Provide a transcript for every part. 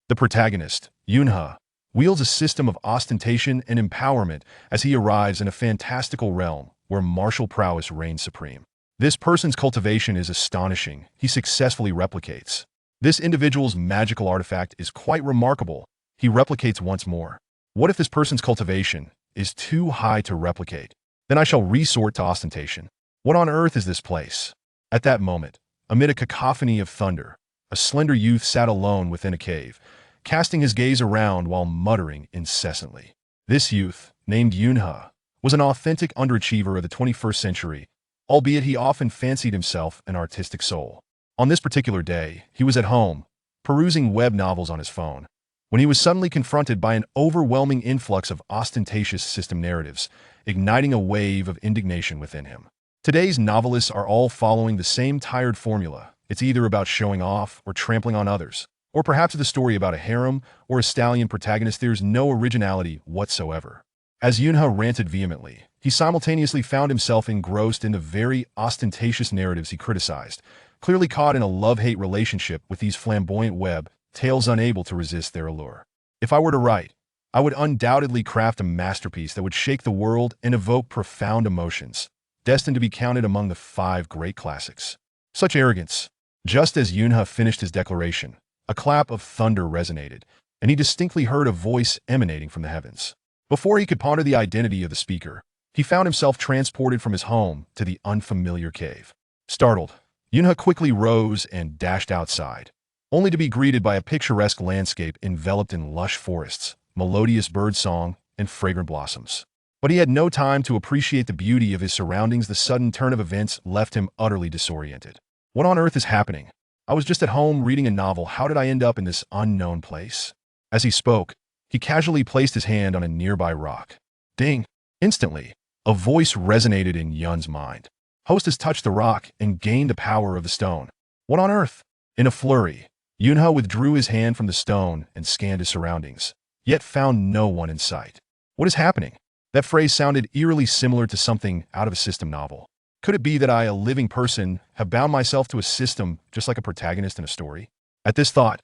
The protagonist, Yunhe, wields a system of ostentation and empowerment as he arrives in a fantastical realm where martial prowess reigns supreme. This person's cultivation is astonishing. He successfully replicates. This individual's magical artifact is quite remarkable. He replicates once more. What if this person's cultivation is too high to replicate? Then I shall resort to ostentation. What on earth is this place? At that moment, amid a cacophony of thunder, a slender youth sat alone within a cave, casting his gaze around while muttering incessantly. This youth, named Yunhe, was an authentic underachiever of the 21st century, albeit he often fancied himself an artistic soul. On this particular day, he was at home, perusing web novels on his phone, when he was suddenly confronted by an overwhelming influx of ostentatious system narratives, igniting a wave of indignation within him. Today's novelists are all following the same tired formula. It's either about showing off or trampling on others, or perhaps it's a story about a harem or a stallion protagonist. There's no originality whatsoever. As Yunhe ranted vehemently, he simultaneously found himself engrossed in the very ostentatious narratives he criticized, clearly caught in a love-hate relationship with these flamboyant web tales, unable to resist their allure. If I were to write, I would undoubtedly craft a masterpiece that would shake the world and evoke profound emotions, destined to be counted among the 5 great classics. Such arrogance. Just as Yunhe finished his declaration, a clap of thunder resonated, and he distinctly heard a voice emanating from the heavens. Before he could ponder the identity of the speaker, he found himself transported from his home to the unfamiliar cave. Startled, Yunhe quickly rose and dashed outside, only to be greeted by a picturesque landscape enveloped in lush forests, melodious birdsong, and fragrant blossoms. But he had no time to appreciate the beauty of his surroundings. The sudden turn of events left him utterly disoriented. What on earth is happening? I was just at home reading a novel. How did I end up in this unknown place? As he spoke, he casually placed his hand on a nearby rock. Ding! Instantly, a voice resonated in Yun's mind. Host has touched the rock and gained the power of the stone. What on earth? In a flurry, Yunhe withdrew his hand from the stone and scanned his surroundings, yet found no one in sight. What is happening? That phrase sounded eerily similar to something out of a system novel. Could it be that I, a living person, have bound myself to a system just like a protagonist in a story? At this thought,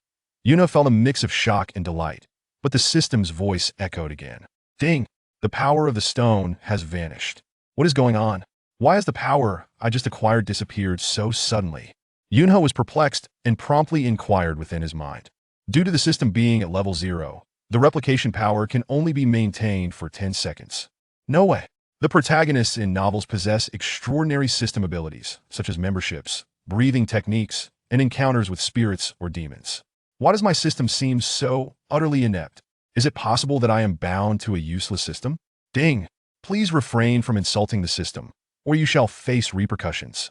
Yunhe felt a mix of shock and delight, but the system's voice echoed again. Ding! The power of the stone has vanished. What is going on? Why has the power I just acquired disappeared so suddenly? Yunhe was perplexed and promptly inquired within his mind. Due to the system being at level 0, the replication power can only be maintained for 10 seconds. No way. The protagonists in novels possess extraordinary system abilities, such as memberships, breathing techniques, and encounters with spirits or demons. Why does my system seem so utterly inept? Is it possible that I am bound to a useless system? Ding! Please refrain from insulting the system, or you shall face repercussions.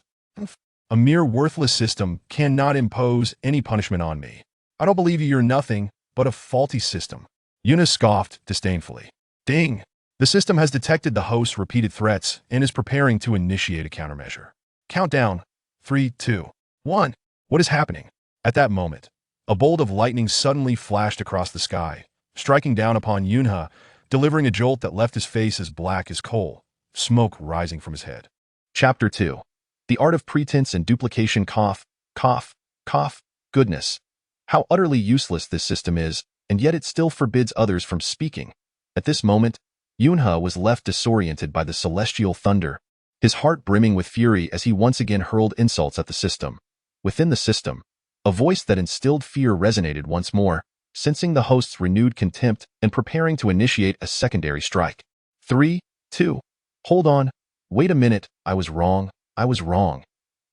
A mere worthless system cannot impose any punishment on me. I don't believe you're nothing but a faulty system. Yunhe scoffed disdainfully. Ding! The system has detected the host's repeated threats and is preparing to initiate a countermeasure. Countdown. 3, 2, 1. What is happening? At that moment, a bolt of lightning suddenly flashed across the sky, striking down upon Yunhe, delivering a jolt that left his face as black as coal, smoke rising from his head. Chapter 2. The Art of Pretense and Duplication. Cough, cough, cough. Goodness. How utterly useless this system is, and yet it still forbids others from speaking. At this moment, Yunhe was left disoriented by the celestial thunder, his heart brimming with fury as he once again hurled insults at the system. Within the system, a voice that instilled fear resonated once more, sensing the host's renewed contempt and preparing to initiate a secondary strike. 3, 2. Hold on. Wait a minute. I was wrong. I was wrong.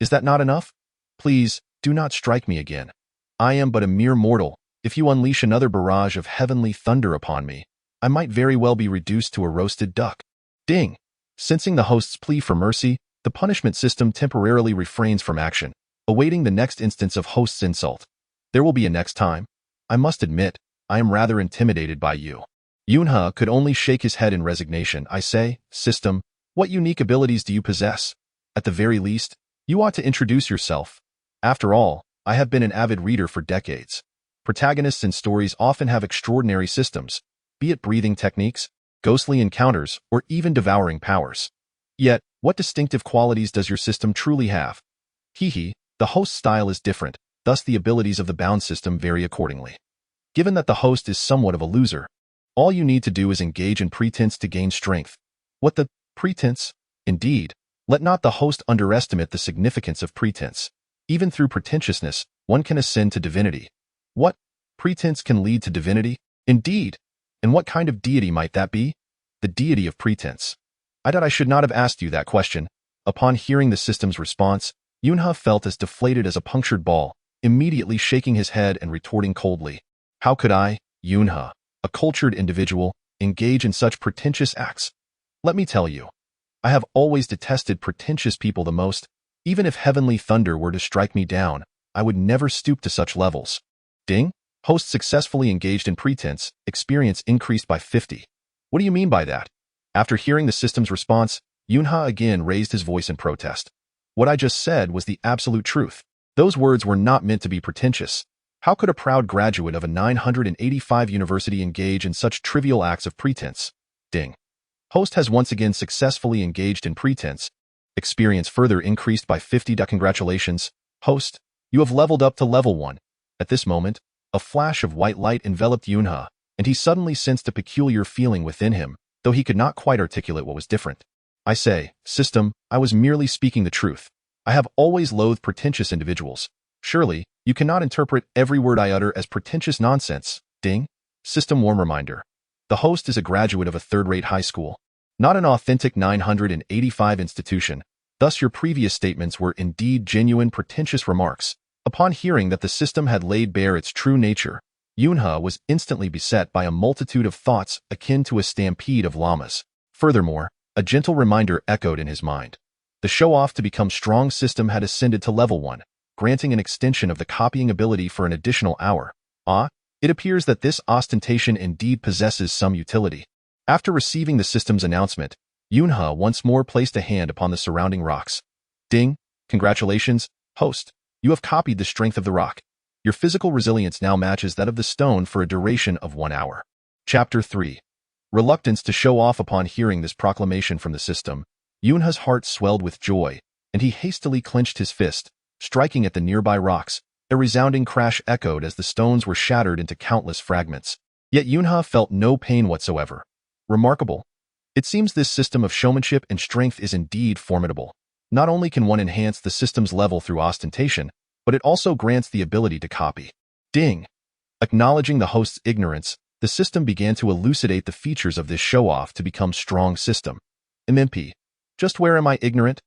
Is that not enough? Please, do not strike me again. I am but a mere mortal. If you unleash another barrage of heavenly thunder upon me, I might very well be reduced to a roasted duck. Ding! Sensing the host's plea for mercy, the punishment system temporarily refrains from action, awaiting the next instance of host's insult. There will be a next time. I must admit, I am rather intimidated by you. Yunhe could only shake his head in resignation. I say, system, what unique abilities do you possess? At the very least, you ought to introduce yourself. After all, I have been an avid reader for decades. Protagonists in stories often have extraordinary systems, be it breathing techniques, ghostly encounters, or even devouring powers. Yet, what distinctive qualities does your system truly have? The host's style is different, thus the abilities of the bound system vary accordingly. Given that the host is somewhat of a loser, all you need to do is engage in pretense to gain strength. What the pretense? Indeed, let not the host underestimate the significance of pretense. Even through pretentiousness, one can ascend to divinity. What? Pretense can lead to divinity? Indeed. And what kind of deity might that be? The deity of pretense. I should not have asked you that question. Upon hearing the system's response, Yunha felt as deflated as a punctured ball, immediately shaking his head and retorting coldly. How could I, Yunha, a cultured individual, engage in such pretentious acts? Let me tell you, I have always detested pretentious people the most. Even if heavenly thunder were to strike me down, I would never stoop to such levels. Ding? Host successfully engaged in pretense, experience increased by 50. What do you mean by that? After hearing the system's response, Yunha again raised his voice in protest. What I just said was the absolute truth. Those words were not meant to be pretentious. How could a proud graduate of a 985 university engage in such trivial acts of pretense? Ding. Host has once again successfully engaged in pretense. Experience further increased by 50. Congratulations, host. You have leveled up to level 1. At this moment, a flash of white light enveloped Yunha, and he suddenly sensed a peculiar feeling within him, though he could not quite articulate what was different. I say, system, I was merely speaking the truth. I have always loathed pretentious individuals. Surely, you cannot interpret every word I utter as pretentious nonsense. Ding. System warm reminder. The host is a graduate of a third-rate high school, not an authentic 985 institution. Thus your previous statements were indeed genuine pretentious remarks. Upon hearing that the system had laid bare its true nature, Yunha was instantly beset by a multitude of thoughts akin to a stampede of llamas. Furthermore, a gentle reminder echoed in his mind. The show-off to become strong system had ascended to level 1, granting an extension of the copying ability for an additional hour. It appears that this ostentation indeed possesses some utility. After receiving the system's announcement, Yunha once more placed a hand upon the surrounding rocks. Ding! Congratulations, host. You have copied the strength of the rock. Your physical resilience now matches that of the stone for a duration of 1 hour. Chapter 3. Reluctance to show off. Upon hearing this proclamation from the system, Yunha's heart swelled with joy, and he hastily clenched his fist, striking at the nearby rocks. A resounding crash echoed as the stones were shattered into countless fragments. Yet Yunha felt no pain whatsoever. Remarkable. It seems this system of showmanship and strength is indeed formidable. Not only can one enhance the system's level through ostentation, but it also grants the ability to copy. Ding! Acknowledging the host's ignorance, the system began to elucidate the features of this show-off to become strong system. MMP. Just where am I ignorant?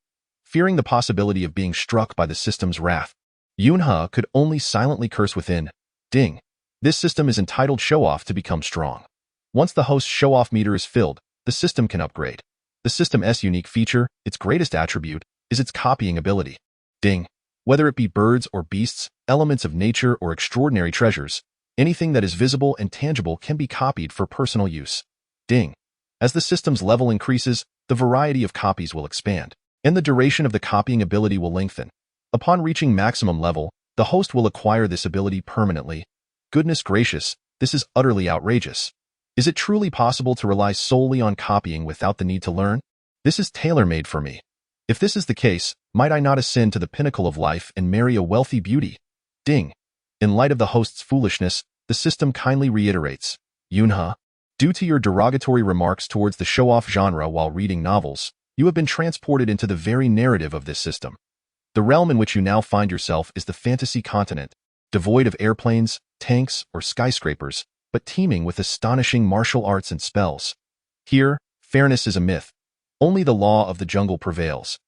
Fearing the possibility of being struck by the system's wrath, Yunha could only silently curse within. Ding! This system is entitled show-off to become strong. Once the host's show-off meter is filled, the system can upgrade. The system's unique feature, its greatest attribute, is its copying ability. Ding! Whether it be birds or beasts, elements of nature or extraordinary treasures, anything that is visible and tangible can be copied for personal use. Ding! As the system's level increases, the variety of copies will expand, and the duration of the copying ability will lengthen. Upon reaching maximum level, the host will acquire this ability permanently. Goodness gracious, this is utterly outrageous. Is it truly possible to rely solely on copying without the need to learn? This is tailor-made for me. If this is the case, might I not ascend to the pinnacle of life and marry a wealthy beauty? Ding! In light of the host's foolishness, the system kindly reiterates. Yunha, due to your derogatory remarks towards the show-off genre while reading novels, you have been transported into the very narrative of this system. The realm in which you now find yourself is the fantasy continent, devoid of airplanes, tanks, or skyscrapers, but teeming with astonishing martial arts and spells. Here, fairness is a myth. Only the law of the jungle prevails.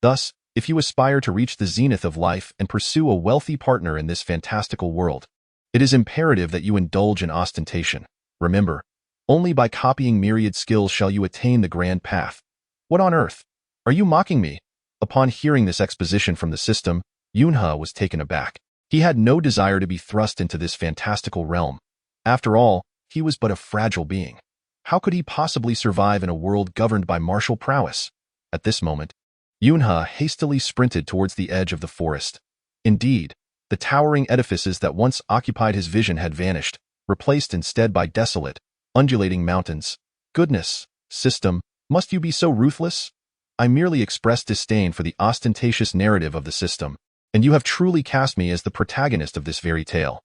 Thus, if you aspire to reach the zenith of life and pursue a wealthy partner in this fantastical world, it is imperative that you indulge in ostentation. Remember, only by copying myriad skills shall you attain the grand path. What on earth? Are you mocking me? Upon hearing this exposition from the system, Yunha was taken aback. He had no desire to be thrust into this fantastical realm. After all, he was but a fragile being. How could he possibly survive in a world governed by martial prowess? At this moment, Yunha hastily sprinted towards the edge of the forest. Indeed, the towering edifices that once occupied his vision had vanished, replaced instead by desolate, undulating mountains. Goodness, system, must you be so ruthless? I merely expressed disdain for the ostentatious narrative of the system, and you have truly cast me as the protagonist of this very tale.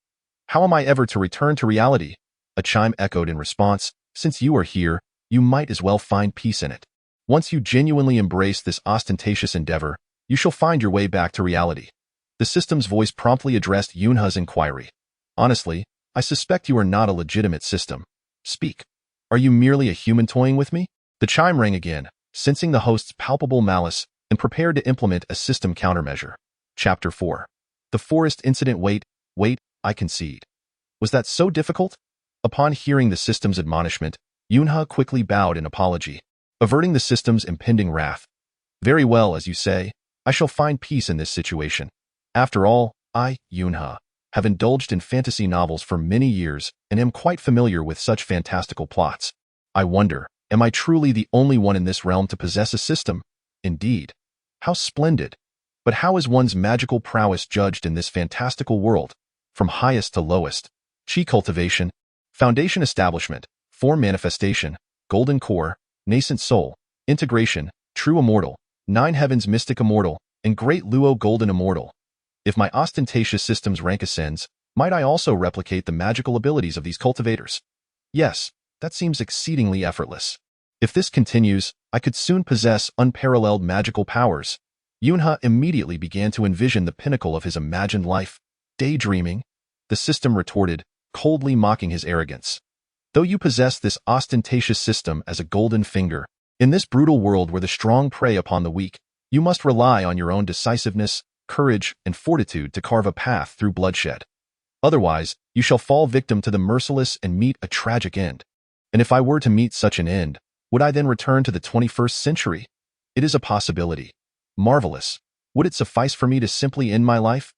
How am I ever to return to reality? A chime echoed in response. Since you are here, you might as well find peace in it. Once you genuinely embrace this ostentatious endeavor, you shall find your way back to reality. The system's voice promptly addressed Yunha's inquiry. Honestly, I suspect you are not a legitimate system. Speak. Are you merely a human toying with me? The chime rang again, sensing the host's palpable malice and prepared to implement a system countermeasure. Chapter 4. The Forest Incident. Wait, I concede. Was that so difficult? Upon hearing the system's admonishment, Yunha quickly bowed in apology, averting the system's impending wrath. Very well, as you say, I shall find peace in this situation. After all, I, Yunha, have indulged in fantasy novels for many years and am quite familiar with such fantastical plots. I wonder, am I truly the only one in this realm to possess a system? Indeed. How splendid! But how is one's magical prowess judged in this fantastical world? From highest to lowest. Chi cultivation, foundation establishment, form manifestation, golden core, nascent soul, integration, true immortal, nine heavens mystic immortal, and great luo golden immortal. If my ostentatious system's rank ascends, might I also replicate the magical abilities of these cultivators? Yes, that seems exceedingly effortless. If this continues, I could soon possess unparalleled magical powers. Yunha immediately began to envision the pinnacle of his imagined life. Daydreaming? The system retorted, coldly mocking his arrogance. Though you possess this ostentatious system as a golden finger, in this brutal world where the strong prey upon the weak, you must rely on your own decisiveness, courage, and fortitude to carve a path through bloodshed. Otherwise, you shall fall victim to the merciless and meet a tragic end. And if I were to meet such an end, would I then return to the 21st century? It is a possibility. Marvelous. Would it suffice for me to simply end my life?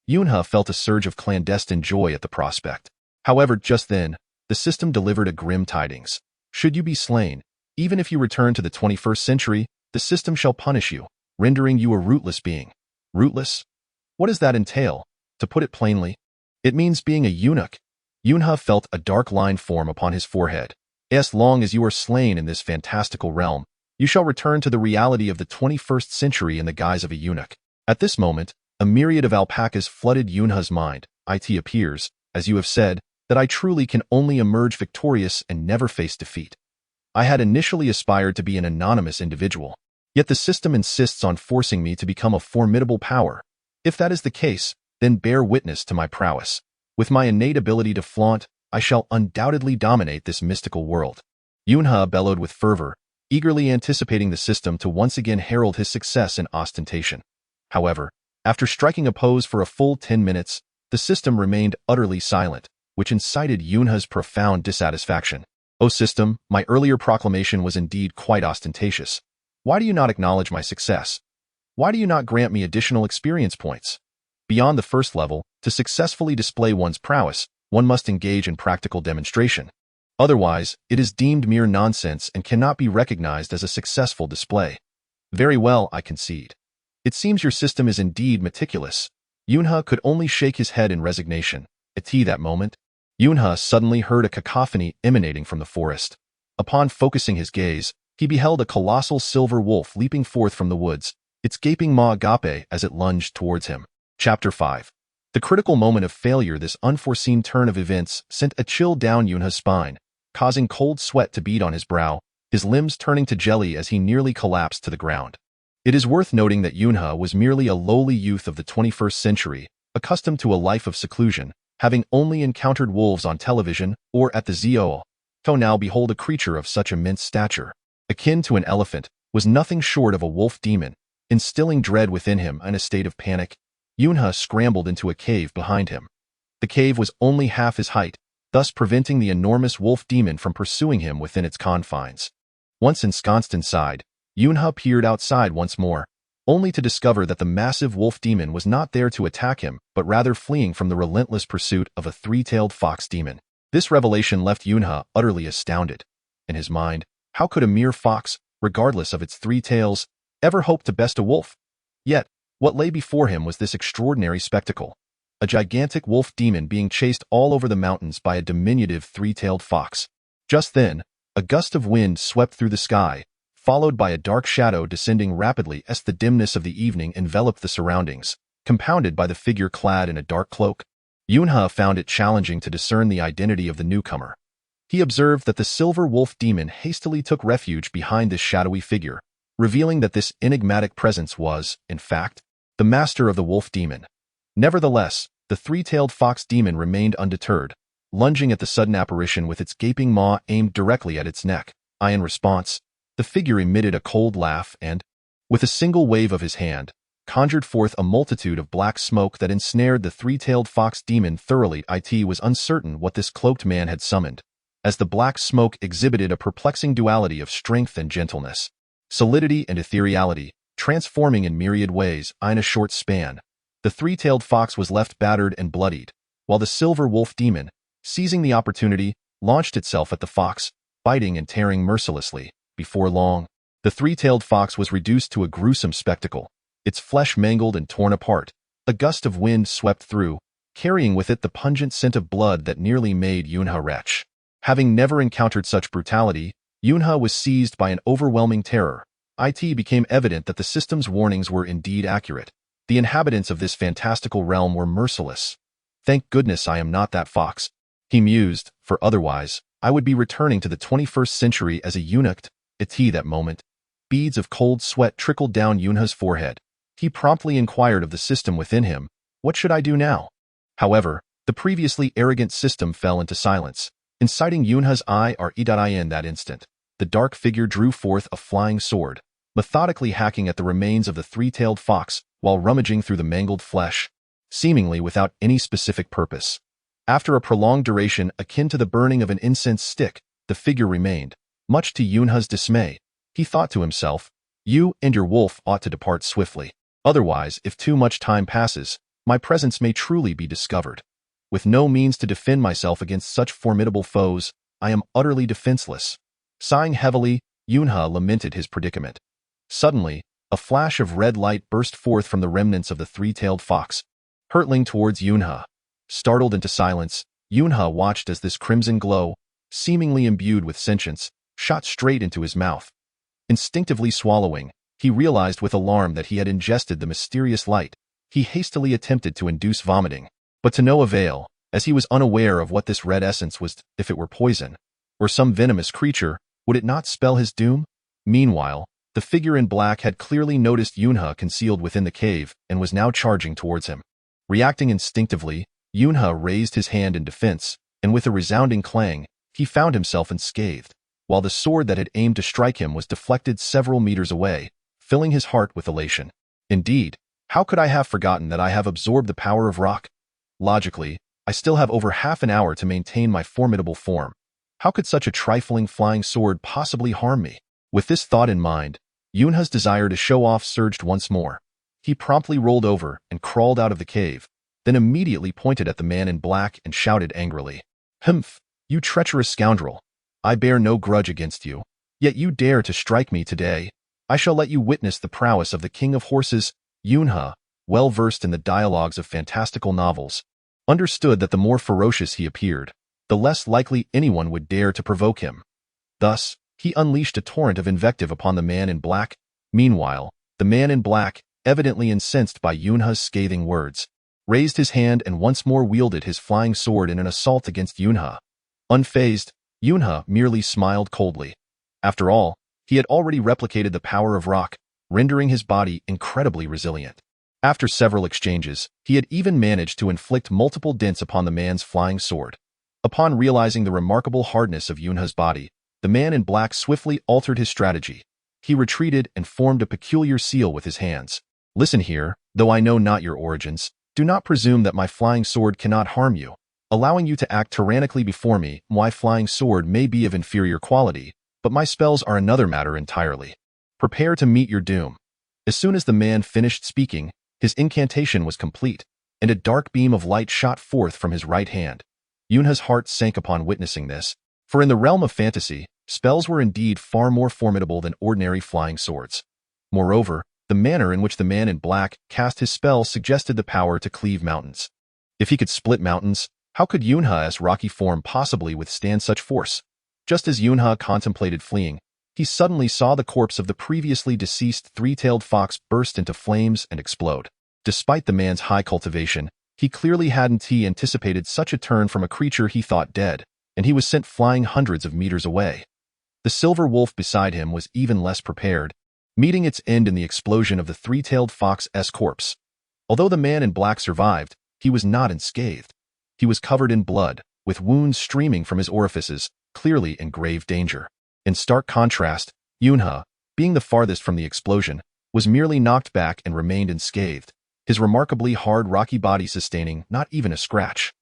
Yunha felt a surge of clandestine joy at the prospect. However, just then, the system delivered a grim tidings. Should you be slain, even if you return to the 21st century, the system shall punish you, rendering you a rootless being. Rootless? What does that entail? To put it plainly, it means being a eunuch. Yunha felt a dark line form upon his forehead. As long as you are slain in this fantastical realm, you shall return to the reality of the 21st century in the guise of a eunuch. At this moment, a myriad of alpacas flooded Yunha's mind. It appears, as you have said, that I truly can only emerge victorious and never face defeat. I had initially aspired to be an anonymous individual, yet the system insists on forcing me to become a formidable power. If that is the case, then bear witness to my prowess. With my innate ability to flaunt, I shall undoubtedly dominate this mystical world. Yunha bellowed with fervor, eagerly anticipating the system to once again herald his success in ostentation. However, after striking a pose for a full 10 minutes, the system remained utterly silent, which incited Yunha's profound dissatisfaction. O system, my earlier proclamation was indeed quite ostentatious. Why do you not acknowledge my success? Why do you not grant me additional experience points? Beyond the first level, to successfully display one's prowess, one must engage in practical demonstration. Otherwise, it is deemed mere nonsense and cannot be recognized as a successful display. Very well, I concede. It seems your system is indeed meticulous. Yunha could only shake his head in resignation. At that moment, Yunha suddenly heard a cacophony emanating from the forest. Upon focusing his gaze, he beheld a colossal silver wolf leaping forth from the woods, its gaping maw agape as it lunged towards him. Chapter 5. The critical moment of failure. This unforeseen turn of events sent a chill down Yunha's spine, causing cold sweat to bead on his brow, his limbs turning to jelly as he nearly collapsed to the ground. It is worth noting that Yunha was merely a lowly youth of the 21st century, accustomed to a life of seclusion, having only encountered wolves on television or at the zoo. To now behold a creature of such immense stature, akin to an elephant, was nothing short of a wolf demon, instilling dread within him. In a state of panic, Yunha scrambled into a cave behind him. The cave was only half his height, thus preventing the enormous wolf demon from pursuing him within its confines. Once ensconced inside, Yunha peered outside once more, only to discover that the massive wolf demon was not there to attack him, but rather fleeing from the relentless pursuit of a three-tailed fox demon. This revelation left Yunha utterly astounded. In his mind, how could a mere fox, regardless of its three tails, ever hope to best a wolf? Yet, what lay before him was this extraordinary spectacle: a gigantic wolf demon being chased all over the mountains by a diminutive three-tailed fox. Just then, a gust of wind swept through the sky, followed by a dark shadow descending rapidly as the dimness of the evening enveloped the surroundings, compounded by the figure clad in a dark cloak. Yunhe found it challenging to discern the identity of the newcomer. He observed that the silver wolf demon hastily took refuge behind this shadowy figure, revealing that this enigmatic presence was, in fact, the master of the wolf demon. Nevertheless, the three-tailed fox demon remained undeterred, lunging at the sudden apparition with its gaping maw aimed directly at its neck. In response, the figure emitted a cold laugh and, with a single wave of his hand, conjured forth a multitude of black smoke that ensnared the three-tailed fox demon thoroughly. It was uncertain what this cloaked man had summoned, as the black smoke exhibited a perplexing duality of strength and gentleness, solidity and ethereality, transforming in myriad ways. In a short span, the three-tailed fox was left battered and bloodied, while the silver wolf demon, seizing the opportunity, launched itself at the fox, biting and tearing mercilessly. Before long, the three-tailed fox was reduced to a gruesome spectacle, its flesh mangled and torn apart. A gust of wind swept through, carrying with it the pungent scent of blood that nearly made Yunhe retch. Having never encountered such brutality, Yunhe was seized by an overwhelming terror. It became evident that the system's warnings were indeed accurate. The inhabitants of this fantastical realm were merciless. Thank goodness I am not that fox, he mused, for otherwise, I would be returning to the 21st century as a eunuch. At that moment, beads of cold sweat trickled down Yunhe's forehead. He promptly inquired of the system within him, what should I do now? However, the previously arrogant system fell into silence, inciting Yunhe's in that instant. The dark figure drew forth a flying sword, methodically hacking at the remains of the three-tailed fox while rummaging through the mangled flesh, seemingly without any specific purpose. After a prolonged duration akin to the burning of an incense stick, the figure remained. Much to Yunhe's dismay, he thought to himself, you and your wolf ought to depart swiftly. Otherwise, if too much time passes, my presence may truly be discovered. With no means to defend myself against such formidable foes, I am utterly defenseless. Sighing heavily, Yunhe lamented his predicament. Suddenly, a flash of red light burst forth from the remnants of the three-tailed fox, hurtling towards Yunhe. Startled into silence, Yunhe watched as this crimson glow, seemingly imbued with sentience, shot straight into his mouth. Instinctively swallowing, he realized with alarm that he had ingested the mysterious light. He hastily attempted to induce vomiting, but to no avail, as he was unaware of what this red essence was. If it were poison, or some venomous creature, would it not spell his doom? Meanwhile, the figure in black had clearly noticed Yunhe concealed within the cave and was now charging towards him. Reacting instinctively, Yunhe raised his hand in defense, and with a resounding clang, he found himself unscathed, while the sword that had aimed to strike him was deflected several meters away, filling his heart with elation. Indeed, how could I have forgotten that I have absorbed the power of rock? Logically, I still have over half an hour to maintain my formidable form. How could such a trifling flying sword possibly harm me? With this thought in mind, Yunhe's desire to show off surged once more. He promptly rolled over and crawled out of the cave, then immediately pointed at the man in black and shouted angrily, "Humph, you treacherous scoundrel! I bear no grudge against you, yet you dare to strike me today. I shall let you witness the prowess of the king of horses." Yunhe, well versed in the dialogues of fantastical novels, understood that the more ferocious he appeared, the less likely anyone would dare to provoke him. Thus, he unleashed a torrent of invective upon the man in black. Meanwhile, the man in black, evidently incensed by Yunhe's scathing words, raised his hand and once more wielded his flying sword in an assault against Yunhe. Unfazed, Yunhe merely smiled coldly. After all, he had already replicated the power of rock, rendering his body incredibly resilient. After several exchanges, he had even managed to inflict multiple dents upon the man's flying sword. Upon realizing the remarkable hardness of Yunhe's body, the man in black swiftly altered his strategy. He retreated and formed a peculiar seal with his hands. "Listen here, though I know not your origins, do not presume that my flying sword cannot harm you. Allowing you to act tyrannically before me, my flying sword may be of inferior quality, but my spells are another matter entirely. Prepare to meet your doom." As soon as the man finished speaking, his incantation was complete, and a dark beam of light shot forth from his right hand. Yunhe's heart sank upon witnessing this, for in the realm of fantasy, spells were indeed far more formidable than ordinary flying swords. Moreover, the manner in which the man in black cast his spell suggested the power to cleave mountains. If he could split mountains, how could Yunhe's rocky form possibly withstand such force? Just as Yunhe contemplated fleeing, he suddenly saw the corpse of the previously deceased three-tailed fox burst into flames and explode. Despite the man's high cultivation, He clearly hadn't anticipated such a turn from a creature he thought dead, and he was sent flying hundreds of meters away. The silver wolf beside him was even less prepared, meeting its end in the explosion of the three-tailed fox's corpse. Although the man in black survived, he was not unscathed. He was covered in blood, with wounds streaming from his orifices, clearly in grave danger. In stark contrast, Yunhe, being the farthest from the explosion, was merely knocked back and remained unscathed, his remarkably hard rocky body sustaining not even a scratch.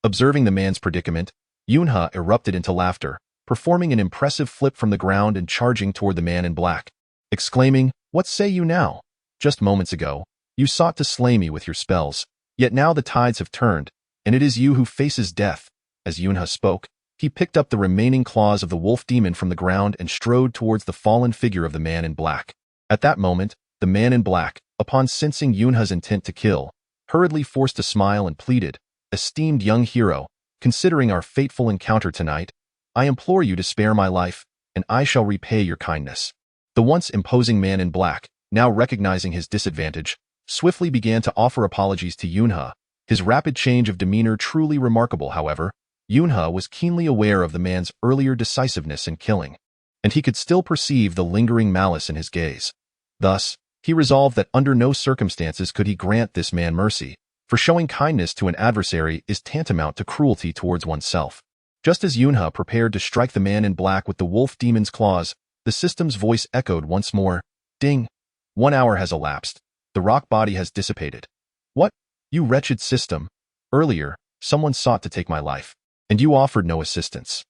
Observing the man's predicament, Yunhe erupted into laughter, performing an impressive flip from the ground and charging toward the man in black, exclaiming, "What say you now? Just moments ago, you sought to slay me with your spells, yet now the tides have turned, and it is you who faces death." As Yunhe spoke, he picked up the remaining claws of the wolf demon from the ground and strode towards the fallen figure of the man in black. At that moment, the man in black, upon sensing Yunhe's intent to kill, hurriedly forced a smile and pleaded, "Esteemed young hero, considering our fateful encounter tonight, I implore you to spare my life, and I shall repay your kindness." The once imposing man in black, now recognizing his disadvantage, swiftly began to offer apologies to Yunhe, his rapid change of demeanor truly remarkable. However, Yunhe was keenly aware of the man's earlier decisiveness in killing, and he could still perceive the lingering malice in his gaze. Thus, he resolved that under no circumstances could he grant this man mercy, for showing kindness to an adversary is tantamount to cruelty towards oneself. Just as Yunhe prepared to strike the man in black with the wolf demon's claws, the system's voice echoed once more, "Ding! 1 hour has elapsed. The rock body has dissipated." "What? You wretched system! Earlier, someone sought to take my life, and you offered no assistance.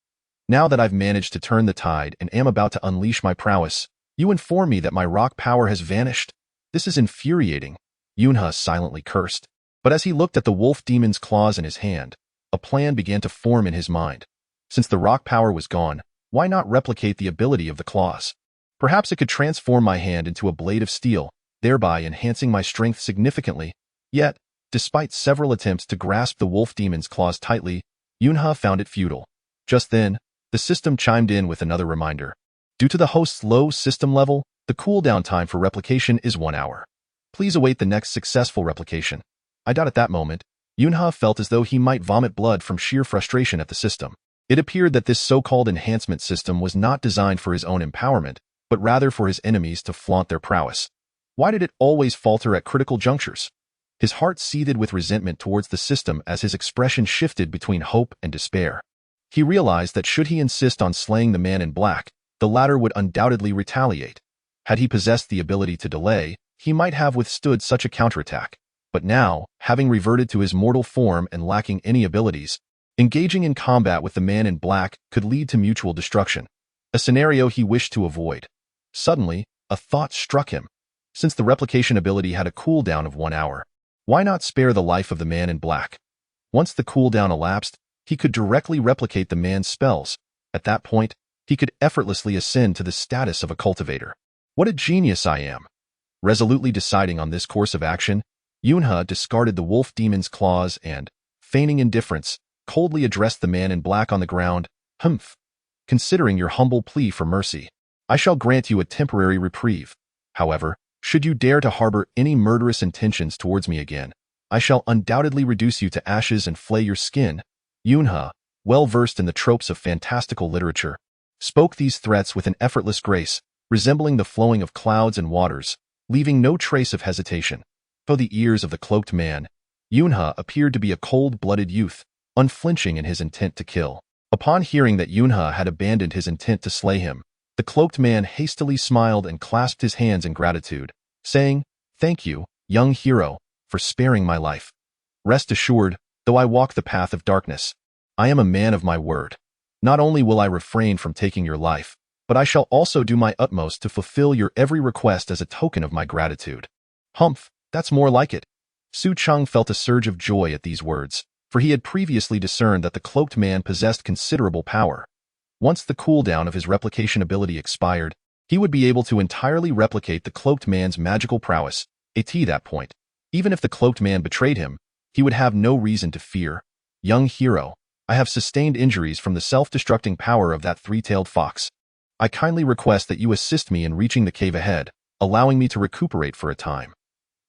Now that I've managed to turn the tide and am about to unleash my prowess, you inform me that my rock power has vanished? This is infuriating." Yunhe silently cursed. But as he looked at the wolf demon's claws in his hand, a plan began to form in his mind. Since the rock power was gone, why not replicate the ability of the claws? Perhaps it could transform my hand into a blade of steel, thereby enhancing my strength significantly. Yet, despite several attempts to grasp the wolf demon's claws tightly, Yunhe found it futile. Just then, the system chimed in with another reminder. Due to the host's low system level, the cooldown time for replication is 1 hour. Please await the next successful replication. I doubt at that moment, Yunhe felt as though he might vomit blood from sheer frustration at the system. It appeared that this so-called enhancement system was not designed for his own empowerment, but rather for his enemies to flaunt their prowess. Why did it always falter at critical junctures? His heart seethed with resentment towards the system as his expression shifted between hope and despair. He realized that should he insist on slaying the man in black, the latter would undoubtedly retaliate. Had he possessed the ability to delay, he might have withstood such a counterattack. But now, having reverted to his mortal form and lacking any abilities, engaging in combat with the man in black could lead to mutual destruction, a scenario he wished to avoid. Suddenly, a thought struck him. Since the replication ability had a cooldown of 1 hour, why not spare the life of the man in black? Once the cooldown elapsed, he could directly replicate the man's spells. At that point, he could effortlessly ascend to the status of a cultivator. What a genius I am! Resolutely deciding on this course of action, Yunhe discarded the wolf demon's claws and, feigning indifference, coldly addressed the man in black on the ground. "Humph! Considering your humble plea for mercy, I shall grant you a temporary reprieve. However, should you dare to harbor any murderous intentions towards me again, I shall undoubtedly reduce you to ashes and flay your skin." Yunhe, well versed in the tropes of fantastical literature, spoke these threats with an effortless grace, resembling the flowing of clouds and waters, leaving no trace of hesitation. For the ears of the cloaked man, Yunhe appeared to be a cold-blooded youth, unflinching in his intent to kill. Upon hearing that Yunhe had abandoned his intent to slay him, the cloaked man hastily smiled and clasped his hands in gratitude, saying, "Thank you, young hero, for sparing my life. Rest assured, though I walk the path of darkness, I am a man of my word. Not only will I refrain from taking your life, but I shall also do my utmost to fulfill your every request as a token of my gratitude." "Humph, that's more like it." Su Cheng felt a surge of joy at these words, for he had previously discerned that the cloaked man possessed considerable power. Once the cooldown of his replication ability expired, he would be able to entirely replicate the cloaked man's magical prowess. At that point, even if the cloaked man betrayed him, he would have no reason to fear. "Young hero, I have sustained injuries from the self-destructing power of that three-tailed fox. I kindly request that you assist me in reaching the cave ahead, allowing me to recuperate for a time.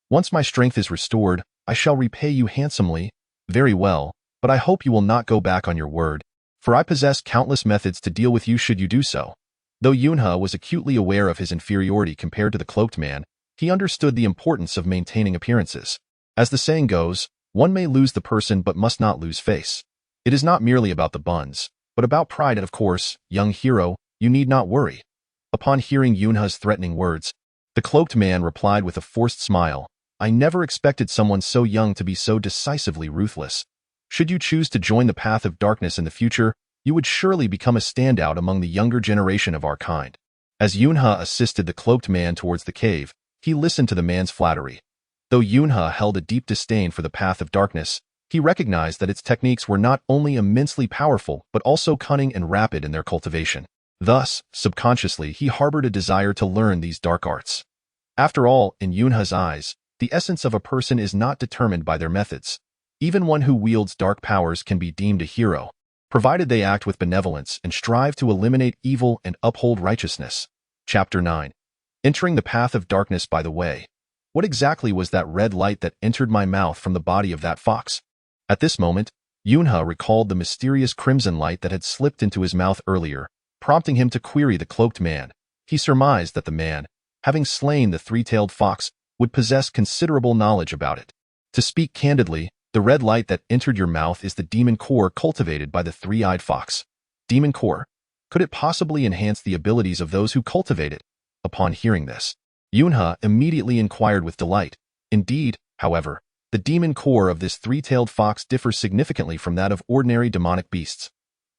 Once my strength is restored, I shall repay you handsomely. Very well, but I hope you will not go back on your word, for I possess countless methods to deal with you should you do so. Though Yunhe was acutely aware of his inferiority compared to the cloaked man, he understood the importance of maintaining appearances. As the saying goes, one may lose the person but must not lose face. It is not merely about the buns, but about pride, and of course, young hero, you need not worry. Upon hearing Yunhe's threatening words, the cloaked man replied with a forced smile, I never expected someone so young to be so decisively ruthless. Should you choose to join the path of darkness in the future, you would surely become a standout among the younger generation of our kind. As Yunhe assisted the cloaked man towards the cave, he listened to the man's flattery. Though Yunhe held a deep disdain for the path of darkness, he recognized that its techniques were not only immensely powerful but also cunning and rapid in their cultivation. Thus, subconsciously, he harbored a desire to learn these dark arts. After all, in Yunhe's eyes, the essence of a person is not determined by their methods. Even one who wields dark powers can be deemed a hero, provided they act with benevolence and strive to eliminate evil and uphold righteousness. Chapter 9. Entering the path of darkness. By the way, what exactly was that red light that entered my mouth from the body of that fox? At this moment, Yunhe recalled the mysterious crimson light that had slipped into his mouth earlier, prompting him to query the cloaked man. He surmised that the man, having slain the three-tailed fox, would possess considerable knowledge about it. To speak candidly, the red light that entered your mouth is the demon core cultivated by the three-eyed fox. Demon core? Could it possibly enhance the abilities of those who cultivate it? Upon hearing this, Yunhe immediately inquired with delight. Indeed, however, the demon core of this three-tailed fox differs significantly from that of ordinary demonic beasts.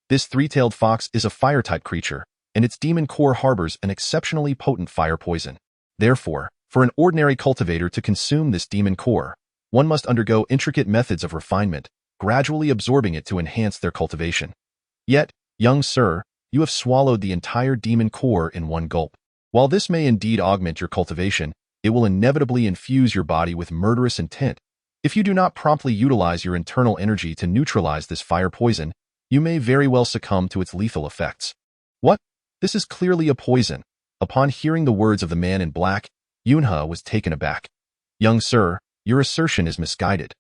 This three-tailed fox is a fire-type creature, and its demon core harbors an exceptionally potent fire poison. Therefore, for an ordinary cultivator to consume this demon core, one must undergo intricate methods of refinement, gradually absorbing it to enhance their cultivation. Yet, young sir, you have swallowed the entire demon core in one gulp. While this may indeed augment your cultivation, it will inevitably infuse your body with murderous intent. If you do not promptly utilize your internal energy to neutralize this fire poison, you may very well succumb to its lethal effects. What? This is clearly a poison. Upon hearing the words of the man in black, Yunhe was taken aback. Young sir, your assertion is misguided.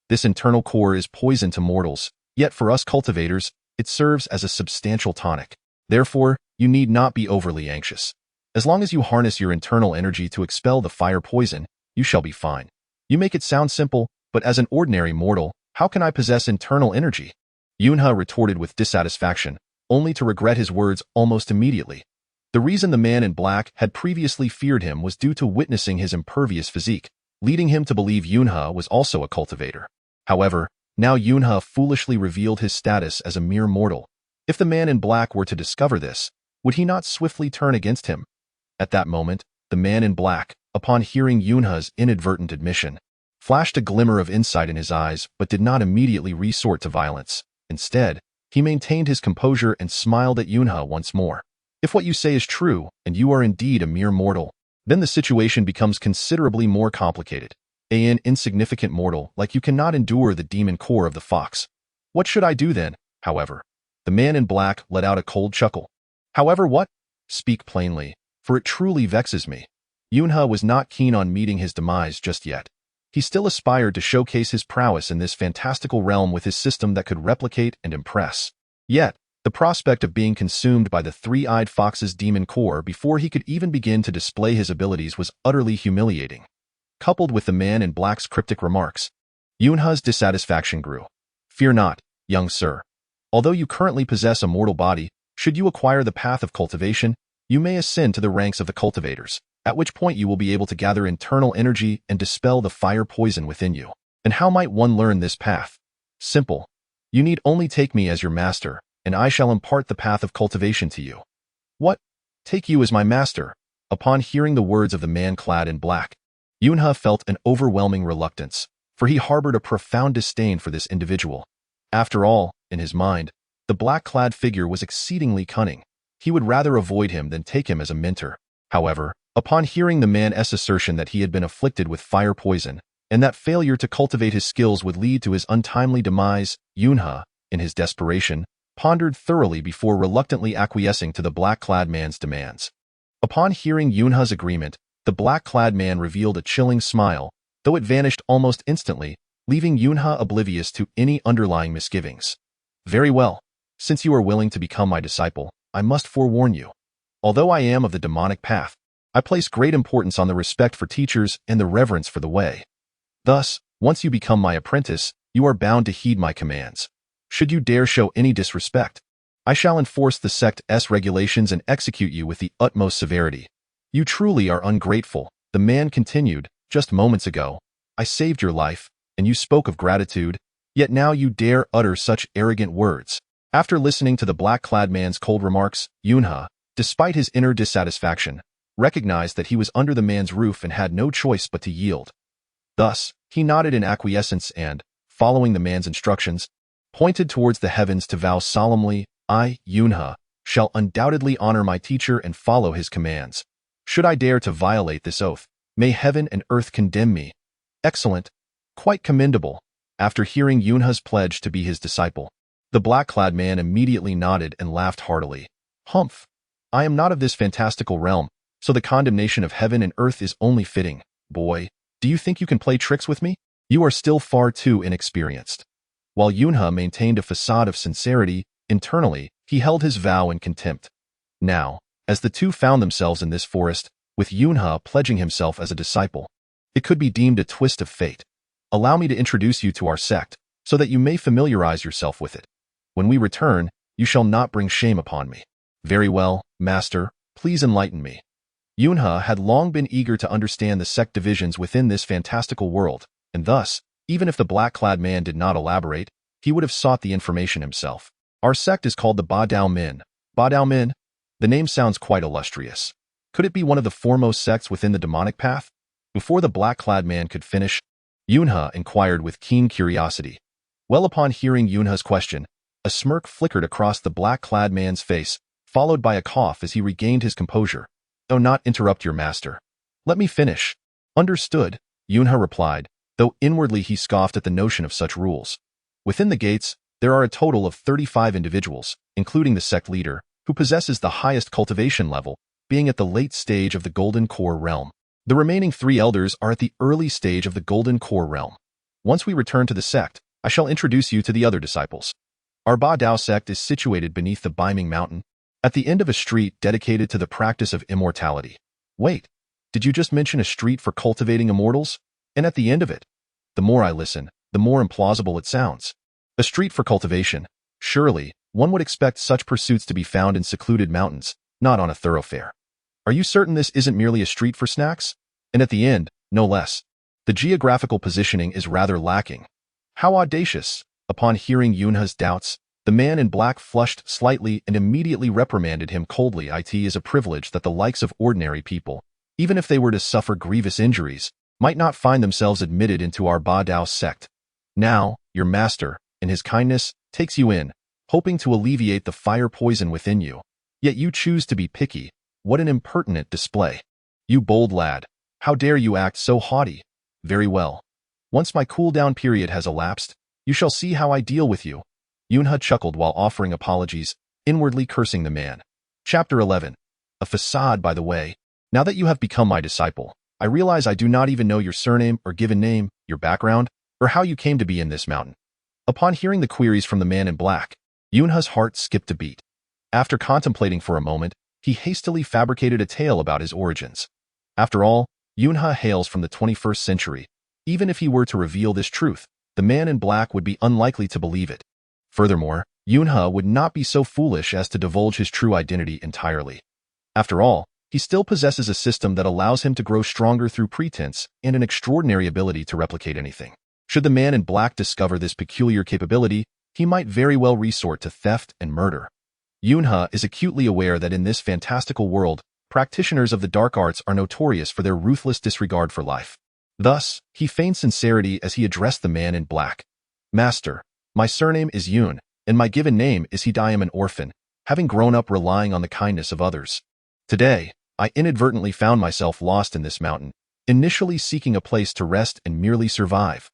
This internal core is poison to mortals, yet for us cultivators, it serves as a substantial tonic. Therefore, you need not be overly anxious. As long as you harness your internal energy to expel the fire poison, you shall be fine. You make it sound simple, but as an ordinary mortal, how can I possess internal energy? Yunhe retorted with dissatisfaction, only to regret his words almost immediately. The reason the man in black had previously feared him was due to witnessing his impervious physique, leading him to believe Yunhe was also a cultivator. However, now Yunhe foolishly revealed his status as a mere mortal. If the man in black were to discover this, would he not swiftly turn against him? At that moment, the man in black, upon hearing Yunhe's inadvertent admission, flashed a glimmer of insight in his eyes but did not immediately resort to violence. Instead, he maintained his composure and smiled at Yunhe once more. If what you say is true, and you are indeed a mere mortal, then the situation becomes considerably more complicated. An insignificant mortal like you cannot endure the demon core of the fox. What should I do then, however? The man in black let out a cold chuckle. However what? Speak plainly, for it truly vexes me. Yunhe was not keen on meeting his demise just yet. He still aspired to showcase his prowess in this fantastical realm with his system that could replicate and impress. Yet, the prospect of being consumed by the three-eyed fox's demon core before he could even begin to display his abilities was utterly humiliating. Coupled with the man in black's cryptic remarks, Yunhe's dissatisfaction grew. Fear not, young sir. Although you currently possess a mortal body, should you acquire the path of cultivation, you may ascend to the ranks of the cultivators, at which point you will be able to gather internal energy and dispel the fire poison within you. And how might one learn this path? Simple. You need only take me as your master, and I shall impart the path of cultivation to you. What? Take you as my master? Upon hearing the words of the man clad in black, Yunhe felt an overwhelming reluctance, for he harbored a profound disdain for this individual. After all, in his mind, the black-clad figure was exceedingly cunning. He would rather avoid him than take him as a mentor. However, upon hearing the man's assertion that he had been afflicted with fire poison, and that failure to cultivate his skills would lead to his untimely demise, Yunhe, in his desperation, pondered thoroughly before reluctantly acquiescing to the black-clad man's demands. Upon hearing Yunhe's agreement, the black-clad man revealed a chilling smile, though though it vanished almost instantly, leaving Yunha oblivious to any underlying misgivings. Very well. Since you are willing to become my disciple, I must forewarn you. Although I am of the demonic path, I place great importance on the respect for teachers and the reverence for the way. Thus, once you become my apprentice, you are bound to heed my commands. Should you dare show any disrespect, I shall enforce the sect's regulations and execute you with the utmost severity. You truly are ungrateful, the man continued. Just moments ago, I saved your life, and you spoke of gratitude, yet now you dare utter such arrogant words. After listening to the black-clad man's cold remarks, Yunha, despite his inner dissatisfaction, recognized that he was under the man's roof and had no choice but to yield. Thus, he nodded in acquiescence and, following the man's instructions, pointed towards the heavens to vow solemnly, I, Yunha, shall undoubtedly honor my teacher and follow his commands. Should I dare to violate this oath, may heaven and earth condemn me. Excellent. Quite commendable. After hearing Yunha's pledge to be his disciple, the black-clad man immediately nodded and laughed heartily. Humph. I am not of this fantastical realm, so the condemnation of heaven and earth is only fitting. Boy, do you think you can play tricks with me? You are still far too inexperienced. While Yunha maintained a facade of sincerity, internally, he held his vow in contempt. Now, as the two found themselves in this forest, with Yunha pledging himself as a disciple, it could be deemed a twist of fate. Allow me to introduce you to our sect, so that you may familiarize yourself with it. When we return, you shall not bring shame upon me. Very well, master, please enlighten me. Yunha had long been eager to understand the sect divisions within this fantastical world, and thus, even if the black-clad man did not elaborate, he would have sought the information himself. Our sect is called the Ba Dao Min. Ba Dao Min? The name sounds quite illustrious. Could it be one of the foremost sects within the demonic path? Before the black-clad man could finish, Yunha inquired with keen curiosity. Well, upon hearing Yunha's question, a smirk flickered across the black-clad man's face, followed by a cough as he regained his composure. Do not interrupt your master. Let me finish. Understood, Yunha replied, though inwardly he scoffed at the notion of such rules. Within the gates, there are a total of 35 individuals, including the sect leader, who possesses the highest cultivation level, being at the late stage of the Golden Core realm. The remaining 3 elders are at the early stage of the Golden Core realm. Once we return to the sect, I shall introduce you to the other disciples. Our Ba Dao sect is situated beneath the Beiming Mountain, at the end of a street dedicated to the practice of immortality. Wait, did you just mention a street for cultivating immortals? And at the end of it? The more I listen, the more implausible it sounds. A street for cultivation. Surely, one would expect such pursuits to be found in secluded mountains, not on a thoroughfare. Are you certain this isn't merely a street for snacks? And at the end, no less. The geographical positioning is rather lacking. How audacious! Upon hearing Yunha's doubts, the man in black flushed slightly and immediately reprimanded him coldly. It is a privilege that the likes of ordinary people, even if they were to suffer grievous injuries, might not find themselves admitted into our Ba Dao sect. Now, your master, in his kindness, takes you in, hoping to alleviate the fire poison within you. Yet you choose to be picky. What an impertinent display. You bold lad, how dare you act so haughty? Very well. Once my cool-down period has elapsed, you shall see how I deal with you. Yunha chuckled while offering apologies, inwardly cursing the man. Chapter 11. A facade, by the way. Now that you have become my disciple, I realize I do not even know your surname or given name, your background, or how you came to be in this mountain. Upon hearing the queries from the man in black, Yunha's heart skipped a beat. After contemplating for a moment, he hastily fabricated a tale about his origins. After all, Yunha hails from the 21st century. Even if he were to reveal this truth, the man in black would be unlikely to believe it. Furthermore, Yunha would not be so foolish as to divulge his true identity entirely. After all, he still possesses a system that allows him to grow stronger through pretense and an extraordinary ability to replicate anything. Should the man in black discover this peculiar capability, he might very well resort to theft and murder. Yunha is acutely aware that in this fantastical world, practitioners of the dark arts are notorious for their ruthless disregard for life. Thus, he feigned sincerity as he addressed the man in black. Master, my surname is Yun, and my given name is I am an orphan, having grown up relying on the kindness of others. Today, I inadvertently found myself lost in this mountain, initially seeking a place to rest and merely survive.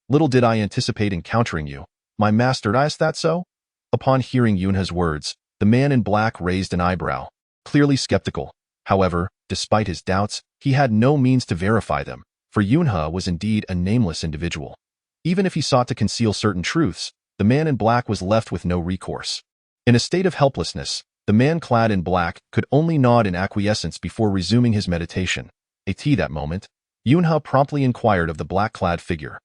Little did I anticipate encountering you, my master. Is that so? Upon hearing Yunha's words, the man in black raised an eyebrow, clearly skeptical. However, despite his doubts, he had no means to verify them, For Yunhe was indeed a nameless individual. Even if he sought to conceal certain truths, the man in black was left with no recourse. In a state of helplessness, the man clad in black could only nod in acquiescence before resuming his meditation. At that moment, Yunhe promptly inquired of the black-clad figure,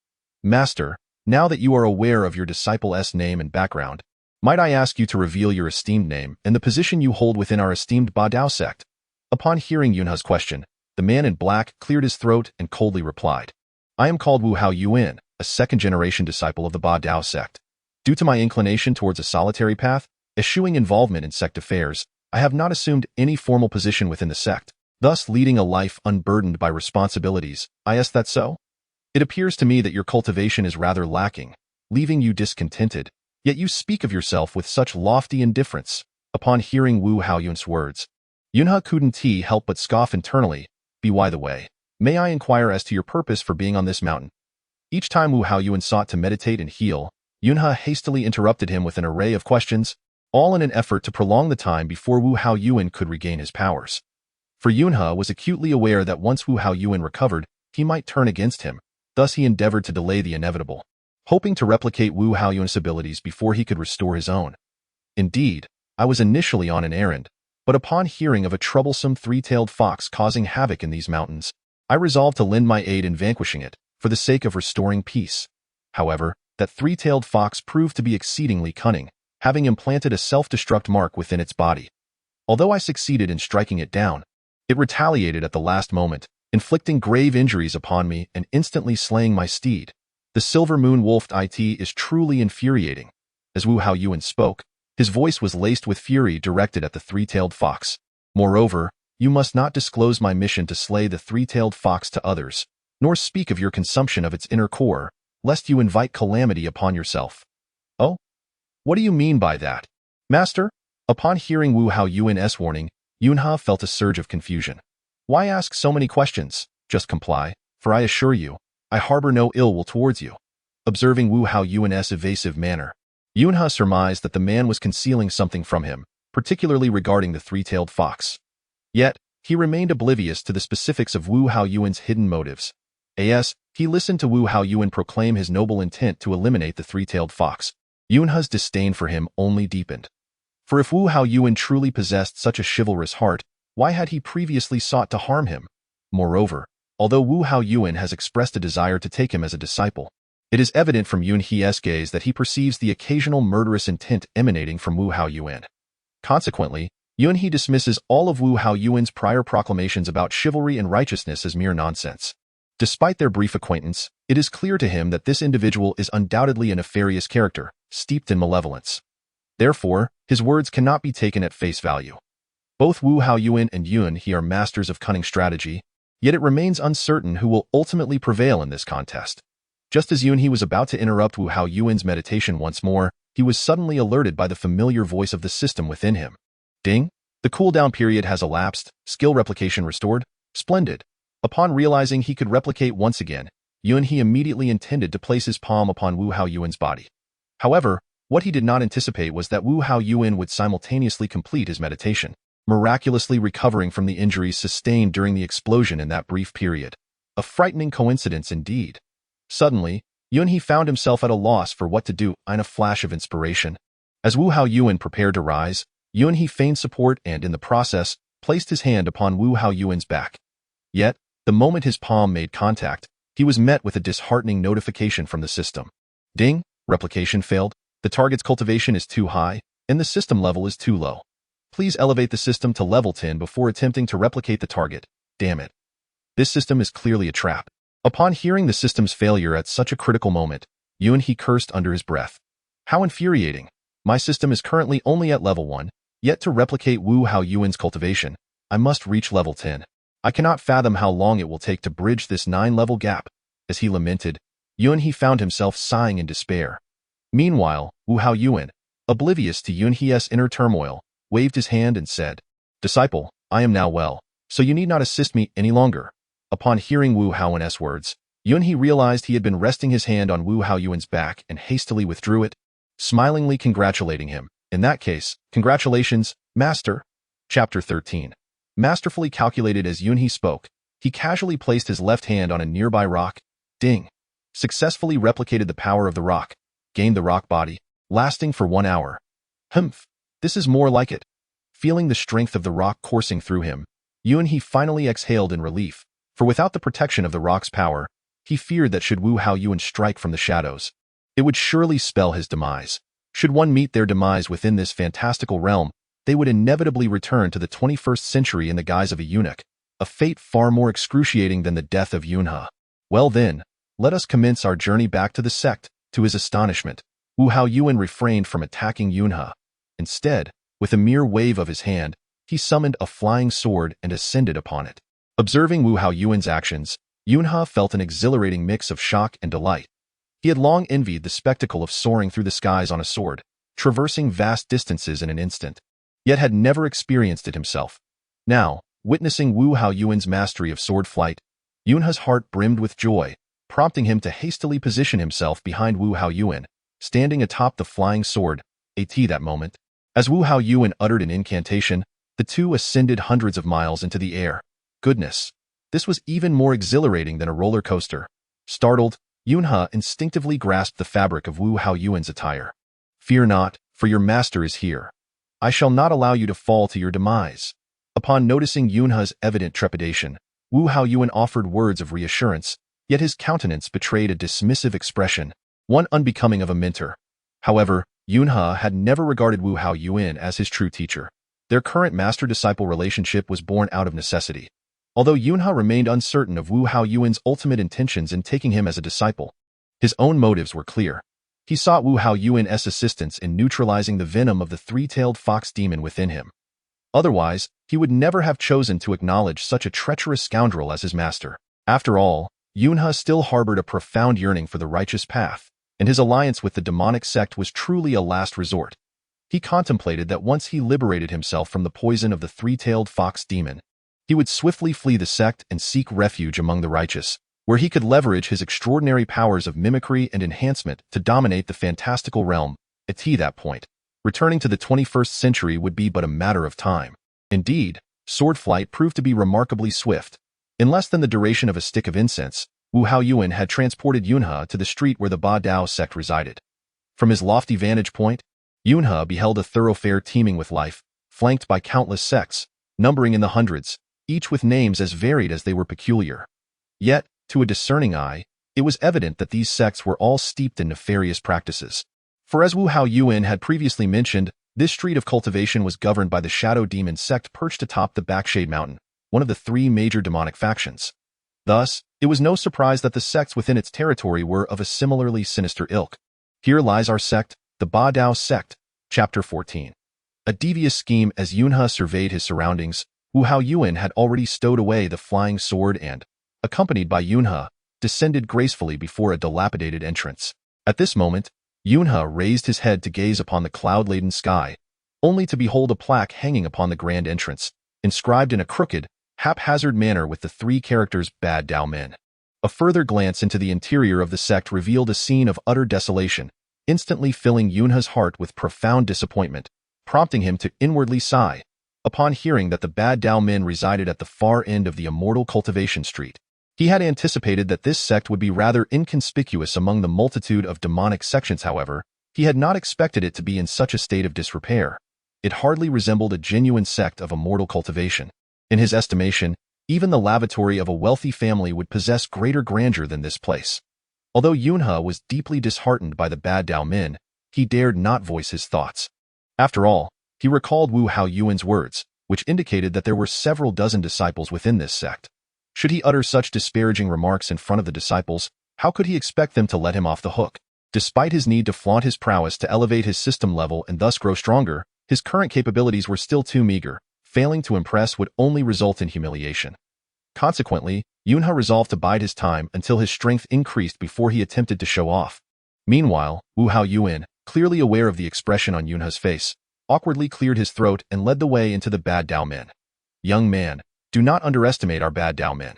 "Master, now that you are aware of your disciple's name and background, might I ask you to reveal your esteemed name and the position you hold within our esteemed Ba Dao sect?" Upon hearing Yunhe's question, the man in black cleared his throat and coldly replied, "I am called Wu Hao Yuan, a second-generation disciple of the Ba Dao sect. Due to my inclination towards a solitary path, eschewing involvement in sect affairs, I have not assumed any formal position within the sect, thus leading a life unburdened by responsibilities. Is that so? It appears to me that your cultivation is rather lacking, leaving you discontented, yet you speak of yourself with such lofty indifference." Upon hearing Wu Haoyuan's words, Yunhe couldn't help but scoff internally. "By the way, may I inquire as to your purpose for being on this mountain?" Each time Wu Haoyuan sought to meditate and heal, Yunhe hastily interrupted him with an array of questions, all in an effort to prolong the time before Wu Haoyuan could regain his powers. For Yunhe was acutely aware that once Wu Haoyuan recovered, he might turn against him, thus he endeavored to delay the inevitable, hoping to replicate Wu Haoyuan's abilities before he could restore his own. "Indeed, I was initially on an errand, but upon hearing of a troublesome three-tailed fox causing havoc in these mountains, I resolved to lend my aid in vanquishing it, for the sake of restoring peace. However, that three-tailed fox proved to be exceedingly cunning, having implanted a self-destruct mark within its body. Although I succeeded in striking it down, it retaliated at the last moment, inflicting grave injuries upon me and instantly slaying my steed. The silver moon wolf is truly infuriating." As Wu Haoyuan spoke, his voice was laced with fury directed at the three-tailed fox. "Moreover, you must not disclose my mission to slay the three-tailed fox to others, nor speak of your consumption of its inner core, lest you invite calamity upon yourself." "Oh? What do you mean by that, Master?" Upon hearing Wu Haoyuan's warning, Yunhe felt a surge of confusion. "Why ask so many questions? Just comply, for I assure you, I harbor no ill will towards you." Observing Wu Haoyuan's evasive manner, Yunhe surmised that the man was concealing something from him, particularly regarding the three-tailed fox. Yet, he remained oblivious to the specifics of Wu Haoyuan's hidden motives. As he listened to Wu Haoyuan proclaim his noble intent to eliminate the three-tailed fox, Yunhe's disdain for him only deepened. For if Wu Haoyuan truly possessed such a chivalrous heart, why had he previously sought to harm him? Moreover, although Wu Haoyuan has expressed a desire to take him as a disciple, it is evident from Yunhe's gaze that he perceives the occasional murderous intent emanating from Wu Haoyuan. Consequently, Yunhe dismisses all of Wu Haoyuan's prior proclamations about chivalry and righteousness as mere nonsense. Despite their brief acquaintance, it is clear to him that this individual is undoubtedly a nefarious character, steeped in malevolence. Therefore, his words cannot be taken at face value. Both Wu Haoyuan and Yunhe are masters of cunning strategy, yet it remains uncertain who will ultimately prevail in this contest. Just as Yunhe was about to interrupt Wu Haoyuan's meditation once more, he was suddenly alerted by the familiar voice of the system within him. "Ding! The cooldown period has elapsed, skill replication restored. Splendid." Upon realizing he could replicate once again, Yunhe immediately intended to place his palm upon Wu Haoyuan's body. However, what he did not anticipate was that Wu Haoyuan would simultaneously complete his meditation, miraculously recovering from the injuries sustained during the explosion in that brief period. A frightening coincidence indeed. Suddenly, Yunhe found himself at a loss for what to do. In a flash of inspiration, as Wu Haoyuan prepared to rise, Yunhe feigned support and, in the process, placed his hand upon Wu Haoyuan's back. Yet, the moment his palm made contact, he was met with a disheartening notification from the system. "Ding! Replication failed. The target's cultivation is too high, and the system level is too low. Please elevate the system to level 10 before attempting to replicate the target." Damn it. This system is clearly a trap. Upon hearing the system's failure at such a critical moment, Yunhe cursed under his breath. "How infuriating. My system is currently only at level 1, yet to replicate Wu Haoyuan's cultivation, I must reach level 10. I cannot fathom how long it will take to bridge this 9-level gap." As he lamented, Yunhe found himself sighing in despair. Meanwhile, Wu Haoyuan, oblivious to Yunhe's inner turmoil, waved his hand and said, "Disciple, I am now well, so you need not assist me any longer." Upon hearing Wu Haoyuan's words, Yunhe realized he had been resting his hand on Wu Haoyuan's back and hastily withdrew it, smilingly congratulating him. "In that case, congratulations, Master." Chapter 13. Masterfully calculated. As Yunhe spoke, He casually placed his left hand on a nearby rock, ding, successfully replicated the power of the rock, gained the rock body, lasting for 1 hour. Humph, this is more like it. Feeling the strength of the rock coursing through him, Yuan finally exhaled in relief, for without the protection of the rock's power, he feared that should Wu Hao Yuan strike from the shadows, it would surely spell his demise. Should one meet their demise within this fantastical realm, they would inevitably return to the 21st century in the guise of a eunuch, a fate far more excruciating than the death of Yunhe. Well then, let us commence our journey back to the sect. To his astonishment, Wu Hao Yuan refrained from attacking Yunhe. Instead, with a mere wave of his hand, he summoned a flying sword and ascended upon it. Observing Wu Hao Yuan's actions, Yunhe felt an exhilarating mix of shock and delight. He had long envied the spectacle of soaring through the skies on a sword, traversing vast distances in an instant, yet had never experienced it himself. Now, witnessing Wu Hao Yuan's mastery of sword flight, Yunhe's heart brimmed with joy, prompting him to hastily position himself behind Wu Hao Yuan, standing atop the flying sword, that moment. As Wu Hao Yuan uttered an incantation, the two ascended hundreds of miles into the air. Goodness, this was even more exhilarating than a roller coaster. Startled, Yunhe instinctively grasped the fabric of Wu Hao Yuan's attire. Fear not, for your master is here. I shall not allow you to fall to your demise. Upon noticing Yunhe's evident trepidation, Wu Hao Yuan offered words of reassurance, yet his countenance betrayed a dismissive expression, one unbecoming of a mentor. However, Yunhe had never regarded Wu Hao Yuan as his true teacher. Their current master-disciple relationship was born out of necessity. Although Yunhe remained uncertain of Wu Hao Yuan's ultimate intentions in taking him as a disciple, his own motives were clear. He sought Wu Hao Yuan's assistance in neutralizing the venom of the three-tailed fox demon within him. Otherwise, he would never have chosen to acknowledge such a treacherous scoundrel as his master. After all, Yunhe still harbored a profound yearning for the righteous path, and his alliance with the demonic sect was truly a last resort. He contemplated that once he liberated himself from the poison of the three-tailed fox demon, he would swiftly flee the sect and seek refuge among the righteous, where he could leverage his extraordinary powers of mimicry and enhancement to dominate the fantastical realm. At that point, returning to the 21st century would be but a matter of time. Indeed, sword flight proved to be remarkably swift. In less than the duration of a stick of incense, Wu Hao Yuan had transported Yunhe to the street where the Ba Dao sect resided. From his lofty vantage point, Yunhe beheld a thoroughfare teeming with life, flanked by countless sects, numbering in the hundreds, each with names as varied as they were peculiar. Yet, to a discerning eye, it was evident that these sects were all steeped in nefarious practices. For as Wu Hao Yuan had previously mentioned, this street of cultivation was governed by the Shadow Demon sect perched atop the Backshade Mountain, one of the three major demonic factions. Thus, it was no surprise that the sects within its territory were of a similarly sinister ilk. Here lies our sect, the Ba Dao sect, Chapter 14. A devious scheme. As Yunhe surveyed his surroundings, Wu Hao Yuan had already stowed away the flying sword and, accompanied by Yunhe, descended gracefully before a dilapidated entrance. At this moment, Yunhe raised his head to gaze upon the cloud-laden sky, only to behold a plaque hanging upon the grand entrance, inscribed in a crooked, haphazard manner with the three characters Bad Dao Men. A further glance into the interior of the sect revealed a scene of utter desolation, instantly filling Yunhe's heart with profound disappointment, prompting him to inwardly sigh upon hearing that the Bad Dao Men resided at the far end of the immortal cultivation street. He had anticipated that this sect would be rather inconspicuous among the multitude of demonic sections. However, he had not expected it to be in such a state of disrepair. It hardly resembled a genuine sect of immortal cultivation. In his estimation, even the lavatory of a wealthy family would possess greater grandeur than this place. Although Yunhe was deeply disheartened by the Bad Dao Men, he dared not voice his thoughts. After all, he recalled Wu Hao Yuan's words, which indicated that there were several dozen disciples within this sect. Should he utter such disparaging remarks in front of the disciples, how could he expect them to let him off the hook? Despite his need to flaunt his prowess to elevate his system level and thus grow stronger, his current capabilities were still too meager. Failing to impress would only result in humiliation. Consequently, Yunhe resolved to bide his time until his strength increased before he attempted to show off. Meanwhile, Wu Hao Yuan, clearly aware of the expression on Yunhe's face, awkwardly cleared his throat and led the way into the Bad Dao Men. Young man, do not underestimate our Bad Dao Men.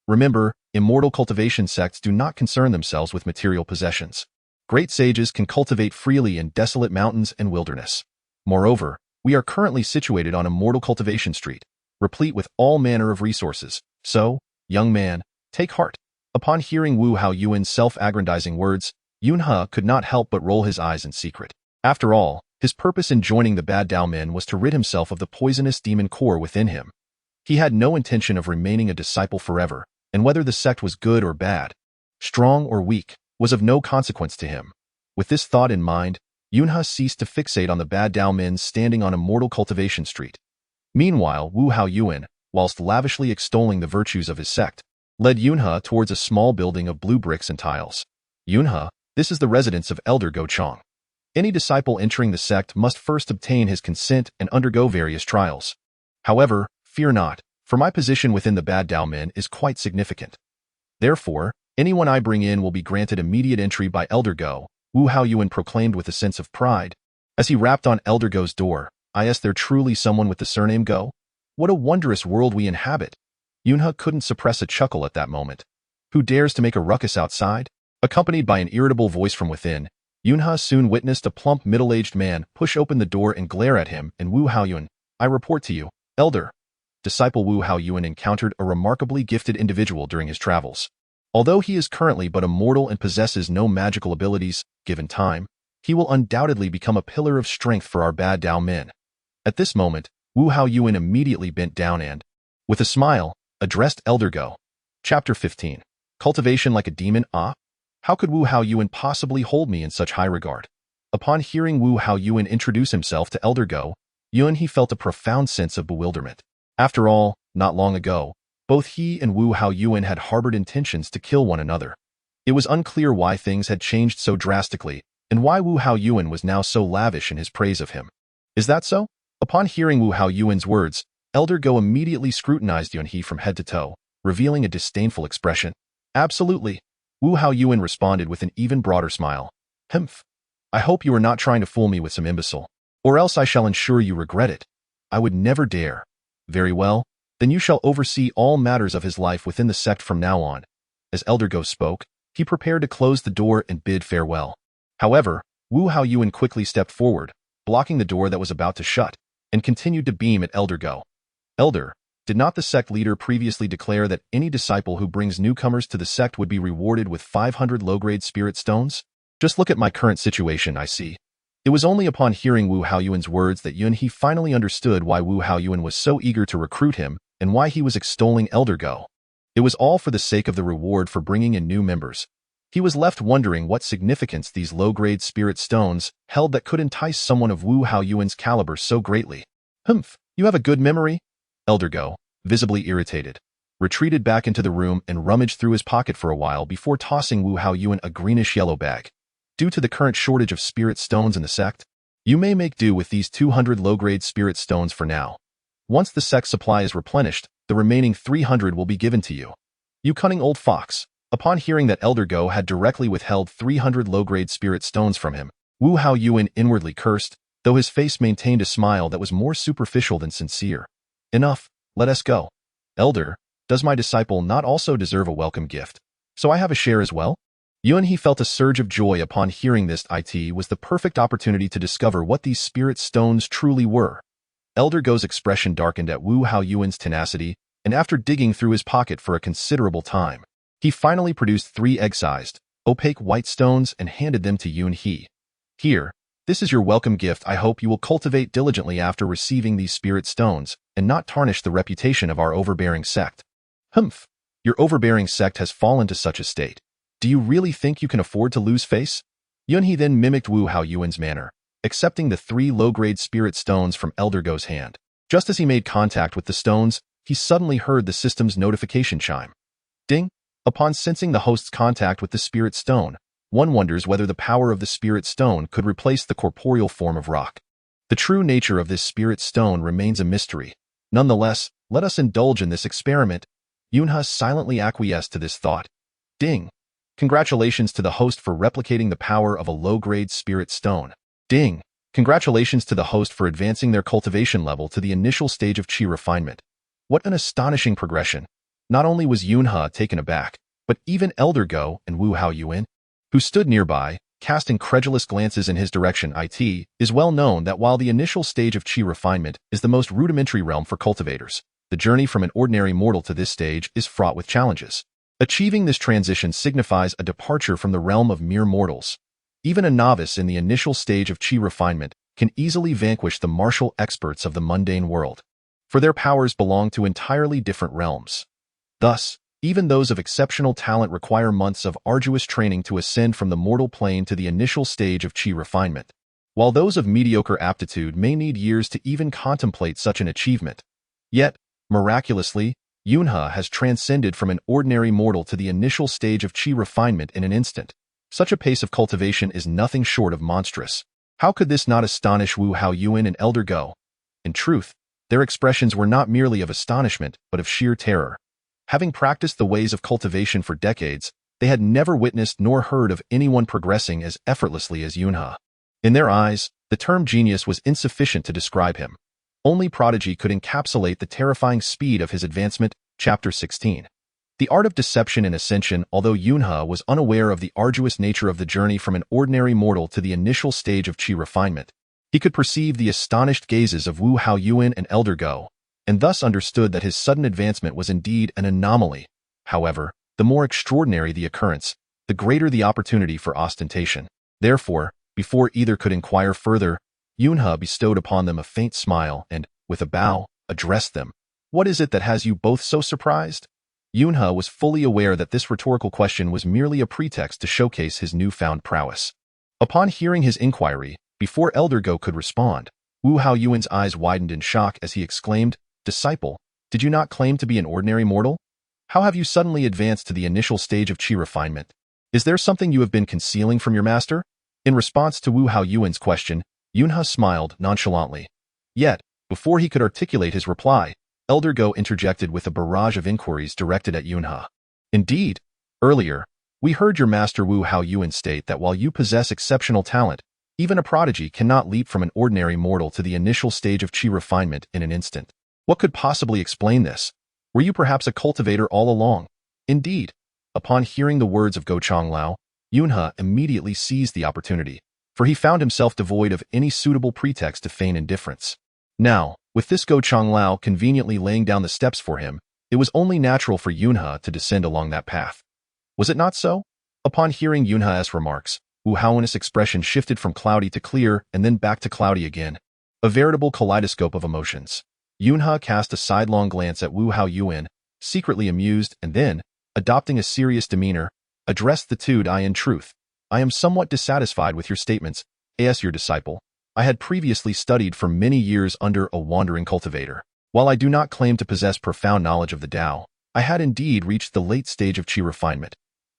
Remember, immortal cultivation sects do not concern themselves with material possessions. Great sages can cultivate freely in desolate mountains and wilderness. Moreover, we are currently situated on Immortal Cultivation Street, replete with all manner of resources. So, Young man, take heart. Upon hearing Wu Haoyuan's self-aggrandizing words, Yunhe could not help but roll his eyes in secret. After all, his purpose in joining the Bad Dao Men was to rid himself of the poisonous demon core within him. He had no intention of remaining a disciple forever, and whether the sect was good or bad, strong or weak, was of no consequence to him. With this thought in mind, Yunhe ceased to fixate on the Bad Dao Men standing on a mortal cultivation street. Meanwhile, Wu Haoyuan, whilst lavishly extolling the virtues of his sect, led Yunhe towards a small building of blue bricks and tiles. Yunhe, this is the residence of Elder Gochang. Any disciple entering the sect must first obtain his consent and undergo various trials. However, fear not, for my position within the Bad Dao Men is quite significant. Therefore, anyone I bring in will be granted immediate entry by Elder Go, Wu Haoyuan proclaimed with a sense of pride. As he rapped on Elder Go's door, is there truly someone with the surname Go? What a wondrous world we inhabit. Yunhe couldn't suppress a chuckle at that moment. Who dares to make a ruckus outside? Accompanied by an irritable voice from within, Yunhe soon witnessed a plump middle-aged man push open the door and glare at him and Wu Haoyuan. I report to you, Elder. Disciple Wu Haoyuan encountered a remarkably gifted individual during his travels. Although he is currently but a mortal and possesses no magical abilities, given time, he will undoubtedly become a pillar of strength for our Bad Dao Men. At this moment, Wu Haoyuan immediately bent down and, with a smile, addressed Elder Go. Chapter 15. Cultivation like a demon. How could Wu Haoyuan possibly hold me in such high regard? Upon hearing Wu Haoyuan introduce himself to Elder Go, he felt a profound sense of bewilderment. After all, not long ago, both he and Wu Haoyuan had harbored intentions to kill one another. It was unclear why things had changed so drastically, and why Wu Haoyuan was now so lavish in his praise of him. Is that so? Upon hearing Wu Haoyuan's words, Elder Go immediately scrutinized Yunhe from head to toe, revealing a disdainful expression. Absolutely. Wu Haoyuan responded with an even broader smile. Humph. I hope you are not trying to fool me with some imbecile, or else I shall ensure you regret it. I would never dare. Very well, then you shall oversee all matters of his life within the sect from now on. As Elder Go spoke, he prepared to close the door and bid farewell. However, Wu Haoyuan quickly stepped forward, blocking the door that was about to shut, and continued to beam at Elder Go. Elder, did not the sect leader previously declare that any disciple who brings newcomers to the sect would be rewarded with 500 low-grade spirit stones? Just look at my current situation, I see. It was only upon hearing Wu Haoyuan's words that Yunhe finally understood why Wu Haoyuan was so eager to recruit him and why he was extolling Elder Go. It was all for the sake of the reward for bringing in new members. He was left wondering what significance these low-grade spirit stones held that could entice someone of Wu Haoyuan's caliber so greatly. Humph, you have a good memory? Elder Go, visibly irritated, retreated back into the room and rummaged through his pocket for a while before tossing Wu Haoyuan a greenish-yellow bag. Due to the current shortage of spirit stones in the sect, you may make do with these 200 low-grade spirit stones for now. Once the sect supply is replenished, the remaining 300 will be given to you. You cunning old fox. Upon hearing that Elder Go had directly withheld 300 low-grade spirit stones from him, Wu Haoyuan inwardly cursed, though his face maintained a smile that was more superficial than sincere. Enough, let us go. Elder, does my disciple not also deserve a welcome gift? So I have a share as well? Yunhe felt a surge of joy upon hearing this. It was the perfect opportunity to discover what these spirit stones truly were. Elder Go's expression darkened at Wu Haoyuan's tenacity, and after digging through his pocket for a considerable time, he finally produced 3 egg-sized, opaque white stones and handed them to Yunhe. Here, this is your welcome gift. I hope you will cultivate diligently after receiving these spirit stones, and not tarnish the reputation of our overbearing sect. Humph, your overbearing sect has fallen to such a state. Do you really think you can afford to lose face? Yunhe then mimicked Wu Haoyuan's manner, accepting the 3 low-grade spirit stones from Elder Go's hand. Just as he made contact with the stones, he suddenly heard the system's notification chime. Ding! Upon sensing the host's contact with the spirit stone, one wonders whether the power of the spirit stone could replace the corporeal form of rock. The true nature of this spirit stone remains a mystery. Nonetheless, let us indulge in this experiment. Yunhe silently acquiesced to this thought. Ding! Congratulations to the host for replicating the power of a low-grade spirit stone. Ding! Congratulations to the host for advancing their cultivation level to the initial stage of chi refinement. What an astonishing progression! Not only was Yunhe taken aback, but even Elder Go and Wu Haoyuan, who stood nearby, cast incredulous glances in his direction. It is well known that while the initial stage of chi refinement is the most rudimentary realm for cultivators, the journey from an ordinary mortal to this stage is fraught with challenges. Achieving this transition signifies a departure from the realm of mere mortals. Even a novice in the initial stage of chi refinement can easily vanquish the martial experts of the mundane world, for their powers belong to entirely different realms. Thus, even those of exceptional talent require months of arduous training to ascend from the mortal plane to the initial stage of chi refinement, while those of mediocre aptitude may need years to even contemplate such an achievement. Yet, miraculously, Yunhe has transcended from an ordinary mortal to the initial stage of chi refinement in an instant. Such a pace of cultivation is nothing short of monstrous. How could this not astonish Wu Haoyuan and Elder Go? In truth, their expressions were not merely of astonishment, but of sheer terror. Having practiced the ways of cultivation for decades, they had never witnessed nor heard of anyone progressing as effortlessly as Yunhe. In their eyes, the term genius was insufficient to describe him. Only prodigy could encapsulate the terrifying speed of his advancement. Chapter 16. The art of deception and ascension. Although Yunhe was unaware of the arduous nature of the journey from an ordinary mortal to the initial stage of chi refinement, he could perceive the astonished gazes of Wu Haoyuan and Elder Go, and thus understood that his sudden advancement was indeed an anomaly. However, the more extraordinary the occurrence, the greater the opportunity for ostentation. Therefore, before either could inquire further, Yunhe bestowed upon them a faint smile and, with a bow, addressed them. "What is it that has you both so surprised?" Yunhe was fully aware that this rhetorical question was merely a pretext to showcase his newfound prowess. Upon hearing his inquiry, before Elder Go could respond, Wu Haoyuan's eyes widened in shock as he exclaimed, "Disciple, did you not claim to be an ordinary mortal? How have you suddenly advanced to the initial stage of chi refinement? Is there something you have been concealing from your master?" In response to Wu Haoyuan's question, Yunhe smiled nonchalantly. Yet, before he could articulate his reply, Elder Go interjected with a barrage of inquiries directed at Yunhe. "Indeed, earlier, we heard your master Wu Haoyuan state that while you possess exceptional talent, even a prodigy cannot leap from an ordinary mortal to the initial stage of chi refinement in an instant. What could possibly explain this? Were you perhaps a cultivator all along?" Indeed. Upon hearing the words of Go Changlao, Yunhe immediately seized the opportunity, for he found himself devoid of any suitable pretext to feign indifference. Now, with this Go Changlao conveniently laying down the steps for him, it was only natural for Yunhe to descend along that path. Was it not so? Upon hearing Yunhe's remarks, Wu Haoyuan's expression shifted from cloudy to clear and then back to cloudy again, a veritable kaleidoscope of emotions. Yunhe cast a sidelong glance at Wu Haoyuan, secretly amused, and then, adopting a serious demeanor, addressed the two. "In truth, I am somewhat dissatisfied with your statements. As your disciple, I had previously studied for many years under a wandering cultivator. While I do not claim to possess profound knowledge of the Tao, I had indeed reached the late stage of chi refinement.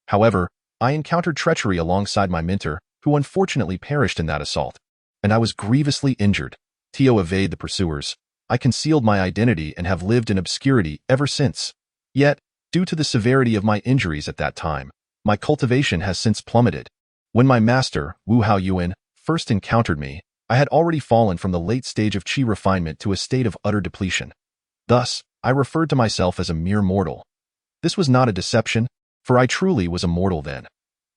However, I encountered treachery alongside my mentor, who unfortunately perished in that assault, and I was grievously injured. To evade the pursuers, I concealed my identity and have lived in obscurity ever since. Yet, due to the severity of my injuries at that time, my cultivation has since plummeted. When my master, Wu Haoyuan, first encountered me, I had already fallen from the late stage of chi refinement to a state of utter depletion. Thus, I referred to myself as a mere mortal. This was not a deception, for I truly was a mortal then.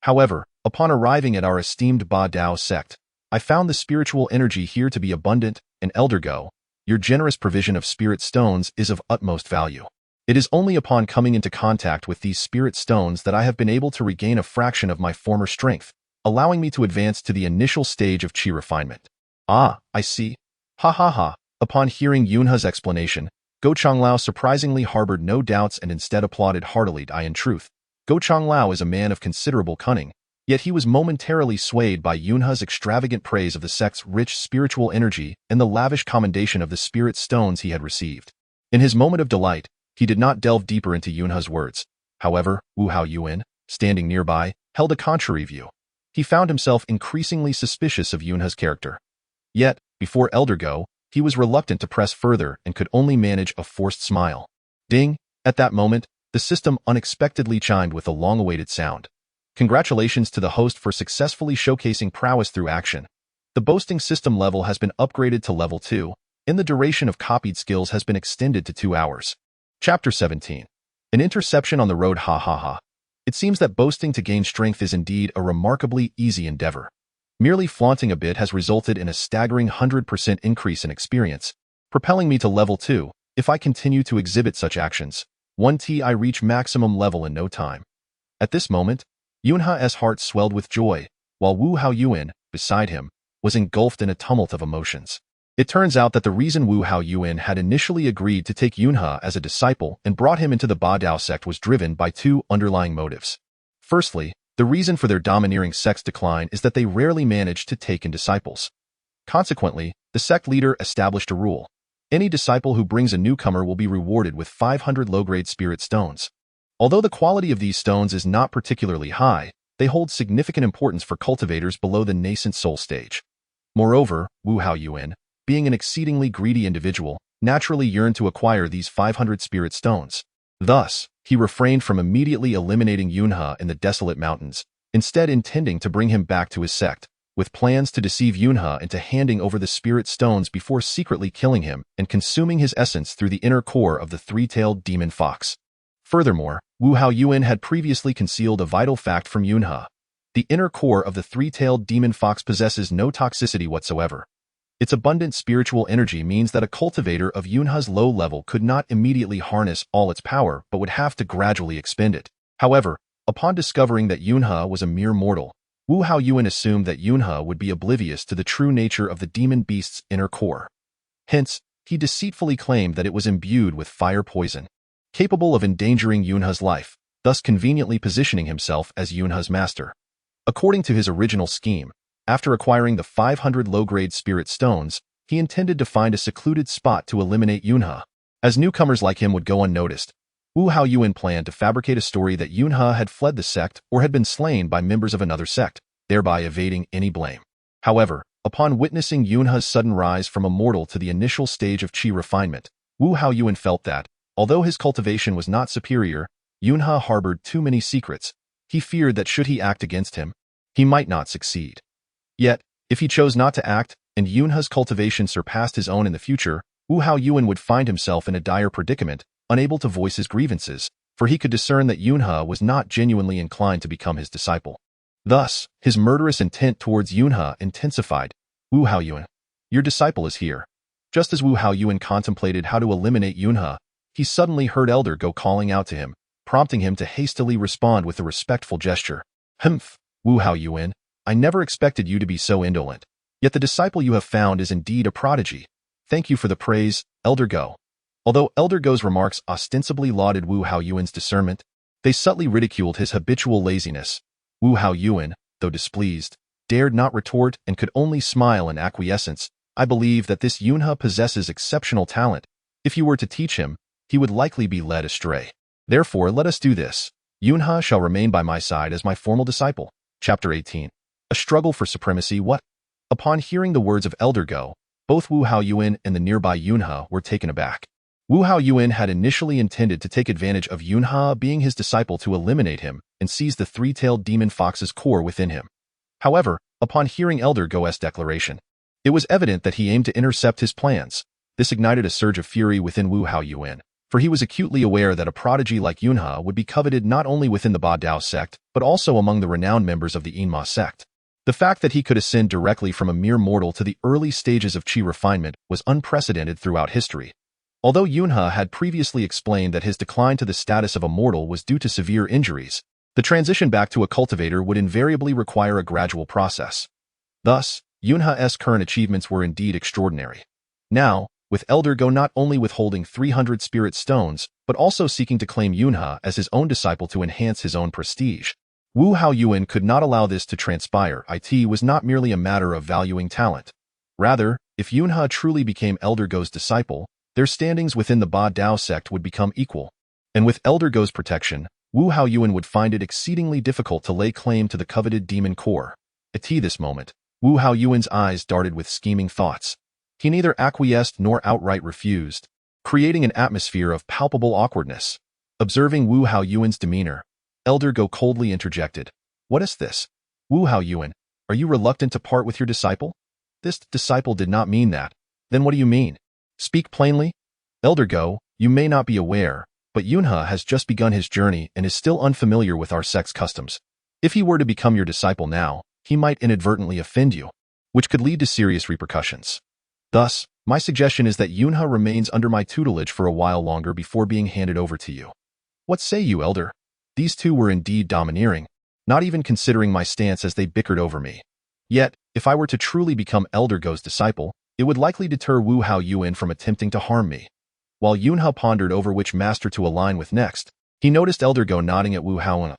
However, upon arriving at our esteemed Ba Dao sect, I found the spiritual energy here to be abundant, and Elder Go, your generous provision of spirit stones is of utmost value. It is only upon coming into contact with these spirit stones that I have been able to regain a fraction of my former strength, allowing me to advance to the initial stage of chi refinement." "Ah, I see. Ha ha ha." Upon hearing Yunhe's explanation, Go Changlao surprisingly harbored no doubts and instead applauded heartily. In truth, Go Changlao is a man of considerable cunning, yet he was momentarily swayed by Yunhe's extravagant praise of the sect's rich spiritual energy and the lavish commendation of the spirit stones he had received. In his moment of delight, he did not delve deeper into Yunhe's words. However, Wu Haoyuan, standing nearby, held a contrary view. He found himself increasingly suspicious of Yunhe's character. Yet, before Elder Go, he was reluctant to press further and could only manage a forced smile. Ding! At that moment, the system unexpectedly chimed with a long-awaited sound. Congratulations to the host for successfully showcasing prowess through action. The boasting system level has been upgraded to level 2, and the duration of copied skills has been extended to 2 hours. Chapter 17. An interception on the road. Ha ha ha. It seems that boasting to gain strength is indeed a remarkably easy endeavor. Merely flaunting a bit has resulted in a staggering 100% increase in experience, propelling me to level 2, If I continue to exhibit such actions, I reach maximum level in no time. At this moment, Yunha's heart swelled with joy, while Wu Haoyuan, beside him, was engulfed in a tumult of emotions. It turns out that the reason Wu Haoyuan had initially agreed to take Yunha as a disciple and brought him into the Ba Dao sect was driven by two underlying motives. Firstly, the reason for their domineering sect's decline is that they rarely managed to take in disciples. Consequently, the sect leader established a rule. Any disciple who brings a newcomer will be rewarded with 500 low-grade spirit stones. Although the quality of these stones is not particularly high, they hold significant importance for cultivators below the nascent soul stage. Moreover, Wu Haoyuan, being an exceedingly greedy individual, naturally yearned to acquire these 500 spirit stones. Thus, he refrained from immediately eliminating Yunha in the desolate mountains, instead intending to bring him back to his sect, with plans to deceive Yunha into handing over the spirit stones before secretly killing him and consuming his essence through the inner core of the three-tailed demon fox. Furthermore, Wu Haoyuan had previously concealed a vital fact from Yunha. The inner core of the three-tailed demon fox possesses no toxicity whatsoever. Its abundant spiritual energy means that a cultivator of Yunha's low level could not immediately harness all its power but would have to gradually expend it. However, upon discovering that Yunha was a mere mortal, Wu Haoyuan assumed that Yunha would be oblivious to the true nature of the demon beast's inner core. Hence, he deceitfully claimed that it was imbued with fire poison, capable of endangering Yunha's life, thus conveniently positioning himself as Yunha's master. According to his original scheme, after acquiring the 500 low-grade spirit stones, he intended to find a secluded spot to eliminate Yunha. As newcomers like him would go unnoticed, Wu Haoyuan planned to fabricate a story that Yunha had fled the sect or had been slain by members of another sect, thereby evading any blame. However, upon witnessing Yunha's sudden rise from a mortal to the initial stage of qi refinement, Wu Haoyuan felt that, although his cultivation was not superior, Yunha harbored too many secrets. He feared that should he act against him, he might not succeed. Yet, if he chose not to act, and Yunha's cultivation surpassed his own in the future, Wu Haoyuan would find himself in a dire predicament, unable to voice his grievances, for he could discern that Yunha was not genuinely inclined to become his disciple. Thus, his murderous intent towards Yunha intensified. Wu Haoyuan, your disciple is here. Just as Wu Haoyuan contemplated how to eliminate Yunha, he suddenly heard Elder Go calling out to him, prompting him to hastily respond with a respectful gesture. Humph, Wu Haoyuan, I never expected you to be so indolent. Yet the disciple you have found is indeed a prodigy. Thank you for the praise, Elder Go. Although Elder Go's remarks ostensibly lauded Wu Haoyuan's discernment, they subtly ridiculed his habitual laziness. Wu Haoyuan, though displeased, dared not retort and could only smile in acquiescence. I believe that this Yunha possesses exceptional talent. If you were to teach him, he would likely be led astray. Therefore, let us do this. Yunha shall remain by my side as my formal disciple. Chapter 18. A struggle for supremacy. What? Upon hearing the words of Elder Go, both Wu Haoyuan and the nearby Yunha were taken aback. Wu Haoyuan had initially intended to take advantage of Yunha being his disciple to eliminate him and seize the three-tailed demon fox's core within him. However, upon hearing Elder Go's declaration, it was evident that he aimed to intercept his plans. This ignited a surge of fury within Wu Haoyuan, for he was acutely aware that a prodigy like Yunha would be coveted not only within the Ba Dao sect, but also among the renowned members of the Enma sect. The fact that he could ascend directly from a mere mortal to the early stages of qi refinement was unprecedented throughout history. Although Yunha had previously explained that his decline to the status of a mortal was due to severe injuries, the transition back to a cultivator would invariably require a gradual process. Thus, Yunha's current achievements were indeed extraordinary. Now, with Elder Go not only withholding 300 spirit stones, but also seeking to claim Yunha as his own disciple to enhance his own prestige, Wu Haoyuan could not allow this to transpire. It was not merely a matter of valuing talent. Rather, if Yunha truly became Elder Go's disciple, their standings within the Ba Dao sect would become equal. And with Elder Go's protection, Wu Haoyuan would find it exceedingly difficult to lay claim to the coveted demon core. At this moment, Wu Haoyuan's eyes darted with scheming thoughts. He neither acquiesced nor outright refused, creating an atmosphere of palpable awkwardness. Observing Wu Haoyuan's demeanor, Elder Go coldly interjected. What is this? Wu Haoyuan, are you reluctant to part with your disciple? This disciple did not mean that. Then what do you mean? Speak plainly. Elder Go, you may not be aware, but Yunha has just begun his journey and is still unfamiliar with our sect's customs. If he were to become your disciple now, he might inadvertently offend you, which could lead to serious repercussions. Thus, My suggestion is that Yunha remains under my tutelage for a while longer before being handed over to you. What say you, Elder? These two were indeed domineering, not even considering my stance as they bickered over me. Yet, if I were to truly become Elder Go's disciple, it would likely deter Wu Hao Yuan from attempting to harm me. While Yunha pondered over which master to align with next, he noticed Elder Go nodding at Wu Hao.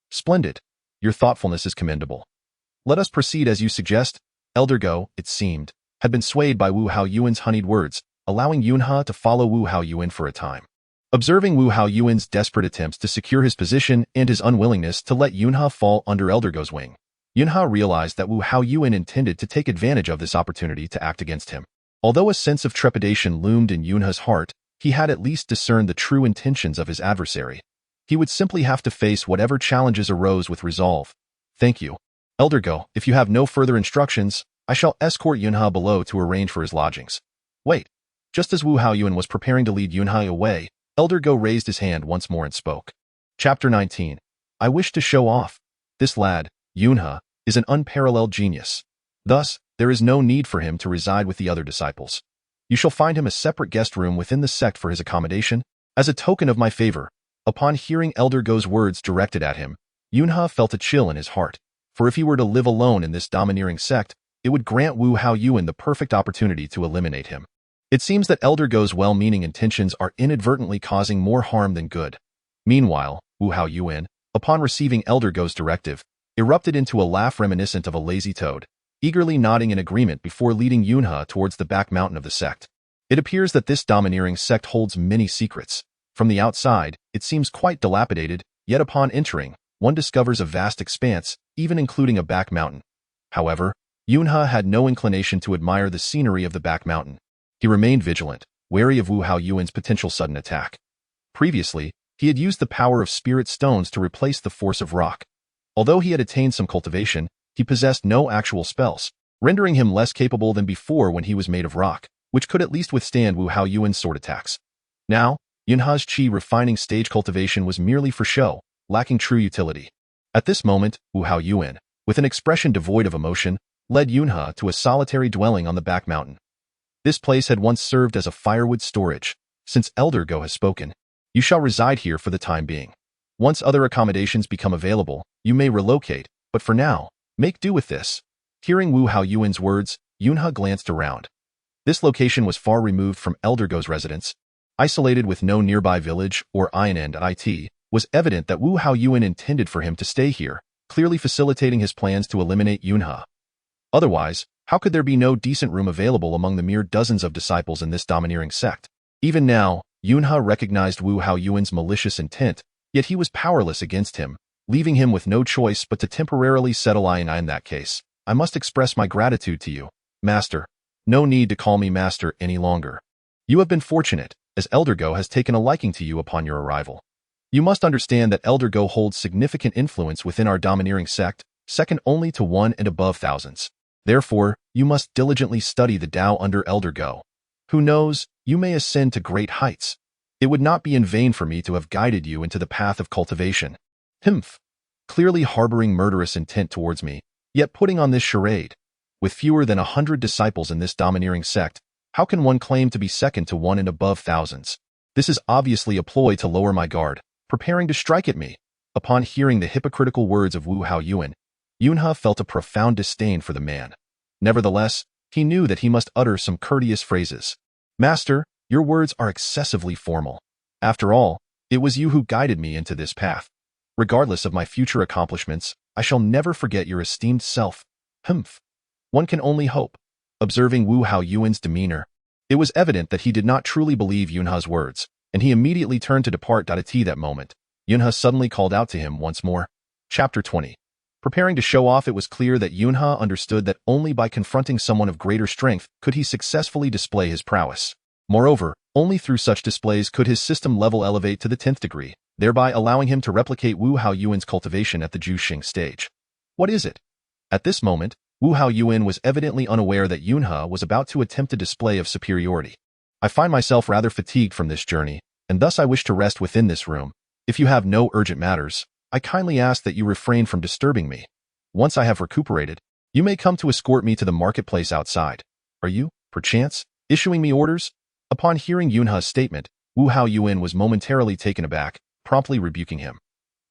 Splendid. Your thoughtfulness is commendable. Let us proceed as you suggest. Elder Go, it seemed, had been swayed by Wu Hao Yuan's honeyed words, allowing Yunha to follow Wu Hao Yuan for a time. Observing Wu Hao Yuan's desperate attempts to secure his position and his unwillingness to let Yunha fall under Elder Go's wing, Yunha realized that Wu Hao Yuan intended to take advantage of this opportunity to act against him. Although a sense of trepidation loomed in Yunha's heart, he had at least discerned the true intentions of his adversary. He would simply have to face whatever challenges arose with resolve. Thank you. Elder Go, if you have no further instructions, I shall escort Yunha below to arrange for his lodgings. Wait. Just as Wu Hao Yuan was preparing to lead Yunha away, Elder Go raised his hand once more and spoke. Chapter 19. I wish to show off. This lad, Yunha, is an unparalleled genius. Thus, there is no need for him to reside with the other disciples. You shall find him a separate guest room within the sect for his accommodation. As a token of my favor, upon hearing Elder Go's words directed at him, Yunha felt a chill in his heart, for if he were to live alone in this domineering sect, it would grant Wu Hao Yuan the perfect opportunity to eliminate him. It seems that Elder Go's well-meaning intentions are inadvertently causing more harm than good. Meanwhile, Wu Hao Yuan, upon receiving Elder Go's directive, erupted into a laugh reminiscent of a lazy toad, eagerly nodding in agreement before leading Yunha towards the back mountain of the sect. It appears that this domineering sect holds many secrets. From the outside, it seems quite dilapidated, yet upon entering, one discovers a vast expanse, even including a back mountain. However, Yunha had no inclination to admire the scenery of the back mountain. He remained vigilant, wary of Wu Hao Yuan's potential sudden attack. Previously, he had used the power of spirit stones to replace the force of rock. Although he had attained some cultivation, he possessed no actual spells, rendering him less capable than before when he was made of rock, which could at least withstand Wu Hao Yuan's sword attacks. Now, Yunha's chi refining stage cultivation was merely for show, lacking true utility. At this moment, Wu Hao Yuan, with an expression devoid of emotion, led Yunha to a solitary dwelling on the back mountain. This place had once served as a firewood storage. Since Elder Go has spoken, you shall reside here for the time being. Once other accommodations become available, you may relocate, but for now, make do with this. Hearing Wu Hao Yuan's words, Yunha glanced around. This location was far removed from Elder Go's residence. Isolated with no nearby village or inn and it, was evident that Wu Hao Yuan intended for him to stay here, clearly facilitating his plans to eliminate Yunha. Otherwise, how could there be no decent room available among the mere dozens of disciples in this domineering sect? Even now, Yunha recognized Wu Hao Yuan's malicious intent, yet he was powerless against him, leaving him with no choice but to temporarily settle in that case. I must express my gratitude to you, Master. No need to call me Master any longer. You have been fortunate, as Elder Go has taken a liking to you upon your arrival. You must understand that Elder Go holds significant influence within our domineering sect, second only to one and above thousands. Therefore, you must diligently study the Tao under Elder Go. Who knows, you may ascend to great heights. It would not be in vain for me to have guided you into the path of cultivation. Humph. Clearly harboring murderous intent towards me, yet putting on this charade. With fewer than 100 disciples in this domineering sect, how can one claim to be second to one and above thousands? This is obviously a ploy to lower my guard, preparing to strike at me. Upon hearing the hypocritical words of Wu Hao Yuan, Yunha felt a profound disdain for the man. Nevertheless, he knew that he must utter some courteous phrases. Master, your words are excessively formal. After all, it was you who guided me into this path. Regardless of my future accomplishments, I shall never forget your esteemed self. Humph. One can only hope. Observing Wu Hao Yuan's demeanor, it was evident that he did not truly believe Yunha's words, and he immediately turned to depart. At that moment, Yunha suddenly called out to him once more. Chapter 20. Preparing to show off, it was clear that Yunha understood that only by confronting someone of greater strength could he successfully display his prowess. Moreover, only through such displays could his system level elevate to the 10th degree, thereby allowing him to replicate Wu Hao Yuan's cultivation at the Juxing stage. What is it? At this moment, Wu Hao Yuan was evidently unaware that Yunha was about to attempt a display of superiority. I find myself rather fatigued from this journey, and thus I wish to rest within this room. If you have no urgent matters, I kindly ask that you refrain from disturbing me. Once I have recuperated, you may come to escort me to the marketplace outside. Are you, perchance, Issuing me orders? Upon hearing Yunhe's statement, Wu Hao Yuan was momentarily taken aback, promptly rebuking him.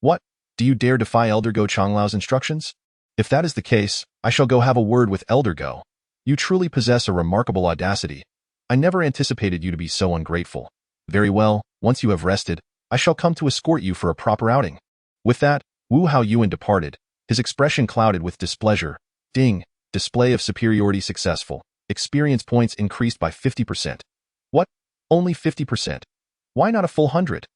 What? Do you dare defy Elder Go Changlau's instructions? If that is the case, I shall go have a word with Elder Go. You truly possess a remarkable audacity. I never anticipated you to be so ungrateful. Very well, once you have rested, I shall come to escort you for a proper outing. With that, Wu Hao Yuan departed, his expression clouded with displeasure. Ding. Display of superiority successful. Experience points increased by 50%. What? Only 50%? Why not a full 100?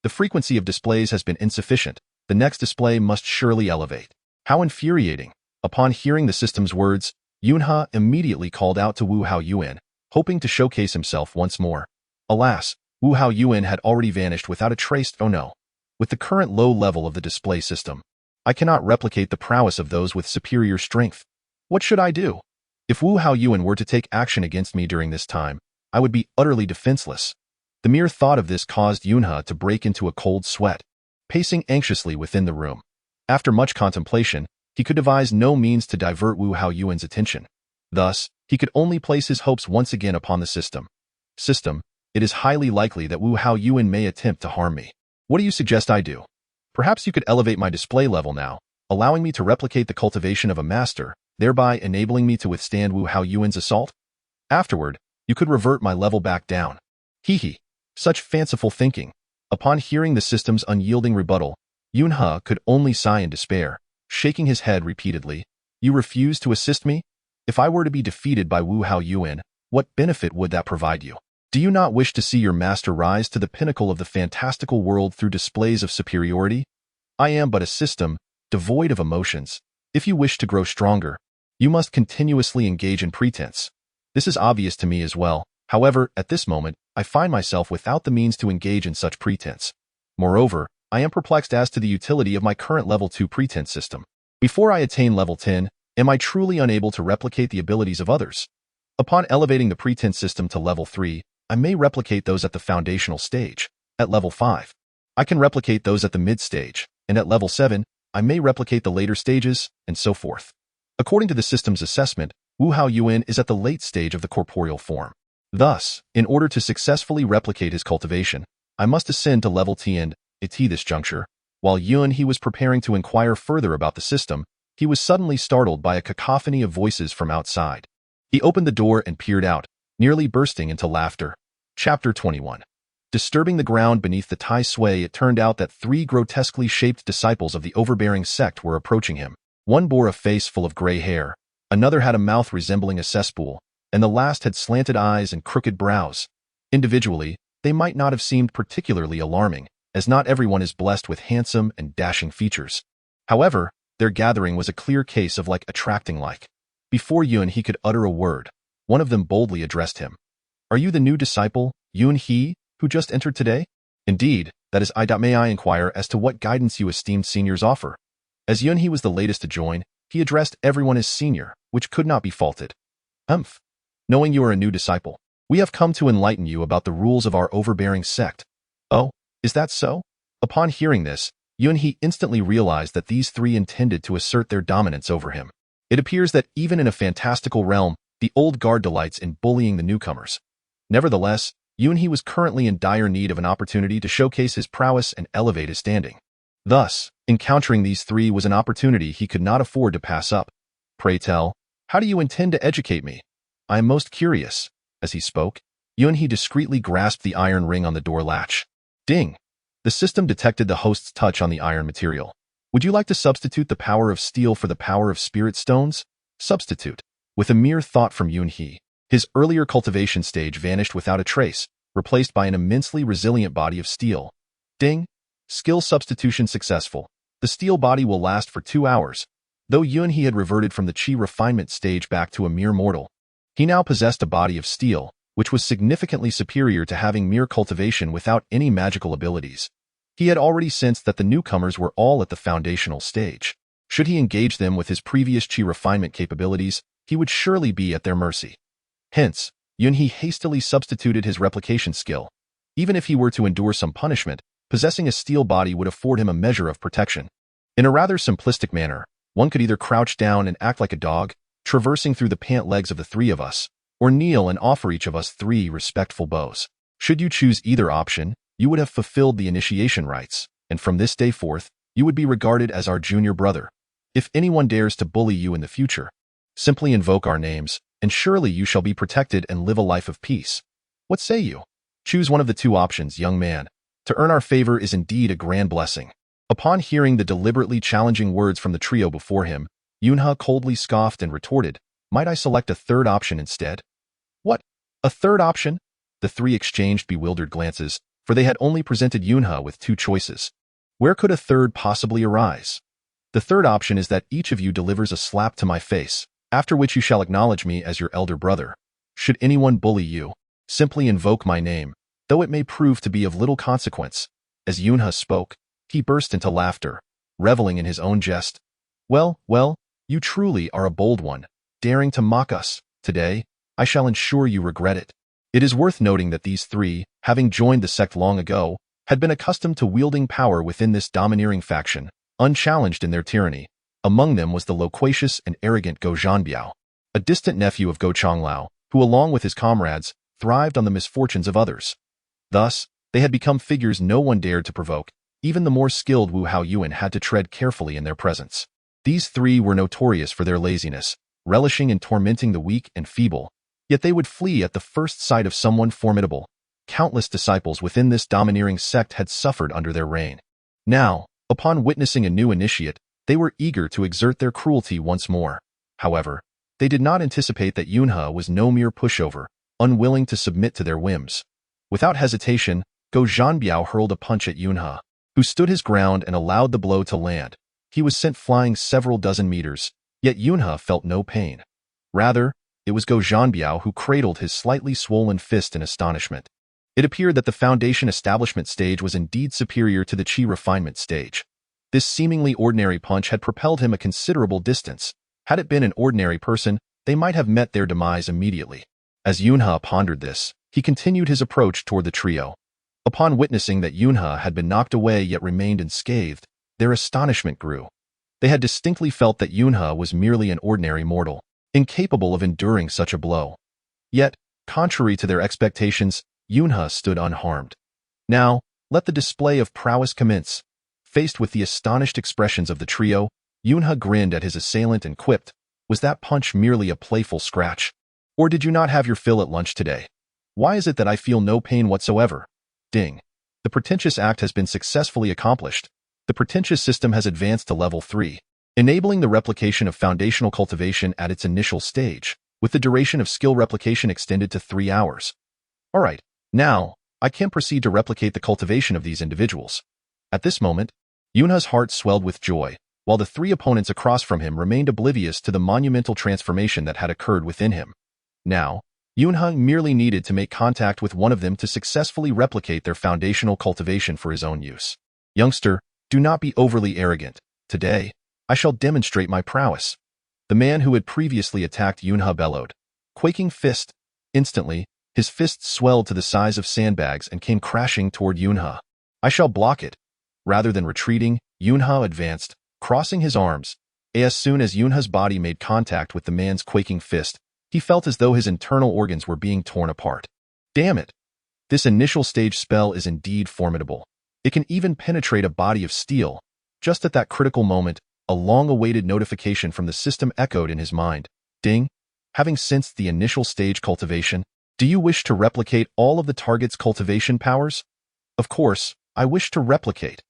The frequency of displays has been insufficient. The next display must surely elevate. How infuriating. Upon hearing the system's words, Yunhe immediately called out to Wu Hao Yuan, hoping to showcase himself once more. Alas, Wu Hao Yuan had already vanished without a trace. Oh no. With the current low level of the display system, I cannot replicate the prowess of those with superior strength. What should I do? If Wu Hao Yuan were to take action against me during this time, I would be utterly defenseless. The mere thought of this caused Yunhe to break into a cold sweat, pacing anxiously within the room. After much contemplation, he could devise no means to divert Wu Hao Yuan's attention. Thus, he could only place his hopes once again upon the system. System, it is highly likely that Wu Hao Yuan may attempt to harm me. What do you suggest I do? Perhaps you could elevate my display level now, allowing me to replicate the cultivation of a master, thereby enabling me to withstand Wu Hao Yuan's assault? Afterward, you could revert my level back down. Hee. Such fanciful thinking. Upon hearing the system's unyielding rebuttal, Yunhe could only sigh in despair, shaking his head repeatedly. You refuse to assist me? If I were to be defeated by Wu Hao Yuan, what benefit would that provide you? Do you not wish to see your master rise to the pinnacle of the fantastical world through displays of superiority? I am but a system, devoid of emotions. If you wish to grow stronger, you must continuously engage in pretense. This is obvious to me as well. However, at this moment, I find myself without the means to engage in such pretense. Moreover, I am perplexed as to the utility of my current level 2 pretense system. Before I attain level 10, am I truly unable to replicate the abilities of others? Upon elevating the pretense system to level 3, I may replicate those at the foundational stage. At level 5, I can replicate those at the mid stage, and at level 7, I may replicate the later stages, and so forth. According to the system's assessment, Wu Hao Yuan is at the late stage of the corporeal form. Thus, in order to successfully replicate his cultivation, I must ascend to level 10 at this juncture. While Yunhe was preparing to inquire further about the system, he was suddenly startled by a cacophony of voices from outside. He opened the door and peered out, nearly bursting into laughter. Chapter 21. Disturbing the ground beneath the Tai Sui, it turned out that 3 grotesquely shaped disciples of the overbearing sect were approaching him. One bore a face full of gray hair, another had a mouth resembling a cesspool, and the last had slanted eyes and crooked brows. Individually, they might not have seemed particularly alarming, as not everyone is blessed with handsome and dashing features. However, their gathering was a clear case of like attracting like. Before Yunhe could utter a word, one of them boldly addressed him. Are you the new disciple, Yunhe, who just entered today? Indeed, that is I. May I inquire as to what guidance you esteemed seniors offer? As Yunhe was the latest to join, he addressed everyone as senior, which could not be faulted. Knowing you are a new disciple, we have come to enlighten you about the rules of our overbearing sect. Oh, is that so? Upon hearing this, Yunhe instantly realized that these 3 intended to assert their dominance over him. It appears that even in a fantastical realm, the old guard delights in bullying the newcomers. Nevertheless, Yunhe was currently in dire need of an opportunity to showcase his prowess and elevate his standing. Thus, encountering these 3 was an opportunity he could not afford to pass up. Pray tell, how do you intend to educate me? I am most curious. As he spoke, Yunhe discreetly grasped the iron ring on the door latch. Ding! The system detected the host's touch on the iron material. Would you like to substitute the power of steel for the power of spirit stones? Substitute. With a mere thought from Yunhe, his earlier cultivation stage vanished without a trace, replaced by an immensely resilient body of steel. Ding! Skill substitution successful. The steel body will last for 2 hours. Though Yunhe had reverted from the chi refinement stage back to a mere mortal, he now possessed a body of steel, which was significantly superior to having mere cultivation without any magical abilities. He had already sensed that the newcomers were all at the foundational stage. Should he engage them with his previous chi refinement capabilities, he would surely be at their mercy. Hence, Yunhe hastily substituted his replication skill. Even if he were to endure some punishment, possessing a steel body would afford him a measure of protection. In a rather simplistic manner, one could either crouch down and act like a dog, traversing through the pant legs of the 3 of us, or kneel and offer each of us 3 respectful bows. Should you choose either option, you would have fulfilled the initiation rites, and from this day forth, you would be regarded as our junior brother. If anyone dares to bully you in the future, simply invoke our names, and surely you shall be protected and live a life of peace. What say you? Choose one of the 2 options, young man. To earn our favor is indeed a grand blessing. Upon hearing the deliberately challenging words from the trio before him, Yunha coldly scoffed and retorted, "Might I select a 3rd option instead?" "What? A 3rd option?" The 3 exchanged bewildered glances, for they had only presented Yunha with 2 choices. Where could a 3rd possibly arise? "The 3rd option is that each of you delivers a slap to my face, after which you shall acknowledge me as your elder brother. Should anyone bully you, simply invoke my name, though it may prove to be of little consequence." As Yunha spoke, he burst into laughter, reveling in his own jest. Well, you truly are a bold one, daring to mock us. Today, I shall ensure you regret it." It is worth noting that these 3, having joined the sect long ago, had been accustomed to wielding power within this domineering faction, unchallenged in their tyranny. Among them was the loquacious and arrogant Go Zhanbiao, a distant nephew of Go Chonglao, who along with his comrades, thrived on the misfortunes of others. Thus, they had become figures no one dared to provoke. Even the more skilled Wu Hao Yuan had to tread carefully in their presence. These 3 were notorious for their laziness, relishing in tormenting the weak and feeble, yet they would flee at the first sight of someone formidable. Countless disciples within this domineering sect had suffered under their reign. Now, upon witnessing a new initiate, they were eager to exert their cruelty once more. However, they did not anticipate that Yunha was no mere pushover, unwilling to submit to their whims. Without hesitation, Go Zhanbiao hurled a punch at Yunha, who stood his ground and allowed the blow to land. He was sent flying several dozen meters, yet Yunha felt no pain. Rather, it was Go Zhanbiao who cradled his slightly swollen fist in astonishment. It appeared that the foundation establishment stage was indeed superior to the chi refinement stage. This seemingly ordinary punch had propelled him a considerable distance. Had it been an ordinary person, they might have met their demise immediately. As Yunha pondered this, he continued his approach toward the trio. Upon witnessing that Yunha had been knocked away yet remained unscathed, their astonishment grew. They had distinctly felt that Yunha was merely an ordinary mortal, incapable of enduring such a blow. Yet, contrary to their expectations, Yunha stood unharmed. Now, let the display of prowess commence. Faced with the astonished expressions of the trio, Yunha grinned at his assailant and quipped, "Was that punch merely a playful scratch? Or did you not have your fill at lunch today? Why is it that I feel no pain whatsoever?" Ding. The Pretentious act has been successfully accomplished. The Pretentious system has advanced to level 3, enabling the replication of foundational cultivation at its initial stage, with the duration of skill replication extended to 3 hours. Alright, now, I can proceed to replicate the cultivation of these individuals. At this moment, Yunha's heart swelled with joy, while the 3 opponents across from him remained oblivious to the monumental transformation that had occurred within him. Now, Yunha merely needed to make contact with one of them to successfully replicate their foundational cultivation for his own use. Youngster, do not be overly arrogant. Today, I shall demonstrate my prowess. The man who had previously attacked Yunha bellowed. Quaking fist. Instantly, his fists swelled to the size of sandbags and came crashing toward Yunha. I shall block it. Rather than retreating, Yunha advanced, crossing his arms. As soon as Yunha's body made contact with the man's quaking fist, he felt as though his internal organs were being torn apart. Damn it! This initial stage spell is indeed formidable. It can even penetrate a body of steel. Just at that critical moment, a long-awaited notification from the system echoed in his mind. Ding! Having sensed the initial stage cultivation, do you wish to replicate all of the target's cultivation powers? Of course, I wish to replicate.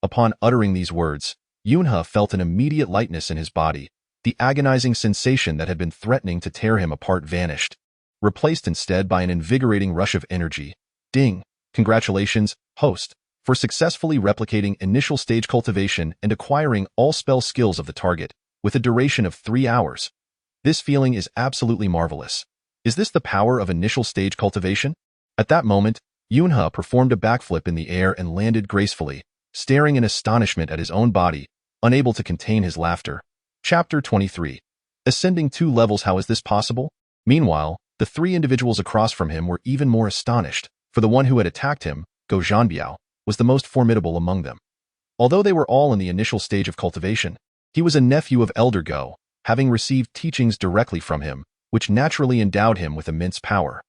Upon uttering these words, Yunha felt an immediate lightness in his body. The agonizing sensation that had been threatening to tear him apart vanished, replaced instead by an invigorating rush of energy. Ding! Congratulations, host, for successfully replicating initial stage cultivation and acquiring all spell skills of the target, with a duration of 3 hours. This feeling is absolutely marvelous. Is this the power of initial stage cultivation? At that moment, Yunha performed a backflip in the air and landed gracefully, staring in astonishment at his own body, unable to contain his laughter. Chapter 23. Ascending 2 levels. How is this possible? Meanwhile, the 3 individuals across from him were even more astonished, for the one who had attacked him, Go Zhanbiao, was the most formidable among them. Although they were all in the initial stage of cultivation, he was a nephew of Elder Go, having received teachings directly from him, which naturally endowed him with immense power.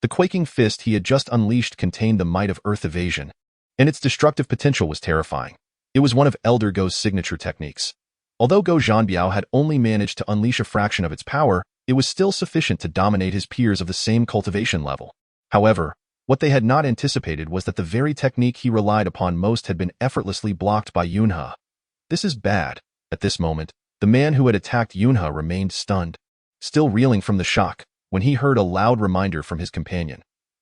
The quaking fist he had just unleashed contained the might of earth evasion, and its destructive potential was terrifying. It was one of Elder Go's signature techniques. Although Go Zhanbiao had only managed to unleash a fraction of its power, it was still sufficient to dominate his peers of the same cultivation level. However, what they had not anticipated was that the very technique he relied upon most had been effortlessly blocked by Yunhe. This is bad. At this moment, the man who had attacked Yunhe remained stunned, still reeling from the shock, when he heard a loud reminder from his companion.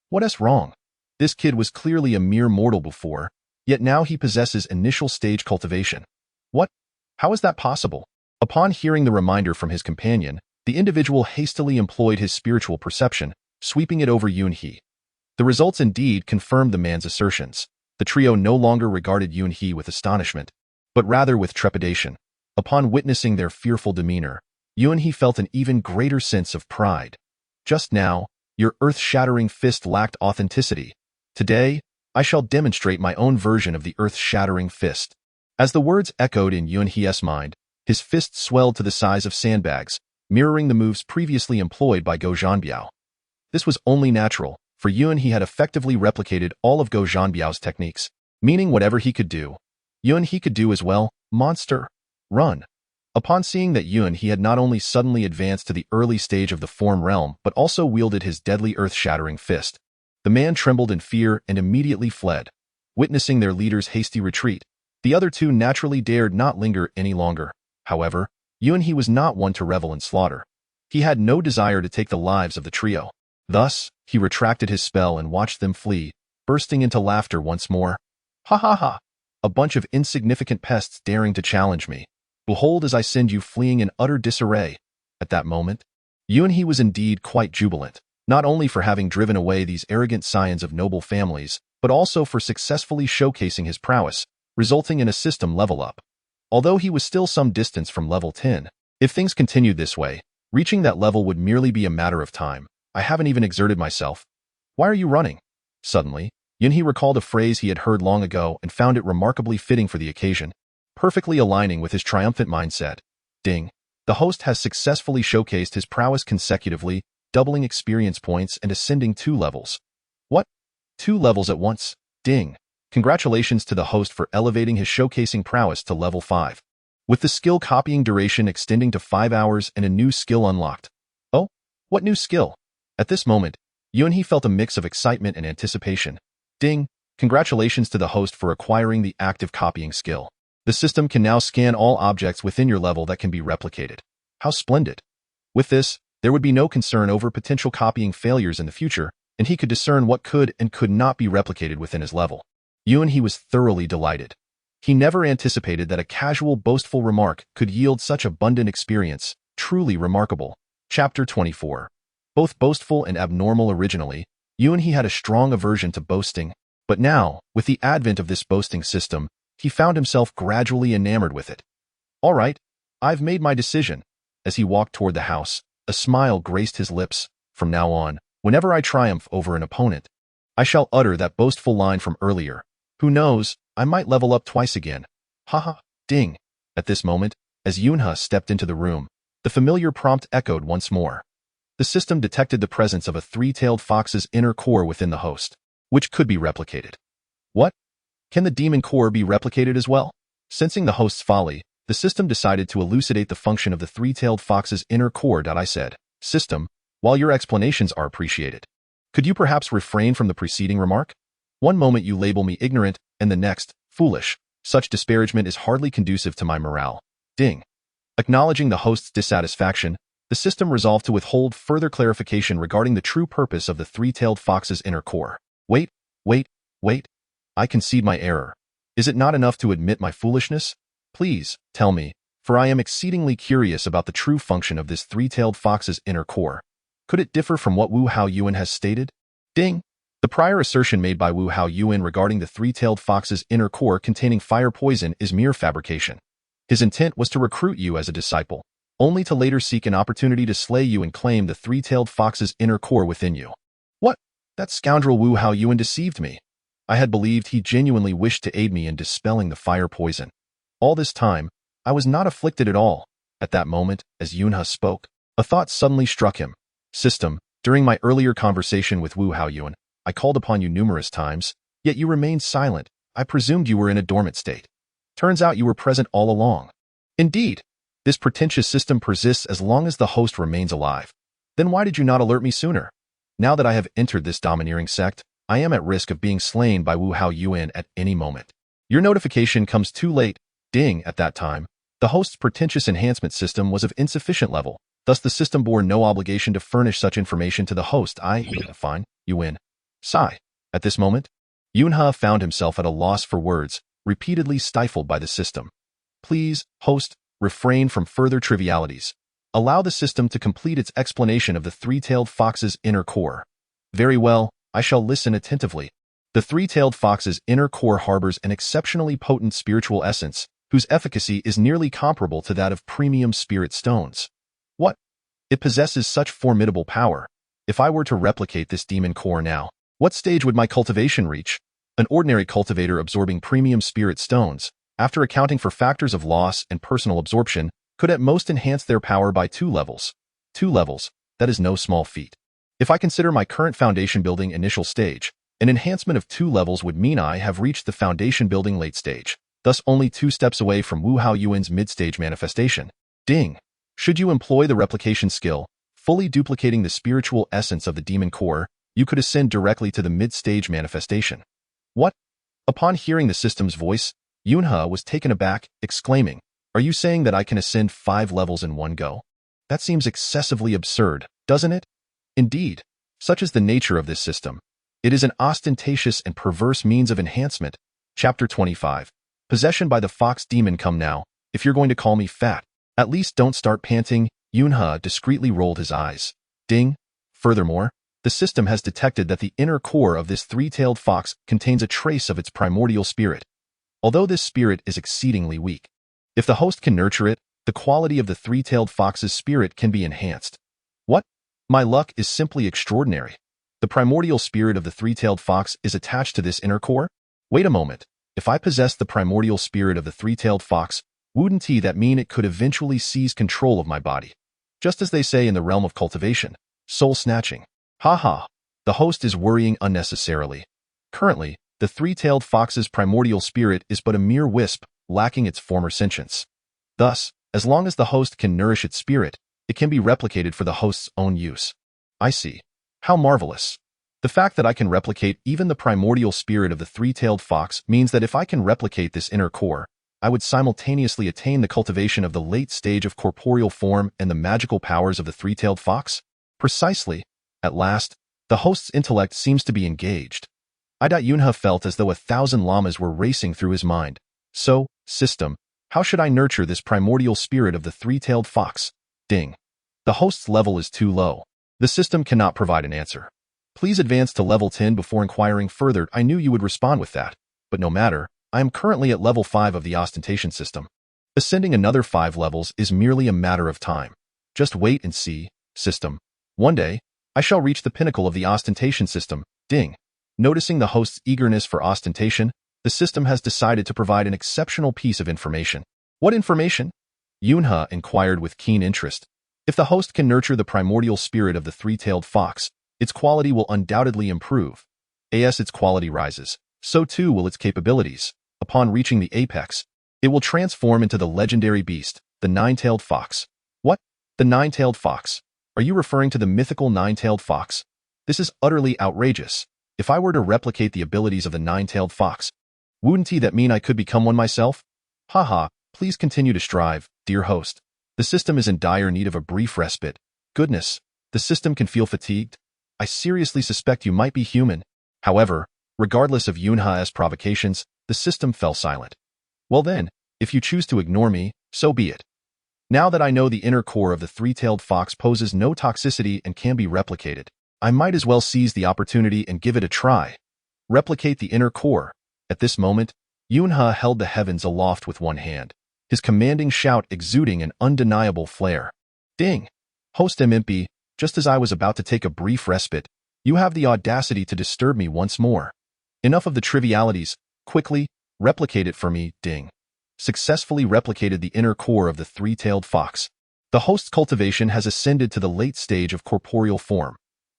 What's wrong? This kid was clearly a mere mortal before, yet now he possesses initial stage cultivation. What? How is that possible? Upon hearing the reminder from his companion, the individual hastily employed his spiritual perception, sweeping it over Yunhe. The results indeed confirmed the man's assertions. The trio no longer regarded Yunhe with astonishment, but rather with trepidation. Upon witnessing their fearful demeanor, Yunhe felt an even greater sense of pride. Just now, your earth-shattering fist lacked authenticity. Today, I shall demonstrate my own version of the earth-shattering fist. As the words echoed in Yunhe's mind, his fist swelled to the size of sandbags, mirroring the moves previously employed by Go Zhanbiao. This was only natural, for Yunhe had effectively replicated all of Go Zhanbiao's techniques, meaning whatever he could do, Yunhe could do as well. Monster, run. Upon seeing that Yunhe had not only suddenly advanced to the early stage of the form realm but also wielded his deadly earth-shattering fist, the man trembled in fear and immediately fled. Witnessing their leader's hasty retreat, the other two naturally dared not linger any longer. However, Yunhe was not one to revel in slaughter. He had no desire to take the lives of the trio. Thus, he retracted his spell and watched them flee, bursting into laughter once more. Ha ha ha! A bunch of insignificant pests daring to challenge me. Behold as I send you fleeing in utter disarray. At that moment, Yunhe was indeed quite jubilant, not only for having driven away these arrogant scions of noble families, but also for successfully showcasing his prowess, resulting in a system level up. Although he was still some distance from level 10, if things continued this way, reaching that level would merely be a matter of time. I haven't even exerted myself. Why are you running? Suddenly, Yunhe recalled a phrase he had heard long ago and found it remarkably fitting for the occasion, perfectly aligning with his triumphant mindset. Ding. The host has successfully showcased his prowess consecutively, doubling experience points and ascending 2 levels. What? 2 levels at once? Ding. Congratulations to the host for elevating his showcasing prowess to level 5. With the skill copying duration extending to 5 hours and a new skill unlocked. Oh? What new skill? At this moment, Yunhe felt a mix of excitement and anticipation. Ding! Congratulations to the host for acquiring the active copying skill. The system can now scan all objects within your level that can be replicated. How splendid! With this, there would be no concern over potential copying failures in the future, and he could discern what could and could not be replicated within his level. Yunhe was thoroughly delighted. He never anticipated that a casual, boastful remark could yield such abundant experience. Truly remarkable. Chapter 24. Both boastful and abnormal originally, Yunhe had a strong aversion to boasting, but now, with the advent of this boasting system, he found himself gradually enamored with it. All right, I've made my decision. As he walked toward the house, a smile graced his lips. From now on, whenever I triumph over an opponent, I shall utter that boastful line from earlier. Who knows, I might level up twice again. Haha, ding. At this moment, as Yunhe stepped into the room, the familiar prompt echoed once more. The system detected the presence of a 3-tailed fox's inner core within the host, which could be replicated. What? Can the demon core be replicated as well? Sensing the host's folly, the system decided to elucidate the function of the 3-tailed fox's inner core. I said, System, while your explanations are appreciated, could you perhaps refrain from the preceding remark? One moment you label me ignorant, and the next, foolish. Such disparagement is hardly conducive to my morale. Ding. Acknowledging the host's dissatisfaction, the system resolved to withhold further clarification regarding the true purpose of the 3-tailed fox's inner core. Wait. I concede my error. Is it not enough to admit my foolishness? Please, tell me, for I am exceedingly curious about the true function of this 3-tailed fox's inner core. Could it differ from what Wu Hao Yuan has stated? Ding! The prior assertion made by Wu Hao Yuan regarding the 3-tailed fox's inner core containing fire poison is mere fabrication. His intent was to recruit you as a disciple, only to later seek an opportunity to slay you and claim the 3-tailed fox's inner core within you. What? That scoundrel Wu Hao Yuan deceived me. I had believed he genuinely wished to aid me in dispelling the fire poison. All this time, I was not afflicted at all. At that moment, as Yunhe spoke, A thought suddenly struck him. System, during my earlier conversation with Wu Haoyuan, I called upon you numerous times, yet you remained silent. I presumed you were in a dormant state. Turns out you were present all along. Indeed, this pretentious system persists as long as the host remains alive. Then why did you not alert me sooner? Now that I have entered this domineering sect, I am at risk of being slain by Wu Haoyuan at any moment. Your notification comes too late. Ding. At that time, the host's pretentious enhancement system was of insufficient level. Thus the system bore no obligation to furnish such information to the host. Fine, you win. Sigh. At this moment, Yunhe found himself at a loss for words, repeatedly stifled by the system. Please, host, refrain from further trivialities. Allow the system to complete its explanation of the three-tailed fox's inner core. Very well, I shall listen attentively. The three-tailed fox's inner core harbors an exceptionally potent spiritual essence, whose efficacy is nearly comparable to that of premium spirit stones. What? It possesses such formidable power. If I were to replicate this demon core now, what stage would my cultivation reach? An ordinary cultivator absorbing premium spirit stones, after accounting for factors of loss and personal absorption, could at most enhance their power by 2 levels. 2 levels, that is no small feat. If I consider my current foundation building initial stage, an enhancement of 2 levels would mean I have reached the foundation building late stage, thus only 2 steps away from Wu Haoyuan's mid-stage manifestation. Ding! Should you employ the replication skill, fully duplicating the spiritual essence of the demon core, you could ascend directly to the mid-stage manifestation. What? Upon hearing the system's voice, Yunhe was taken aback, exclaiming, Are you saying that I can ascend 5 levels in one go? That seems excessively absurd, doesn't it? Indeed, such is the nature of this system. It is an ostentatious and perverse means of enhancement. Chapter 25. Possession by the fox demon. Come now, if you're going to call me fat, at least don't start panting. Yunhe discreetly rolled his eyes. Ding. Furthermore, the system has detected that the inner core of this three-tailed fox contains a trace of its primordial spirit. Although this spirit is exceedingly weak, if the host can nurture it, the quality of the three-tailed fox's spirit can be enhanced. What? My luck is simply extraordinary. The primordial spirit of the three-tailed fox is attached to this inner core? Wait a moment. If I possess the primordial spirit of the three-tailed fox, wouldn't that mean it could eventually seize control of my body? Just as they say in the realm of cultivation, soul-snatching. Ha. The host is worrying unnecessarily. Currently, the three-tailed fox's primordial spirit is but a mere wisp, lacking its former sentience. Thus, as long as the host can nourish its spirit, it can be replicated for the host's own use. I see. How marvelous. The fact that I can replicate even the primordial spirit of the three-tailed fox means that if I can replicate this inner core, I would simultaneously attain the cultivation of the late stage of corporeal form and the magical powers of the three-tailed fox? Precisely. At last, the host's intellect seems to be engaged. Yunhe felt as though 1,000 llamas were racing through his mind. So, system, how should I nurture this primordial spirit of the three-tailed fox? Ding. The host's level is too low. The system cannot provide an answer. Please advance to level 10 before inquiring further. I knew you would respond with that. But no matter, I am currently at level 5 of the ostentation system. Ascending another 5 levels is merely a matter of time. Just wait and see, system. One day, I shall reach the pinnacle of the ostentation system. Ding. Noticing the host's eagerness for ostentation, the system has decided to provide an exceptional piece of information. What information? Yunhe inquired with keen interest. If the host can nurture the primordial spirit of the three-tailed fox, its quality will undoubtedly improve. As its quality rises, so too will its capabilities. Upon reaching the apex, it will transform into the legendary beast, the nine-tailed fox. What? The nine-tailed fox? Are you referring to the mythical nine-tailed fox? This is utterly outrageous. If I were to replicate the abilities of the nine-tailed fox, wouldn't that mean I could become one myself? Haha, please continue to strive, dear host. The system is in dire need of a brief respite. Goodness, the system can feel fatigued. I seriously suspect you might be human. However, regardless of Yunhe's provocations, the system fell silent. Well then, if you choose to ignore me, so be it. Now that I know the inner core of the three-tailed fox poses no toxicity and can be replicated, I might as well seize the opportunity and give it a try. Replicate the inner core. At this moment, Yunhe held the heavens aloft with one hand, his commanding shout exuding an undeniable flair. Ding! Host Mmp, just as I was about to take a brief respite, you have the audacity to disturb me once more. Enough of the trivialities. Quickly, replicate it for me. Ding. Successfully replicated the inner core of the three-tailed fox. The host's cultivation has ascended to the late stage of corporeal form.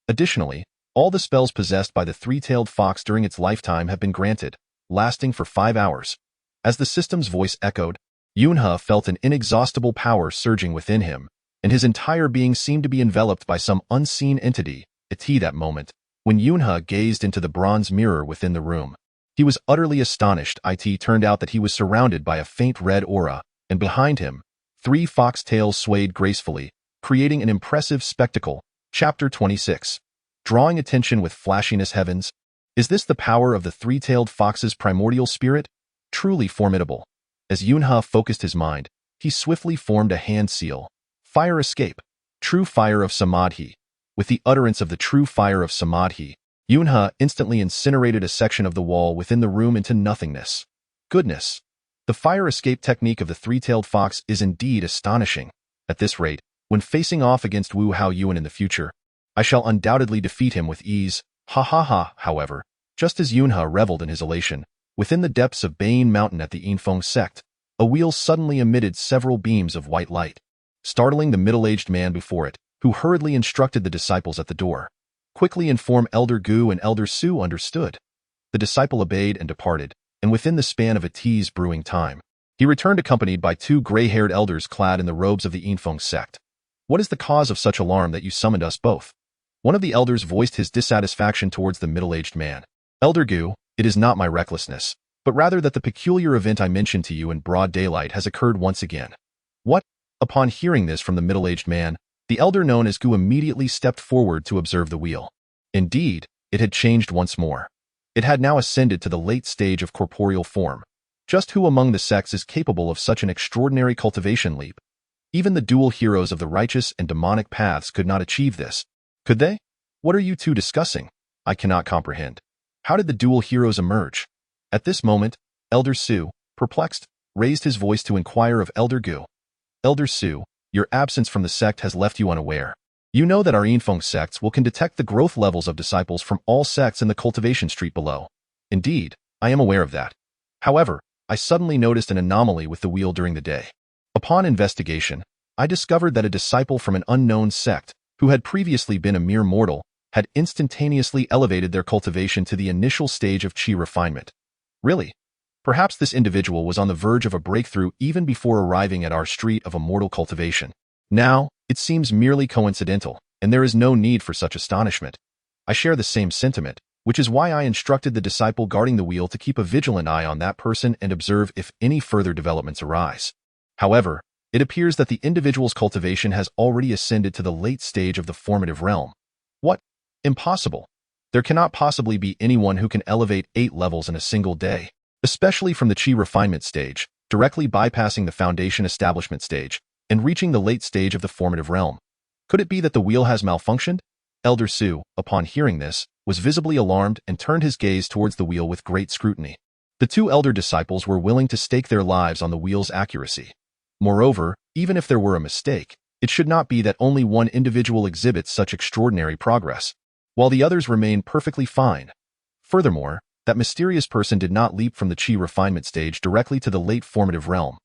Additionally, all the spells possessed by the three-tailed fox during its lifetime have been granted, lasting for 5 hours. As the system's voice echoed, Yunhe felt an inexhaustible power surging within him, and his entire being seemed to be enveloped by some unseen entity. At that moment, when Yunhe gazed into the bronze mirror within the room, he was utterly astonished. It turned out that he was surrounded by a faint red aura, and behind him, 3 fox tails swayed gracefully, creating an impressive spectacle. Chapter 26. Drawing attention with flashiness. Heavens! Is this the power of the three-tailed fox's primordial spirit? Truly formidable. As Yunhe focused his mind, he swiftly formed a hand seal. Fire escape. True fire of Samadhi. With the utterance of the true fire of Samadhi, Yunhe instantly incinerated a section of the wall within the room into nothingness. Goodness! The fire escape technique of the three-tailed fox is indeed astonishing. At this rate, when facing off against Wu Hao Yuan in the future, I shall undoubtedly defeat him with ease. Ha ha ha. However, just as Yunhe reveled in his elation, within the depths of Bain Mountain at the Yinfeng sect, a wheel suddenly emitted several beams of white light, startling the middle-aged man before it, who hurriedly instructed the disciples at the door. Quickly inform Elder Gu and Elder Su understood. The disciple obeyed and departed, and within the span of a tea's brewing time, he returned accompanied by 2 gray-haired elders clad in the robes of the Yinfeng sect. What is the cause of such alarm that you summoned us both? One of the elders voiced his dissatisfaction towards the middle-aged man. Elder Gu, it is not my recklessness, but rather that the peculiar event I mentioned to you in broad daylight has occurred once again. What? Upon hearing this from the middle-aged man, the elder known as Gu immediately stepped forward to observe the wheel. Indeed, it had changed once more. It had now ascended to the late stage of corporeal form. Just who among the sects is capable of such an extraordinary cultivation leap? Even the dual heroes of the righteous and demonic paths could not achieve this. Could they? What are you two discussing? I cannot comprehend. How did the dual heroes emerge? At this moment, Elder Su, perplexed, raised his voice to inquire of Elder Gu. Elder Su, your absence from the sect has left you unaware. You know that our Yinfeng sects can detect the growth levels of disciples from all sects in the cultivation street below. Indeed, I am aware of that. However, I suddenly noticed an anomaly with the wheel during the day. Upon investigation, I discovered that a disciple from an unknown sect, who had previously been a mere mortal, had instantaneously elevated their cultivation to the initial stage of qi refinement. Really? Perhaps this individual was on the verge of a breakthrough even before arriving at our street of immortal cultivation. Now, it seems merely coincidental, and there is no need for such astonishment. I share the same sentiment, which is why I instructed the disciple guarding the wheel to keep a vigilant eye on that person and observe if any further developments arise. However, it appears that the individual's cultivation has already ascended to the late stage of the formative realm. What? Impossible. There cannot possibly be anyone who can elevate 8 levels in a single day, especially from the qi refinement stage, directly bypassing the foundation establishment stage, and reaching the late stage of the formative realm. Could it be that the wheel has malfunctioned? Elder Su, upon hearing this, was visibly alarmed and turned his gaze towards the wheel with great scrutiny. The 2 elder disciples were willing to stake their lives on the wheel's accuracy. Moreover, even if there were a mistake, it should not be that only one individual exhibits such extraordinary progress, while the others remain perfectly fine. Furthermore, that mysterious person did not leap from the qi refinement stage directly to the late formative realm.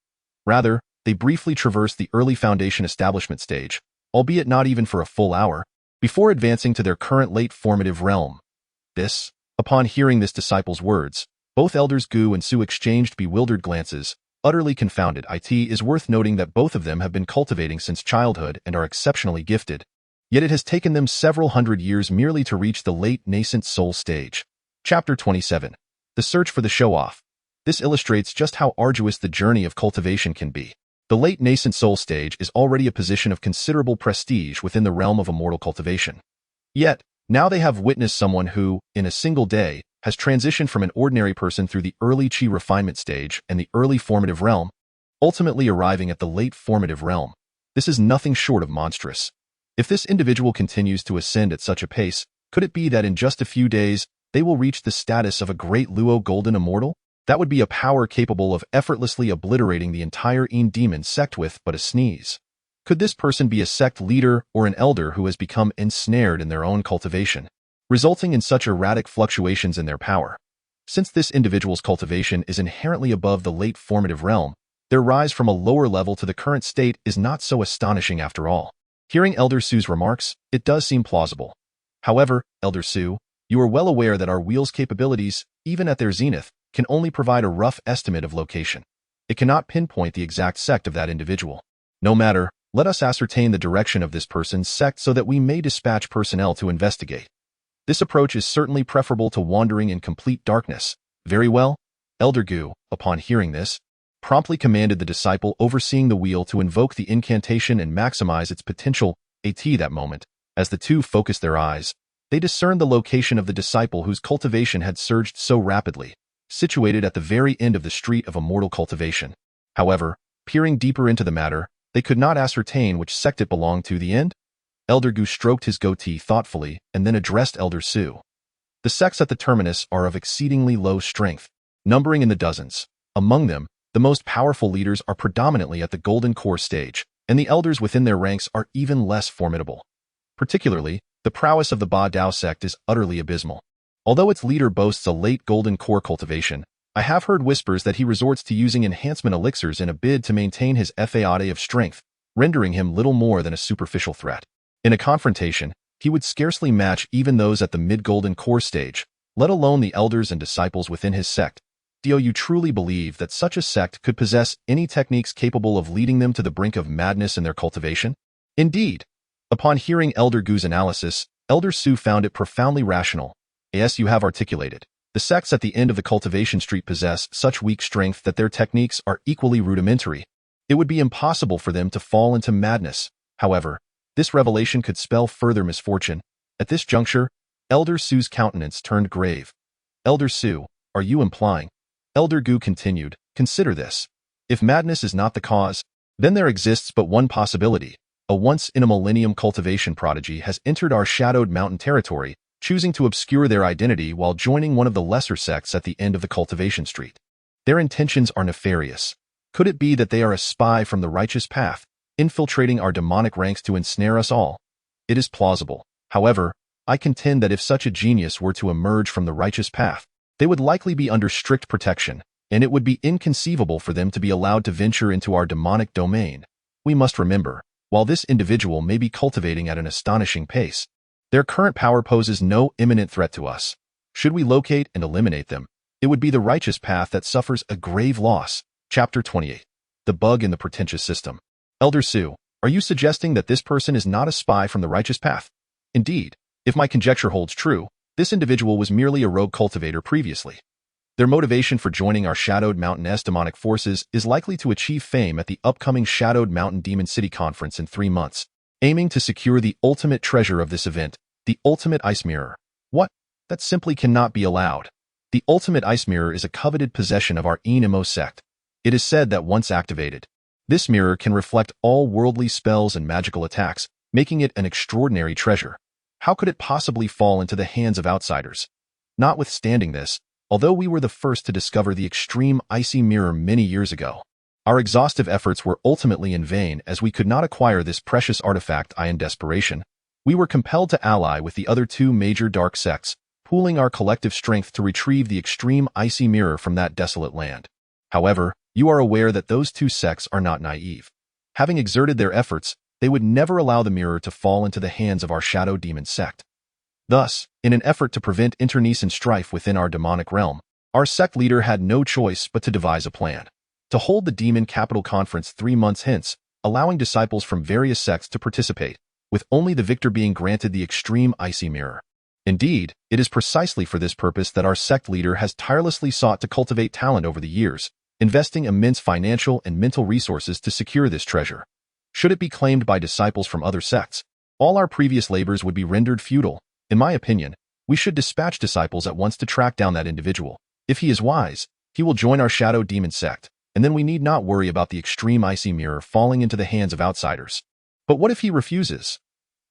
Rather, they briefly traversed the early foundation establishment stage, albeit not even for a full hour, before advancing to their current late formative realm. Upon hearing this disciple's words, both elders Gu and Su exchanged bewildered glances, utterly confounded. It is worth noting that both of them have been cultivating since childhood and are exceptionally gifted. Yet it has taken them several hundred years merely to reach the late nascent soul stage. Chapter 27. The Search for the Show-Off. This illustrates just how arduous the journey of cultivation can be. The late nascent soul stage is already a position of considerable prestige within the realm of immortal cultivation. Yet, now they have witnessed someone who, in a single day, has transitioned from an ordinary person through the early qi refinement stage and the early formative realm, ultimately arriving at the late formative realm. This is nothing short of monstrous. If this individual continues to ascend at such a pace, could it be that in just a few days, they will reach the status of a great Luo golden immortal? That would be a power capable of effortlessly obliterating the entire Yin demon sect with but a sneeze. Could this person be a sect leader or an elder who has become ensnared in their own cultivation, resulting in such erratic fluctuations in their power? Since this individual's cultivation is inherently above the late formative realm, Their rise from a lower level to the current state is not so astonishing after all. Hearing Elder Su's remarks, it does seem plausible. However, Elder Su, you are well aware that our wields capabilities, even at their zenith, can only provide a rough estimate of location. It cannot pinpoint the exact sect of that individual. No matter, let us ascertain the direction of this person's sect so that we may dispatch personnel to investigate. This approach is certainly preferable to wandering in complete darkness. Very well. Elder Gu, upon hearing this, promptly commanded the disciple overseeing the wheel to invoke the incantation and maximize its potential. At that moment, as the two focused their eyes, they discerned the location of the disciple whose cultivation had surged so rapidly, situated at the very end of the street of immortal cultivation. However, peering deeper into the matter, they could not ascertain which sect it belonged to. The end? Elder Gu stroked his goatee thoughtfully and then addressed Elder Su. The sects at the terminus are of exceedingly low strength, numbering in the dozens. Among them, the most powerful leaders are predominantly at the golden core stage, and the elders within their ranks are even less formidable. Particularly, the prowess of the Ba Dao sect is utterly abysmal. Although its leader boasts a late golden core cultivation, I have heard whispers that he resorts to using enhancement elixirs in a bid to maintain his fade of strength, rendering him little more than a superficial threat. In a confrontation, he would scarcely match even those at the mid-golden core stage, let alone the elders and disciples within his sect. Do you truly believe that such a sect could possess any techniques capable of leading them to the brink of madness in their cultivation? Indeed. Upon hearing Elder Gu's analysis, Elder Su found it profoundly rational. As you have articulated, the sects at the end of the cultivation street possess such weak strength that their techniques are equally rudimentary. It would be impossible for them to fall into madness. However, this revelation could spell further misfortune. At this juncture, Elder Su's countenance turned grave. Elder Su, are you implying? Elder Gu continued, consider this. If madness is not the cause, then there exists but one possibility. A once-in-a-millennium cultivation prodigy has entered our shadowed mountain territory, choosing to obscure their identity while joining one of the lesser sects at the end of the cultivation street. Their intentions are nefarious. Could it be that they are a spy from the righteous path, infiltrating our demonic ranks to ensnare us all? It is plausible. However, I contend that if such a genius were to emerge from the righteous path, they would likely be under strict protection, and it would be inconceivable for them to be allowed to venture into our demonic domain. We must remember, while this individual may be cultivating at an astonishing pace, their current power poses no imminent threat to us. Should we locate and eliminate them, it would be the righteous path that suffers a grave loss. Chapter 28. The Bug in the Pretentious System. Elder Su, are you suggesting that this person is not a spy from the righteous path? Indeed, if my conjecture holds true, this individual was merely a rogue cultivator previously. Their motivation for joining our Shadowed Mountain demonic forces is likely to achieve fame at the upcoming Shadowed Mountain Demon City Conference in 3 months, aiming to secure the ultimate treasure of this event, the Ultimate Ice Mirror. What? That simply cannot be allowed. The Ultimate Ice Mirror is a coveted possession of our Enemo sect. It is said that once activated, this mirror can reflect all worldly spells and magical attacks, making it an extraordinary treasure. How could it possibly fall into the hands of outsiders? Notwithstanding this, although we were the first to discover the extreme icy mirror many years ago, our exhaustive efforts were ultimately in vain as we could not acquire this precious artifact. In desperation, we were compelled to ally with the other 2 major dark sects, pooling our collective strength to retrieve the extreme icy mirror from that desolate land. However, you are aware that those 2 sects are not naive. Having exerted their efforts, they would never allow the mirror to fall into the hands of our Shadow Demon sect. Thus, in an effort to prevent internecine strife within our demonic realm, our sect leader had no choice but to devise a plan. To hold the Demon Capital Conference 3 months hence, allowing disciples from various sects to participate, with only the victor being granted the extreme icy mirror. Indeed, it is precisely for this purpose that our sect leader has tirelessly sought to cultivate talent over the years, investing immense financial and mental resources to secure this treasure. Should it be claimed by disciples from other sects, all our previous labors would be rendered futile. In my opinion, we should dispatch disciples at once to track down that individual. If he is wise, he will join our Shadow Demon sect, and then we need not worry about the extreme icy mirror falling into the hands of outsiders. But what if he refuses?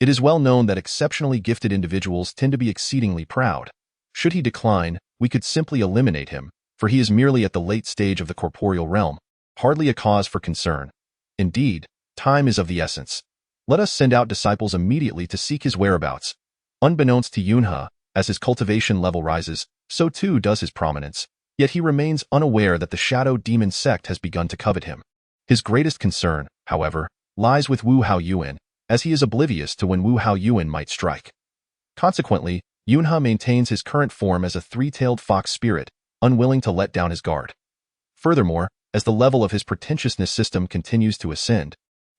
It is well known that exceptionally gifted individuals tend to be exceedingly proud. Should he decline, we could simply eliminate him, for he is merely at the late stage of the corporeal realm, hardly a cause for concern. Indeed, time is of the essence. Let us send out disciples immediately to seek his whereabouts. Unbeknownst to Yunhe, as his cultivation level rises, so too does his prominence, yet he remains unaware that the Shadow Demon sect has begun to covet him. His greatest concern, however, lies with Wu Haoyuan, as he is oblivious to when Wu Haoyuan might strike. Consequently, Yunhe maintains his current form as a three-tailed fox spirit, unwilling to let down his guard. Furthermore, as the level of his pretentiousness system continues to ascend,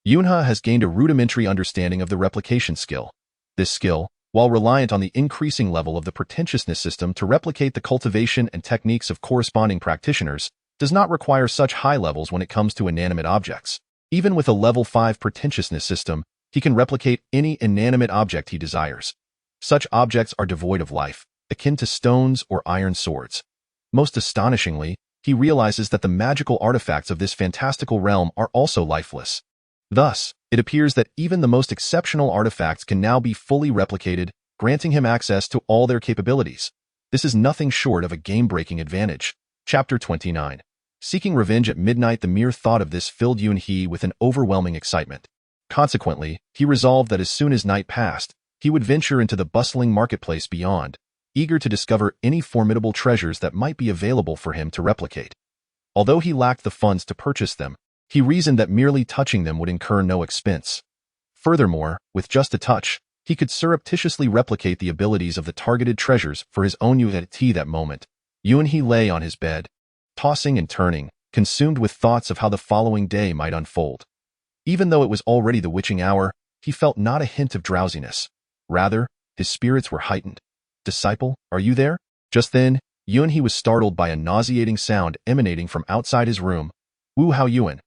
Yunhe has gained a rudimentary understanding of the replication skill. This skill, while reliant on the increasing level of the pretentiousness system to replicate the cultivation and techniques of corresponding practitioners, does not require such high levels when it comes to inanimate objects. Even with a level 5 pretentiousness system, he can replicate any inanimate object he desires. Such objects are devoid of life, akin to stones or iron swords. Most astonishingly, he realizes that the magical artifacts of this fantastical realm are also lifeless. Thus, it appears that even the most exceptional artifacts can now be fully replicated, granting him access to all their capabilities. This is nothing short of a game-breaking advantage. Chapter 29. Seeking revenge at midnight. The mere thought of this filled Yunhe with an overwhelming excitement. Consequently, he resolved that as soon as night passed, he would venture into the bustling marketplace beyond, eager to discover any formidable treasures that might be available for him to replicate. Although he lacked the funds to purchase them, he reasoned that merely touching them would incur no expense. Furthermore, with just a touch, he could surreptitiously replicate the abilities of the targeted treasures for his own use. At that moment, Yunhe lay on his bed, tossing and turning, consumed with thoughts of how the following day might unfold. Even though it was already the witching hour, he felt not a hint of drowsiness. Rather, his spirits were heightened. "Disciple, are you there?" Just then, Yunhe was startled by a nauseating sound emanating from outside his room. Wu Haoyuan.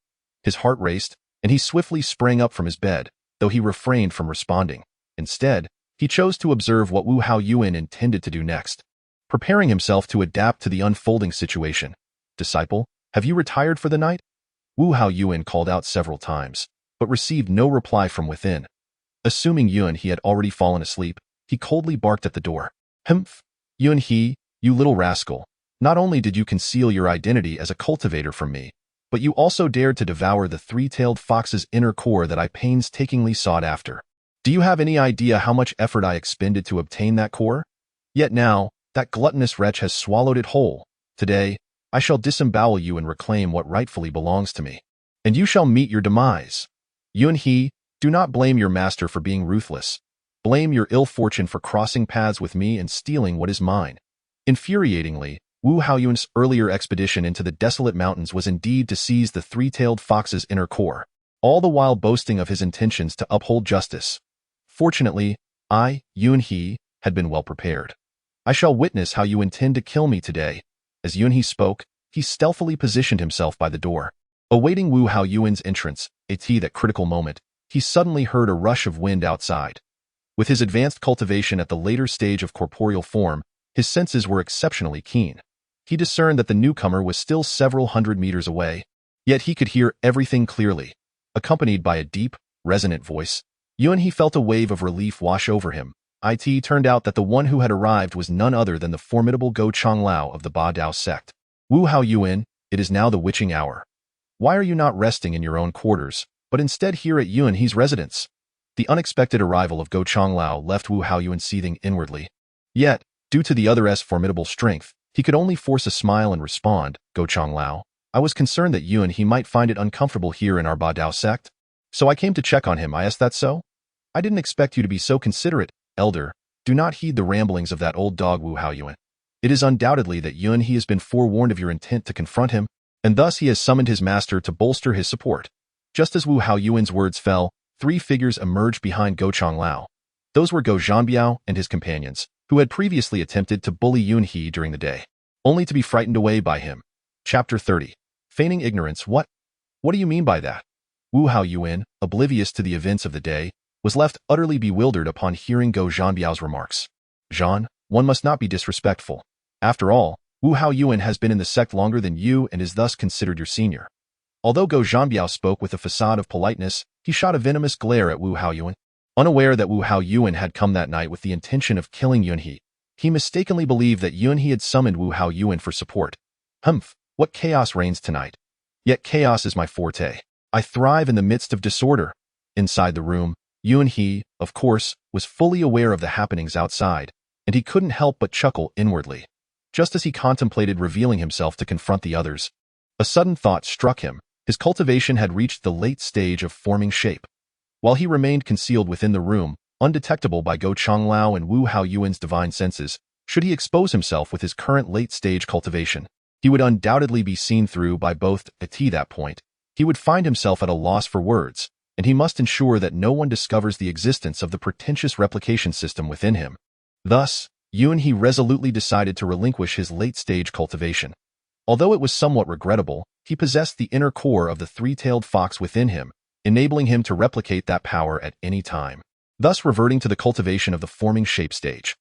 His heart raced, and he swiftly sprang up from his bed, though he refrained from responding. Instead, he chose to observe what Wu Haoyuan intended to do next, preparing himself to adapt to the unfolding situation. "Disciple, have you retired for the night?" Wu Haoyuan called out several times, but received no reply from within. Assuming Yunhe had already fallen asleep, he coldly barked at the door. "Humph! Yunhe, you little rascal. Not only did you conceal your identity as a cultivator from me, but you also dared to devour the three-tailed fox's inner core that I painstakingly sought after. Do you have any idea how much effort I expended to obtain that core? Yet now, that gluttonous wretch has swallowed it whole. Today, I shall disembowel you and reclaim what rightfully belongs to me. And you shall meet your demise. Yunhe, do not blame your master for being ruthless. Blame your ill fortune for crossing paths with me and stealing what is mine." Infuriatingly, Wu Haoyuan's earlier expedition into the desolate mountains was indeed to seize the three-tailed fox's inner core, all the while boasting of his intentions to uphold justice. Fortunately, I, Yunhe, had been well prepared. "I shall witness how you intend to kill me today." As Yunhe spoke, he stealthily positioned himself by the door, awaiting Wu Haoyuan's entrance. At that critical moment, he suddenly heard a rush of wind outside. With his advanced cultivation at the later stage of corporeal form, his senses were exceptionally keen. He discerned that the newcomer was still several hundred meters away, yet he could hear everything clearly. Accompanied by a deep, resonant voice, Yunhe felt a wave of relief wash over him. It turned out that the one who had arrived was none other than the formidable Go Changlao of the Ba Dao sect. "Wu Haoyuan, it is now the witching hour. Why are you not resting in your own quarters, but instead here at Yunhe's residence?" The unexpected arrival of Go Changlao left Wu Haoyuan seething inwardly. Yet, due to the other's formidable strength, he could only force a smile and respond. "Go Changlao, I was concerned that Yunhe might find it uncomfortable here in our Ba Dao sect, so I came to check on him. Is that so? I didn't expect you to be so considerate. Elder, do not heed the ramblings of that old dog Wu Haoyuan. It is undoubtedly that Yunhe has been forewarned of your intent to confront him, and thus he has summoned his master to bolster his support." Just as Wu Haoyuan's words fell, three figures emerged behind Go Changlao. Those were Go Zhanbiao and his companions, who had previously attempted to bully Yunhe during the day, only to be frightened away by him. Chapter 30. Feigning ignorance. What do you mean by that? Wu Haoyuan, oblivious to the events of the day, was left utterly bewildered upon hearing Go Zhanbiao's remarks. "Zhan, one must not be disrespectful. After all, Wu Haoyuan has been in the sect longer than you and is thus considered your senior." Although Go Zhanbiao spoke with a facade of politeness, he shot a venomous glare at Wu Haoyuan. Unaware that Wu Haoyuan had come that night with the intention of killing Yunhe, he mistakenly believed that Yunhe had summoned Wu Haoyuan for support. "Humph, what chaos reigns tonight? Yet chaos is my forte. I thrive in the midst of disorder." Inside the room, Yunhe, of course, was fully aware of the happenings outside, and he couldn't help but chuckle inwardly. Just as he contemplated revealing himself to confront the others, a sudden thought struck him. His cultivation had reached the late stage of forming shape. While he remained concealed within the room, undetectable by Go Changlao and Wu Haoyuan's divine senses, should he expose himself with his current late-stage cultivation, he would undoubtedly be seen through by both. At that point, he would find himself at a loss for words, and he must ensure that no one discovers the existence of the pretentious replication system within him. Thus, Yunhe resolutely decided to relinquish his late-stage cultivation. Although it was somewhat regrettable, he possessed the inner core of the three-tailed fox within him, enabling him to replicate that power at any time, thus reverting to the cultivation of the forming shape stage.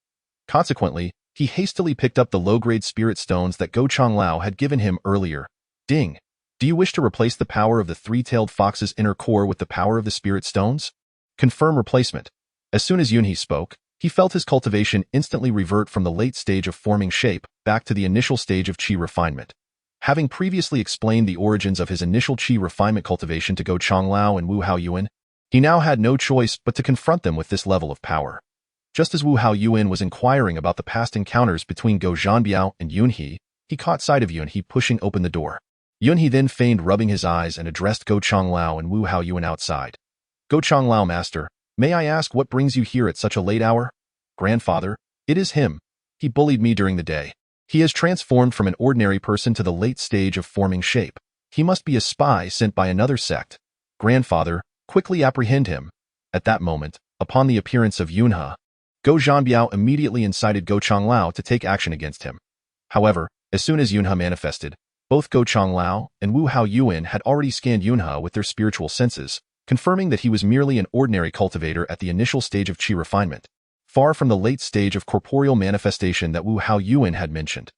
Consequently, he hastily picked up the low-grade spirit stones that Go Changlao had given him earlier. Ding! Do you wish to replace the power of the three-tailed fox's inner core with the power of the spirit stones? Confirm replacement. As soon as Yunhe spoke, he felt his cultivation instantly revert from the late stage of forming shape back to the initial stage of qi refinement. Having previously explained the origins of his initial qi refinement cultivation to Go Changlao and Wu Haoyuan, he now had no choice but to confront them with this level of power. Just as Wu Haoyuan was inquiring about the past encounters between Go Zhanbiao and Yunhe, he caught sight of Yunhe pushing open the door. Yunhe then feigned rubbing his eyes and addressed Go Changlao and Wu Haoyuan outside. Go Changlao, master, may I ask what brings you here at such a late hour? Grandfather, it is him. He bullied me during the day. He has transformed from an ordinary person to the late stage of forming shape. He must be a spy sent by another sect. Grandfather, quickly apprehend him. At that moment, upon the appearance of Yunhe, Go Zhanbiao immediately incited Go Changlao to take action against him. However, as soon as Yunhe manifested, both Go Changlao and Wu Haoyuan had already scanned Yunhe with their spiritual senses, confirming that he was merely an ordinary cultivator at the initial stage of qi refinement, far from the late stage of corporeal manifestation that Wu Haoyuan had mentioned.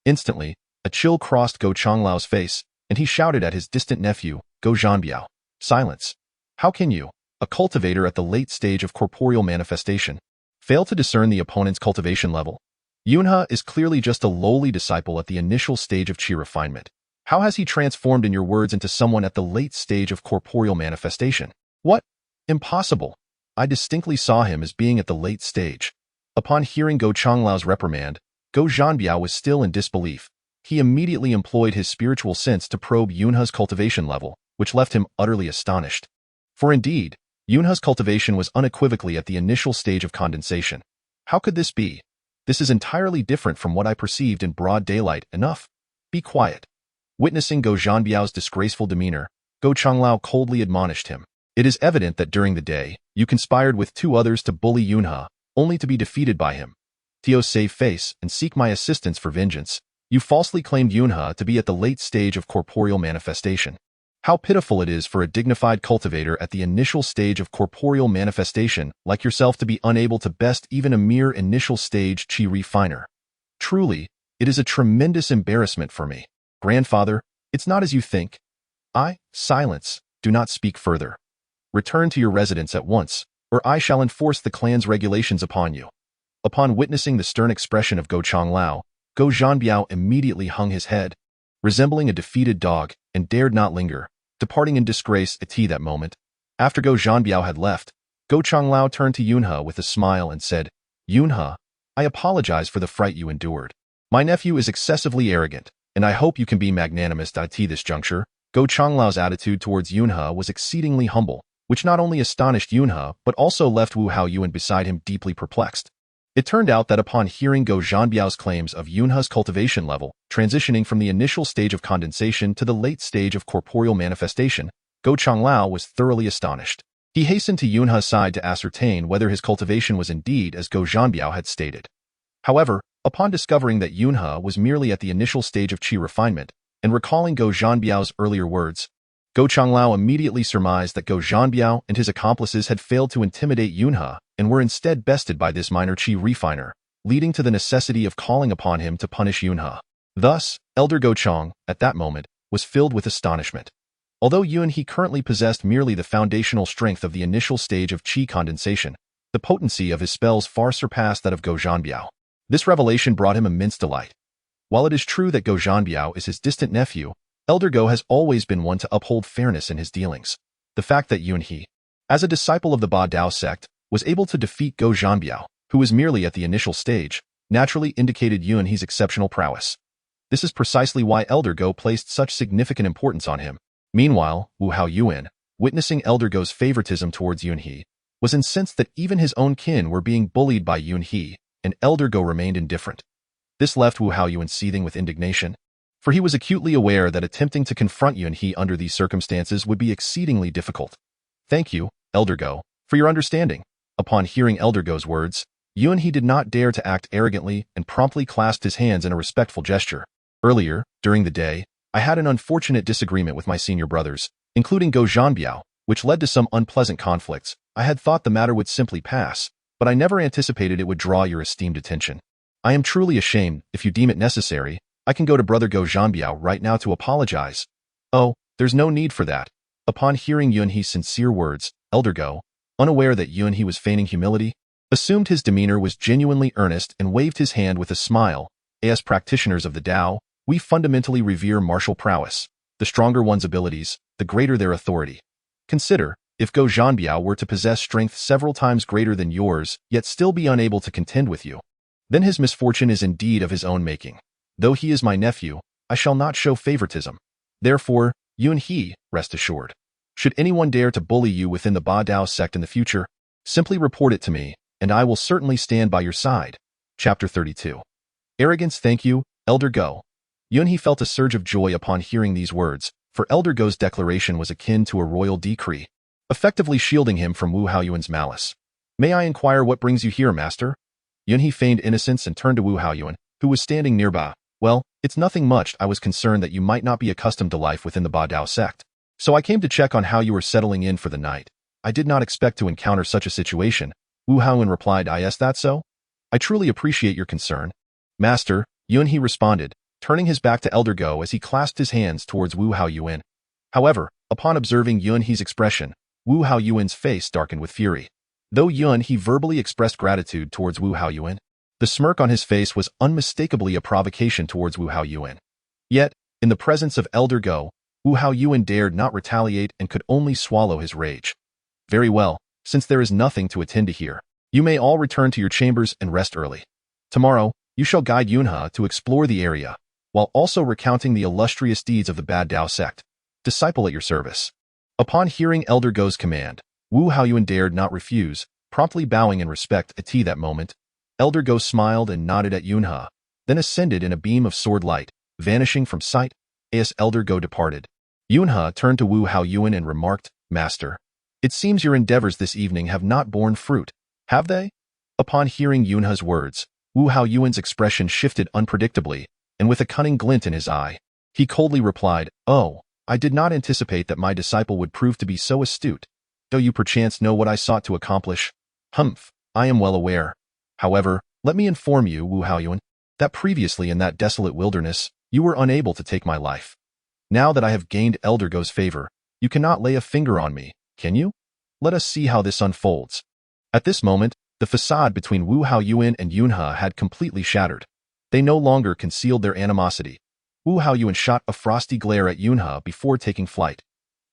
Instantly, a chill crossed Go Changlao's face, and he shouted at his distant nephew, Go Zhanbiao, "Silence! How can you, a cultivator at the late stage of corporeal manifestation, fail to discern the opponent's cultivation level? Yunhe is clearly just a lowly disciple at the initial stage of qi refinement. How has he transformed in your words into someone at the late stage of corporeal manifestation? What? Impossible! I distinctly saw him as being at the late stage." Upon hearing Go Changlao's reprimand, Go Zhanbiao was still in disbelief. He immediately employed his spiritual sense to probe Yunhe's cultivation level, which left him utterly astonished. For indeed, Yunhe's cultivation was unequivocally at the initial stage of condensation. How could this be? This is entirely different from what I perceived in broad daylight. Enough. Be quiet. Witnessing Go Zhanbiao's disgraceful demeanor, Go Changlao coldly admonished him. It is evident that during the day, you conspired with two others to bully Yunhe, only to be defeated by him. To save face and seek my assistance for vengeance, you falsely claimed Yunhe to be at the late stage of corporeal manifestation. How pitiful it is for a dignified cultivator at the initial stage of corporeal manifestation like yourself to be unable to best even a mere initial stage qi refiner. Truly, it is a tremendous embarrassment for me. Grandfather, it's not as you think. Silence, do not speak further. Return to your residence at once, or I shall enforce the clan's regulations upon you. Upon witnessing the stern expression of Go Changlao, Go Zhanbiao immediately hung his head, resembling a defeated dog, and dared not linger, departing in disgrace at that moment. After Go Zhanbiao had left, Go Changlao turned to Yunhe with a smile and said, "Yunhe, I apologize for the fright you endured. My nephew is excessively arrogant, and I hope you can be magnanimous at this juncture." Go Changlao's attitude towards Yunhe was exceedingly humble, which not only astonished Yunhe but also left Wu Haoyuan beside him deeply perplexed. It turned out that upon hearing Go Zhanbiao's claims of Yunhe's cultivation level, transitioning from the initial stage of condensation to the late stage of corporeal manifestation, Go Changlao was thoroughly astonished. He hastened to Yunhe's side to ascertain whether his cultivation was indeed as Go Zhanbiao had stated. However, upon discovering that Yunhe was merely at the initial stage of qi refinement, and recalling Go Zhanbiao's earlier words, Go Changlao immediately surmised that Go Zhanbiao and his accomplices had failed to intimidate Yunhe and were instead bested by this minor qi refiner, leading to the necessity of calling upon him to punish Yunhe. Thus, Elder Go Chang, at that moment, was filled with astonishment. Although Yunhe currently possessed merely the foundational strength of the initial stage of qi condensation, the potency of his spells far surpassed that of Go Zhanbiao. This revelation brought him immense delight. While it is true that Go Zhanbiao is his distant nephew, Elder Go has always been one to uphold fairness in his dealings. The fact that Yunhe, as a disciple of the Ba Dao sect, was able to defeat Go Zhanbiao, who was merely at the initial stage, naturally indicated Yunhe's exceptional prowess. This is precisely why Elder Go placed such significant importance on him, Meanwhile, Wu Hao Yuan, witnessing Elder Go's favoritism towards Yunhe, was incensed that even his own kin were being bullied by Yunhe, and Elder Go remained indifferent. This left Wu Hao Yuan seething with indignation, for he was acutely aware that attempting to confront Yunhe under these circumstances would be exceedingly difficult. Thank you, Elder Go, for your understanding. Upon hearing Elder Go's words, Yunhe did not dare to act arrogantly and promptly clasped his hands in a respectful gesture. Earlier, during the day, I had an unfortunate disagreement with my senior brothers, including Go Zhanbiao, which led to some unpleasant conflicts. I had thought the matter would simply pass, but I never anticipated it would draw your esteemed attention. I am truly ashamed. If you deem it necessary, I can go to Brother Go Zhanbiao right now to apologize. Oh, there's no need for that. Upon hearing Yunhe's sincere words, Elder Go, unaware that Yunhe was feigning humility, assumed his demeanor was genuinely earnest and waved his hand with a smile. As practitioners of the Tao, we fundamentally revere martial prowess. The stronger one's abilities, the greater their authority. Consider, if Go Zhanbiao were to possess strength several times greater than yours, yet still be unable to contend with you, then his misfortune is indeed of his own making. Though he is my nephew, I shall not show favoritism. Therefore, Yunhe, rest assured. Should anyone dare to bully you within the Ba Dao sect in the future, simply report it to me, and I will certainly stand by your side. Chapter 32. Arrogance. Thank you, Elder Go. Yunhe felt a surge of joy upon hearing these words, for Elder Go's declaration was akin to a royal decree, effectively shielding him from Wu Hao Yuan's malice. May I inquire what brings you here, master? Yunhe feigned innocence and turned to Wu Hao Yuan, who was standing nearby. Well, it's nothing much. I was concerned that you might not be accustomed to life within the Ba Dao sect, so I came to check on how you were settling in for the night. I did not expect to encounter such a situation. Wu Hao Yuan replied, Is that so? I truly appreciate your concern. Master, Yunhe responded, turning his back to Elder Go as he clasped his hands towards Wu Hao Yuan. However, upon observing Yunhe's expression, Wu Hao Yuan's face darkened with fury. Though Yunhe verbally expressed gratitude towards Wu Hao Yuan, the smirk on his face was unmistakably a provocation towards Wu Hao Yuan. Yet, in the presence of Elder Go, Wu Hao Yuan dared not retaliate and could only swallow his rage. Very well, since there is nothing to attend to here, you may all return to your chambers and rest early. Tomorrow, you shall guide Yunhe to explore the area, while also recounting the illustrious deeds of the Ba Dao sect. Disciple at your service. Upon hearing Elder Go's command, Wu Hao Yuan dared not refuse, promptly bowing in respect. At that moment, Elder Go smiled and nodded at Yunhe, then ascended in a beam of sword light, vanishing from sight. As Elder Go departed, Yunhe turned to Wu Hao Yuan and remarked, Master, it seems your endeavors this evening have not borne fruit, have they? Upon hearing Yunhe's words, Wu Hao Yuan's expression shifted unpredictably, and with a cunning glint in his eye, he coldly replied, Oh, I did not anticipate that my disciple would prove to be so astute. Do you perchance know what I sought to accomplish? Humph, I am well aware. However, let me inform you, Wu Hao Yuan, that previously in that desolate wilderness, you were unable to take my life. Now that I have gained Elder Go's favor, you cannot lay a finger on me, can you? Let us see how this unfolds. At this moment, the facade between Wu Hao Yuan and Yunhe had completely shattered. They no longer concealed their animosity. Wu Hao Yuan shot a frosty glare at Yunhe before taking flight.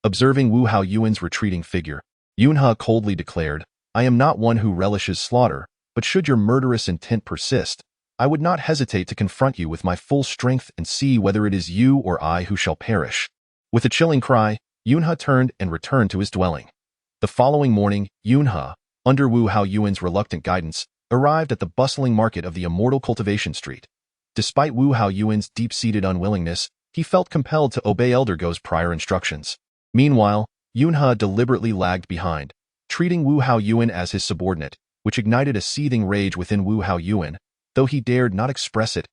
Observing Wu Hao Yuan's retreating figure, Yunhe coldly declared, I am not one who relishes slaughter, but should your murderous intent persist, I would not hesitate to confront you with my full strength and see whether it is you or I who shall perish. With a chilling cry, Yunhe turned and returned to his dwelling. The following morning, Yunhe, under Wu Hao Yuan's reluctant guidance, arrived at the bustling market of the immortal cultivation street. Despite Wu Hao Yuan's deep-seated unwillingness, he felt compelled to obey Elder Go's prior instructions. Meanwhile, Yunhe deliberately lagged behind, treating Wu Hao Yuan as his subordinate, which ignited a seething rage within Wu Hao Yuan, though he dared not express it.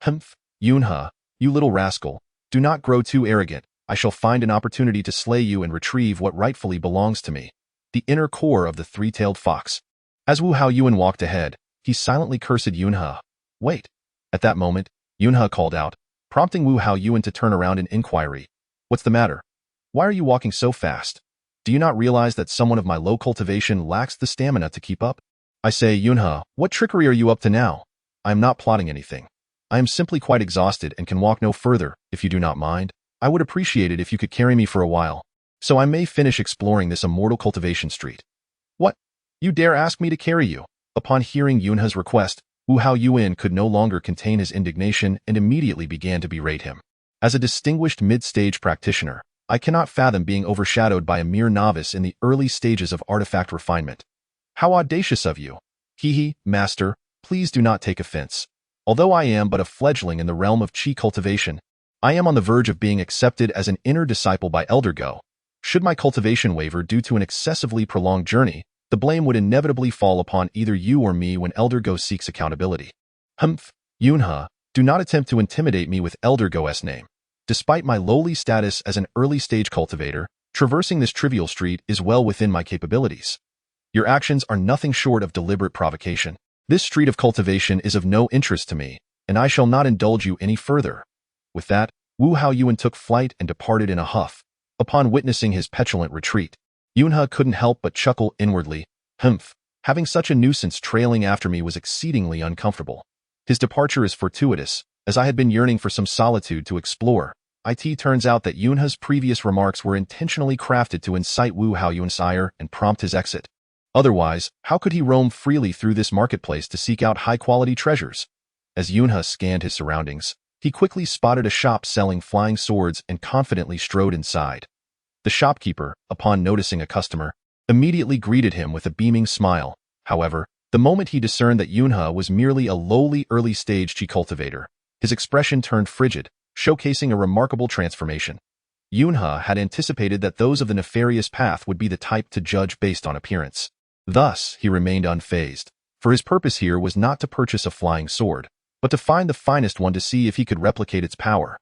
Humph, Yunhe, you little rascal, do not grow too arrogant. I shall find an opportunity to slay you and retrieve what rightfully belongs to me. The inner core of the three-tailed fox. As Wu Hao Yuan walked ahead, he silently cursed Yunhe. Wait. At that moment, Yunhe called out, prompting Wu Hao Yuan to turn around in inquiry. What's the matter? Why are you walking so fast? Do you not realize that someone of my low cultivation lacks the stamina to keep up? I say, Yunhe, what trickery are you up to now? I am not plotting anything. I am simply quite exhausted and can walk no further. If you do not mind, I would appreciate it if you could carry me for a while, so I may finish exploring this immortal cultivation street. What? You dare ask me to carry you? Upon hearing Yunhe's request, Wu Hao Yuan could no longer contain his indignation and immediately began to berate him. As a distinguished mid-stage practitioner, I cannot fathom being overshadowed by a mere novice in the early stages of artifact refinement. How audacious of you! Master, please do not take offense. Although I am but a fledgling in the realm of chi cultivation, I am on the verge of being accepted as an inner disciple by Elder Go. Should my cultivation waver due to an excessively prolonged journey, the blame would inevitably fall upon either you or me when Elder Go seeks accountability. Yunha, do not attempt to intimidate me with Elder Go's name. Despite my lowly status as an early-stage cultivator, traversing this trivial street is well within my capabilities. Your actions are nothing short of deliberate provocation. This street of cultivation is of no interest to me, and I shall not indulge you any further. With that, Wu Haoyuan took flight and departed in a huff. Upon witnessing his petulant retreat, Yunha couldn't help but chuckle inwardly. Having such a nuisance trailing after me was exceedingly uncomfortable. His departure is fortuitous, as I had been yearning for some solitude to explore. It turns out that Yunha's previous remarks were intentionally crafted to incite Wu Haoyuan's ire and prompt his exit. Otherwise, how could he roam freely through this marketplace to seek out high-quality treasures? As Yunha scanned his surroundings, he quickly spotted a shop selling flying swords and confidently strode inside. The shopkeeper, upon noticing a customer, immediately greeted him with a beaming smile. However, the moment he discerned that Yunha was merely a lowly early-stage chi cultivator, his expression turned frigid, showcasing a remarkable transformation. Yunha had anticipated that those of the nefarious path would be the type to judge based on appearance. Thus, he remained unfazed, for his purpose here was not to purchase a flying sword, but to find the finest one to see if he could replicate its power.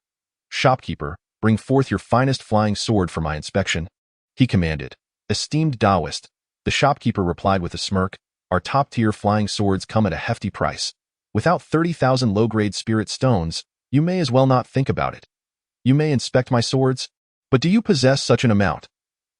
Shopkeeper, bring forth your finest flying sword for my inspection, he commanded. Esteemed Taoist, the shopkeeper replied with a smirk, our top-tier flying swords come at a hefty price. Without 30,000 low-grade spirit stones, you may as well not think about it. You may inspect my swords, but do you possess such an amount?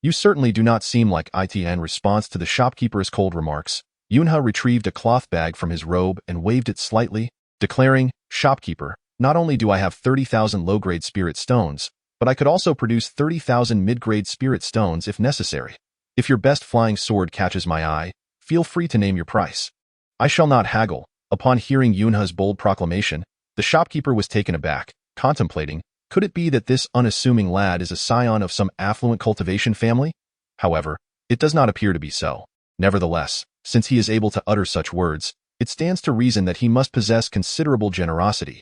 You certainly do not seem like it. In response to the shopkeeper's cold remarks, Yunha retrieved a cloth bag from his robe and waved it slightly, declaring, Shopkeeper, not only do I have 30,000 low-grade spirit stones, but I could also produce 30,000 mid-grade spirit stones if necessary. If your best flying sword catches my eye, feel free to name your price. I shall not haggle. Upon hearing Yunha's bold proclamation, the shopkeeper was taken aback, contemplating, could it be that this unassuming lad is a scion of some affluent cultivation family? However, it does not appear to be so. Nevertheless, since he is able to utter such words, it stands to reason that he must possess considerable generosity.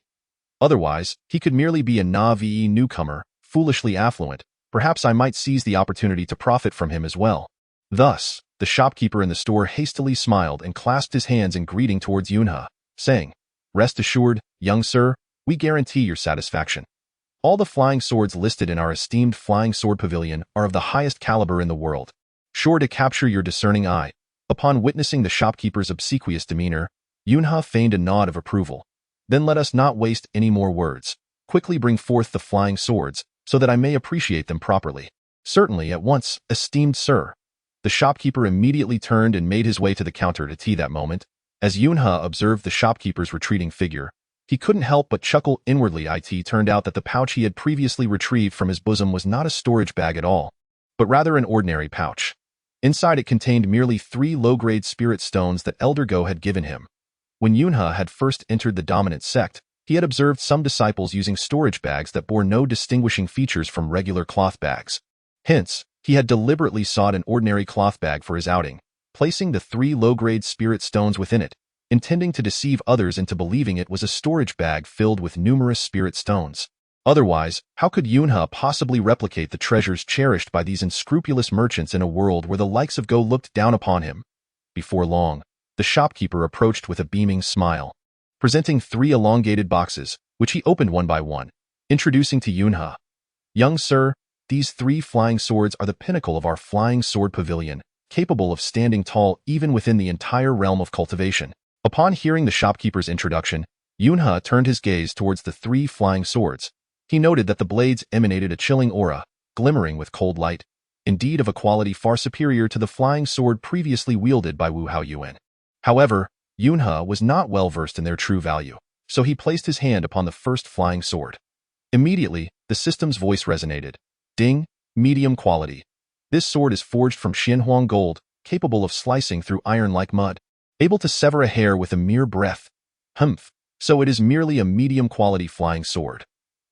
Otherwise, he could merely be a newcomer, foolishly affluent. Perhaps I might seize the opportunity to profit from him as well. Thus, the shopkeeper in the store hastily smiled and clasped his hands in greeting towards Yunha, saying, Rest assured, young sir, we guarantee your satisfaction. All the flying swords listed in our esteemed flying sword pavilion are of the highest caliber in the world, sure to capture your discerning eye. Upon witnessing the shopkeeper's obsequious demeanor, Yunha feigned a nod of approval. Then let us not waste any more words. Quickly bring forth the flying swords, so that I may appreciate them properly. Certainly, at once, esteemed sir. The shopkeeper immediately turned and made his way to the counter to tea that moment. As Yunha observed the shopkeeper's retreating figure, he couldn't help but chuckle inwardly. It turned out that the pouch he had previously retrieved from his bosom was not a storage bag at all, but rather an ordinary pouch. Inside it contained merely 3 low-grade spirit stones that Elder Go had given him. When Yunha had first entered the dominant sect, he had observed some disciples using storage bags that bore no distinguishing features from regular cloth bags. Hence, he had deliberately sought an ordinary cloth bag for his outing, placing the 3 low-grade spirit stones within it, intending to deceive others into believing it was a storage bag filled with numerous spirit stones. Otherwise, how could Yunha possibly replicate the treasures cherished by these unscrupulous merchants in a world where the likes of Go looked down upon him? Before long, the shopkeeper approached with a beaming smile, presenting 3 elongated boxes, which he opened one by one, introducing to Yunha. Young sir, these 3 flying swords are the pinnacle of our flying sword pavilion, capable of standing tall even within the entire realm of cultivation. Upon hearing the shopkeeper's introduction, Yunha turned his gaze towards the 3 flying swords. He noted that the blades emanated a chilling aura, glimmering with cold light, indeed of a quality far superior to the flying sword previously wielded by Wu Haoyuan. However, Yunha was not well versed in their true value, so he placed his hand upon the first flying sword. Immediately, the system's voice resonated. Ding, medium quality. This sword is forged from Xianhuang gold, capable of slicing through iron like mud, able to sever a hair with a mere breath. So it is merely a medium quality flying sword.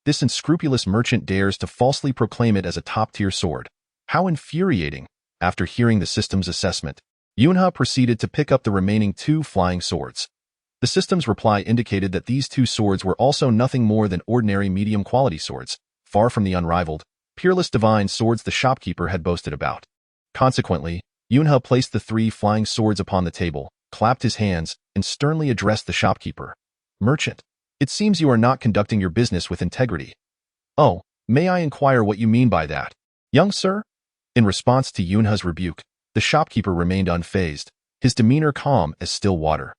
This unscrupulous merchant dares to falsely proclaim it as a top-tier sword. How infuriating! After hearing the system's assessment, Yunha proceeded to pick up the remaining 2 flying swords. The system's reply indicated that these 2 swords were also nothing more than ordinary medium-quality swords, far from the unrivaled, peerless divine swords the shopkeeper had boasted about. Consequently, Yunha placed the 3 flying swords upon the table, clapped his hands, and sternly addressed the shopkeeper. "Merchant, it seems you are not conducting your business with integrity." "Oh, may I inquire what you mean by that, young sir?" In response to Yunha's rebuke, the shopkeeper remained unfazed, his demeanor calm as still water.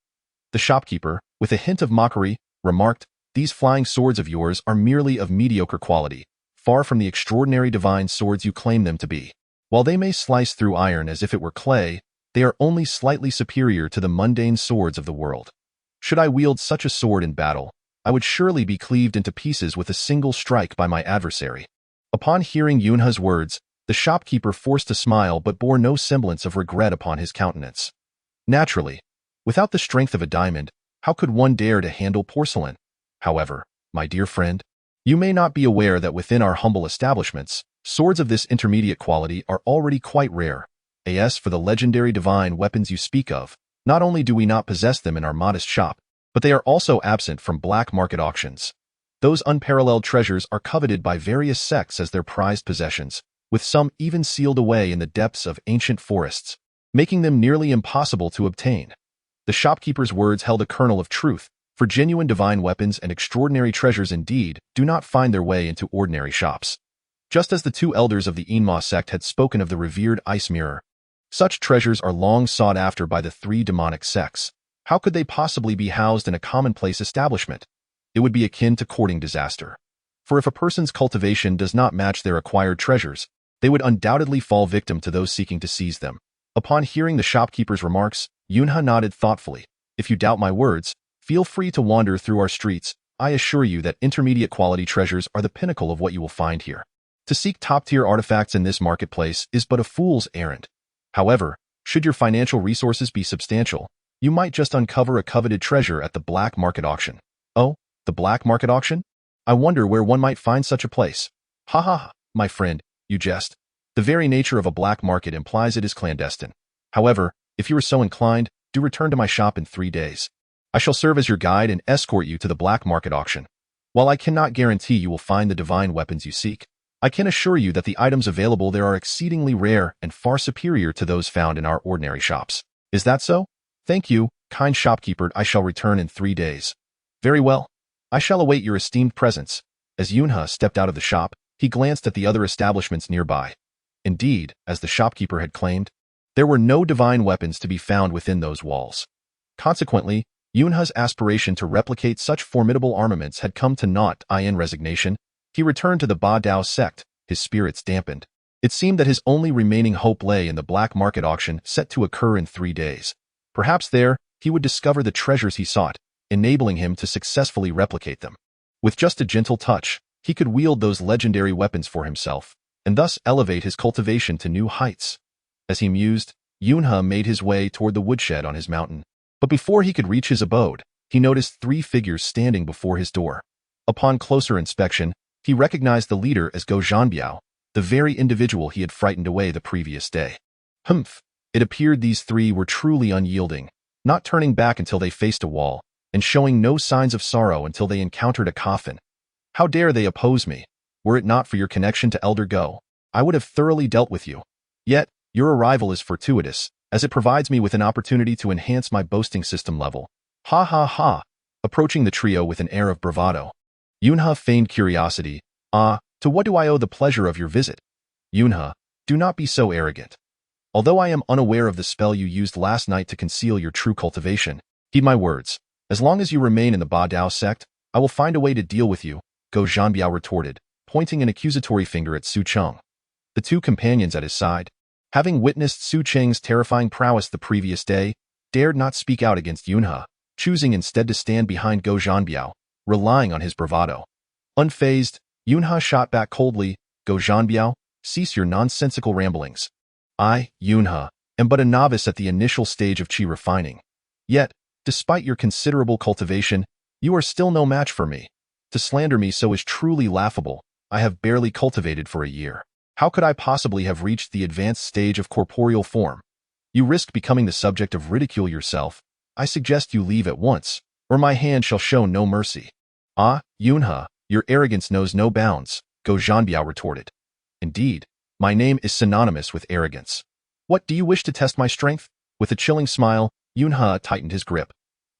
The shopkeeper, with a hint of mockery, remarked, "These flying swords of yours are merely of mediocre quality, far from the extraordinary divine swords you claim them to be. While they may slice through iron as if it were clay, they are only slightly superior to the mundane swords of the world. Should I wield such a sword in battle, I would surely be cleaved into pieces with a single strike by my adversary." Upon hearing Yunha's words, the shopkeeper forced a smile but bore no semblance of regret upon his countenance. Naturally, without the strength of a diamond, how could one dare to handle porcelain? However, my dear friend, you may not be aware that within our humble establishments, swords of this intermediate quality are already quite rare. As for the legendary divine weapons you speak of, not only do we not possess them in our modest shop, but they are also absent from black market auctions. Those unparalleled treasures are coveted by various sects as their prized possessions, with some even sealed away in the depths of ancient forests, making them nearly impossible to obtain. The shopkeeper's words held a kernel of truth, for genuine divine weapons and extraordinary treasures indeed do not find their way into ordinary shops. Just as the 2 elders of the Enma sect had spoken of the revered ice mirror, such treasures are long sought after by the 3 demonic sects. How could they possibly be housed in a commonplace establishment? It would be akin to courting disaster. For if a person's cultivation does not match their acquired treasures, they would undoubtedly fall victim to those seeking to seize them. Upon hearing the shopkeeper's remarks, Yunha nodded thoughtfully. "If you doubt my words, feel free to wander through our streets. I assure you that intermediate quality treasures are the pinnacle of what you will find here. To seek top-tier artifacts in this marketplace is but a fool's errand. However, should your financial resources be substantial, you might just uncover a coveted treasure at the black market auction." "Oh, the black market auction? I wonder where one might find such a place." "Ha ha ha, my friend, you jest. The very nature of a black market implies it is clandestine. However, if you are so inclined, do return to my shop in 3 days. I shall serve as your guide and escort you to the black market auction. While I cannot guarantee you will find the divine weapons you seek, I can assure you that the items available there are exceedingly rare and far superior to those found in our ordinary shops." "Is that so? Thank you, kind shopkeeper. I shall return in 3 days." "Very well. I shall await your esteemed presence." As Yunha stepped out of the shop, he glanced at the other establishments nearby. Indeed, as the shopkeeper had claimed, there were no divine weapons to be found within those walls. Consequently, Yunha's aspiration to replicate such formidable armaments had come to naught. In resignation, he returned to the Ba Dao sect, his spirits dampened. It seemed that his only remaining hope lay in the black market auction set to occur in 3 days. Perhaps there, he would discover the treasures he sought, enabling him to successfully replicate them. With just a gentle touch, he could wield those legendary weapons for himself, and thus elevate his cultivation to new heights. As he mused, Yunha made his way toward the woodshed on his mountain. But before he could reach his abode, he noticed 3 figures standing before his door. Upon closer inspection, he recognized the leader as Go Zhanbiao, the very individual he had frightened away the previous day. Humph! It appeared these 3 were truly unyielding, not turning back until they faced a wall, and showing no signs of sorrow until they encountered a coffin. How dare they oppose me? Were it not for your connection to Elder Go, I would have thoroughly dealt with you. Yet, your arrival is fortuitous, as it provides me with an opportunity to enhance my boasting system level. Ha ha ha! Approaching the trio with an air of bravado, Yunha feigned curiosity. "Ah, to what do I owe the pleasure of your visit?" "Yunha, do not be so arrogant. Although I am unaware of the spell you used last night to conceal your true cultivation, heed my words. As long as you remain in the Ba Dao sect, I will find a way to deal with you," Go Zhanbiao retorted, pointing an accusatory finger at Su Cheng. The 2 companions at his side, having witnessed Su Cheng's terrifying prowess the previous day, dared not speak out against Yunha, choosing instead to stand behind Go Zhanbiao, relying on his bravado. Unfazed, Yunha shot back coldly, "Go Zhanbiao, cease your nonsensical ramblings. I, Yunha, am but a novice at the initial stage of qi refining. Yet, despite your considerable cultivation, you are still no match for me. To slander me so is truly laughable. I have barely cultivated for a year. How could I possibly have reached the advanced stage of corporeal form? You risk becoming the subject of ridicule yourself. I suggest you leave at once, or my hand shall show no mercy. Ah, Yunhe, your arrogance knows no bounds, Go Zhanbiao retorted. Indeed, my name is synonymous with arrogance. What, do you wish to test my strength? With a chilling smile, Yunhe tightened his grip.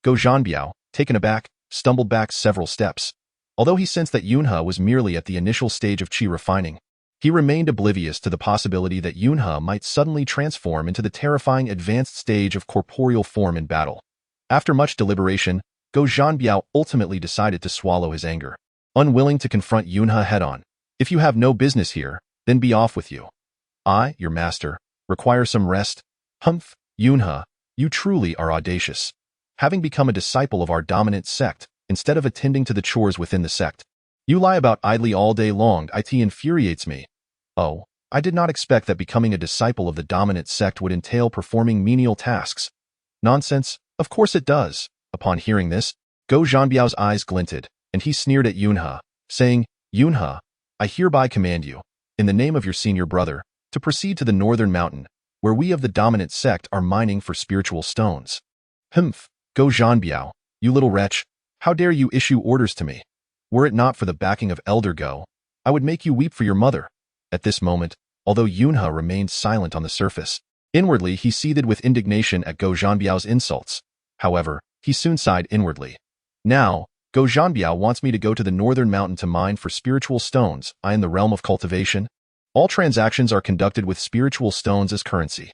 Go Zhanbiao, taken aback, stumbled back several steps. Although he sensed that Yunhe was merely at the initial stage of qi refining, he remained oblivious to the possibility that Yunhe might suddenly transform into the terrifying advanced stage of corporeal form in battle. After much deliberation, Go Zhanbiao ultimately decided to swallow his anger. Unwilling to confront Yunhe head-on, if you have no business here, then be off with you. I, your master, require some rest. Humph, Yunhe, you truly are audacious. Having become a disciple of our dominant sect, instead of attending to the chores within the sect, you lie about idly all day long. It infuriates me. Oh, I did not expect that becoming a disciple of the dominant sect would entail performing menial tasks. Nonsense, of course it does. Upon hearing this, Go Zhanbiao's eyes glinted, and he sneered at Yunhe, saying, Yunhe, I hereby command you, in the name of your senior brother, to proceed to the northern mountain, where we of the dominant sect are mining for spiritual stones. Humph, Go Zhanbiao, you little wretch, how dare you issue orders to me? Were it not for the backing of Elder Go, I would make you weep for your mother. At this moment, although Yunhe remained silent on the surface, inwardly he seethed with indignation at Go Zhanbiao's insults. However, he soon sighed inwardly. Now, Go Zhanbiao wants me to go to the northern mountain to mine for spiritual stones. In the realm of cultivation, all transactions are conducted with spiritual stones as currency.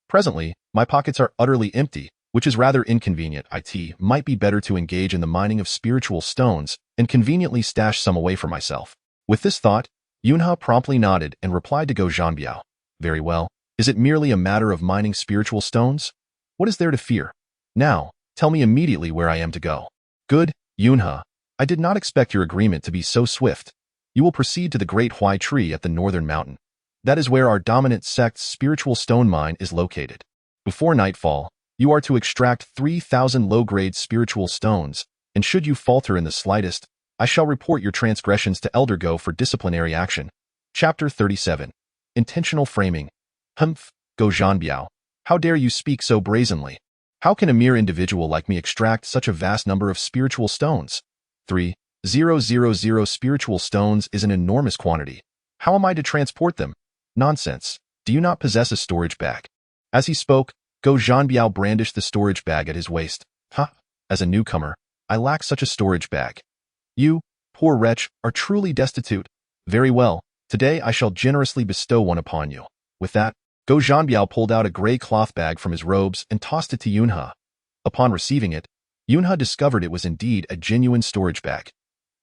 Presently, my pockets are utterly empty, which is rather inconvenient. It might be better to engage in the mining of spiritual stones and conveniently stash some away for myself. With this thought, Yunhe promptly nodded and replied to Go Zhanbiao. Very well. Is it merely a matter of mining spiritual stones? What is there to fear? Now, tell me immediately where I am to go. Good, Yunhe. I did not expect your agreement to be so swift. You will proceed to the great Huai tree at the northern mountain. That is where our dominant sect's spiritual stone mine is located. Before nightfall, you are to extract 3,000 low-grade spiritual stones, and should you falter in the slightest, I shall report your transgressions to Elder Go for disciplinary action. Chapter 37. Intentional Framing. Humph, Go Zhanbiao, how dare you speak so brazenly? How can a mere individual like me extract such a vast number of spiritual stones? 3,000 spiritual stones is an enormous quantity. How am I to transport them? Nonsense. Do you not possess a storage bag? As he spoke, Go Zhanbiao brandished the storage bag at his waist. Ha! As a newcomer, I lack such a storage bag. You, poor wretch, are truly destitute. Very well, today I shall generously bestow one upon you. With that, Go Zhanbiao pulled out a gray cloth bag from his robes and tossed it to Yunhe. Upon receiving it, Yunhe discovered it was indeed a genuine storage bag.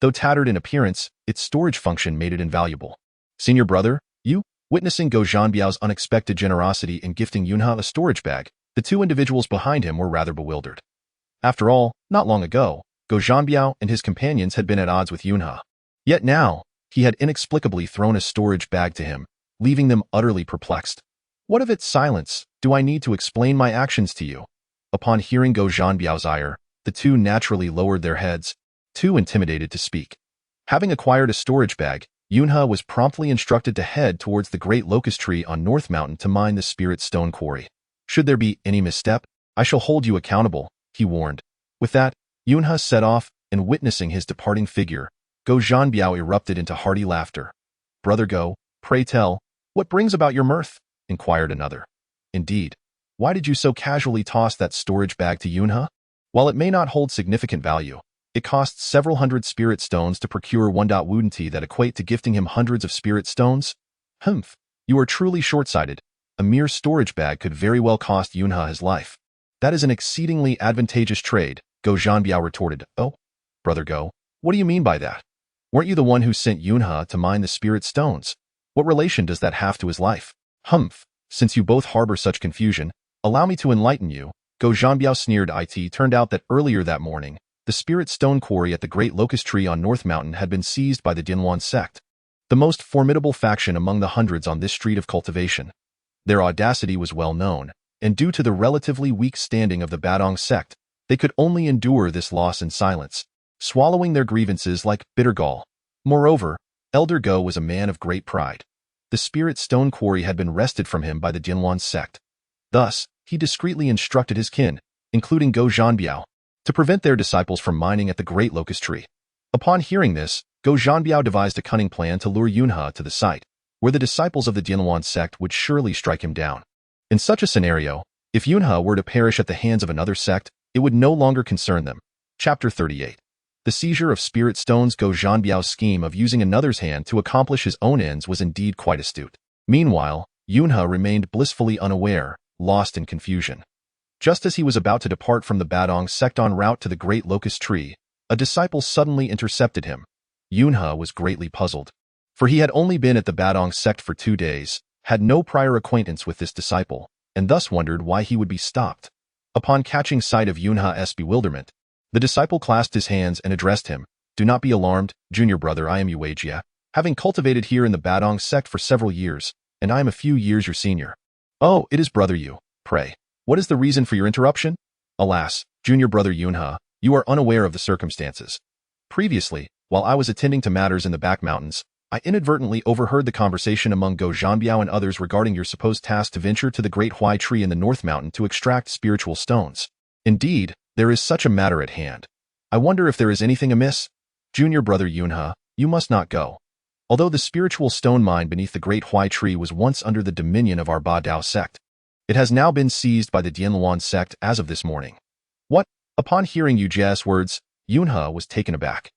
Though tattered in appearance, its storage function made it invaluable. Senior brother, you? Witnessing Go Zhanbiao's unexpected generosity in gifting Yunhe a storage bag, the two individuals behind him were rather bewildered. After all, not long ago, Go Zhanbiao and his companions had been at odds with Yunhe. Yet now, he had inexplicably thrown a storage bag to him, leaving them utterly perplexed. What of its silence? Do I need to explain my actions to you? Upon hearing Go Zhanbiao's ire, the two naturally lowered their heads, too intimidated to speak. Having acquired a storage bag, Yunhe was promptly instructed to head towards the great locust tree on North Mountain to mine the spirit stone quarry. Should there be any misstep, I shall hold you accountable, he warned. With that, Yunhe set off, and witnessing his departing figure, Go Zhanbiao erupted into hearty laughter. Brother Go, pray tell, what brings about your mirth? Inquired another. Indeed, why did you so casually toss that storage bag to Yunhe? While it may not hold significant value, it costs several hundred spirit stones to procure 1.woodenty that equate to gifting him hundreds of spirit stones. Humph, you are truly short-sighted. A mere storage bag could very well cost Yunhe his life. That is an exceedingly advantageous trade, Go Zhanbiao retorted. Oh, Brother Go, what do you mean by that? Weren't you the one who sent Yunhe to mine the spirit stones? What relation does that have to his life? Humph, since you both harbor such confusion, allow me to enlighten you. Go Zhanbiao sneered. It turned out that earlier that morning, the spirit stone quarry at the Great Locust Tree on North Mountain had been seized by the Dinwan sect, the most formidable faction among the hundreds on this street of cultivation. Their audacity was well known, and due to the relatively weak standing of the Badong sect, they could only endure this loss in silence. swallowing their grievances like bitter gall. Moreover, Elder Go was a man of great pride. The spirit stone quarry had been wrested from him by the Dianluan sect. Thus, he discreetly instructed his kin, including Go Zhanbiao, to prevent their disciples from mining at the Great Locust Tree. Upon hearing this, Go Zhanbiao devised a cunning plan to lure Yunhe to the site, where the disciples of the Dianluan sect would surely strike him down. In such a scenario, if Yunhe were to perish at the hands of another sect, it would no longer concern them. Chapter 38. The seizure of spirit stones. Go Zhanbiao's scheme of using another's hand to accomplish his own ends was indeed quite astute. Meanwhile, Yunhe remained blissfully unaware, lost in confusion. Just as he was about to depart from the Badong sect en route to the Great Locust Tree, a disciple suddenly intercepted him. Yunhe was greatly puzzled, for he had only been at the Badong sect for 2 days, had no prior acquaintance with this disciple, and thus wondered why he would be stopped. Upon catching sight of Yunhe's bewilderment, the disciple clasped his hands and addressed him. "Do not be alarmed, junior brother. I am Yuejia, having cultivated here in the Badong sect for several years, and I am a few years your senior." "Oh, it is brother Yu. Pray, what is the reason for your interruption?" "Alas, junior brother Yunhe, you are unaware of the circumstances. Previously, while I was attending to matters in the back mountains, I inadvertently overheard the conversation among Go Zhanbiao and others regarding your supposed task to venture to the Great Huai Tree in the North Mountain to extract spiritual stones. Indeed, there is such a matter at hand. I wonder if there is anything amiss? Junior brother Yunhe, you must not go. Although the spiritual stone mine beneath the Great Huai Tree was once under the dominion of our Ba Dao sect, it has now been seized by the Dianluan sect as of this morning." "What?" Upon hearing Yuejie's words, Yunhe was taken aback.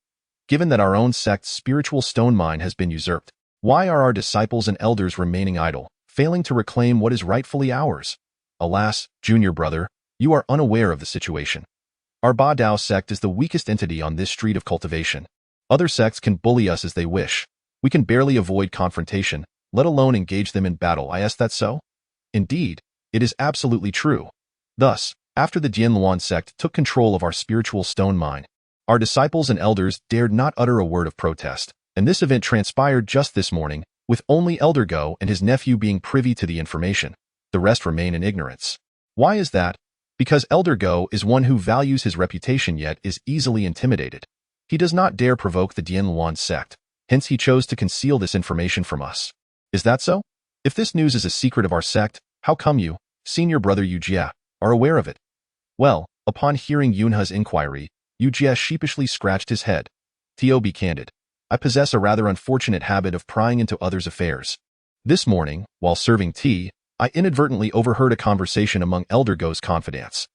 "Given that our own sect's spiritual stone mine has been usurped, why are our disciples and elders remaining idle, failing to reclaim what is rightfully ours?" "Alas, junior brother, you are unaware of the situation. Our Ba Dao sect is the weakest entity on this street of cultivation. Other sects can bully us as they wish. We can barely avoid confrontation, let alone engage them in battle. Is that so?" "Indeed, it is absolutely true. Thus, after the Dianluan sect took control of our spiritual stone mine, our disciples and elders dared not utter a word of protest, and this event transpired just this morning, with only Elder Go and his nephew being privy to the information. The rest remain in ignorance. Why is that? Because Elder Go is one who values his reputation yet is easily intimidated. He does not dare provoke the Dianluan sect, hence he chose to conceal this information from us. Is that so? If this news is a secret of our sect, how come you, senior brother Yuejia, are aware of it?" Well, upon hearing Yunhe's inquiry, Yuejia sheepishly scratched his head. "To be candid, I possess a rather unfortunate habit of prying into others' affairs. This morning, while serving tea, I inadvertently overheard a conversation among Elder Go's confidants.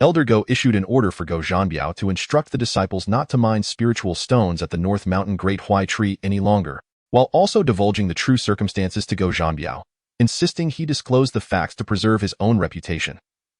Elder Go issued an order for Go Zhanbiao to instruct the disciples not to mine spiritual stones at the North Mountain Great Huai Tree any longer, while also divulging the true circumstances to Go Zhanbiao, insisting he disclose the facts to preserve his own reputation.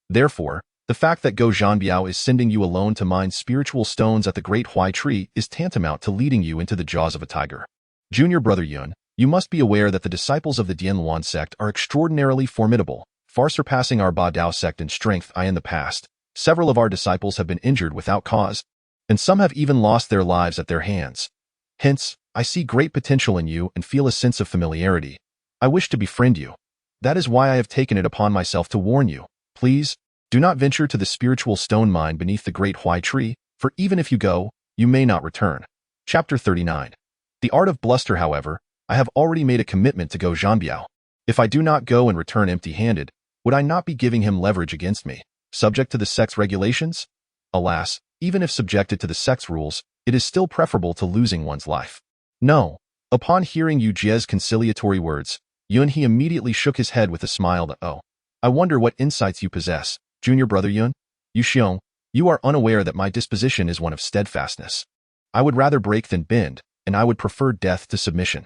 Therefore, the fact that Go Zhanbiao is sending you alone to mine spiritual stones at the Great Huai Tree is tantamount to leading you into the jaws of a tiger. Junior brother Yun, you must be aware that the disciples of the Dianluan sect are extraordinarily formidable, far surpassing our Ba Dao sect in strength. In the past, several of our disciples have been injured without cause, and some have even lost their lives at their hands. Hence, I see great potential in you and feel a sense of familiarity. I wish to befriend you. That is why I have taken it upon myself to warn you. Please, do not venture to the spiritual stone mine beneath the Great Huai Tree, for even if you go, you may not return." Chapter 39. The art of bluster. However, I have already made a commitment to Go Zhanbiao. If I do not go and return empty-handed, would I not be giving him leverage against me, subject to the sect's regulations? Alas, even if subjected to the sect's rules, it is still preferable to losing one's life. No. Upon hearing Yuejie's conciliatory words, Yunhe immediately shook his head with a smile. "Oh, I wonder what insights you possess, junior brother Yun. Xiong, you are unaware that my disposition is one of steadfastness. I would rather break than bend, and I would prefer death to submission.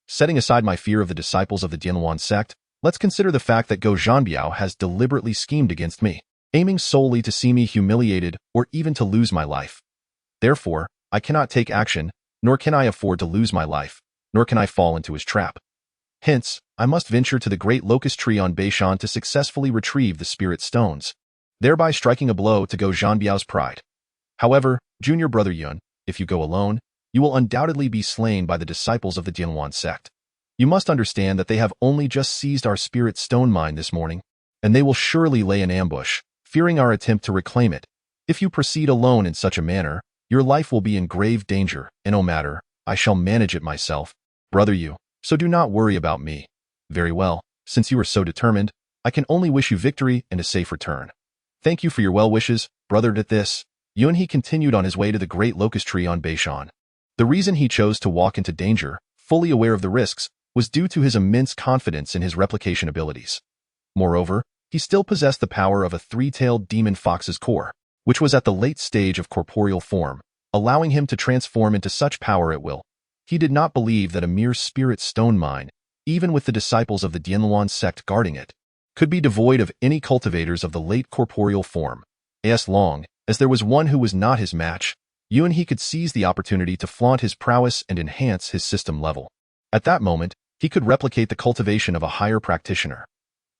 Setting aside my fear of the disciples of the Dianluan sect, let's consider the fact that Go Zhanbiao has deliberately schemed against me, aiming solely to see me humiliated or even to lose my life. Therefore, I cannot take action, nor can I afford to lose my life, nor can I fall into his trap. Hence, I must venture to the Great Locust Tree on Beishan to successfully retrieve the spirit stones, thereby striking a blow to Go Zhanbiao's pride. However, junior brother Yun, if you go alone, you will undoubtedly be slain by the disciples of the Dianluan sect. You must understand that they have only just seized our spirit stone mine this morning, and they will surely lay an ambush, fearing our attempt to reclaim it. If you proceed alone in such a manner, your life will be in grave danger, and no matter, I shall manage it myself, brother you, so do not worry about me. Very well, since you are so determined, I can only wish you victory and a safe return. Thank you for your well wishes, brother. At this, Yunhe continued on his way to the great locust tree on Beishan. The reason he chose to walk into danger, fully aware of the risks, was due to his immense confidence in his replication abilities. Moreover, he still possessed the power of a three-tailed demon fox's core, which was at the late stage of corporeal form, allowing him to transform into such power at will. He did not believe that a mere spirit stone mine, even with the disciples of the Dianluan sect guarding it, could be devoid of any cultivators of the late corporeal form. As long as there was one who was not his match, Yunhe could seize the opportunity to flaunt his prowess and enhance his system level. At that moment, he could replicate the cultivation of a higher practitioner.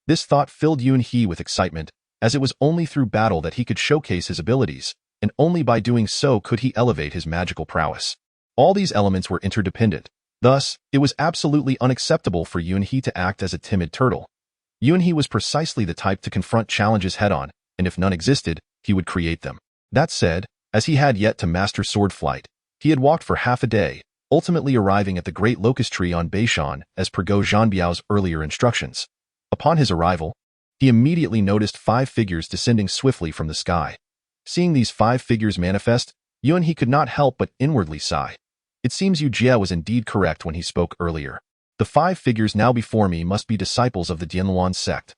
This thought filled Yunhe with excitement, as it was only through battle that he could showcase his abilities, and only by doing so could he elevate his magical prowess. All these elements were interdependent. Thus, it was absolutely unacceptable for Yunhe to act as a timid turtle. Yunhe was precisely the type to confront challenges head-on, and if none existed, he would create them. That said, as he had yet to master sword flight, he had walked for half a day, ultimately arriving at the great locust tree on Beishan as per Go Zhanbiao's earlier instructions. Upon his arrival, he immediately noticed 5 figures descending swiftly from the sky. Seeing these 5 figures manifest, Yunhe could not help but inwardly sigh. It seems Yu Jie was indeed correct when he spoke earlier. The 5 figures now before me must be disciples of the Dianluan sect.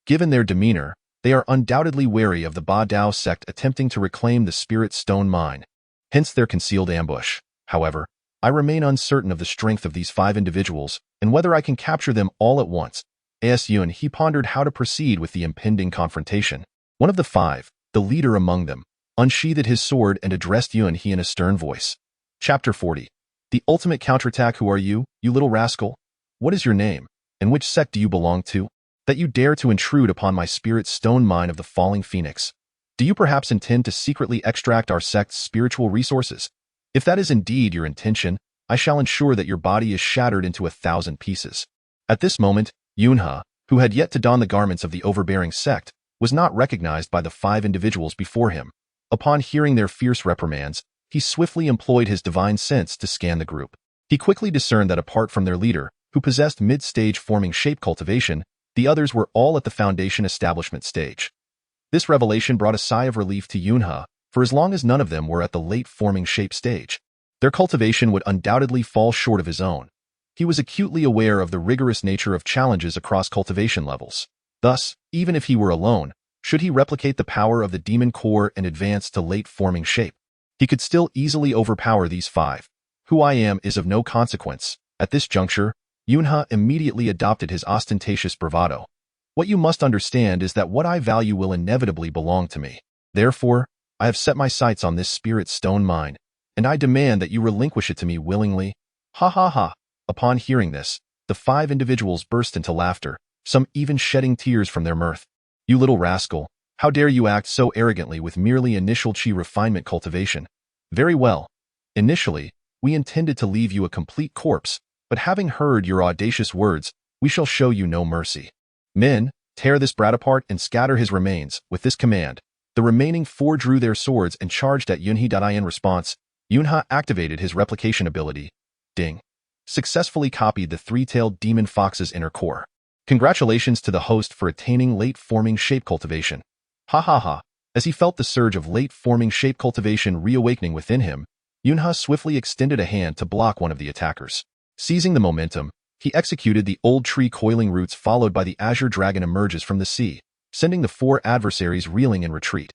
Given their demeanor, they are undoubtedly wary of the Ba Dao sect attempting to reclaim the spirit stone mine, hence their concealed ambush. However, I remain uncertain of the strength of these 5 individuals and whether I can capture them all at once. As Yunhe pondered how to proceed with the impending confrontation. One of the 5, the leader among them, unsheathed his sword and addressed Yunhe in a stern voice. Chapter 40. The ultimate counterattack. Who are you, you little rascal? What is your name, and which sect do you belong to, that you dare to intrude upon my spirit stone mine of the falling phoenix? Do you perhaps intend to secretly extract our sect's spiritual resources? If that is indeed your intention, I shall ensure that your body is shattered into 1,000 pieces. At this moment, Yunhe, who had yet to don the garments of the overbearing sect, was not recognized by the 5 individuals before him. Upon hearing their fierce reprimands, he swiftly employed his divine sense to scan the group. He quickly discerned that apart from their leader, who possessed mid-stage forming shape cultivation, the others were all at the foundation establishment stage. This revelation brought a sigh of relief to Yunhe, for as long as none of them were at the late forming shape stage, their cultivation would undoubtedly fall short of his own. He was acutely aware of the rigorous nature of challenges across cultivation levels. Thus, even if he were alone, should he replicate the power of the demon core and advance to late forming shape, he could still easily overpower these 5. Who I am is of no consequence. At this juncture, Yunhe immediately adopted his ostentatious bravado. What you must understand is that what I value will inevitably belong to me. Therefore, I have set my sights on this spirit stone mine, and I demand that you relinquish it to me willingly. Ha ha ha. Upon hearing this, the 5 individuals burst into laughter, some even shedding tears from their mirth. You little rascal, how dare you act so arrogantly with merely initial chi refinement cultivation? Very well. Initially, we intended to leave you a complete corpse, but having heard your audacious words, we shall show you no mercy. Men, tear this brat apart and scatter his remains. With this command, the remaining 4 drew their swords and charged at Yunhe. In response, Yunhe activated his replication ability. Ding. Successfully copied the 3-tailed demon fox's inner core. Congratulations to the host for attaining late forming shape cultivation. Ha ha ha. As he felt the surge of late forming shape cultivation reawakening within him, Yunhe swiftly extended a hand to block one of the attackers. Seizing the momentum, he executed the old tree coiling roots followed by the azure dragon emerges from the sea, sending the 4 adversaries reeling in retreat.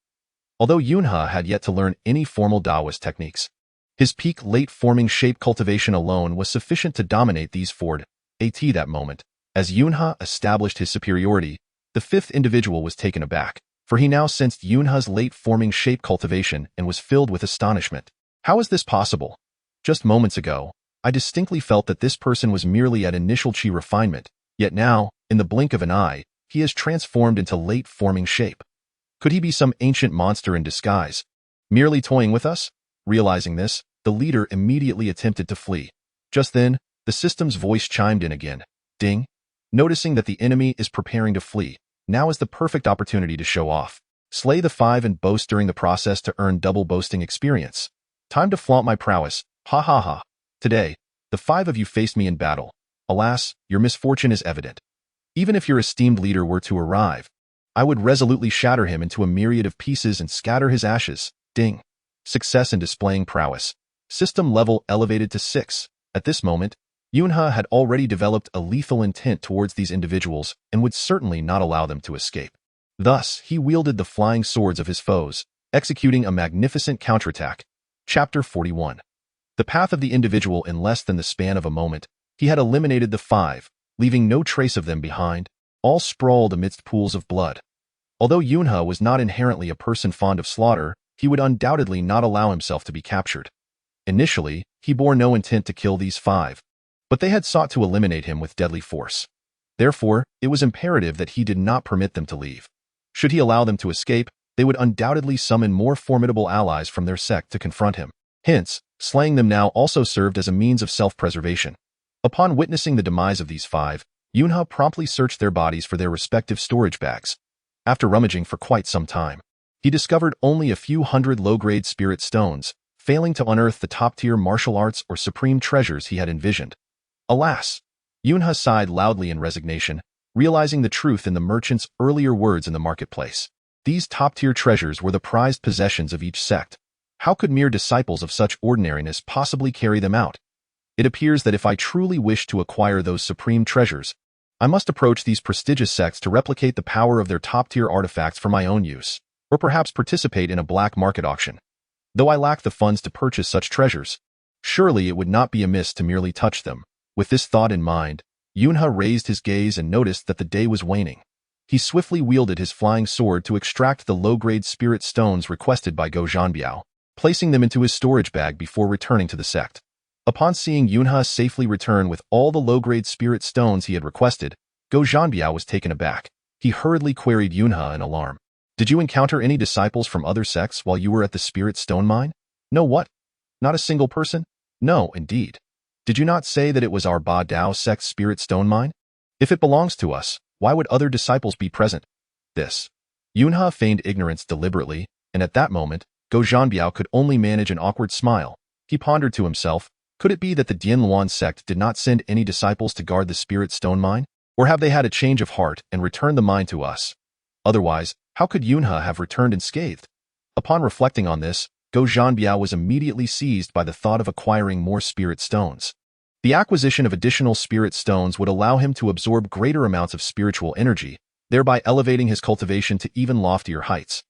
Although Yunhe had yet to learn any formal Taoist techniques, his peak late forming shape cultivation alone was sufficient to dominate these 4 at that moment. As Yunhe established his superiority, the 5th individual was taken aback, for he now sensed Yunhe's late forming shape cultivation and was filled with astonishment. How is this possible? Just moments ago, I distinctly felt that this person was merely at initial chi refinement, yet now, in the blink of an eye, he has transformed into late forming shape. Could he be some ancient monster in disguise, merely toying with us? Realizing this, the leader immediately attempted to flee. Just then, the system's voice chimed in again. Ding. Noticing that the enemy is preparing to flee, now is the perfect opportunity to show off. Slay the 5 and boast during the process to earn double boasting experience. Time to flaunt my prowess. Ha ha ha. Today, the 5 of you faced me in battle. Alas, your misfortune is evident. Even if your esteemed leader were to arrive, I would resolutely shatter him into a myriad of pieces and scatter his ashes. Ding. Success in displaying prowess. System level elevated to 6. At this moment, Yunha had already developed a lethal intent towards these individuals and would certainly not allow them to escape. Thus, he wielded the flying swords of his foes, executing a magnificent counterattack. Chapter 41. The path of the individual in less than the span of a moment, he had eliminated the 5, leaving no trace of them behind, all sprawled amidst pools of blood. Although Yunha was not inherently a person fond of slaughter, he would undoubtedly not allow himself to be captured. Initially, he bore no intent to kill these 5, but they had sought to eliminate him with deadly force. Therefore, it was imperative that he did not permit them to leave. Should he allow them to escape, they would undoubtedly summon more formidable allies from their sect to confront him. Hence, slaying them now also served as a means of self-preservation. Upon witnessing the demise of these 5, Yunha promptly searched their bodies for their respective storage bags. After rummaging for quite some time, he discovered only a few hundred low-grade spirit stones, failing to unearth the top-tier martial arts or supreme treasures he had envisioned. Alas! Yunha sighed loudly in resignation, realizing the truth in the merchant's earlier words in the marketplace. These top-tier treasures were the prized possessions of each sect. How could mere disciples of such ordinariness possibly carry them out? It appears that if I truly wish to acquire those supreme treasures, I must approach these prestigious sects to replicate the power of their top-tier artifacts for my own use, or perhaps participate in a black market auction. Though I lack the funds to purchase such treasures, surely it would not be amiss to merely touch them. With this thought in mind, Yunha raised his gaze and noticed that the day was waning. He swiftly wielded his flying sword to extract the low-grade spirit stones requested by Go Zhanbiao, placing them into his storage bag before returning to the sect. Upon seeing Yunha safely return with all the low-grade spirit stones he had requested, Go Zhanbiao was taken aback. He hurriedly queried Yunha in alarm. Did you encounter any disciples from other sects while you were at the spirit stone mine? No, what? Not a single person? No, indeed. Did you not say that it was our Ba Dao sect's spirit stone mine? If it belongs to us, why would other disciples be present? This. Yunha feigned ignorance deliberately, and at that moment, Go Zhanbiao could only manage an awkward smile. He pondered to himself, could it be that the Dianluan sect did not send any disciples to guard the spirit stone mine? Or have they had a change of heart and returned the mine to us? Otherwise, how could Yunha have returned unscathed? Upon reflecting on this, Go Zhanbiao was immediately seized by the thought of acquiring more spirit stones. The acquisition of additional spirit stones would allow him to absorb greater amounts of spiritual energy, thereby elevating his cultivation to even loftier heights.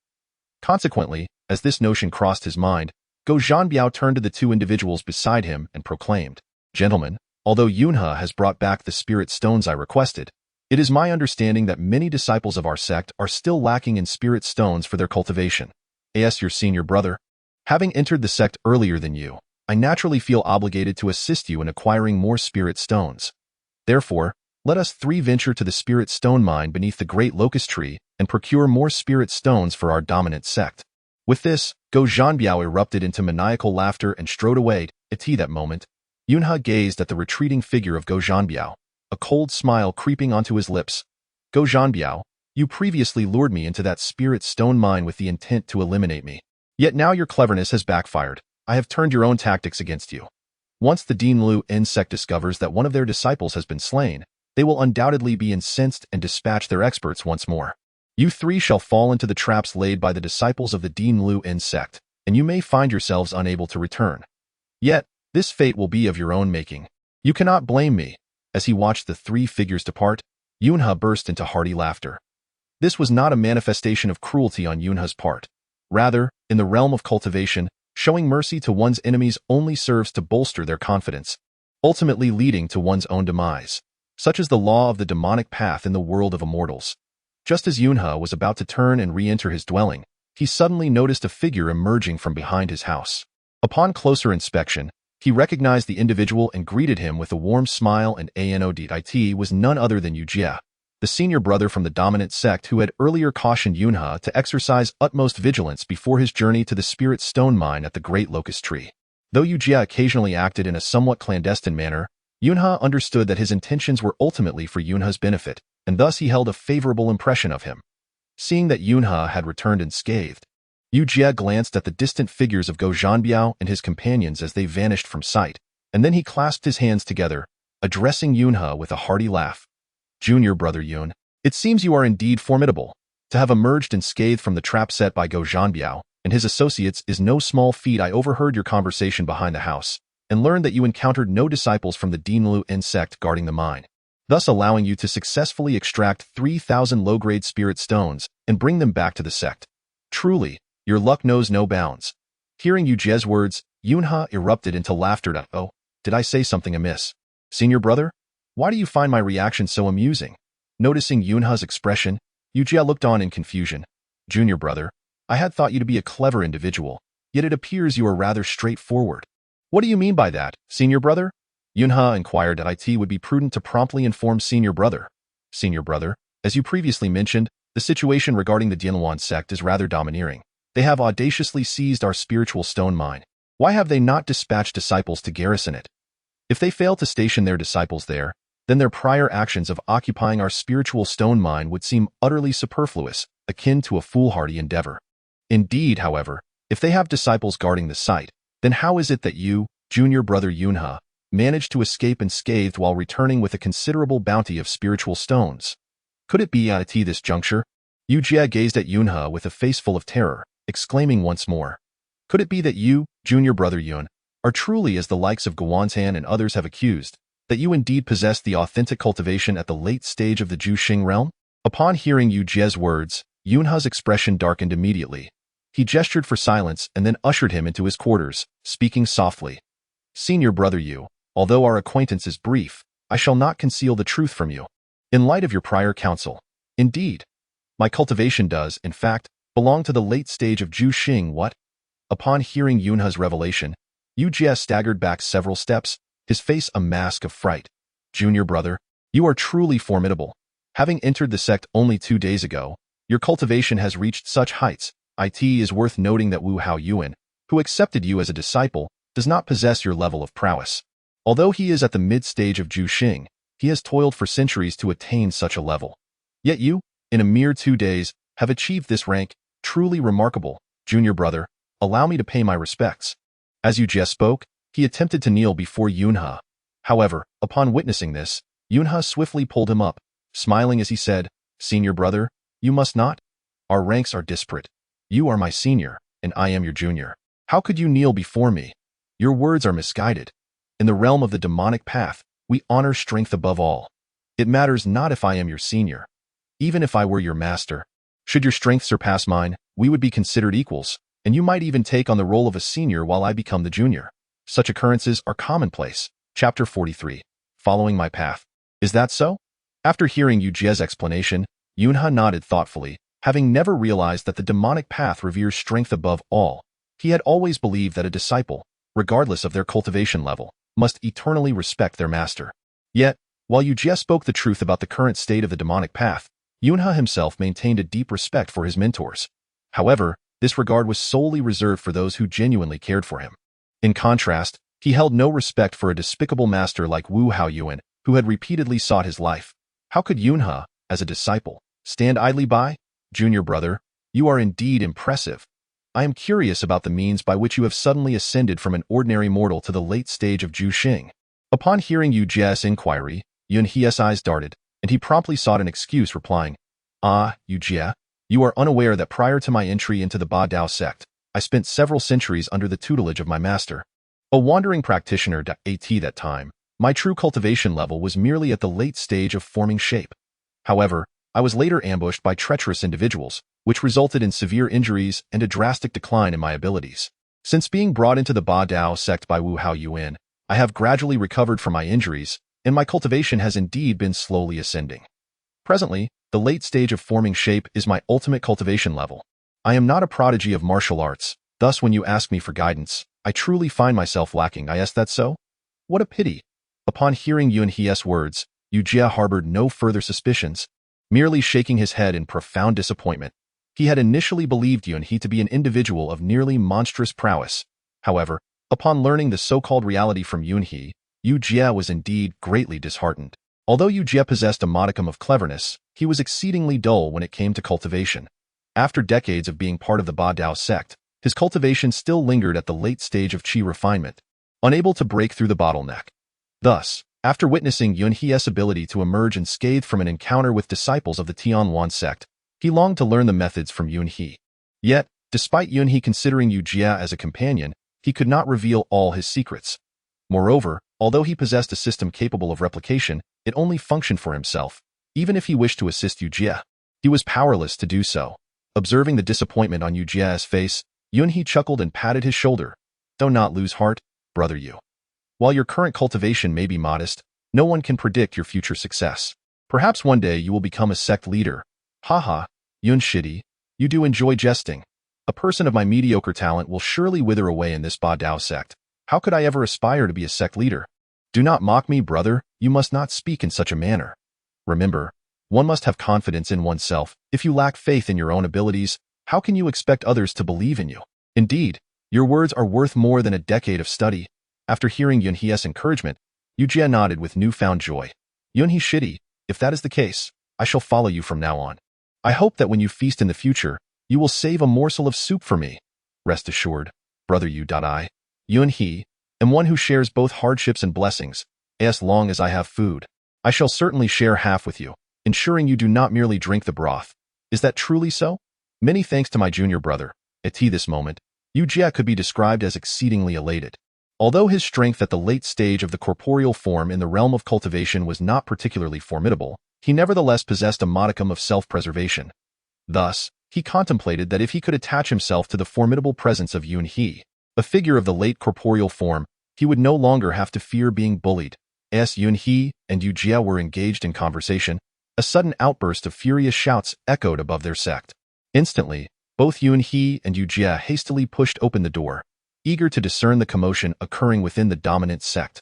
Consequently, as this notion crossed his mind, Go Zhanbiao turned to the 2 individuals beside him and proclaimed, "Gentlemen, although Yunha has brought back the spirit stones I requested, it is my understanding that many disciples of our sect are still lacking in spirit stones for their cultivation. As your senior brother, having entered the sect earlier than you, I naturally feel obligated to assist you in acquiring more spirit stones. Therefore, let us 3 venture to the spirit stone mine beneath the great locust tree and procure more spirit stones for our dominant sect." With this, Go Zhanbiao erupted into maniacal laughter and strode away. At that moment, Yunha gazed at the retreating figure of Go Zhanbiao, a cold smile creeping onto his lips. "Go Zhanbiao, you previously lured me into that spirit stone mine with the intent to eliminate me. Yet now your cleverness has backfired. I have turned your own tactics against you. Once the Dianluan sect discovers that one of their disciples has been slain, they will undoubtedly be incensed and dispatch their experts once more. You 3 shall fall into the traps laid by the disciples of the Dianluan sect, and you may find yourselves unable to return. Yet, this fate will be of your own making. You cannot blame me." As he watched the 3 figures depart, Yunha burst into hearty laughter. This was not a manifestation of cruelty on Yunha's part. Rather, in the realm of cultivation, showing mercy to one's enemies only serves to bolster their confidence, ultimately leading to one's own demise. Such is the law of the demonic path in the world of immortals. Just as Yunha was about to turn and re-enter his dwelling, he suddenly noticed a figure emerging from behind his house. Upon closer inspection, he recognized the individual and greeted him with a warm smile, and it was none other than Yujia, the senior brother from the dominant sect who had earlier cautioned Yunha to exercise utmost vigilance before his journey to the spirit stone mine at the Great Locust Tree. Though Yujia occasionally acted in a somewhat clandestine manner, Yunha understood that his intentions were ultimately for Yunha's benefit, and thus he held a favorable impression of him. Seeing that Yunha had returned unscathed, Yu Jie glanced at the distant figures of Go Zhanbiao and his companions as they vanished from sight, and then he clasped his hands together, addressing Yunhe with a hearty laugh. Junior brother Yun, it seems you are indeed formidable. To have emerged unscathed from the trap set by Go Zhanbiao and his associates is no small feat. I overheard your conversation behind the house, and learned that you encountered no disciples from the Dinlu insect guarding the mine, thus allowing you to successfully extract 3,000 low-grade spirit stones and bring them back to the sect. Truly, your luck knows no bounds. Hearing Yu Jie's words, Yunhe erupted into laughter. Oh, did I say something amiss? Senior brother? Why do you find my reaction so amusing? Noticing Yunhe's expression, Yu Jie looked on in confusion. Junior brother, I had thought you to be a clever individual, yet it appears you are rather straightforward. What do you mean by that, senior brother? Yunhe inquired. It would be prudent to promptly inform senior brother. Senior brother, as you previously mentioned, the situation regarding the Dianluan sect is rather domineering. They have audaciously seized our spiritual stone mine. Why have they not dispatched disciples to garrison it? If they fail to station their disciples there, then their prior actions of occupying our spiritual stone mine would seem utterly superfluous, akin to a foolhardy endeavor. Indeed, however, if they have disciples guarding the site, then how is it that you, junior brother Yunhe, managed to escape unscathed while returning with a considerable bounty of spiritual stones? Could it be at this juncture? Yu Jie gazed at Yunhe with a face full of terror, exclaiming once more, could it be that you, junior brother Yun, are truly as the likes of Guantan and others have accused, that you indeed possess the authentic cultivation at the late stage of the Juxing realm? Upon hearing Yu Jie's words, Yunhe's expression darkened immediately. He gestured for silence and then ushered him into his quarters, speaking softly. Senior brother Yu, although our acquaintance is brief, I shall not conceal the truth from you. In light of your prior counsel, indeed, my cultivation does, in fact, belong to the late stage of Juxing. What? Upon hearing Yunhe's revelation, Yu Jie staggered back several steps, his face a mask of fright. Junior brother, you are truly formidable. Having entered the sect only 2 days ago, your cultivation has reached such heights. It is worth noting that Wu Hao Yuan, who accepted you as a disciple, does not possess your level of prowess. Although he is at the mid-stage of Juxing, he has toiled for centuries to attain such a level. Yet you, in a mere 2 days, have achieved this rank, truly remarkable. Junior brother, allow me to pay my respects. As Yu Jie spoke, he attempted to kneel before Yunhe. However, upon witnessing this, Yunhe swiftly pulled him up, smiling as he said, Senior brother, you must not. Our ranks are disparate. You are my senior, and I am your junior. How could you kneel before me? Your words are misguided. In the realm of the demonic path, we honor strength above all. It matters not if I am your senior. Even if I were your master, should your strength surpass mine, we would be considered equals, and you might even take on the role of a senior while I become the junior. Such occurrences are commonplace. Chapter 43. Following my path. Is that so? After hearing Yu Jie's explanation, Yunhe nodded thoughtfully. Having never realized that the demonic path reveres strength above all, he had always believed that a disciple, regardless of their cultivation level, must eternally respect their master. Yet, while Yu Jie spoke the truth about the current state of the demonic path, Yunhe himself maintained a deep respect for his mentors. However, this regard was solely reserved for those who genuinely cared for him. In contrast, he held no respect for a despicable master like Wu Hao Yuan, who had repeatedly sought his life. How could Yunhe, as a disciple, stand idly by? Junior brother, you are indeed impressive. I am curious about the means by which you have suddenly ascended from an ordinary mortal to the late stage of Juxing. Upon hearing Yu Jie's inquiry, Yunhe's eyes darted, and he promptly sought an excuse, replying, Yu Jie, you are unaware that prior to my entry into the Ba Dao sect, I spent several centuries under the tutelage of my master. A wandering practitioner at that time, my true cultivation level was merely at the late stage of forming shape. However, I was later ambushed by treacherous individuals, which resulted in severe injuries and a drastic decline in my abilities. Since being brought into the Ba Dao sect by Wu Hao Yuan, I have gradually recovered from my injuries, and my cultivation has indeed been slowly ascending. Presently, the late stage of forming shape is my ultimate cultivation level. I am not a prodigy of martial arts, thus when you ask me for guidance, I truly find myself lacking. Is that so? What a pity. Upon hearing Yunhe's words, Yu Jie harbored no further suspicions, merely shaking his head in profound disappointment. He had initially believed Yunhe to be an individual of nearly monstrous prowess. However, upon learning the so-called reality from Yunhe, Yu Jie was indeed greatly disheartened. Although Yu Jie possessed a modicum of cleverness, he was exceedingly dull when it came to cultivation. After decades of being part of the Ba Dao sect, his cultivation still lingered at the late stage of qi refinement, unable to break through the bottleneck. Thus, after witnessing Yun He's ability to emerge unscathed from an encounter with disciples of the Tianwan sect, he longed to learn the methods from Yun He. Yet, despite Yun He considering Yu Jia as a companion, he could not reveal all his secrets. Moreover, although he possessed a system capable of replication, it only functioned for himself. Even if he wished to assist Yu Jia, he was powerless to do so. Observing the disappointment on Yu Jia's face, Yun He chuckled and patted his shoulder. "Do not lose heart, brother Yu. While your current cultivation may be modest, no one can predict your future success. Perhaps one day you will become a sect leader." Haha, Yun Shidi, you do enjoy jesting. A person of my mediocre talent will surely wither away in this Ba Dao sect. How could I ever aspire to be a sect leader? Do not mock me, brother, you must not speak in such a manner. Remember, one must have confidence in oneself. If you lack faith in your own abilities, how can you expect others to believe in you? Indeed, your words are worth more than a decade of study. After hearing Yun He's encouragement, Yu Jia nodded with newfound joy. Yun He Shidi, if that is the case, I shall follow you from now on. I hope that when you feast in the future, you will save a morsel of soup for me. Rest assured, brother Yu. Yun He, am one who shares both hardships and blessings. As long as I have food, I shall certainly share half with you, ensuring you do not merely drink the broth. Is that truly so? Many thanks to my junior brother. At this moment, Yu Jia could be described as exceedingly elated. Although his strength at the late stage of the corporeal form in the realm of cultivation was not particularly formidable, he nevertheless possessed a modicum of self-preservation. Thus, he contemplated that if he could attach himself to the formidable presence of Yun He, a figure of the late corporeal form, he would no longer have to fear being bullied. As Yun He and Yu Jia were engaged in conversation, a sudden outburst of furious shouts echoed above their sect. Instantly, both Yun He and Yu Jia hastily pushed open the door, eager to discern the commotion occurring within the dominant sect.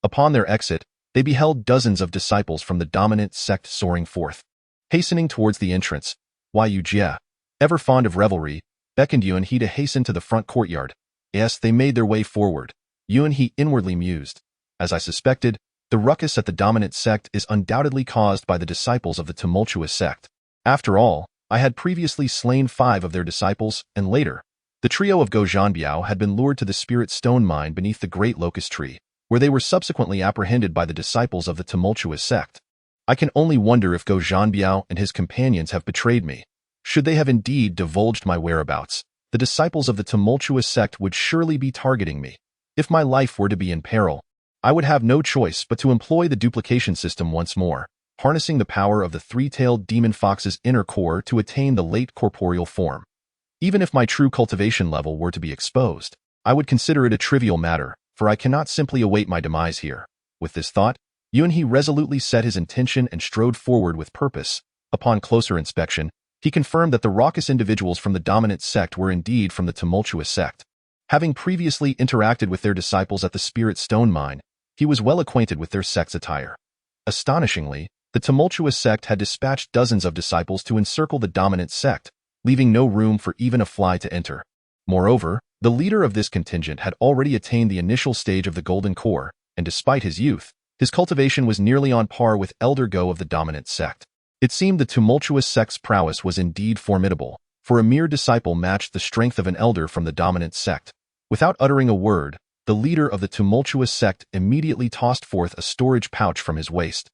Upon their exit, they beheld dozens of disciples from the dominant sect soaring forth. Hastening towards the entrance, Yu Jia, ever fond of revelry, beckoned Yun He to hasten to the front courtyard. As they made their way forward, Yun He inwardly mused. As I suspected, the ruckus at the dominant sect is undoubtedly caused by the disciples of the tumultuous sect. After all, I had previously slain 5 of their disciples, and later, the trio of Go Zhanbiao had been lured to the spirit stone mine beneath the great locust tree, where they were subsequently apprehended by the disciples of the tumultuous sect. I can only wonder if Go Zhanbiao and his companions have betrayed me. Should they have indeed divulged my whereabouts, the disciples of the tumultuous sect would surely be targeting me. If my life were to be in peril, I would have no choice but to employ the duplication system once more, harnessing the power of the 3-tailed demon fox's inner core to attain the late corporeal form. Even if my true cultivation level were to be exposed, I would consider it a trivial matter, for I cannot simply await my demise here. With this thought, Yun He resolutely set his intention and strode forward with purpose. Upon closer inspection, he confirmed that the raucous individuals from the dominant sect were indeed from the tumultuous sect. Having previously interacted with their disciples at the Spirit Stone Mine, he was well acquainted with their sect's attire. Astonishingly, the tumultuous sect had dispatched dozens of disciples to encircle the dominant sect, leaving no room for even a fly to enter. Moreover, the leader of this contingent had already attained the initial stage of the Golden Core, and despite his youth, his cultivation was nearly on par with Elder Go of the dominant sect. It seemed the tumultuous sect's prowess was indeed formidable, for a mere disciple matched the strength of an elder from the dominant sect. Without uttering a word, the leader of the tumultuous sect immediately tossed forth a storage pouch from his waist,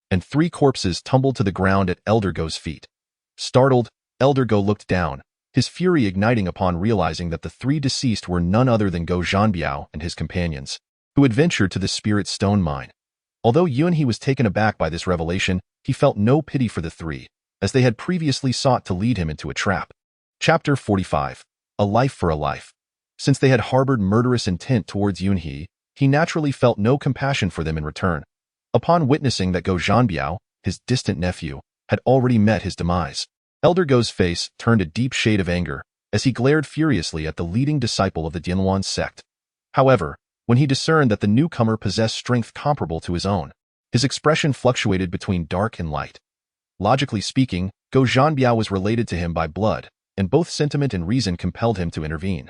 and 3 corpses tumbled to the ground at Elder Go's feet. Startled, Elder Go looked down, his fury igniting upon realizing that the 3 deceased were none other than Go Zhanbiao and his companions, who had ventured to the Spirit Stone Mine. Although Yun He was taken aback by this revelation, he felt no pity for the 3, as they had previously sought to lead him into a trap. Chapter 45. A Life for a Life. Since they had harbored murderous intent towards Yun He, he naturally felt no compassion for them in return. Upon witnessing that Go Zhanbiao, his distant nephew, had already met his demise, Elder Go's face turned a deep shade of anger as he glared furiously at the leading disciple of the Dianluan sect. However, when he discerned that the newcomer possessed strength comparable to his own, his expression fluctuated between dark and light. Logically speaking, Go Zhanbiao was related to him by blood, and both sentiment and reason compelled him to intervene.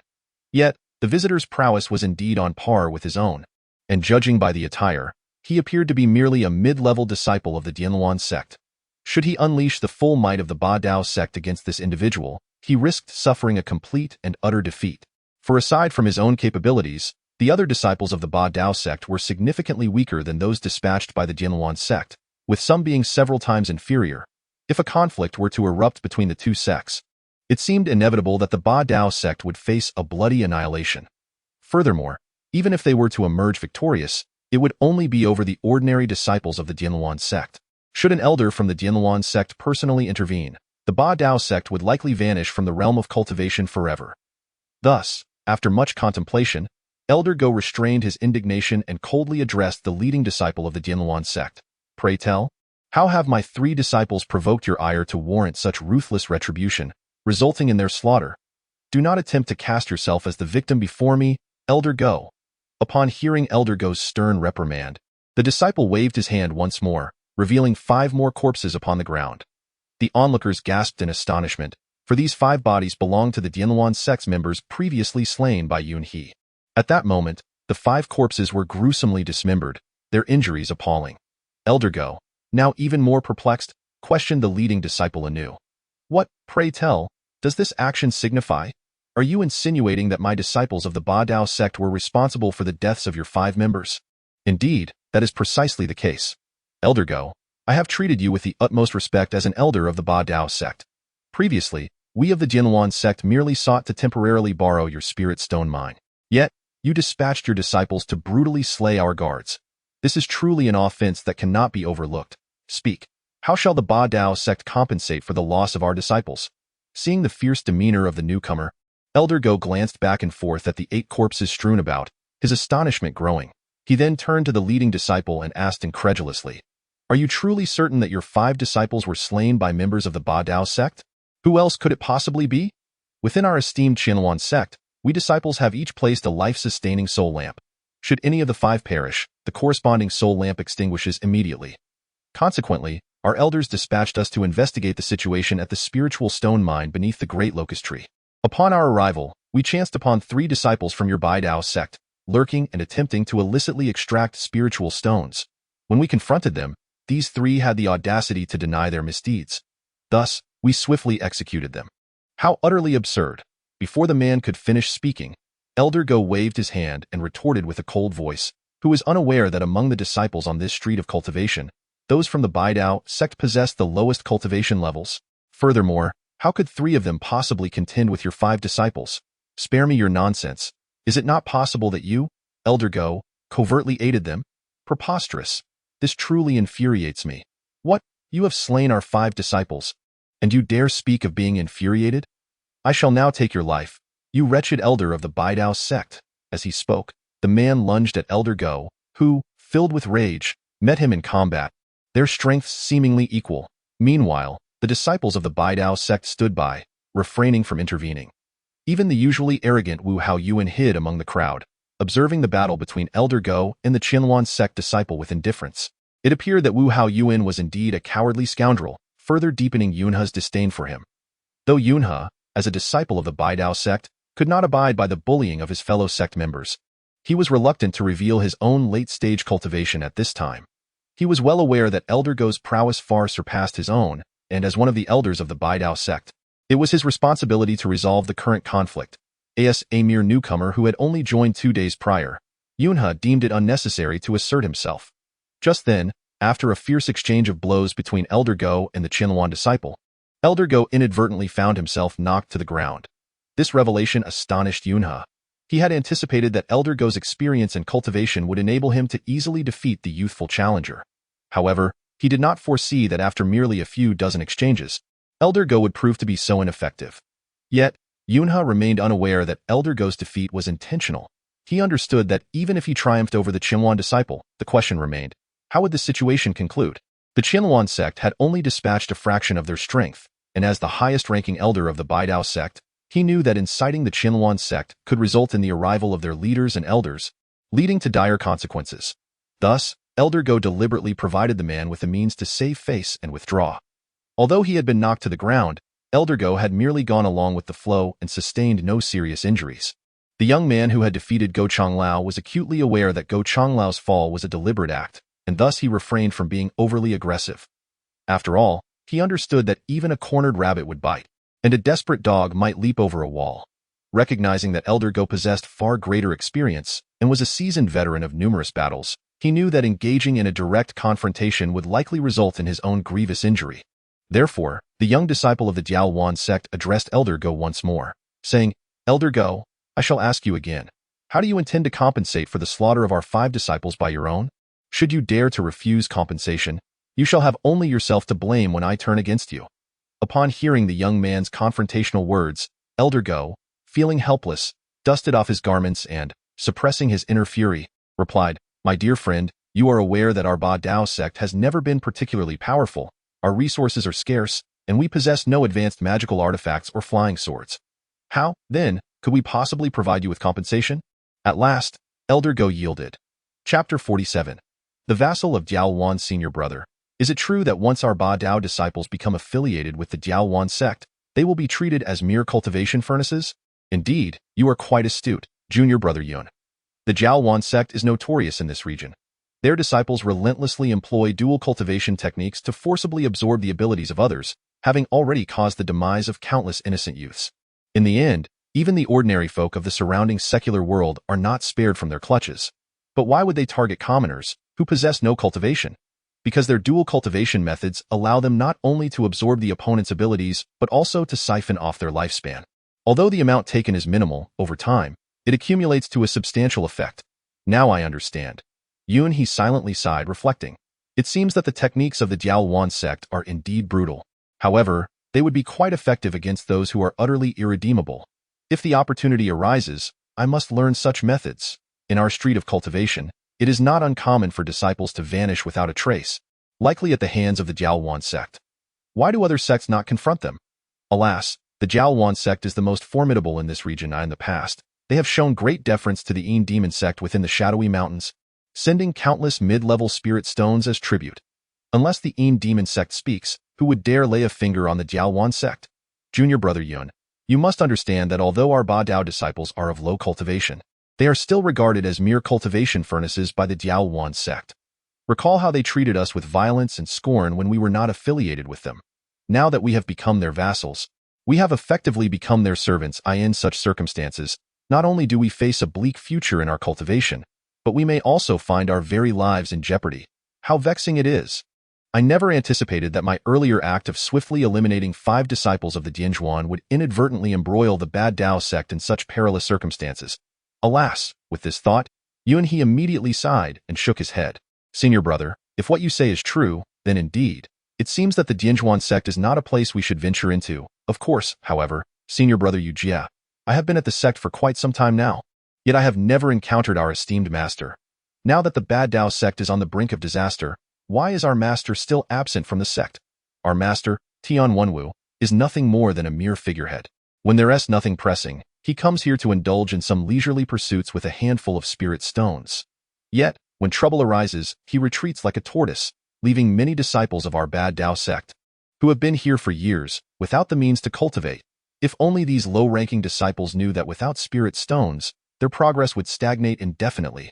Yet, the visitor's prowess was indeed on par with his own, and judging by the attire, he appeared to be merely a mid-level disciple of the Dianluan sect. Should he unleash the full might of the Ba Dao sect against this individual, he risked suffering a complete and utter defeat. For aside from his own capabilities, the other disciples of the Ba Dao sect were significantly weaker than those dispatched by the Jinluan sect, with some being several times inferior. If a conflict were to erupt between the two sects, it seemed inevitable that the Ba Dao sect would face a bloody annihilation. Furthermore, even if they were to emerge victorious, it would only be over the ordinary disciples of the Jinluan sect. Should an elder from the Jinluan sect personally intervene, the Ba Dao sect would likely vanish from the realm of cultivation forever. Thus, after much contemplation, Elder Go restrained his indignation and coldly addressed the leading disciple of the Jinluan sect. Pray tell, how have my 3 disciples provoked your ire to warrant such ruthless retribution, resulting in their slaughter? Do not attempt to cast yourself as the victim before me, Elder Go. Upon hearing Elder Go's stern reprimand, the disciple waved his hand once more, revealing 5 more corpses upon the ground. The onlookers gasped in astonishment, for these 5 bodies belonged to the Jinluan sect's members previously slain by Yun He. At that moment, the 5 corpses were gruesomely dismembered, their injuries appalling. Elder Go, now even more perplexed, questioned the leading disciple anew. What, pray tell, does this action signify? Are you insinuating that my disciples of the Ba Dao sect were responsible for the deaths of your 5 members? Indeed, that is precisely the case. Elder Go, I have treated you with the utmost respect as an elder of the Ba Dao sect. Previously, we of the Jinluan sect merely sought to temporarily borrow your spirit stone mine. Yet, you dispatched your disciples to brutally slay our guards. This is truly an offense that cannot be overlooked. Speak. How shall the Ba Dao sect compensate for the loss of our disciples? Seeing the fierce demeanor of the newcomer, Elder Go glanced back and forth at the 8 corpses strewn about, his astonishment growing. He then turned to the leading disciple and asked incredulously, Are you truly certain that your 5 disciples were slain by members of the Ba Dao sect? Who else could it possibly be? Within our esteemed Jinluan sect, we disciples have each placed a life-sustaining soul lamp. Should any of the 5 perish, the corresponding soul lamp extinguishes immediately. Consequently, our elders dispatched us to investigate the situation at the spiritual stone mine beneath the great locust tree. Upon our arrival, we chanced upon 3 disciples from your Ba Dao sect, lurking and attempting to illicitly extract spiritual stones. When we confronted them, these 3 had the audacity to deny their misdeeds. Thus, we swiftly executed them. How utterly absurd! Before the man could finish speaking, Elder Go waved his hand and retorted with a cold voice, who was unaware that among the disciples on this street of cultivation, those from the Ba Dao sect possessed the lowest cultivation levels. Furthermore, how could 3 of them possibly contend with your 5 disciples? Spare me your nonsense. Is it not possible that you, Elder Go, covertly aided them? Preposterous. This truly infuriates me. What? You have slain our 5 disciples, and you dare speak of being infuriated? I shall now take your life, you wretched elder of the Ba Dao sect. As he spoke, the man lunged at Elder Go, who, filled with rage, met him in combat, their strengths seemingly equal. Meanwhile, the disciples of the Ba Dao sect stood by, refraining from intervening. Even the usually arrogant Wu Hao Yuan hid among the crowd, observing the battle between Elder Go and the Jinluan sect disciple with indifference. It appeared that Wu Hao Yuan was indeed a cowardly scoundrel, further deepening Yunhe's disdain for him. Though Yunhe, as a disciple of the Ba Dao sect, could not abide by the bullying of his fellow sect members, he was reluctant to reveal his own late-stage cultivation at this time. He was well aware that Elder Go's prowess far surpassed his own, and as one of the elders of the Ba Dao sect, it was his responsibility to resolve the current conflict. As a mere newcomer who had only joined 2 days prior, Yunhe deemed it unnecessary to assert himself. Just then, after a fierce exchange of blows between Elder Go and the Jinluan disciple, Elder Go inadvertently found himself knocked to the ground. This revelation astonished Yunhe. He had anticipated that Elder Go's experience and cultivation would enable him to easily defeat the youthful challenger. However, he did not foresee that after merely a few dozen exchanges, Elder Go would prove to be so ineffective. Yet, Yunhe remained unaware that Elder Go's defeat was intentional. He understood that even if he triumphed over the Jinluan disciple, the question remained, how would the situation conclude? The Jinluan sect had only dispatched a fraction of their strength, and as the highest-ranking elder of the Ba Dao sect, he knew that inciting the Jinluan sect could result in the arrival of their leaders and elders, leading to dire consequences. Thus, Elder Go deliberately provided the man with the means to save face and withdraw. Although he had been knocked to the ground, Elder Go had merely gone along with the flow and sustained no serious injuries. The young man who had defeated Go Changlao was acutely aware that Go Changlao's fall was a deliberate act, and thus he refrained from being overly aggressive. After all, he understood that even a cornered rabbit would bite. and a desperate dog might leap over a wall. Recognizing that Elder Go possessed far greater experience and was a seasoned veteran of numerous battles, he knew that engaging in a direct confrontation would likely result in his own grievous injury. Therefore, the young disciple of the Diaowan sect addressed Elder Go once more, saying, "Elder Go, I shall ask you again. How do you intend to compensate for the slaughter of our 5 disciples by your own? Should you dare to refuse compensation, you shall have only yourself to blame when I turn against you." Upon hearing the young man's confrontational words, Elder Go, feeling helpless, dusted off his garments and, suppressing his inner fury, replied, "My dear friend, you are aware that our Ba Dao sect has never been particularly powerful, our resources are scarce, and we possess no advanced magical artifacts or flying swords. How, then, could we possibly provide you with compensation?" At last, Elder Go yielded. Chapter 47. The Vassal of Diaowan's Senior Brother. Is it true that once our Ba Dao disciples become affiliated with the Diaowan sect, they will be treated as mere cultivation furnaces? Indeed, you are quite astute, Junior Brother Yun. The Diaowan sect is notorious in this region. Their disciples relentlessly employ dual cultivation techniques to forcibly absorb the abilities of others, having already caused the demise of countless innocent youths. In the end, even the ordinary folk of the surrounding secular world are not spared from their clutches. But why would they target commoners, who possess no cultivation? Because their dual cultivation methods allow them not only to absorb the opponent's abilities, but also to siphon off their lifespan. Although the amount taken is minimal, over time, it accumulates to a substantial effect. Now I understand. Yun he silently sighed, reflecting. It seems that the techniques of the Diaowan sect are indeed brutal. However, they would be quite effective against those who are utterly irredeemable. If the opportunity arises, I must learn such methods. In our street of cultivation, it is not uncommon for disciples to vanish without a trace, likely at the hands of the Diaowan sect. Why do other sects not confront them? Alas, the Diaowan sect is the most formidable in this region. In the past, they have shown great deference to the Yin demon sect within the shadowy mountains, sending countless mid-level spirit stones as tribute. Unless the Yin demon sect speaks, who would dare lay a finger on the Diaowan sect? Junior Brother Yun, you must understand that although our Ba Dao disciples are of low cultivation, they are still regarded as mere cultivation furnaces by the Diaowan sect. Recall how they treated us with violence and scorn when we were not affiliated with them. Now that we have become their vassals, we have effectively become their servants. In such circumstances, not only do we face a bleak future in our cultivation, but we may also find our very lives in jeopardy. How vexing it is! I never anticipated that my earlier act of swiftly eliminating 5 disciples of the Dianzhuan would inadvertently embroil the Ba Dao sect in such perilous circumstances. Alas, with this thought, Yun he immediately sighed and shook his head. Senior Brother, if what you say is true, then indeed, it seems that the Dianzhuan sect is not a place we should venture into. Of course, however, Senior Brother Yu Jia, I have been at the sect for quite some time now, yet I have never encountered our esteemed master. Now that the Ba Dao sect is on the brink of disaster, why is our master still absent from the sect? Our master, Tian Wenwu, is nothing more than a mere figurehead. When there is nothing pressing, he comes here to indulge in some leisurely pursuits with a handful of spirit stones. Yet, when trouble arises, he retreats like a tortoise, leaving many disciples of our Ba Dao sect, who have been here for years, without the means to cultivate. If only these low-ranking disciples knew that without spirit stones, their progress would stagnate indefinitely.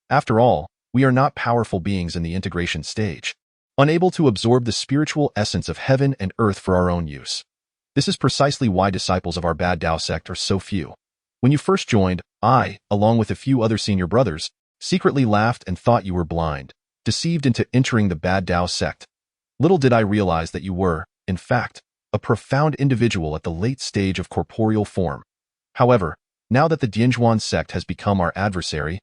After all, we are not powerful beings in the integration stage, unable to absorb the spiritual essence of heaven and earth for our own use. This is precisely why disciples of our Ba Dao sect are so few. When you first joined, I, along with a few other senior brothers, secretly laughed and thought you were blind, deceived into entering the Ba Dao sect. Little did I realize that you were, in fact, a profound individual at the late stage of corporeal form. However, now that the Dianzhuan sect has become our adversary,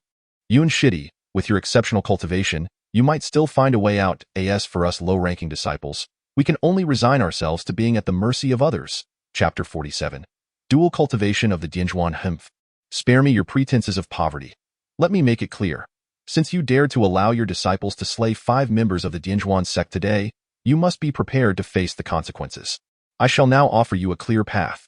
Yun Shidi, with your exceptional cultivation, you might still find a way out. As for us low-ranking disciples, we can only resign ourselves to being at the mercy of others. Chapter 47. Dual cultivation of the Dianzhuan Hemph. Spare me your pretenses of poverty. Let me make it clear. Since you dared to allow your disciples to slay 5 members of the Dianzhuan sect today, you must be prepared to face the consequences. I shall now offer you a clear path.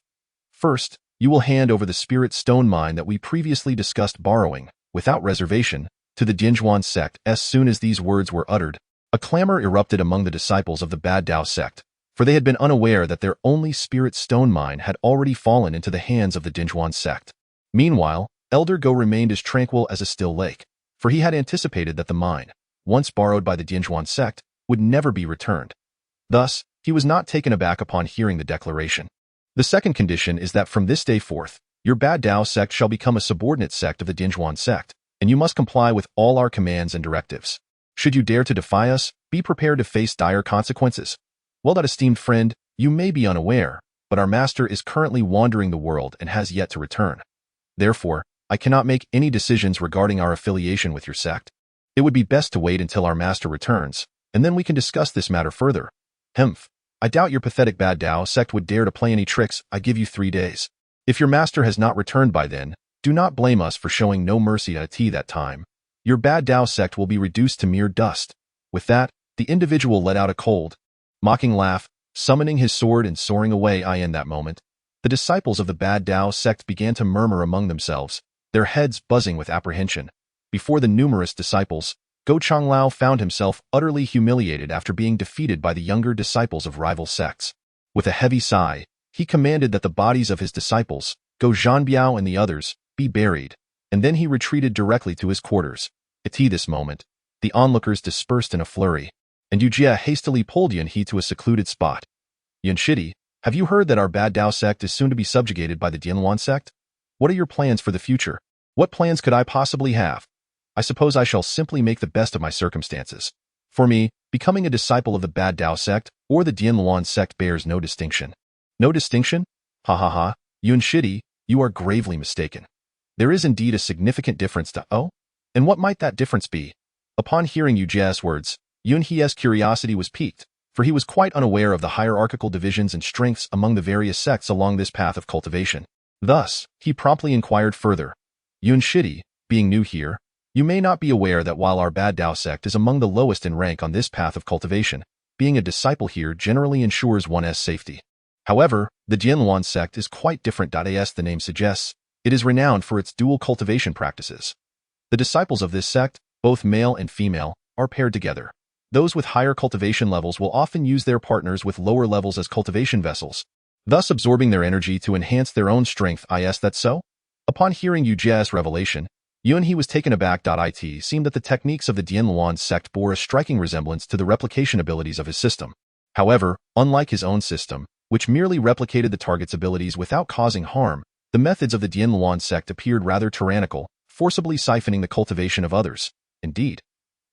First, you will hand over the spirit stone mine that we previously discussed borrowing, without reservation, to the Dianzhuan sect. As soon as these words were uttered, a clamor erupted among the disciples of the Ba Dao sect, for they had been unaware that their only spirit stone mine had already fallen into the hands of the Dianzhuan sect. Meanwhile, Elder Go remained as tranquil as a still lake, for he had anticipated that the mine, once borrowed by the Dianzhuan sect, would never be returned. Thus, he was not taken aback upon hearing the declaration. The second condition is that from this day forth, your Bad Dao sect shall become a subordinate sect of the Dinjuan sect, and you must comply with all our commands and directives. Should you dare to defy us, be prepared to face dire consequences. Well, that esteemed friend, you may be unaware, but our master is currently wandering the world and has yet to return. Therefore, I cannot make any decisions regarding our affiliation with your sect. It would be best to wait until our master returns, and then we can discuss this matter further. Hemph. I doubt your pathetic Bad Dao sect would dare to play any tricks. I give you 3 days. If your master has not returned by then, do not blame us for showing no mercy at that time. Your Bad Dao sect will be reduced to mere dust. With that, the individual let out a cold, mocking laugh, summoning his sword and soaring away. In that moment, the disciples of the Bad Dao sect began to murmur among themselves, their heads buzzing with apprehension. Before the numerous disciples, Go Changlao found himself utterly humiliated after being defeated by the younger disciples of rival sects. With a heavy sigh, he commanded that the bodies of his disciples, Go Zhanbiao and the others, be buried, and then he retreated directly to his quarters. At this moment, the onlookers dispersed in a flurry, and Yujie hastily pulled Yunhe to a secluded spot. Yunshidi, have you heard that our Bad Dao sect is soon to be subjugated by the Dianluan sect? What are your plans for the future? What plans could I possibly have? I suppose I shall simply make the best of my circumstances. For me, becoming a disciple of the Bad Dao sect or the Dianluan sect bears no distinction. No distinction? Ha ha ha, Yunshidi, you are gravely mistaken. There is indeed a significant difference and what might that difference be? Upon hearing Yujie's words, Yunhe's curiosity was piqued, for he was quite unaware of the hierarchical divisions and strengths among the various sects along this path of cultivation. Thus, he promptly inquired further. Yunshidi, being new here, you may not be aware that while our Bad Dao sect is among the lowest in rank on this path of cultivation, being a disciple here generally ensures one's safety. However, the Dianluan sect is quite different. As the name suggests, it is renowned for its dual cultivation practices. The disciples of this sect, both male and female, are paired together. Those with higher cultivation levels will often use their partners with lower levels as cultivation vessels, thus absorbing their energy to enhance their own strength. Is that so? Upon hearing Yujie's revelation, Yunhe was taken aback. It seemed that the techniques of the Dianluan sect bore a striking resemblance to the replication abilities of his system. However, unlike his own system, which merely replicated the target's abilities without causing harm, the methods of the Dianluan sect appeared rather tyrannical, forcibly siphoning the cultivation of others. Indeed,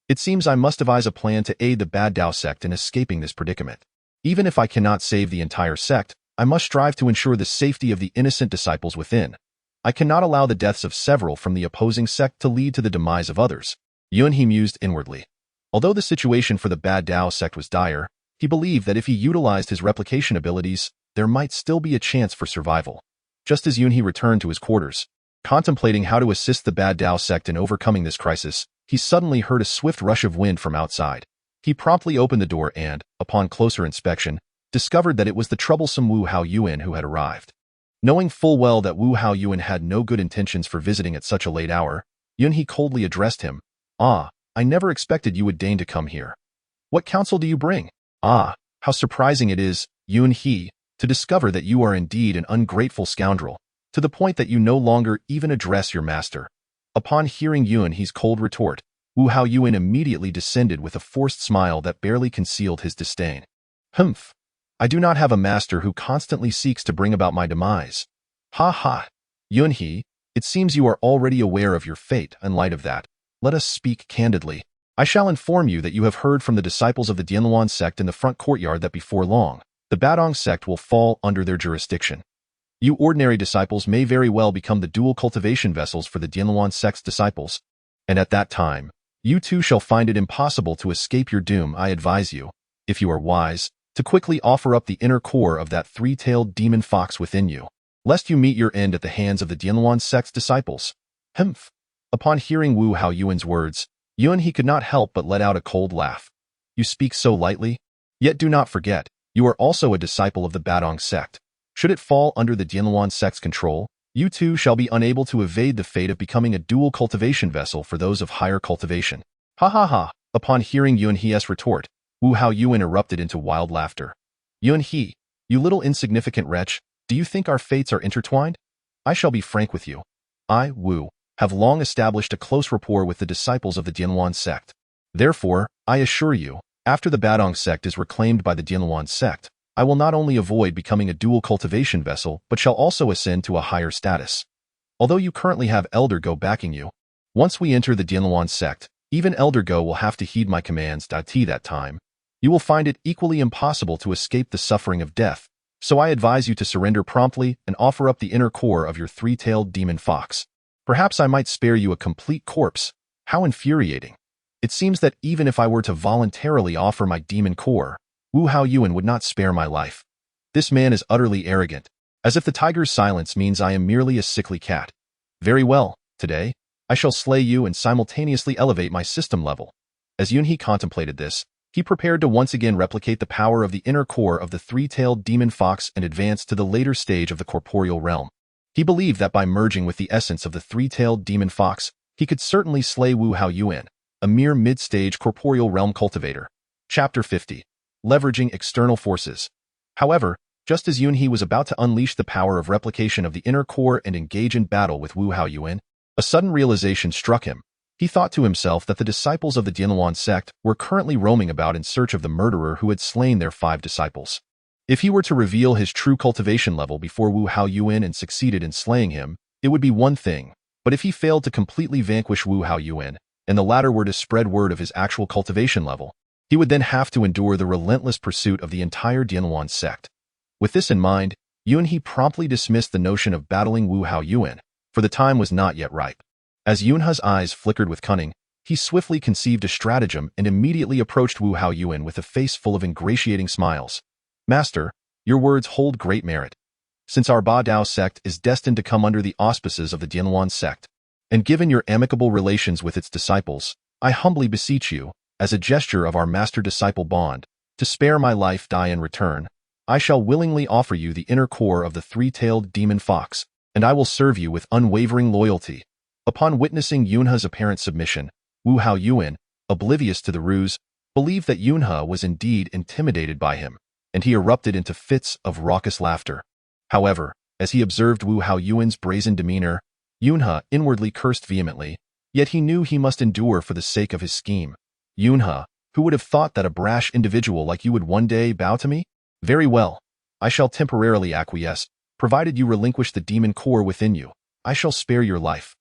it seems I must devise a plan to aid the Bad Dao sect in escaping this predicament. Even if I cannot save the entire sect, I must strive to ensure the safety of the innocent disciples within. I cannot allow the deaths of several from the opposing sect to lead to the demise of others. Yunhe mused inwardly. Although the situation for the Bad Dao sect was dire, he believed that if he utilized his replication abilities, there might still be a chance for survival. Just as Yunhe returned to his quarters, contemplating how to assist the Bad Dao sect in overcoming this crisis, he suddenly heard a swift rush of wind from outside. He promptly opened the door and, upon closer inspection, discovered that it was the troublesome Wu Haoyuan who had arrived. Knowing full well that Wu Haoyuan had no good intentions for visiting at such a late hour, Yunhe coldly addressed him. I never expected you would deign to come here. What counsel do you bring? How surprising it is, Yunhe, to discover that you are indeed an ungrateful scoundrel, to the point that you no longer even address your master. Upon hearing Yunhe's cold retort, Wu Haoyuan immediately descended with a forced smile that barely concealed his disdain. Humph! I do not have a master who constantly seeks to bring about my demise. Ha ha! Yunhe, it seems you are already aware of your fate. In light of that, let us speak candidly. I shall inform you that you have heard from the disciples of the Dianluan sect in the front courtyard that before long, the Badong sect will fall under their jurisdiction. You ordinary disciples may very well become the dual cultivation vessels for the Dianluan sect's disciples, and at that time, you too shall find it impossible to escape your doom. I advise you, if you are wise, to quickly offer up the inner core of that three-tailed demon fox within you, lest you meet your end at the hands of the Dianluan sect's disciples. Humph! Upon hearing Wu Haoyuan's words, Yunhe could not help but let out a cold laugh. You speak so lightly? Yet do not forget, you are also a disciple of the Badong sect. Should it fall under the Dianluan sect's control, you too shall be unable to evade the fate of becoming a dual cultivation vessel for those of higher cultivation. Ha ha ha! Upon hearing Yunhe's retort, Wu Haoyuan erupted into wild laughter. Yunhe, you little insignificant wretch, do you think our fates are intertwined? I shall be frank with you. I, Wu, have long established a close rapport with the disciples of the Dianluan sect. Therefore, I assure you, after the Badong sect is reclaimed by the Dianluan sect, I will not only avoid becoming a dual cultivation vessel, but shall also ascend to a higher status. Although you currently have Elder Go backing you, once we enter the Dianluan sect, even Elder Go will have to heed my commands. That time, you will find it equally impossible to escape the suffering of death, so I advise you to surrender promptly and offer up the inner core of your three-tailed demon fox. Perhaps I might spare you a complete corpse. How infuriating. It seems that even if I were to voluntarily offer my demon core, Wu Hao Yuan would not spare my life. This man is utterly arrogant, as if the tiger's silence means I am merely a sickly cat. Very well, today, I shall slay you and simultaneously elevate my system level. As Yunhe contemplated this, he prepared to once again replicate the power of the inner core of the three-tailed demon fox and advance to the later stage of the corporeal realm. He believed that by merging with the essence of the three-tailed demon fox, he could certainly slay Wu Hao Yuan, a mere mid-stage corporeal realm cultivator. Chapter 50. Leveraging external forces. However, just as Yunhe was about to unleash the power of replication of the inner core and engage in battle with Wu Hao Yuan, a sudden realization struck him. He thought to himself that the disciples of the Dianluan sect were currently roaming about in search of the murderer who had slain their 5 disciples. If he were to reveal his true cultivation level before Wu Hao Yuan and succeeded in slaying him, it would be one thing, but if he failed to completely vanquish Wu Hao Yuan, and the latter were to spread word of his actual cultivation level, he would then have to endure the relentless pursuit of the entire Dianluan sect. With this in mind, Yunhe promptly dismissed the notion of battling Wu Hao Yuan, for the time was not yet ripe. As Yunhe's eyes flickered with cunning, he swiftly conceived a stratagem and immediately approached Wu Hao Yuan with a face full of ingratiating smiles. Master, your words hold great merit. Since our Ba Dao sect is destined to come under the auspices of the Dianluan sect, and given your amicable relations with its disciples, I humbly beseech you, as a gesture of our master-disciple bond, to spare my life. In return, I shall willingly offer you the inner core of the three-tailed demon fox, and I will serve you with unwavering loyalty. Upon witnessing Yunhe's apparent submission, Wu Hao Yuan, oblivious to the ruse, believed that Yunhe was indeed intimidated by him, and he erupted into fits of raucous laughter. However, as he observed Wu Hao Yuan's brazen demeanor, Yunhe inwardly cursed vehemently, yet he knew he must endure for the sake of his scheme. Yunhe, who would have thought that a brash individual like you would one day bow to me? Very well. I shall temporarily acquiesce, provided you relinquish the demon core within you. I shall spare your life.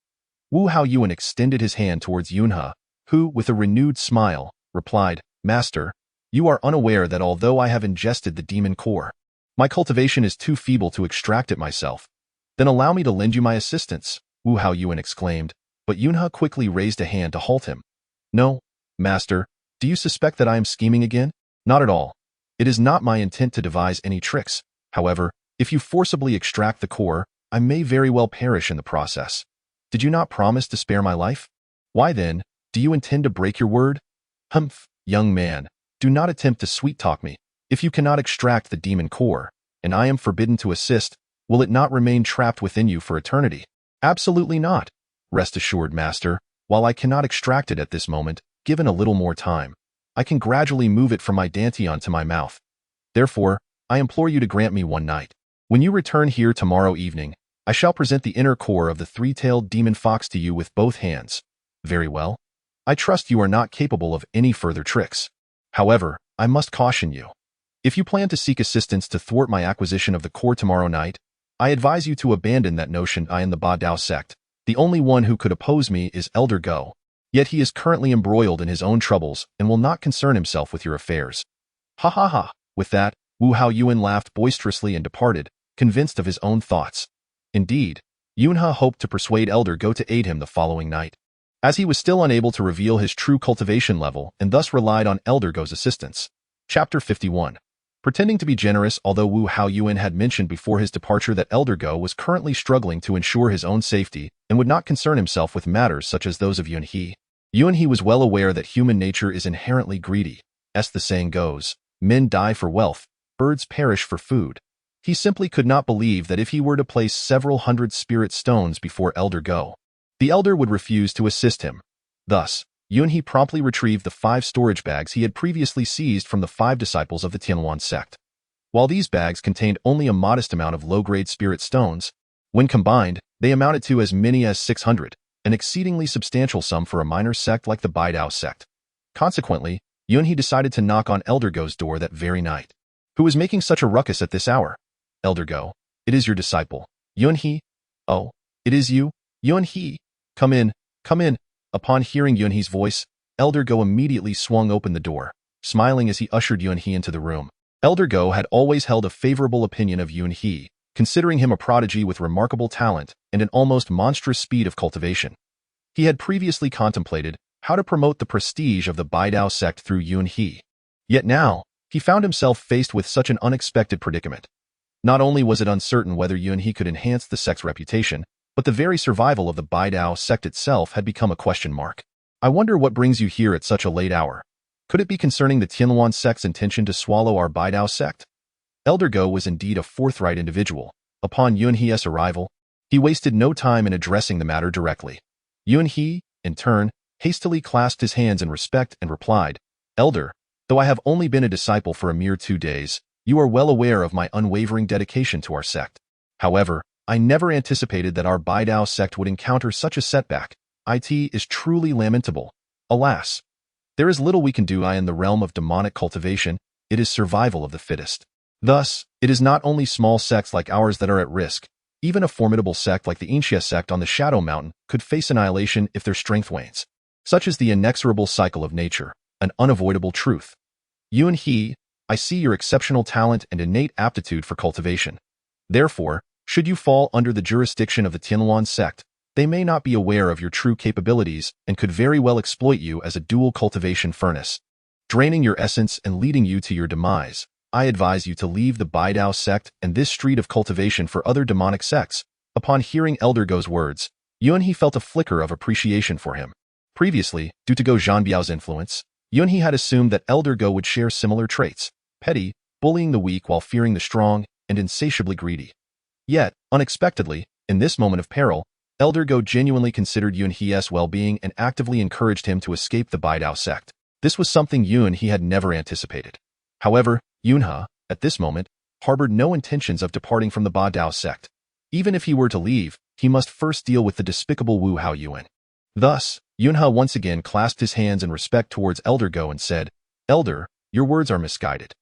Wu Hao Yuan extended his hand towards Yunhe, who, with a renewed smile, replied, Master, you are unaware that although I have ingested the demon core, my cultivation is too feeble to extract it myself. Then allow me to lend you my assistance, Wu Hao Yuan exclaimed, but Yunhe quickly raised a hand to halt him. No, Master, do you suspect that I am scheming again? Not at all. It is not my intent to devise any tricks. However, if you forcibly extract the core, I may very well perish in the process. Did you not promise to spare my life? Why then, do you intend to break your word? Humph, young man, do not attempt to sweet-talk me. If you cannot extract the demon core, and I am forbidden to assist, will it not remain trapped within you for eternity? Absolutely not. Rest assured, Master, while I cannot extract it at this moment, given a little more time, I can gradually move it from my dantian to my mouth. Therefore, I implore you to grant me one night. When you return here tomorrow evening, I shall present the inner core of the three-tailed demon fox to you with both hands. Very well. I trust you are not capable of any further tricks. However, I must caution you. If you plan to seek assistance to thwart my acquisition of the core tomorrow night, I advise you to abandon that notion. I am the Ba Dao sect. The only one who could oppose me is Elder Go. Yet he is currently embroiled in his own troubles and will not concern himself with your affairs. Ha ha ha. With that, Wu Hao Yuan laughed boisterously and departed, convinced of his own thoughts. Indeed, Yunhe hoped to persuade Elder Go to aid him the following night, as he was still unable to reveal his true cultivation level and thus relied on Elder Go's assistance. Chapter 51. Pretending to be generous. Although Wu Hao Yuan had mentioned before his departure that Elder Go was currently struggling to ensure his own safety and would not concern himself with matters such as those of Yunhe, Yunhe was well aware that human nature is inherently greedy. As the saying goes, men die for wealth, birds perish for food. He simply could not believe that if he were to place several hundred spirit stones before Elder Go, the elder would refuse to assist him. Thus, Yunhe promptly retrieved the 5 storage bags he had previously seized from the 5 disciples of the Tianluan sect. While these bags contained only a modest amount of low-grade spirit stones, when combined, they amounted to as many as 600, an exceedingly substantial sum for a minor sect like the Ba Dao sect. Consequently, Yunhe decided to knock on Elder Go's door that very night. Who is making such a ruckus at this hour? Elder Go. It is your disciple. Yunhe. Oh, it is you? Yunhe. Come in, come in. Upon hearing Yunhe's voice, Elder Go immediately swung open the door, smiling as he ushered Yunhe into the room. Elder Go had always held a favorable opinion of Yunhe, considering him a prodigy with remarkable talent and an almost monstrous speed of cultivation. He had previously contemplated how to promote the prestige of the Baidao sect through Yunhe. Yet now, he found himself faced with such an unexpected predicament. Not only was it uncertain whether Yunhe could enhance the sect's reputation, but the very survival of the Baidao sect itself had become a question mark. I wonder what brings you here at such a late hour. Could it be concerning the Tianluan sect's intention to swallow our Baidao sect? Elder Go was indeed a forthright individual. Upon Yunhe's arrival, he wasted no time in addressing the matter directly. Yunhe, in turn, hastily clasped his hands in respect and replied, Elder, though I have only been a disciple for a mere 2 days, you are well aware of my unwavering dedication to our sect. However, I never anticipated that our Baidao sect would encounter such a setback. It is truly lamentable. Alas, there is little we can do in the realm of demonic cultivation. It is survival of the fittest. Thus, it is not only small sects like ours that are at risk. Even a formidable sect like the Enhancement sect on the Shadow Mountain could face annihilation if their strength wanes. Such is the inexorable cycle of nature, an unavoidable truth. Yunhe, I see your exceptional talent and innate aptitude for cultivation. Therefore, should you fall under the jurisdiction of the Tianluan sect, they may not be aware of your true capabilities and could very well exploit you as a dual cultivation furnace, draining your essence and leading you to your demise. I advise you to leave the Baidao sect and this street of cultivation for other demonic sects. Upon hearing Elder Go's words, Yunhe felt a flicker of appreciation for him. Previously, due to Go Zhanbiao's influence, Yunhe had assumed that Elder Go would share similar traits, petty, bullying the weak while fearing the strong, and insatiably greedy. Yet, unexpectedly, in this moment of peril, Elder Go genuinely considered Yunhe's well-being and actively encouraged him to escape the Baidao sect. This was something Yunhe had never anticipated. However, Yunhe, at this moment, harbored no intentions of departing from the Baidao sect. Even if he were to leave, he must first deal with the despicable Wu Haoyuan. Thus, Yunhe once again clasped his hands in respect towards Elder Go and said, Elder, your words are misguided.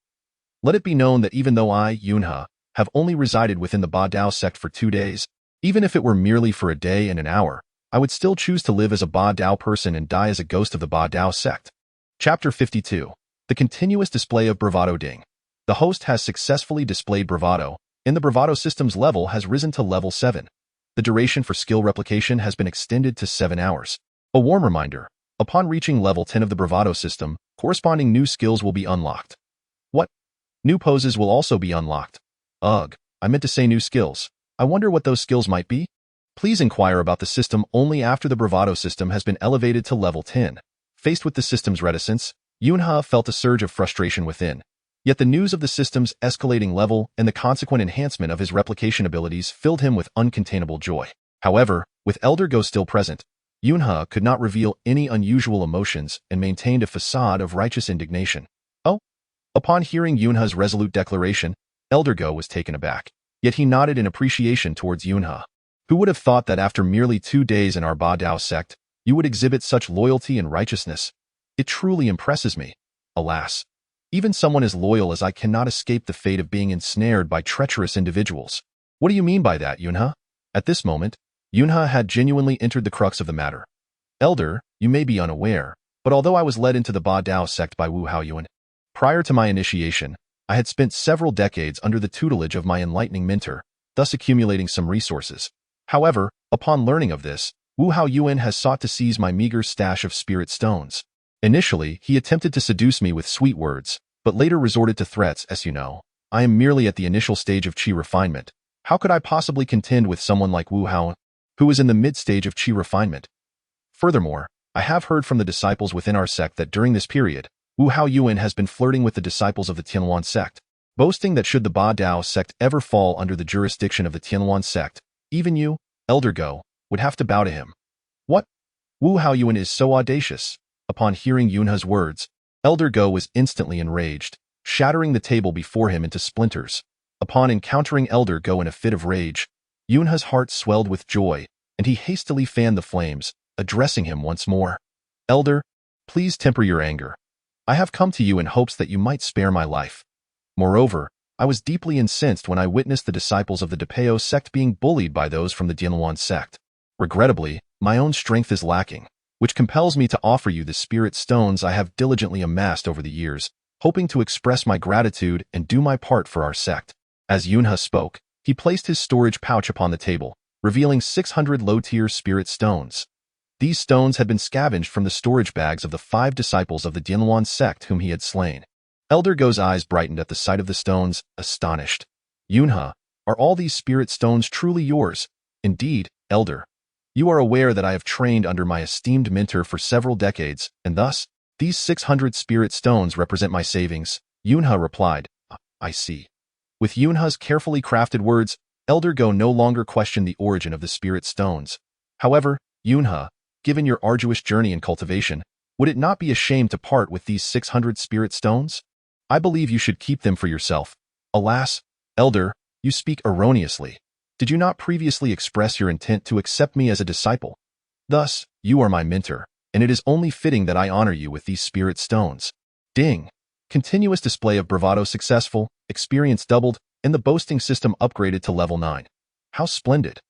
Let it be known that even though I, Yunhe, have only resided within the Baidao sect for 2 days, even if it were merely for a day and an hour, I would still choose to live as a Baidao person and die as a ghost of the Baidao sect. Chapter 52. The continuous display of bravado ding. The host has successfully displayed bravado, and the bravado system's level has risen to level 7. The duration for skill replication has been extended to 7 hours. A warm reminder, upon reaching level 10 of the bravado system, corresponding new skills will be unlocked. What? New poses will also be unlocked. Ugh, I meant to say new skills. I wonder what those skills might be? Please inquire about the system only after the bravado system has been elevated to level 10. Faced with the system's reticence, Yunhe felt a surge of frustration within. Yet the news of the system's escalating level and the consequent enhancement of his replication abilities filled him with uncontainable joy. However, with Elder Go still present, Yunhe could not reveal any unusual emotions and maintained a facade of righteous indignation. Oh? Upon hearing Yunhe's resolute declaration, Elder Go was taken aback. Yet he nodded in appreciation towards Yunhe. Who would have thought that after merely 2 days in our Baidao sect, you would exhibit such loyalty and righteousness? It truly impresses me. Alas, even someone as loyal as I cannot escape the fate of being ensnared by treacherous individuals. What do you mean by that, Yunhe? At this moment, Yunhe had genuinely entered the crux of the matter. Elder, you may be unaware, but although I was led into the Baidao sect by Wu Haoyuan, prior to my initiation, I had spent several decades under the tutelage of my enlightening mentor, thus accumulating some resources. However, upon learning of this, Wu Haoyuan has sought to seize my meager stash of spirit stones. Initially, he attempted to seduce me with sweet words, but later resorted to threats. As you know, I am merely at the initial stage of qi refinement. How could I possibly contend with someone like Wu Haoyuan, who is in the mid-stage of qi refinement? Furthermore, I have heard from the disciples within our sect that during this period, Wu Haoyuan has been flirting with the disciples of the Tianluan sect, boasting that should the Baidao sect ever fall under the jurisdiction of the Tianluan sect, even you, Elder Go, would have to bow to him. What? Wu Haoyuan is so audacious. Upon hearing Yunhe's words, Elder Go was instantly enraged, shattering the table before him into splinters. Upon encountering Elder Go in a fit of rage, Yunhe's heart swelled with joy, and he hastily fanned the flames, addressing him once more. Elder, please temper your anger. I have come to you in hopes that you might spare my life. Moreover, I was deeply incensed when I witnessed the disciples of the Depeo sect being bullied by those from the Dianluan sect. Regrettably, my own strength is lacking, which compels me to offer you the spirit stones I have diligently amassed over the years, hoping to express my gratitude and do my part for our sect. As Yunha spoke, he placed his storage pouch upon the table, revealing 600 low-tier spirit stones. These stones had been scavenged from the storage bags of the 5 disciples of the Dianluan sect whom he had slain. Elder Go's eyes brightened at the sight of the stones, astonished. Yunha, are all these spirit stones truly yours? Indeed, Elder. You are aware that I have trained under my esteemed mentor for several decades, and thus, these 600 spirit stones represent my savings. Yunha replied, I see. With Yunha's carefully crafted words, Elder Go no longer questioned the origin of the spirit stones. However, Yunha, given your arduous journey in cultivation, would it not be a shame to part with these 600 spirit stones? I believe you should keep them for yourself. Alas, Elder, you speak erroneously. Did you not previously express your intent to accept me as a disciple? Thus, you are my mentor, and it is only fitting that I honor you with these spirit stones. Ding! Continuous display of bravado successful, experience doubled, and the boasting system upgraded to level 9. How splendid!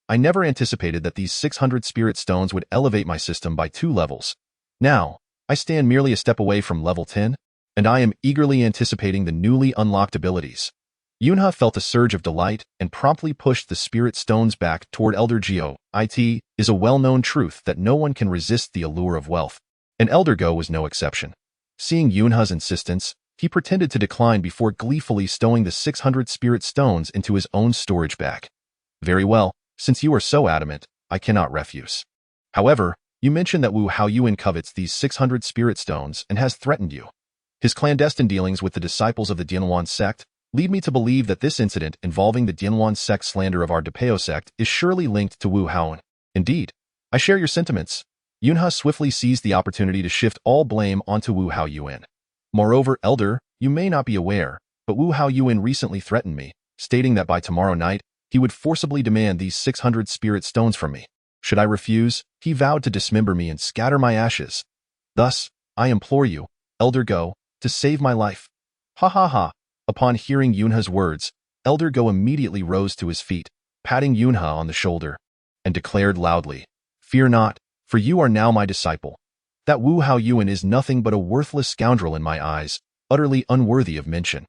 I never anticipated that these 600 spirit stones would elevate my system by 2 levels. Now, I stand merely a step away from level 10, and I am eagerly anticipating the newly unlocked abilities. Yunha felt a surge of delight and promptly pushed the spirit stones back toward Elder Geo. It is a well-known truth that no one can resist the allure of wealth, and Elder Go was no exception. Seeing Yunha's insistence, he pretended to decline before gleefully stowing the 600 spirit stones into his own storage bag. Very well, since you are so adamant, I cannot refuse. However, you mentioned that Wu Haoyuan covets these 600 spirit stones and has threatened you. His clandestine dealings with the disciples of the Dianluan sect lead me to believe that this incident involving the Dianluan sect slander of our Depeo sect is surely linked to Wu Haoyuan. Indeed, I share your sentiments. Yunha swiftly seized the opportunity to shift all blame onto Wu Haoyuan. Moreover, Elder, you may not be aware, but Wu Haoyuan recently threatened me, stating that by tomorrow night, he would forcibly demand these 600 spirit stones from me. Should I refuse, he vowed to dismember me and scatter my ashes. Thus, I implore you, Elder Go, to save my life. Ha ha ha. Upon hearing Yunha's words, Elder Go immediately rose to his feet, patting Yunha on the shoulder, and declared loudly, Fear not, for you are now my disciple. That Wu Haoyuan is nothing but a worthless scoundrel in my eyes, utterly unworthy of mention.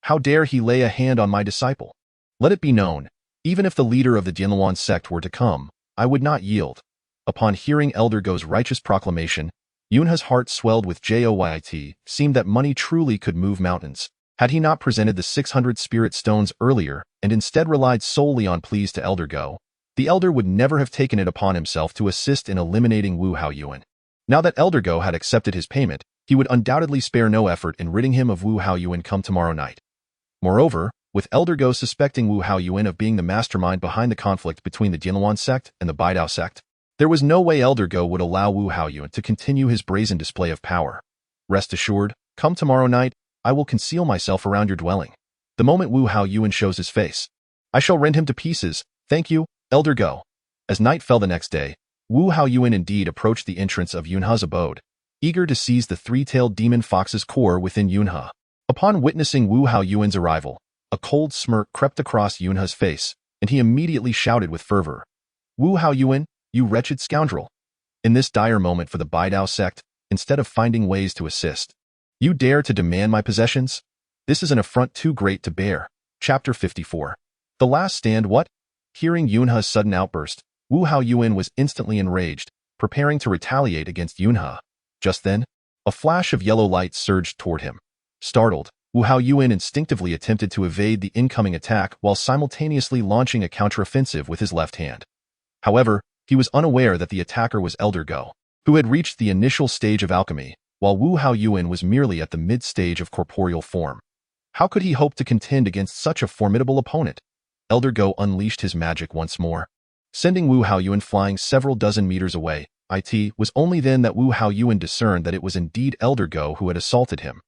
How dare he lay a hand on my disciple? Let it be known, even if the leader of the Dianluan sect were to come, I would not yield. Upon hearing Elder Go's righteous proclamation, Yunha's heart swelled with joy. Seemed that money truly could move mountains. Had he not presented the 600 spirit stones earlier and instead relied solely on pleas to Elder Go, the elder would never have taken it upon himself to assist in eliminating Wu Haoyuan. Now that Elder Go had accepted his payment, he would undoubtedly spare no effort in ridding him of Wu Haoyuan come tomorrow night. Moreover, with Elder Go suspecting Wu Haoyuan of being the mastermind behind the conflict between the Dianluan sect and the Baidao sect, there was no way Elder Go would allow Wu Haoyuan to continue his brazen display of power. Rest assured, come tomorrow night, I will conceal myself around your dwelling. The moment Wu Haoyuan shows his face, I shall rend him to pieces. Thank you, Elder Go. As night fell the next day, Wu Haoyuan indeed approached the entrance of Yunha's abode, eager to seize the 3-tailed demon fox's core within Yunha. Upon witnessing Wu Haoyuan's arrival, a cold smirk crept across Yunha's face, and he immediately shouted with fervor, Wu Haoyuan, you wretched scoundrel! In this dire moment for the Baidao sect, instead of finding ways to assist, you dare to demand my possessions? This is an affront too great to bear. Chapter 54. The Last Stand. What? Hearing Yunha's sudden outburst, Wu Haoyuan was instantly enraged, preparing to retaliate against Yunha. Just then, a flash of yellow light surged toward him. Startled, Wu Haoyuan instinctively attempted to evade the incoming attack while simultaneously launching a counteroffensive with his left hand. However, he was unaware that the attacker was Elder Go, who had reached the initial stage of alchemy, while Wu Haoyuan was merely at the mid-stage of corporeal form. How could he hope to contend against such a formidable opponent? Elder Go unleashed his magic once more, sending Wu Haoyuan flying several dozen meters away. It was only then that Wu Haoyuan discerned that it was indeed Elder Go who had assaulted him.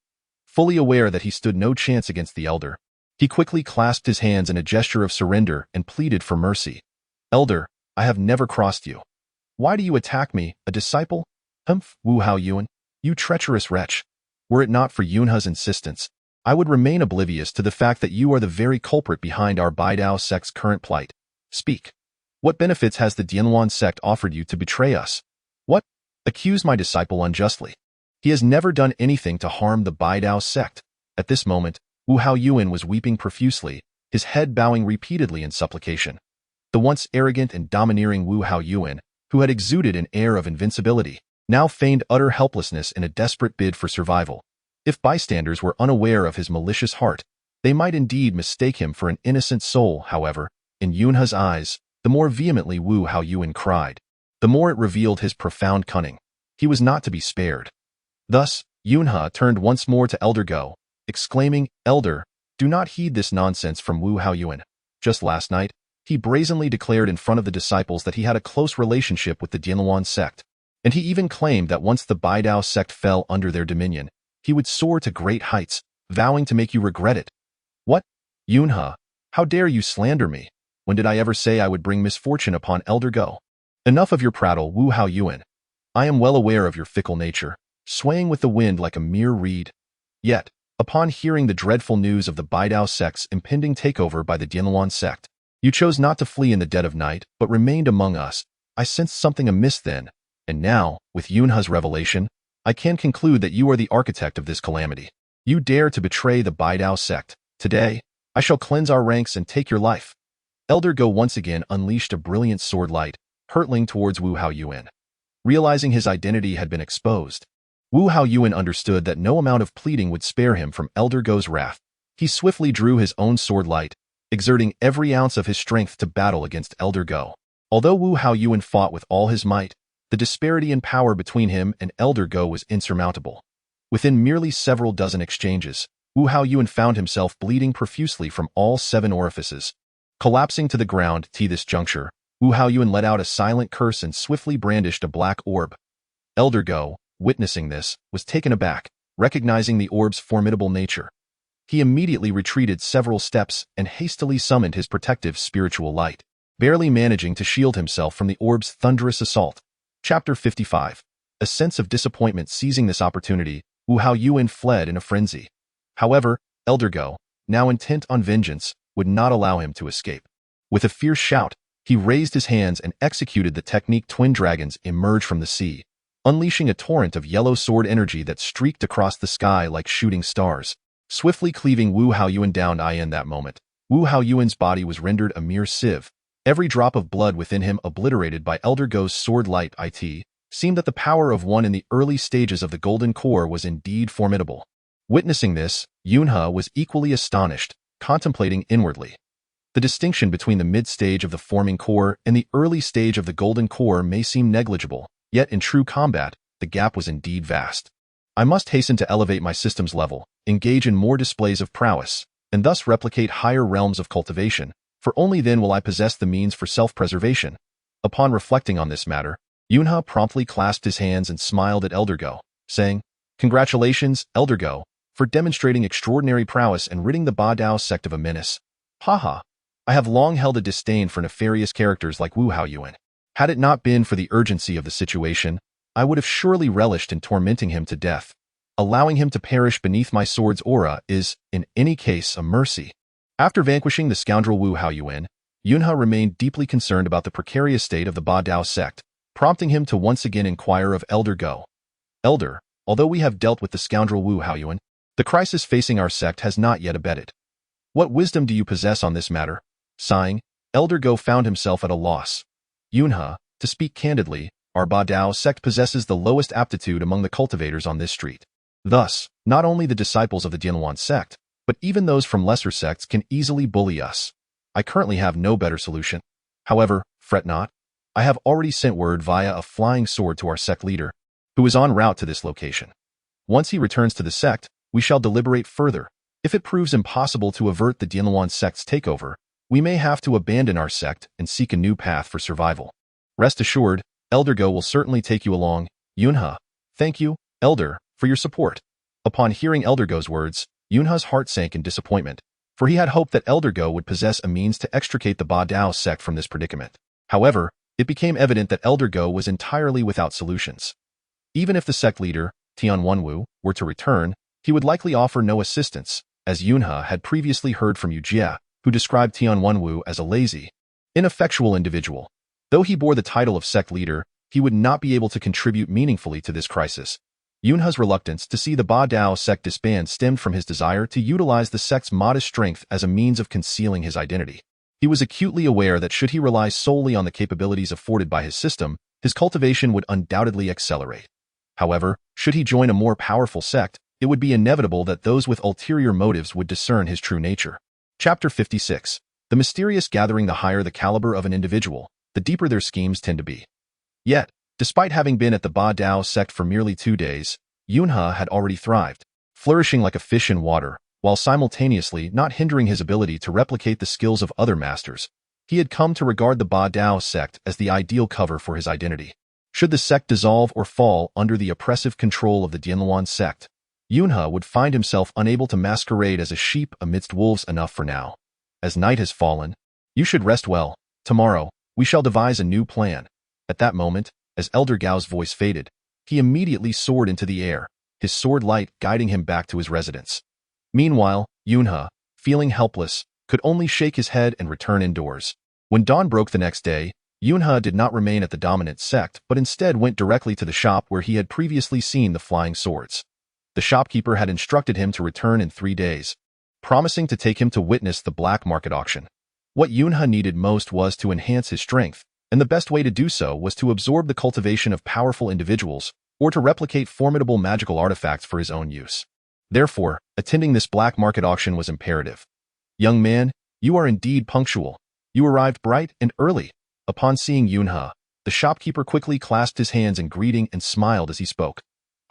Fully aware that he stood no chance against the elder, he quickly clasped his hands in a gesture of surrender and pleaded for mercy. Elder, I have never crossed you. Why do you attack me, a disciple? Wu Haoyuan, you treacherous wretch. Were it not for Yunha's insistence, I would remain oblivious to the fact that you are the very culprit behind our Baidao sect's current plight. Speak. What benefits has the Dianluan sect offered you to betray us? What? Accuse my disciple unjustly. He has never done anything to harm the Baidao sect. At this moment, Wu Haoyuan was weeping profusely, his head bowing repeatedly in supplication. The once arrogant and domineering Wu Haoyuan, who had exuded an air of invincibility, now feigned utter helplessness in a desperate bid for survival. If bystanders were unaware of his malicious heart, they might indeed mistake him for an innocent soul. However, in Yunhe's eyes, the more vehemently Wu Haoyuan cried, the more it revealed his profound cunning. He was not to be spared. Thus, Yunhe turned once more to Elder Go, exclaiming, "Elder, do not heed this nonsense from Wu Haoyuan. Just last night, he brazenly declared in front of the disciples that he had a close relationship with the Dianluan sect, and he even claimed that once the Baidao sect fell under their dominion, he would soar to great heights, vowing to make you regret it. What? Yunhe, how dare you slander me? When did I ever say I would bring misfortune upon Elder Go? Enough of your prattle, Wu Haoyuan. I am well aware of your fickle nature, swaying with the wind like a mere reed. Yet, upon hearing the dreadful news of the Baidao sect's impending takeover by the Dianluan sect, you chose not to flee in the dead of night, but remained among us. I sensed something amiss then, and now, with Yunhe's revelation, I can conclude that you are the architect of this calamity. You dare to betray the Baidao sect. Today, I shall cleanse our ranks and take your life." Elder Go once again unleashed a brilliant sword light, hurtling towards Wu Haoyuan. Realizing his identity had been exposed, Wu Haoyuan understood that no amount of pleading would spare him from Elder Go's wrath. He swiftly drew his own sword light, exerting every ounce of his strength to battle against Elder Go. Although Wu Haoyuan fought with all his might, the disparity in power between him and Elder Go was insurmountable. Within merely several dozen exchanges, Wu Haoyuan found himself bleeding profusely from all 7 orifices. Collapsing to the ground at this juncture, Wu Haoyuan let out a silent curse and swiftly brandished a black orb. Elder Go, witnessing this, was taken aback, recognizing the orb's formidable nature. He immediately retreated several steps and hastily summoned his protective spiritual light, barely managing to shield himself from the orb's thunderous assault. Chapter 55. A sense of disappointment seizing this opportunity, Wu Haoyuan fled in a frenzy. However, Elder Go, now intent on vengeance, would not allow him to escape. With a fierce shout, he raised his hands and executed the technique twin dragons emerge from the sea, unleashing a torrent of yellow sword energy that streaked across the sky like shooting stars, swiftly cleaving Wu Haoyuan down. In that moment, Wu Haoyuan's body was rendered a mere sieve, every drop of blood within him obliterated by Elder Go's sword light. It seemed that the power of one in the early stages of the Golden Core was indeed formidable. Witnessing this, Yunhe was equally astonished, contemplating inwardly. The distinction between the mid-stage of the forming core and the early stage of the Golden Core may seem negligible, yet in true combat, the gap was indeed vast. I must hasten to elevate my system's level, engage in more displays of prowess, and thus replicate higher realms of cultivation, for only then will I possess the means for self-preservation. Upon reflecting on this matter, Yunhe promptly clasped his hands and smiled at Elder Go, saying, "Congratulations, Elder Go, for demonstrating extraordinary prowess and ridding the Baidao sect of a menace. Haha, I have long held a disdain for nefarious characters like Wu Haoyuan. Had it not been for the urgency of the situation, I would have surely relished in tormenting him to death. Allowing him to perish beneath my sword's aura is, in any case, a mercy." After vanquishing the scoundrel Wu Haoyuan, Yunhe remained deeply concerned about the precarious state of the Baidao sect, prompting him to once again inquire of Elder Go. "Elder, although we have dealt with the scoundrel Wu Haoyuan, the crisis facing our sect has not yet abated. What wisdom do you possess on this matter?" Sighing, Elder Go found himself at a loss. "Yunhe, to speak candidly, our Baidao sect possesses the lowest aptitude among the cultivators on this street. Thus, not only the disciples of the Dianluan sect, but even those from lesser sects can easily bully us. I currently have no better solution. However, fret not. I have already sent word via a flying sword to our sect leader, who is en route to this location. Once he returns to the sect, we shall deliberate further. If it proves impossible to avert the Dianluan sect's takeover, we may have to abandon our sect and seek a new path for survival. Rest assured, Elder Go will certainly take you along. Yunhe, thank you, Elder, for your support." Upon hearing Elder Go's words, Yunhe's heart sank in disappointment, for he had hoped that Elder Go would possess a means to extricate the Baidao sect from this predicament. However, it became evident that Elder Go was entirely without solutions. Even if the sect leader, Tianwenwu, were to return, he would likely offer no assistance, as Yunhe had previously heard from Yu Jie, who described Tian Wenwu as a lazy, ineffectual individual. Though he bore the title of sect leader, he would not be able to contribute meaningfully to this crisis. Yunhe's reluctance to see the Ba Dao sect disband stemmed from his desire to utilize the sect's modest strength as a means of concealing his identity. He was acutely aware that should he rely solely on the capabilities afforded by his system, his cultivation would undoubtedly accelerate. However, should he join a more powerful sect, it would be inevitable that those with ulterior motives would discern his true nature. Chapter 56. The mysterious gathering. The higher the caliber of an individual, the deeper their schemes tend to be. Yet, despite having been at the Ba Dao sect for merely 2 days, Yunhe had already thrived, flourishing like a fish in water, while simultaneously not hindering his ability to replicate the skills of other masters. He had come to regard the Ba Dao sect as the ideal cover for his identity. Should the sect dissolve or fall under the oppressive control of the Dianluan sect, Yunhe would find himself unable to masquerade as a sheep amidst wolves. Enough for now. As night has fallen, you should rest well. Tomorrow, we shall devise a new plan. At that moment, as Elder Gao's voice faded, he immediately soared into the air, his sword light guiding him back to his residence. Meanwhile, Yunhe, feeling helpless, could only shake his head and return indoors. When dawn broke the next day, Yunhe did not remain at the dominant sect but instead went directly to the shop where he had previously seen the flying swords. The shopkeeper had instructed him to return in 3 days, promising to take him to witness the black market auction. What Yunhe needed most was to enhance his strength, and the best way to do so was to absorb the cultivation of powerful individuals or to replicate formidable magical artifacts for his own use. Therefore, attending this black market auction was imperative. Young man, you are indeed punctual. You arrived bright and early. Upon seeing Yunhe, the shopkeeper quickly clasped his hands in greeting and smiled as he spoke.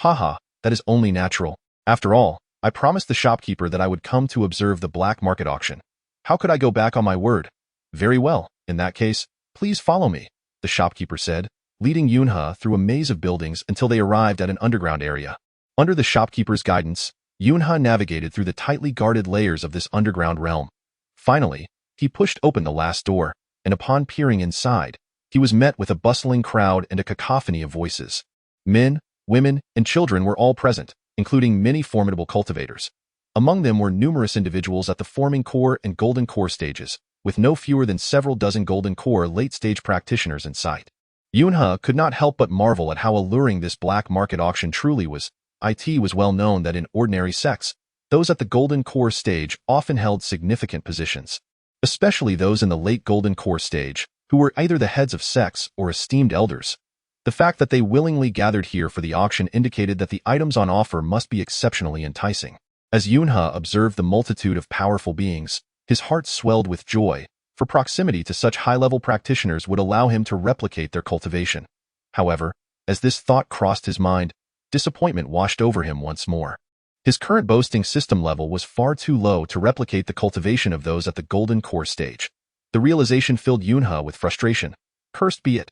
Haha, that is only natural. After all, I promised the shopkeeper that I would come to observe the black market auction. How could I go back on my word? Very well, in that case, please follow me, the shopkeeper said, leading Yunhe through a maze of buildings until they arrived at an underground area. Under the shopkeeper's guidance, Yunhe navigated through the tightly guarded layers of this underground realm. Finally, he pushed open the last door, and upon peering inside, he was met with a bustling crowd and a cacophony of voices. Men, women, and children were all present, including many formidable cultivators. Among them were numerous individuals at the forming core and golden core stages, with no fewer than several dozen golden core late-stage practitioners in sight. Yunhe could not help but marvel at how alluring this black market auction truly was. It was well known that in ordinary sects, those at the golden core stage often held significant positions, especially those in the late golden core stage, who were either the heads of sects or esteemed elders. The fact that they willingly gathered here for the auction indicated that the items on offer must be exceptionally enticing. As Yunhe observed the multitude of powerful beings, his heart swelled with joy, for proximity to such high-level practitioners would allow him to replicate their cultivation. However, as this thought crossed his mind, disappointment washed over him once more. His current boasting system level was far too low to replicate the cultivation of those at the golden core stage. The realization filled Yunhe with frustration. Cursed be it.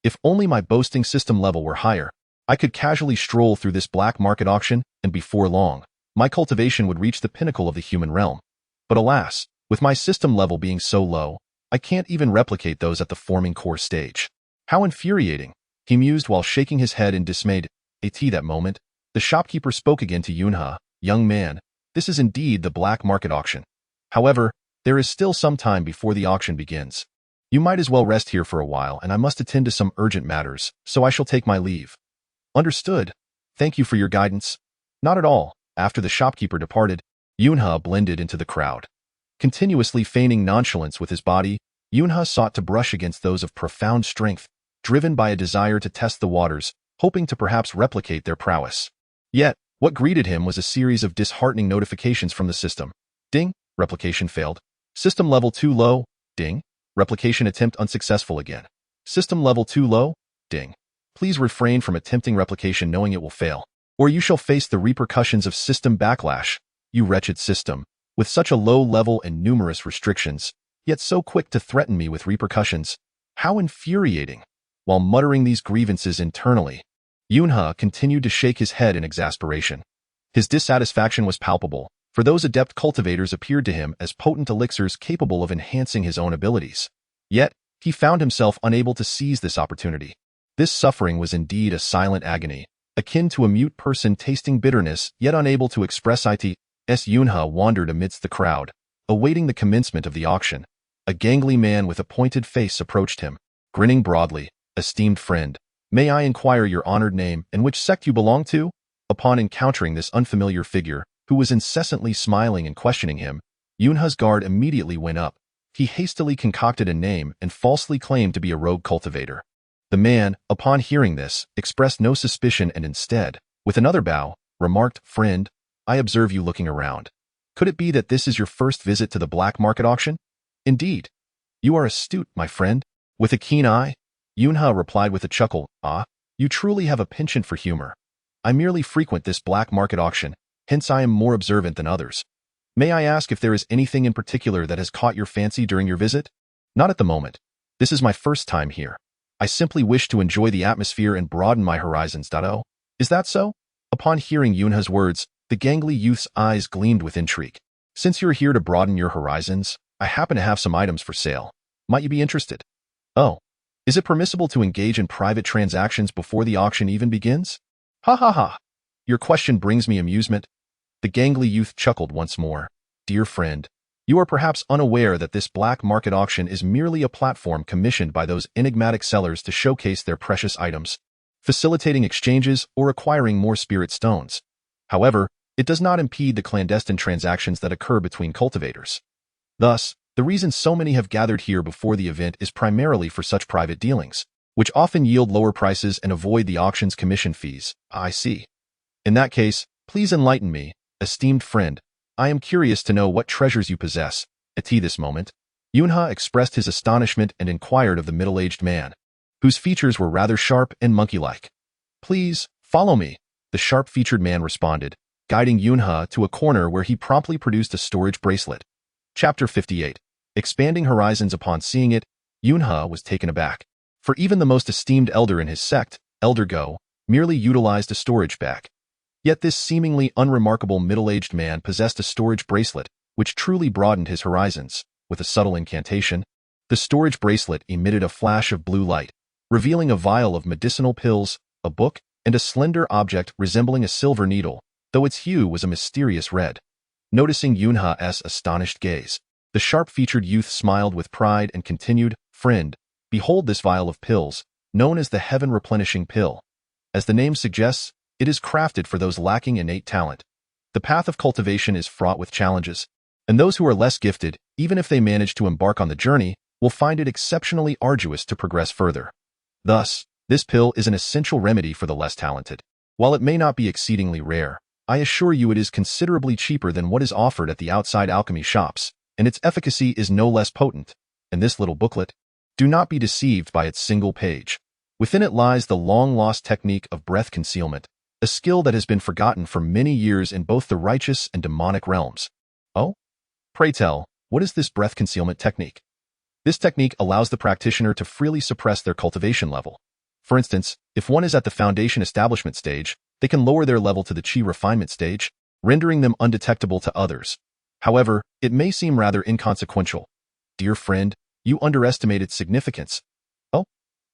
If only my boasting system level were higher, I could casually stroll through this black market auction, and before long, my cultivation would reach the pinnacle of the human realm. But alas, with my system level being so low, I can't even replicate those at the forming core stage. How infuriating, he mused while shaking his head in dismay. At that moment, the shopkeeper spoke again to Yunhe. Young man, this is indeed the black market auction. However, there is still some time before the auction begins. You might as well rest here for a while, and I must attend to some urgent matters, so I shall take my leave. Understood. Thank you for your guidance. Not at all. After the shopkeeper departed, Yunhe blended into the crowd. Continuously feigning nonchalance with his body, Yunhe sought to brush against those of profound strength, driven by a desire to test the waters, hoping to perhaps replicate their prowess. Yet, what greeted him was a series of disheartening notifications from the system. Ding, replication failed. System level too low. Ding, replication attempt unsuccessful again. System level too low. Ding. Please refrain from attempting replication knowing it will fail, or you shall face the repercussions of system backlash. You wretched system, with such a low level and numerous restrictions, yet so quick to threaten me with repercussions. How infuriating! While muttering these grievances internally, Yunhe continued to shake his head in exasperation. His dissatisfaction was palpable, for those adept cultivators appeared to him as potent elixirs capable of enhancing his own abilities. Yet, he found himself unable to seize this opportunity. This suffering was indeed a silent agony, akin to a mute person tasting bitterness yet unable to express it. Yunha wandered amidst the crowd, awaiting the commencement of the auction. A gangly man with a pointed face approached him, grinning broadly. "Esteemed friend, may I inquire your honored name and which sect you belong to?" Upon encountering this unfamiliar figure, who was incessantly smiling and questioning him, Yunha's guard immediately went up. He hastily concocted a name and falsely claimed to be a rogue cultivator. The man, upon hearing this, expressed no suspicion and instead, with another bow, remarked, "Friend, I observe you looking around. Could it be that this is your first visit to the black market auction?" "Indeed. You are astute, my friend." With a keen eye, Yunha replied with a chuckle, "Ah, you truly have a penchant for humor. I merely frequent this black market auction, hence I am more observant than others. May I ask if there is anything in particular that has caught your fancy during your visit?" "Not at the moment. This is my first time here. I simply wish to enjoy the atmosphere and broaden my horizons. Oh, is that so?" Upon hearing Yunha's words, the gangly youth's eyes gleamed with intrigue. "Since you're here to broaden your horizons, I happen to have some items for sale. Might you be interested?" "Oh, is it permissible to engage in private transactions before the auction even begins?" "Ha ha ha. Your question brings me amusement." The gangly youth chuckled once more. "Dear friend, you are perhaps unaware that this black market auction is merely a platform commissioned by those enigmatic sellers to showcase their precious items, facilitating exchanges or acquiring more spirit stones. However, it does not impede the clandestine transactions that occur between cultivators. Thus, the reason so many have gathered here before the event is primarily for such private dealings, which often yield lower prices and avoid the auction's commission fees." "I see. In that case, please enlighten me, esteemed friend. I am curious to know what treasures you possess." At this moment, Yunha expressed his astonishment and inquired of the middle-aged man, whose features were rather sharp and monkey-like. "Please, follow me," the sharp-featured man responded, guiding Yunha to a corner where he promptly produced a storage bracelet. Chapter 58. Expanding Horizons. Upon seeing it, Yunha was taken aback. For even the most esteemed elder in his sect, Elder Go, merely utilized a storage bag. Yet this seemingly unremarkable middle-aged man possessed a storage bracelet, which truly broadened his horizons. With a subtle incantation, the storage bracelet emitted a flash of blue light, revealing a vial of medicinal pills, a book, and a slender object resembling a silver needle, though its hue was a mysterious red. Noticing Yunha's astonished gaze, the sharp-featured youth smiled with pride and continued, "Friend, behold this vial of pills, known as the Heaven-Replenishing Pill. As the name suggests, it is crafted for those lacking innate talent. The path of cultivation is fraught with challenges, and those who are less gifted, even if they manage to embark on the journey, will find it exceptionally arduous to progress further. Thus, this pill is an essential remedy for the less talented. While it may not be exceedingly rare, I assure you it is considerably cheaper than what is offered at the outside alchemy shops, and its efficacy is no less potent. In this little booklet, do not be deceived by its single page. Within it lies the long-lost technique of breath concealment, a skill that has been forgotten for many years in both the righteous and demonic realms." "Oh? Pray tell, what is this breath concealment technique?" "This technique allows the practitioner to freely suppress their cultivation level. For instance, if one is at the foundation establishment stage, they can lower their level to the chi refinement stage, rendering them undetectable to others. However, it may seem rather inconsequential. Dear friend, you underestimate its significance." "Oh?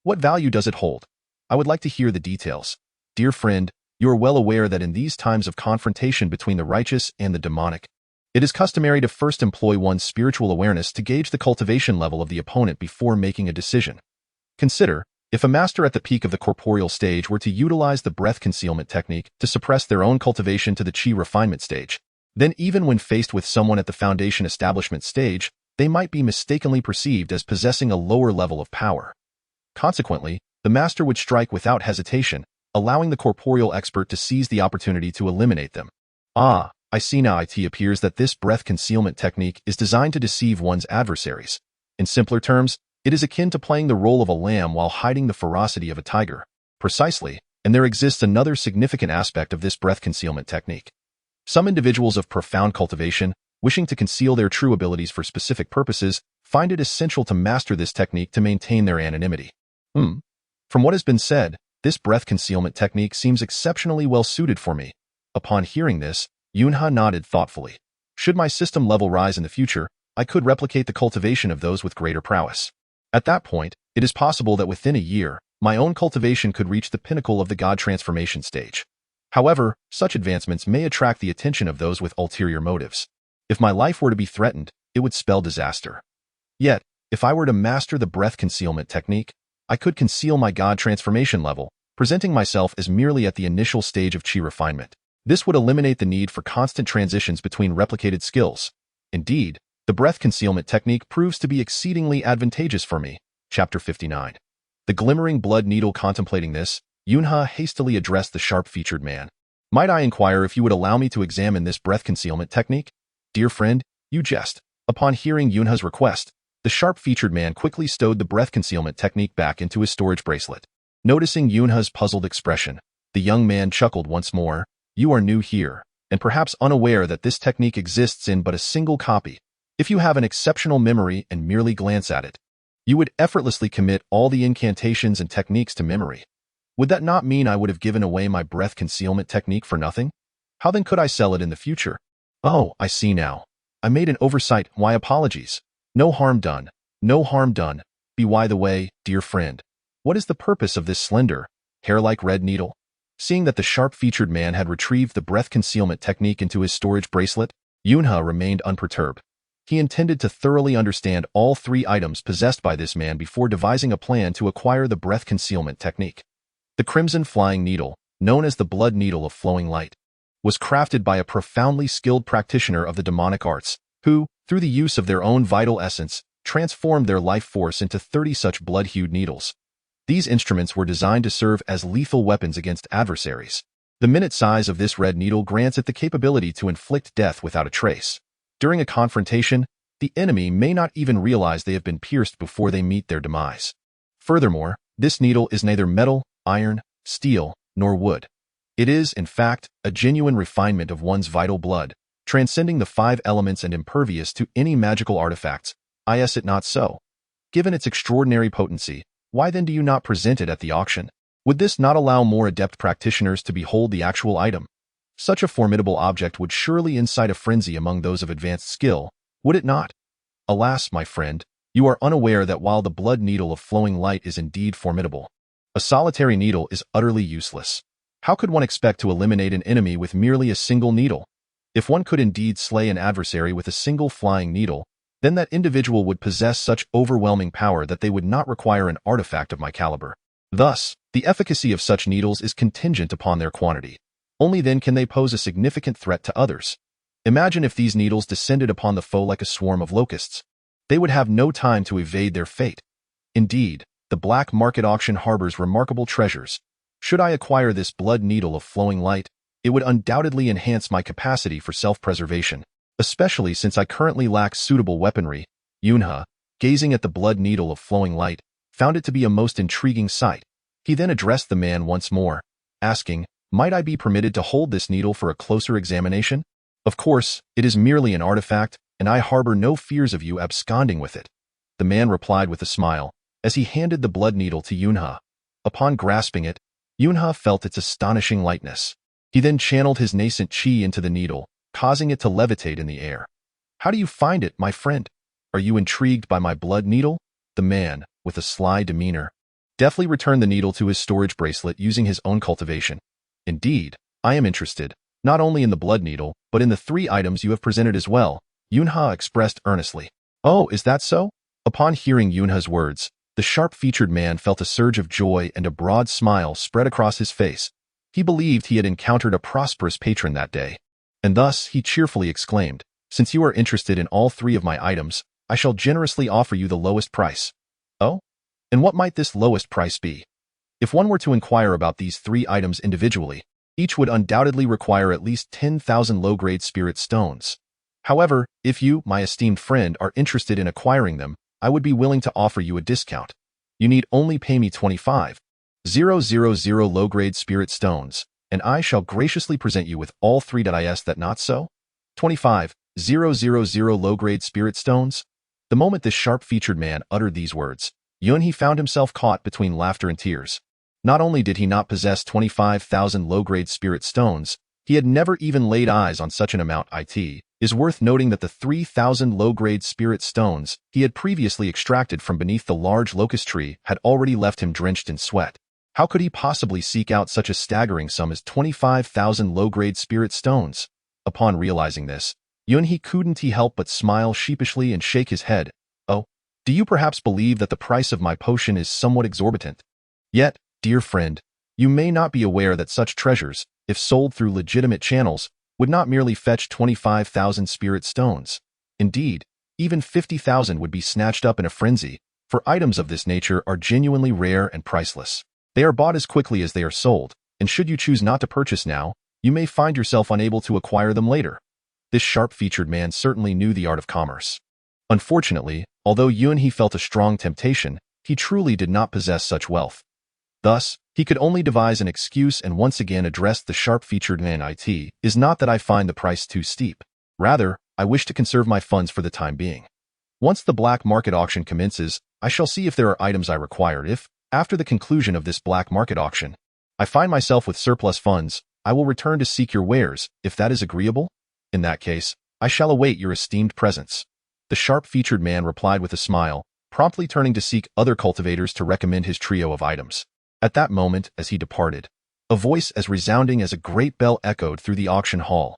What value does it hold? I would like to hear the details." "Dear friend, you are well aware that in these times of confrontation between the righteous and the demonic, it is customary to first employ one's spiritual awareness to gauge the cultivation level of the opponent before making a decision. Consider, if a master at the peak of the corporeal stage were to utilize the breath concealment technique to suppress their own cultivation to the chi refinement stage, then even when faced with someone at the foundation establishment stage, they might be mistakenly perceived as possessing a lower level of power. Consequently, the master would strike without hesitation, allowing the corporeal expert to seize the opportunity to eliminate them." "Ah, I see now. It appears that this breath concealment technique is designed to deceive one's adversaries. In simpler terms, it is akin to playing the role of a lamb while hiding the ferocity of a tiger." "Precisely, and there exists another significant aspect of this breath concealment technique. Some individuals of profound cultivation, wishing to conceal their true abilities for specific purposes, find it essential to master this technique to maintain their anonymity." From what has been said, this breath concealment technique seems exceptionally well suited for me." Upon hearing this, Yunha nodded thoughtfully. "Should my system level rise in the future, I could replicate the cultivation of those with greater prowess. At that point, it is possible that within a year, my own cultivation could reach the pinnacle of the god transformation stage. However, such advancements may attract the attention of those with ulterior motives. If my life were to be threatened, it would spell disaster. Yet, if I were to master the breath concealment technique, I could conceal my god transformation level, presenting myself as merely at the initial stage of chi refinement. This would eliminate the need for constant transitions between replicated skills. Indeed, the breath concealment technique proves to be exceedingly advantageous for me. Chapter 59. The glimmering blood needle. Contemplating this, Yunha hastily addressed the sharp-featured man. Might I inquire if you would allow me to examine this breath concealment technique? Dear friend, you jest. Upon hearing Yunha's request, the sharp-featured man quickly stowed the breath concealment technique back into his storage bracelet. Noticing Yunha's puzzled expression, the young man chuckled once more. You are new here, and perhaps unaware that this technique exists in but a single copy. If you have an exceptional memory and merely glance at it, you would effortlessly commit all the incantations and techniques to memory. Would that not mean I would have given away my breath concealment technique for nothing? How then could I sell it in the future? Oh, I see now. I made an oversight. Why, apologies. No harm done. No harm done. By the way, dear friend, what is the purpose of this slender, hair-like red needle? Seeing that the sharp-featured man had retrieved the breath concealment technique into his storage bracelet, Yunha remained unperturbed. He intended to thoroughly understand all three items possessed by this man before devising a plan to acquire the breath concealment technique. The crimson flying needle, known as the blood needle of flowing light, was crafted by a profoundly skilled practitioner of the demonic arts, who, through the use of their own vital essence, transformed their life force into 30 such blood-hued needles. These instruments were designed to serve as lethal weapons against adversaries. The minute size of this red needle grants it the capability to inflict death without a trace. During a confrontation, the enemy may not even realize they have been pierced before they meet their demise. Furthermore, this needle is neither metal, iron, steel, nor wood. It is, in fact, a genuine refinement of one's vital blood, transcending the 5 elements and impervious to any magical artifacts. Is it not so? Given its extraordinary potency, why then do you not present it at the auction? Would this not allow more adept practitioners to behold the actual item? Such a formidable object would surely incite a frenzy among those of advanced skill, would it not? Alas, my friend, you are unaware that while the blood needle of flowing light is indeed formidable, a solitary needle is utterly useless. How could one expect to eliminate an enemy with merely a single needle? If one could indeed slay an adversary with a single flying needle, then that individual would possess such overwhelming power that they would not require an artifact of my caliber. Thus, the efficacy of such needles is contingent upon their quantity. Only then can they pose a significant threat to others. Imagine if these needles descended upon the foe like a swarm of locusts. They would have no time to evade their fate. Indeed, the black market auction harbors remarkable treasures. Should I acquire this blood needle of flowing light, it would undoubtedly enhance my capacity for self-preservation, especially since I currently lack suitable weaponry. Yunha, gazing at the blood needle of flowing light, found it to be a most intriguing sight. He then addressed the man once more, asking, might I be permitted to hold this needle for a closer examination? Of course, it is merely an artifact, and I harbor no fears of you absconding with it. The man replied with a smile, as he handed the blood needle to Yunha. Upon grasping it, Yunha felt its astonishing lightness. He then channeled his nascent chi into the needle, causing it to levitate in the air. How do you find it, my friend? Are you intrigued by my blood needle? The man, with a sly demeanor, deftly returned the needle to his storage bracelet using his own cultivation. Indeed, I am interested, not only in the blood needle, but in the 3 items you have presented as well, Yunha expressed earnestly. Oh, is that so? Upon hearing Yunha's words, the sharp-featured man felt a surge of joy and a broad smile spread across his face. He believed he had encountered a prosperous patron that day. And thus, he cheerfully exclaimed, since you are interested in all 3 of my items, I shall generously offer you the lowest price. Oh? And what might this lowest price be? If one were to inquire about these 3 items individually, each would undoubtedly require at least 10,000 low-grade spirit stones. However, if you, my esteemed friend, are interested in acquiring them, I would be willing to offer you a discount. You need only pay me 25,000 low-grade spirit stones, and I shall graciously present you with all 3. Is that not so? 25,000 low-grade spirit stones? The moment this sharp-featured man uttered these words, Yunhe found himself caught between laughter and tears. Not only did he not possess 25,000 low-grade spirit stones, he had never even laid eyes on such an amount. It is worth noting that the 3,000 low-grade spirit stones he had previously extracted from beneath the large locust tree had already left him drenched in sweat. How could he possibly seek out such a staggering sum as 25,000 low-grade spirit stones? Upon realizing this, Yunhe couldn't help but smile sheepishly and shake his head. Oh, do you perhaps believe that the price of my potion is somewhat exorbitant? Yet, dear friend, you may not be aware that such treasures, if sold through legitimate channels, would not merely fetch 25,000 spirit stones. Indeed, even 50,000 would be snatched up in a frenzy, for items of this nature are genuinely rare and priceless. They are bought as quickly as they are sold, and should you choose not to purchase now, you may find yourself unable to acquire them later. This sharp-featured man certainly knew the art of commerce. Unfortunately, although Yunhe felt a strong temptation, he truly did not possess such wealth. Thus, he could only devise an excuse and once again address the sharp-featured man. It is not that I find the price too steep. Rather, I wish to conserve my funds for the time being. Once the black market auction commences, I shall see if there are items I require. If, after the conclusion of this black market auction, I find myself with surplus funds, I will return to seek your wares, if that is agreeable. In that case, I shall await your esteemed presence. The sharp-featured man replied with a smile, promptly turning to seek other cultivators to recommend his trio of items. At that moment, as he departed, a voice as resounding as a great bell echoed through the auction hall.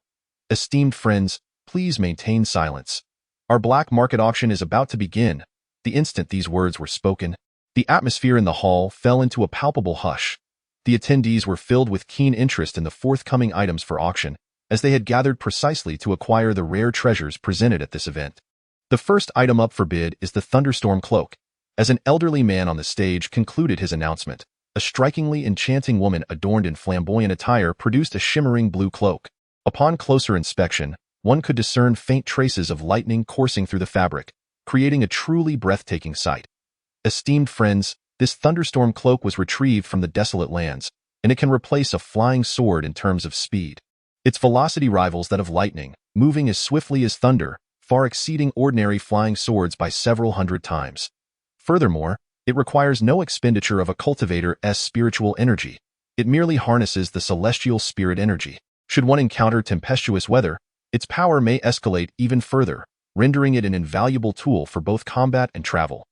Esteemed friends, please maintain silence. Our black market auction is about to begin. The instant these words were spoken, the atmosphere in the hall fell into a palpable hush. The attendees were filled with keen interest in the forthcoming items for auction, as they had gathered precisely to acquire the rare treasures presented at this event. The first item up for bid is the Thunderstorm Cloak. As an elderly man on the stage concluded his announcement, a strikingly enchanting woman adorned in flamboyant attire produced a shimmering blue cloak. Upon closer inspection, one could discern faint traces of lightning coursing through the fabric, creating a truly breathtaking sight. Esteemed friends, this Thunderstorm Cloak was retrieved from the desolate lands, and it can replace a flying sword in terms of speed. Its velocity rivals that of lightning, moving as swiftly as thunder, far exceeding ordinary flying swords by several hundred times. Furthermore, it requires no expenditure of a cultivator's spiritual energy. It merely harnesses the celestial spirit energy. Should one encounter tempestuous weather, its power may escalate even further, rendering it an invaluable tool for both combat and travel.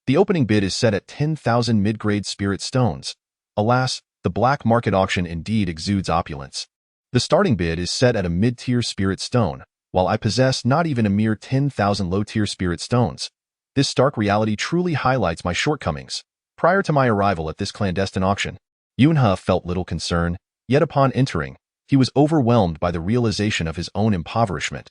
The opening bid is set at 10,000 mid-grade spirit stones. Alas, the black market auction indeed exudes opulence. The starting bid is set at a mid-tier spirit stone, while I possess not even a mere 10,000 low-tier spirit stones. This stark reality truly highlights my shortcomings. Prior to my arrival at this clandestine auction, Yunhe felt little concern, yet upon entering, he was overwhelmed by the realization of his own impoverishment.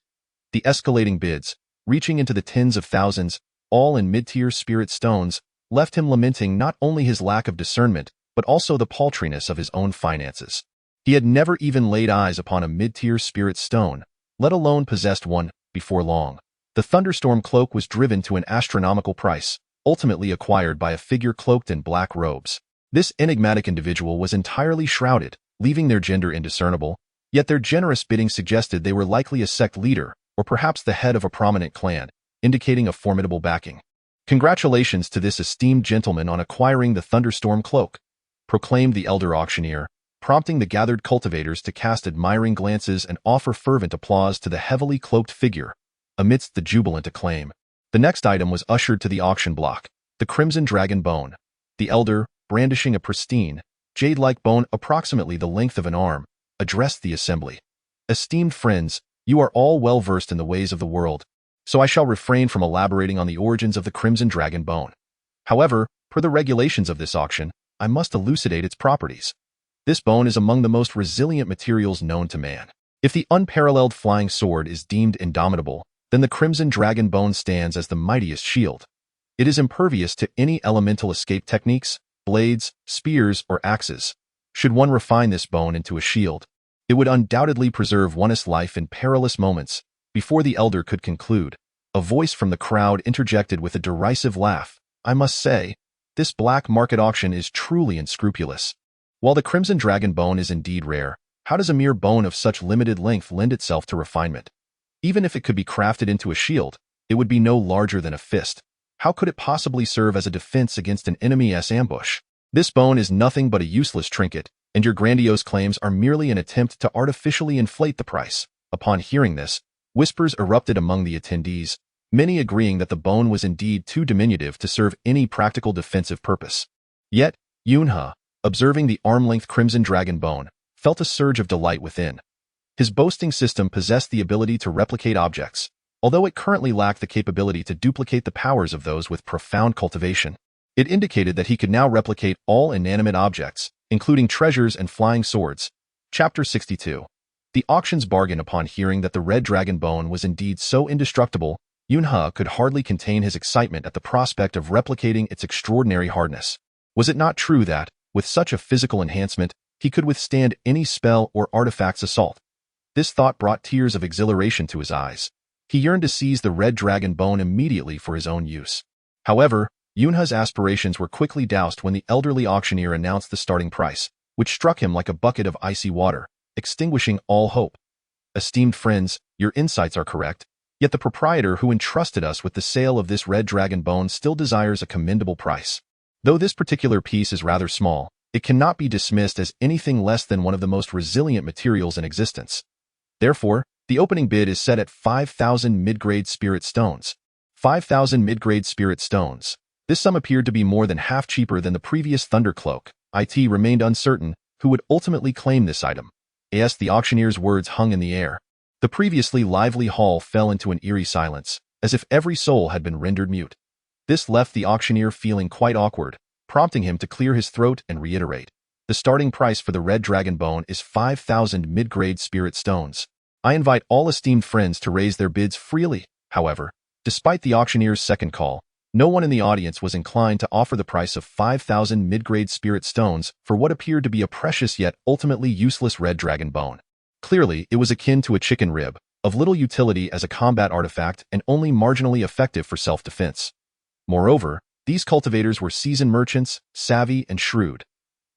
The escalating bids, reaching into the tens of thousands, all in mid-tier spirit stones, left him lamenting not only his lack of discernment, but also the paltriness of his own finances. He had never even laid eyes upon a mid-tier spirit stone, let alone possessed one, before long. The Thunderstorm Cloak was driven to an astronomical price, ultimately acquired by a figure cloaked in black robes. This enigmatic individual was entirely shrouded, leaving their gender indiscernible, yet their generous bidding suggested they were likely a sect leader, or perhaps the head of a prominent clan, indicating a formidable backing. Congratulations to this esteemed gentleman on acquiring the Thunderstorm Cloak, proclaimed the elder auctioneer, prompting the gathered cultivators to cast admiring glances and offer fervent applause to the heavily cloaked figure. Amidst the jubilant acclaim, the next item was ushered to the auction block, the Crimson Dragon Bone. The elder, brandishing a pristine, jade-like bone approximately the length of an arm, addressed the assembly. Esteemed friends, you are all well versed in the ways of the world, so I shall refrain from elaborating on the origins of the Crimson Dragon Bone. However, per the regulations of this auction, I must elucidate its properties. This bone is among the most resilient materials known to man. If the unparalleled flying sword is deemed indomitable, then the Crimson Dragon Bone stands as the mightiest shield. It is impervious to any elemental escape techniques, blades, spears, or axes. Should one refine this bone into a shield, it would undoubtedly preserve one's life in perilous moments. Before the elder could conclude, a voice from the crowd interjected with a derisive laugh. I must say, this black market auction is truly unscrupulous. While the Crimson Dragon Bone is indeed rare, how does a mere bone of such limited length lend itself to refinement? Even if it could be crafted into a shield, it would be no larger than a fist. How could it possibly serve as a defense against an enemy's ambush? This bone is nothing but a useless trinket, and your grandiose claims are merely an attempt to artificially inflate the price. Upon hearing this, whispers erupted among the attendees, many agreeing that the bone was indeed too diminutive to serve any practical defensive purpose. Yet, Yunhe, observing the arm-length crimson dragon bone, felt a surge of delight within. His boasting system possessed the ability to replicate objects, although it currently lacked the capability to duplicate the powers of those with profound cultivation. It indicated that he could now replicate all inanimate objects, including treasures and flying swords. Chapter 62. The auction's bargain. Upon hearing that the red dragon bone was indeed so indestructible, Yunhe could hardly contain his excitement at the prospect of replicating its extraordinary hardness. Was it not true that, with such a physical enhancement, he could withstand any spell or artifact's assault? This thought brought tears of exhilaration to his eyes. He yearned to seize the red dragon bone immediately for his own use. However, Yunhe's aspirations were quickly doused when the elderly auctioneer announced the starting price, which struck him like a bucket of icy water, extinguishing all hope. Esteemed friends, your insights are correct, yet the proprietor who entrusted us with the sale of this red dragon bone still desires a commendable price. Though this particular piece is rather small, it cannot be dismissed as anything less than one of the most resilient materials in existence. Therefore, the opening bid is set at 5,000 mid-grade spirit stones. 5,000 mid-grade spirit stones. This sum appeared to be more than half cheaper than the previous Thundercloak. It remained uncertain who would ultimately claim this item. As the auctioneer's words hung in the air, the previously lively hall fell into an eerie silence, as if every soul had been rendered mute. This left the auctioneer feeling quite awkward, prompting him to clear his throat and reiterate. The starting price for the red dragon bone is 5,000 mid-grade spirit stones. I invite all esteemed friends to raise their bids freely. However, despite the auctioneer's second call, no one in the audience was inclined to offer the price of 5,000 mid-grade spirit stones for what appeared to be a precious yet ultimately useless red dragon bone. Clearly, it was akin to a chicken rib, of little utility as a combat artifact and only marginally effective for self-defense. Moreover, these cultivators were seasoned merchants, savvy and shrewd.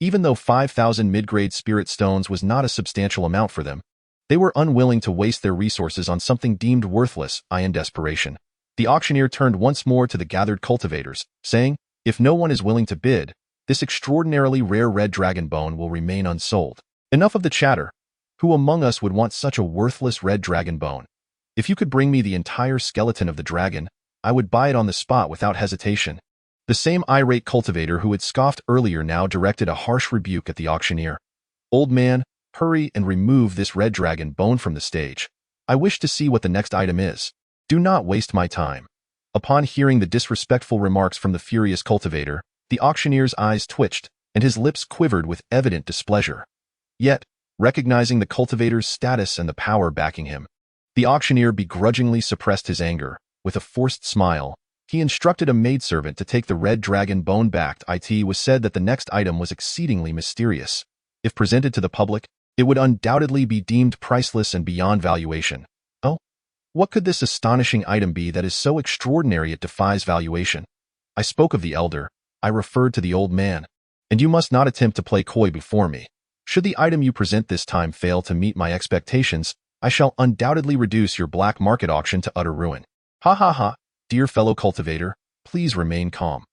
Even though 5,000 mid-grade spirit stones was not a substantial amount for them, they were unwilling to waste their resources on something deemed worthless. In desperation, the auctioneer turned once more to the gathered cultivators, saying, "If no one is willing to bid, this extraordinarily rare red dragon bone will remain unsold." Enough of the chatter. Who among us would want such a worthless red dragon bone? If you could bring me the entire skeleton of the dragon, I would buy it on the spot without hesitation. The same irate cultivator who had scoffed earlier now directed a harsh rebuke at the auctioneer. "Old man, hurry and remove this red dragon bone from the stage. I wish to see what the next item is. Do not waste my time." Upon hearing the disrespectful remarks from the furious cultivator, the auctioneer's eyes twitched, and his lips quivered with evident displeasure. Yet, recognizing the cultivator's status and the power backing him, the auctioneer begrudgingly suppressed his anger. With a forced smile, he instructed a maidservant to take the red dragon bone back. It was said that the next item was exceedingly mysterious. If presented to the public, it would undoubtedly be deemed priceless and beyond valuation. Oh, what could this astonishing item be that is so extraordinary it defies valuation? I spoke of the elder. I referred to the old man. And you must not attempt to play coy before me. Should the item you present this time fail to meet my expectations, I shall undoubtedly reduce your black market auction to utter ruin. Ha ha ha, dear fellow cultivator, please remain calm.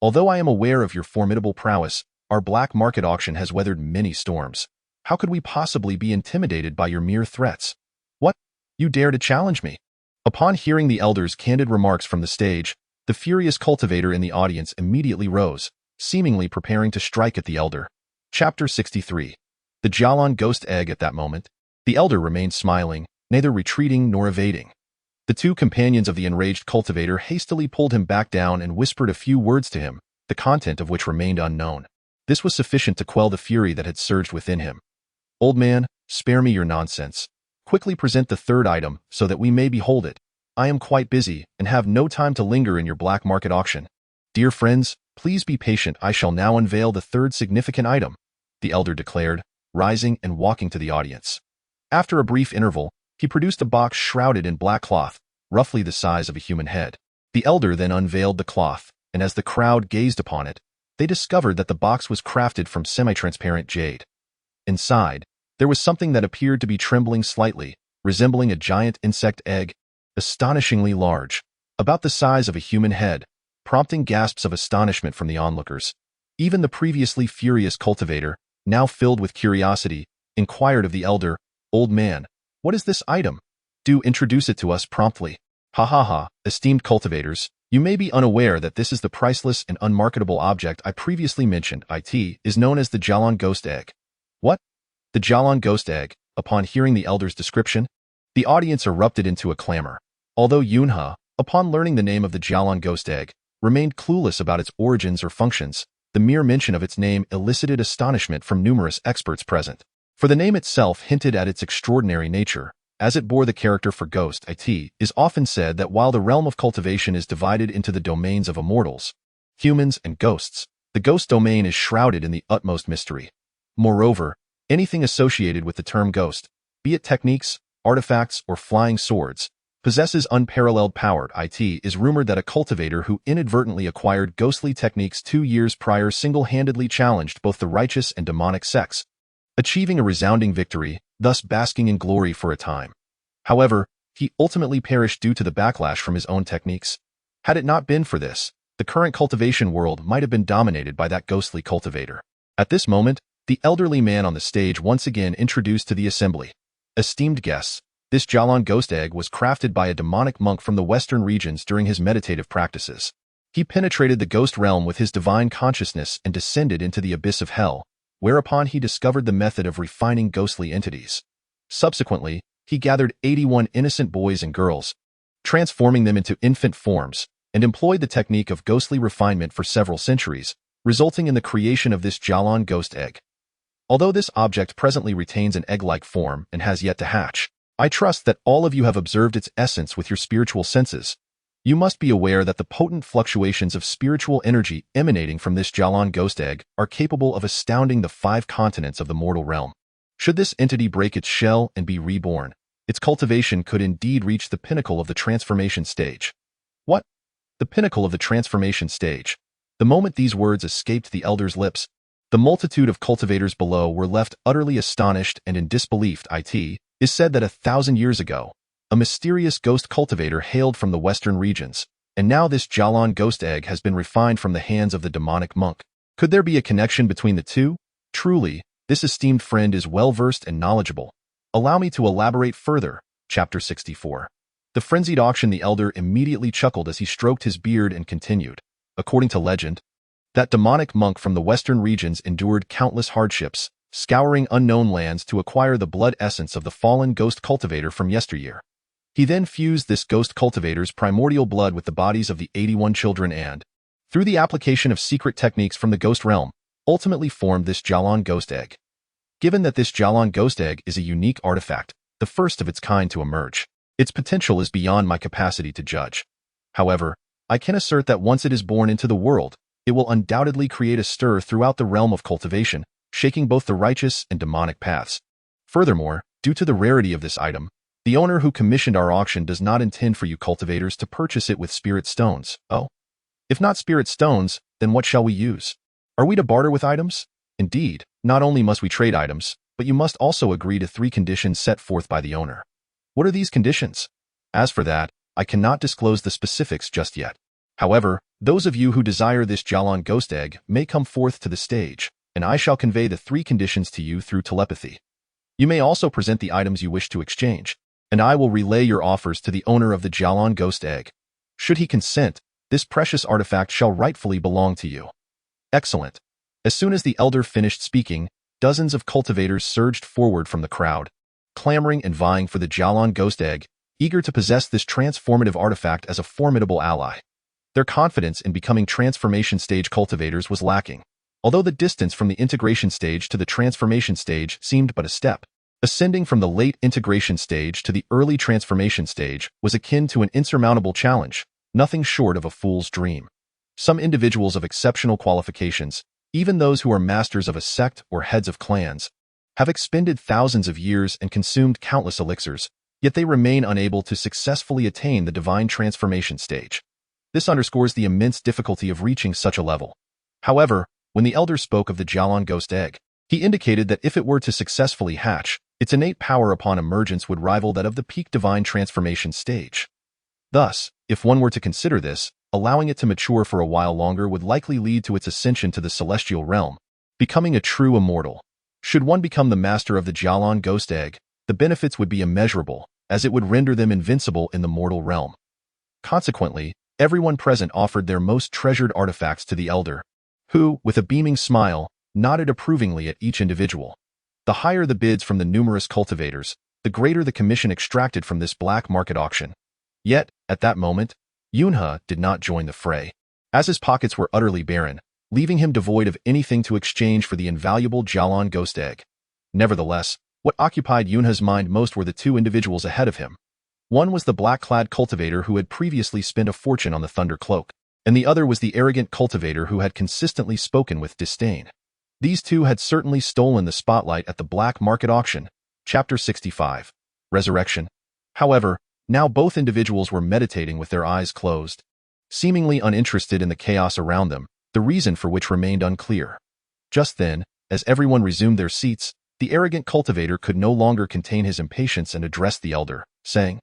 Although I am aware of your formidable prowess, our black market auction has weathered many storms. How could we possibly be intimidated by your mere threats? What? You dare to challenge me? Upon hearing the elder's candid remarks from the stage, the furious cultivator in the audience immediately rose, seemingly preparing to strike at the elder. Chapter 63. The Jialan Ghost Egg. At that moment, the elder remained smiling, neither retreating nor evading. The two companions of the enraged cultivator hastily pulled him back down and whispered a few words to him, the content of which remained unknown. This was sufficient to quell the fury that had surged within him. "Old man, spare me your nonsense. Quickly present the third item so that we may behold it. I am quite busy and have no time to linger in your black market auction. Dear friends, please be patient. I shall now unveil the third significant item," the elder declared, rising and walking to the audience. After a brief interval, he produced a box shrouded in black cloth, roughly the size of a human head. The elder then unveiled the cloth, and as the crowd gazed upon it, they discovered that the box was crafted from semi-transparent jade. Inside, there was something that appeared to be trembling slightly, resembling a giant insect egg, astonishingly large, about the size of a human head, prompting gasps of astonishment from the onlookers. Even the previously furious cultivator, now filled with curiosity, inquired of the elder, "Old man, what is this item? Do introduce it to us promptly." "Ha ha ha, esteemed cultivators, You may be unaware that this is the priceless and unmarketable object I previously mentioned. It is known as the Jalan Ghost Egg. What? The Jalan Ghost Egg. Upon hearing the elder's description, the audience erupted into a clamor. Although Yunha, upon learning the name of the Jalan Ghost Egg, remained clueless about its origins or functions, the mere mention of its name elicited astonishment from numerous experts present. For the name itself hinted at its extraordinary nature, as it bore the character for ghost. It is often said that while the realm of cultivation is divided into the domains of immortals, humans, and ghosts, the ghost domain is shrouded in the utmost mystery. Moreover, anything associated with the term ghost, be it techniques, artifacts, or flying swords, possesses unparalleled power. It is rumored that a cultivator who inadvertently acquired ghostly techniques 2 years prior single-handedly challenged both the righteous and demonic sects, achieving a resounding victory, thus basking in glory for a time. However, he ultimately perished due to the backlash from his own techniques. Had it not been for this, the current cultivation world might have been dominated by that ghostly cultivator. At this moment, the elderly man on the stage once again introduced to the assembly. Esteemed guests, this Jalan Ghost Egg was crafted by a demonic monk from the western regions during his meditative practices. He penetrated the ghost realm with his divine consciousness and descended into the abyss of hell, whereupon he discovered the method of refining ghostly entities. Subsequently, he gathered 81 innocent boys and girls, transforming them into infant forms, and employed the technique of ghostly refinement for several centuries, resulting in the creation of this Jalan Ghost Egg. Although this object presently retains an egg-like form and has yet to hatch, I trust that all of you have observed its essence with your spiritual senses. You must be aware that the potent fluctuations of spiritual energy emanating from this Jalan Ghost Egg are capable of astounding the 5 continents of the mortal realm. Should this entity break its shell and be reborn, its cultivation could indeed reach the pinnacle of the transformation stage. What? The pinnacle of the transformation stage. The moment these words escaped the elder's lips, the multitude of cultivators below were left utterly astonished and in disbelief. It is said that 1,000 years ago, a mysterious ghost cultivator hailed from the western regions, and now this Jalan Ghost Egg has been refined from the hands of the demonic monk. Could there be a connection between the two? Truly, this esteemed friend is well-versed and knowledgeable. Allow me to elaborate further. Chapter 64. The frenzied auction. The elder immediately chuckled as he stroked his beard and continued. According to legend, that demonic monk from the western regions endured countless hardships, scouring unknown lands to acquire the blood essence of the fallen ghost cultivator from yesteryear. He then fused this ghost cultivator's primordial blood with the bodies of the 81 children and, through the application of secret techniques from the ghost realm, ultimately formed this Jalan Ghost Egg. Given that this Jalan Ghost Egg is a unique artifact, the first of its kind to emerge, its potential is beyond my capacity to judge. However, I can assert that once it is born into the world, it will undoubtedly create a stir throughout the realm of cultivation, shaking both the righteous and demonic paths. Furthermore, due to the rarity of this item, the owner who commissioned our auction does not intend for you cultivators to purchase it with spirit stones. Oh? If not spirit stones, then what shall we use? Are we to barter with items? Indeed, not only must we trade items, but you must also agree to 3 conditions set forth by the owner. What are these conditions? As for that, I cannot disclose the specifics just yet. However, those of you who desire this Jalan Ghost Egg may come forth to the stage, and I shall convey the 3 conditions to you through telepathy. You may also present the items you wish to exchange, and I will relay your offers to the owner of the Jalan Ghost Egg. Should he consent, this precious artifact shall rightfully belong to you. Excellent. As soon as the elder finished speaking, dozens of cultivators surged forward from the crowd, clamoring and vying for the Jalan Ghost Egg, eager to possess this transformative artifact as a formidable ally. Their confidence in becoming transformation stage cultivators was lacking. Although the distance from the integration stage to the transformation stage seemed but a step, ascending from the late integration stage to the early transformation stage was akin to an insurmountable challenge, nothing short of a fool's dream. Some individuals of exceptional qualifications, even those who are masters of a sect or heads of clans, have expended thousands of years and consumed countless elixirs, yet they remain unable to successfully attain the divine transformation stage. This underscores the immense difficulty of reaching such a level. However, when the elder spoke of the Jalan Ghost Egg, he indicated that if it were to successfully hatch, its innate power upon emergence would rival that of the peak divine transformation stage. Thus, if one were to consider this, allowing it to mature for a while longer would likely lead to its ascension to the celestial realm, becoming a true immortal. Should one become the master of the Jalan Ghost Egg, the benefits would be immeasurable, as it would render them invincible in the mortal realm. Consequently, Everyone present offered their most treasured artifacts to the elder, who, with a beaming smile, nodded approvingly at each individual. The higher the bids from the numerous cultivators, the greater the commission extracted from this black market auction. Yet, at that moment, Yunhe did not join the fray, as his pockets were utterly barren, leaving him devoid of anything to exchange for the invaluable Jialan ghost egg. Nevertheless, what occupied Yunhe's mind most were the two individuals ahead of him. One was the black-clad cultivator who had previously spent a fortune on the Thunder Cloak, and the other was the arrogant cultivator who had consistently spoken with disdain. These two had certainly stolen the spotlight at the black market auction. Chapter 65. Resurrection. However, now both individuals were meditating with their eyes closed, seemingly uninterested in the chaos around them, the reason for which remained unclear. Just then, as everyone resumed their seats, the arrogant cultivator could no longer contain his impatience and addressed the elder, saying,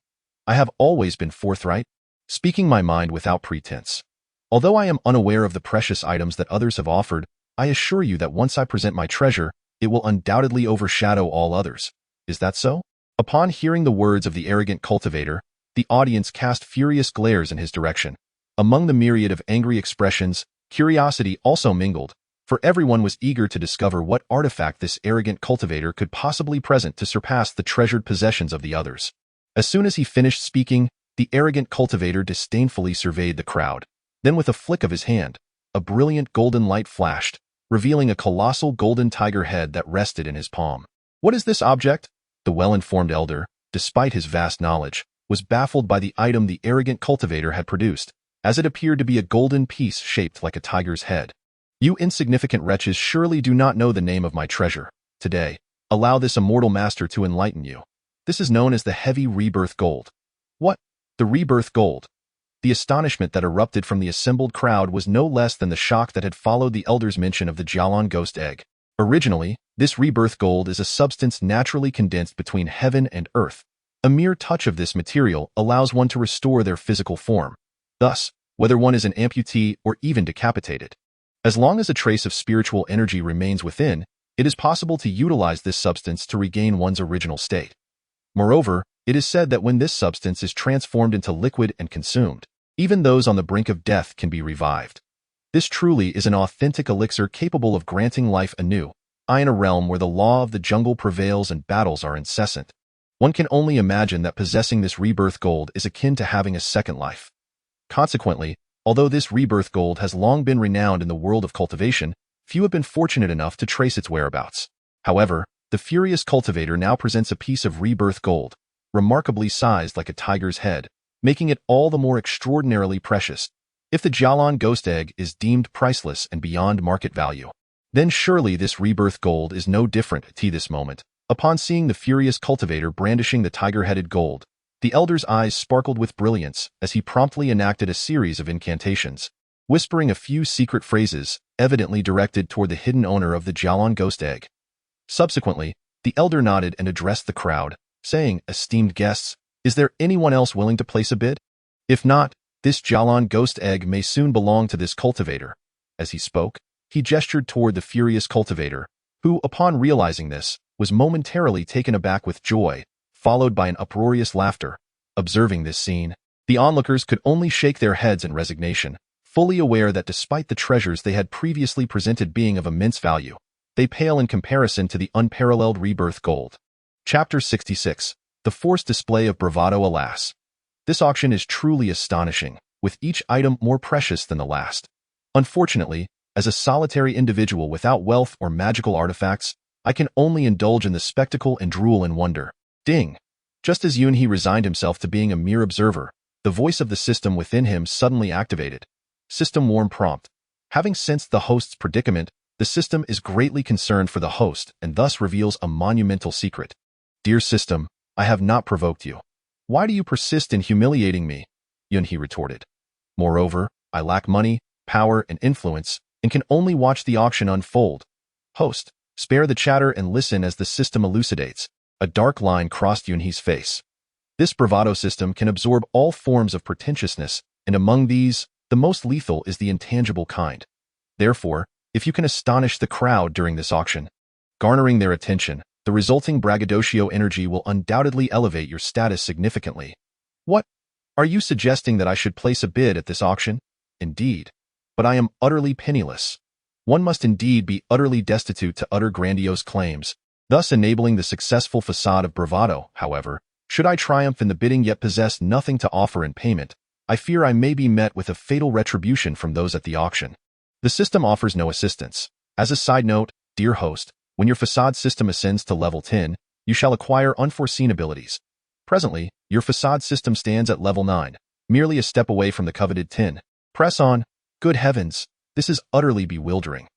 "I have always been forthright, speaking my mind without pretense. Although I am unaware of the precious items that others have offered, I assure you that once I present my treasure, it will undoubtedly overshadow all others. Is that so?" Upon hearing the words of the arrogant cultivator, the audience cast furious glares in his direction. Among the myriad of angry expressions, curiosity also mingled, for everyone was eager to discover what artifact this arrogant cultivator could possibly present to surpass the treasured possessions of the others. As soon as he finished speaking, the arrogant cultivator disdainfully surveyed the crowd. Then with a flick of his hand, a brilliant golden light flashed, revealing a colossal golden tiger head that rested in his palm. "What is this object?" The well-informed elder, despite his vast knowledge, was baffled by the item the arrogant cultivator had produced, as it appeared to be a golden piece shaped like a tiger's head. "You insignificant wretches surely do not know the name of my treasure. Today, allow this immortal master to enlighten you. This is known as the heavy rebirth gold." "What? The rebirth gold?" The astonishment that erupted from the assembled crowd was no less than the shock that had followed the elder's mention of the Jialan ghost egg. Originally, this rebirth gold is a substance naturally condensed between heaven and earth. A mere touch of this material allows one to restore their physical form. Thus, whether one is an amputee or even decapitated, as long as a trace of spiritual energy remains within, it is possible to utilize this substance to regain one's original state. Moreover, it is said that when this substance is transformed into liquid and consumed, even those on the brink of death can be revived. This truly is an authentic elixir capable of granting life anew, in a realm where the law of the jungle prevails and battles are incessant. One can only imagine that possessing this rebirth gold is akin to having a second life. Consequently, although this rebirth gold has long been renowned in the world of cultivation, few have been fortunate enough to trace its whereabouts. However, the furious cultivator now presents a piece of rebirth gold, remarkably sized like a tiger's head, making it all the more extraordinarily precious. If the Jialan ghost egg is deemed priceless and beyond market value, then surely this rebirth gold is no different at this moment. Upon seeing the furious cultivator brandishing the tiger-headed gold, the elder's eyes sparkled with brilliance as he promptly enacted a series of incantations, whispering a few secret phrases, evidently directed toward the hidden owner of the Jialan ghost egg. Subsequently, the elder nodded and addressed the crowd, saying, "Esteemed guests, is there anyone else willing to place a bid? If not, this Jialan ghost egg may soon belong to this cultivator." As he spoke, he gestured toward the furious cultivator, who, upon realizing this, was momentarily taken aback with joy, followed by an uproarious laughter. Observing this scene, the onlookers could only shake their heads in resignation, fully aware that despite the treasures they had previously presented being of immense value, they pale in comparison to the unparalleled rebirth gold. Chapter 66. The forced display of bravado. Alas, this auction is truly astonishing, with each item more precious than the last. Unfortunately, as a solitary individual without wealth or magical artifacts, I can only indulge in the spectacle and drool in wonder. Ding! Just as Yunhe resigned himself to being a mere observer, the voice of the system within him suddenly activated. System warm prompt. Having sensed the host's predicament, the system is greatly concerned for the host and thus reveals a monumental secret. "Dear system, I have not provoked you. Why do you persist in humiliating me?" Yunhe retorted. "Moreover, I lack money, power, and influence, and can only watch the auction unfold. Host, spare the chatter and listen as the system elucidates." A dark line crossed Yunhe's face. This bravado system can absorb all forms of pretentiousness, and among these, the most lethal is the intangible kind. Therefore, if you can astonish the crowd during this auction, garnering their attention, the resulting braggadocio energy will undoubtedly elevate your status significantly. "What? Are you suggesting that I should place a bid at this auction? Indeed. But I am utterly penniless. One must indeed be utterly destitute to utter grandiose claims, thus enabling the successful facade of bravado. However, should I triumph in the bidding yet possess nothing to offer in payment, I fear I may be met with a fatal retribution from those at the auction. The system offers no assistance. As a side note, dear host, when your facade system ascends to level 10, you shall acquire unforeseen abilities. Presently, your facade system stands at level 9, merely a step away from the coveted 10. Press on. Good heavens, this is utterly bewildering.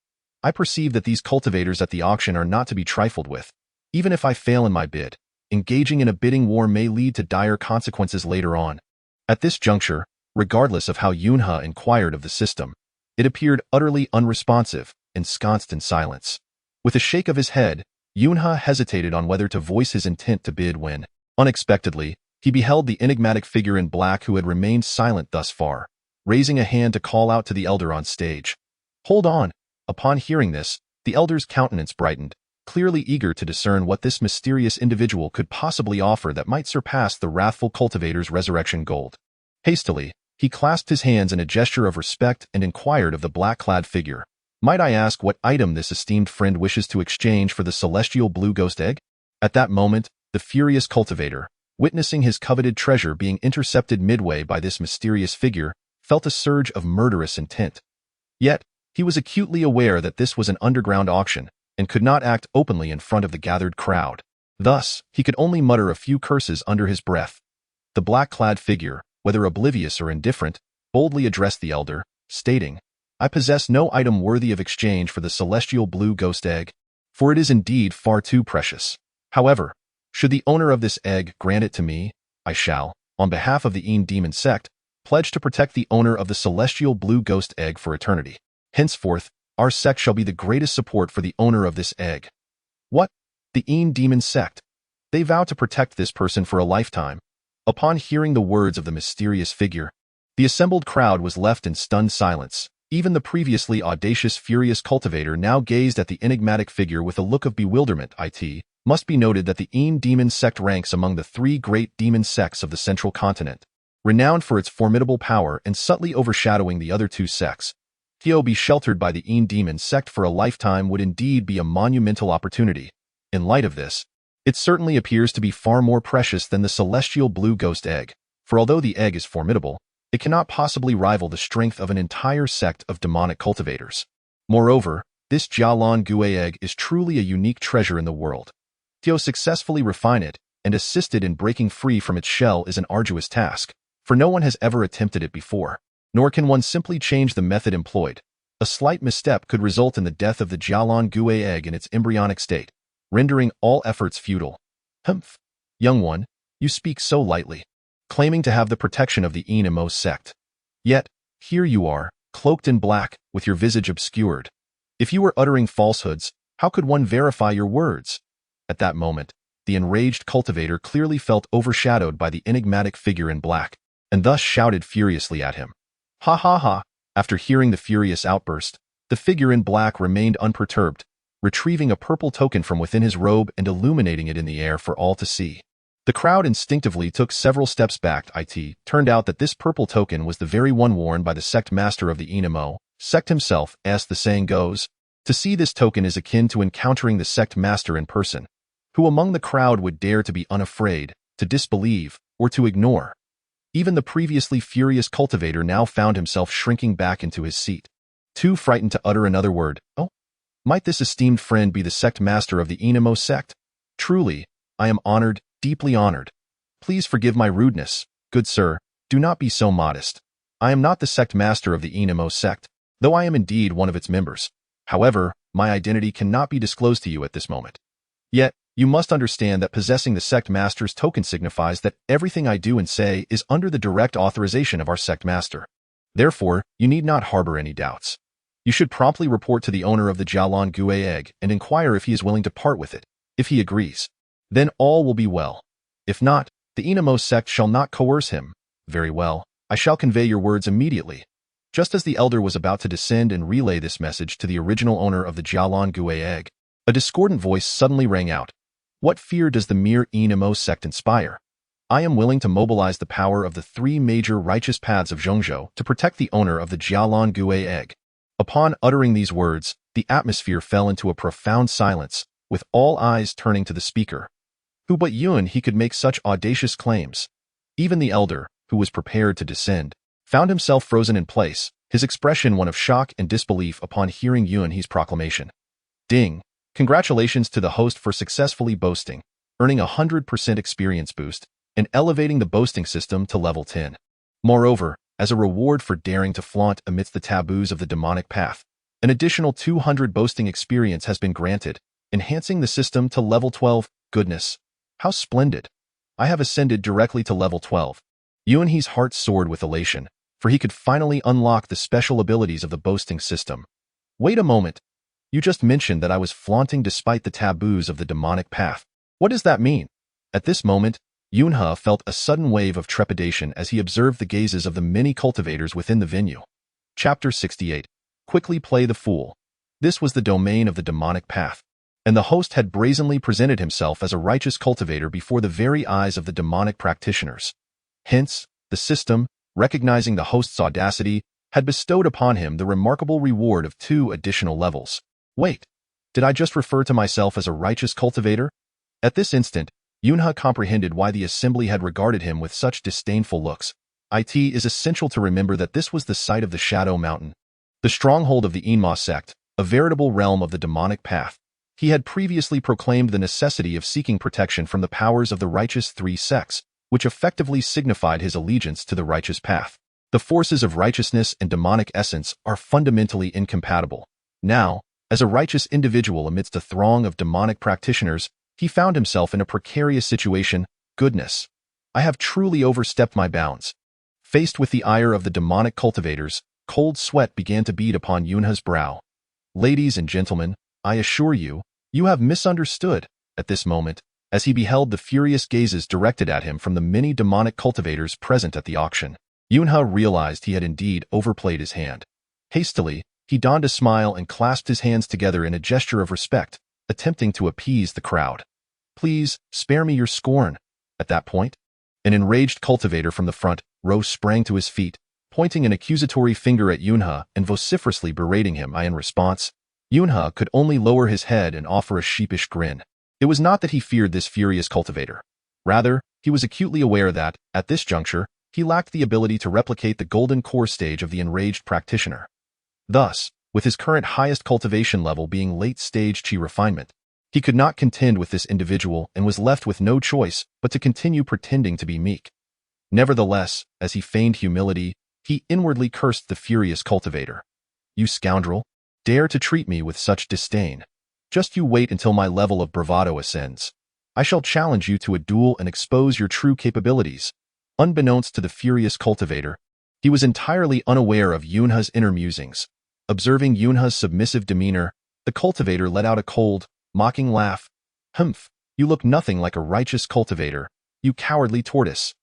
I perceive that these cultivators at the auction are not to be trifled with. Even if I fail in my bid, engaging in a bidding war may lead to dire consequences later on. At this juncture, regardless of how Yunha inquired of the system, it appeared utterly unresponsive, ensconced in silence. With a shake of his head, Yunha hesitated on whether to voice his intent to bid when, unexpectedly, he beheld the enigmatic figure in black who had remained silent thus far, raising a hand to call out to the elder on stage. Hold on! Upon hearing this, the elder's countenance brightened, clearly eager to discern what this mysterious individual could possibly offer that might surpass the wrathful cultivator's resurrection gold. Hastily, he clasped his hands in a gesture of respect and inquired of the black-clad figure, "Might I ask what item this esteemed friend wishes to exchange for the celestial blue ghost egg?" At that moment, the furious cultivator, witnessing his coveted treasure being intercepted midway by this mysterious figure, felt a surge of murderous intent. Yet, he was acutely aware that this was an underground auction, and could not act openly in front of the gathered crowd. Thus, he could only mutter a few curses under his breath. The black-clad figure, whether oblivious or indifferent, boldly addressed the elder, stating, "I possess no item worthy of exchange for the celestial blue ghost egg, for it is indeed far too precious. However, should the owner of this egg grant it to me, I shall, on behalf of the demon sect, pledge to protect the owner of the celestial blue ghost egg for eternity. Henceforth, our sect shall be the greatest support for the owner of this egg." What? The demon sect? They vow to protect this person for a lifetime. Upon hearing the words of the mysterious figure, the assembled crowd was left in stunned silence. Even the previously audacious, furious cultivator now gazed at the enigmatic figure with a look of bewilderment. It must be noted that the demon sect ranks among the 3 great demon sects of the central continent, renowned for its formidable power and subtly overshadowing the other 2 sects. To be sheltered by the demon sect for a lifetime would indeed be a monumental opportunity. In light of this, it certainly appears to be far more precious than the celestial blue ghost egg, for although the egg is formidable, it cannot possibly rival the strength of an entire sect of demonic cultivators. Moreover, this Jialan Gui egg is truly a unique treasure in the world. To successfully refine it and assist it in breaking free from its shell is an arduous task, for no one has ever attempted it before. Nor can one simply change the method employed. A slight misstep could result in the death of the Jialan Gui egg in its embryonic state, rendering all efforts futile. Humph! Young one, you speak so lightly, claiming to have the protection of the Enemo sect. Yet, here you are, cloaked in black, with your visage obscured. If you were uttering falsehoods, how could one verify your words? At that moment, the enraged cultivator clearly felt overshadowed by the enigmatic figure in black, and thus shouted furiously at him. Ha ha ha! After hearing the furious outburst, the figure in black remained unperturbed, retrieving a purple token from within his robe and illuminating it in the air for all to see. The crowd instinctively took several steps back. It turned out that this purple token was the very one worn by the sect master of the Enemo sect himself, as the saying goes. To see this token is akin to encountering the sect master in person. Who among the crowd would dare to be unafraid, to disbelieve, or to ignore? Even the previously furious cultivator now found himself shrinking back into his seat, too frightened to utter another word. Oh, might this esteemed friend be the sect master of the Enemo sect? Truly, I am honored, deeply honored. Please forgive my rudeness, good sir, do not be so modest. I am not the sect master of the Enemo sect, though I am indeed one of its members. However, my identity cannot be disclosed to you at this moment. Yet, you must understand that possessing the sect master's token signifies that everything I do and say is under the direct authorization of our sect master. Therefore, you need not harbor any doubts. You should promptly report to the owner of the Jialan Gui egg and inquire if he is willing to part with it. If he agrees, then all will be well. If not, the Enemo sect shall not coerce him. Very well, I shall convey your words immediately. Just as the elder was about to descend and relay this message to the original owner of the Jialan Gui egg, a discordant voice suddenly rang out. What fear does the mere Enemo sect inspire? I am willing to mobilize the power of the three major righteous paths of Zhongzhou to protect the owner of the Jialan Gui egg. Upon uttering these words, the atmosphere fell into a profound silence, with all eyes turning to the speaker. Who but Yun he could make such audacious claims? Even the elder, who was prepared to descend, found himself frozen in place, his expression one of shock and disbelief upon hearing Yun He's proclamation. Ding! Congratulations to the host for successfully boasting, earning a 100% experience boost, and elevating the boasting system to level 10. Moreover, as a reward for daring to flaunt amidst the taboos of the demonic path, an additional 200 boasting experience has been granted, enhancing the system to level 12. Goodness! How splendid! I have ascended directly to level 12. Yun He's heart soared with elation, for he could finally unlock the special abilities of the boasting system. Wait a moment. You just mentioned that I was flaunting despite the taboos of the demonic path. What does that mean? At this moment, Yunhe felt a sudden wave of trepidation as he observed the gazes of the many cultivators within the venue. Chapter 68. Quickly play the fool. This was the domain of the demonic path, and the host had brazenly presented himself as a righteous cultivator before the very eyes of the demonic practitioners. Hence, the system, recognizing the host's audacity, had bestowed upon him the remarkable reward of 2 additional levels. Wait, did I just refer to myself as a righteous cultivator? At this instant, Yunhe comprehended why the assembly had regarded him with such disdainful looks. It is essential to remember that this was the site of the Shadow Mountain, the stronghold of the Enma sect, a veritable realm of the demonic path. He had previously proclaimed the necessity of seeking protection from the powers of the righteous 3 sects, which effectively signified his allegiance to the righteous path. The forces of righteousness and demonic essence are fundamentally incompatible. Now, as a righteous individual amidst a throng of demonic practitioners, he found himself in a precarious situation. Goodness! I have truly overstepped my bounds. Faced with the ire of the demonic cultivators, cold sweat began to bead upon Yunhe's brow. Ladies and gentlemen, I assure you, you have misunderstood. At this moment, as he beheld the furious gazes directed at him from the many demonic cultivators present at the auction, Yunhe realized he had indeed overplayed his hand. Hastily, he donned a smile and clasped his hands together in a gesture of respect, attempting to appease the crowd. Please, spare me your scorn. At that point, an enraged cultivator from the front row sprang to his feet, pointing an accusatory finger at Yunhe and vociferously berating him. In response, Yunhe could only lower his head and offer a sheepish grin. It was not that he feared this furious cultivator. Rather, he was acutely aware that, at this juncture, he lacked the ability to replicate the golden core stage of the enraged practitioner. Thus, with his current highest cultivation level being late-stage chi refinement, he could not contend with this individual and was left with no choice but to continue pretending to be meek. Nevertheless, as he feigned humility, he inwardly cursed the furious cultivator. You scoundrel! Dare to treat me with such disdain. Just you wait until my level of bravado ascends. I shall challenge you to a duel and expose your true capabilities. Unbeknownst to the furious cultivator, he was entirely unaware of Yunhe's inner musings. Observing Yunhe's submissive demeanor, the cultivator let out a cold, mocking laugh. Humph, you look nothing like a righteous cultivator, you cowardly tortoise.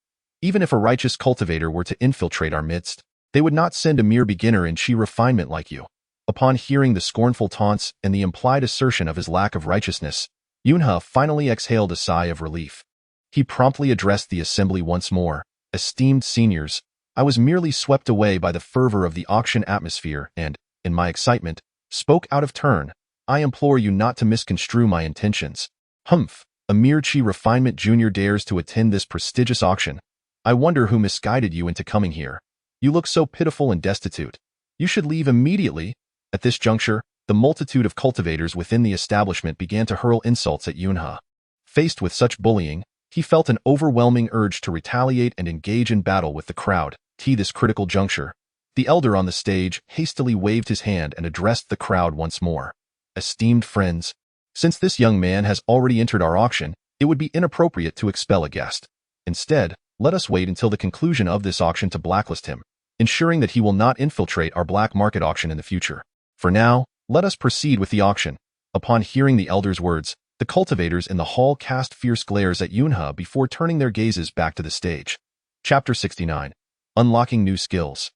Even if a righteous cultivator were to infiltrate our midst, they would not send a mere beginner in chi refinement like you. Upon hearing the scornful taunts and the implied assertion of his lack of righteousness, Yunhe finally exhaled a sigh of relief. He promptly addressed the assembly once more. Esteemed seniors, I was merely swept away by the fervor of the auction atmosphere and, in my excitement, spoke out of turn. I implore you not to misconstrue my intentions. Humph, a mere chi refinement junior dares to attend this prestigious auction. I wonder who misguided you into coming here. You look so pitiful and destitute. You should leave immediately. At this juncture, the multitude of cultivators within the establishment began to hurl insults at Yunhe. Faced with such bullying, he felt an overwhelming urge to retaliate and engage in battle with the crowd. At this critical juncture, the elder on the stage hastily waved his hand and addressed the crowd once more. Esteemed friends, since this young man has already entered our auction, it would be inappropriate to expel a guest. Instead, let us wait until the conclusion of this auction to blacklist him, ensuring that he will not infiltrate our black market auction in the future. For now, let us proceed with the auction. Upon hearing the elder's words, the cultivators in the hall cast fierce glares at Yunhe before turning their gazes back to the stage. Chapter 69. Unlocking New Skills.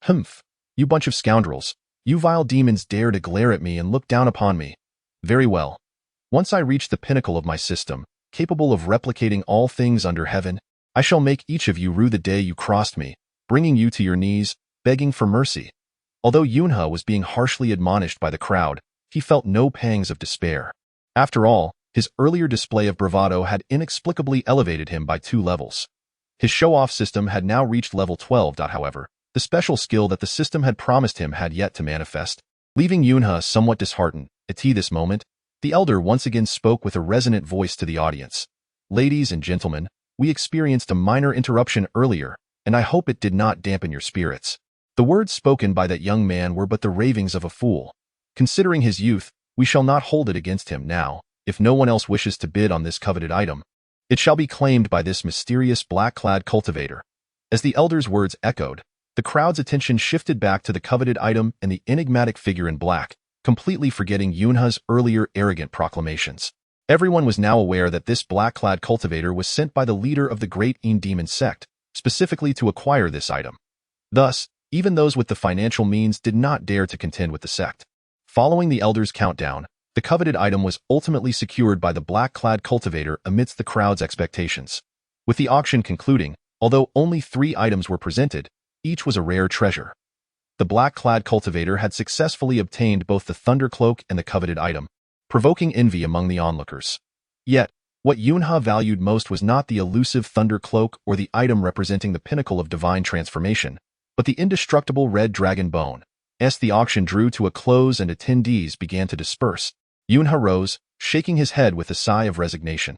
Humph, you bunch of scoundrels. You vile demons dare to glare at me and look down upon me. Very well. Once I reach the pinnacle of my system, capable of replicating all things under heaven, I shall make each of you rue the day you crossed me, bringing you to your knees, begging for mercy." Although Yunha was being harshly admonished by the crowd, he felt no pangs of despair. After all, his earlier display of bravado had inexplicably elevated him by 2 levels. His show-off system had now reached level 12. However, the special skill that the system had promised him had yet to manifest, leaving Yunha somewhat disheartened. At this moment, the elder once again spoke with a resonant voice to the audience. "Ladies and gentlemen, we experienced a minor interruption earlier, and I hope it did not dampen your spirits." The words spoken by that young man were but the ravings of a fool. Considering his youth, we shall not hold it against him now. If no one else wishes to bid on this coveted item, it shall be claimed by this mysterious black-clad cultivator. As the elder's words echoed, the crowd's attention shifted back to the coveted item and the enigmatic figure in black, completely forgetting Yunha's earlier arrogant proclamations. Everyone was now aware that this black-clad cultivator was sent by the leader of the Great Demon sect, specifically to acquire this item. Thus, even those with the financial means did not dare to contend with the sect. Following the elder's countdown, the coveted item was ultimately secured by the black-clad cultivator amidst the crowd's expectations. With the auction concluding, although only 3 items were presented, each was a rare treasure. The black-clad cultivator had successfully obtained both the thunder cloak and the coveted item, provoking envy among the onlookers. Yet, what Yunha valued most was not the elusive thunder cloak or the item representing the pinnacle of divine transformation, but the indestructible red dragon bone. As the auction drew to a close and attendees began to disperse, Yunha rose, shaking his head with a sigh of resignation.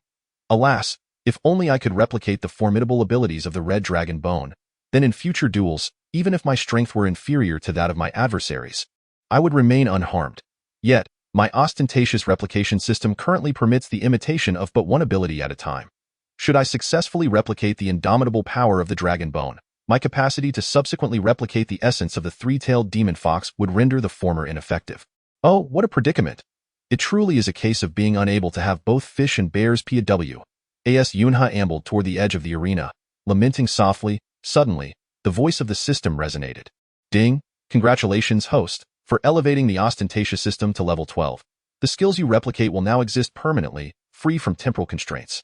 "Alas, if only I could replicate the formidable abilities of the red dragon bone, then in future duels, even if my strength were inferior to that of my adversaries, I would remain unharmed. Yet, my ostentatious replication system currently permits the imitation of but one ability at a time. Should I successfully replicate the indomitable power of the dragon bone, my capacity to subsequently replicate the essence of the 3-tailed demon fox would render the former ineffective." Oh, what a predicament! It truly is a case of being unable to have both fish and bears POW. As Yunha ambled toward the edge of the arena, lamenting softly. Suddenly, the voice of the system resonated. "Ding! Congratulations, host, for elevating the ostentatious system to level 12. The skills you replicate will now exist permanently, free from temporal constraints.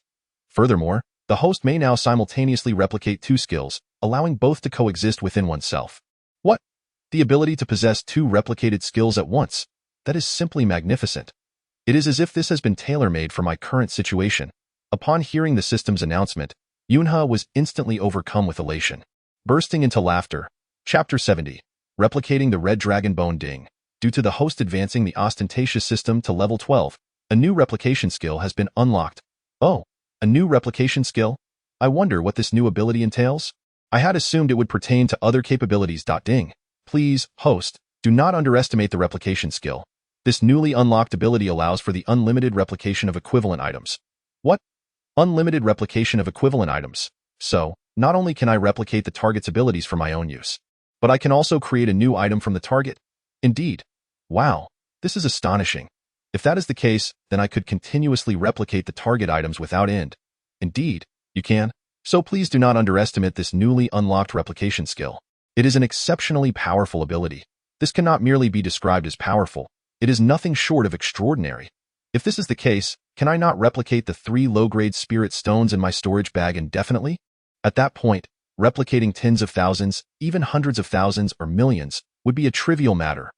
Furthermore, the host may now simultaneously replicate 2 skills, allowing both to coexist within oneself." What? The ability to possess 2 replicated skills at once? That is simply magnificent. It is as if this has been tailor-made for my current situation. Upon hearing the system's announcement, Yunha was instantly overcome with elation. Bursting into laughter. Chapter 70. Replicating the Red Dragon Bone Ding. Due to the host advancing the ostentatious system to level 12, a new replication skill has been unlocked. Oh, a new replication skill? I wonder what this new ability entails? I had assumed it would pertain to other capabilities. Ding. Please, host, do not underestimate the replication skill. This newly unlocked ability allows for the unlimited replication of equivalent items. What? Unlimited replication of equivalent items. So, not only can I replicate the target's abilities for my own use, but I can also create a new item from the target? Indeed. Wow, this is astonishing. If that is the case, then I could continuously replicate the target items without end. Indeed, you can. So please do not underestimate this newly unlocked replication skill. It is an exceptionally powerful ability. This cannot merely be described as powerful. It is nothing short of extraordinary. If this is the case, can I not replicate the 3 low-grade spirit stones in my storage bag indefinitely? At that point, replicating tens of thousands, even hundreds of thousands or millions, would be a trivial matter.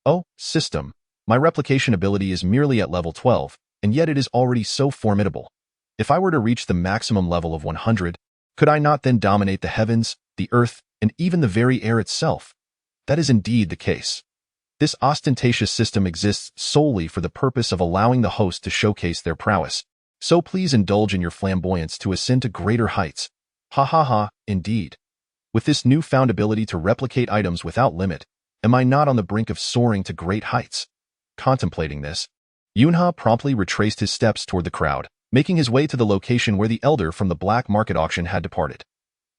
Oh, system, my replication ability is merely at level 12, and yet it is already so formidable. If I were to reach the maximum level of 100, could I not then dominate the heavens, the earth, and even the very air itself? That is indeed the case. This ostentatious system exists solely for the purpose of allowing the host to showcase their prowess. So please indulge in your flamboyance to ascend to greater heights. Ha ha ha, indeed. With this newfound ability to replicate items without limit, am I not on the brink of soaring to great heights? Contemplating this, Yunha promptly retraced his steps toward the crowd, making his way to the location where the elder from the black market auction had departed.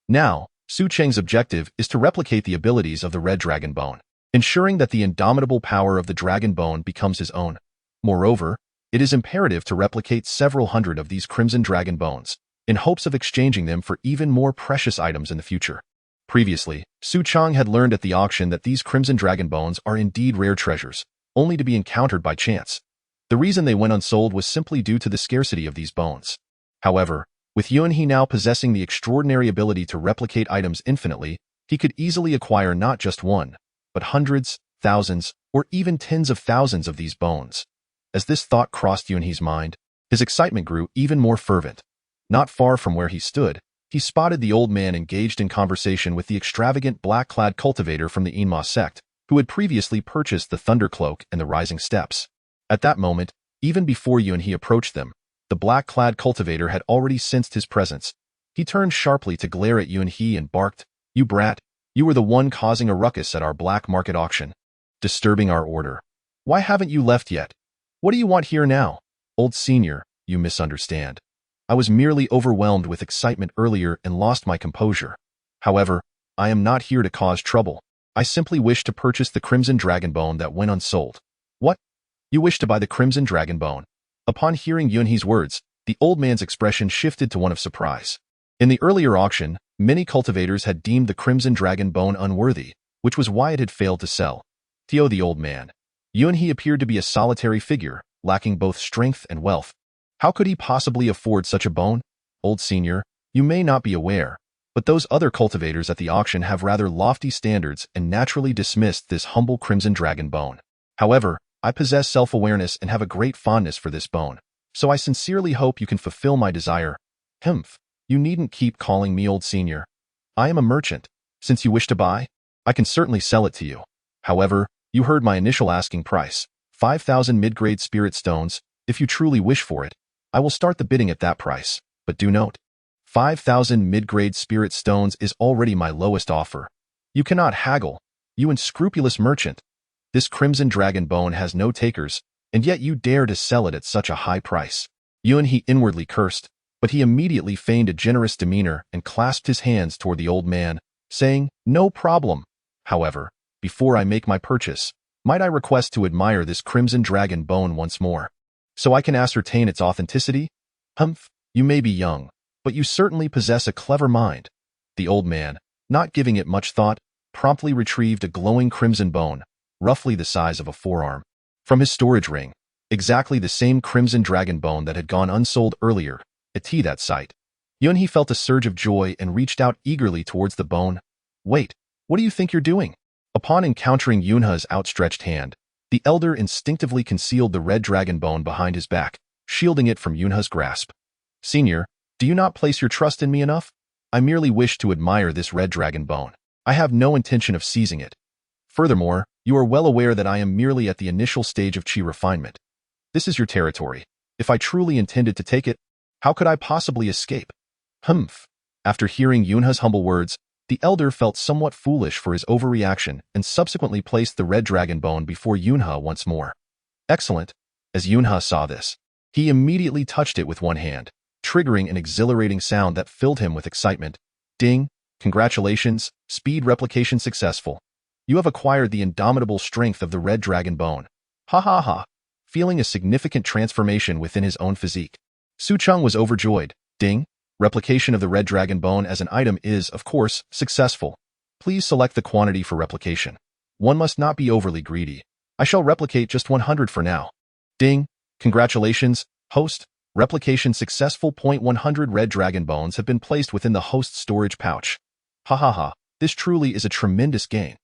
Now, Su Cheng's objective is to replicate the abilities of the Red Dragon Bone, ensuring that the indomitable power of the Dragon Bone becomes his own. Moreover, it is imperative to replicate several hundred of these Crimson Dragon Bones, in hopes of exchanging them for even more precious items in the future. Previously, Su Cheng had learned at the auction that these Crimson Dragon Bones are indeed rare treasures, only to be encountered by chance. The reason they went unsold was simply due to the scarcity of these bones. However, With Yunhe now possessing the extraordinary ability to replicate items infinitely, he could easily acquire not just one, but hundreds, thousands, or even tens of thousands of these bones. As this thought crossed Yunhe's mind, his excitement grew even more fervent. Not far from where he stood, he spotted the old man engaged in conversation with the extravagant black-clad cultivator from the Enma sect, who had previously purchased the Thunder Cloak and the Rising Steps. At that moment, even before Yunhe approached them, the black-clad cultivator had already sensed his presence. He turned sharply to glare at Yunhe and barked, "You brat, you were the one causing a ruckus at our black market auction, disturbing our order. Why haven't you left yet? What do you want here now? Old senior, you misunderstand. I was merely overwhelmed with excitement earlier and lost my composure. However, I am not here to cause trouble. I simply wish to purchase the Crimson Dragon Bone that went unsold." "What? You wish to buy the Crimson Dragon Bone?" Upon hearing Yunhe's words, the old man's expression shifted to one of surprise. In the earlier auction, many cultivators had deemed the Crimson Dragon Bone unworthy, which was why it had failed to sell. To the old man, Yunhe appeared to be a solitary figure, lacking both strength and wealth. How could he possibly afford such a bone? "Old senior, you may not be aware, but those other cultivators at the auction have rather lofty standards and naturally dismissed this humble Crimson Dragon Bone. However, I possess self-awareness and have a great fondness for this bone, so I sincerely hope you can fulfill my desire." "Humph, you needn't keep calling me old senior. I am a merchant. Since you wish to buy, I can certainly sell it to you. However, you heard my initial asking price, 5,000 mid-grade spirit stones. If you truly wish for it, I will start the bidding at that price, but do note, 5,000 mid-grade spirit stones is already my lowest offer. You cannot haggle, you unscrupulous merchant. This Crimson Dragon Bone has no takers, and yet you dare to sell it at such a high price." Yunhe inwardly cursed, but he immediately feigned a generous demeanor and clasped his hands toward the old man, saying, "No problem. However, before I make my purchase, might I request to admire this Crimson Dragon Bone once more, so I can ascertain its authenticity?" "Humph, you may be young, but you certainly possess a clever mind." The old man, not giving it much thought, promptly retrieved a glowing crimson bone, roughly the size of a forearm, from his storage ring, exactly the same Crimson Dragon Bone that had gone unsold earlier. At that sight, Yunhe felt a surge of joy and reached out eagerly towards the bone. "Wait, what do you think you're doing?" Upon encountering Yunhe's outstretched hand, the elder instinctively concealed the red dragon bone behind his back, shielding it from Yunhe's grasp. "Senior, do you not place your trust in me enough? I merely wish to admire this red dragon bone. I have no intention of seizing it. Furthermore, you are well aware that I am merely at the initial stage of chi refinement. This is your territory. If I truly intended to take it, how could I possibly escape?" "Humph." After hearing Yunhe's humble words, the elder felt somewhat foolish for his overreaction and subsequently placed the red dragon bone before Yunhe once more. "Excellent." As Yunhe saw this, he immediately touched it with one hand, triggering an exhilarating sound that filled him with excitement. "Ding! Congratulations, speed replication successful. You have acquired the indomitable strength of the red dragon bone." "Ha ha ha." Feeling a significant transformation within his own physique, Su Cheng was overjoyed. "Ding! Replication of the red dragon bone as an item is, of course, successful. Please select the quantity for replication. One must not be overly greedy. I shall replicate just 100 for now." "Ding! Congratulations, host. Replication successful. 100 red dragon bones have been placed within the host's storage pouch." "Ha ha ha. This truly is a tremendous gain."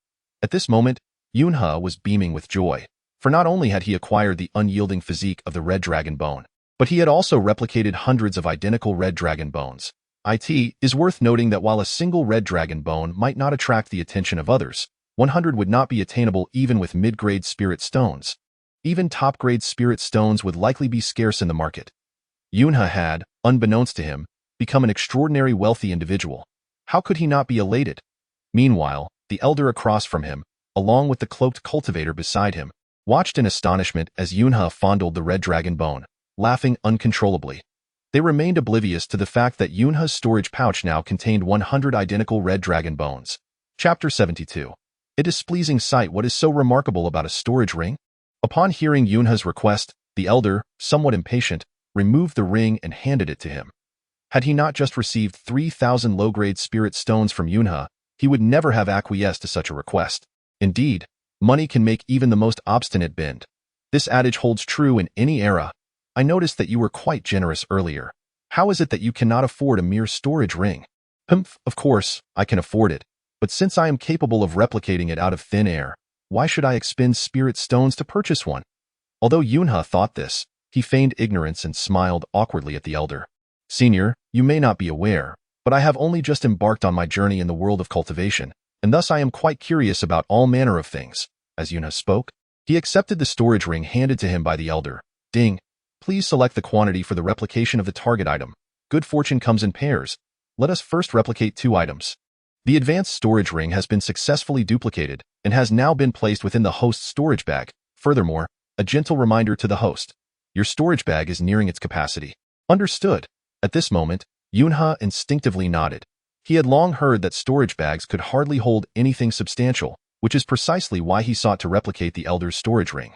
At this moment, Yunhe was beaming with joy, for not only had he acquired the unyielding physique of the red dragon bone, but he had also replicated hundreds of identical red dragon bones. It is worth noting that while a single red dragon bone might not attract the attention of others, 100 would not be attainable even with mid-grade spirit stones. Even top-grade spirit stones would likely be scarce in the market. Yunhe had, unbeknownst to him, become an extraordinary wealthy individual. How could he not be elated? Meanwhile, the elder across from him, along with the cloaked cultivator beside him, watched in astonishment as Yunhe fondled the red dragon bone, laughing uncontrollably. They remained oblivious to the fact that Yunhe's storage pouch now contained 100 identical red dragon bones. Chapter 72. A displeasing sight. What is so remarkable about a storage ring? Upon hearing Yunhe's request, the elder, somewhat impatient, removed the ring and handed it to him. Had he not just received 3,000 low-grade spirit stones from Yunhe, he would never have acquiesced to such a request. Indeed, money can make even the most obstinate bend. This adage holds true in any era. I noticed that you were quite generous earlier. How is it that you cannot afford a mere storage ring? Humph, of course, I can afford it. But since I am capable of replicating it out of thin air, why should I expend spirit stones to purchase one? Although Yunha thought this, he feigned ignorance and smiled awkwardly at the elder. Senior, you may not be aware, but I have only just embarked on my journey in the world of cultivation, and thus I am quite curious about all manner of things. As Yunha spoke, he accepted the storage ring handed to him by the elder. Ding. Please select the quantity for the replication of the target item. Good fortune comes in pairs. Let us first replicate 2 items. The advanced storage ring has been successfully duplicated and has now been placed within the host's storage bag. Furthermore, a gentle reminder to the host. Your storage bag is nearing its capacity. Understood. At this moment, Yunha instinctively nodded. He had long heard that storage bags could hardly hold anything substantial, which is precisely why he sought to replicate the elder's storage ring.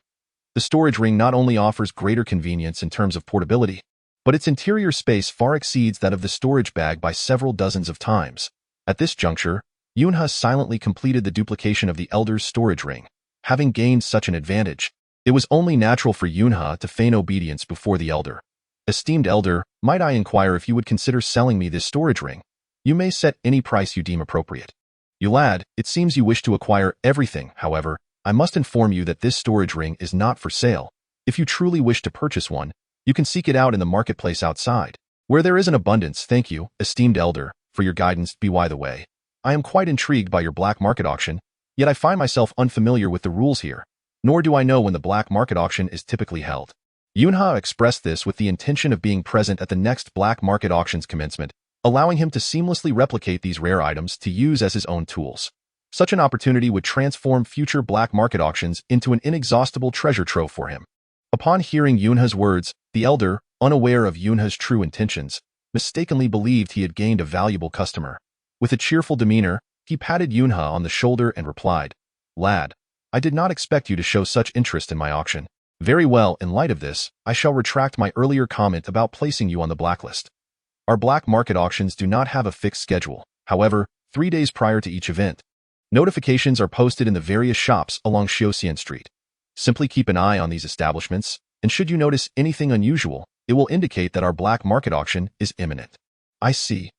The storage ring not only offers greater convenience in terms of portability, but its interior space far exceeds that of the storage bag by several dozens of times. At this juncture, Yunha silently completed the duplication of the elder's storage ring. Having gained such an advantage, it was only natural for Yunha to feign obedience before the elder. Esteemed elder, might I inquire if you would consider selling me this storage ring? You may set any price you deem appropriate. You lad, it seems you wish to acquire everything. However, I must inform you that this storage ring is not for sale. If you truly wish to purchase one, you can seek it out in the marketplace outside, where there is an abundance. Thank you, esteemed elder, for your guidance. By the way, I am quite intrigued by your black market auction, yet I find myself unfamiliar with the rules here, nor do I know when the black market auction is typically held. Yunha expressed this with the intention of being present at the next black market auction's commencement, allowing him to seamlessly replicate these rare items to use as his own tools. Such an opportunity would transform future black market auctions into an inexhaustible treasure trove for him. Upon hearing Yunha's words, the elder, unaware of Yunha's true intentions, mistakenly believed he had gained a valuable customer. With a cheerful demeanor, he patted Yunha on the shoulder and replied, Lad, I did not expect you to show such interest in my auction. Very well, in light of this, I shall retract my earlier comment about placing you on the blacklist. Our black market auctions do not have a fixed schedule. However, 3 days prior to each event, notifications are posted in the various shops along Xiaoxian Street. Simply keep an eye on these establishments, and should you notice anything unusual, it will indicate that our black market auction is imminent. I see.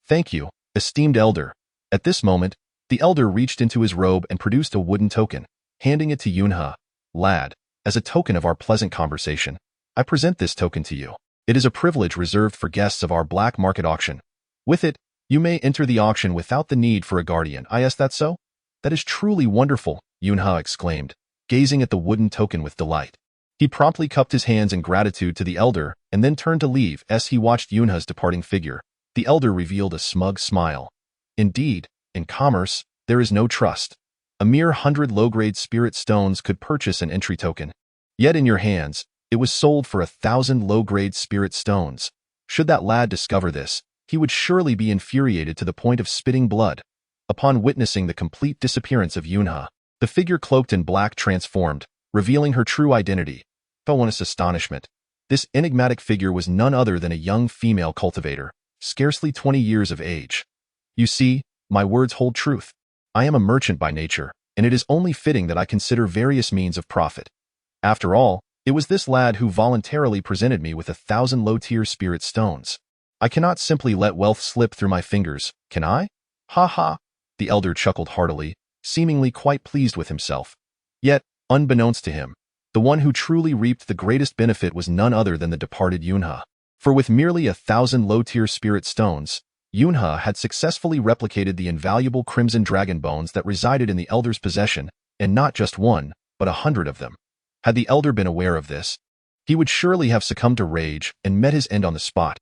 Thank you, esteemed elder. At this moment, the elder reached into his robe and produced a wooden token, handing it to Yunha. Lad, as a token of our pleasant conversation, I present this token to you. It is a privilege reserved for guests of our black market auction. With it, you may enter the auction without the need for a guardian. Is that so? That is truly wonderful, Yunha exclaimed, gazing at the wooden token with delight. He promptly cupped his hands in gratitude to the elder and then turned to leave. As he watched Yunha's departing figure, the elder revealed a smug smile. Indeed, in commerce, there is no trust. A mere 100 low-grade spirit stones could purchase an entry token. Yet in your hands, it was sold for 1,000 low-grade spirit stones. Should that lad discover this, he would surely be infuriated to the point of spitting blood. Upon witnessing the complete disappearance of Yunha, the figure cloaked in black transformed, revealing her true identity. Felonious astonishment. This enigmatic figure was none other than a young female cultivator, scarcely 20 years of age. You see, my words hold truth. I am a merchant by nature, and it is only fitting that I consider various means of profit. After all, it was this lad who voluntarily presented me with 1,000 low-tier spirit stones. I cannot simply let wealth slip through my fingers, can I? Ha ha! The elder chuckled heartily, seemingly quite pleased with himself. Yet, unbeknownst to him, the one who truly reaped the greatest benefit was none other than the departed Yunha. For with merely 1,000 low-tier spirit stones, Yunha had successfully replicated the invaluable crimson dragon bones that resided in the elder's possession, and not just one, but 100 of them. Had the elder been aware of this, he would surely have succumbed to rage and met his end on the spot.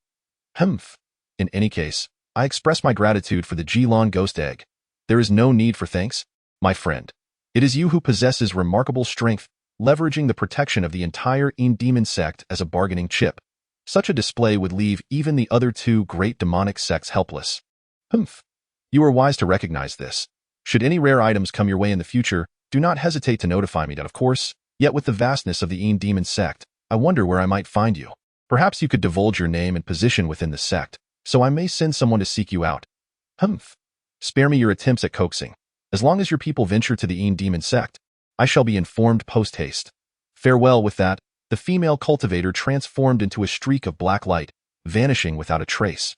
Humph. In any case, I express my gratitude for the Jilon ghost egg. There is no need for thanks, my friend. It is you who possesses remarkable strength, leveraging the protection of the entire demon sect as a bargaining chip. Such a display would leave even the other 2 great demonic sects helpless. Humph. You are wise to recognize this. Should any rare items come your way in the future, do not hesitate to notify me that, of course. Yet with the vastness of the demon sect, I wonder where I might find you. Perhaps you could divulge your name and position within the sect, so I may send someone to seek you out. Humph. Spare me your attempts at coaxing. As long as your people venture to the demon sect, I shall be informed post-haste. Farewell. With that, the female cultivator transformed into a streak of black light, vanishing without a trace.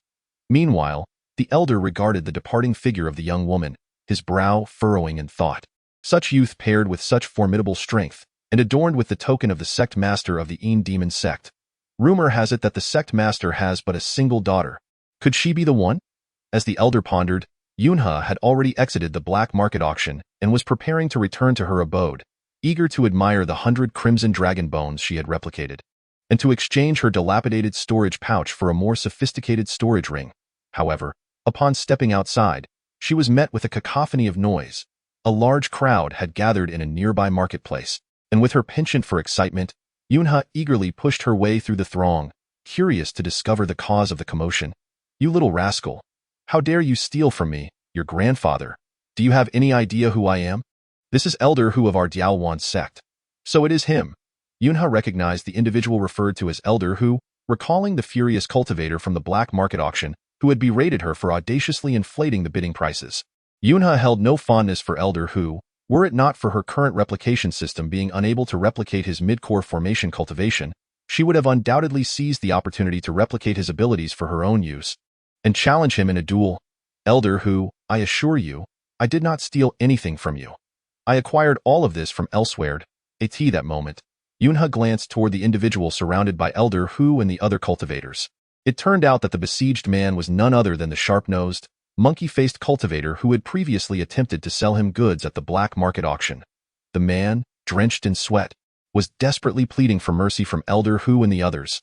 Meanwhile, the elder regarded the departing figure of the young woman, his brow furrowing in thought. Such youth paired with such formidable strength, and adorned with the token of the sect master of the demon sect. Rumor has it that the sect master has but a single daughter. Could she be the one? As the elder pondered, Yunha had already exited the black market auction and was preparing to return to her abode, eager to admire the 100 crimson dragon bones she had replicated, and to exchange her dilapidated storage pouch for a more sophisticated storage ring. However, upon stepping outside, she was met with a cacophony of noise. A large crowd had gathered in a nearby marketplace, and with her penchant for excitement, Yunha eagerly pushed her way through the throng, curious to discover the cause of the commotion. "You little rascal! How dare you steal from me, your grandfather? Do you have any idea who I am? This is Elder Hu of our Diaowan sect." So it is him. Yunha recognized the individual referred to as Elder Hu, recalling the furious cultivator from the black market auction who had berated her for audaciously inflating the bidding prices. Yunha held no fondness for Elder Hu, were it not for her current replication system being unable to replicate his mid-core formation cultivation. She would have undoubtedly seized the opportunity to replicate his abilities for her own use and challenge him in a duel. "Elder Hu, I assure you, I did not steal anything from you. I acquired all of this from elsewhere." At that moment, Yunha glanced toward the individual surrounded by Elder Hu and the other cultivators. It turned out that the besieged man was none other than the sharp-nosed, monkey-faced cultivator who had previously attempted to sell him goods at the black market auction. The man, drenched in sweat, was desperately pleading for mercy from Elder Hu and the others.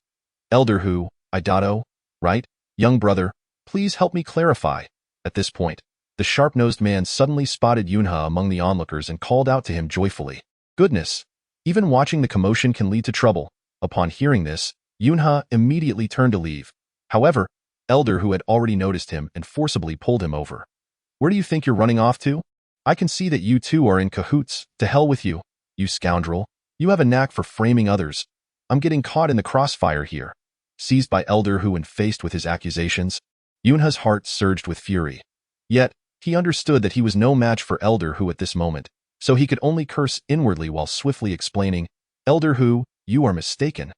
"Elder Hu, Idato, right? Young brother, please help me clarify." At this point, the sharp-nosed man suddenly spotted Yunha among the onlookers and called out to him joyfully. "Goodness! Even watching the commotion can lead to trouble." Upon hearing this, Yunha immediately turned to leave. However, Elder Hu had already noticed him and forcibly pulled him over. "Where do you think you're running off to? I can see that you two are in cahoots. To hell with you, you scoundrel. You have a knack for framing others. I'm getting caught in the crossfire here." Seized by Elder Hu and faced with his accusations, Yunha's heart surged with fury. Yet, he understood that he was no match for Elder Hu at this moment, so he could only curse inwardly while swiftly explaining, "Elder Hu, you are mistaken.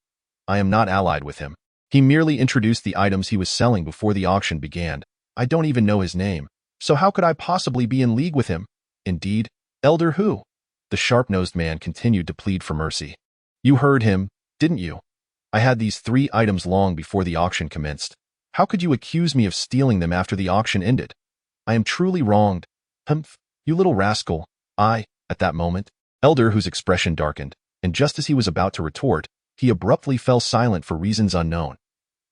I am not allied with him. He merely introduced the items he was selling before the auction began. I don't even know his name, so how could I possibly be in league with him? Indeed, Elder Hu." The sharp-nosed man continued to plead for mercy. "You heard him, didn't you? I had these 3 items long before the auction commenced. How could you accuse me of stealing them after the auction ended? I am truly wronged. Humph, you little rascal." At that moment, Elder Hu's expression darkened, and just as he was about to retort, he abruptly fell silent for reasons unknown.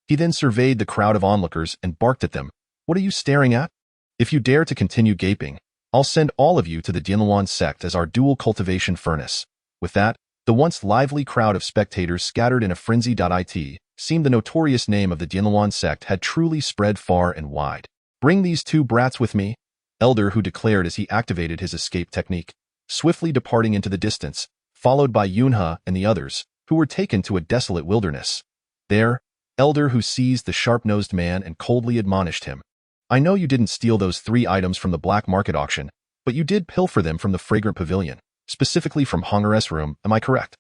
He then surveyed the crowd of onlookers and barked at them. "What are you staring at? If you dare to continue gaping, I'll send all of you to the Diaowan sect as our dual cultivation furnace." With that, the once lively crowd of spectators scattered in a frenzy. It seemed the notorious name of the Diaowan sect had truly spread far and wide. "Bring these 2 brats with me," Elder Hu declared as he activated his escape technique, swiftly departing into the distance, followed by Yunha and the others, who were taken to a desolate wilderness. There, Elder Hu seized the sharp-nosed man and coldly admonished him. "I know you didn't steal those 3 items from the black market auction, but you did pilfer them from the fragrant pavilion, specifically from Honger's room, am I correct?"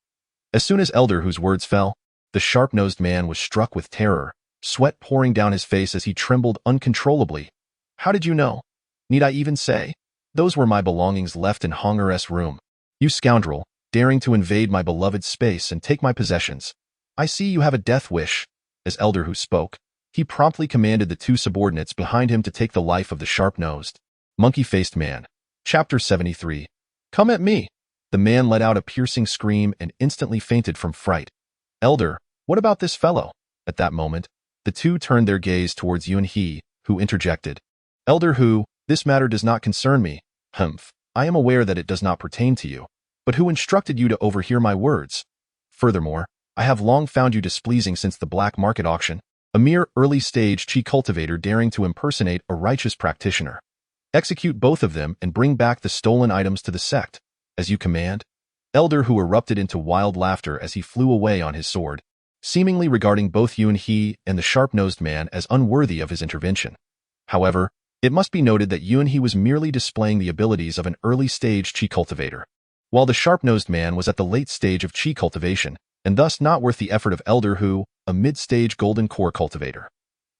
As soon as Elder Hu's words fell, the sharp-nosed man was struck with terror, sweat pouring down his face as he trembled uncontrollably. "How did you know? Need I even say? Those were my belongings left in Honger's room. You scoundrel, daring to invade my beloved space and take my possessions. I see you have a death wish." As Elder Hu spoke, he promptly commanded the 2 subordinates behind him to take the life of the sharp-nosed, monkey-faced man. Chapter 73. "Come at me." The man let out a piercing scream and instantly fainted from fright. "Elder, what about this fellow?" At that moment, the 2 turned their gaze towards Yun He, who interjected. "Elder Hu, this matter does not concern me." "Humph, I am aware that it does not pertain to you. But who instructed you to overhear my words? Furthermore, I have long found you displeasing since the black market auction, a mere early-stage chi cultivator daring to impersonate a righteous practitioner. Execute both of them and bring back the stolen items to the sect, as you command." Elder Hu erupted into wild laughter as he flew away on his sword, seemingly regarding both Yun He and the sharp-nosed man as unworthy of his intervention. However, it must be noted that Yun He was merely displaying the abilities of an early-stage chi cultivator, while the sharp-nosed man was at the late stage of chi cultivation, and thus not worth the effort of Elder Hu a mid-stage golden core cultivator.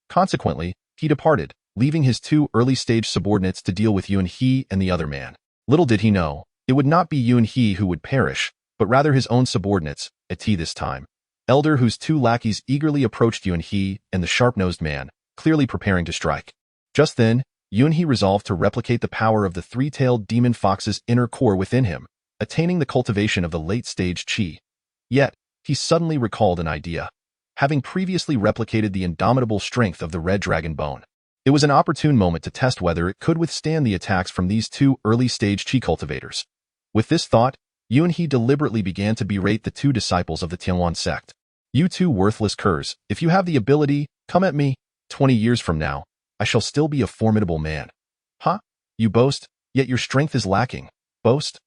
Consequently, he departed, leaving his two early-stage subordinates to deal with Yuan He and the other man. Little did he know, it would not be Yuan He who would perish, but rather his own subordinates, at this time. Elder whose two lackeys eagerly approached Yuan He and the sharp-nosed man, clearly preparing to strike. Just then, Yuan He resolved to replicate the power of the three-tailed demon fox's inner core within him, attaining the cultivation of the late-stage qi. Yet, he suddenly recalled an idea. Having previously replicated the indomitable strength of the red dragon bone, it was an opportune moment to test whether it could withstand the attacks from these two early-stage qi cultivators. With this thought, Yuan He deliberately began to berate the two disciples of the Tianhuan sect. You two worthless curs, if you have the ability, come at me. 20 years from now, I shall still be a formidable man. Huh? You boast, yet your strength is lacking. Boast?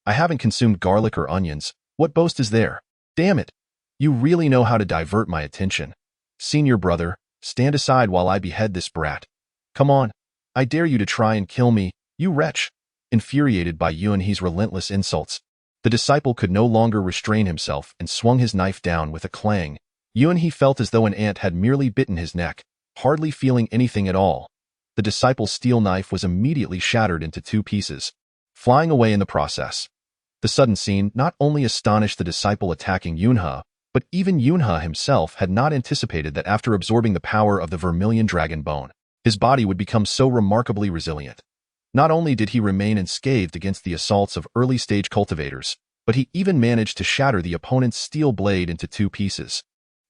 I haven't consumed garlic or onions. What boast is there? Damn it! You really know how to divert my attention. Senior brother, stand aside while I behead this brat. Come on. I dare you to try and kill me, you wretch. Infuriated by Yuan He's relentless insults, the disciple could no longer restrain himself and swung his knife down with a clang. Yuan He felt as though an ant had merely bitten his neck, hardly feeling anything at all. The disciple's steel knife was immediately shattered into two pieces, flying away in the process. The sudden scene not only astonished the disciple attacking Yunhe, but even Yunhe himself had not anticipated that after absorbing the power of the vermilion dragon bone, his body would become so remarkably resilient. Not only did he remain unscathed against the assaults of early-stage cultivators, but he even managed to shatter the opponent's steel blade into two pieces.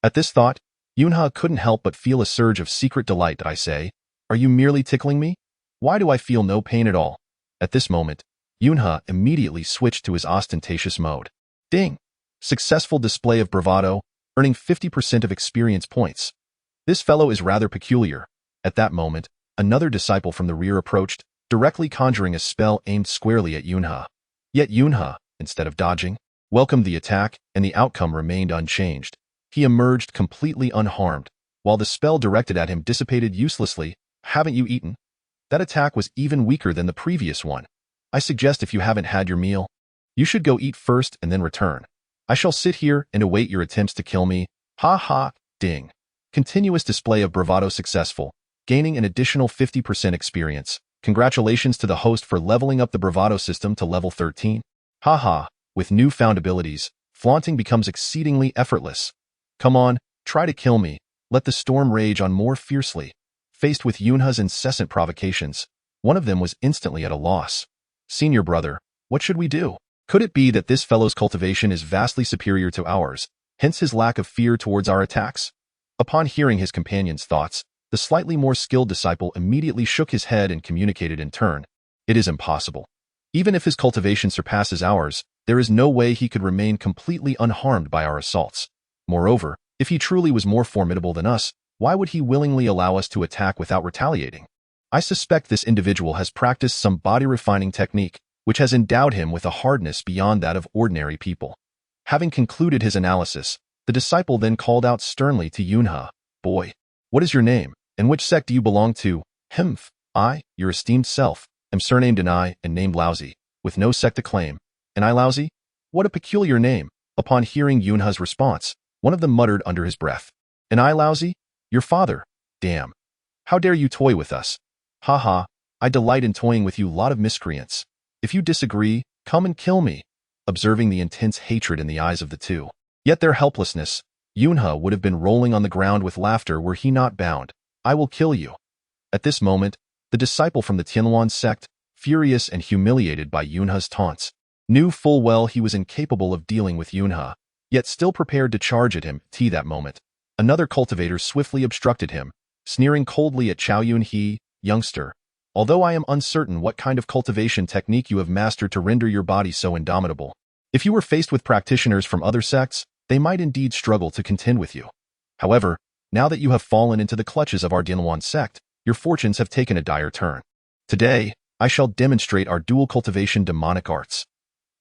At this thought, Yunhe couldn't help but feel a surge of secret delight. I say, are you merely tickling me? Why do I feel no pain at all? At this moment, Yunhe immediately switched to his ostentatious mode. Ding! Successful display of bravado, earning 50% of experience points. This fellow is rather peculiar. At that moment, another disciple from the rear approached, directly conjuring a spell aimed squarely at Yunhe. Yet Yunhe, instead of dodging, welcomed the attack, and the outcome remained unchanged. He emerged completely unharmed, while the spell directed at him dissipated uselessly. Haven't you eaten? That attack was even weaker than the previous one. I suggest if you haven't had your meal, you should go eat first and then return. I shall sit here and await your attempts to kill me. Ha ha, ding. Continuous display of bravado successful, gaining an additional 50% experience. Congratulations to the host for leveling up the bravado system to level 13. Ha ha, with newfound abilities, flaunting becomes exceedingly effortless. Come on, try to kill me. Let the storm rage on more fiercely. Faced with Yunhe's incessant provocations, one of them was instantly at a loss. Senior brother, what should we do? Could it be that this fellow's cultivation is vastly superior to ours, hence his lack of fear towards our attacks? Upon hearing his companion's thoughts, the slightly more skilled disciple immediately shook his head and communicated in turn. It is impossible. Even if his cultivation surpasses ours, there is no way he could remain completely unharmed by our assaults. Moreover, if he truly was more formidable than us, why would he willingly allow us to attack without retaliating? I suspect this individual has practiced some body-refining technique, which has endowed him with a hardness beyond that of ordinary people. Having concluded his analysis, the disciple then called out sternly to Yunhe, Boy, what is your name, and which sect do you belong to? Hmph, I, your esteemed self, am surnamed Anai and named Lousy, with no sect to claim. And I Lousy? What a peculiar name. Upon hearing Yunhe's response, one of them muttered under his breath, And I Lousy? Your father? Damn. How dare you toy with us? Ha ha, I delight in toying with you lot of miscreants. If you disagree, come and kill me. Observing the intense hatred in the eyes of the two, yet their helplessness, Yunhe would have been rolling on the ground with laughter were he not bound. I will kill you. At this moment, the disciple from the Tianhuan sect, furious and humiliated by Yunhe's taunts, knew full well he was incapable of dealing with Yunhe, yet still prepared to charge at him. That moment, another cultivator swiftly obstructed him, sneering coldly at Chao Yunhe, youngster. Although I am uncertain what kind of cultivation technique you have mastered to render your body so indomitable, if you were faced with practitioners from other sects, they might indeed struggle to contend with you. However, now that you have fallen into the clutches of our Tianhuan sect, your fortunes have taken a dire turn. Today, I shall demonstrate our dual cultivation demonic arts.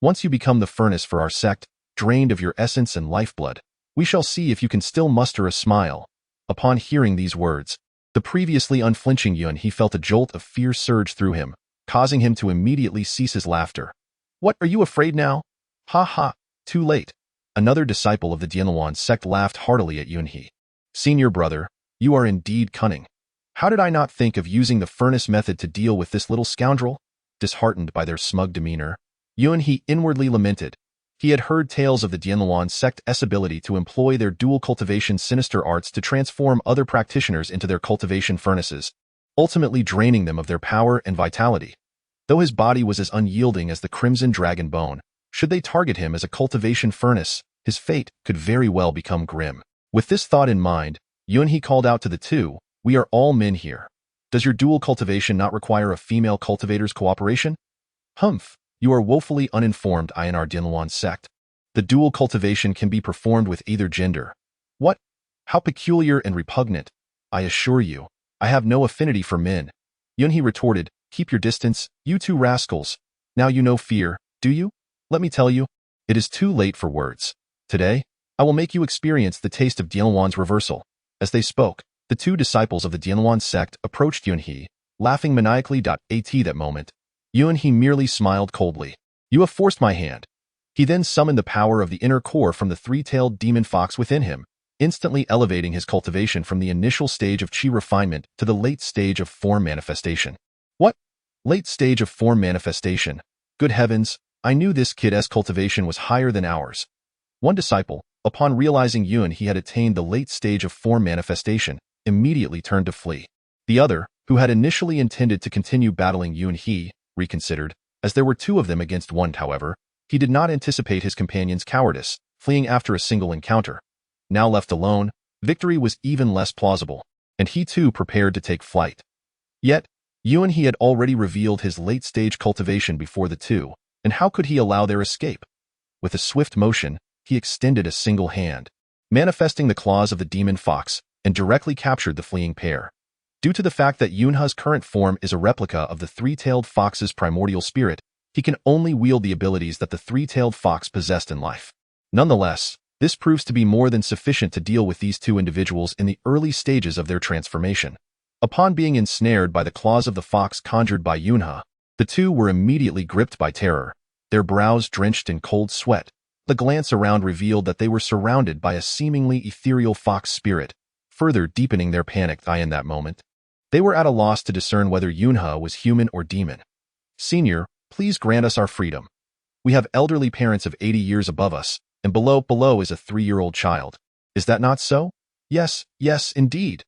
Once you become the furnace for our sect, drained of your essence and lifeblood, we shall see if you can still muster a smile. Upon hearing these words, the previously unflinching Yuan He felt a jolt of fear surge through him, causing him to immediately cease his laughter. What, are you afraid now? Ha ha, too late. Another disciple of the Tianhuan sect laughed heartily at Yuan He. Senior brother, you are indeed cunning. How did I not think of using the furnace method to deal with this little scoundrel? Disheartened by their smug demeanor, Yuan-he inwardly lamented. He had heard tales of the Dianluan sect's ability to employ their dual cultivation sinister arts to transform other practitioners into their cultivation furnaces, ultimately draining them of their power and vitality. Though his body was as unyielding as the crimson dragon bone, should they target him as a cultivation furnace, his fate could very well become grim. With this thought in mind, Yuan-he called out to the two, "We are all men here. Does your dual cultivation not require a female cultivator's cooperation?" "Humph, you are woefully uninformed, Einar Dianluan sect. The dual cultivation can be performed with either gender." "What? How peculiar and repugnant. I assure you, I have no affinity for men." Yuan-he retorted, "Keep your distance, you two rascals. Now you know fear, do you? Let me tell you, it is too late for words. Today, I will make you experience the taste of Dianluan's reversal." As they spoke, the two disciples of the Dianluan sect approached Yuan-he, laughing maniacally. At that moment, Yuan-he merely smiled coldly. "You have forced my hand." He then summoned the power of the inner core from the three-tailed demon fox within him, instantly elevating his cultivation from the initial stage of chi refinement to the late stage of form manifestation. "What? Late stage of form manifestation? Good heavens, I knew this kid's cultivation was higher than ours." One disciple, upon realizing Yuan-he had attained the late stage of form manifestation, immediately turned to flee. The other, who had initially intended to continue battling Yuan-he, reconsidered. As there were two of them against one, however, he did not anticipate his companion's cowardice, fleeing after a single encounter. Now left alone, victory was even less plausible, and he too prepared to take flight. Yet, Yuan-he had already revealed his late-stage cultivation before the two, and how could he allow their escape? With a swift motion, he extended a single hand, manifesting the claws of the demon fox, and directly captured the fleeing pair. Due to the fact that Yuan-he's current form is a replica of the three-tailed fox's primordial spirit, he can only wield the abilities that the three-tailed fox possessed in life. Nonetheless, this proves to be more than sufficient to deal with these two individuals in the early stages of their transformation. Upon being ensnared by the claws of the fox conjured by Yuan-he, the two were immediately gripped by terror, their brows drenched in cold sweat. The glance around revealed that they were surrounded by a seemingly ethereal fox spirit, further deepening their panic. In that moment, they were at a loss to discern whether Yuan-he was human or demon. "Senior, please grant us our freedom. We have elderly parents of 80 years above us, and below is a 3-year-old child. Is that not so?" "Yes, yes, indeed."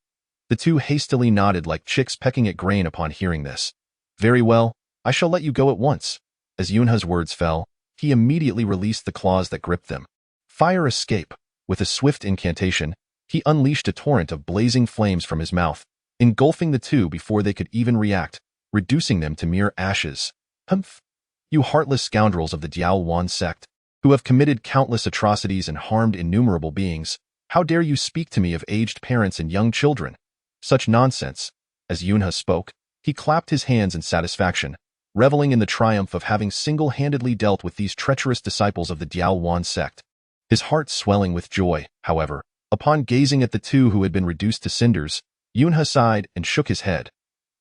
The two hastily nodded like chicks pecking at grain upon hearing this. "Very well, I shall let you go at once." As Yuan-he's words fell, he immediately released the claws that gripped them. "Fire escape." With a swift incantation, he unleashed a torrent of blazing flames from his mouth, engulfing the two before they could even react, reducing them to mere ashes. "Humph! You heartless scoundrels of the Dianluan sect, who have committed countless atrocities and harmed innumerable beings, how dare you speak to me of aged parents and young children? Such nonsense." As Yuan-he spoke, he clapped his hands in satisfaction, reveling in the triumph of having single-handedly dealt with these treacherous disciples of the Dianluan sect. His heart swelling with joy, however, upon gazing at the two who had been reduced to cinders, Yuan-he sighed and shook his head.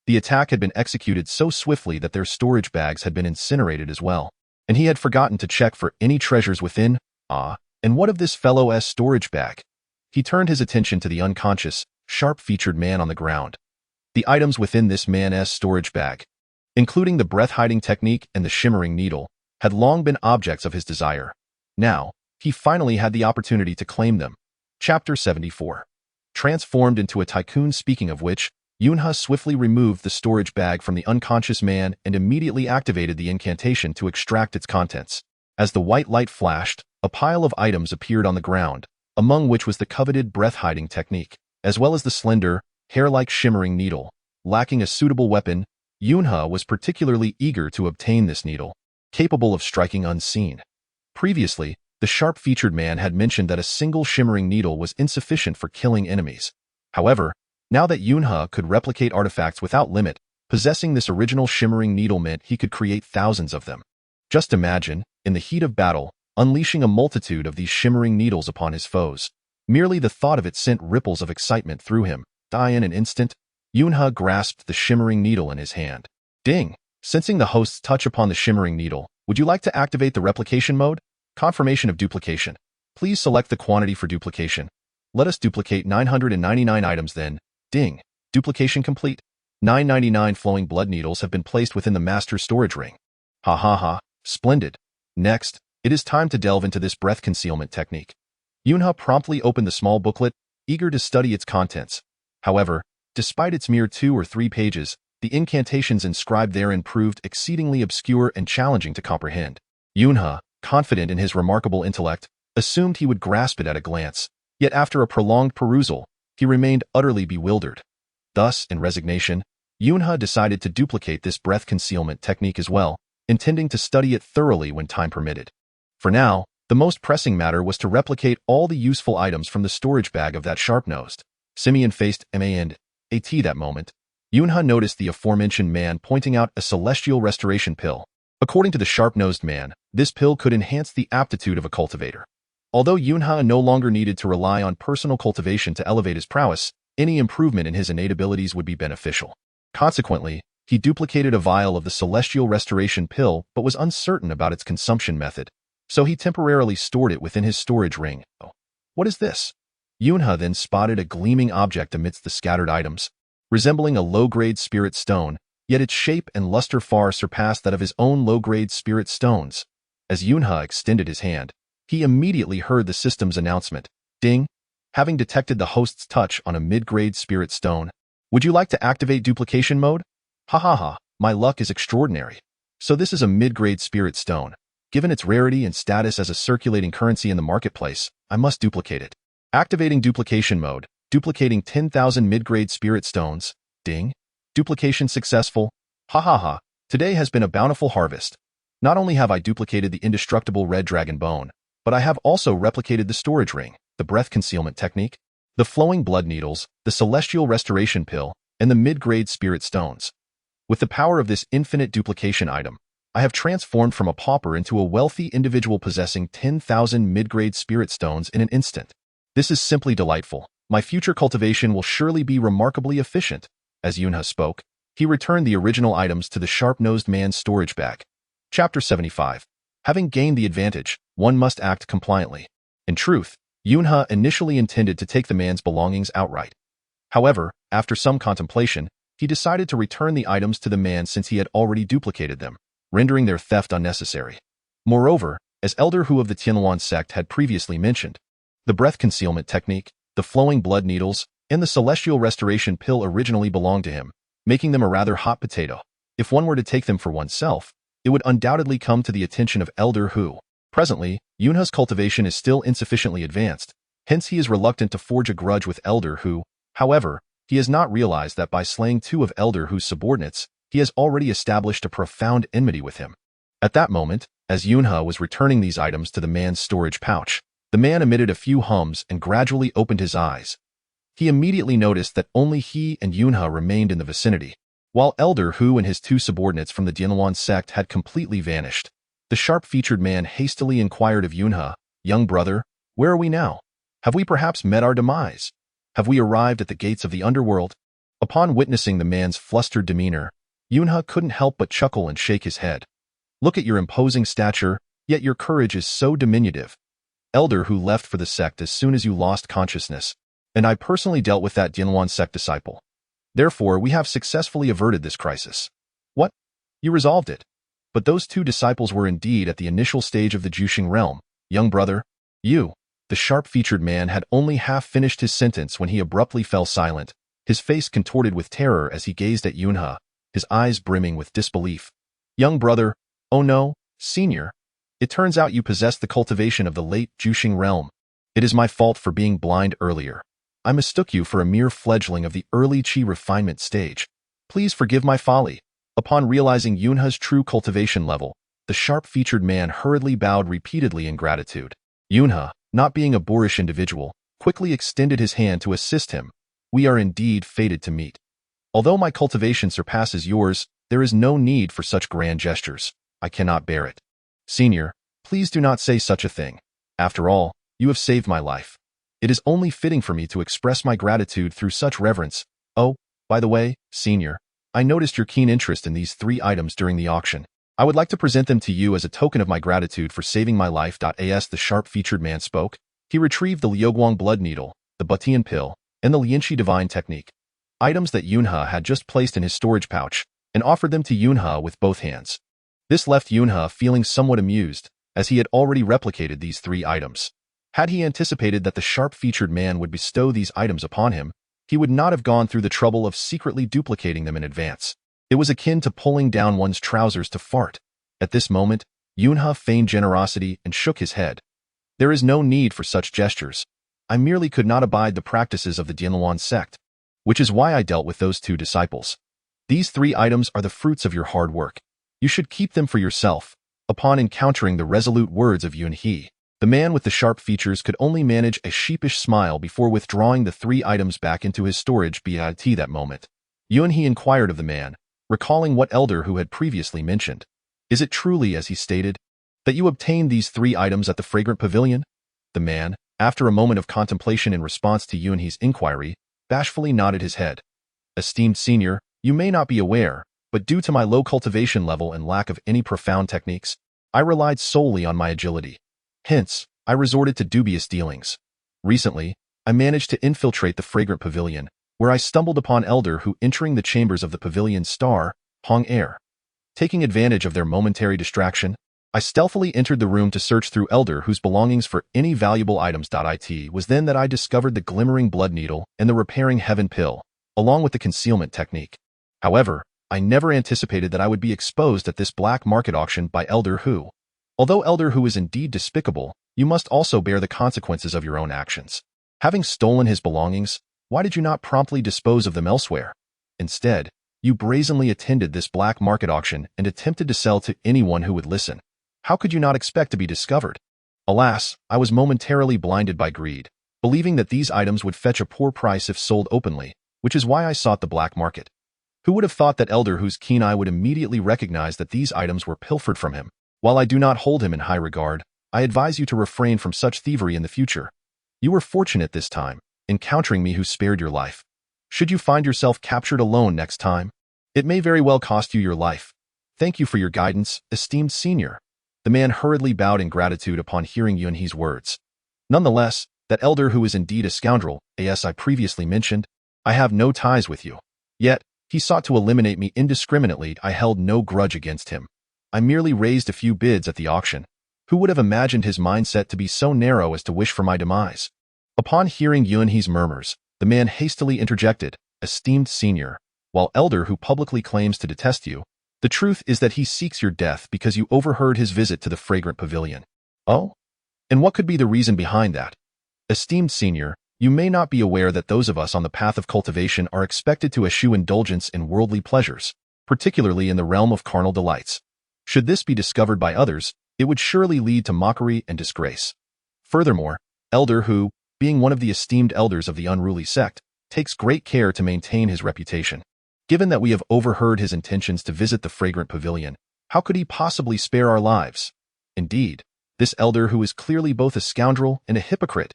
The attack had been executed so swiftly that their storage bags had been incinerated as well, and he had forgotten to check for any treasures within. And what of this fellow's storage bag? He turned his attention to the unconscious, sharp-featured man on the ground. The items within this man's storage bag, including the breath-hiding technique and the shimmering needle, had long been objects of his desire. Now, he finally had the opportunity to claim them. Chapter 74. Transformed into a tycoon. Speaking of which, Yuan-he swiftly removed the storage bag from the unconscious man and immediately activated the incantation to extract its contents. As the white light flashed, a pile of items appeared on the ground, among which was the coveted breath-hiding technique, as well as the slender, hair-like shimmering needle. Lacking a suitable weapon, Yuan-he was particularly eager to obtain this needle, capable of striking unseen. Previously, the sharp-featured man had mentioned that a single shimmering needle was insufficient for killing enemies. However, now that Yuan-he could replicate artifacts without limit, possessing this original shimmering needle meant he could create thousands of them. Just imagine, in the heat of battle, unleashing a multitude of these shimmering needles upon his foes. Merely the thought of it sent ripples of excitement through him. In an instant, Yuan-he grasped the shimmering needle in his hand. Ding! Sensing the host's touch upon the shimmering needle, "Would you like to activate the replication mode? Confirmation of duplication. Please select the quantity for duplication." Let us duplicate 999 items then. Ding. Duplication complete. 999 flowing blood needles have been placed within the master storage ring. Ha ha ha. Splendid. Next, it is time to delve into this breath concealment technique. Yunha promptly opened the small booklet, eager to study its contents. However, despite its mere 2 or 3 pages, the incantations inscribed therein proved exceedingly obscure and challenging to comprehend. Yunha, confident in his remarkable intellect, assumed he would grasp it at a glance, yet after a prolonged perusal, he remained utterly bewildered. Thus, in resignation, Yunha decided to duplicate this breath concealment technique as well, intending to study it thoroughly when time permitted. For now, the most pressing matter was to replicate all the useful items from the storage bag of that sharp-nosed, simian-faced man. At that moment, Yunha noticed the aforementioned man pointing out a celestial restoration pill. According to the sharp-nosed man, this pill could enhance the aptitude of a cultivator. Although Yunha no longer needed to rely on personal cultivation to elevate his prowess, any improvement in his innate abilities would be beneficial. Consequently, he duplicated a vial of the celestial restoration pill but was uncertain about its consumption method, so he temporarily stored it within his storage ring. Oh, what is this? Yunha then spotted a gleaming object amidst the scattered items, resembling a low-grade spirit stone, yet its shape and luster far surpassed that of his own low-grade spirit stones. As Yunha extended his hand, he immediately heard the system's announcement. Ding! Having detected the host's touch on a mid-grade spirit stone, would you like to activate duplication mode? Ha ha ha, my luck is extraordinary. So this is a mid-grade spirit stone. Given its rarity and status as a circulating currency in the marketplace, I must duplicate it. Activating duplication mode, duplicating 10,000 mid-grade spirit stones. Ding! Duplication successful. Ha ha ha, today has been a bountiful harvest. Not only have I duplicated the indestructible red dragon bone, but I have also replicated the storage ring, the breath concealment technique, the flowing blood needles, the celestial restoration pill, and the mid-grade spirit stones. With the power of this infinite duplication item, I have transformed from a pauper into a wealthy individual possessing 10,000 mid-grade spirit stones in an instant. This is simply delightful. My future cultivation will surely be remarkably efficient. As Yunha spoke, he returned the original items to the sharp-nosed man's storage bag. Chapter 75. Having gained the advantage, one must act compliantly. In truth, Yunha initially intended to take the man's belongings outright. However, after some contemplation, he decided to return the items to the man since he had already duplicated them, rendering their theft unnecessary. Moreover, as Elder Hu of the Tianluan sect had previously mentioned, the breath concealment technique, the flowing blood needles, and the celestial restoration pill originally belonged to him, making them a rather hot potato. If one were to take them for oneself, it would undoubtedly come to the attention of Elder Hu. Presently, Yunha's cultivation is still insufficiently advanced, hence he is reluctant to forge a grudge with Elder Hu. However, he has not realized that by slaying 2 of Elder Hu's subordinates, he has already established a profound enmity with him. At that moment, as Yunha was returning these items to the man's storage pouch, the man emitted a few hums and gradually opened his eyes. He immediately noticed that only he and Yunha remained in the vicinity, while Elder Hu and his 2 subordinates from the Tianluan sect had completely vanished. The sharp-featured man hastily inquired of Yunha, "Young brother, where are we now? Have we perhaps met our demise? Have we arrived at the gates of the underworld?" Upon witnessing the man's flustered demeanor, Yunha couldn't help but chuckle and shake his head. "Look at your imposing stature, yet your courage is so diminutive. Elder Hu left for the sect as soon as you lost consciousness, and I personally dealt with that Tianluan sect disciple. Therefore, we have successfully averted this crisis." "What? You resolved it? But those 2 disciples were indeed at the initial stage of the Juxing realm. Young brother, you..." The sharp-featured man had only half finished his sentence when he abruptly fell silent, his face contorted with terror as he gazed at Yunha, his eyes brimming with disbelief. "Young brother, oh no, senior. It turns out you possess the cultivation of the late Juxing realm. It is my fault for being blind earlier. I mistook you for a mere fledgling of the early Qi refinement stage. Please forgive my folly." Upon realizing Yunha's true cultivation level, the sharp-featured man hurriedly bowed repeatedly in gratitude. Yunha, not being a boorish individual, quickly extended his hand to assist him. "We are indeed fated to meet. Although my cultivation surpasses yours, there is no need for such grand gestures. I cannot bear it. Senior, please do not say such a thing. After all, you have saved my life. It is only fitting for me to express my gratitude through such reverence. Oh, by the way, senior, I noticed your keen interest in these 3 items during the auction. I would like to present them to you as a token of my gratitude for saving my life." As the sharp-featured man spoke, he retrieved the Liuguang blood needle, the Butian pill, and the Lianxi divine technique, items that Yunhe had just placed in his storage pouch, and offered them to Yunhe with both hands. This left Yunhe feeling somewhat amused, as he had already replicated these 3 items. Had he anticipated that the sharp-featured man would bestow these items upon him, he would not have gone through the trouble of secretly duplicating them in advance. It was akin to pulling down one's trousers to fart. At this moment, Yunhe feigned generosity and shook his head. There is no need for such gestures. I merely could not abide the practices of the Dianluan sect, which is why I dealt with those 2 disciples. These 3 items are the fruits of your hard work. You should keep them for yourself. Upon encountering the resolute words of Yunhe, the man with the sharp features could only manage a sheepish smile before withdrawing the 3 items back into his storage bit that moment. Yunhe inquired of the man, recalling what elder who had previously mentioned. Is it truly, as he stated, that you obtained these 3 items at the fragrant pavilion? The man, after a moment of contemplation in response to Yunhe's inquiry, bashfully nodded his head. Esteemed senior, you may not be aware, but due to my low cultivation level and lack of any profound techniques, I relied solely on my agility. Hence, I resorted to dubious dealings. Recently, I managed to infiltrate the fragrant pavilion, where I stumbled upon elder who entering the chambers of the pavilion's star, Hong Air. Taking advantage of their momentary distraction, I stealthily entered the room to search through elder whose belongings for any valuable items. It was then that I discovered the glimmering blood needle and the repairing heaven pill, along with the concealment technique. However, I never anticipated that I would be exposed at this black market auction by elder who. Although elder who is indeed despicable, you must also bear the consequences of your own actions. Having stolen his belongings, why did you not promptly dispose of them elsewhere? Instead, you brazenly attended this black market auction and attempted to sell to anyone who would listen. How could you not expect to be discovered? Alas, I was momentarily blinded by greed, believing that these items would fetch a poor price if sold openly, which is why I sought the black market. Who would have thought that elder whose keen eye would immediately recognize that these items were pilfered from him? While I do not hold him in high regard, I advise you to refrain from such thievery in the future. You were fortunate this time, encountering me who spared your life. Should you find yourself captured alone next time, it may very well cost you your life. Thank you for your guidance, esteemed senior. The man hurriedly bowed in gratitude upon hearing Yunhe's words. Nonetheless, that elder who is indeed a scoundrel, as I previously mentioned, I have no ties with you. Yet, he sought to eliminate me indiscriminately. I held no grudge against him. I merely raised a few bids at the auction. Who would have imagined his mindset to be so narrow as to wish for my demise? Upon hearing Yunhe's murmurs, the man hastily interjected, esteemed senior, while elder who publicly claims to detest you, the truth is that he seeks your death because you overheard his visit to the fragrant pavilion. Oh? And what could be the reason behind that? Esteemed senior, you may not be aware that those of us on the path of cultivation are expected to eschew indulgence in worldly pleasures, particularly in the realm of carnal delights. Should this be discovered by others, it would surely lead to mockery and disgrace. Furthermore, elder who, being one of the esteemed elders of the unruly sect, takes great care to maintain his reputation. Given that we have overheard his intentions to visit the fragrant pavilion, how could he possibly spare our lives? Indeed, this elder who is clearly both a scoundrel and a hypocrite,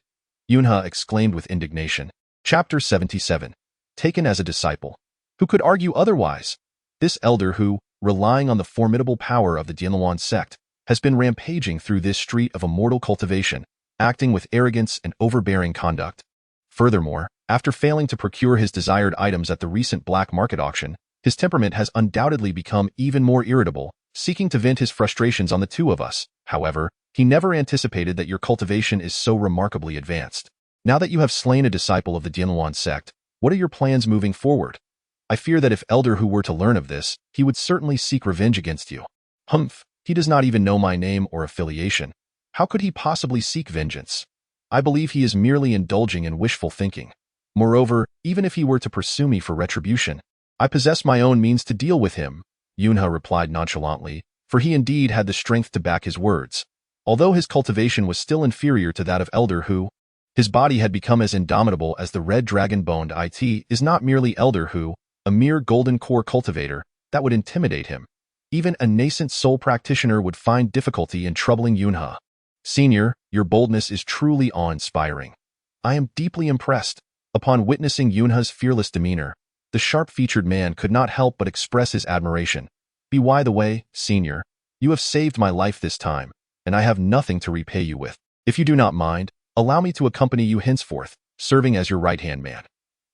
Yunhe exclaimed with indignation. Chapter 77. Taken as a disciple. Who could argue otherwise? This elder who, relying on the formidable power of the Dianluan sect, has been rampaging through this street of immortal cultivation, acting with arrogance and overbearing conduct. Furthermore, after failing to procure his desired items at the recent black market auction, his temperament has undoubtedly become even more irritable, seeking to vent his frustrations on the 2 of us. However, he never anticipated that your cultivation is so remarkably advanced. Now that you have slain a disciple of the Dianluan sect, what are your plans moving forward? I fear that if elder who were to learn of this, he would certainly seek revenge against you. Humph, he does not even know my name or affiliation. How could he possibly seek vengeance? I believe he is merely indulging in wishful thinking. Moreover, even if he were to pursue me for retribution, I possess my own means to deal with him, Yunhe replied nonchalantly, for he indeed had the strength to back his words. Although his cultivation was still inferior to that of elder who, his body had become as indomitable as the red dragon-boned is not merely elder who, a mere golden core cultivator, that would intimidate him. Even a nascent soul practitioner would find difficulty in troubling Yunhe. Senior, your boldness is truly awe-inspiring. I am deeply impressed. Upon witnessing Yunhe's fearless demeanor, the sharp-featured man could not help but express his admiration. By the way, senior, you have saved my life this time, and I have nothing to repay you with. If you do not mind, allow me to accompany you henceforth. serving as your right-hand man.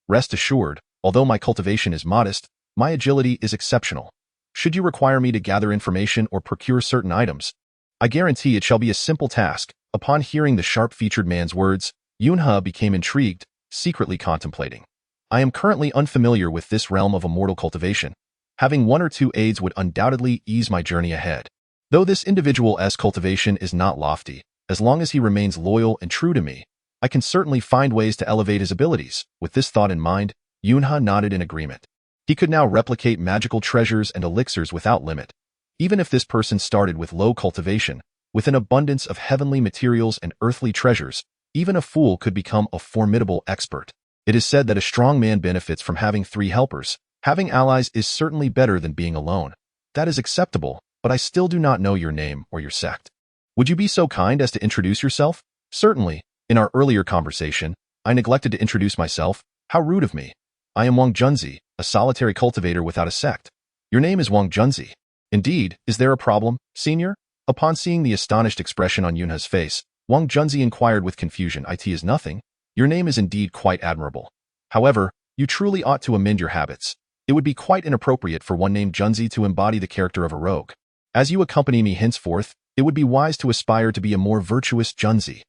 Rest assured, although my cultivation is modest, my agility is exceptional. Should you require me to gather information or procure certain items, I guarantee it shall be a simple task. Upon hearing the sharp-featured man's words, Yunhe became intrigued, secretly contemplating. I am currently unfamiliar with this realm of immortal cultivation. Having one or two aids would undoubtedly ease my journey ahead. Though this individual's cultivation is not lofty, as long as he remains loyal and true to me, I can certainly find ways to elevate his abilities. With this thought in mind, Yunhe nodded in agreement. He could now replicate magical treasures and elixirs without limit. Even if this person started with low cultivation, with an abundance of heavenly materials and earthly treasures, even a fool could become a formidable expert. It is said that a strong man benefits from having 3 helpers. Having allies is certainly better than being alone. That is acceptable, but I still do not know your name or your sect. Would you be so kind as to introduce yourself? Certainly. In our earlier conversation, I neglected to introduce myself. How rude of me. I am Wang Junzi, a solitary cultivator without a sect. Your name is Wang Junzi. Indeed, is there a problem, senior? Upon seeing the astonished expression on Yunhe's face, Wang Junzi inquired with confusion. It is nothing. Your name is indeed quite admirable. However, you truly ought to amend your habits. It would be quite inappropriate for one named Junzi to embody the character of a rogue. As you accompany me henceforth, it would be wise to aspire to be a more virtuous Junzi.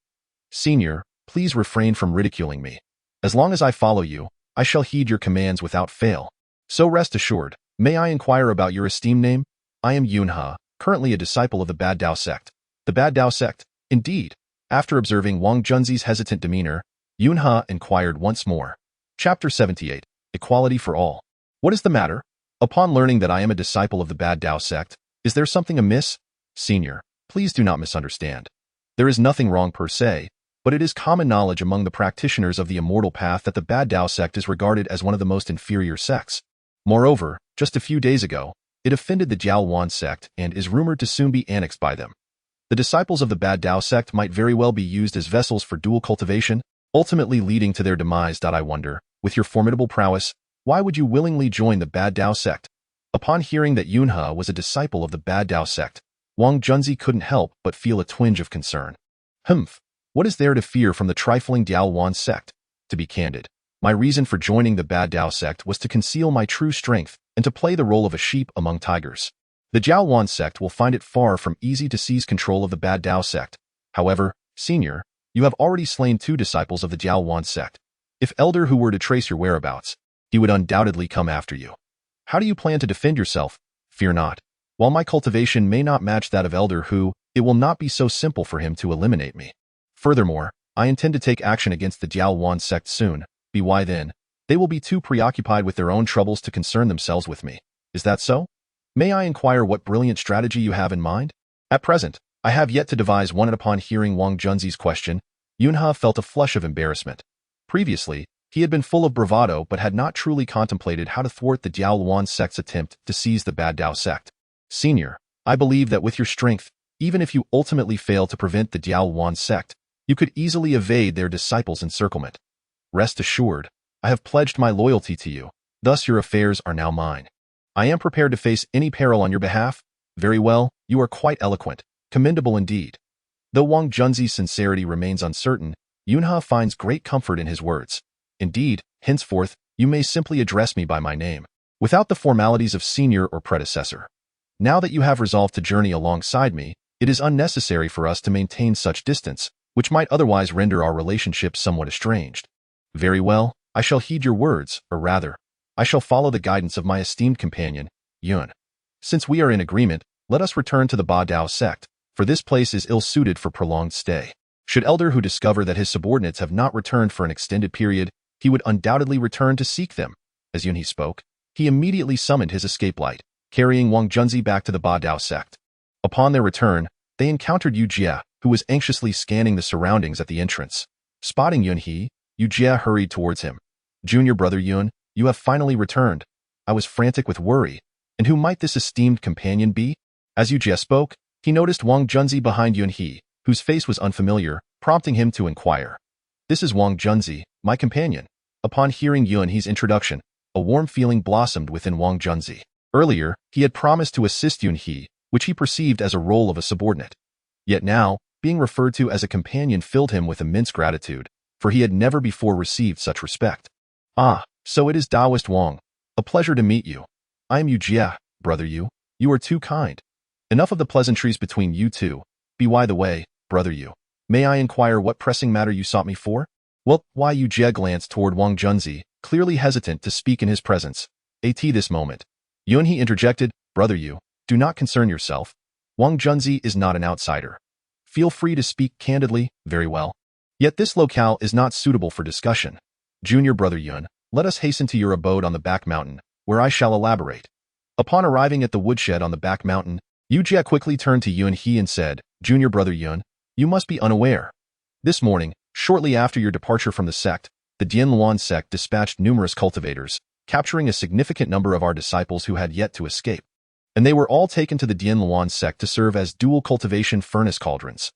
Senior, please refrain from ridiculing me. As long as I follow you, I shall heed your commands without fail. So rest assured. May I inquire about your esteemed name? I am Yunhe, currently a disciple of the Bad Dao sect. The Bad Dao sect? Indeed. After observing Wang Junzi's hesitant demeanor, Yunhe inquired once more. Chapter 78. Equality for All. What is the matter? Upon learning that I am a disciple of the Bad Dao sect, is there something amiss? Senior, please do not misunderstand. There is nothing wrong per se, but it is common knowledge among the practitioners of the immortal path that the Bad Dao sect is regarded as one of the most inferior sects. Moreover, just a few days ago, it offended the Jiao Wan sect and is rumored to soon be annexed by them. The disciples of the Bad Dao sect might very well be used as vessels for dual cultivation, ultimately leading to their demise. I wonder, with your formidable prowess, why would you willingly join the Bad Dao sect? Upon hearing that Yunhe was a disciple of the Bad Dao sect, Wang Junzi couldn't help but feel a twinge of concern. Humph, what is there to fear from the trifling Jiao Wan sect? To be candid, my reason for joining the Bad Dao sect was to conceal my true strength and to play the role of a sheep among tigers. The Jiao Wan sect will find it far from easy to seize control of the Bad Dao sect. However, senior, you have already slain 2 disciples of the Jiao Wan sect. If Elder Hu were to trace your whereabouts, he would undoubtedly come after you. How do you plan to defend yourself? Fear not. While my cultivation may not match that of Elder Hu, it will not be so simple for him to eliminate me. Furthermore, I intend to take action against the Jiao Wan sect soon. Why then? They will be too preoccupied with their own troubles to concern themselves with me. Is that so? May I inquire what brilliant strategy you have in mind? At present, I have yet to devise one. Upon hearing Wang Junzi's question, Yunhe felt a flush of embarrassment. Previously, he had been full of bravado but had not truly contemplated how to thwart the Jiao Wan sect's attempt to seize the Bad Dao sect. Senior, I believe that with your strength, even if you ultimately fail to prevent the Jiao Wan sect, you could easily evade their disciples' encirclement. Rest assured, I have pledged my loyalty to you, thus your affairs are now mine. I am prepared to face any peril on your behalf. Very well, you are quite eloquent, commendable indeed. Though Wang Junzi's sincerity remains uncertain, Yunhe finds great comfort in his words. Indeed, henceforth, you may simply address me by my name, without the formalities of senior or predecessor. Now that you have resolved to journey alongside me, it is unnecessary for us to maintain such distance, which might otherwise render our relationship somewhat estranged. Very well, I shall heed your words, or rather, I shall follow the guidance of my esteemed companion, Yun. Since we are in agreement, let us return to the Ba Dao sect, for this place is ill-suited for prolonged stay. Should Elder Hu discover that his subordinates have not returned for an extended period, he would undoubtedly return to seek them. As Yunhe spoke, he immediately summoned his escape light, carrying Wang Junzi back to the Ba Dao sect. Upon their return, they encountered Yu Jie, who was anxiously scanning the surroundings at the entrance. Spotting Yunhe, Yu Jie hurried towards him. Junior brother Yun, you have finally returned. I was frantic with worry. And who might this esteemed companion be? As Yu Jie spoke, he noticed Wang Junzi behind Yunhe, whose face was unfamiliar, prompting him to inquire. This is Wang Junzi, my companion. Upon hearing Yunhe's introduction, a warm feeling blossomed within Wang Junzi. Earlier, he had promised to assist Yunhe, which he perceived as a role of a subordinate. Yet now, being referred to as a companion filled him with immense gratitude. for he had never before received such respect. "Ah, so it is Taoist Wang. A pleasure to meet you. I am Yu Jie, brother Yu. You are too kind. Enough of the pleasantries between you two. By the way, brother Yu, may I inquire what pressing matter you sought me for?" "Well, why?" Yu Jie glanced toward Wang Junzi, clearly hesitant to speak in his presence. At this moment, Yunhe interjected, "Brother Yu, do not concern yourself. Wang Junzi is not an outsider. Feel free to speak candidly, very well. Yet this locale is not suitable for discussion. Junior brother Yun, let us hasten to your abode on the back mountain, where I shall elaborate." Upon arriving at the woodshed on the back mountain, Yu Jie quickly turned to Yunhe and said, "Junior brother Yun, you must be unaware. This morning, shortly after your departure from the sect, the Dianluan sect dispatched numerous cultivators, capturing a significant number of our disciples who had yet to escape. And they were all taken to the Dianluan sect to serve as dual cultivation furnace cauldrons."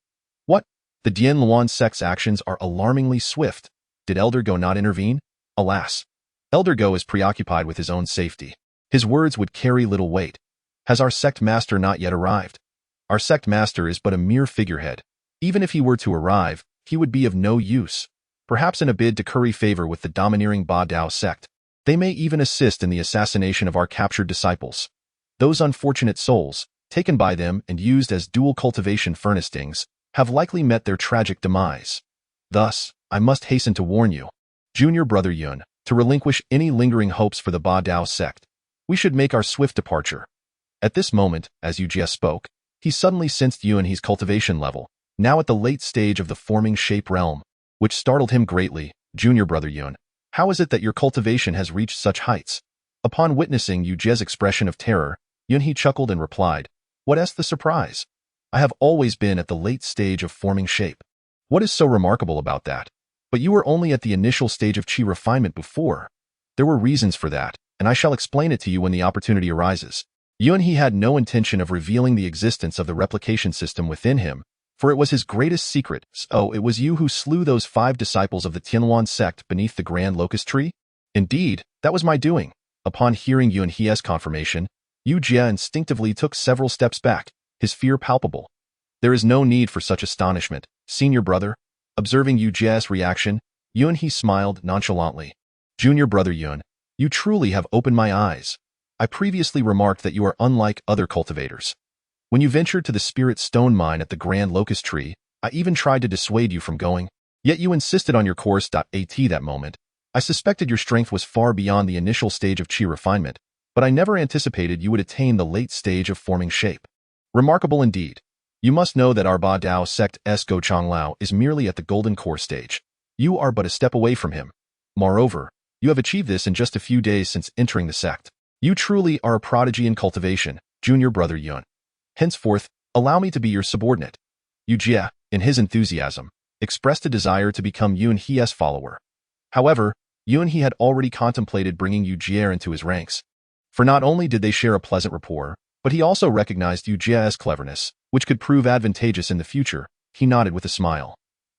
"What? The Dianluan sect's actions are alarmingly swift. Did Elder Go not intervene?" "Alas, Elder Go is preoccupied with his own safety. His words would carry little weight. Has our sect master not yet arrived?" "Our sect master is but a mere figurehead. Even if he were to arrive, he would be of no use. Perhaps in a bid to curry favor with the domineering Ba Dao sect, they may even assist in the assassination of our captured disciples. Those unfortunate souls, taken by them and used as dual cultivation furnace stings, have likely met their tragic demise. Thus, I must hasten to warn you, Junior brother Yun, to relinquish any lingering hopes for the Ba Dao sect. We should make our swift departure." At this moment, as Yu Jie spoke, he suddenly sensed Yunhe's cultivation level, now at the late stage of the forming shape realm, which startled him greatly. "Junior brother Yun, how is it that your cultivation has reached such heights?" Upon witnessing Yu Jie's expression of terror, Yunhe chuckled and replied, "What is the surprise? I have always been at the late stage of forming shape. What is so remarkable about that? But you were only at the initial stage of chi refinement before. There were reasons for that, and I shall explain it to you when the opportunity arises." Yunhe had no intention of revealing the existence of the replication system within him, for it was his greatest secret. "So it was you who slew those 5 disciples of the Tianluan sect beneath the grand locust tree?" "Indeed, that was my doing." Upon hearing Yunhe's confirmation, Yu Jie instinctively took several steps back, his fear palpable. "There is no need for such astonishment, senior brother." Observing Yu Jie's reaction, Yunhe smiled nonchalantly. "Junior brother Yun, you truly have opened my eyes. I previously remarked that you are unlike other cultivators. When you ventured to the spirit stone mine at the grand locust tree, I even tried to dissuade you from going. Yet you insisted on your course. At that moment, I suspected your strength was far beyond the initial stage of chi refinement, but I never anticipated you would attain the late stage of forming shape. Remarkable indeed. You must know that our Ba Dao sect's Go Chang Lao is merely at the golden core stage. You are but a step away from him. Moreover, you have achieved this in just a few days since entering the sect. You truly are a prodigy in cultivation, Junior brother Yun. Henceforth, allow me to be your subordinate." Yu Jie, in his enthusiasm, expressed a desire to become Yunhe's follower. However, Yunhe had already contemplated bringing Yu Jie into his ranks. For not only did they share a pleasant rapport, but he also recognized Yu Jie's cleverness, which could prove advantageous in the future. He nodded with a smile.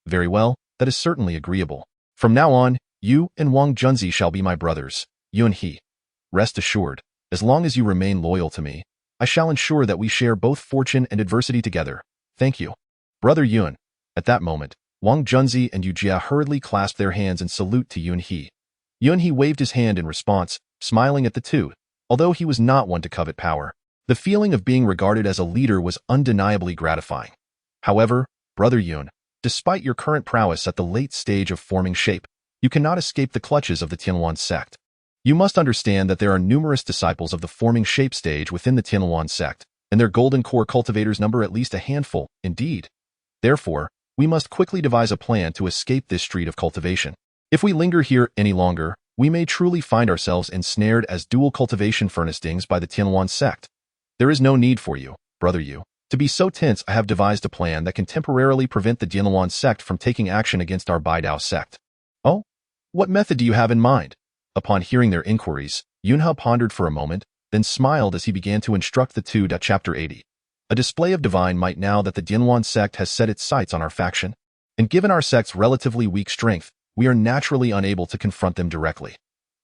"Very well, that is certainly agreeable. From now on, you and Wang Junzi shall be my brothers, Yunhe. Rest assured, as long as you remain loyal to me, I shall ensure that we share both fortune and adversity together. Thank you, brother Yun." At that moment, Wang Junzi and Yu Jie hurriedly clasped their hands in salute to Yunhe. Yunhe waved his hand in response, smiling at the two. Although he was not one to covet power, the feeling of being regarded as a leader was undeniably gratifying. "However, brother Yun, despite your current prowess at the late stage of forming shape, you cannot escape the clutches of the Tianluan sect. You must understand that there are numerous disciples of the forming shape stage within the Tianluan sect, and their golden core cultivators number at least a handful, indeed. Therefore, we must quickly devise a plan to escape this street of cultivation. If we linger here any longer, we may truly find ourselves ensnared as dual cultivation furnace stings by the Tianluan sect. There is no need for you, brother Yu, to be so tense. I have devised a plan that can temporarily prevent the Dianluan sect from taking action against our Ba Dao sect." "Oh? What method do you have in mind?" Upon hearing their inquiries, Yunhe pondered for a moment, then smiled as he began to instruct the two. Chapter 80. A display of divine might now that the Dianluan sect has set its sights on our faction. And given our sect's relatively weak strength, we are naturally unable to confront them directly.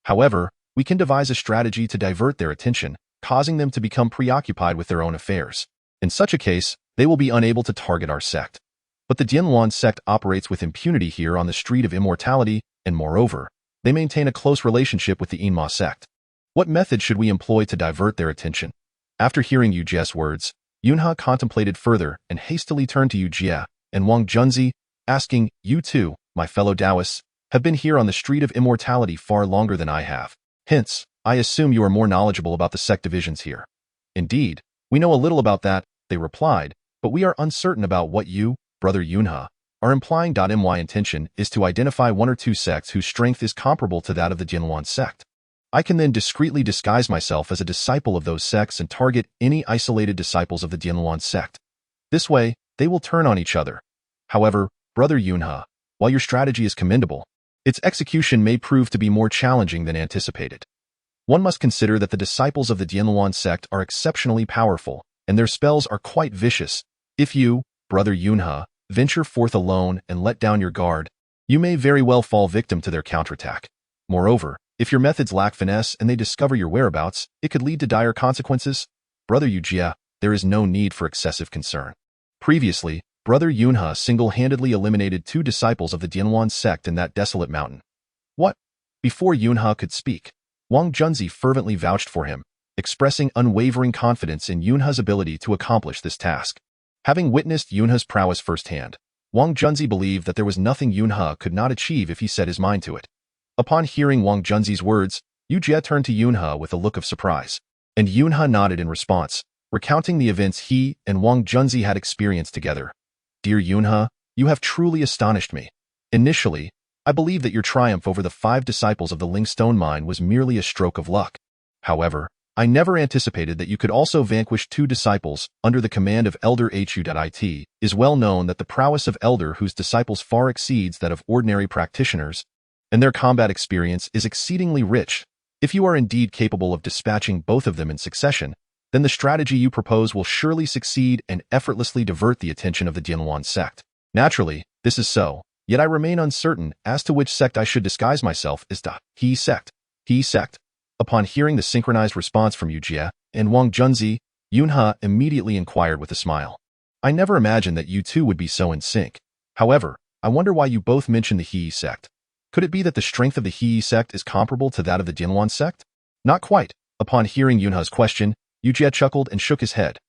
However, we can devise a strategy to divert their attention, causing them to become preoccupied with their own affairs. In such a case, they will be unable to target our sect. But the Dianluan sect operates with impunity here on the street of immortality, and moreover, they maintain a close relationship with the Enma sect. What method should we employ to divert their attention? After hearing Yu Jie's words, Yunhe contemplated further and hastily turned to Yu Jie and Wang Junzi, asking, "You too, my fellow Taoists, have been here on the street of immortality far longer than I have. Hence, I assume you are more knowledgeable about the sect divisions here." "Indeed, we know a little about that," they replied, "but we are uncertain about what you, Brother Yunhe, are implying. My intention is to identify one or two sects whose strength is comparable to that of the Dianluan sect. I can then discreetly disguise myself as a disciple of those sects and target any isolated disciples of the Dianluan sect. This way, they will turn on each other. However, Brother Yunhe, while your strategy is commendable, its execution may prove to be more challenging than anticipated. One must consider that the disciples of the Dianluan sect are exceptionally powerful, and their spells are quite vicious. If you, Brother Yunhe, venture forth alone and let down your guard, you may very well fall victim to their counterattack. Moreover, if your methods lack finesse and they discover your whereabouts, it could lead to dire consequences. Brother Yu Jie, there is no need for excessive concern. Previously, Brother Yunhe single-handedly eliminated 2 disciples of the Dianluan sect in that desolate mountain." "What?" Before Yunhe could speak, Wang Junzi fervently vouched for him, expressing unwavering confidence in Yunhe's ability to accomplish this task. Having witnessed Yunhe's prowess firsthand, Wang Junzi believed that there was nothing Yunhe could not achieve if he set his mind to it. Upon hearing Wang Junzi's words, Yu Jie turned to Yunhe with a look of surprise, and Yunhe nodded in response, recounting the events he and Wang Junzi had experienced together. "Dear Yunhe, you have truly astonished me. Initially, I believed that your triumph over the 5 disciples of the Lingstone mine was merely a stroke of luck. However, I never anticipated that you could also vanquish 2 disciples under the command of Elder Hu. It is well known that the prowess of Elder whose disciples far exceeds that of ordinary practitioners, and their combat experience is exceedingly rich. If you are indeed capable of dispatching both of them in succession, then the strategy you propose will surely succeed and effortlessly divert the attention of the Dianluan sect. Naturally, this is so, yet I remain uncertain as to which sect I should disguise myself as the He sect. He sect." Upon hearing the synchronized response from Yu Jie and Wang Junzi, Yunhe immediately inquired with a smile, "I never imagined that you two would be so in sync. However, I wonder why you both mentioned the He sect. Could it be that the strength of the He sect is comparable to that of the Dianluan sect?" "Not quite." Upon hearing Yunhe's question, Yu Jie chuckled and shook his head.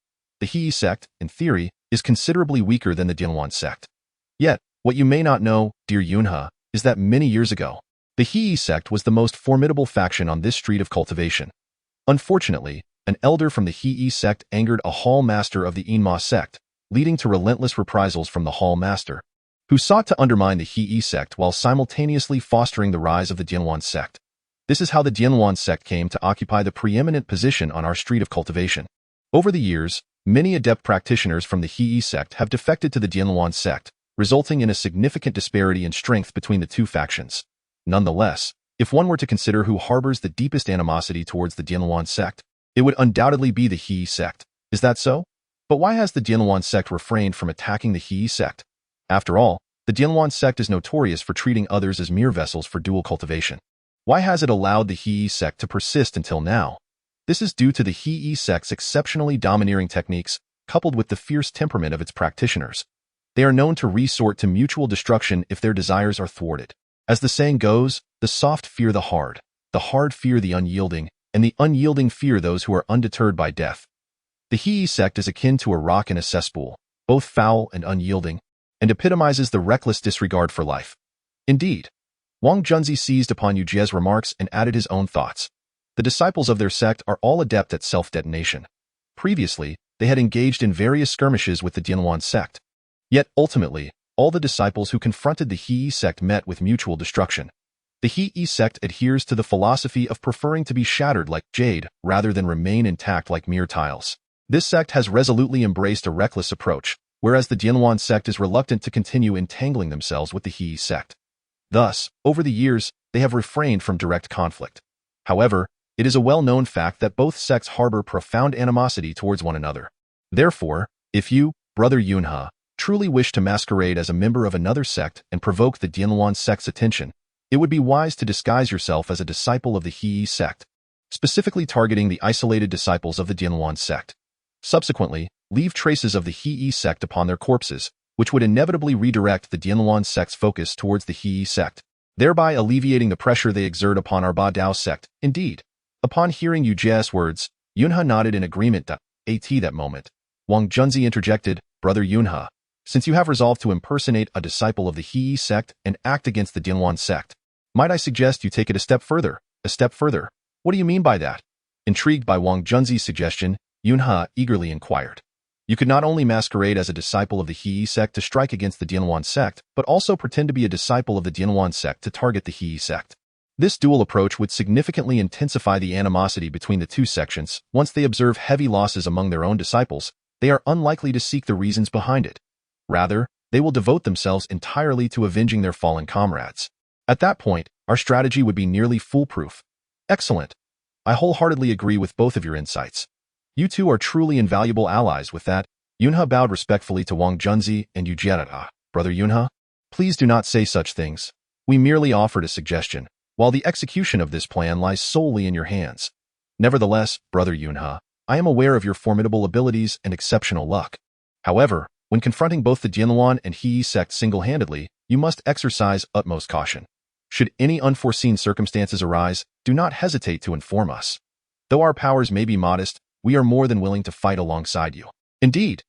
"The He sect, in theory, is considerably weaker than the Dianluan sect. Yet, what you may not know, dear Yunhe, is that many years ago, the He sect was the most formidable faction on this street of cultivation. Unfortunately, an elder from the He sect angered a hall master of the Enma sect, leading to relentless reprisals from the hall master, who sought to undermine the He sect while simultaneously fostering the rise of the Dianluan sect. This is how the Dianluan sect came to occupy the preeminent position on our street of cultivation. Over the years, many adept practitioners from the He sect have defected to the Dianluan sect, resulting in a significant disparity in strength between the 2 factions. Nonetheless, if one were to consider who harbors the deepest animosity towards the Dianluan sect, it would undoubtedly be the He sect. Is that so? But why has the Dianluan sect refrained from attacking the He sect? After all, the Dianluan sect is notorious for treating others as mere vessels for dual cultivation. Why has it allowed the He sect to persist until now? This is due to the He sect's exceptionally domineering techniques, coupled with the fierce temperament of its practitioners. They are known to resort to mutual destruction if their desires are thwarted. As the saying goes, the soft fear the hard fear the unyielding, and the unyielding fear those who are undeterred by death. The He sect is akin to a rock in a cesspool, both foul and unyielding, and epitomizes the reckless disregard for life. Indeed, Wang Junzi seized upon Yu Jie's remarks and added his own thoughts. The disciples of their sect are all adept at self-detonation. Previously, they had engaged in various skirmishes with the Dianluan sect. Yet, ultimately, all the disciples who confronted the He sect met with mutual destruction. The He sect adheres to the philosophy of preferring to be shattered like jade rather than remain intact like mere tiles. This sect has resolutely embraced a reckless approach, whereas the Dianluan sect is reluctant to continue entangling themselves with the He sect. Thus, over the years, they have refrained from direct conflict. However, it is a well-known fact that both sects harbor profound animosity towards one another. Therefore, if you, Brother Yunhe, truly wish to masquerade as a member of another sect and provoke the Dianluan sect's attention, it would be wise to disguise yourself as a disciple of the He sect, specifically targeting the isolated disciples of the Dianluan sect. Subsequently, leave traces of the He sect upon their corpses, which would inevitably redirect the Dianluan sect's focus towards the He sect, thereby alleviating the pressure they exert upon our Ba Dao sect. Indeed, upon hearing Yu Jie's words, Yunhe nodded in agreement. At that moment, Wang Junzi interjected, "Brother Yunhe, since you have resolved to impersonate a disciple of the He sect and act against the Dianluan sect, might I suggest you take it a step further? A step further? What do you mean by that?" Intrigued by Wang Junzi's suggestion, Yunhe eagerly inquired. "You could not only masquerade as a disciple of the He sect to strike against the Dianluan sect, but also pretend to be a disciple of the Dianluan sect to target the He sect. This dual approach would significantly intensify the animosity between the two sections. Once they observe heavy losses among their own disciples, they are unlikely to seek the reasons behind it. Rather, they will devote themselves entirely to avenging their fallen comrades. At that point, our strategy would be nearly foolproof." "Excellent. I wholeheartedly agree with both of your insights. You two are truly invaluable allies." With that, Yunhe bowed respectfully to Wang Junzi and Yu Jie. "Brother Yunhe, please do not say such things. We merely offered a suggestion, while the execution of this plan lies solely in your hands. Nevertheless, Brother Yunhe, I am aware of your formidable abilities and exceptional luck. However, when confronting both the Dianluan and He sect single-handedly, you must exercise utmost caution. Should any unforeseen circumstances arise, do not hesitate to inform us. Though our powers may be modest, we are more than willing to fight alongside you." "Indeed,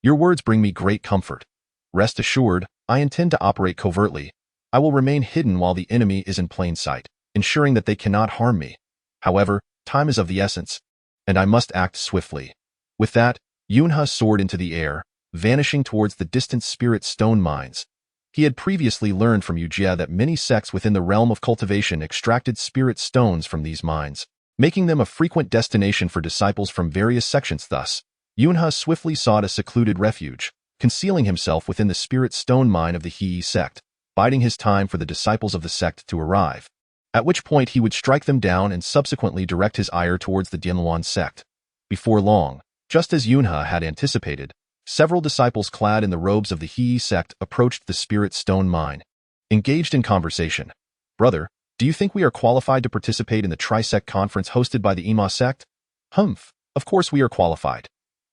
your words bring me great comfort. Rest assured, I intend to operate covertly. I will remain hidden while the enemy is in plain sight, ensuring that they cannot harm me. However, time is of the essence, and I must act swiftly." With that, Yunhe soared into the air, vanishing towards the distant spirit stone mines. He had previously learned from Yu Jie that many sects within the realm of cultivation extracted spirit stones from these mines, making them a frequent destination for disciples from various sections. Thus, Yunhe swiftly sought a secluded refuge, concealing himself within the spirit stone mine of the He sect, biding his time for the disciples of the sect to arrive, at which point he would strike them down and subsequently direct his ire towards the Dianluan sect. Before long, just as Yunhe had anticipated, several disciples clad in the robes of the He sect approached the spirit stone mine. Engaged in conversation. "Brother, do you think we are qualified to participate in the Tri-sect conference hosted by the Ima sect?" "Humph, of course we are qualified.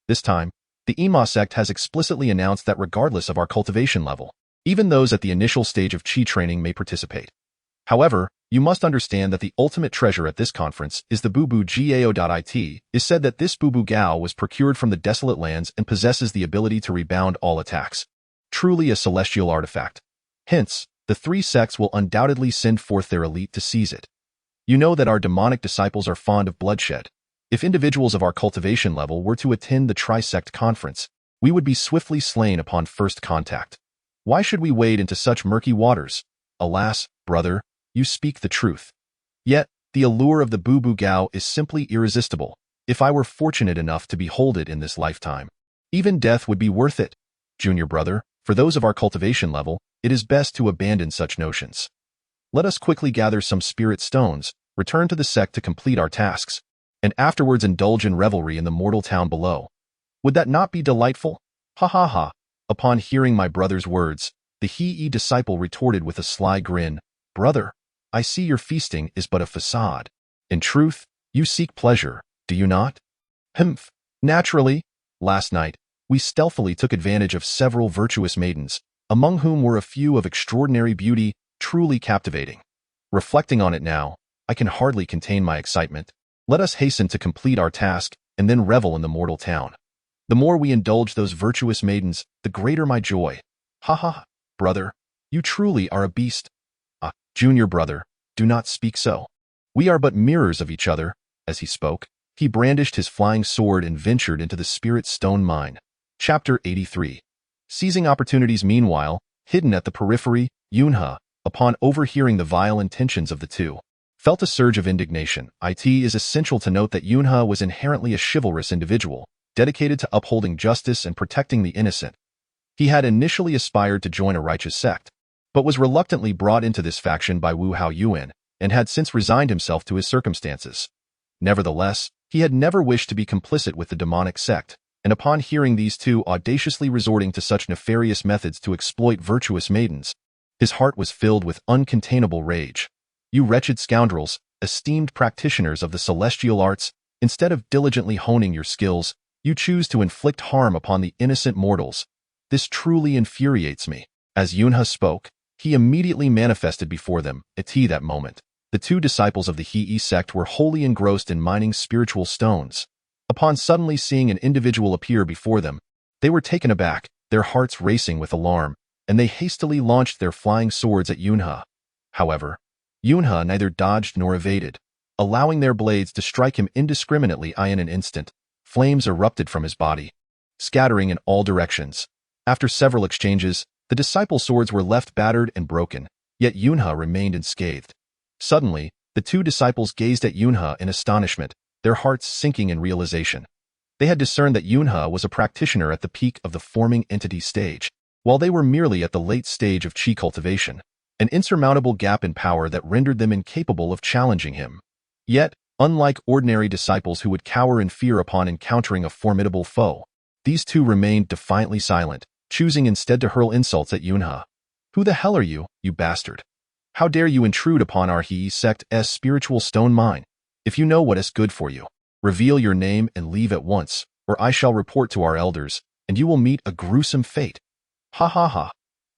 This time, the Ima sect has explicitly announced that regardless of our cultivation level, even those at the initial stage of Qi training may participate. However, you must understand that the ultimate treasure at this conference is the Bubu Gao.it. Is said that this Bubu Gao was procured from the desolate lands and possesses the ability to rebound all attacks. Truly a celestial artifact. Hence, the three sects will undoubtedly send forth their elite to seize it. You know that our demonic disciples are fond of bloodshed. If individuals of our cultivation level were to attend the Tri-sect conference, we would be swiftly slain upon first contact. Why should we wade into such murky waters? Alas, brother, you speak the truth. Yet, the allure of the Bubu Gao is simply irresistible. If I were fortunate enough to behold it in this lifetime, even death would be worth it. Junior brother, for those of our cultivation level, it is best to abandon such notions. Let us quickly gather some spirit stones, return to the sect to complete our tasks, and afterwards indulge in revelry in the mortal town below. Would that not be delightful? Ha ha ha. Upon hearing my brother's words, the He disciple retorted with a sly grin, "Brother, I see your feasting is but a facade. In truth, you seek pleasure, do you not?" "Humph, naturally. Last night, we stealthily took advantage of several virtuous maidens, among whom were a few of extraordinary beauty, truly captivating. Reflecting on it now, I can hardly contain my excitement. Let us hasten to complete our task and then revel in the mortal town. The more we indulge those virtuous maidens, the greater my joy. Ha ha, brother, you truly are a beast." "Ah, junior brother, do not speak so. We are but mirrors of each other." As he spoke, he brandished his flying sword and ventured into the spirit stone mine. Chapter 83. Seizing opportunities. Meanwhile, hidden at the periphery, Yunhe, upon overhearing the vile intentions of the two, felt a surge of indignation. It is essential to note that Yunhe was inherently a chivalrous individual, dedicated to upholding justice and protecting the innocent. He had initially aspired to join a righteous sect, but was reluctantly brought into this faction by Wu Haoyuan, and had since resigned himself to his circumstances. Nevertheless, he had never wished to be complicit with the demonic sect, and upon hearing these two audaciously resorting to such nefarious methods to exploit virtuous maidens, his heart was filled with uncontainable rage. "You wretched scoundrels, esteemed practitioners of the celestial arts, instead of diligently honing your skills, you choose to inflict harm upon the innocent mortals. This truly infuriates me." As Yunha spoke, he immediately manifested before them. At that moment, the two disciples of the He sect were wholly engrossed in mining spiritual stones. Upon suddenly seeing an individual appear before them, they were taken aback, their hearts racing with alarm, and they hastily launched their flying swords at Yunha. However, Yunha neither dodged nor evaded, allowing their blades to strike him indiscriminately. In an instant, flames erupted from his body, scattering in all directions. After several exchanges, the disciples' swords were left battered and broken, yet Yunha remained unscathed. Suddenly, the two disciples gazed at Yunha in astonishment, their hearts sinking in realization. They had discerned that Yunha was a practitioner at the peak of the forming entity stage, while they were merely at the late stage of chi cultivation, an insurmountable gap in power that rendered them incapable of challenging him. Yet, unlike ordinary disciples who would cower in fear upon encountering a formidable foe, these two remained defiantly silent, choosing instead to hurl insults at Yunha. "Who the hell are you, you bastard? How dare you intrude upon our He sect's spiritual stone mine? If you know what is good for you, reveal your name and leave at once, or I shall report to our elders, and you will meet a gruesome fate." "Ha ha ha.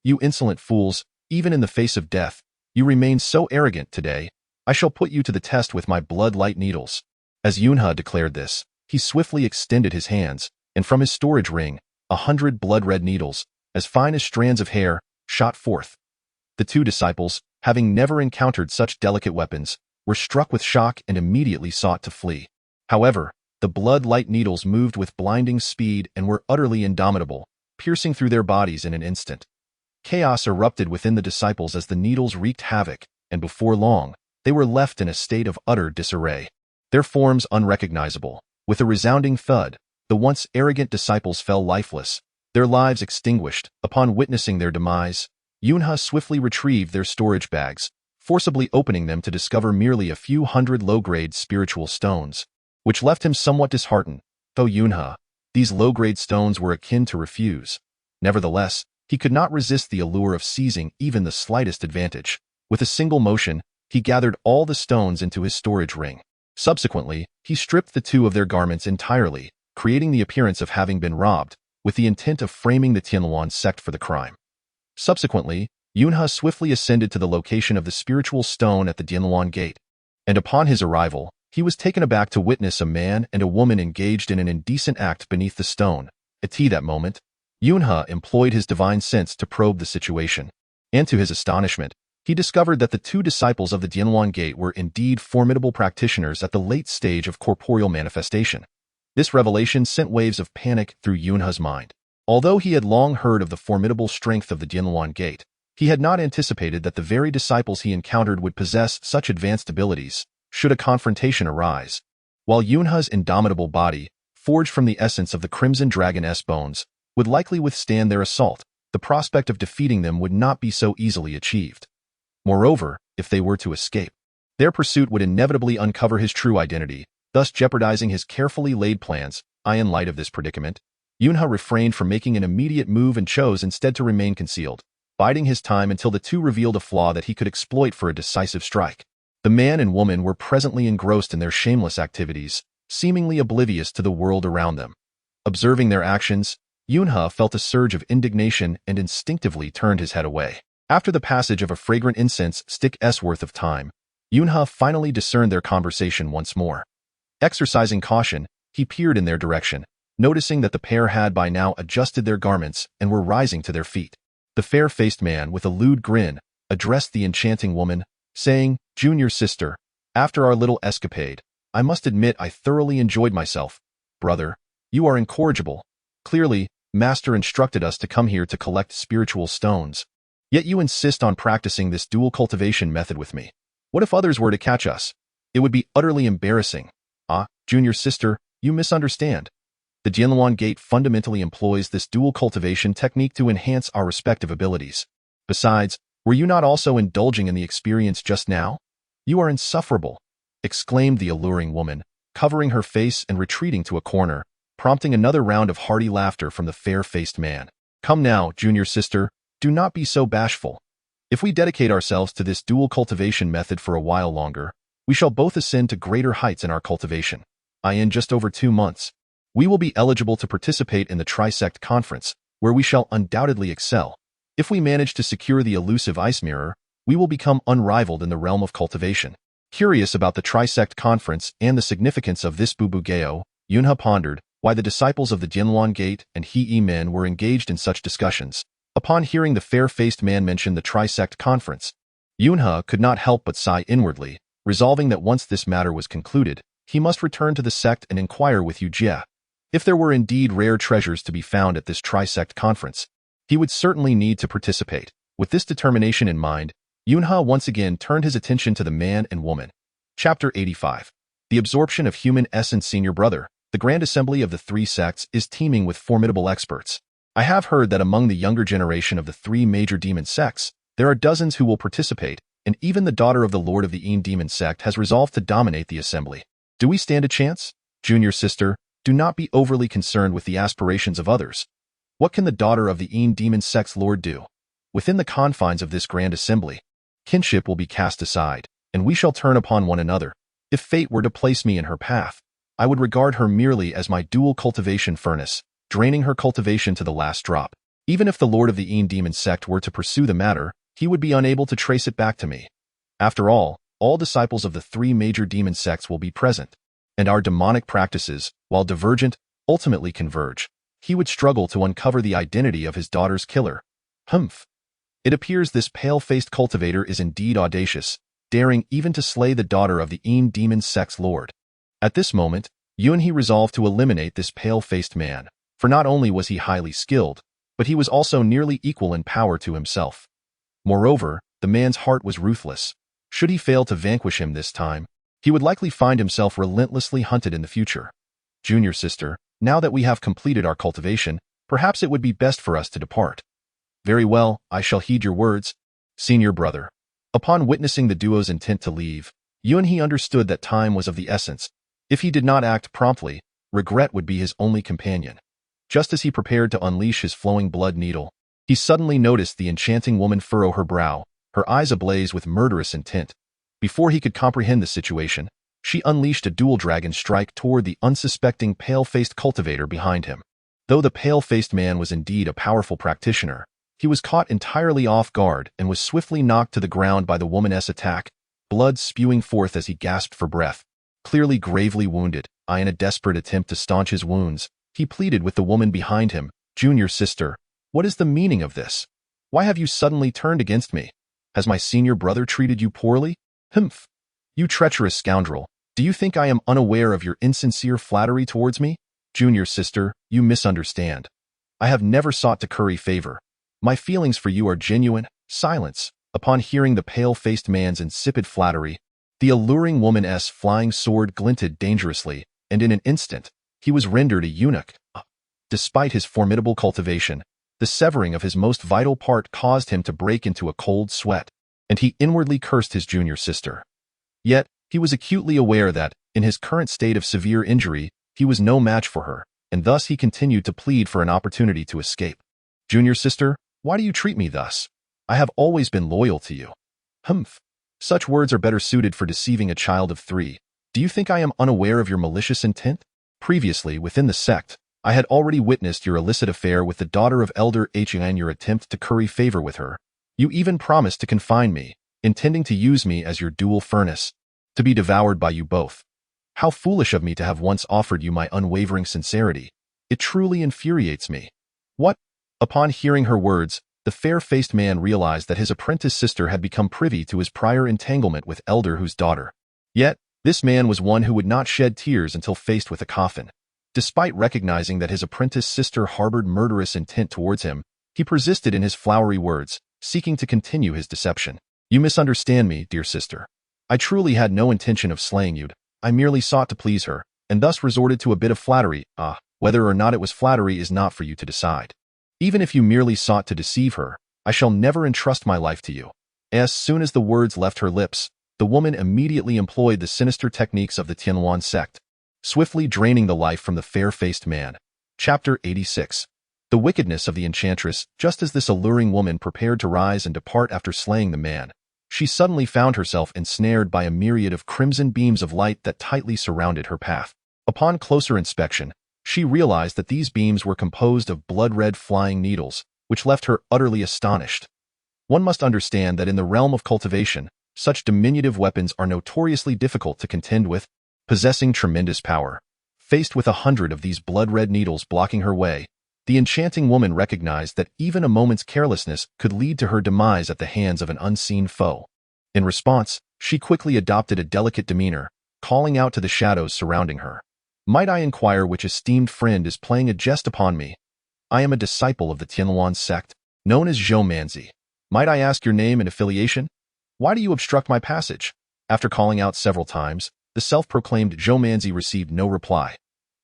You insolent fools, even in the face of death, you remain so arrogant today. I shall put you to the test with my blood-light needles." As Yunha declared this, he swiftly extended his hands, and from his storage ring, 100 blood-red needles, as fine as strands of hair, shot forth. The two disciples, having never encountered such delicate weapons, were struck with shock and immediately sought to flee. However, the blood-light needles moved with blinding speed and were utterly indomitable, piercing through their bodies in an instant. Chaos erupted within the disciples as the needles wreaked havoc, and before long, they were left in a state of utter disarray, their forms unrecognizable. With a resounding thud, the once arrogant disciples fell lifeless, their lives extinguished. Upon witnessing their demise, Yunha swiftly retrieved their storage bags, forcibly opening them to discover merely a few hundred low-grade spiritual stones, which left him somewhat disheartened. Though Yunha, these low-grade stones were akin to refuse. Nevertheless, he could not resist the allure of seizing even the slightest advantage. With a single motion, he gathered all the stones into his storage ring. Subsequently, he stripped the two of their garments entirely, creating the appearance of having been robbed, with the intent of framing the Tianluan sect for the crime. Subsequently, Yunha swiftly ascended to the location of the spiritual stone at the Tianluan gate, and upon his arrival, he was taken aback to witness a man and a woman engaged in an indecent act beneath the stone. At that moment, Yunha employed his divine sense to probe the situation, and to his astonishment, he discovered that the two disciples of the Tianluan gate were indeed formidable practitioners at the late stage of corporeal manifestation. This revelation sent waves of panic through Yunha's mind. Although he had long heard of the formidable strength of the Tianluan gate, he had not anticipated that the very disciples he encountered would possess such advanced abilities, should a confrontation arise. While Yunha's indomitable body, forged from the essence of the Crimson Dragon's bones, would likely withstand their assault, the prospect of defeating them would not be so easily achieved. Moreover, if they were to escape, their pursuit would inevitably uncover his true identity, thus jeopardizing his carefully laid plans. In light of this predicament, Yunha refrained from making an immediate move and chose instead to remain concealed, biding his time until the two revealed a flaw that he could exploit for a decisive strike. The man and woman were presently engrossed in their shameless activities, seemingly oblivious to the world around them. Observing their actions, Yunha felt a surge of indignation and instinctively turned his head away. After the passage of a fragrant incense stick's worth of time, Yunha finally discerned their conversation once more. Exercising caution, he peered in their direction, noticing that the pair had by now adjusted their garments and were rising to their feet. The fair-faced man, with a lewd grin, addressed the enchanting woman, saying, "Junior sister, after our little escapade, I must admit I thoroughly enjoyed myself. Brother, you are incorrigible. Clearly, Master instructed us to come here to collect spiritual stones. Yet you insist on practicing this dual cultivation method with me. What if others were to catch us? It would be utterly embarrassing." "Ah, junior sister, you misunderstand. The Tianluan gate fundamentally employs this dual cultivation technique to enhance our respective abilities. Besides, were you not also indulging in the experience just now? You are insufferable," exclaimed the alluring woman, covering her face and retreating to a corner, prompting another round of hearty laughter from the fair-faced man. "Come now, junior sister, do not be so bashful. If we dedicate ourselves to this dual cultivation method for a while longer, we shall both ascend to greater heights in our cultivation. In just over 2 months, we will be eligible to participate in the Trisect Conference, where we shall undoubtedly excel. If we manage to secure the elusive ice mirror, we will become unrivaled in the realm of cultivation. Curious about the Trisect Conference and the significance of this Bubugeo, Yunha pondered why the disciples of the Jinluan Gate and He men were engaged in such discussions. Upon hearing the fair-faced man mention the Trisect Conference, Yunha could not help but sigh inwardly, resolving that once this matter was concluded, he must return to the sect and inquire with Yujie. If there were indeed rare treasures to be found at this Trisect Conference, he would certainly need to participate. With this determination in mind, Yunha once again turned his attention to the man and woman. Chapter 85. The absorption of human essence. Senior brother, the Grand Assembly of the three sects is teeming with formidable experts. I have heard that among the younger generation of the three major demon sects, there are dozens who will participate, and even the daughter of the Lord of the Demon sect has resolved to dominate the assembly. Do we stand a chance? Junior sister, do not be overly concerned with the aspirations of others. What can the daughter of the Demon sect's Lord do? Within the confines of this grand assembly, kinship will be cast aside, and we shall turn upon one another. If fate were to place me in her path, I would regard her merely as my dual cultivation furnace, draining her cultivation to the last drop. Even if the Lord of the Demon sect were to pursue the matter, he would be unable to trace it back to me. After all disciples of the three major demon sects will be present, and our demonic practices, while divergent, ultimately converge. He would struggle to uncover the identity of his daughter's killer. Humph. It appears this pale-faced cultivator is indeed audacious, daring even to slay the daughter of the demon sect's lord. At this moment, Yunhe resolved to eliminate this pale-faced man, for not only was he highly skilled, but he was also nearly equal in power to himself. Moreover, the man's heart was ruthless. Should he fail to vanquish him this time, he would likely find himself relentlessly hunted in the future. Junior sister, now that we have completed our cultivation, perhaps it would be best for us to depart. Very well, I shall heed your words. Senior brother. Upon witnessing the duo's intent to leave, Yunhe understood that time was of the essence. If he did not act promptly, regret would be his only companion. Just as he prepared to unleash his flowing blood needle, he suddenly noticed the enchanting woman furrow her brow, her eyes ablaze with murderous intent. Before he could comprehend the situation, she unleashed a dual dragon strike toward the unsuspecting pale-faced cultivator behind him. Though the pale-faced man was indeed a powerful practitioner, he was caught entirely off guard and was swiftly knocked to the ground by the woman's attack, blood spewing forth as he gasped for breath. Clearly gravely wounded, in a desperate attempt to staunch his wounds, he pleaded with the woman behind him, Junior sister, what is the meaning of this? Why have you suddenly turned against me? Has my senior brother treated you poorly? Humph! You treacherous scoundrel, do you think I am unaware of your insincere flattery towards me? Junior sister, you misunderstand. I have never sought to curry favor. My feelings for you are genuine. Silence. Upon hearing the pale-faced man's insipid flattery, the alluring woman's flying sword glinted dangerously, and in an instant, he was rendered a eunuch. Despite his formidable cultivation, the severing of his most vital part caused him to break into a cold sweat, and he inwardly cursed his junior sister. Yet, he was acutely aware that, in his current state of severe injury, he was no match for her, and thus he continued to plead for an opportunity to escape. Junior sister, why do you treat me thus? I have always been loyal to you. Humph. Such words are better suited for deceiving a child of 3. Do you think I am unaware of your malicious intent? Previously, within the sect, I had already witnessed your illicit affair with the daughter of Elder Hn and your attempt to curry favor with her. You even promised to confine me, intending to use me as your dual furnace, to be devoured by you both. How foolish of me to have once offered you my unwavering sincerity. It truly infuriates me. What? Upon hearing her words, the fair-faced man realized that his apprentice sister had become privy to his prior entanglement with Elder Hu's daughter. Yet, this man was one who would not shed tears until faced with a coffin. Despite recognizing that his apprentice sister harbored murderous intent towards him, he persisted in his flowery words, seeking to continue his deception. You misunderstand me, dear sister. I truly had no intention of slaying you. I merely sought to please her, and thus resorted to a bit of flattery. Whether or not it was flattery is not for you to decide. Even if you merely sought to deceive her, I shall never entrust my life to you. As soon as the words left her lips, the woman immediately employed the sinister techniques of the Tianluan sect, swiftly draining the life from the fair-faced man. Chapter 86. The wickedness of the enchantress. Just as this alluring woman prepared to rise and depart after slaying the man, she suddenly found herself ensnared by a myriad of crimson beams of light that tightly surrounded her path. Upon closer inspection, She realized that these beams were composed of blood-red flying needles, which left her utterly astonished. One must understand that in the realm of cultivation, such diminutive weapons are notoriously difficult to contend with, possessing tremendous power. Faced with 100 of these blood-red needles blocking her way, the enchanting woman recognized that even a moment's carelessness could lead to her demise at the hands of an unseen foe. In response, she quickly adopted a delicate demeanor, calling out to the shadows surrounding her. "Might I inquire which esteemed friend is playing a jest upon me? I am a disciple of the Tianluan sect, known as Zhou. Might I ask your name and affiliation? Why do you obstruct my passage?" After calling out several times, the self-proclaimed Zhou received no reply.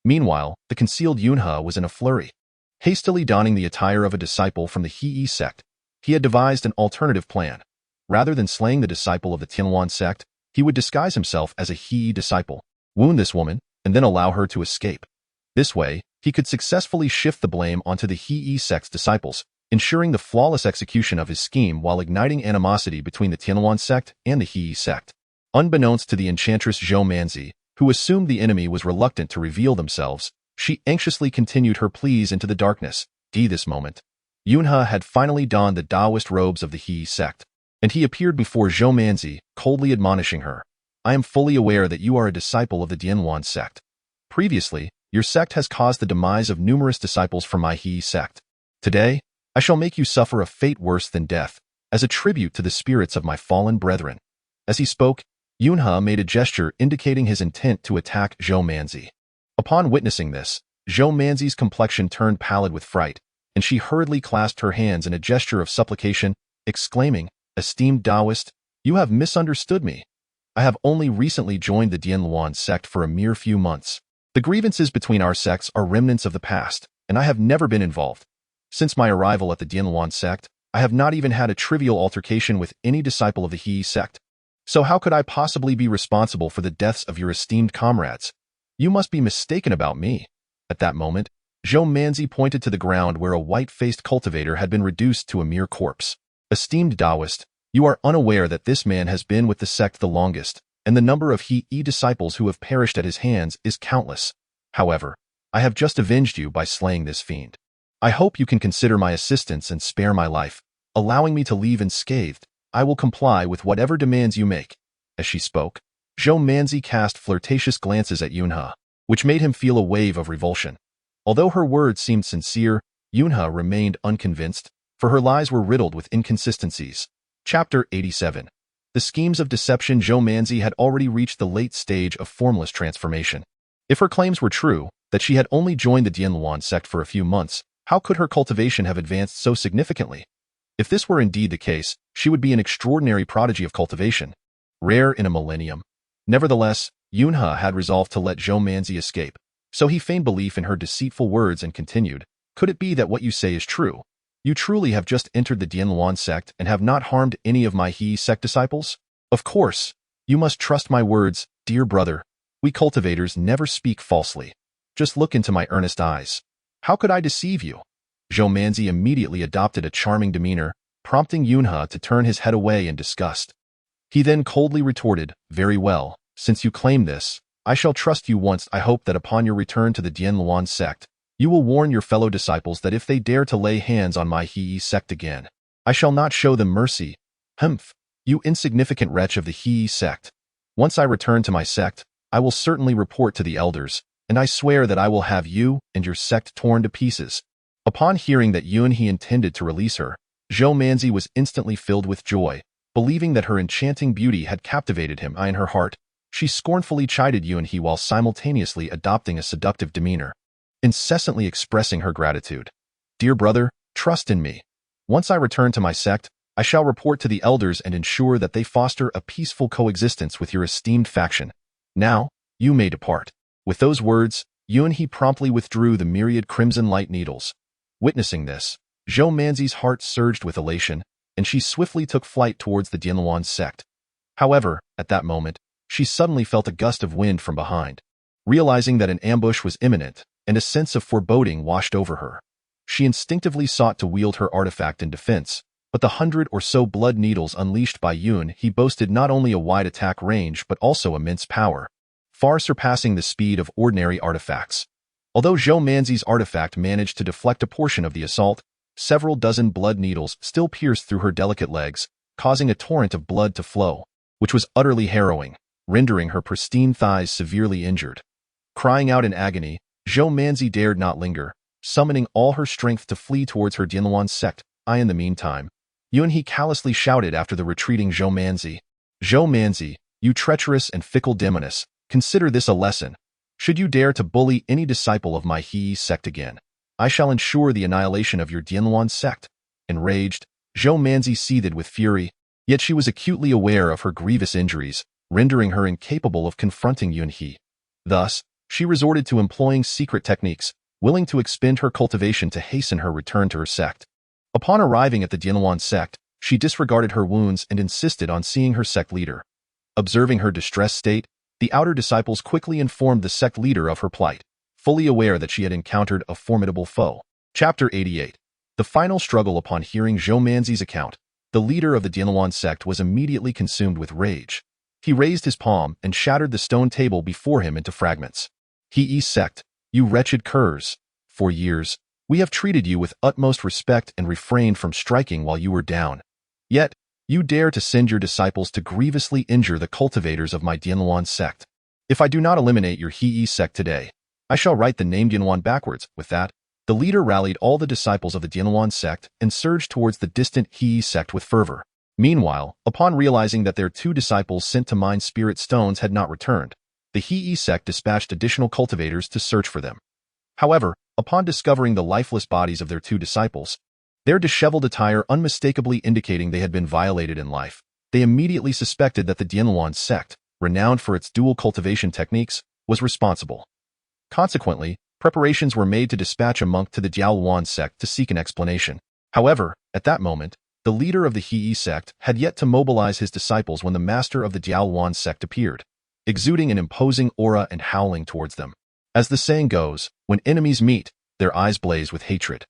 Meanwhile, the concealed Yunhe was in a flurry. Hastily donning the attire of a disciple from the He sect, he had devised an alternative plan. Rather than slaying the disciple of the Tianluan sect, he would disguise himself as a He disciple, wound this woman, and then allow her to escape. This way, he could successfully shift the blame onto the He sect's disciples, ensuring the flawless execution of his scheme while igniting animosity between the Tianluan sect and the He sect. Unbeknownst to the enchantress Zhou, who assumed the enemy was reluctant to reveal themselves, she anxiously continued her pleas into the darkness. This moment, Yunhe had finally donned the Taoist robes of the He sect, and he appeared before Zhou, coldly admonishing her. "I am fully aware that you are a disciple of the Tianluan sect. Previously, your sect has caused the demise of numerous disciples from my He sect. Today, I shall make you suffer a fate worse than death, as a tribute to the spirits of my fallen brethren." As he spoke, Yunhe made a gesture indicating his intent to attack Zhou. Upon witnessing this, Zhou complexion turned pallid with fright, and she hurriedly clasped her hands in a gesture of supplication, exclaiming, "Esteemed Taoist, you have misunderstood me. I have only recently joined the Tianluan sect for a mere few months. The grievances between our sects are remnants of the past, and I have never been involved. Since my arrival at the Tianluan sect, I have not even had a trivial altercation with any disciple of the He sect. So how could I possibly be responsible for the deaths of your esteemed comrades? You must be mistaken about me." At that moment, Zhou pointed to the ground where a white-faced cultivator had been reduced to a mere corpse. "Esteemed Taoist, you are unaware that this man has been with the sect the longest, and the number of He disciples who have perished at his hands is countless. However, I have just avenged you by slaying this fiend. I hope you can consider my assistance and spare my life, allowing me to leave unscathed. I will comply with whatever demands you make." As she spoke, Zhou cast flirtatious glances at Yunhe, which made him feel a wave of revulsion. Although her words seemed sincere, Yunhe remained unconvinced, for her lies were riddled with inconsistencies. Chapter 87. The schemes of deception. Zhou had already reached the late stage of formless transformation. If her claims were true, that she had only joined the Tianluan sect for a few months, how could her cultivation have advanced so significantly? If this were indeed the case, she would be an extraordinary prodigy of cultivation, rare in a millennium. Nevertheless, Yunhe had resolved to let Zhou escape, so he feigned belief in her deceitful words and continued, "Could it be that what you say is true? You truly have just entered the Tianluan sect and have not harmed any of my He sect disciples? Of course, you must trust my words, dear brother. We cultivators never speak falsely. Just look into my earnest eyes. How could I deceive you?" Zhou immediately adopted a charming demeanor, prompting Yunhe to turn his head away in disgust. He then coldly retorted, "Very well, since you claim this, I shall trust you once. I hope that upon your return to the Tianluan sect, you will warn your fellow disciples that if they dare to lay hands on my He sect again, I shall not show them mercy. Humph, you insignificant wretch of the He sect. Once I return to my sect, I will certainly report to the elders, and I swear that I will have you and your sect torn to pieces." Upon hearing that Yunhe intended to release her, Zhou was instantly filled with joy. Believing that her enchanting beauty had captivated him in her heart, she scornfully chided Yunhe while simultaneously adopting a seductive demeanor, incessantly expressing her gratitude. "Dear brother, trust in me. Once I return to my sect, I shall report to the elders and ensure that they foster a peaceful coexistence with your esteemed faction. Now, you may depart." With those words, Yunhe promptly withdrew the myriad crimson light needles. Witnessing this, Zhou heart surged with elation, and she swiftly took flight towards the Tianluan sect. However, at that moment, she suddenly felt a gust of wind from behind. Realizing that an ambush was imminent, and a sense of foreboding washed over her, she instinctively sought to wield her artifact in defense, but the 100 or so blood needles unleashed by Yunhe boasted not only a wide attack range but also immense power, far surpassing the speed of ordinary artifacts. Although Zhou Manzi's artifact managed to deflect a portion of the assault, several dozen blood needles still pierced through her delicate legs, causing a torrent of blood to flow, which was utterly harrowing, rendering her pristine thighs severely injured. Crying out in agony, Zhou Manzi dared not linger, summoning all her strength to flee towards her Dianluan sect. In the meantime, Yunhe callously shouted after the retreating Zhou Manzi. Zhou Manzi, you treacherous and fickle demoness, consider this a lesson. Should you dare to bully any disciple of my He sect again, I shall ensure the annihilation of your Dianluan sect. Enraged, Zhou Manzi seethed with fury, yet she was acutely aware of her grievous injuries, rendering her incapable of confronting Yunhe. Thus, she resorted to employing secret techniques, willing to expend her cultivation to hasten her return to her sect. Upon arriving at the Dianluan sect, she disregarded her wounds and insisted on seeing her sect leader. Observing her distressed state, the outer disciples quickly informed the sect leader of her plight, fully aware that she had encountered a formidable foe. Chapter 88. The final struggle. Upon hearing Zhou Manzi's account, the leader of the Dianluan sect was immediately consumed with rage. He raised his palm and shattered the stone table before him into fragments. He sect, you wretched curs! For years, we have treated you with utmost respect and refrained from striking while you were down. Yet, you dare to send your disciples to grievously injure the cultivators of my Dianluan sect. If I do not eliminate your He sect today, I shall write the name Dianluan backwards. With that, the leader rallied all the disciples of the Dianluan sect and surged towards the distant He sect with fervor. Meanwhile, upon realizing that their 2 disciples sent to mine spirit stones had not returned, the He sect dispatched additional cultivators to search for them. However, upon discovering the lifeless bodies of their 2 disciples, their disheveled attire unmistakably indicating they had been violated in life, they immediately suspected that the Dianluan sect, renowned for its dual cultivation techniques, was responsible. Consequently, preparations were made to dispatch a monk to the Dianluan sect to seek an explanation. However, at that moment, the leader of the He sect had yet to mobilize his disciples when the master of the Dianluan sect appeared, exuding an imposing aura and howling towards them. As the saying goes, when enemies meet, their eyes blaze with hatred.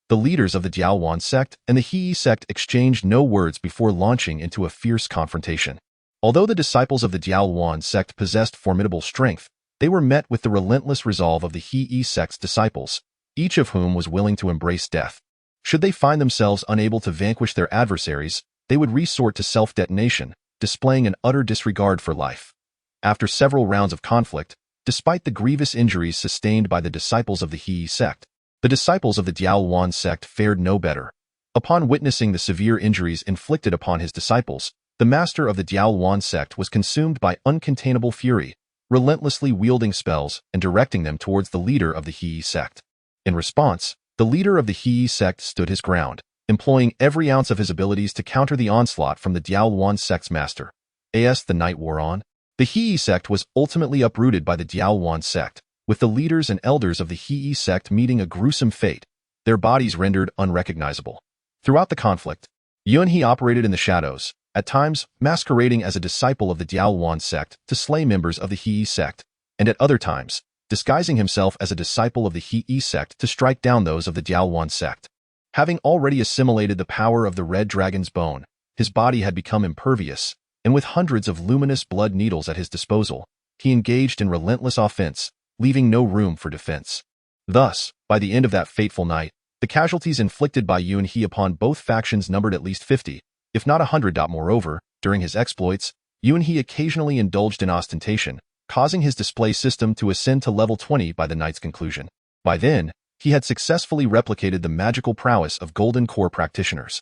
The leaders of the Dianluan sect and the He sect exchanged no words before launching into a fierce confrontation. Although the disciples of the Dianluan sect possessed formidable strength, they were met with the relentless resolve of the He sect's disciples, each of whom was willing to embrace death. Should they find themselves unable to vanquish their adversaries, they would resort to self-detonation, displaying an utter disregard for life. After several rounds of conflict, despite the grievous injuries sustained by the disciples of the He sect, the disciples of the Dianluan sect fared no better. Upon witnessing the severe injuries inflicted upon his disciples, the master of the Dianluan sect was consumed by uncontainable fury, relentlessly wielding spells and directing them towards the leader of the He sect. In response, the leader of the He sect stood his ground, employing every ounce of his abilities to counter the onslaught from the Dianluan sect's master. As the night wore on, the He sect was ultimately uprooted by the Dianluan sect, with the leaders and elders of the He sect meeting a gruesome fate, their bodies rendered unrecognizable. Throughout the conflict, Yunhe operated in the shadows, at times masquerading as a disciple of the Dianluan sect to slay members of the He sect, and at other times, disguising himself as a disciple of the He sect to strike down those of the Dianluan sect. Having already assimilated the power of the red dragon's bone, his body had become impervious, and with hundreds of luminous blood needles at his disposal, he engaged in relentless offense, leaving no room for defense. Thus, by the end of that fateful night, the casualties inflicted by Yunhe upon both factions numbered at least 50, if not 100. Moreover, during his exploits, Yunhe occasionally indulged in ostentation, causing his display system to ascend to level 20 by the night's conclusion. By then, he had successfully replicated the magical prowess of Golden Core practitioners.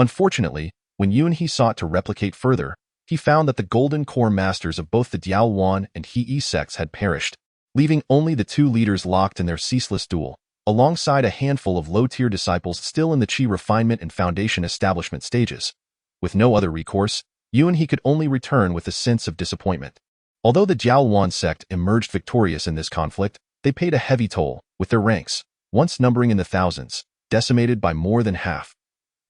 Unfortunately, when Yunhe sought to replicate further, he found that the Golden Core masters of both the Dianluan and He sects had perished, leaving only the 2 leaders locked in their ceaseless duel, alongside a handful of low-tier disciples still in the Qi refinement and foundation establishment stages. With no other recourse, Yunhe could only return with a sense of disappointment. Although the Dianluan sect emerged victorious in this conflict, they paid a heavy toll, with their ranks, once numbering in the thousands, decimated by more than half.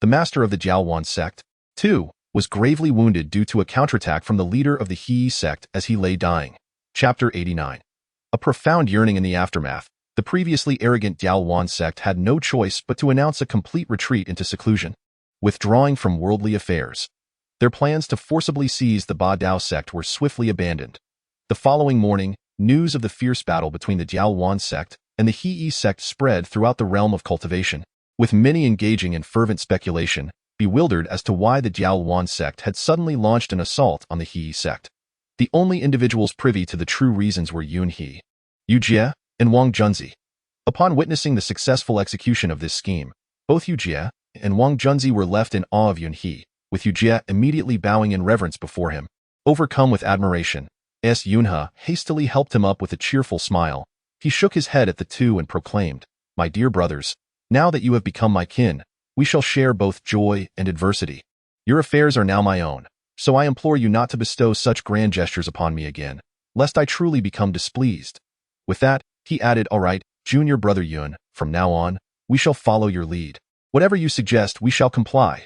The master of the Dianluan sect, too, was gravely wounded due to a counterattack from the leader of the He sect as he lay dying. Chapter 89. A profound yearning in the aftermath, the previously arrogant Dianluan sect had no choice but to announce a complete retreat into seclusion, withdrawing from worldly affairs. Their plans to forcibly seize the Ba Dao sect were swiftly abandoned. The following morning, news of the fierce battle between the Dianluan sect and the He sect spread throughout the realm of cultivation, with many engaging in fervent speculation, bewildered as to why the Diaoluan sect had suddenly launched an assault on the He sect. The only individuals privy to the true reasons were Yun He, Yu Jie, and Wang Junzi. Upon witnessing the successful execution of this scheme, both Yu Jie and Wang Junzi were left in awe of Yun He, with Yu Jie immediately bowing in reverence before him. Overcome with admiration, Yunhe hastily helped him up with a cheerful smile. He shook his head at the two and proclaimed, "My dear brothers, now that you have become my kin, we shall share both joy and adversity. Your affairs are now my own, so I implore you not to bestow such grand gestures upon me again, lest I truly become displeased." With that, he added, "All right, junior brother Yun, from now on, we shall follow your lead. Whatever you suggest, we shall comply."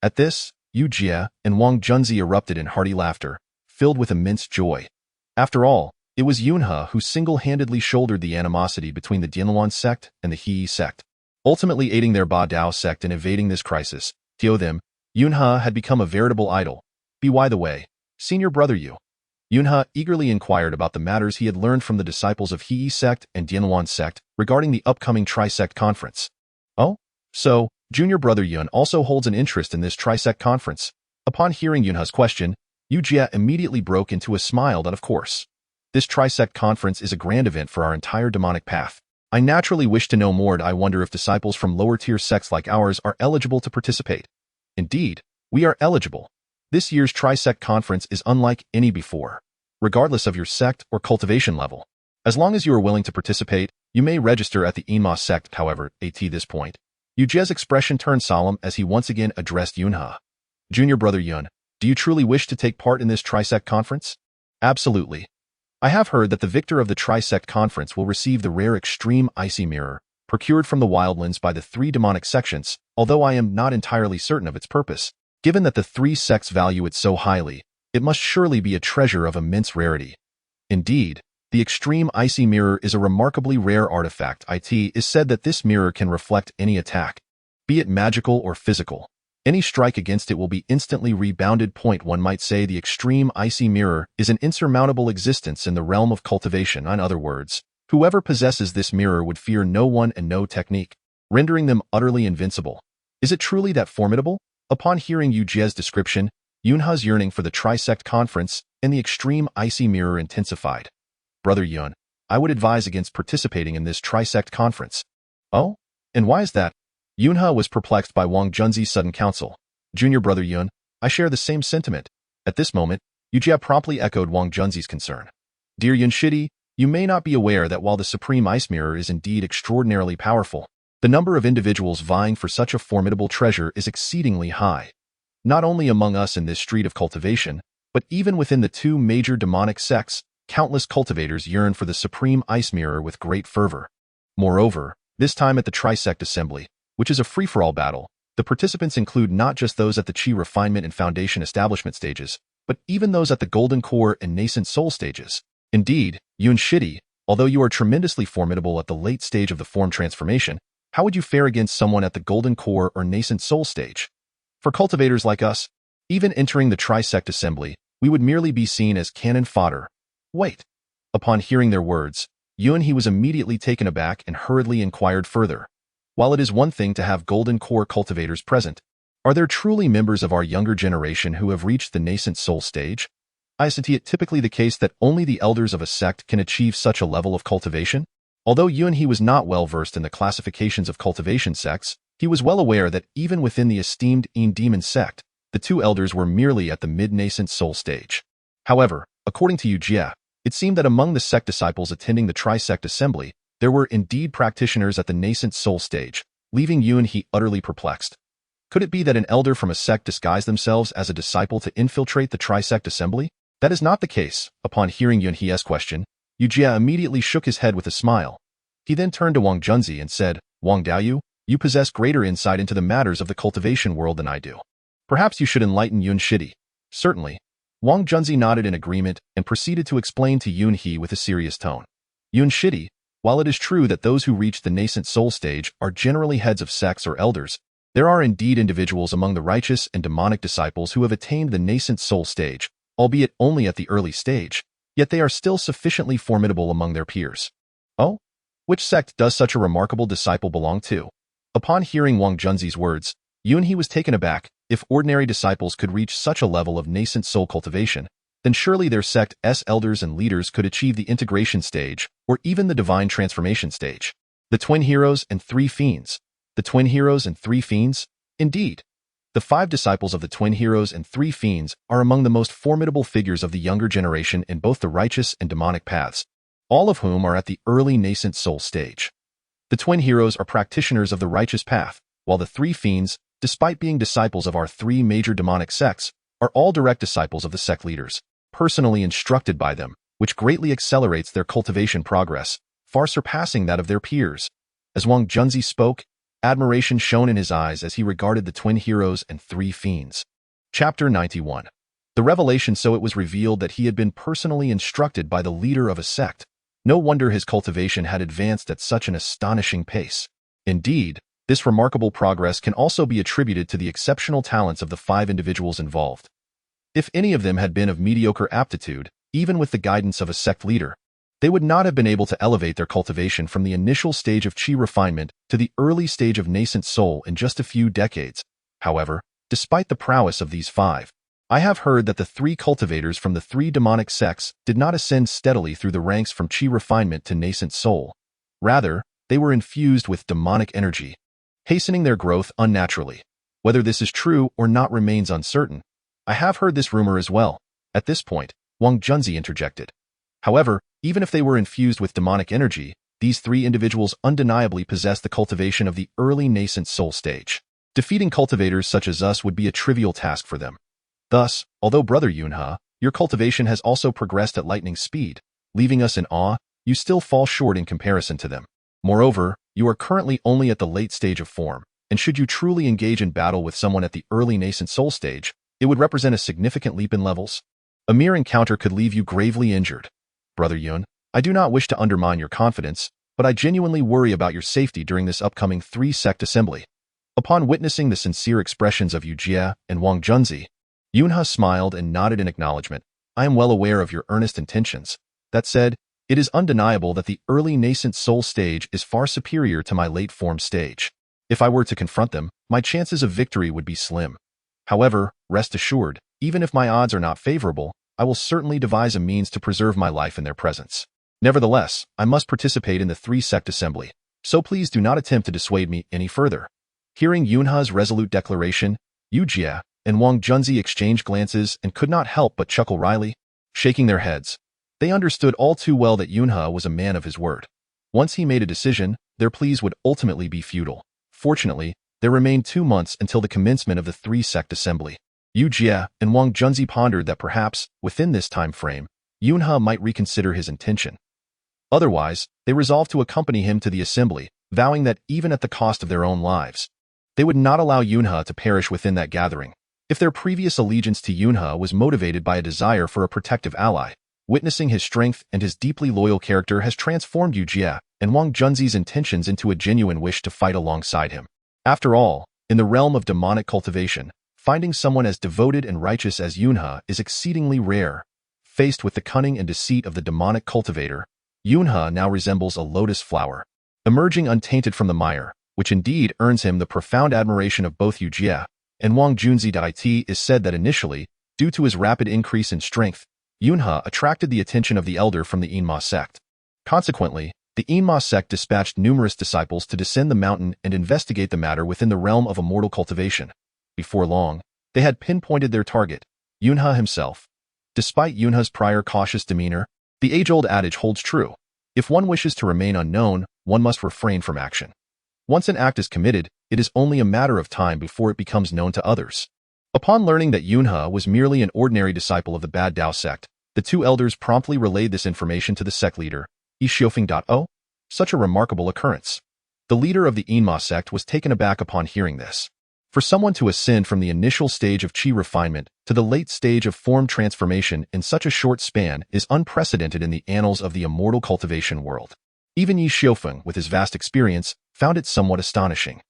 At this, Yu Jie and Wang Junzi erupted in hearty laughter, filled with immense joy. After all, it was Yunhe who single-handedly shouldered the animosity between the Diaoluan sect and the He sect, ultimately aiding their Ba Dao sect in evading this crisis. To them, Yunhe had become a veritable idol. By the way, senior brother Yu. Yunhe eagerly inquired about the matters he had learned from the disciples of He sect and Diaoluan sect regarding the upcoming Tri-sect conference. Oh? So, junior brother Yun also holds an interest in this Tri-sect conference. Upon hearing Yunhe's question, Yu Jie immediately broke into a smile that, of course, this Tri-sect conference is a grand event for our entire demonic path. I naturally wish to know more. I wonder if disciples from lower-tier sects like ours are eligible to participate. Indeed, we are eligible. This year's Tri-sect conference is unlike any before, regardless of your sect or cultivation level. As long as you are willing to participate, you may register at the Enma sect. However, at this point, Yu Jie's expression turned solemn as he once again addressed Yunhe. "Junior brother Yun, do you truly wish to take part in this Tri-sect conference?" "Absolutely. I have heard that the victor of the Tri-sect conference will receive the rare extreme icy mirror, procured from the wildlands by the three demonic sections, although I am not entirely certain of its purpose. Given that the three sects value it so highly, it must surely be a treasure of immense rarity. Indeed, the extreme icy mirror is a remarkably rare artifact. It is said that this mirror can reflect any attack, be it magical or physical. Any strike against it will be instantly rebounded. One might say the extreme icy mirror is an insurmountable existence in the realm of cultivation. In other words, whoever possesses this mirror would fear no one and no technique, rendering them utterly invincible. Is it truly that formidable? Upon hearing Yu Jie's description, Yunhe's yearning for the Tri-sect conference and the extreme icy mirror intensified. "Brother Yun, I would advise against participating in this Tri-sect conference." "Oh? And why is that?" Yunhe was perplexed by Wang Junzi's sudden counsel. "Junior brother Yun, I share the same sentiment." At this moment, Yu Jie promptly echoed Wang Junzi's concern. "Dear Yun Shidi, you may not be aware that while the Supreme Ice Mirror is indeed extraordinarily powerful, the number of individuals vying for such a formidable treasure is exceedingly high. Not only among us in this street of cultivation, but even within the two major demonic sects, countless cultivators yearn for the Supreme Ice Mirror with great fervor. Moreover, this time at the Tri-sect Assembly, which is a free-for-all battle, the participants include not just those at the Qi refinement and foundation establishment stages, but even those at the golden core and nascent soul stages. Indeed, Yun Shidi, although you are tremendously formidable at the late stage of the form transformation, how would you fare against someone at the golden core or nascent soul stage? For cultivators like us, even entering the Tri-sect Assembly, we would merely be seen as cannon fodder. Wait. Upon hearing their words, Yun was immediately taken aback and hurriedly inquired further. While it is one thing to have golden core cultivators present, are there truly members of our younger generation who have reached the nascent soul stage? Isn't it typically the case that only the elders of a sect can achieve such a level of cultivation? Although Yun was not well versed in the classifications of cultivation sects, he was well aware that even within the esteemed Demon sect, the two elders were merely at the mid-nascent soul stage. However, according to Yu Jie, it seemed that among the sect disciples attending the Tri-sect Assembly, there were indeed practitioners at the nascent soul stage, leaving Yun utterly perplexed. Could it be that an elder from a sect disguised themselves as a disciple to infiltrate the Tri-sect Assembly? That is not the case. Upon hearing Yunhe's question, Yu Jie immediately shook his head with a smile. He then turned to Wang Junzi and said, "Wang Daoyu, you possess greater insight into the matters of the cultivation world than I do. Perhaps you should enlighten Yun Shidi." "Certainly." Wang Junzi nodded in agreement and proceeded to explain to Yun with a serious tone. "Yun Shidi, while it is true that those who reach the nascent soul stage are generally heads of sects or elders, there are indeed individuals among the righteous and demonic disciples who have attained the nascent soul stage, albeit only at the early stage, yet they are still sufficiently formidable among their peers." "Oh? Which sect does such a remarkable disciple belong to? Upon hearing Wang Junzi's words, Yunhe was taken aback. If ordinary disciples could reach such a level of nascent soul cultivation, then surely their sect's elders and leaders could achieve the integration stage, or even the divine transformation stage. The twin heroes and three fiends. The twin heroes and three fiends? Indeed. The 5 disciples of the twin heroes and 3 fiends are among the most formidable figures of the younger generation in both the righteous and demonic paths, all of whom are at the early nascent soul stage. The twin heroes are practitioners of the righteous path, while the 3 fiends, despite being disciples of our 3 major demonic sects, are all direct disciples of the sect leaders, personally instructed by them, which greatly accelerates their cultivation progress, far surpassing that of their peers. As Wang Junzi spoke, admiration shone in his eyes as he regarded the twin heroes and 3 fiends. Chapter 91. The revelation. So it was revealed that he had been personally instructed by the leader of a sect. No wonder his cultivation had advanced at such an astonishing pace. Indeed, this remarkable progress can also be attributed to the exceptional talents of the 5 individuals involved. If any of them had been of mediocre aptitude, even with the guidance of a sect leader, they would not have been able to elevate their cultivation from the initial stage of chi refinement to the early stage of nascent soul in just a few decades. However, despite the prowess of these 5, I have heard that the 3 cultivators from the 3 demonic sects did not ascend steadily through the ranks from chi refinement to nascent soul. Rather, they were infused with demonic energy, hastening their growth unnaturally. Whether this is true or not remains uncertain. I have heard this rumor as well. At this point, Wang Junzi interjected. However, even if they were infused with demonic energy, these 3 individuals undeniably possess the cultivation of the early nascent soul stage. Defeating cultivators such as us would be a trivial task for them. Thus, although Brother Yunhe, your cultivation has also progressed at lightning speed, leaving us in awe, you still fall short in comparison to them. Moreover, you are currently only at the late stage of form, and should you truly engage in battle with someone at the early nascent soul stage, it would represent a significant leap in levels. A mere encounter could leave you gravely injured. Brother Yun, I do not wish to undermine your confidence, but I genuinely worry about your safety during this upcoming 3-sect assembly. Upon witnessing the sincere expressions of Yu Jie and Wang Junzi, Yunhe smiled and nodded in acknowledgement. I am well aware of your earnest intentions. That said, it is undeniable that the early nascent soul stage is far superior to my late form stage. If I were to confront them, my chances of victory would be slim. However, rest assured, even if my odds are not favorable, I will certainly devise a means to preserve my life in their presence. Nevertheless, I must participate in the 3-sect assembly, so please do not attempt to dissuade me any further. Hearing Yunhe's resolute declaration, Yu Jie and Wang Junzi exchanged glances and could not help but chuckle wryly, shaking their heads. They understood all too well that Yunhe was a man of his word. Once he made a decision, their pleas would ultimately be futile. Fortunately, there remained 2 months until the commencement of the 3-sect assembly. Yu Jie and Wang Junzi pondered that perhaps, within this time frame, Yunhe might reconsider his intention. Otherwise, they resolved to accompany him to the assembly, vowing that even at the cost of their own lives, they would not allow Yunhe to perish within that gathering. If their previous allegiance to Yunhe was motivated by a desire for a protective ally, witnessing his strength and his deeply loyal character has transformed Yu Jie and Wang Junzi's intentions into a genuine wish to fight alongside him. After all, in the realm of demonic cultivation, finding someone as devoted and righteous as Yunhe is exceedingly rare. Faced with the cunning and deceit of the demonic cultivator, Yunhe now resembles a lotus flower, emerging untainted from the mire, which indeed earns him the profound admiration of both Yu Jie and Wang Junzi. It is said that initially, due to his rapid increase in strength, Yunhe attracted the attention of the elder from the Enma sect. Consequently, the Enma sect dispatched numerous disciples to descend the mountain and investigate the matter within the realm of immortal cultivation. Before long, they had pinpointed their target, Yunhe himself. Despite Yunhe's prior cautious demeanor, the age-old adage holds true. If one wishes to remain unknown, one must refrain from action. Once an act is committed, it is only a matter of time before it becomes known to others. Upon learning that Yunhe was merely an ordinary disciple of the Bad Dao sect, the 2 elders promptly relayed this information to the sect leader, Yixiofeng. Oh, such a remarkable occurrence. The leader of the Enma sect was taken aback upon hearing this. For someone to ascend from the initial stage of chi refinement to the late stage of form transformation in such a short span is unprecedented in the annals of the immortal cultivation world. Even Yixiofeng, with his vast experience, found it somewhat astonishing.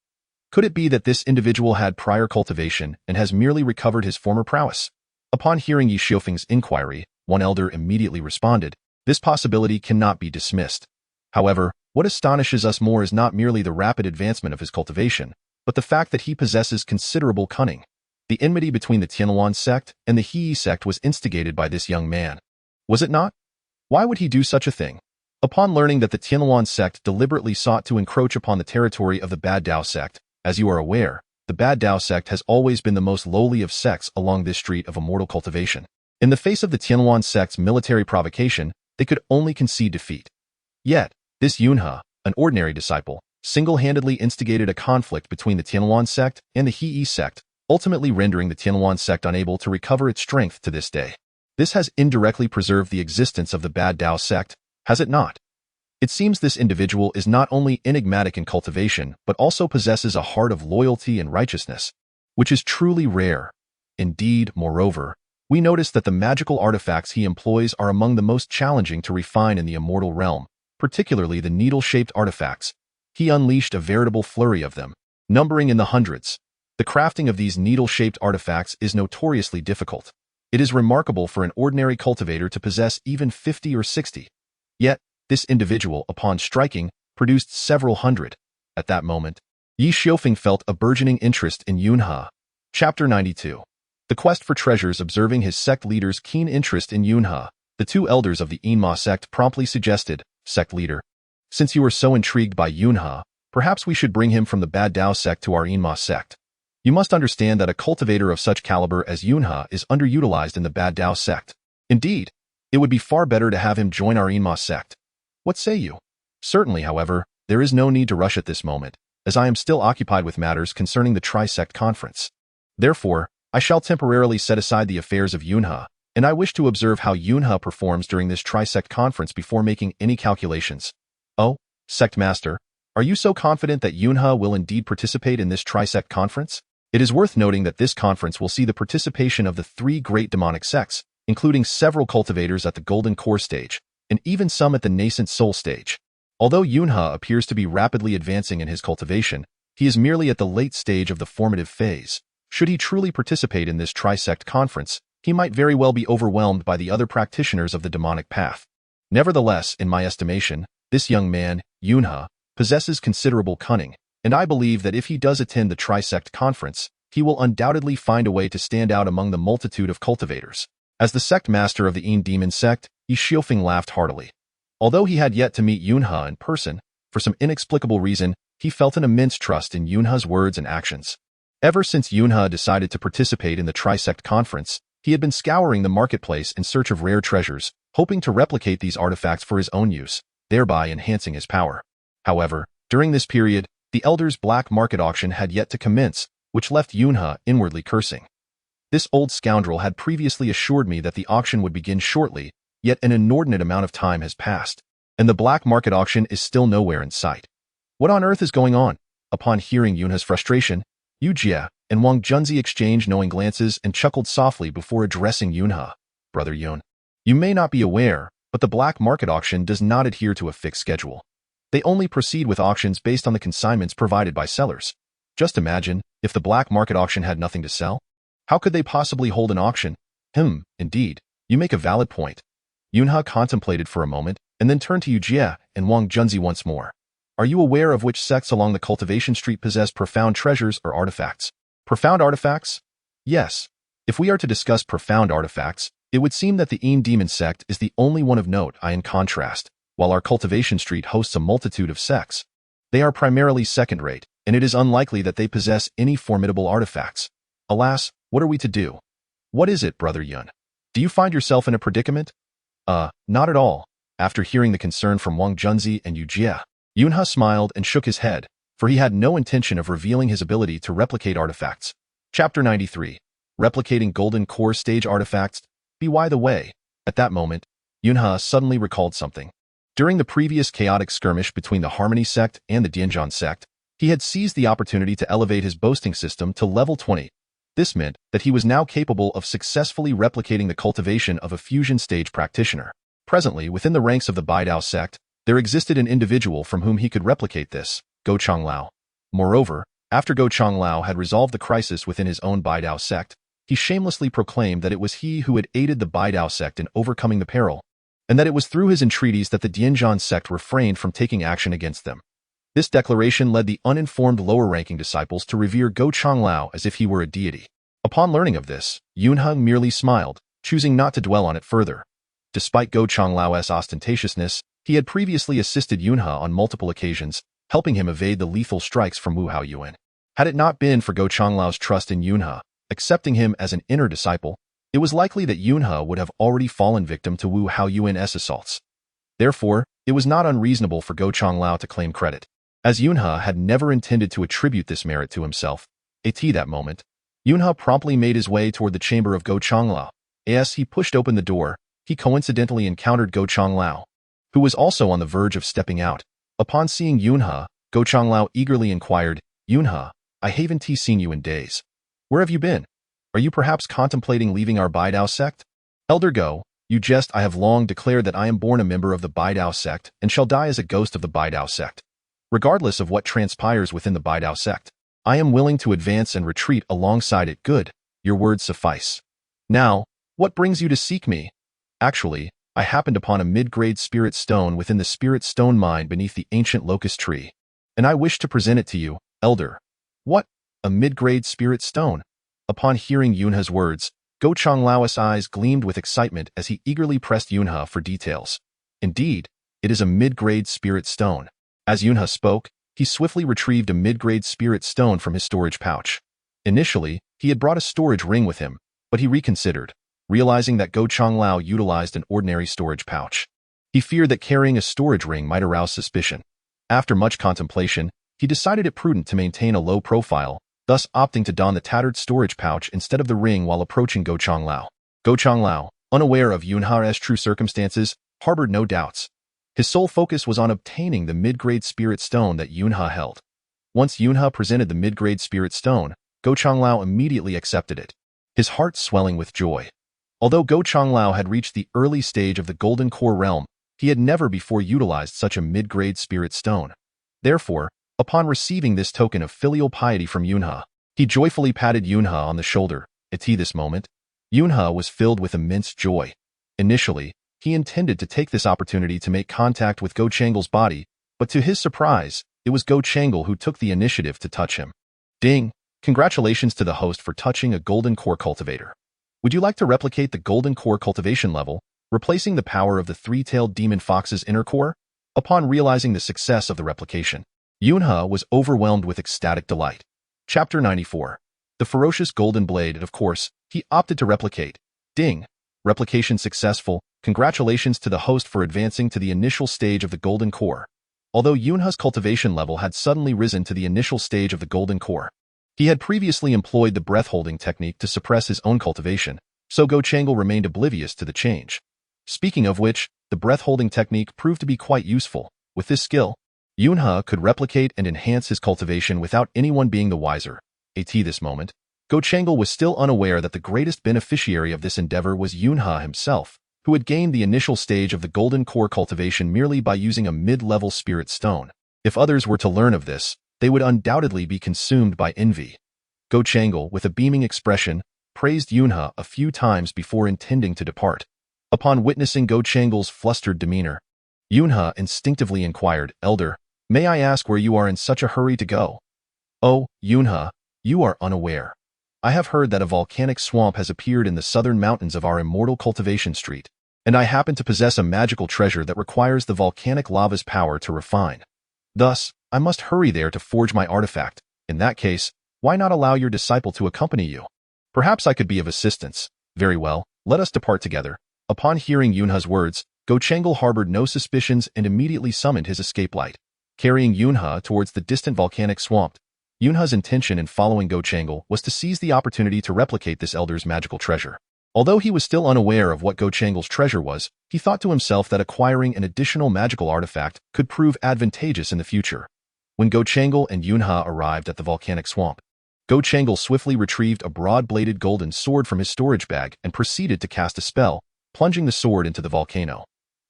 Could it be that this individual had prior cultivation and has merely recovered his former prowess? Upon hearing Yixiofeng's inquiry, one elder immediately responded, this possibility cannot be dismissed. However, What astonishes us more is not merely the rapid advancement of his cultivation, but the fact that he possesses considerable cunning. The enmity between the Tianluan sect and the He sect was instigated by this young man. Was it not? Why would he do such a thing? Upon learning that the Tianluan sect deliberately sought to encroach upon the territory of the Bad Dao sect, as you are aware, the Bad Dao sect has always been the most lowly of sects along this street of immortal cultivation. In the face of the Tianluan sect's military provocation, they could only concede defeat. Yet, this Yunhe, an ordinary disciple, single-handedly instigated a conflict between the Tianluan sect and the He sect, ultimately rendering the Tianluan sect unable to recover its strength to this day. This has indirectly preserved the existence of the Bad Dao sect, has it not? It seems this individual is not only enigmatic in cultivation, but also possesses a heart of loyalty and righteousness, which is truly rare. Indeed, moreover, we notice that the magical artifacts he employs are among the most challenging to refine in the immortal realm, particularly the needle-shaped artifacts. He unleashed a veritable flurry of them, numbering in the hundreds. The crafting of these needle-shaped artifacts is notoriously difficult. It is remarkable for an ordinary cultivator to possess even 50 or 60. Yet, this individual, upon striking, produced several hundred. At that moment, Yi Xiufeng felt a burgeoning interest in Yunhe. Chapter 92. The quest for treasures. Observing his sect leader's keen interest in Yunhe, the two elders of the Enma sect promptly suggested, "Sect leader, since you are so intrigued by Yunhe, perhaps we should bring him from the Bad Dao sect to our Enma sect. You must understand that a cultivator of such caliber as Yunhe is underutilized in the Bad Dao sect. Indeed, it would be far better to have him join our Enma sect. What say you?" Certainly, however, there is no need to rush at this moment, as I am still occupied with matters concerning the Tri-Sect Conference. Therefore, I shall temporarily set aside the affairs of Yunhe, and I wish to observe how Yunhe performs during this Tri-Sect Conference before making any calculations. Oh, Sect Master, are you so confident that Yunhe will indeed participate in this Tri-Sect Conference? It is worth noting that this conference will see the participation of the three great demonic sects, including several cultivators at the Golden Core stage, and even some at the nascent Soul stage. Although Yunhe appears to be rapidly advancing in his cultivation, he is merely at the late stage of the formative phase. Should he truly participate in this Tri-Sect Conference, he might very well be overwhelmed by the other practitioners of the demonic path. Nevertheless, in my estimation, this young man, Yunhe, possesses considerable cunning, and I believe that if he does attend the Tri-Sect Conference, he will undoubtedly find a way to stand out among the multitude of cultivators. As the sect master of the Yin Demon sect, Yi Xiufeng laughed heartily. Although he had yet to meet Yunhe in person, for some inexplicable reason, he felt an immense trust in Yunhe's words and actions. Ever since Yunhe decided to participate in the Tri-Sect Conference, he had been scouring the marketplace in search of rare treasures, hoping to replicate these artifacts for his own use, thereby enhancing his power. However, during this period, the Elder's black market auction had yet to commence, which left Yunhe inwardly cursing. This old scoundrel had previously assured me that the auction would begin shortly, yet an inordinate amount of time has passed, and the black market auction is still nowhere in sight. What on earth is going on? Upon hearing Yunhe's frustration, Yu Jie and Wang Junzi exchanged knowing glances and chuckled softly before addressing Yunhe. "Brother Yun, you may not be aware, but the black market auction does not adhere to a fixed schedule. They only proceed with auctions based on the consignments provided by sellers. Just imagine, if the black market auction had nothing to sell? How could they possibly hold an auction?" Indeed, you make a valid point. Yunhe contemplated for a moment, and then turned to Yu Jie and Wang Junzi once more. "Are you aware of which sects along the cultivation street possess profound treasures or artifacts?" Profound artifacts? Yes. If we are to discuss profound artifacts, it would seem that the Yin Demon sect is the only one of note. In contrast, while our cultivation street hosts a multitude of sects, they are primarily second-rate, and it is unlikely that they possess any formidable artifacts. Alas, what are we to do? What is it, Brother Yun? Do you find yourself in a predicament? Not at all. After hearing the concern from Wang Junzi and Yu Jie, Yunhe smiled and shook his head, for he had no intention of revealing his ability to replicate artifacts. Chapter 93. Replicating Golden Core Stage Artifacts. By the way, at that moment, Yunhe suddenly recalled something. During the previous chaotic skirmish between the Harmony sect and the Dianzhan sect, he had seized the opportunity to elevate his boasting system to level 20. This meant that he was now capable of successfully replicating the cultivation of a fusion stage practitioner. Presently, within the ranks of the Baidao sect, there existed an individual from whom he could replicate this, Go Changlao. Moreover, after Go Changlao had resolved the crisis within his own Baidao sect, he shamelessly proclaimed that it was he who had aided the Baidao sect in overcoming the peril. and that it was through his entreaties that the Dianzhan sect refrained from taking action against them. This declaration led the uninformed lower-ranking disciples to revere Go Changlao as if he were a deity. Upon learning of this, Yunhe merely smiled, choosing not to dwell on it further. Despite Go Changlao's ostentatiousness, he had previously assisted Yunhe on multiple occasions, helping him evade the lethal strikes from Wu Haoyuan. Had it not been for Go Changlao's trust in Yunhe, accepting him as an inner disciple, it was likely that Yunhe would have already fallen victim to Wu Haoyuan's assaults. Therefore, it was not unreasonable for Go Changlao to claim credit. As Yunhe had never intended to attribute this merit to himself, at that moment, Yunhe promptly made his way toward the chamber of Go Changlao. As he pushed open the door, he coincidentally encountered Go Changlao, who was also on the verge of stepping out. Upon seeing Yunhe, Go Changlao eagerly inquired, "Yunhe, I haven't seen you in days. Where have you been? Are you perhaps contemplating leaving our Baidao sect?" "Elder Go, you jest. I have long declared that I am born a member of the Baidao sect and shall die as a ghost of the Baidao sect. Regardless of what transpires within the Baidao sect, I am willing to advance and retreat alongside it. Good, your words suffice. Now, what brings you to seek me?" "Actually, I happened upon a mid-grade spirit stone within the spirit stone mine beneath the ancient locust tree, and I wish to present it to you, Elder." "What? A mid-grade spirit stone?" Upon hearing Yunhe's words, Go Changlao's eyes gleamed with excitement as he eagerly pressed Yunhe for details. "Indeed, it is a mid-grade spirit stone." As Yunhe spoke, he swiftly retrieved a mid-grade spirit stone from his storage pouch. Initially, he had brought a storage ring with him, but he reconsidered, realizing that Go Changlao utilized an ordinary storage pouch. He feared that carrying a storage ring might arouse suspicion. After much contemplation, he decided it prudent to maintain a low profile, thus opting to don the tattered storage pouch instead of the ring while approaching Go Changlao. Go Changlao, unaware of Yunhe's true circumstances, harbored no doubts. His sole focus was on obtaining the mid-grade spirit stone that Yunhe held. Once Yunhe presented the mid-grade spirit stone, Go Changlao immediately accepted it, his heart swelling with joy. Although Go Changlao had reached the early stage of the Golden Core realm, he had never before utilized such a mid-grade spirit stone. Therefore, upon receiving this token of filial piety from Yunhe, he joyfully patted Yunhe on the shoulder. At this moment, Yunhe was filled with immense joy. Initially, he intended to take this opportunity to make contact with Go Changle's body, but to his surprise, it was Go Changle who took the initiative to touch him. "Ding! Congratulations to the host for touching a Golden Core cultivator. Would you like to replicate the Golden Core cultivation level, replacing the power of the three-tailed demon fox's inner core?" Upon realizing the success of the replication, Yunhe was overwhelmed with ecstatic delight. Chapter 94. The ferocious golden blade, and of course, he opted to replicate. Ding! Replication successful. Congratulations to the host for advancing to the initial stage of the Golden Core. Although Yunhe's cultivation level had suddenly risen to the initial stage of the Golden Core, he had previously employed the breath-holding technique to suppress his own cultivation, so Go Changle remained oblivious to the change. Speaking of which, the breath-holding technique proved to be quite useful. With this skill, Yunhe could replicate and enhance his cultivation without anyone being the wiser. At this moment, Go Changle was still unaware that the greatest beneficiary of this endeavor was Yunhe himself, who had gained the initial stage of the Golden Core cultivation merely by using a mid-level spirit stone. If others were to learn of this, they would undoubtedly be consumed by envy. Go Changle, with a beaming expression, praised Yunhe a few times before intending to depart. Upon witnessing Go Changle's flustered demeanor, Yunhe instinctively inquired, "Elder, may I ask where you are in such a hurry to go?" "Oh, Yunhe, you are unaware. I have heard that a volcanic swamp has appeared in the southern mountains of our immortal cultivation street, and I happen to possess a magical treasure that requires the volcanic lava's power to refine. Thus, I must hurry there to forge my artifact. In that case, why not allow your disciple to accompany you? Perhaps I could be of assistance." "Very well, let us depart together." Upon hearing Yunhe's words, Go Changle harbored no suspicions and immediately summoned his escape light. Carrying Yunhe towards the distant volcanic swamp, Yunhe's intention in following Go Changle was to seize the opportunity to replicate this elder's magical treasure. Although he was still unaware of what Go Changle's treasure was, he thought to himself that acquiring an additional magical artifact could prove advantageous in the future. When Go Changle and Yunhe arrived at the volcanic swamp, Go Changle swiftly retrieved a broad-bladed golden sword from his storage bag and proceeded to cast a spell, plunging the sword into the volcano.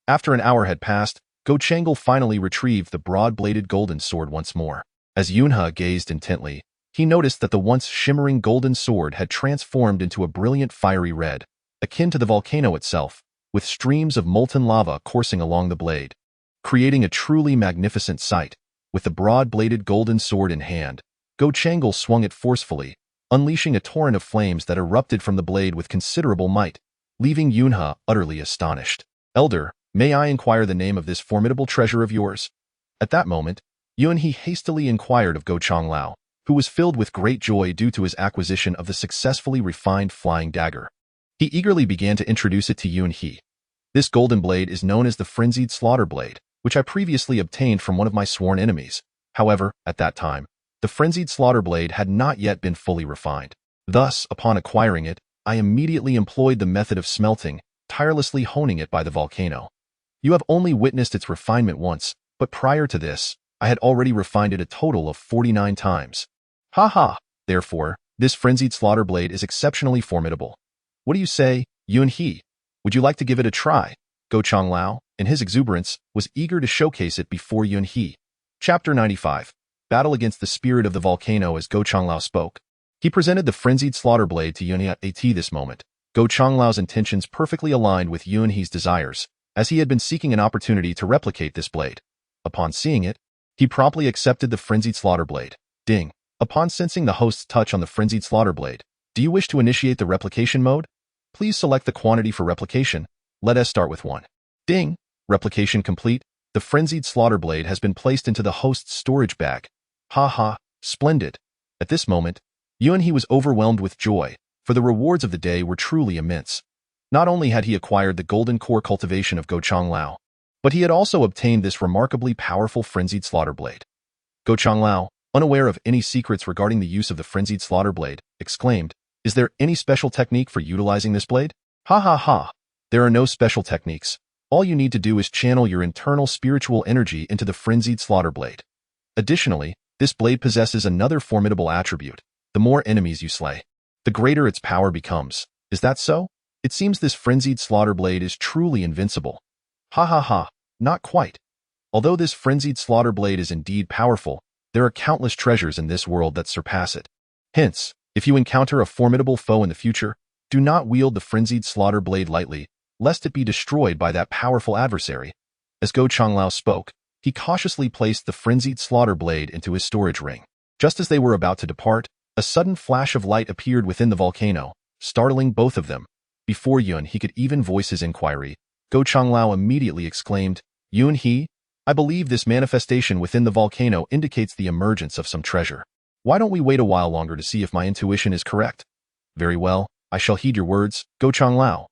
After an hour had passed, Go Changle finally retrieved the broad-bladed golden sword once more. As Yunhe gazed intently, he noticed that the once shimmering golden sword had transformed into a brilliant fiery red, akin to the volcano itself. with streams of molten lava coursing along the blade, creating a truly magnificent sight. With the broad-bladed golden sword in hand, Go Chang'e swung it forcefully, unleashing a torrent of flames that erupted from the blade with considerable might, leaving Yunhe utterly astonished. "Elder, may I inquire the name of this formidable treasure of yours?" At that moment, Yunhe hastily inquired of Go Changlao, who was filled with great joy due to his acquisition of the successfully refined flying dagger. He eagerly began to introduce it to Yunhe. "This golden blade is known as the Frenzied Slaughter Blade, which I previously obtained from one of my sworn enemies. However, at that time, the Frenzied Slaughter Blade had not yet been fully refined. Thus, upon acquiring it, I immediately employed the method of smelting, tirelessly honing it by the volcano. You have only witnessed its refinement once, but prior to this, I had already refined it a total of 49 times. Ha ha! Therefore, this Frenzied Slaughter Blade is exceptionally formidable. What do you say, Yunhe? Would you like to give it a try?" Go Changlao, in his exuberance, was eager to showcase it before Yunhe. Chapter 95. Battle against the spirit of the volcano. As Go Changlao spoke, he presented the Frenzied Slaughter Blade to Yunhe at this moment. Go Changlao's intentions perfectly aligned with Yunhe's desires, as he had been seeking an opportunity to replicate this blade. Upon seeing it, he promptly accepted the Frenzied Slaughter Blade. Ding. Upon sensing the host's touch on the Frenzied Slaughter Blade, "Do you wish to initiate the replication mode? Please select the quantity for replication. Let us start with 1. Ding. Replication complete. The Frenzied Slaughter Blade has been placed into the host's storage bag. Ha ha, splendid." At this moment, Yunhe was overwhelmed with joy, for the rewards of the day were truly immense. Not only had he acquired the golden core cultivation of Go Changlao, but he had also obtained this remarkably powerful Frenzied Slaughter Blade. Go Changlao, unaware of any secrets regarding the use of the Frenzied Slaughter Blade, exclaimed, "Is there any special technique for utilizing this blade?" "Ha ha ha! There are no special techniques. All you need to do is channel your internal spiritual energy into the Frenzied Slaughter Blade. Additionally, this blade possesses another formidable attribute. The more enemies you slay, the greater its power becomes. Is that so? It seems this Frenzied Slaughter Blade is truly invincible." "Ha ha ha, not quite. Although this Frenzied Slaughter Blade is indeed powerful, there are countless treasures in this world that surpass it. Hence, if you encounter a formidable foe in the future, do not wield the Frenzied Slaughter Blade lightly, lest it be destroyed by that powerful adversary." As Go Changlao spoke, he cautiously placed the Frenzied Slaughter Blade into his storage ring. Just as they were about to depart, a sudden flash of light appeared within the volcano, startling both of them. Before Yunhe could even voice his inquiry, Go Changlao immediately exclaimed, "Yunhe, I believe this manifestation within the volcano indicates the emergence of some treasure. Why don't we wait a while longer to see if my intuition is correct?" "Very well, I shall heed your words, Go Changlao."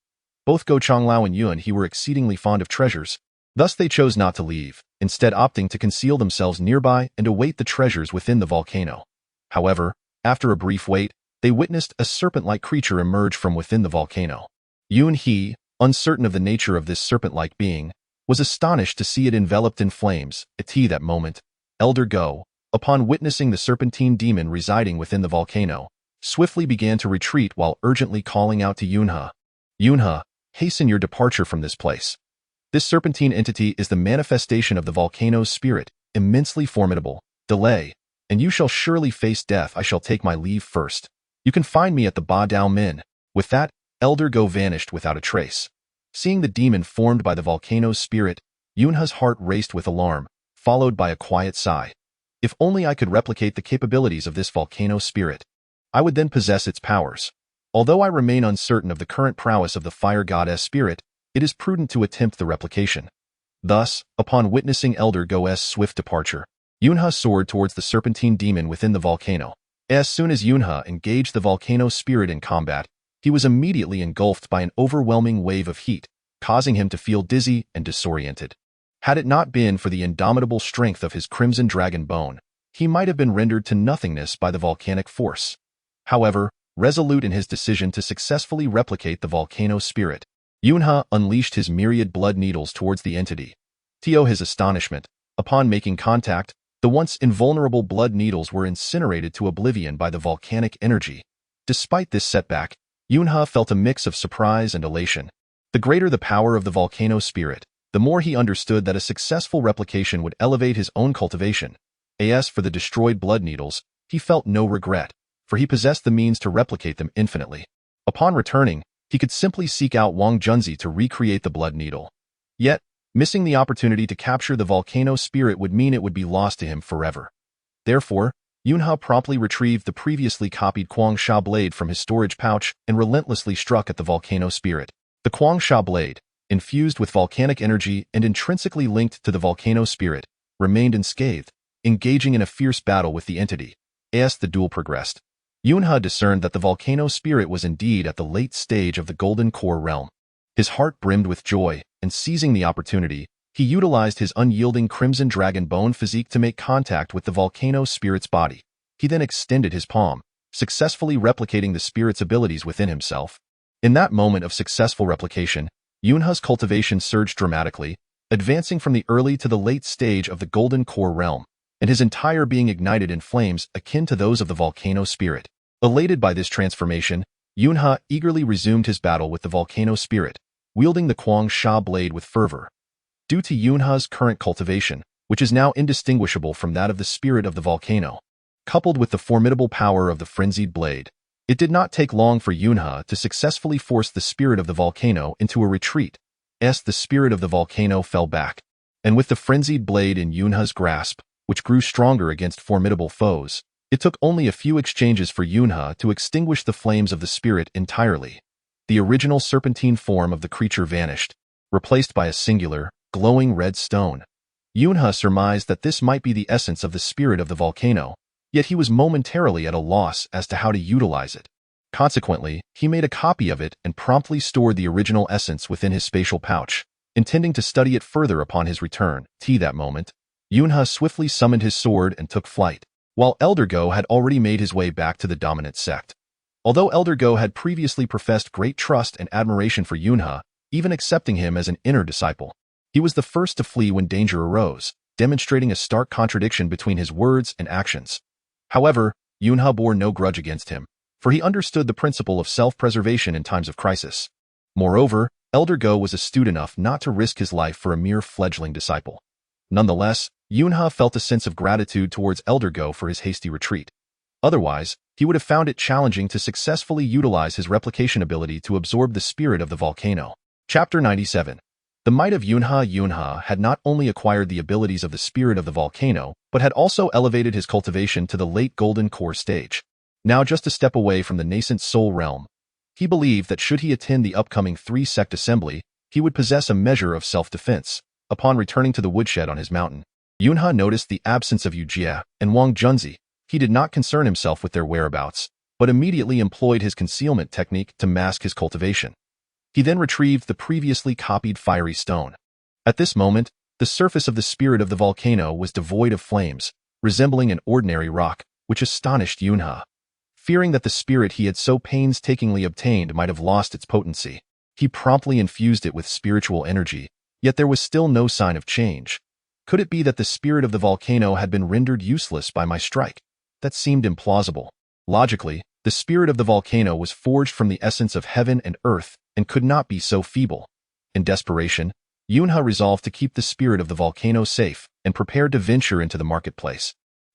Both Go Changlao and Yunhe were exceedingly fond of treasures, thus they chose not to leave, instead opting to conceal themselves nearby and await the treasures within the volcano. However, after a brief wait, they witnessed a serpent-like creature emerge from within the volcano. Yunhe, uncertain of the nature of this serpent-like being, was astonished to see it enveloped in flames. At that moment, Elder Go, upon witnessing the serpentine demon residing within the volcano, swiftly began to retreat while urgently calling out to Yunhe, "Yunhe, hasten your departure from this place. This serpentine entity is the manifestation of the volcano's spirit, immensely formidable. Delay, and you shall surely face death. I shall take my leave first. You can find me at the Ba Dao Min." With that, Elder Go vanished without a trace. Seeing the demon formed by the volcano's spirit, Yunhe's heart raced with alarm, followed by a quiet sigh. "If only I could replicate the capabilities of this volcano spirit, I would then possess its powers. Although I remain uncertain of the current prowess of the fire goddess spirit, it is prudent to attempt the replication." Thus, upon witnessing Elder Go's swift departure, Yunhe soared towards the serpentine demon within the volcano. As soon as Yunhe engaged the volcano spirit in combat, he was immediately engulfed by an overwhelming wave of heat, causing him to feel dizzy and disoriented. Had it not been for the indomitable strength of his crimson dragon bone, he might have been rendered to nothingness by the volcanic force. However, resolute in his decision to successfully replicate the volcano spirit, Yunhe unleashed his myriad blood needles towards the entity. To his astonishment, upon making contact, the once invulnerable blood needles were incinerated to oblivion by the volcanic energy. Despite this setback, Yunhe felt a mix of surprise and elation. The greater the power of the volcano spirit, the more he understood that a successful replication would elevate his own cultivation. As for the destroyed blood needles, he felt no regret, for he possessed the means to replicate them infinitely. Upon returning, He could simply seek out Wang Junzi to recreate the blood needle. Yet, missing the opportunity to capture the volcano spirit would mean it would be lost to him forever. Therefore, Yunhe promptly retrieved the previously copied Guangsha blade from his storage pouch and relentlessly struck at the volcano spirit. The Guangsha blade, infused with volcanic energy and intrinsically linked to the volcano spirit, remained unscathed, engaging in a fierce battle with the entity. As the duel progressed, Yunhe discerned that the volcano spirit was indeed at the late stage of the Golden Core realm. His heart brimmed with joy, and seizing the opportunity, he utilized his unyielding Crimson Dragon Bone physique to make contact with the volcano spirit's body. He then extended his palm, successfully replicating the spirit's abilities within himself. In that moment of successful replication, Yunhe's cultivation surged dramatically, advancing from the early to the late stage of the Golden Core realm, and his entire being ignited in flames akin to those of the volcano spirit. Elated by this transformation, Yunhe eagerly resumed his battle with the volcano spirit, wielding the Guangsha blade with fervor. Due to Yunhe's current cultivation, which is now indistinguishable from that of the spirit of the volcano, coupled with the formidable power of the frenzied blade, it did not take long for Yunhe to successfully force the spirit of the volcano into a retreat. As the spirit of the volcano fell back, and with the frenzied blade in Yunhe's grasp, which grew stronger against formidable foes, it took only a few exchanges for Yunhe to extinguish the flames of the spirit entirely. The original serpentine form of the creature vanished, replaced by a singular, glowing red stone. Yunhe surmised that this might be the essence of the spirit of the volcano, yet he was momentarily at a loss as to how to utilize it. Consequently, he made a copy of it and promptly stored the original essence within his spatial pouch, intending to study it further upon his return. That moment, Yunhe swiftly summoned his sword and took flight, while Elder Go had already made his way back to the dominant sect. Although Elder Go had previously professed great trust and admiration for Yunhe, even accepting him as an inner disciple, he was the first to flee when danger arose, demonstrating a stark contradiction between his words and actions. However, Yunhe bore no grudge against him, for he understood the principle of self-preservation in times of crisis. Moreover, Elder Go was astute enough not to risk his life for a mere fledgling disciple. Nonetheless, Yunhe felt a sense of gratitude towards Elder Go for his hasty retreat. Otherwise, he would have found it challenging to successfully utilize his replication ability to absorb the spirit of the volcano. Chapter 97. The might of Yunhe. Yunhe had not only acquired the abilities of the spirit of the volcano, but had also elevated his cultivation to the late Golden Core stage. Now just a step away from the nascent soul realm, he believed that should he attend the upcoming three-sect assembly, he would possess a measure of self-defense. Upon returning to the woodshed on his mountain, Yunhe noticed the absence of Yujie and Wang Junzi. He did not concern himself with their whereabouts, but immediately employed his concealment technique to mask his cultivation. He then retrieved the previously copied fiery stone. At this moment, the surface of the spirit of the volcano was devoid of flames, resembling an ordinary rock, which astonished Yunhe. Fearing that the spirit he had so painstakingly obtained might have lost its potency, he promptly infused it with spiritual energy, yet there was still no sign of change. Could it be that the spirit of the volcano had been rendered useless by my strike? That seemed implausible. Logically, the spirit of the volcano was forged from the essence of heaven and earth and could not be so feeble. In desperation, Yunhe resolved to keep the spirit of the volcano safe and prepared to venture into the marketplace,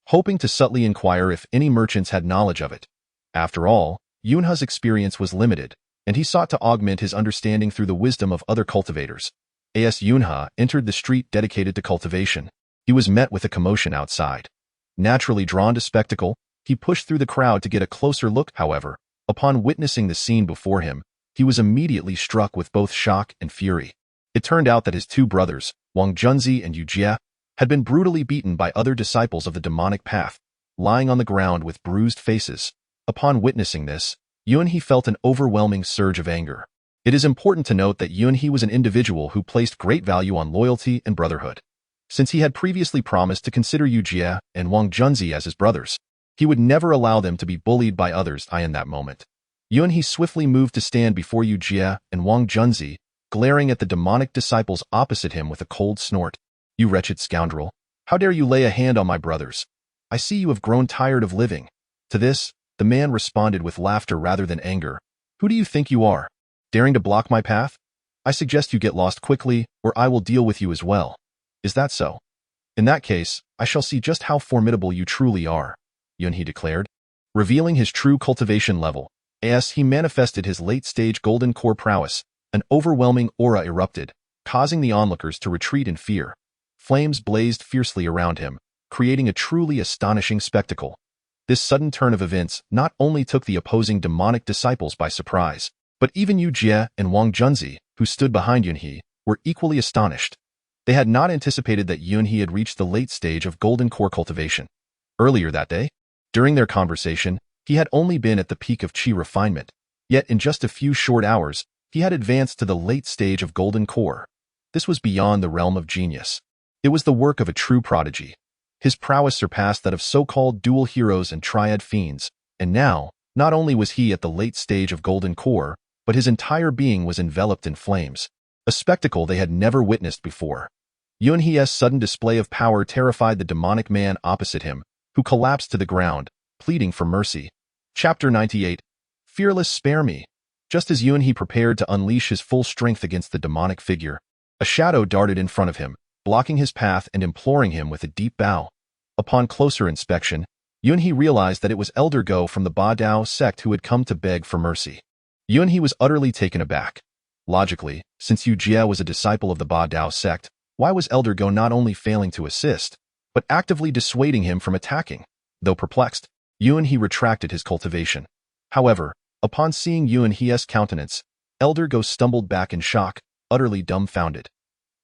hoping to subtly inquire if any merchants had knowledge of it. After all, Yunhe's experience was limited, and he sought to augment his understanding through the wisdom of other cultivators. As Yunhe entered the street dedicated to cultivation, he was met with a commotion outside. Naturally drawn to spectacle, he pushed through the crowd to get a closer look. However, upon witnessing the scene before him, he was immediately struck with both shock and fury. It turned out that his two brothers, Wang Junzi and Yujie, had been brutally beaten by other disciples of the demonic path, lying on the ground with bruised faces. Upon witnessing this, Yunhe felt an overwhelming surge of anger. It is important to note that Yunhe was an individual who placed great value on loyalty and brotherhood. Since he had previously promised to consider Yujie and Wang Junzi as his brothers, he would never allow them to be bullied by others. In that moment, Yunhe swiftly moved to stand before Yujie and Wang Junzi, glaring at the demonic disciples opposite him with a cold snort. "You wretched scoundrel! How dare you lay a hand on my brothers? I see you have grown tired of living." To this, the man responded with laughter rather than anger. "Who do you think you are? Daring to block my path? I suggest you get lost quickly, or I will deal with you as well. Is that so? In that case, I shall see just how formidable you truly are," Yunhe declared. Revealing his true cultivation level, As he manifested his late-stage golden core prowess, an overwhelming aura erupted, causing the onlookers to retreat in fear. Flames blazed fiercely around him, creating a truly astonishing spectacle. This sudden turn of events not only took the opposing demonic disciples by surprise, but even Yu Jie and Wang Junzi, who stood behind Yunhe, were equally astonished. They had not anticipated that Yunhe had reached the late stage of golden core cultivation. Earlier that day, during their conversation, he had only been at the peak of qi refinement, yet in just a few short hours, he had advanced to the late stage of golden core. This was beyond the realm of genius. It was the work of a true prodigy. His prowess surpassed that of so-called dual heroes and triad fiends, and now, not only was he at the late stage of golden core, but his entire being was enveloped in flames, a spectacle they had never witnessed before. Yunhe's sudden display of power terrified the demonic man opposite him, who collapsed to the ground, pleading for mercy. Chapter 98. Fearless, spare me. Just as Yunhe prepared to unleash his full strength against the demonic figure, a shadow darted in front of him, blocking his path and imploring him with a deep bow. Upon closer inspection, Yunhe realized that it was Elder Go from the Ba Dao sect who had come to beg for mercy. Yunhe was utterly taken aback. Logically, since Yu Jie was a disciple of the Ba Dao sect, why was Elder Go not only failing to assist, but actively dissuading him from attacking? Though perplexed, Yunhe retracted his cultivation. However, upon seeing Yunhe's countenance, Elder Go stumbled back in shock, utterly dumbfounded.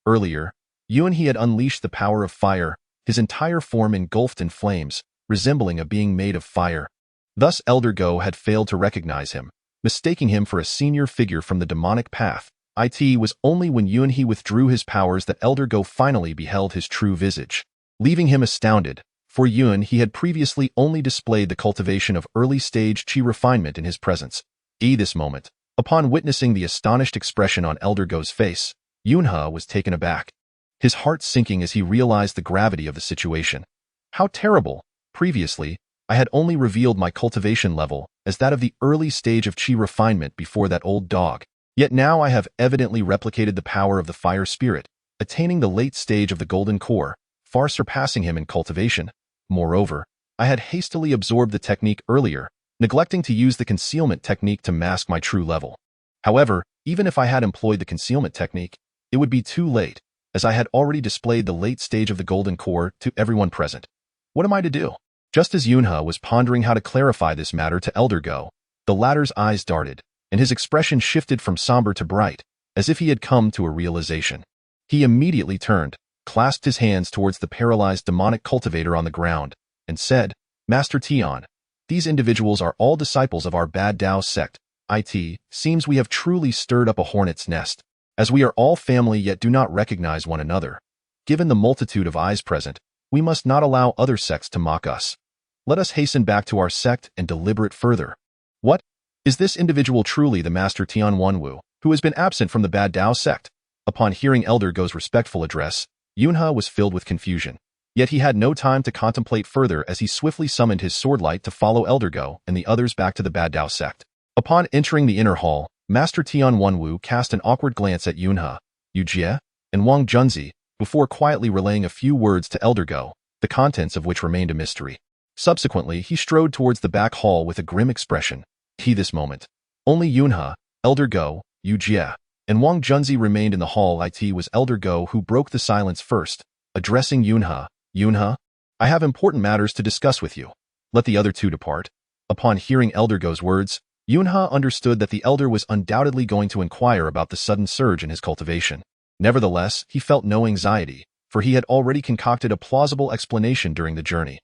Earlier, Yunhe had unleashed the power of fire, his entire form engulfed in flames, resembling a being made of fire. Thus Elder Go had failed to recognize him, mistaking him for a senior figure from the demonic path. It was only when Yunhe withdrew his powers that Elder Go finally beheld his true visage, leaving him astounded. For Yunhe had previously only displayed the cultivation of early-stage qi refinement in his presence. This moment, upon witnessing the astonished expression on Elder Go's face, Yunhe was taken aback, his heart sinking as he realized the gravity of the situation. How terrible! Previously, I had only revealed my cultivation level as that of the early stage of qi refinement before that old dog. Yet now I have evidently replicated the power of the fire spirit, attaining the late stage of the golden core, far surpassing him in cultivation. Moreover, I had hastily absorbed the technique earlier, neglecting to use the concealment technique to mask my true level. However, even if I had employed the concealment technique, it would be too late, as I had already displayed the late stage of the golden core to everyone present. What am I to do? Just as Yunhe was pondering how to clarify this matter to Elder Go, the latter's eyes darted, and his expression shifted from somber to bright, as if he had come to a realization. He immediately turned, clasped his hands towards the paralyzed demonic cultivator on the ground, and said, Master Tian, these individuals are all disciples of our Ba Dao sect. It seems we have truly stirred up a hornet's nest, as we are all family yet do not recognize one another. Given the multitude of eyes present, we must not allow other sects to mock us. Let us hasten back to our sect and deliberate further. What? Is this individual truly the Master Tian Wanwu, who has been absent from the Ba Dao sect? Upon hearing Elder Go's respectful address, Yunhe was filled with confusion. Yet he had no time to contemplate further as he swiftly summoned his swordlight to follow Elder Go and the others back to the Ba Dao sect. Upon entering the inner hall, Master Tian Wanwu cast an awkward glance at Yunhe, Yu Jie, and Wang Junzi, before quietly relaying a few words to Elder Go, the contents of which remained a mystery. Subsequently, he strode towards the back hall with a grim expression. This moment, only Yunhe, Elder Go, Yu Jie, and Wang Junzi remained in the hall. It was Elder Go who broke the silence first, addressing Yunhe. Yunhe, I have important matters to discuss with you. Let the other two depart. Upon hearing Elder Go's words, Yunhe understood that the elder was undoubtedly going to inquire about the sudden surge in his cultivation. Nevertheless, he felt no anxiety, for he had already concocted a plausible explanation during the journey.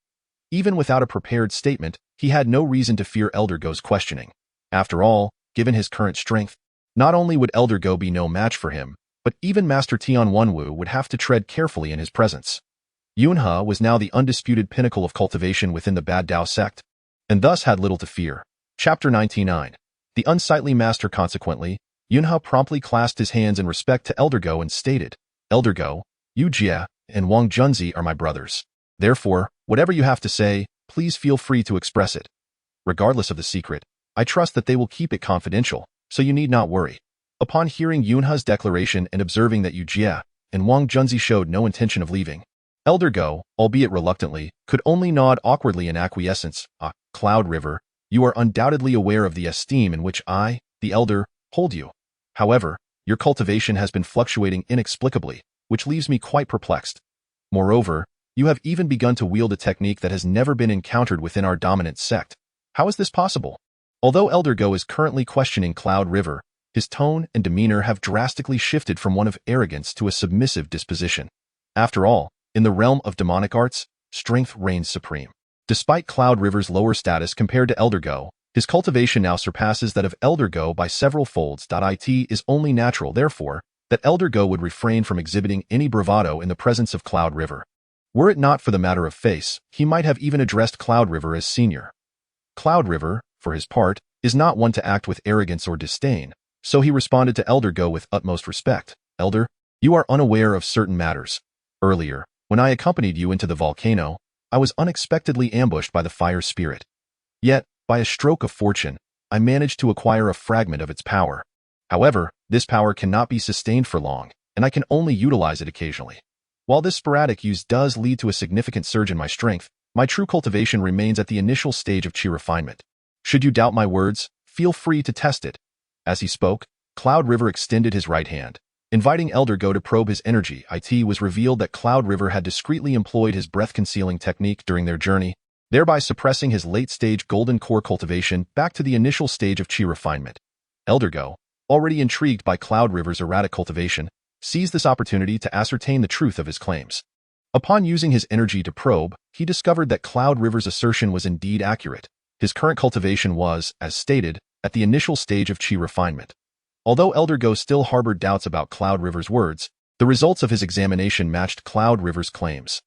Even without a prepared statement, he had no reason to fear Elder Go's questioning. After all, given his current strength, not only would Elder Go be no match for him, but even Master Tian Wanwu would have to tread carefully in his presence. Yunhe was now the undisputed pinnacle of cultivation within the Ba Dao sect, and thus had little to fear. Chapter 99. The unsightly master. Consequently, Yunhe promptly clasped his hands in respect to Elder Go and stated, Elder Go, Yu Jie, and Wang Junzi are my brothers. Therefore, whatever you have to say, please feel free to express it. Regardless of the secret, I trust that they will keep it confidential, so you need not worry. Upon hearing Yunhe's declaration and observing that Yu Jie and Wang Junzi showed no intention of leaving, Elder Go, albeit reluctantly, could only nod awkwardly in acquiescence. Cloud River, you are undoubtedly aware of the esteem in which I, the elder, hold you. However, your cultivation has been fluctuating inexplicably, which leaves me quite perplexed. Moreover, you have even begun to wield a technique that has never been encountered within our dominant sect. How is this possible? Although Elder Go is currently questioning Cloud River, his tone and demeanor have drastically shifted from one of arrogance to a submissive disposition. After all, in the realm of demonic arts, strength reigns supreme. Despite Cloud River's lower status compared to Elder Go, his cultivation now surpasses that of Elder Go by several folds. It is only natural, therefore, that Elder Go would refrain from exhibiting any bravado in the presence of Cloud River. Were it not for the matter of face, he might have even addressed Cloud River as senior. Cloud River, for his part, is not one to act with arrogance or disdain, so he responded to Elder Go with utmost respect. Elder, you are unaware of certain matters. Earlier, when I accompanied you into the volcano, I was unexpectedly ambushed by the fire spirit. Yet, by a stroke of fortune, I managed to acquire a fragment of its power. However, this power cannot be sustained for long, and I can only utilize it occasionally. While this sporadic use does lead to a significant surge in my strength, my true cultivation remains at the initial stage of chi refinement. Should you doubt my words, feel free to test it. As he spoke, Cloud River extended his right hand, inviting Elder Go to probe his energy. It was revealed that Cloud River had discreetly employed his breath-concealing technique during their journey, thereby suppressing his late-stage golden core cultivation back to the initial stage of chi refinement. Elder Go, already intrigued by Cloud River's erratic cultivation, seized this opportunity to ascertain the truth of his claims. Upon using his energy to probe, he discovered that Cloud River's assertion was indeed accurate. His current cultivation was, as stated, at the initial stage of chi refinement. Although Elder Go still harbored doubts about Cloud River's words, the results of his examination matched Cloud River's claims.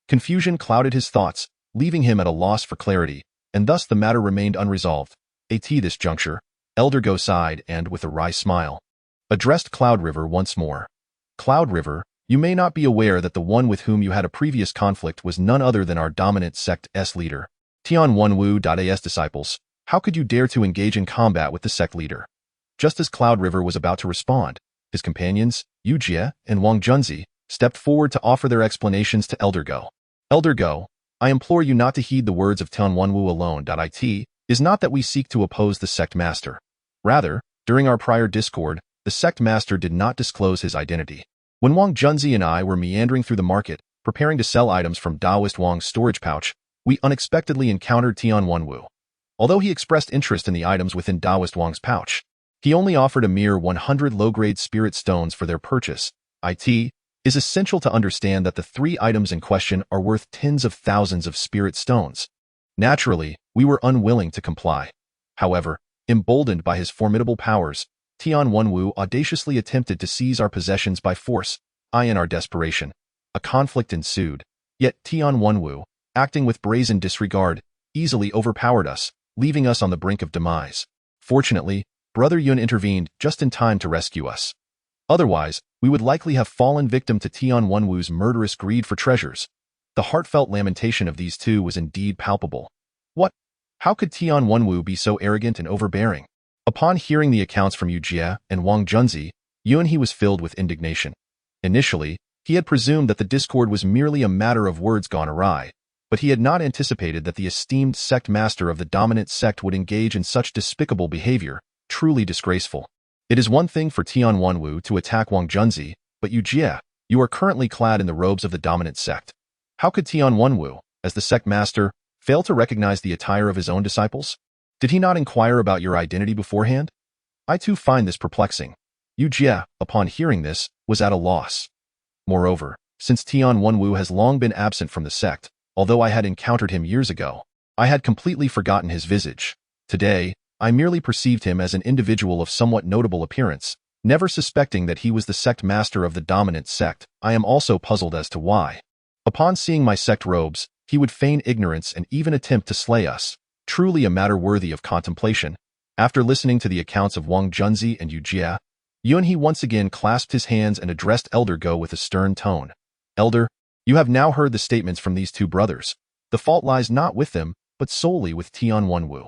Confusion clouded his thoughts, leaving him at a loss for clarity, and thus the matter remained unresolved. At this juncture, Elder Go sighed and, with a wry smile, addressed Cloud River once more. Cloud River, you may not be aware that the one with whom you had a previous conflict was none other than our dominant sect's leader, Tianwanwu.As disciples. How could you dare to engage in combat with the sect leader? Just as Cloud River was about to respond, his companions, Yu Jie and Wang Junzi, stepped forward to offer their explanations to Elder Go. Elder Go, I implore you not to heed the words of Tianwanwu alone. It is not that we seek to oppose the sect master. Rather, during our prior discord, the sect master did not disclose his identity. When Wang Junzi and I were meandering through the market, preparing to sell items from Taoist Wang's storage pouch, we unexpectedly encountered Tianwanwu. Although he expressed interest in the items within Taoist Wang's pouch, he only offered a mere 100 low-grade spirit stones for their purchase. It is essential to understand that the 3 items in question are worth tens of thousands of spirit stones. Naturally, we were unwilling to comply. However, emboldened by his formidable powers, Tianwanwu audaciously attempted to seize our possessions by force. In our desperation, a conflict ensued, yet Tianwanwu, acting with brazen disregard, easily overpowered us, leaving us on the brink of demise. Fortunately, Brother Yun intervened just in time to rescue us. Otherwise, we would likely have fallen victim to Tianwanwu's murderous greed for treasures. The heartfelt lamentation of these two was indeed palpable. What? How could Tianwanwu be so arrogant and overbearing? Upon hearing the accounts from Yu Jie and Wang Junzi, Yun was filled with indignation. Initially, he had presumed that the discord was merely a matter of words gone awry, but he had not anticipated that the esteemed sect master of the dominant sect would engage in such despicable behavior, truly disgraceful. It is one thing for Tianwanwu to attack Wang Junzi, but Yu Jie, you are currently clad in the robes of the dominant sect. How could Tianwanwu, as the sect master, fail to recognize the attire of his own disciples? Did he not inquire about your identity beforehand? I too find this perplexing. Yu Jie, upon hearing this, was at a loss. Moreover, since Tianwanwu has long been absent from the sect, although I had encountered him years ago, I had completely forgotten his visage. Today, I merely perceived him as an individual of somewhat notable appearance, never suspecting that he was the sect master of the dominant sect. I am also puzzled as to why. Upon seeing my sect robes, he would feign ignorance and even attempt to slay us. Truly a matter worthy of contemplation. After listening to the accounts of Wang Junzi and Yu Jie, Yun once again clasped his hands and addressed Elder Go with a stern tone. Elder, you have now heard the statements from these two brothers. The fault lies not with them, but solely with Tianwanwu.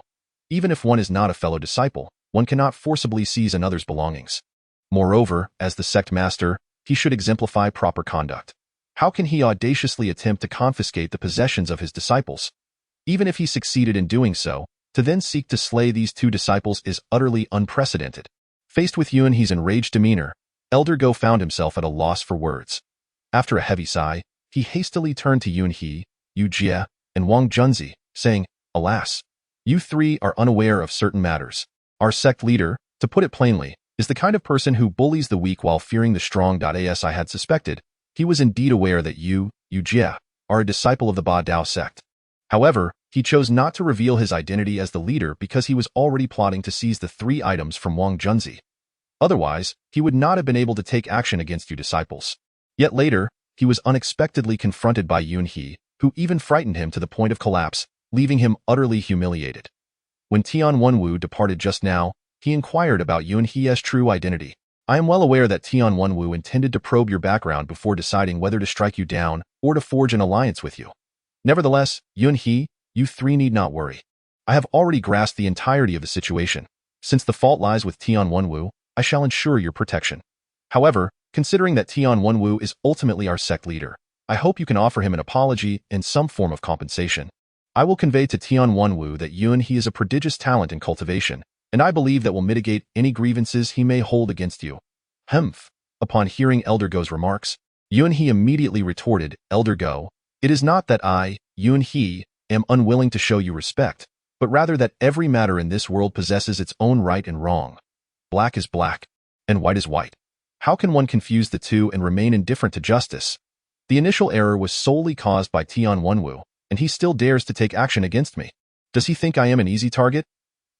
Even if one is not a fellow disciple, one cannot forcibly seize another's belongings. Moreover, as the sect master, he should exemplify proper conduct. How can he audaciously attempt to confiscate the possessions of his disciples? Even if he succeeded in doing so, To then seek to slay these two disciples is utterly unprecedented. Faced with Yuan He's enraged demeanor, Elder Go found himself at a loss for words. After a heavy sigh, he hastily turned to Yuan He, Yu Jie, and Wang Junzi, saying, "Alas, you three are unaware of certain matters. Our sect leader, to put it plainly, is the kind of person who bullies the weak while fearing the strong. As I had suspected, he was indeed aware that Yu Jie, are a disciple of the Ba Dao sect. However, he chose not to reveal his identity as the leader because he was already plotting to seize the 3 items from Wang Junzi. Otherwise, he would not have been able to take action against you disciples. Yet later, he was unexpectedly confronted by Yuan He, who even frightened him to the point of collapse, leaving him utterly humiliated. When Tian Wenwu departed just now, he inquired about Yuan He's true identity. I am well aware that Tian Wenwu intended to probe your background before deciding whether to strike you down or to forge an alliance with you. Nevertheless, Yuan He, you three need not worry. I have already grasped the entirety of the situation. Since the fault lies with Tian Wenwu, I shall ensure your protection. However, considering that Tian Wenwu is ultimately our sect leader, I hope you can offer him an apology and some form of compensation. I will convey to Tian Wenwu that Yuan He is a prodigious talent in cultivation, and I believe that will mitigate any grievances he may hold against you." Humph. Upon hearing Elder Go's remarks, Yuan He immediately retorted, "Elder Go, it is not that I, Yuan He, am unwilling to show you respect, but rather that every matter in this world possesses its own right and wrong. Black is black, and white is white. How can one confuse the two and remain indifferent to justice? The initial error was solely caused by Tian Wenwu, and he still dares to take action against me. Does he think I am an easy target?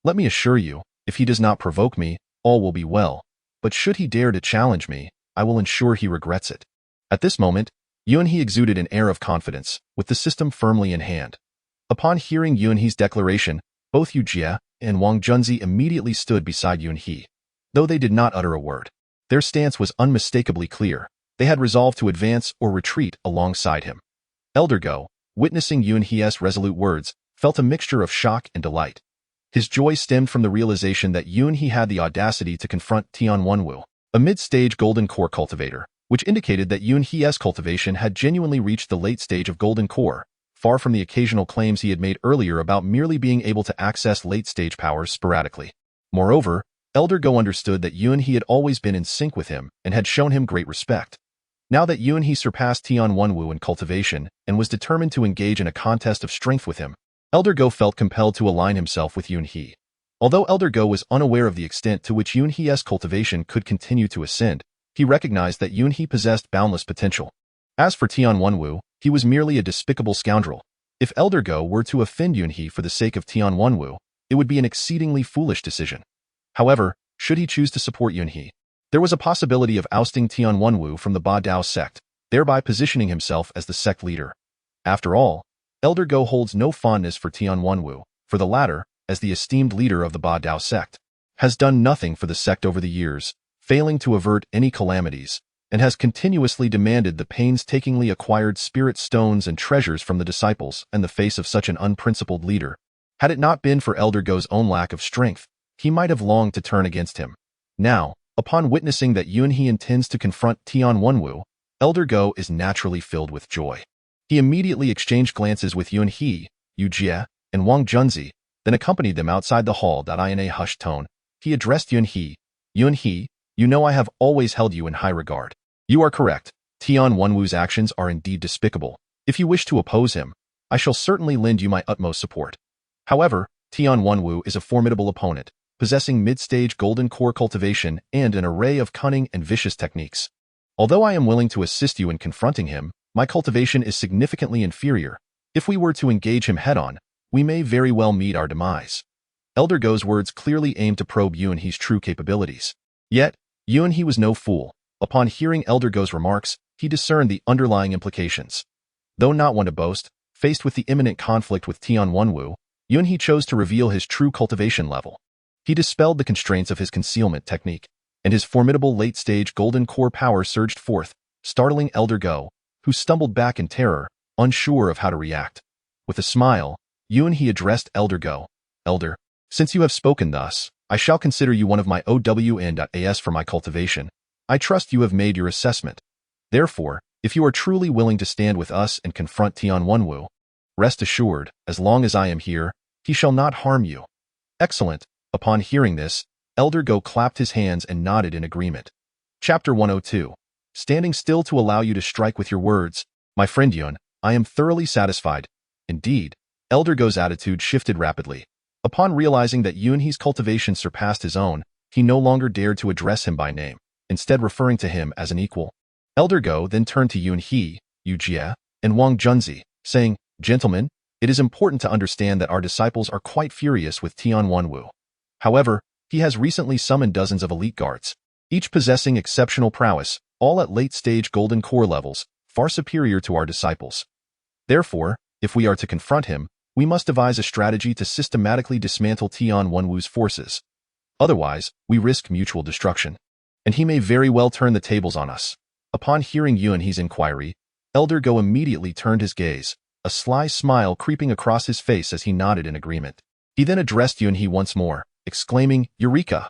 Let me assure you, if he does not provoke me, all will be well, but should he dare to challenge me, I will ensure he regrets it." At this moment, Yuan He exuded an air of confidence, with the system firmly in hand. Upon hearing Yuan He's declaration, both Yu Jie and Wang Junzi immediately stood beside Yuan He. Though they did not utter a word, their stance was unmistakably clear. They had resolved to advance or retreat alongside him. Elder Go, witnessing Yuan He's resolute words, felt a mixture of shock and delight. His joy stemmed from the realization that Yuan He had the audacity to confront Tian Wenwu, a mid-stage golden core cultivator, which indicated that Yuan He's cultivation had genuinely reached the late stage of golden core, far from the occasional claims he had made earlier about merely being able to access late-stage powers sporadically. Moreover, Elder Go understood that Yuan He had always been in sync with him and had shown him great respect. Now that Yuan He surpassed Tian Wenwu in cultivation and was determined to engage in a contest of strength with him, Elder Go felt compelled to align himself with Yuan He. Although Elder Go was unaware of the extent to which Yuan He's cultivation could continue to ascend, he recognized that Yuan He possessed boundless potential. As for Tian Wenwu, he was merely a despicable scoundrel. If Elder Go were to offend Yuan He for the sake of Tian Wenwu, it would be an exceedingly foolish decision. However, should he choose to support Yuan He, there was a possibility of ousting Tian Wenwu from the Ba Dao sect, thereby positioning himself as the sect leader. After all, Elder Go holds no fondness for Tian Wenwu, for the latter, as the esteemed leader of the Ba Dao sect, has done nothing for the sect over the years, failing to avert any calamities, and has continuously demanded the painstakingly acquired spirit stones and treasures from the disciples in the face of such an unprincipled leader. Had it not been for Elder Go's own lack of strength, he might have longed to turn against him. Now, upon witnessing that Yuan He intends to confront Tian Wenwu, Elder Go is naturally filled with joy. He immediately exchanged glances with Yuan He, Yu Jie, and Wang Junzi, then accompanied them outside the hall. In a hushed tone, he addressed Yuan He, "Yuan He, you know I have always held you in high regard. You are correct. Tian Wenwu's actions are indeed despicable. If you wish to oppose him, I shall certainly lend you my utmost support. However, Tian Wenwu is a formidable opponent, possessing mid-stage golden core cultivation and an array of cunning and vicious techniques. Although I am willing to assist you in confronting him, my cultivation is significantly inferior. If we were to engage him head-on, we may very well meet our demise." Elder Go's words clearly aimed to probe Yuan He's true capabilities. Yet, Yuan He was no fool. Upon hearing Elder Go's remarks, he discerned the underlying implications. Though not one to boast, faced with the imminent conflict with Tian Wenwu, Yuan He chose to reveal his true cultivation level. He dispelled the constraints of his concealment technique, and his formidable late-stage golden core power surged forth, startling Elder Go, who stumbled back in terror, unsure of how to react. With a smile, Yuan He addressed Elder Go, "Elder, since you have spoken thus, I shall consider you one of my OWN.AS for my cultivation. I trust you have made your assessment. Therefore, if you are truly willing to stand with us and confront Tian Wenwu, rest assured, as long as I am here, He shall not harm you. Excellent. Upon hearing this, Elder Go clapped his hands and nodded in agreement. Chapter 102. Standing still to allow you to strike with your words. My friend Yun, I am thoroughly satisfied. Indeed, Elder Go's attitude shifted rapidly. Upon realizing that Yunhe's cultivation surpassed his own, he no longer dared to address him by name, instead referring to him as an equal. Elder Go then turned to Yunhe, Yujie, and Wang Junzi, saying, Gentlemen, it is important to understand that our disciples are quite furious with Tian Wenwu. However, he has recently summoned dozens of elite guards, each possessing exceptional prowess, all at late-stage golden core levels, far superior to our disciples. Therefore, if we are to confront him, we must devise a strategy to systematically dismantle Tian Wenwu's forces. Otherwise, we risk mutual destruction, and he may very well turn the tables on us. Upon hearing Yunhe's inquiry, Elder Go immediately turned his gaze, a sly smile creeping across his face as he nodded in agreement. He then addressed Yunhe once more, exclaiming, Eureka!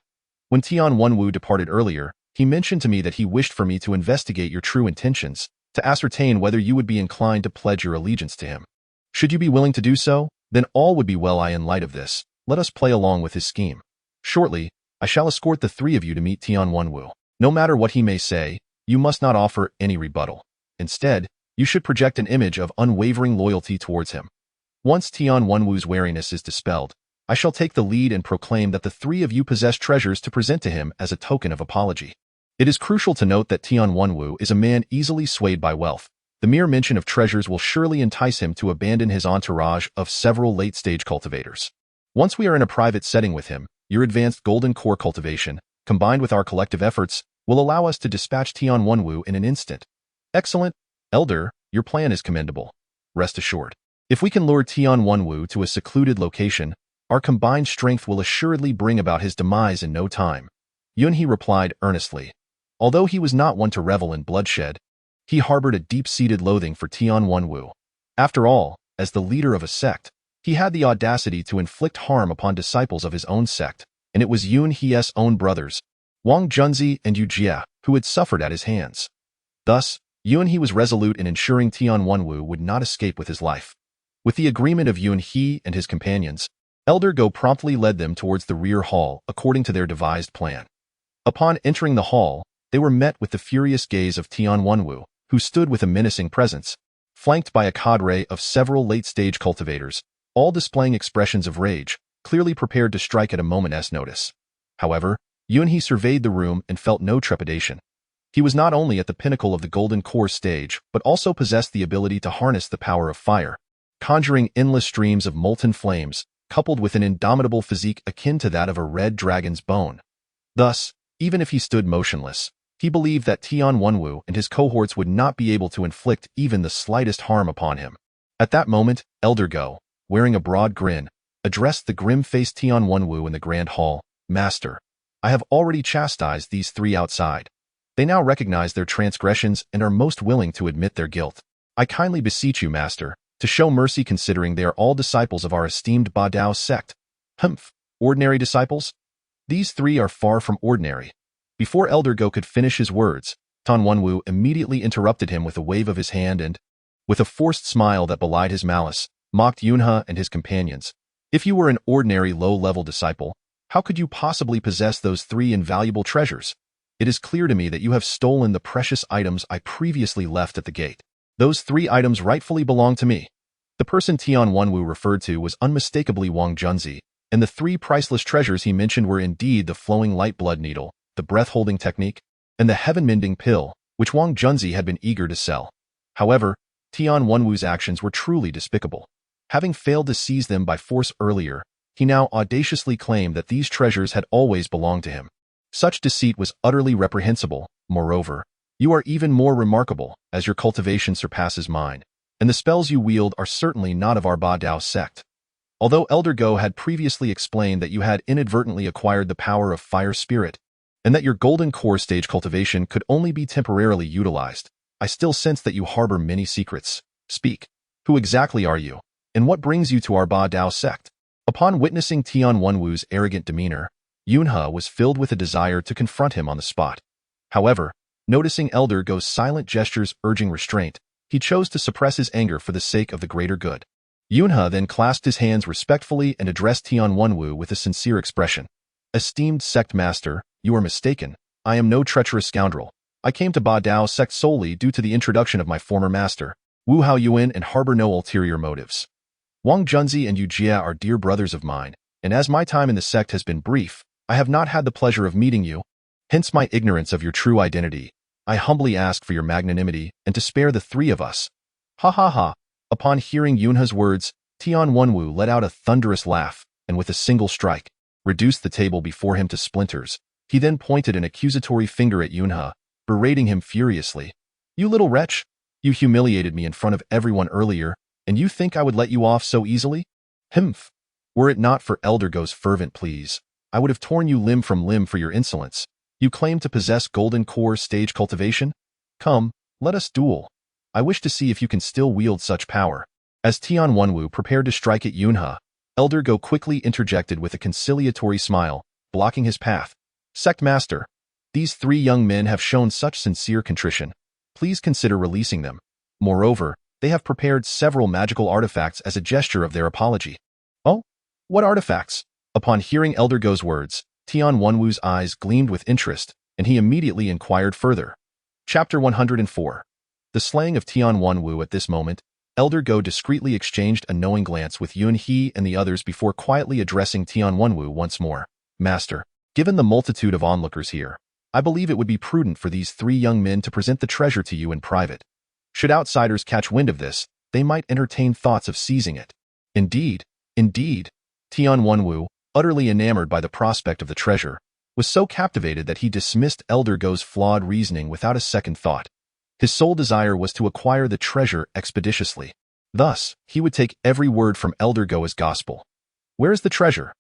When Tian Wenwu departed earlier, he mentioned to me that he wished for me to investigate your true intentions, to ascertain whether you would be inclined to pledge your allegiance to him. Should you be willing to do so, then all would be well. In light of this, let us play along with his scheme. Shortly, I shall escort the three of you to meet Tian Wenwu. No matter what he may say, you must not offer any rebuttal. Instead, you should project an image of unwavering loyalty towards him. Once Tian Wenwu's wariness is dispelled, I shall take the lead and proclaim that the three of you possess treasures to present to him as a token of apology. It is crucial to note that Tian Wenwu is a man easily swayed by wealth. The mere mention of treasures will surely entice him to abandon his entourage of several late-stage cultivators. Once we are in a private setting with him, your advanced golden core cultivation, combined with our collective efforts, will allow us to dispatch Tian Wenwu in an instant. Excellent, Elder, your plan is commendable. Rest assured. If we can lure Tian Wenwu to a secluded location, our combined strength will assuredly bring about his demise in no time. Yunhe replied earnestly. Although he was not one to revel in bloodshed, he harbored a deep-seated loathing for Tian Wenwu. After all, as the leader of a sect, he had the audacity to inflict harm upon disciples of his own sect, and it was Yunhe's own brothers, Wang Junzi and Yujie, who had suffered at his hands. Thus, Yunhe was resolute in ensuring Tian Wenwu would not escape with his life. With the agreement of Yunhe and his companions, Elder Go promptly led them towards the rear hall according to their devised plan. Upon entering the hall, they were met with the furious gaze of Tian Wenwu, who stood with a menacing presence, flanked by a cadre of several late-stage cultivators, all displaying expressions of rage, clearly prepared to strike at a moment's notice. However, Yunhe surveyed the room and felt no trepidation. He was not only at the pinnacle of the golden core stage, but also possessed the ability to harness the power of fire, conjuring endless streams of molten flames, coupled with an indomitable physique akin to that of a red dragon's bone. Thus, even if he stood motionless, he believed that Tian Wenwu and his cohorts would not be able to inflict even the slightest harm upon him. At that moment, Elder Go, wearing a broad grin, addressed the grim-faced Tian Wenwu in the grand hall. Master, I have already chastised these three outside. They now recognize their transgressions and are most willing to admit their guilt. I kindly beseech you, Master, to show mercy considering they are all disciples of our esteemed Ba Dao sect. Humph, ordinary disciples? These three are far from ordinary. Before Elder Go could finish his words, Tian Wenwu immediately interrupted him with a wave of his hand and, with a forced smile that belied his malice, mocked Yunhe and his companions. If you were an ordinary low-level disciple, how could you possibly possess those three invaluable treasures? It is clear to me that you have stolen the precious items I previously left at the gate. Those three items rightfully belong to me. The person Tian Wenwu referred to was unmistakably Wang Junzi, and the three priceless treasures he mentioned were indeed the flowing light blood needle, the breath-holding technique, and the heaven-mending pill, which Wang Junzi had been eager to sell. However, Tian Wenwu's actions were truly despicable. Having failed to seize them by force earlier, he now audaciously claimed that these treasures had always belonged to him. Such deceit was utterly reprehensible. Moreover, you are even more remarkable, as your cultivation surpasses mine, and the spells you wield are certainly not of our Ba Dao sect. Although Elder Go had previously explained that you had inadvertently acquired the power of fire spirit, and that your golden core stage cultivation could only be temporarily utilized, I still sense that you harbor many secrets. Speak. Who exactly are you, and what brings you to our Ba Dao sect? Upon witnessing Tian Wenwu's arrogant demeanor, Yunhe was filled with a desire to confront him on the spot. However, noticing Elder Go's silent gestures urging restraint, he chose to suppress his anger for the sake of the greater good. Yunhe then clasped his hands respectfully and addressed Tian Wenwu with a sincere expression. Esteemed sect master, you are mistaken. I am no treacherous scoundrel. I came to Ba Dao sect solely due to the introduction of my former master, Wu Hao Yuan, and harbor no ulterior motives. Wang Junzi and Yu Jie are dear brothers of mine, and as my time in the sect has been brief, I have not had the pleasure of meeting you. Hence my ignorance of your true identity. I humbly ask for your magnanimity and to spare the three of us. Ha ha ha. Upon hearing Yunhe's words, Tian Wenwu let out a thunderous laugh, and with a single strike, reduced the table before him to splinters. He then pointed an accusatory finger at Yunhe, berating him furiously. You little wretch! You humiliated me in front of everyone earlier, and you think I would let you off so easily? Humph! Were it not for Elder Go's fervent pleas, I would have torn you limb from limb for your insolence. You claim to possess golden core stage cultivation? Come, let us duel. I wish to see if you can still wield such power. As Tian Wenwu prepared to strike at Yunhe, Elder Go quickly interjected with a conciliatory smile, blocking his path. Sect Master, these three young men have shown such sincere contrition. Please consider releasing them. Moreover, they have prepared several magical artifacts as a gesture of their apology. Oh? What artifacts? Upon hearing Elder Go's words, Tian Wenwu's eyes gleamed with interest, and he immediately inquired further. Chapter 104. The slaying of Tian Wenwu. At this moment, Elder Go discreetly exchanged a knowing glance with Yun He and the others before quietly addressing Tian Wenwu once more. Master, given the multitude of onlookers here, I believe it would be prudent for these three young men to present the treasure to you in private. Should outsiders catch wind of this, they might entertain thoughts of seizing it. Indeed, Tian Wenwu, utterly enamored by the prospect of the treasure, was so captivated that he dismissed Elder Go's flawed reasoning without a second thought. His sole desire was to acquire the treasure expeditiously. Thus, he would take every word from Elder Go as gospel. Where is the treasure?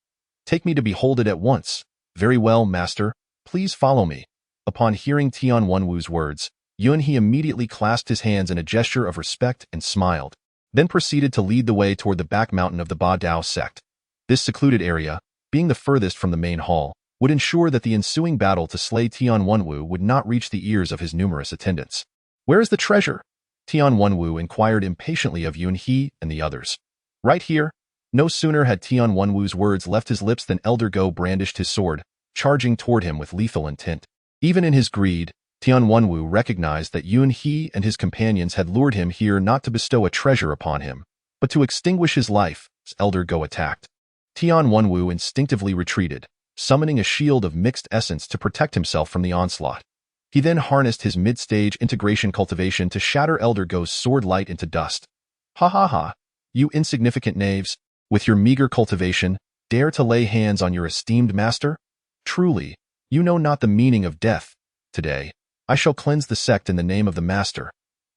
Take me to behold it at once. Very well, master. Please follow me. Upon hearing Tian Wenwu's words, Yun He immediately clasped his hands in a gesture of respect and smiled, then proceeded to lead the way toward the back mountain of the Ba Dao sect. This secluded area, being the furthest from the main hall, would ensure that the ensuing battle to slay Tian Wenwu would not reach the ears of his numerous attendants. Where is the treasure? Tian Wenwu inquired impatiently of Yun He and the others. Right here. No sooner had Tian Wenwu's words left his lips than Elder Go brandished his sword, charging toward him with lethal intent. Even in his greed, Tian Wenwu recognized that Yun He and his companions had lured him here not to bestow a treasure upon him, but to extinguish his life, as Elder Go attacked. Tian Wenwu instinctively retreated, summoning a shield of mixed essence to protect himself from the onslaught. He then harnessed his mid-stage integration cultivation to shatter Elder Go's sword light into dust. Ha ha ha, you insignificant knaves, with your meager cultivation, dare to lay hands on your esteemed master? Truly, you know not the meaning of death. Today, I shall cleanse the sect in the name of the master.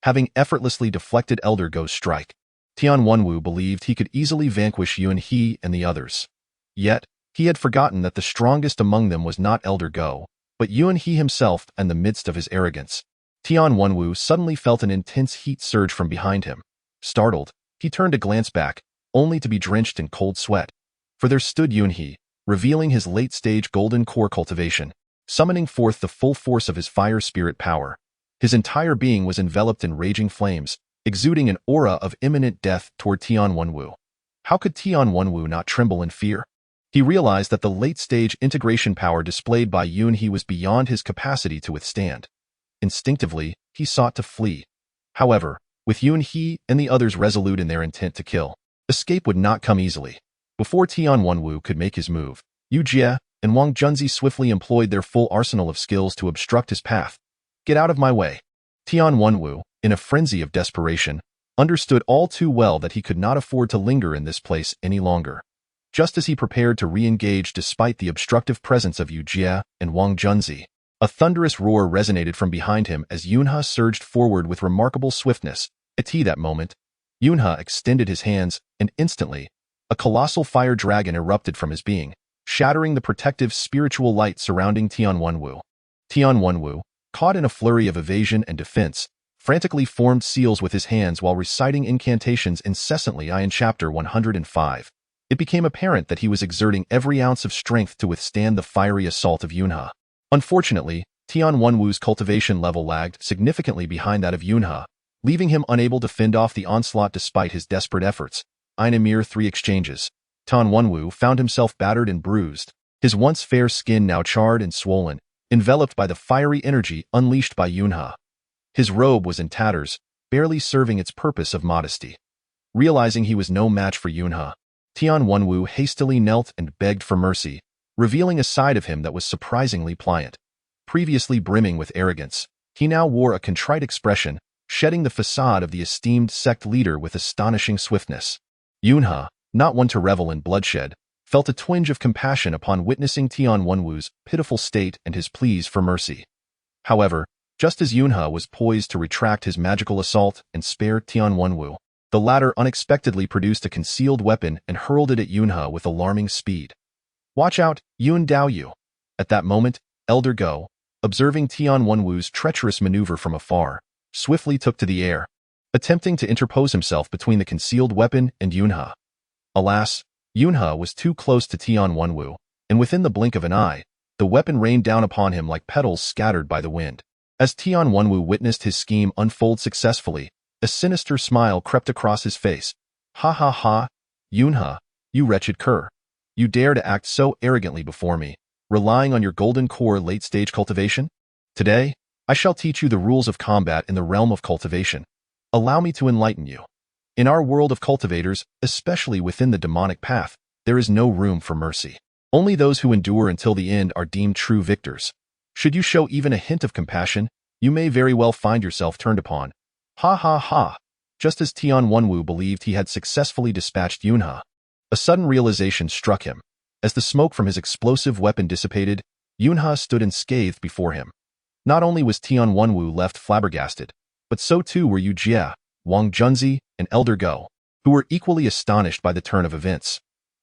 Having effortlessly deflected Elder Go's strike, Tian Wenwu believed he could easily vanquish Yun He and the others. Yet, he had forgotten that the strongest among them was not Elder Go, but Yun He himself. In the midst of his arrogance, Tian Wenwu suddenly felt an intense heat surge from behind him. Startled, he turned to glance back, only to be drenched in cold sweat. For there stood Yun He, revealing his late-stage golden core cultivation, summoning forth the full force of his fire spirit power. His entire being was enveloped in raging flames, exuding an aura of imminent death toward Tian Wenwu. How could Tian Wenwu not tremble in fear? He realized that the late-stage integration power displayed by Yun He was beyond his capacity to withstand. Instinctively, he sought to flee. However, with Yun He and the others resolute in their intent to kill, escape would not come easily. Before Tian Wenwu could make his move, Yu Jie and Wang Junzi swiftly employed their full arsenal of skills to obstruct his path. Get out of my way. Tian Wenwu, in a frenzy of desperation, understood all too well that he could not afford to linger in this place any longer. Just as he prepared to re-engage despite the obstructive presence of Yu Jie and Wang Junzi, a thunderous roar resonated from behind him as Yunhe surged forward with remarkable swiftness. At that moment, Yunhe extended his hands, and instantly, a colossal fire dragon erupted from his being, shattering the protective spiritual light surrounding Tian Wenwu. Tian Wenwu, caught in a flurry of evasion and defense, frantically formed seals with his hands while reciting incantations incessantly. In Chapter 105, it became apparent that he was exerting every ounce of strength to withstand the fiery assault of Yunhe. Unfortunately, Tian Wenwu's cultivation level lagged significantly behind that of Yunhe, leaving him unable to fend off the onslaught despite his desperate efforts. in a mere 3 exchanges, Tian Wenwu found himself battered and bruised, his once fair skin now charred and swollen, enveloped by the fiery energy unleashed by Yunhe. His robe was in tatters, barely serving its purpose of modesty. Realizing he was no match for Yunhe, Tian Wenwu hastily knelt and begged for mercy, revealing a side of him that was surprisingly pliant. Previously brimming with arrogance, he now wore a contrite expression, shedding the facade of the esteemed sect leader with astonishing swiftness. Yunhe, not one to revel in bloodshed, felt a twinge of compassion upon witnessing Tian Wenwu's pitiful state and his pleas for mercy. However, just as Yunhe was poised to retract his magical assault and spare Tian Wenwu, the latter unexpectedly produced a concealed weapon and hurled it at Yunhe with alarming speed. "Watch out, Yun Daoyu!" At that moment, Elder Go, observing Tian Wenwu's treacherous maneuver from afar, swiftly took to the air, attempting to interpose himself between the concealed weapon and Yunhe. Alas, Yunhe was too close to Tian Wenwu, and within the blink of an eye, the weapon rained down upon him like petals scattered by the wind. As Tian Wenwu witnessed his scheme unfold successfully, a sinister smile crept across his face. "Ha ha ha, Yunhe, you wretched cur. You dare to act so arrogantly before me, relying on your golden core late-stage cultivation? Today, I shall teach you the rules of combat in the realm of cultivation. Allow me to enlighten you. In our world of cultivators, especially within the demonic path, there is no room for mercy. Only those who endure until the end are deemed true victors. Should you show even a hint of compassion, you may very well find yourself turned upon." Ha ha ha! Just as Tian Wenwu believed he had successfully dispatched Yunhe, a sudden realization struck him. As the smoke from his explosive weapon dissipated, Yunhe stood unscathed before him. Not only was Tian Wenwu left flabbergasted, but so too were Yu Jie, Wang Junzi, and Elder Go, who were equally astonished by the turn of events.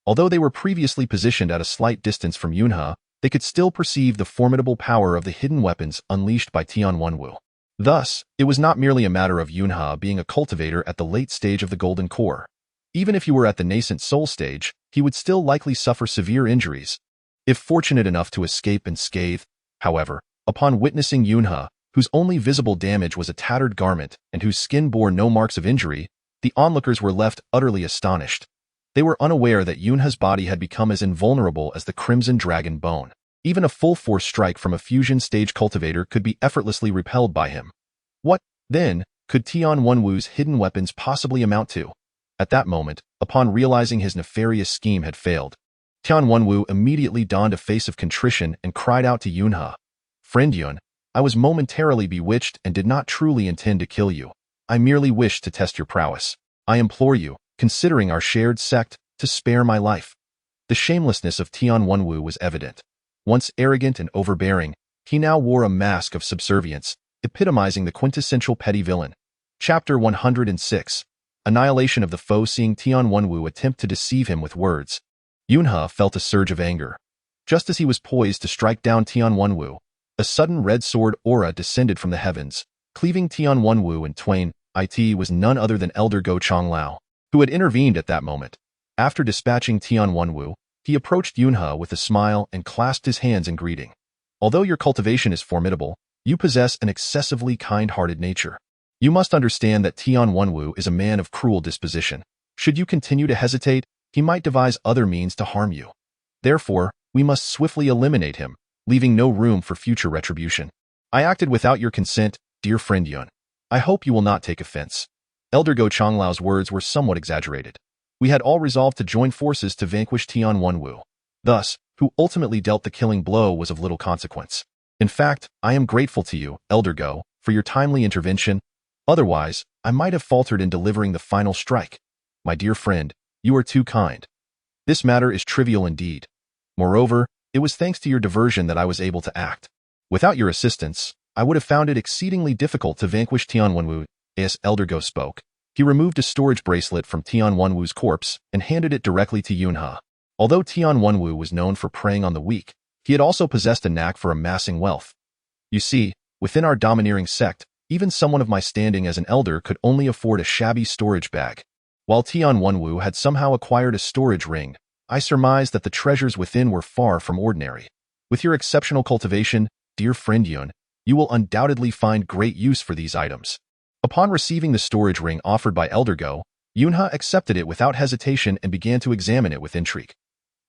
Although they were previously positioned at a slight distance from Yunhe, they could still perceive the formidable power of the hidden weapons unleashed by Tian Wenwu. Thus, it was not merely a matter of Yunhe being a cultivator at the late stage of the Golden Core. Even if he were at the nascent soul stage, he would still likely suffer severe injuries. If fortunate enough to escape unscathed, however, upon witnessing Yunhe, whose only visible damage was a tattered garment and whose skin bore no marks of injury, the onlookers were left utterly astonished. They were unaware that Yunhe's body had become as invulnerable as the Crimson Dragon bone. Even a full-force strike from a fusion-stage cultivator could be effortlessly repelled by him. What, then, could Tian Wenwu's hidden weapons possibly amount to? At that moment, upon realizing his nefarious scheme had failed, Tian Wenwu immediately donned a face of contrition and cried out to Yunhe, "Friend Yun, I was momentarily bewitched and did not truly intend to kill you. I merely wished to test your prowess. I implore you, considering our shared sect, to spare my life." The shamelessness of Tian Wenwu was evident. Once arrogant and overbearing, he now wore a mask of subservience, epitomizing the quintessential petty villain. Chapter 106. Annihilation of the foe. Seeing Tian Wenwu attempt to deceive him with words, Yunhe felt a surge of anger. Just as he was poised to strike down Tian Wenwu, a sudden red sword aura descended from the heavens, cleaving Tian Wenwu in twain. It was none other than Elder Go Changlao, who had intervened at that moment. After dispatching Tian Wenwu, he approached Yunhe with a smile and clasped his hands in greeting. "Although your cultivation is formidable, you possess an excessively kind-hearted nature. You must understand that Tian Wenwu is a man of cruel disposition. Should you continue to hesitate, he might devise other means to harm you. Therefore, we must swiftly eliminate him, leaving no room for future retribution. I acted without your consent, dear friend Yun. I hope you will not take offense." Elder Go Changlao's words were somewhat exaggerated. We had all resolved to join forces to vanquish Tian Wenwu. Thus, who ultimately dealt the killing blow was of little consequence. In fact, I am grateful to you, Elder Go, for your timely intervention. Otherwise, I might have faltered in delivering the final strike. My dear friend, you are too kind. This matter is trivial indeed. Moreover, it was thanks to your diversion that I was able to act. Without your assistance, I would have found it exceedingly difficult to vanquish Tian Wenwu. As Elder Go spoke, he removed a storage bracelet from Tian Wenwu's corpse and handed it directly to Yunhe. Although Tian Wenwu was known for preying on the weak, he had also possessed a knack for amassing wealth. You see, within our domineering sect, even someone of my standing as an elder could only afford a shabby storage bag. While Tian Wenwu had somehow acquired a storage ring, I surmised that the treasures within were far from ordinary. With your exceptional cultivation, dear friend Yun, you will undoubtedly find great use for these items. Upon receiving the storage ring offered by Elder Go, Yunhe accepted it without hesitation and began to examine it with intrigue.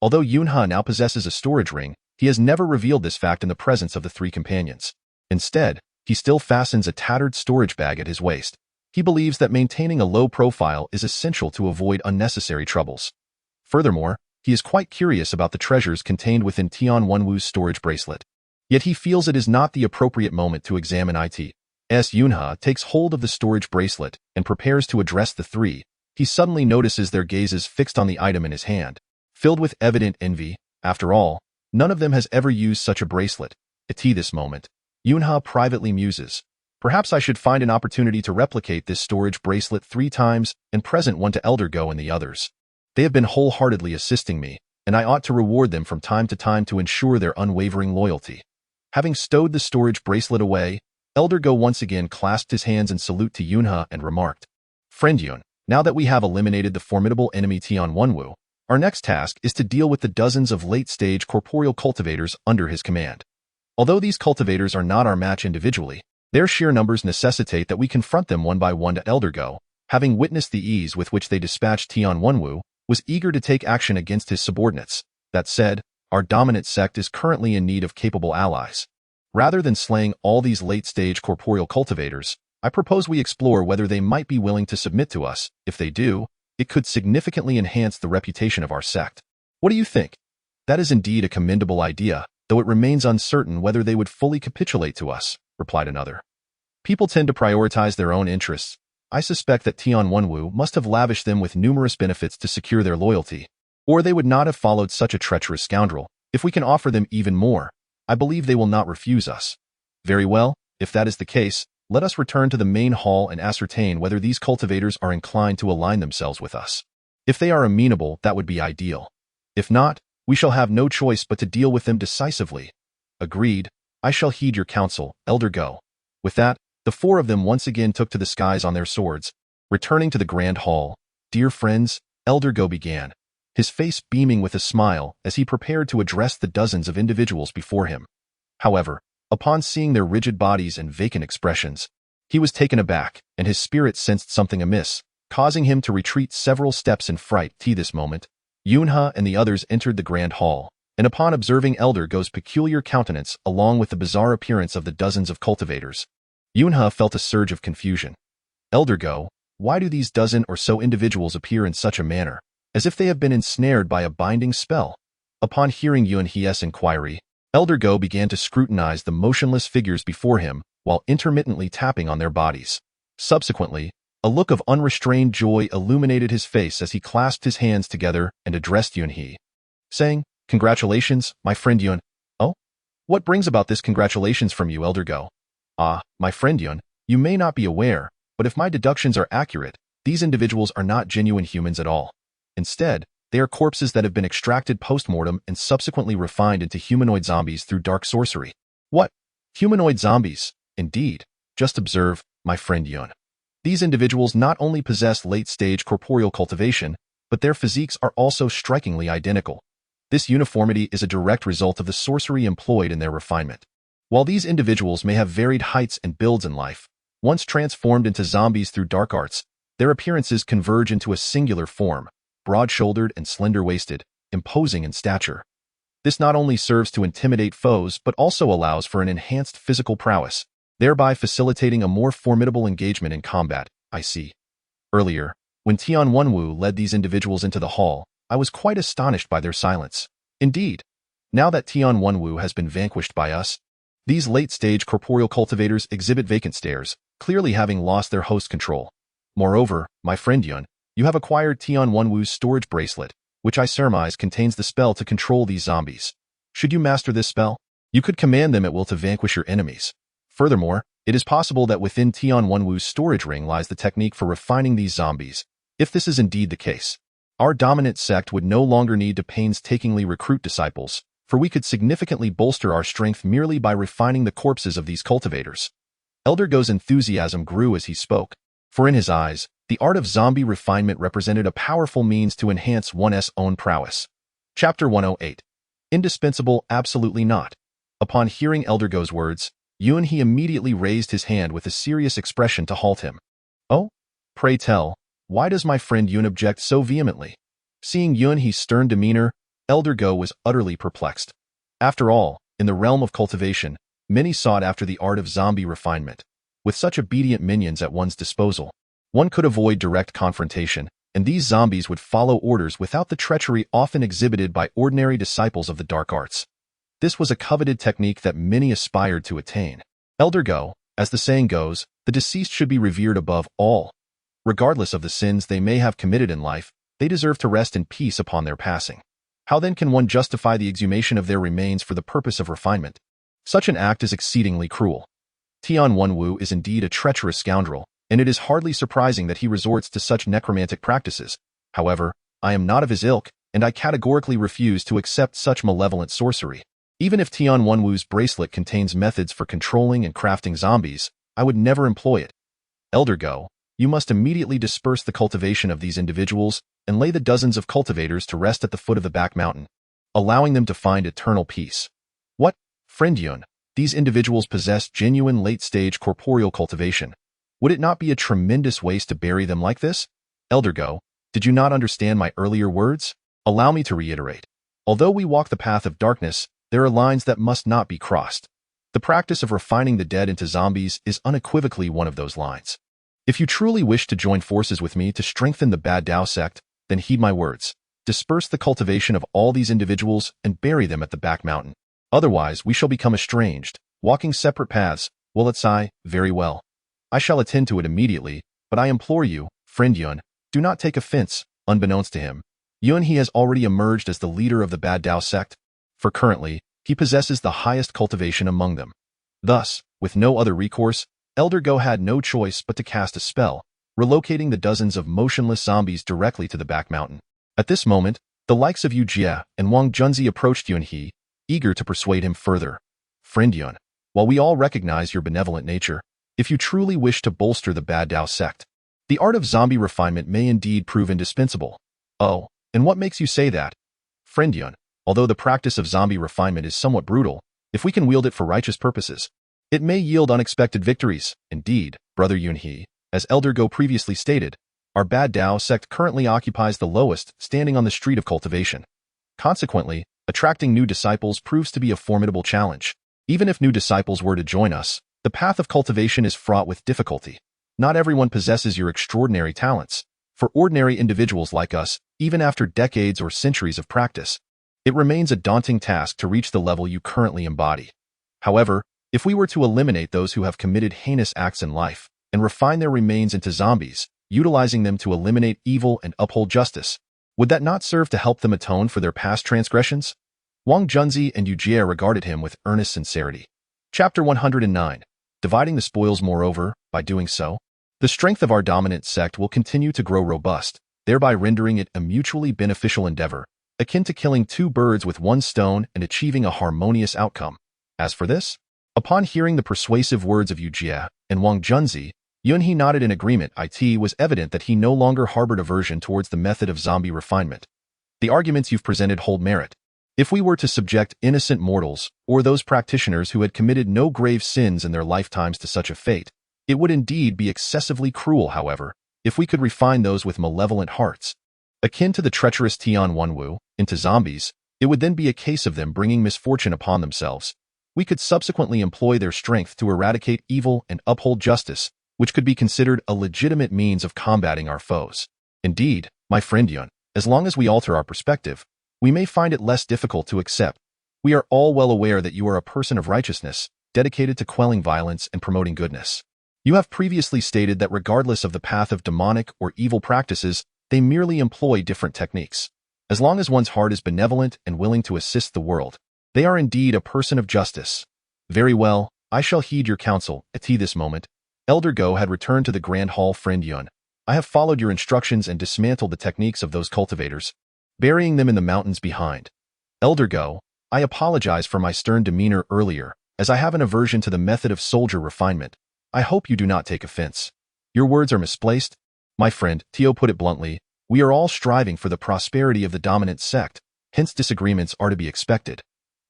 Although Yunhe now possesses a storage ring, he has never revealed this fact in the presence of the three companions. Instead, he still fastens a tattered storage bag at his waist. He believes that maintaining a low profile is essential to avoid unnecessary troubles. Furthermore, he is quite curious about the treasures contained within Tian Wenwu's storage bracelet. Yet he feels it is not the appropriate moment to examine it. As Yunhe takes hold of the storage bracelet and prepares to address the three, he suddenly notices their gazes fixed on the item in his hand. Filled with evident envy, after all, none of them has ever used such a bracelet. At this moment, Yunhe privately muses, "Perhaps I should find an opportunity to replicate this storage bracelet 3 times and present one to Elder Go and the others. They have been wholeheartedly assisting me, and I ought to reward them from time to time to ensure their unwavering loyalty." Having stowed the storage bracelet away, Elder Go once again clasped his hands in salute to Yunhe and remarked, "Friend Yun, now that we have eliminated the formidable enemy Tian Wenwu, our next task is to deal with the dozens of late-stage corporeal cultivators under his command. Although these cultivators are not our match individually, their sheer numbers necessitate that we confront them one by one. Elder Go, having witnessed the ease with which they dispatched Tian Wenwu, was eager to take action against his subordinates. That said, our dominant sect is currently in need of capable allies. Rather than slaying all these late-stage corporeal cultivators, I propose we explore whether they might be willing to submit to us. If they do, it could significantly enhance the reputation of our sect. What do you think?" "That is indeed a commendable idea, though it remains uncertain whether they would fully capitulate to us," replied another. "People tend to prioritize their own interests. I suspect that Tian Wenwu must have lavished them with numerous benefits to secure their loyalty, or they would not have followed such a treacherous scoundrel. If we can offer them even more, I believe they will not refuse us." "Very well, if that is the case, let us return to the main hall and ascertain whether these cultivators are inclined to align themselves with us. If they are amenable, that would be ideal. If not, we shall have no choice but to deal with them decisively." "Agreed. I shall heed your counsel, Elder Go." With that, the 4 of them once again took to the skies on their swords. Returning to the grand hall, "Dear friends," Elder Go began, his face beaming with a smile as he prepared to address the dozens of individuals before him. However, upon seeing their rigid bodies and vacant expressions, he was taken aback, and his spirit sensed something amiss, causing him to retreat several steps in fright. At this moment, Yunhe and the others entered the grand hall, and upon observing Elder Go's peculiar countenance along with the bizarre appearance of the dozens of cultivators, Yunhe felt a surge of confusion. "Elder Go, why do these dozen or so individuals appear in such a manner, as if they have been ensnared by a binding spell?" Upon hearing Yunhe's inquiry, Elder Go began to scrutinize the motionless figures before him while intermittently tapping on their bodies. Subsequently, a look of unrestrained joy illuminated his face as he clasped his hands together and addressed Yunhe, saying, "Congratulations, my friend Yun." "Oh? What brings about this congratulations from you, Elder Go?" "Ah, my friend Yun, you may not be aware, but if my deductions are accurate, these individuals are not genuine humans at all. Instead, they are corpses that have been extracted post-mortem and subsequently refined into humanoid zombies through dark sorcery." "What? Humanoid zombies? Indeed. Just observe, my friend Yun. These individuals not only possess late-stage corporeal cultivation, but their physiques are also strikingly identical. This uniformity is a direct result of the sorcery employed in their refinement. While these individuals may have varied heights and builds in life, once transformed into zombies through dark arts, their appearances converge into a singular form, broad-shouldered and slender-waisted, imposing in stature. This not only serves to intimidate foes but also allows for an enhanced physical prowess, thereby facilitating a more formidable engagement in combat. I see. Earlier, when Tian Wenwu led these individuals into the hall, I was quite astonished by their silence. Indeed, now that Tian Wenwu has been vanquished by us, these late-stage corporeal cultivators exhibit vacant stares, clearly having lost their host control. Moreover, my friend Yun, you have acquired Tian Wenwu's storage bracelet, which I surmise contains the spell to control these zombies. Should you master this spell, you could command them at will to vanquish your enemies. Furthermore, it is possible that within Tian Wenwu's storage ring lies the technique for refining these zombies. If this is indeed the case, our dominant sect would no longer need to painstakingly recruit disciples, for we could significantly bolster our strength merely by refining the corpses of these cultivators. Elder Go's enthusiasm grew as he spoke, for in his eyes, the art of zombie refinement represented a powerful means to enhance one's own prowess. Chapter 108. Indispensable? Absolutely not. Upon hearing Elder Go's words, Yunhe immediately raised his hand with a serious expression to halt him. "Oh? Pray tell, Why does my friend Yun object so vehemently? Seeing Yunhe's stern demeanor, Elder Go was utterly perplexed. After all, in the realm of cultivation, many sought after the art of zombie refinement. With such obedient minions at one's disposal, one could avoid direct confrontation, and these zombies would follow orders without the treachery often exhibited by ordinary disciples of the dark arts. This was a coveted technique that many aspired to attain. Elder Go, as the saying goes, the deceased should be revered above all. Regardless of the sins they may have committed in life, they deserve to rest in peace upon their passing. How then can one justify the exhumation of their remains for the purpose of refinement? Such an act is exceedingly cruel. Tian Wenwu is indeed a treacherous scoundrel, and it is hardly surprising that he resorts to such necromantic practices. However, I am not of his ilk, and I categorically refuse to accept such malevolent sorcery. Even if Tian Wenwu's bracelet contains methods for controlling and crafting zombies, I would never employ it. Elder Go, you must immediately disperse the cultivation of these individuals and lay the dozens of cultivators to rest at the foot of the back mountain, allowing them to find eternal peace. What, friend Yun? These individuals possess genuine late-stage corporeal cultivation. Would it not be a tremendous waste to bury them like this? Elder Go, did you not understand my earlier words? Allow me to reiterate. Although we walk the path of darkness, there are lines that must not be crossed. The practice of refining the dead into zombies is unequivocally one of those lines. If you truly wish to join forces with me to strengthen the Bad Dao sect, then heed my words. Disperse the cultivation of all these individuals and bury them at the back mountain. Otherwise, we shall become estranged, walking separate paths. Will it sigh? Very well. I shall attend to it immediately, but I implore you, friend Yun, do not take offense. Unbeknownst to him, Yunhe has already emerged as the leader of the Bad Dao sect, for currently, he possesses the highest cultivation among them. Thus, with no other recourse, Elder Go had no choice but to cast a spell, relocating the dozens of motionless zombies directly to the back mountain. At this moment, the likes of Yu Jie and Wang Junzi approached Yunhe, eager to persuade him further. Friend Yun, while we all recognize your benevolent nature, if you truly wish to bolster the Bad Dao sect, the art of zombie refinement may indeed prove indispensable. Oh, and what makes you say that? Friend Yun, although the practice of zombie refinement is somewhat brutal, if we can wield it for righteous purposes, it may yield unexpected victories. Indeed, Brother Yunhe, as Elder Go previously stated, our Bad Dao sect currently occupies the lowest standing on the street of cultivation. Consequently, attracting new disciples proves to be a formidable challenge. Even if new disciples were to join us, the path of cultivation is fraught with difficulty. Not everyone possesses your extraordinary talents. For ordinary individuals like us, even after decades or centuries of practice, it remains a daunting task to reach the level you currently embody. However, if we were to eliminate those who have committed heinous acts in life and refine their remains into zombies, utilizing them to eliminate evil and uphold justice, would that not serve to help them atone for their past transgressions? Wang Junzi and Yu Jie regarded him with earnest sincerity. Chapter 109. Dividing the spoils. Moreover, by doing so, the strength of our dominant sect will continue to grow robust, thereby rendering it a mutually beneficial endeavor, akin to killing two birds with one stone and achieving a harmonious outcome. As for this, upon hearing the persuasive words of Yu Jie and Wang Junzi, Yunhe nodded in agreement. It was evident that he no longer harbored aversion towards the method of zombie refinement. The arguments you've presented hold merit. If we were to subject innocent mortals, or those practitioners who had committed no grave sins in their lifetimes to such a fate, it would indeed be excessively cruel. However, if we could refine those with malevolent hearts, akin to the treacherous Tian Wenwu, into zombies, it would then be a case of them bringing misfortune upon themselves. We could subsequently employ their strength to eradicate evil and uphold justice, which could be considered a legitimate means of combating our foes. Indeed, my friend Yun, as long as we alter our perspective, we may find it less difficult to accept. We are all well aware that you are a person of righteousness, dedicated to quelling violence and promoting goodness. You have previously stated that regardless of the path of demonic or evil practices, they merely employ different techniques. As long as one's heart is benevolent and willing to assist the world, they are indeed a person of justice. Very well, I shall heed your counsel. At this moment, Elder Go had returned to the Grand Hall. Friend Yun, I have followed your instructions and dismantled the techniques of those cultivators, burying them in the mountains behind. Elder Go, I apologize for my stern demeanor earlier, as I have an aversion to the method of soldier refinement. I hope you do not take offense. Your words are misplaced. My friend, Tio put it bluntly, we are all striving for the prosperity of the dominant sect, hence disagreements are to be expected.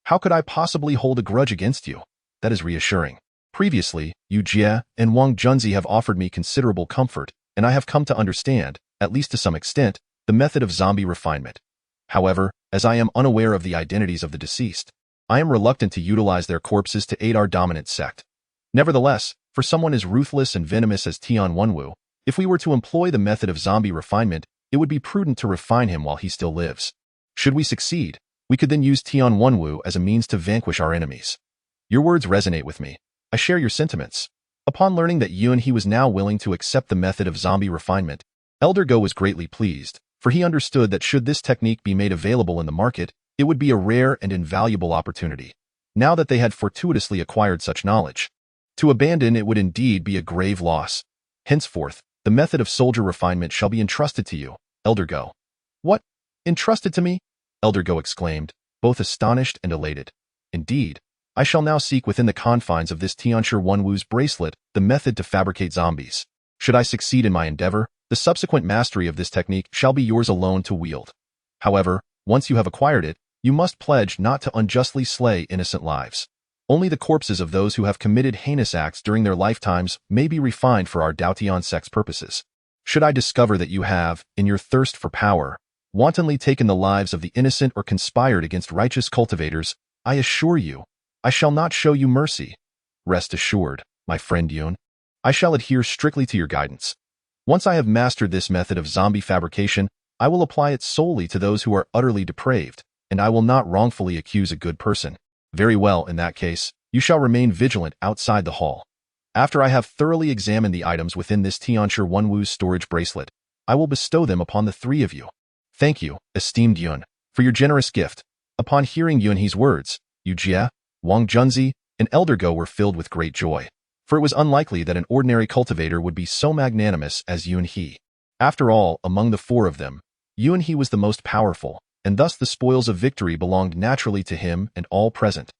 How could I possibly hold a grudge against you? That is reassuring. Previously, Yu Jie and Wang Junzi have offered me considerable comfort, and I have come to understand at least to some extent, the method of zombie refinement. However, as I am unaware of the identities of the deceased, I am reluctant to utilize their corpses to aid our dominant sect. Nevertheless, for someone as ruthless and venomous as Tian Wenwu, if we were to employ the method of zombie refinement, it would be prudent to refine him while he still lives. Should we succeed, we could then use Tian Wenwu as a means to vanquish our enemies. Your words resonate with me. I share your sentiments. Upon learning that He was now willing to accept the method of zombie refinement, Elder Go was greatly pleased, for he understood that should this technique be made available in the market, it would be a rare and invaluable opportunity, now that they had fortuitously acquired such knowledge. To abandon it would indeed be a grave loss. Henceforth, the method of soldier refinement shall be entrusted to you, Elder Go. What? Entrusted to me? Elder Go exclaimed, both astonished and elated. Indeed, I shall now seek within the confines of this Tianshi Wenwu's bracelet the method to fabricate zombies. Should I succeed in my endeavor, the subsequent mastery of this technique shall be yours alone to wield. However, once you have acquired it, you must pledge not to unjustly slay innocent lives. Only the corpses of those who have committed heinous acts during their lifetimes may be refined for our Daotian sect's purposes. Should I discover that you have, in your thirst for power, wantonly taken the lives of the innocent or conspired against righteous cultivators, I assure you, I shall not show you mercy. Rest assured, my friend Yun, I shall adhere strictly to your guidance. Once I have mastered this method of zombie fabrication, I will apply it solely to those who are utterly depraved, and I will not wrongfully accuse a good person. Very well, in that case, you shall remain vigilant outside the hall. After I have thoroughly examined the items within this Tianshi Wenwu's storage bracelet, I will bestow them upon the three of you. Thank you, esteemed Yun, for your generous gift. Upon hearing Yunhe's words, Yu Jie, Wang Junzi, and Elder Go were filled with great joy, for it was unlikely that an ordinary cultivator would be so magnanimous as Yunhe. After all, among the four of them, Yunhe was the most powerful, and thus the spoils of victory belonged naturally to him and all present.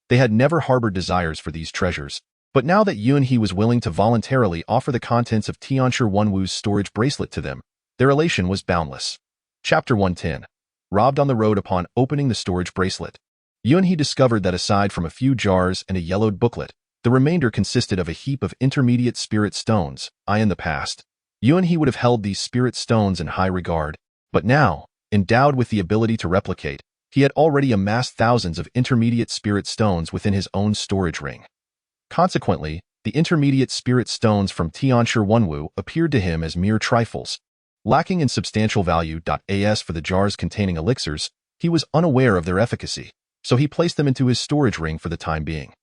They had never harbored desires for these treasures, but now that Yunhe was willing to voluntarily offer the contents of Tianshi Wenwu's storage bracelet to them, their elation was boundless. Chapter 110. Robbed on the road. Upon opening the storage bracelet, Yunhe discovered that aside from a few jars and a yellowed booklet, the remainder consisted of a heap of intermediate spirit stones. In the past, Yunhe would have held these spirit stones in high regard, but now, endowed with the ability to replicate, he had already amassed thousands of intermediate spirit stones within his own storage ring. Consequently, the intermediate spirit stones from Tianshi Wenwu appeared to him as mere trifles, lacking in substantial value. As for the jars containing elixirs, he was unaware of their efficacy, so he placed them into his storage ring for the time being.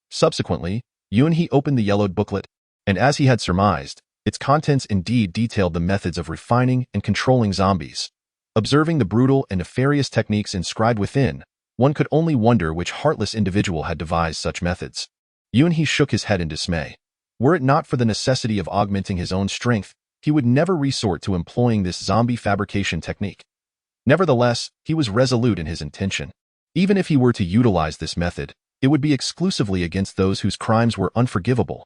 Subsequently, Yunhe opened the yellowed booklet, and as he had surmised, its contents indeed detailed the methods of refining and controlling zombies. Observing the brutal and nefarious techniques inscribed within, one could only wonder which heartless individual had devised such methods. Yunhe shook his head in dismay. Were it not for the necessity of augmenting his own strength, he would never resort to employing this zombie fabrication technique. Nevertheless, he was resolute in his intention. Even if he were to utilize this method, it would be exclusively against those whose crimes were unforgivable.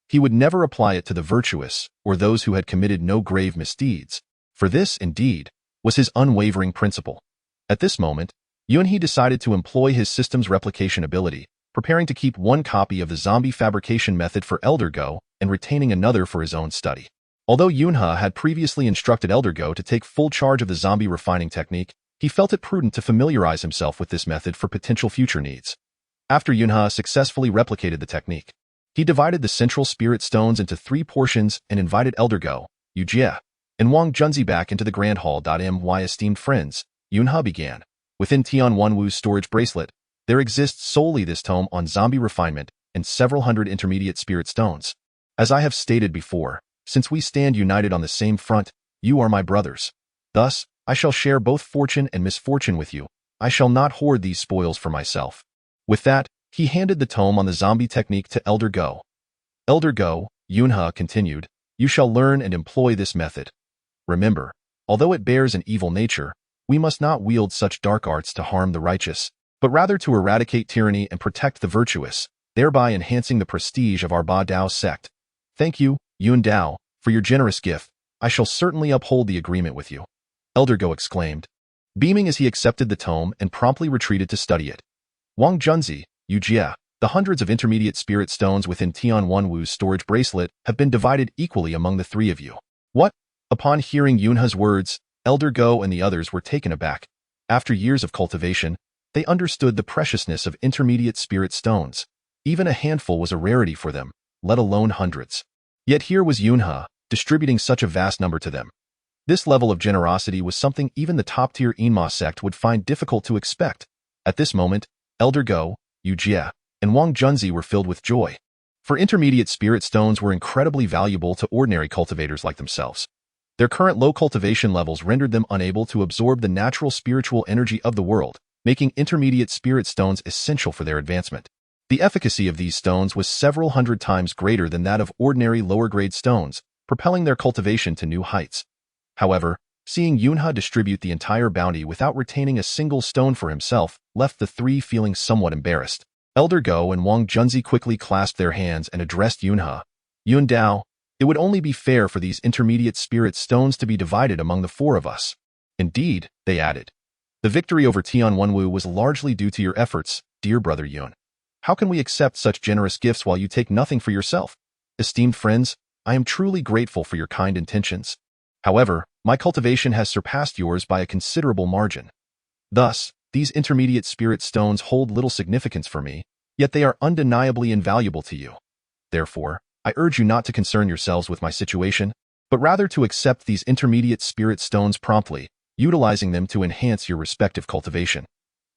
He would never apply it to the virtuous or those who had committed no grave misdeeds, for this, indeed, was his unwavering principle. At this moment, Yunhe decided to employ his system's replication ability, preparing to keep one copy of the zombie fabrication method for Elder Go and retaining another for his own study. Although Yunhe had previously instructed Elder Go to take full charge of the zombie refining technique, he felt it prudent to familiarize himself with this method for potential future needs. After Yunhe successfully replicated the technique, he divided the central spirit stones into 3 portions and invited Elder Go, Yu Jie, and Wang Junzi back into the Grand Hall. My esteemed friends, Yunhe began. Within Tian Wenwu's storage bracelet, there exists solely this tome on zombie refinement and several hundred intermediate spirit stones. As I have stated before, since we stand united on the same front, you are my brothers. Thus, I shall share both fortune and misfortune with you. I shall not hoard these spoils for myself. With that, he handed the tome on the zombie technique to Elder Go. Elder Go, Yunhe continued, you shall learn and employ this method. Remember, although it bears an evil nature, we must not wield such dark arts to harm the righteous, but rather to eradicate tyranny and protect the virtuous, thereby enhancing the prestige of our Ba Dao sect. Thank you, Yun Dao, for your generous gift. I shall certainly uphold the agreement with you. Elder Go exclaimed, beaming as he accepted the tome and promptly retreated to study it. Wang Junzi, Yu Jie, the hundreds of intermediate spirit stones within Tian Wenwu's storage bracelet have been divided equally among the 3 of you. What? Upon hearing Yunha's words, Elder Go and the others were taken aback. After years of cultivation, they understood the preciousness of intermediate spirit stones. Even a handful was a rarity for them, let alone hundreds. Yet here was Yunha, distributing such a vast number to them. This level of generosity was something even the top-tier Enma sect would find difficult to expect. At this moment, Elder Go, Yu Jie, and Wang Junzi were filled with joy. For intermediate spirit stones were incredibly valuable to ordinary cultivators like themselves. Their current low cultivation levels rendered them unable to absorb the natural spiritual energy of the world, making intermediate spirit stones essential for their advancement. The efficacy of these stones was several hundred times greater than that of ordinary lower-grade stones, propelling their cultivation to new heights. However, seeing Yunha distribute the entire bounty without retaining a single stone for himself left the three feeling somewhat embarrassed. Elder Go and Wang Junzi quickly clasped their hands and addressed Yunha. Yun Dao, it would only be fair for these intermediate spirit stones to be divided among the four of us. Indeed, they added. The victory over Tian Wenwu was largely due to your efforts, dear brother Yun. How can we accept such generous gifts while you take nothing for yourself? Esteemed friends, I am truly grateful for your kind intentions. However, my cultivation has surpassed yours by a considerable margin. Thus, these intermediate spirit stones hold little significance for me, yet they are undeniably invaluable to you. Therefore, I urge you not to concern yourselves with my situation, but rather to accept these intermediate spirit stones promptly, utilizing them to enhance your respective cultivation.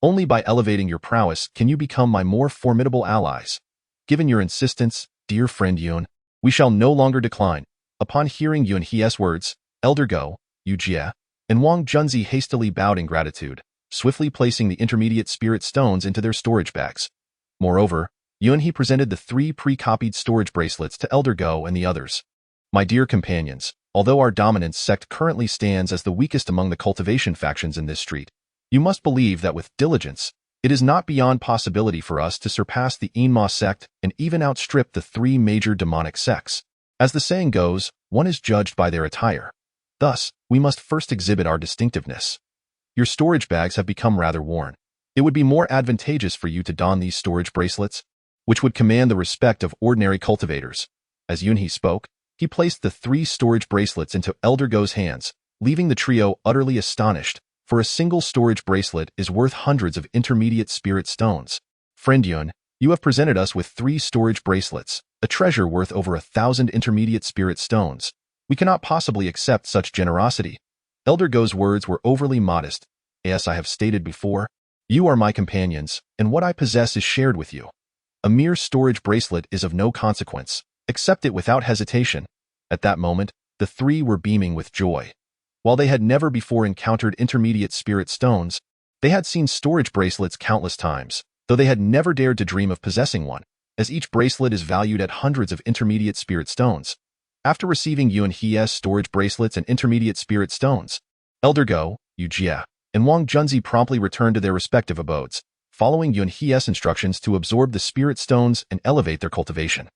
Only by elevating your prowess can you become my more formidable allies. Given your insistence, dear friend Yun, we shall no longer decline. Upon hearing Yun Hie's words, Elder Go, Yu Jie, and Wang Junzi hastily bowed in gratitude, swiftly placing the intermediate spirit stones into their storage bags. Moreover, Yun He presented the 3 pre-copied storage bracelets to Elder Go and the others. My dear companions, although our dominant sect currently stands as the weakest among the cultivation factions in this street, you must believe that with diligence, it is not beyond possibility for us to surpass the Enma sect and even outstrip the 3 major demonic sects. As the saying goes, one is judged by their attire. Thus, we must first exhibit our distinctiveness. Your storage bags have become rather worn. It would be more advantageous for you to don these storage bracelets, which would command the respect of ordinary cultivators. As Yunhee spoke, he placed the 3 storage bracelets into Elder Go's hands, leaving the trio utterly astonished, for a single storage bracelet is worth hundreds of intermediate spirit stones. Friend Yun, you have presented us with 3 storage bracelets, a treasure worth over 1,000 intermediate spirit stones. We cannot possibly accept such generosity. Elder Go's words were overly modest. As I have stated before, you are my companions, and what I possess is shared with you. A mere storage bracelet is of no consequence. Accept it without hesitation. At that moment, the 3 were beaming with joy. While they had never before encountered intermediate spirit stones, they had seen storage bracelets countless times, though they had never dared to dream of possessing one, as each bracelet is valued at hundreds of intermediate spirit stones. After receiving Yun Hie's storage bracelets and intermediate spirit stones, Elder Go, Yu Jie, and Wang Junzi promptly returned to their respective abodes, following Yun Hie's instructions to absorb the spirit stones and elevate their cultivation.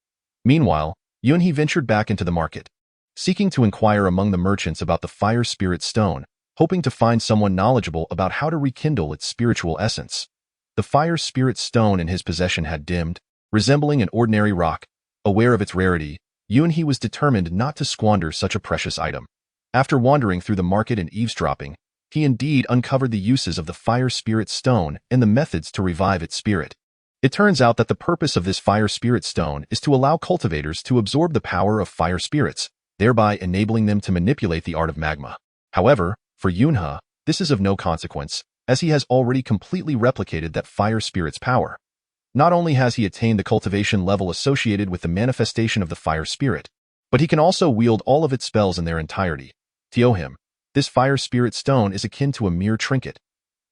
Meanwhile, Yun He ventured back into the market, seeking to inquire among the merchants about the fire spirit stone, hoping to find someone knowledgeable about how to rekindle its spiritual essence. The fire spirit stone in his possession had dimmed, resembling an ordinary rock. Aware of its rarity, Yun He was determined not to squander such a precious item. After wandering through the market and eavesdropping, he indeed uncovered the uses of the fire spirit stone and the methods to revive its spirit. It turns out that the purpose of this fire spirit stone is to allow cultivators to absorb the power of fire spirits, thereby enabling them to manipulate the art of magma. However, for Yunha, this is of no consequence, as he has already completely replicated that fire spirit's power. Not only has he attained the cultivation level associated with the manifestation of the fire spirit, but he can also wield all of its spells in their entirety. To him, this fire spirit stone is akin to a mere trinket.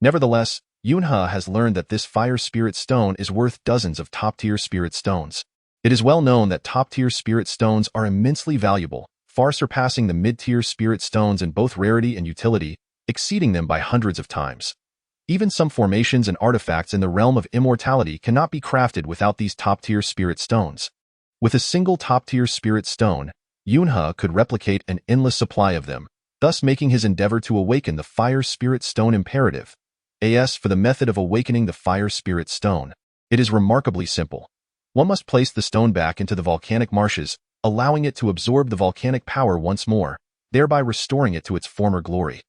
Nevertheless, Yunha has learned that this fire spirit stone is worth dozens of top-tier spirit stones. It is well known that top-tier spirit stones are immensely valuable, far surpassing the mid-tier spirit stones in both rarity and utility, exceeding them by hundreds of times. Even some formations and artifacts in the realm of immortality cannot be crafted without these top-tier spirit stones. With a single top-tier spirit stone, Yunha could replicate an endless supply of them, thus making his endeavor to awaken the fire spirit stone imperative. As for the method of awakening the fire spirit stone, it is remarkably simple. One must place the stone back into the volcanic marshes, allowing it to absorb the volcanic power once more. thereby restoring it to its former glory.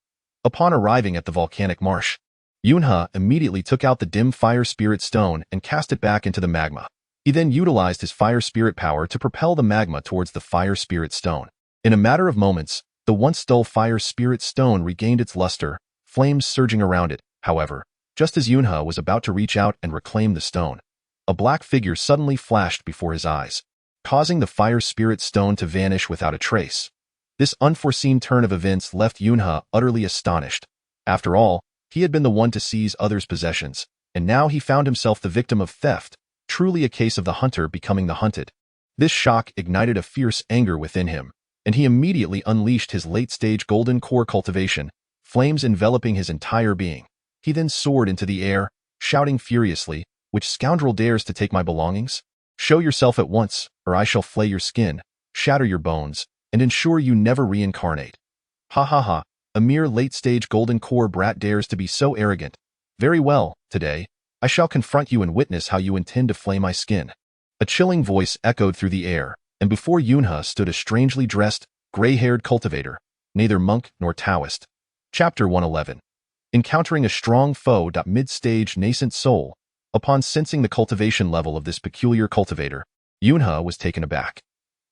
Upon arriving at the volcanic marsh, Yunhe immediately took out the dim fire spirit stone and cast it back into the magma. He then utilized his fire spirit power to propel the magma towards the fire spirit stone. In a matter of moments, the once dull fire spirit stone regained its luster, flames surging around it. However, just as Yunhe was about to reach out and reclaim the stone, a black figure suddenly flashed before his eyes, causing the fire spirit stone to vanish without a trace. This unforeseen turn of events left Yunhe utterly astonished. After all, he had been the one to seize others' possessions, and now he found himself the victim of theft, truly a case of the hunter becoming the hunted. This shock ignited a fierce anger within him, and he immediately unleashed his late-stage golden core cultivation, flames enveloping his entire being. He then soared into the air, shouting furiously, "Which scoundrel dares to take my belongings? Show yourself at once, or I shall flay your skin, shatter your bones, and ensure you never reincarnate." Ha ha ha, a mere late-stage golden core brat dares to be so arrogant. Very well, today, I shall confront you and witness how you intend to flay my skin. A chilling voice echoed through the air, and before Yunhe stood a strangely dressed, gray-haired cultivator, neither monk nor Taoist. Chapter 111. Encountering a strong foe. Mid-stage nascent soul. Upon sensing the cultivation level of this peculiar cultivator, Yunhe was taken aback.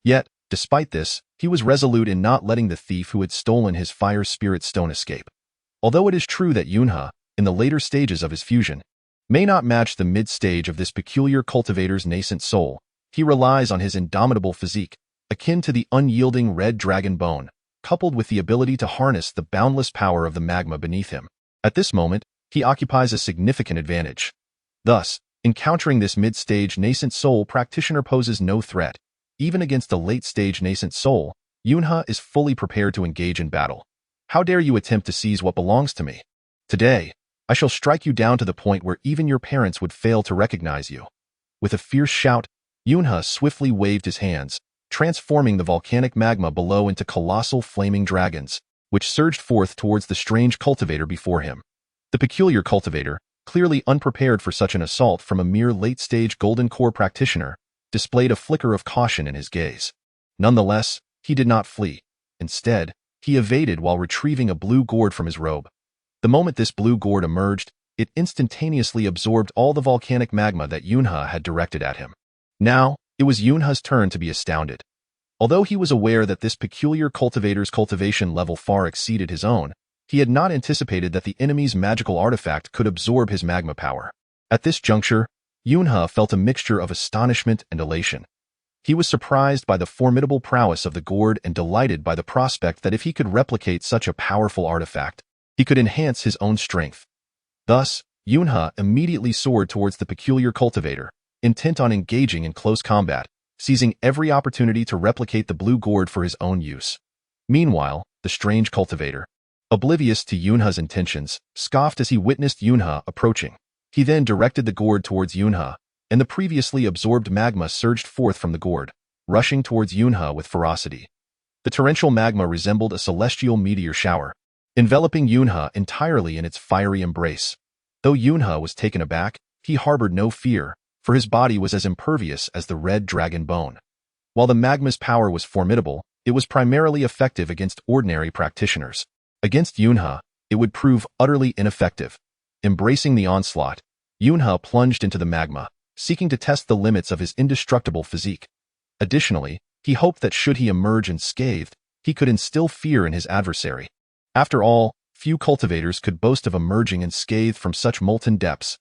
Yet, despite this, he was resolute in not letting the thief who had stolen his fire spirit stone escape. Although it is true that Yunhe, in the later stages of his fusion, may not match the mid-stage of this peculiar cultivator's nascent soul, he relies on his indomitable physique, akin to the unyielding red dragon bone, coupled with the ability to harness the boundless power of the magma beneath him. At this moment, he occupies a significant advantage. Thus, encountering this mid-stage nascent soul practitioner poses no threat. Even against a late-stage nascent soul, Yunhe is fully prepared to engage in battle. How dare you attempt to seize what belongs to me? Today, I shall strike you down to the point where even your parents would fail to recognize you. With a fierce shout, Yunhe swiftly waved his hands, transforming the volcanic magma below into colossal flaming dragons, which surged forth towards the strange cultivator before him. The peculiar cultivator, clearly unprepared for such an assault from a mere late-stage golden core practitioner, displayed a flicker of caution in his gaze. Nonetheless, he did not flee. Instead, he evaded while retrieving a blue gourd from his robe. The moment this blue gourd emerged, it instantaneously absorbed all the volcanic magma that Yunhe had directed at him. Now, it was Yunhe's turn to be astounded. Although he was aware that this peculiar cultivator's cultivation level far exceeded his own, he had not anticipated that the enemy's magical artifact could absorb his magma power. At this juncture, Yunhe felt a mixture of astonishment and elation. He was surprised by the formidable prowess of the gourd and delighted by the prospect that if he could replicate such a powerful artifact, he could enhance his own strength. Thus, Yunhe immediately soared towards the peculiar cultivator, intent on engaging in close combat, seizing every opportunity to replicate the blue gourd for his own use. Meanwhile, the strange cultivator, oblivious to Yunhe's intentions, scoffed as he witnessed Yunhe approaching. He then directed the gourd towards Yunhe, and the previously absorbed magma surged forth from the gourd, rushing towards Yunhe with ferocity. The torrential magma resembled a celestial meteor shower, enveloping Yunhe entirely in its fiery embrace. Though Yunhe was taken aback, he harbored no fear, for his body was as impervious as the red dragon bone. While the magma's power was formidable, it was primarily effective against ordinary practitioners. Against Yunhe, it would prove utterly ineffective. Embracing the onslaught, Yunhe plunged into the magma, seeking to test the limits of his indestructible physique. Additionally, he hoped that should he emerge unscathed, he could instill fear in his adversary. After all, few cultivators could boast of emerging unscathed from such molten depths.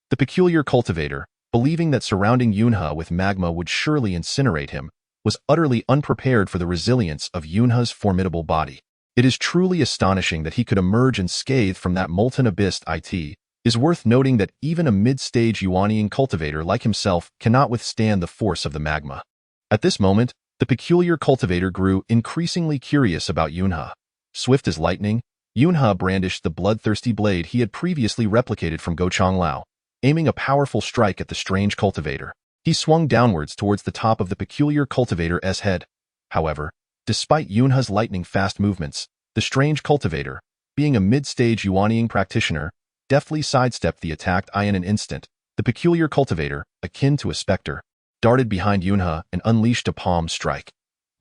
The peculiar cultivator, believing that surrounding Yunhe with magma would surely incinerate him, was utterly unprepared for the resilience of Yunhe's formidable body. It is truly astonishing that he could emerge unscathed from that molten abyss. It is worth noting that even a mid-stage Yuanian cultivator like himself cannot withstand the force of the magma. At this moment, the peculiar cultivator grew increasingly curious about Yunhe. Swift as lightning, Yunhe brandished the bloodthirsty blade he had previously replicated from Gochang Lao, aiming a powerful strike at the strange cultivator. He swung downwards towards the top of the peculiar cultivator's head. However, despite Yunhe's lightning-fast movements, the strange cultivator, being a mid-stage Yuanian practitioner, deftly sidestepped the attack. In an instant, the peculiar cultivator, akin to a specter, darted behind Yunhe and unleashed a palm strike.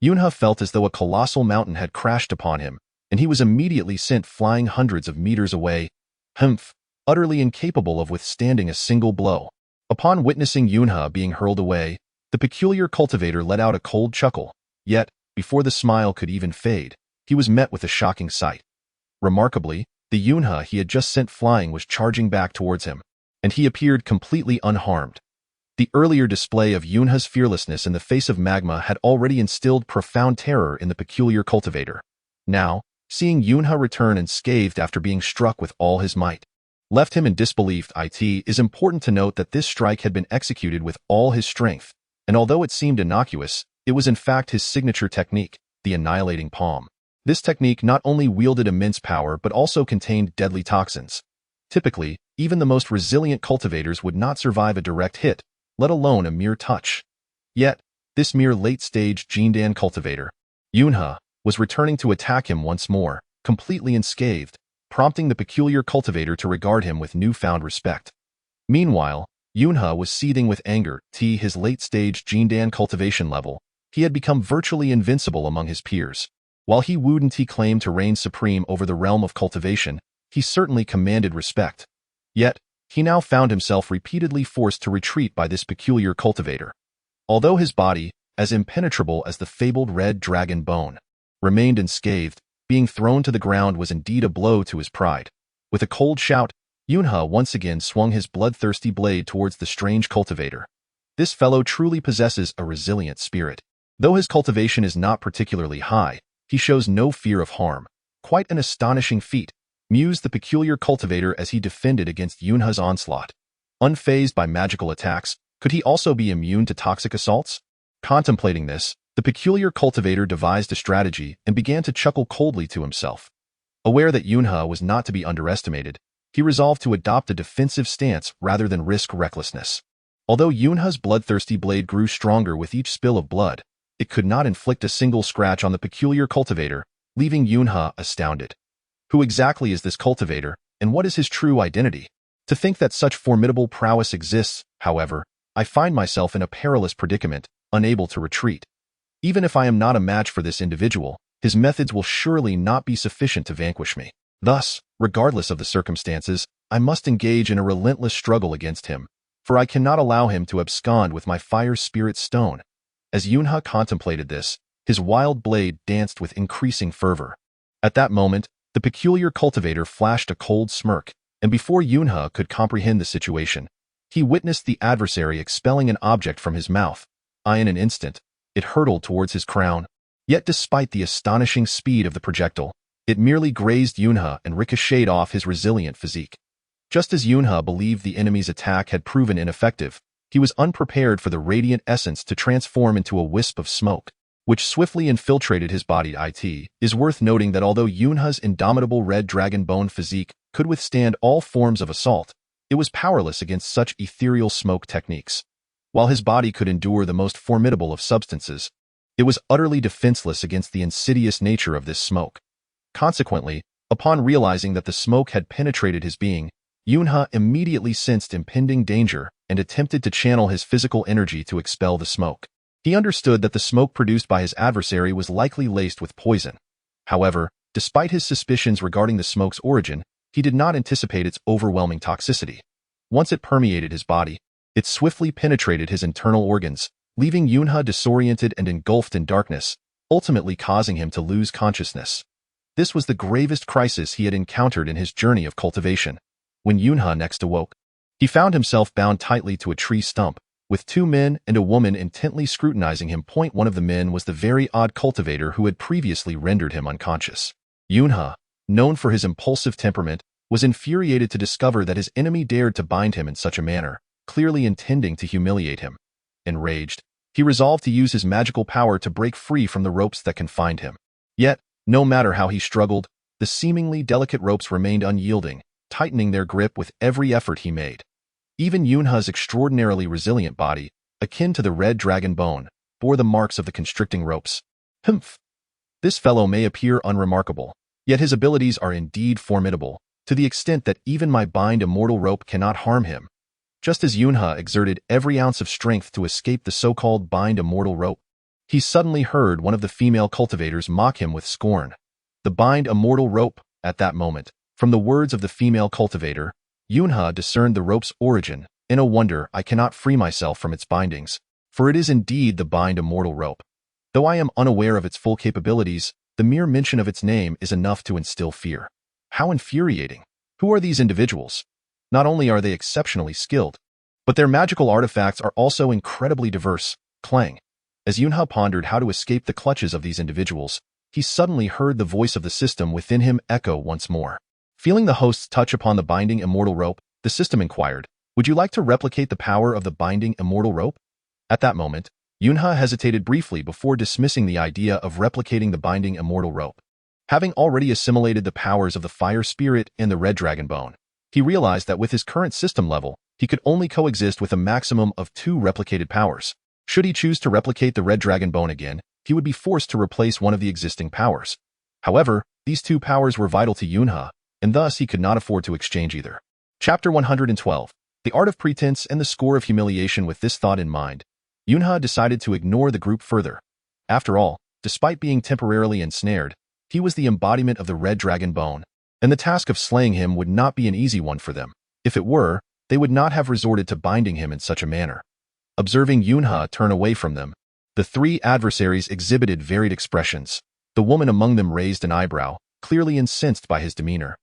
Yunha felt as though a colossal mountain had crashed upon him, and he was immediately sent flying hundreds of meters away, utterly incapable of withstanding a single blow. Upon witnessing Yunha being hurled away, the peculiar cultivator let out a cold chuckle, yet, before the smile could even fade, he was met with a shocking sight. Remarkably, the Yunha he had just sent flying was charging back towards him, and he appeared completely unharmed. The earlier display of Yunha's fearlessness in the face of magma had already instilled profound terror in the peculiar cultivator. Now, seeing Yunha return unscathed after being struck with all his might, left him in disbelief. It is important to note that this strike had been executed with all his strength, and although it seemed innocuous, it was in fact his signature technique, the annihilating palm. This technique not only wielded immense power but also contained deadly toxins. Typically, even the most resilient cultivators would not survive a direct hit, let alone a mere touch. Yet, this mere late-stage Jindan cultivator, Yunha, was returning to attack him once more, completely unscathed, prompting the peculiar cultivator to regard him with newfound respect. Meanwhile, Yunha was seething with anger. His late-stage Jindan cultivation level, he had become virtually invincible among his peers. While he wouldn't claim to reign supreme over the realm of cultivation, he certainly commanded respect. Yet, he now found himself repeatedly forced to retreat by this peculiar cultivator. Although his body, as impenetrable as the fabled red dragon bone, remained unscathed, being thrown to the ground was indeed a blow to his pride. With a cold shout, Yunha once again swung his bloodthirsty blade towards the strange cultivator. This fellow truly possesses a resilient spirit. Though his cultivation is not particularly high, he shows no fear of harm. Quite an astonishing feat, mused the peculiar cultivator as he defended against Yunha's onslaught. Unfazed by magical attacks, could he also be immune to toxic assaults? Contemplating this, the peculiar cultivator devised a strategy and began to chuckle coldly to himself. Aware that Yunha was not to be underestimated, he resolved to adopt a defensive stance rather than risk recklessness. Although Yunha's bloodthirsty blade grew stronger with each spill of blood, it could not inflict a single scratch on the peculiar cultivator, leaving Yunha astounded. Who exactly is this cultivator, and what is his true identity? To think that such formidable prowess exists, however, I find myself in a perilous predicament, unable to retreat. Even if I am not a match for this individual, his methods will surely not be sufficient to vanquish me. Thus, regardless of the circumstances, I must engage in a relentless struggle against him, for I cannot allow him to abscond with my fire spirit stone. As Yunha contemplated this, his wild blade danced with increasing fervor. At that moment, the peculiar cultivator flashed a cold smirk, and before Yunha could comprehend the situation, he witnessed the adversary expelling an object from his mouth. In an instant, it hurtled towards his crown. Yet despite the astonishing speed of the projectile, it merely grazed Yunha and ricocheted off his resilient physique. Just as Yunha believed the enemy's attack had proven ineffective, he was unprepared for the radiant essence to transform into a wisp of smoke, which swiftly infiltrated his body. It is worth noting that although Yunha's indomitable red dragon bone physique could withstand all forms of assault, it was powerless against such ethereal smoke techniques. While his body could endure the most formidable of substances, it was utterly defenseless against the insidious nature of this smoke. Consequently, upon realizing that the smoke had penetrated his being, Yunha immediately sensed impending danger and attempted to channel his physical energy to expel the smoke. He understood that the smoke produced by his adversary was likely laced with poison. However, despite his suspicions regarding the smoke's origin, he did not anticipate its overwhelming toxicity. Once it permeated his body, it swiftly penetrated his internal organs, leaving Yunha disoriented and engulfed in darkness, ultimately causing him to lose consciousness. This was the gravest crisis he had encountered in his journey of cultivation. When Yunha next awoke, he found himself bound tightly to a tree stump, with two men and a woman intently scrutinizing him. One of the men was the very odd cultivator who had previously rendered him unconscious. Yunha, known for his impulsive temperament, was infuriated to discover that his enemy dared to bind him in such a manner, clearly intending to humiliate him. Enraged, he resolved to use his magical power to break free from the ropes that confined him. Yet, no matter how he struggled, the seemingly delicate ropes remained unyielding, tightening their grip with every effort he made. Even Yunha's extraordinarily resilient body, akin to the red dragon bone, bore the marks of the constricting ropes. This fellow may appear unremarkable, yet his abilities are indeed formidable, to the extent that even my bind immortal rope cannot harm him. Just as Yunha exerted every ounce of strength to escape the so-called bind immortal rope, he suddenly heard one of the female cultivators mock him with scorn. The bind a mortal rope. At that moment, from the words of the female cultivator, Yunha discerned the rope's origin. In a wonder, I cannot free myself from its bindings, for it is indeed the bind a mortal rope. Though I am unaware of its full capabilities, the mere mention of its name is enough to instill fear. How infuriating! Who are these individuals? Not only are they exceptionally skilled, but their magical artifacts are also incredibly diverse. Clang. As Yunha pondered how to escape the clutches of these individuals, he suddenly heard the voice of the system within him echo once more. Feeling the host's touch upon the binding immortal rope, the system inquired, "Would you like to replicate the power of the binding immortal rope?" At that moment, Yunha hesitated briefly before dismissing the idea of replicating the binding immortal rope. Having already assimilated the powers of the fire spirit and the red dragon bone, he realized that with his current system level, he could only coexist with a maximum of 2 replicated powers. Should he choose to replicate the red dragon bone again, he would be forced to replace one of the existing powers. However, these 2 powers were vital to Yunha, and thus he could not afford to exchange either. Chapter 112. The Art of Pretense and the Score of Humiliation. With this thought in mind, Yunha decided to ignore the group further. After all, despite being temporarily ensnared, he was the embodiment of the red dragon bone, and the task of slaying him would not be an easy one for them. If it were, they would not have resorted to binding him in such a manner. Observing Yunha turn away from them, the 3 adversaries exhibited varied expressions. The woman among them raised an eyebrow, clearly incensed by his demeanor.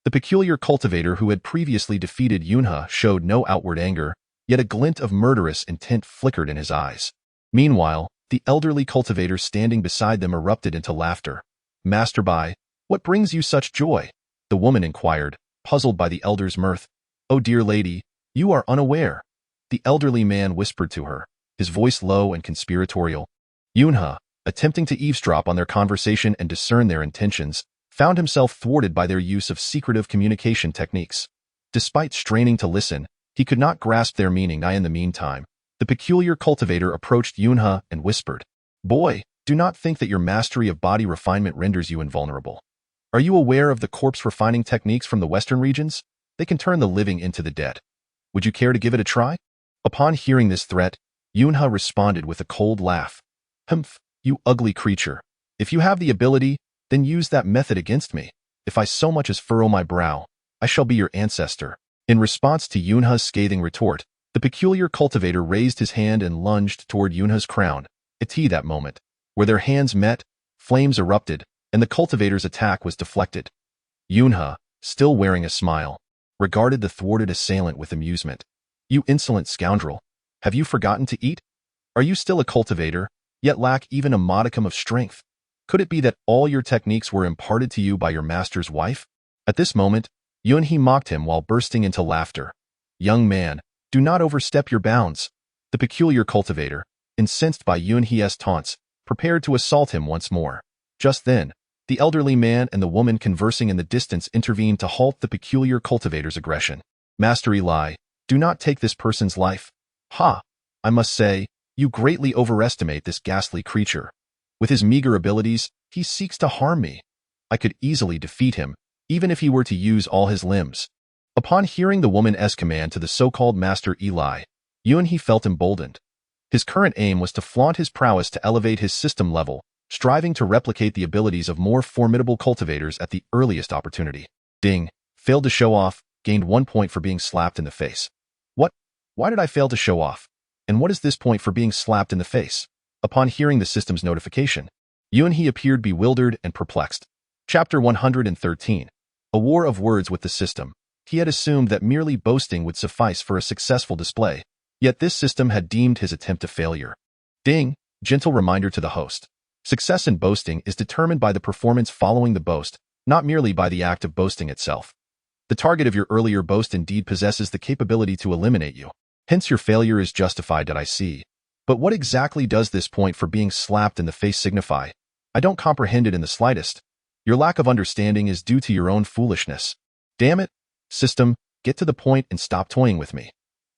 The peculiar cultivator who had previously defeated Yunha showed no outward anger, yet a glint of murderous intent flickered in his eyes. Meanwhile, the elderly cultivator standing beside them erupted into laughter. "Master Bai, what brings you such joy?" the woman inquired, puzzled by the elder's mirth. "Oh dear lady, you are unaware," the elderly man whispered to her, his voice low and conspiratorial. Yunha, attempting to eavesdrop on their conversation and discern their intentions, found himself thwarted by their use of secretive communication techniques. Despite straining to listen, he could not grasp their meaning. In the meantime, the peculiar cultivator approached Yunha and whispered, "Boy, do not think that your mastery of body refinement renders you invulnerable. Are you aware of the corpse refining techniques from the western regions? They can turn the living into the dead. Would you care to give it a try?" Upon hearing this threat, Yunha responded with a cold laugh. "Humph, you ugly creature. If you have the ability, then use that method against me. If I so much as furrow my brow, I shall be your ancestor." In response to Yunha's scathing retort, the peculiar cultivator raised his hand and lunged toward Yunha's crown. At that moment, where their hands met, flames erupted, and the cultivator's attack was deflected. Yunha, still wearing a smile, regarded the thwarted assailant with amusement. "You insolent scoundrel, have you forgotten to eat? Are you still a cultivator, yet lack even a modicum of strength? Could it be that all your techniques were imparted to you by your master's wife?" At this moment, Yunhe mocked him while bursting into laughter. "Young man, do not overstep your bounds." The peculiar cultivator, incensed by Yunhe's taunts, prepared to assault him once more. Just then, the elderly man and the woman conversing in the distance intervened to halt the peculiar cultivator's aggression. "Master Eli, do not take this person's life. Ha! I must say, you greatly overestimate this ghastly creature. With his meager abilities, he seeks to harm me. I could easily defeat him, even if he were to use all his limbs." Upon hearing the woman's command to the so-called Master Eli, Yunhe felt emboldened. His current aim was to flaunt his prowess to elevate his system level, striving to replicate the abilities of more formidable cultivators at the earliest opportunity. Ding. Failed to show off, gained 1 point for being slapped in the face. What? Why did I fail to show off? And what is this point for being slapped in the face? Upon hearing the system's notification, Yunhe appeared bewildered and perplexed. Chapter 113. A war of words with the system. He had assumed that merely boasting would suffice for a successful display, yet this system had deemed his attempt a failure. Ding. Gentle reminder to the host. Success in boasting is determined by the performance following the boast, not merely by the act of boasting itself. The target of your earlier boast indeed possesses the capability to eliminate you. Hence your failure is justified. I see. But what exactly does this point for being slapped in the face signify? I don't comprehend it in the slightest. Your lack of understanding is due to your own foolishness. Damn it, system, get to the point and stop toying with me.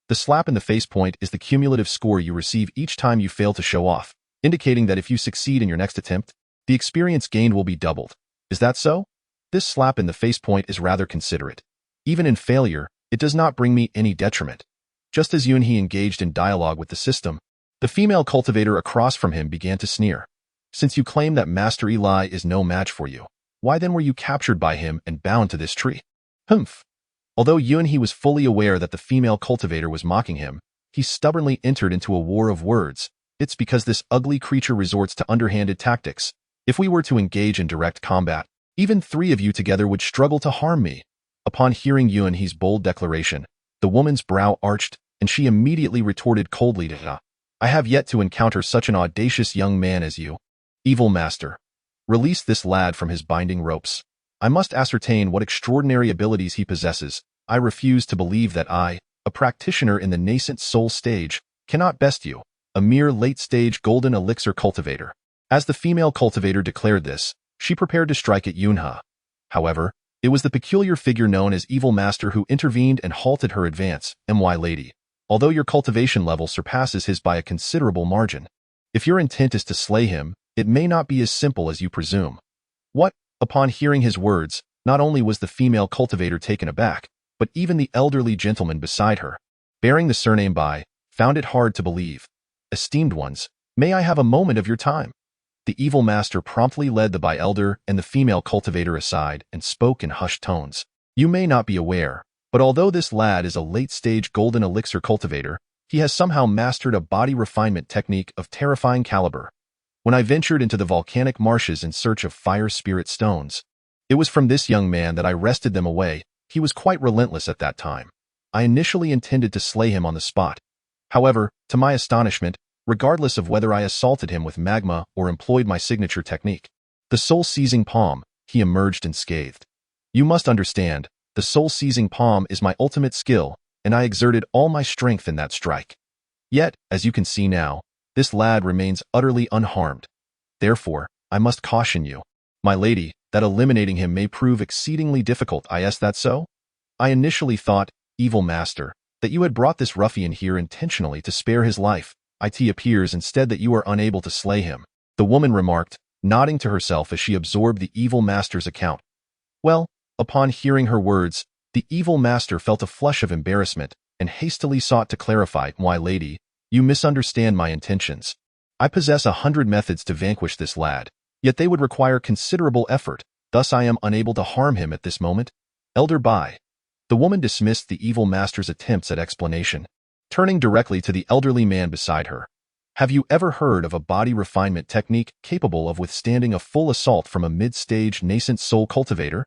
The slap in the face point is the cumulative score you receive each time you fail to show off, indicating that if you succeed in your next attempt, the experience gained will be doubled. Is that so? This slap in the face point is rather considerate. Even in failure, it does not bring me any detriment. Just as Yunhe engaged in dialogue with the system, The female cultivator across from him began to sneer. Since you claim that Master Eli is no match for you, why then were you captured by him and bound to this tree? Humph. Although Yunhe was fully aware that the female cultivator was mocking him, he stubbornly entered into a war of words. It's because this ugly creature resorts to underhanded tactics. If we were to engage in direct combat, even 3 of you together would struggle to harm me. Upon hearing Yunhe's bold declaration, the woman's brow arched, and she immediately retorted coldly to him. I have yet to encounter such an audacious young man as you. Evil master, release this lad from his binding ropes. I must ascertain what extraordinary abilities he possesses. I refuse to believe that I, a practitioner in the nascent soul stage, cannot best you, a mere late-stage golden elixir cultivator. As the female cultivator declared this, she prepared to strike at Yunhe. However, it was the peculiar figure known as Evil Master who intervened and halted her advance. My lady, although your cultivation level surpasses his by a considerable margin, if your intent is to slay him, it may not be as simple as you presume. What? Upon hearing his words, not only was the female cultivator taken aback, but even the elderly gentleman beside her, bearing the surname Bai, found it hard to believe. Esteemed ones, may I have a moment of your time? The evil master promptly led the Bai elder and the female cultivator aside and spoke in hushed tones. You may not be aware, but although this lad is a late-stage golden elixir cultivator, he has somehow mastered a body refinement technique of terrifying caliber. When I ventured into the volcanic marshes in search of fire spirit stones, it was from this young man that I wrested them away. He was quite relentless at that time. I initially intended to slay him on the spot. However, to my astonishment, regardless of whether I assaulted him with magma or employed my signature technique, the soul-seizing palm, he emerged unscathed. You must understand, the soul-seizing palm is my ultimate skill, and I exerted all my strength in that strike. Yet, as you can see now, this lad remains utterly unharmed. Therefore, I must caution you, my lady, that eliminating him may prove exceedingly difficult. Is that so? I initially thought, evil master, that you had brought this ruffian here intentionally to spare his life. It appears instead that you are unable to slay him, the woman remarked, nodding to herself as she absorbed the evil master's account. Well, upon hearing her words, the evil master felt a flush of embarrassment and hastily sought to clarify. My lady, you misunderstand my intentions. I possess 100 methods to vanquish this lad, yet they would require considerable effort, thus I am unable to harm him at this moment. Elder Bai. The woman dismissed the evil master's attempts at explanation, turning directly to the elderly man beside her. Have you ever heard of a body refinement technique capable of withstanding a full assault from a mid-stage nascent soul cultivator?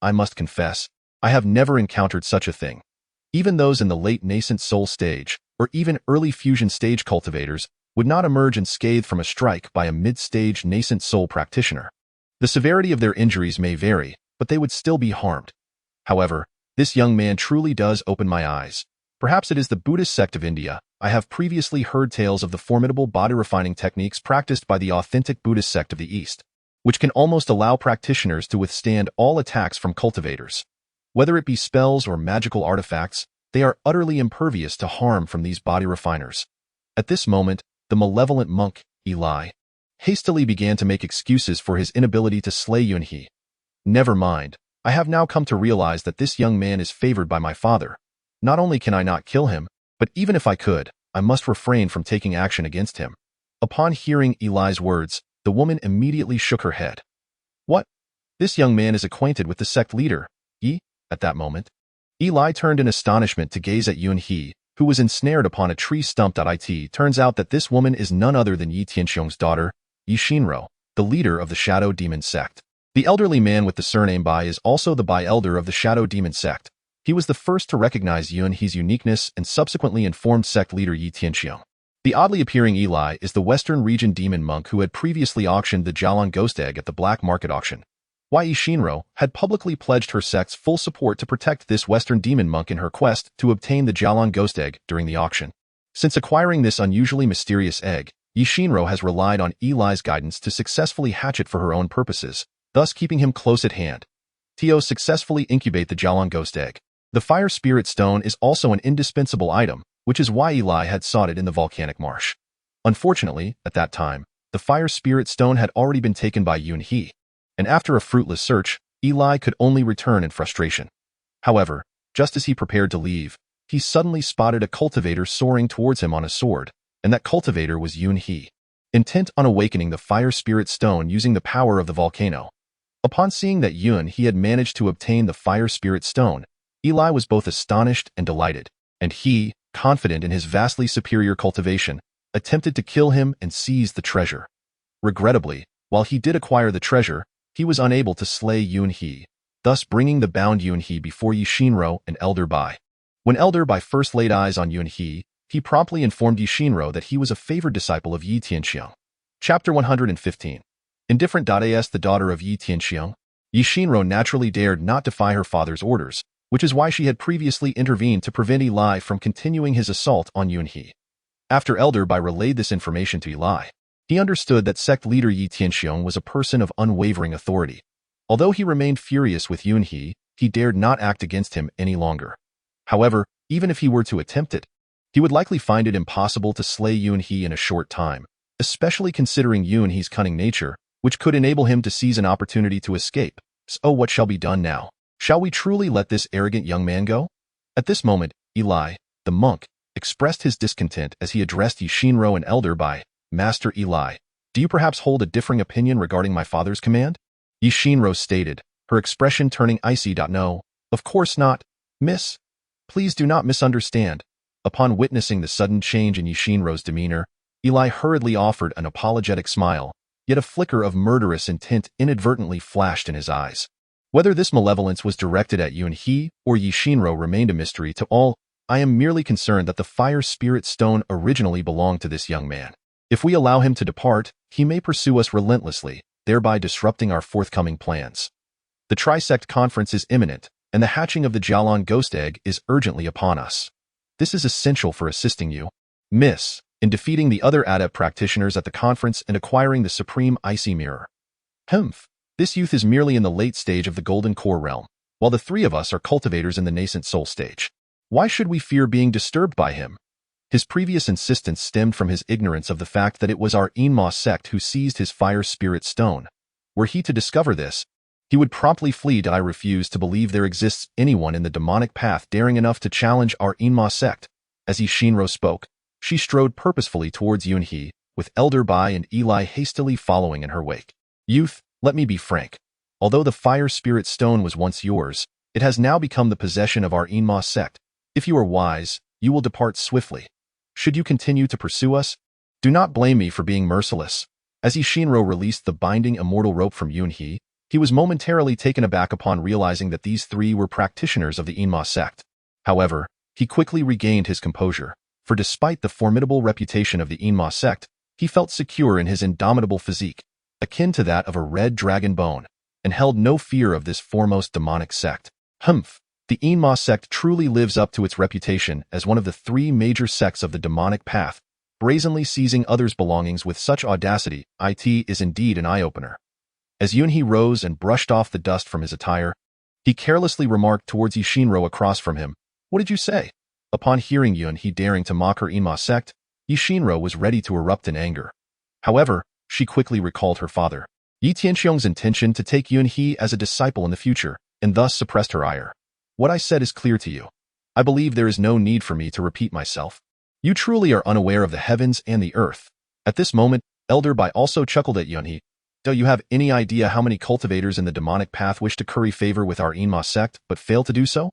I must confess, I have never encountered such a thing. Even those in the late nascent soul stage, or even early fusion stage cultivators, would not emerge unscathed from a strike by a mid-stage nascent soul practitioner. The severity of their injuries may vary, but they would still be harmed. However, this young man truly does open my eyes. Perhaps it is the Buddhist sect of India. I have previously heard tales of the formidable body-refining techniques practiced by the authentic Buddhist sect of the East, which can almost allow practitioners to withstand all attacks from cultivators. Whether it be spells or magical artifacts, they are utterly impervious to harm from these body refiners. At this moment, the malevolent monk, Eli, hastily began to make excuses for his inability to slay Yunhe. Never mind, I have now come to realize that this young man is favored by my father. Not only can I not kill him, but even if I could, I must refrain from taking action against him. Upon hearing Eli's words, the woman immediately shook her head. What? This young man is acquainted with the sect leader. At that moment, Eli turned in astonishment to gaze at Yunhe, who was ensnared upon a tree stump. It turns out that this woman is none other than Yi Tianxiong's daughter, Yi Shinro, the leader of the Shadow Demon sect. The elderly man with the surname Bai is also the Bai elder of the Shadow Demon sect. He was the first to recognize Yunhe's uniqueness and subsequently informed sect leader Yi Tianxiong. The oddly appearing Eli is the Western region demon monk who had previously auctioned the Jialang ghost egg at the black market auction. Yi Shinro had publicly pledged her sect's full support to protect this Western demon monk in her quest to obtain the Jialang ghost egg during the auction. Since acquiring this unusually mysterious egg, Yi Shinro has relied on Eli's guidance to successfully hatch it for her own purposes, thus keeping him close at hand. To successfully incubate the Jialang ghost egg. The fire spirit stone is also an indispensable item, which is why Eli had sought it in the volcanic marsh. Unfortunately, at that time, the fire spirit stone had already been taken by Yunhe, and after a fruitless search, Eli could only return in frustration. However, just as he prepared to leave, he suddenly spotted a cultivator soaring towards him on a sword. and that cultivator was Yun He, intent on awakening the fire spirit stone using the power of the volcano. Upon seeing that Yun He had managed to obtain the fire spirit stone, Eli was both astonished and delighted, and he, confident in his vastly superior cultivation, attempted to kill him and seize the treasure. Regrettably, while he did acquire the treasure, he was unable to slay Yun He, thus bringing the bound Yun He before Yishinro and Elder Bai. When Elder Bai first laid eyes on Yun He promptly informed Yishinro that he was a favored disciple of Yi Tianxiang. Chapter 115. Indifferent.as the daughter of Yi Tianxiang, Yishinro naturally dared not defy her father's orders, which is why she had previously intervened to prevent Eli from continuing his assault on Yun He. After Elder Bai relayed this information to Eli, he understood that sect leader Yi Tianxiang was a person of unwavering authority. Although he remained furious with Yun He dared not act against him any longer. However, even if he were to attempt it, he would likely find it impossible to slay Yun He in a short time, especially considering Yun He's cunning nature, which could enable him to seize an opportunity to escape. So what shall be done now? Shall we truly let this arrogant young man go? At this moment, Eli, the monk, expressed his discontent as he addressed Yishinro and Elder Bai. Master Eli, do you perhaps hold a differing opinion regarding my father's command? Yishinro stated, her expression turning icy. No, of course not, miss. Please do not misunderstand. Upon witnessing the sudden change in Yishinro's demeanor, Eli hurriedly offered an apologetic smile, yet a flicker of murderous intent inadvertently flashed in his eyes. Whether this malevolence was directed at Yun He or Yishinro remained a mystery to all. I am merely concerned that the fire spirit stone originally belonged to this young man. If we allow him to depart, he may pursue us relentlessly, thereby disrupting our forthcoming plans. The Trisect Conference is imminent, and the hatching of the Jialan ghost egg is urgently upon us. This is essential for assisting you, miss, in defeating the other adept practitioners at the conference and acquiring the supreme icy mirror. This youth is merely in the late stage of the golden core realm, while the three of us are cultivators in the nascent soul stage. Why should we fear being disturbed by him? His previous insistence stemmed from his ignorance of the fact that it was our Enma sect who seized his fire spirit stone. Were he to discover this, he would promptly flee. I refuse to believe there exists anyone in the demonic path daring enough to challenge our Enma sect. As Yishinro spoke, she strode purposefully towards Yun He, with Elder Bai and Eli hastily following in her wake. Youth, let me be frank. Although the fire spirit stone was once yours, it has now become the possession of our Enma sect. If you are wise, you will depart swiftly. Should you continue to pursue us, do not blame me for being merciless. As Yishinro released the binding immortal rope from Yun He was momentarily taken aback upon realizing that these three were practitioners of the Enma sect. However, he quickly regained his composure, for despite the formidable reputation of the Enma sect, he felt secure in his indomitable physique, akin to that of a red dragon bone, and held no fear of this foremost demonic sect. The Enma sect truly lives up to its reputation as one of the three major sects of the demonic path, brazenly seizing others' belongings with such audacity. It is indeed an eye-opener. As Yun He rose and brushed off the dust from his attire, he carelessly remarked towards Yishinro across from him, "What did you say?" Upon hearing Yun He daring to mock her Enma sect, Yishinro was ready to erupt in anger. However, she quickly recalled her father, Yi Tianxiang's intention to take Yun He as a disciple in the future, and thus suppressed her ire. What I said is clear to you. I believe there is no need for me to repeat myself. You truly are unaware of the heavens and the earth. At this moment, Elder Bai also chuckled at Yun He. Do you have any idea how many cultivators in the demonic path wish to curry favor with our Enma sect, but fail to do so?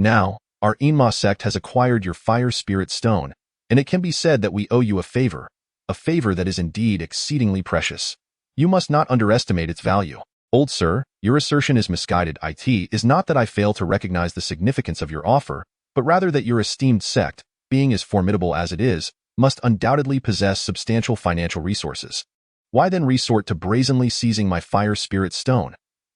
Now, our Enma sect has acquired your fire spirit stone, and it can be said that we owe you a favor that is indeed exceedingly precious. You must not underestimate its value. Old sir, your assertion is misguided. It is not that I fail to recognize the significance of your offer, but rather that your esteemed sect, being as formidable as it is, must undoubtedly possess substantial financial resources. Why then resort to brazenly seizing my fire spirit stone?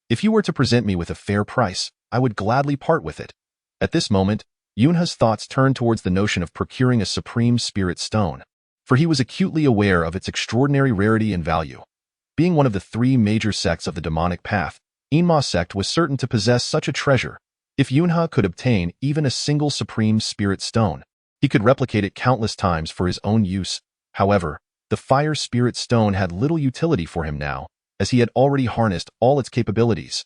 If you were to present me with a fair price, I would gladly part with it. At this moment, Yunha's thoughts turned towards the notion of procuring a supreme spirit stone, for he was acutely aware of its extraordinary rarity and value. Being one of the three major sects of the demonic path, Enma sect was certain to possess such a treasure. If Yunha could obtain even a single supreme spirit stone, he could replicate it countless times for his own use. However, the fire spirit stone had little utility for him now, as he had already harnessed all its capabilities.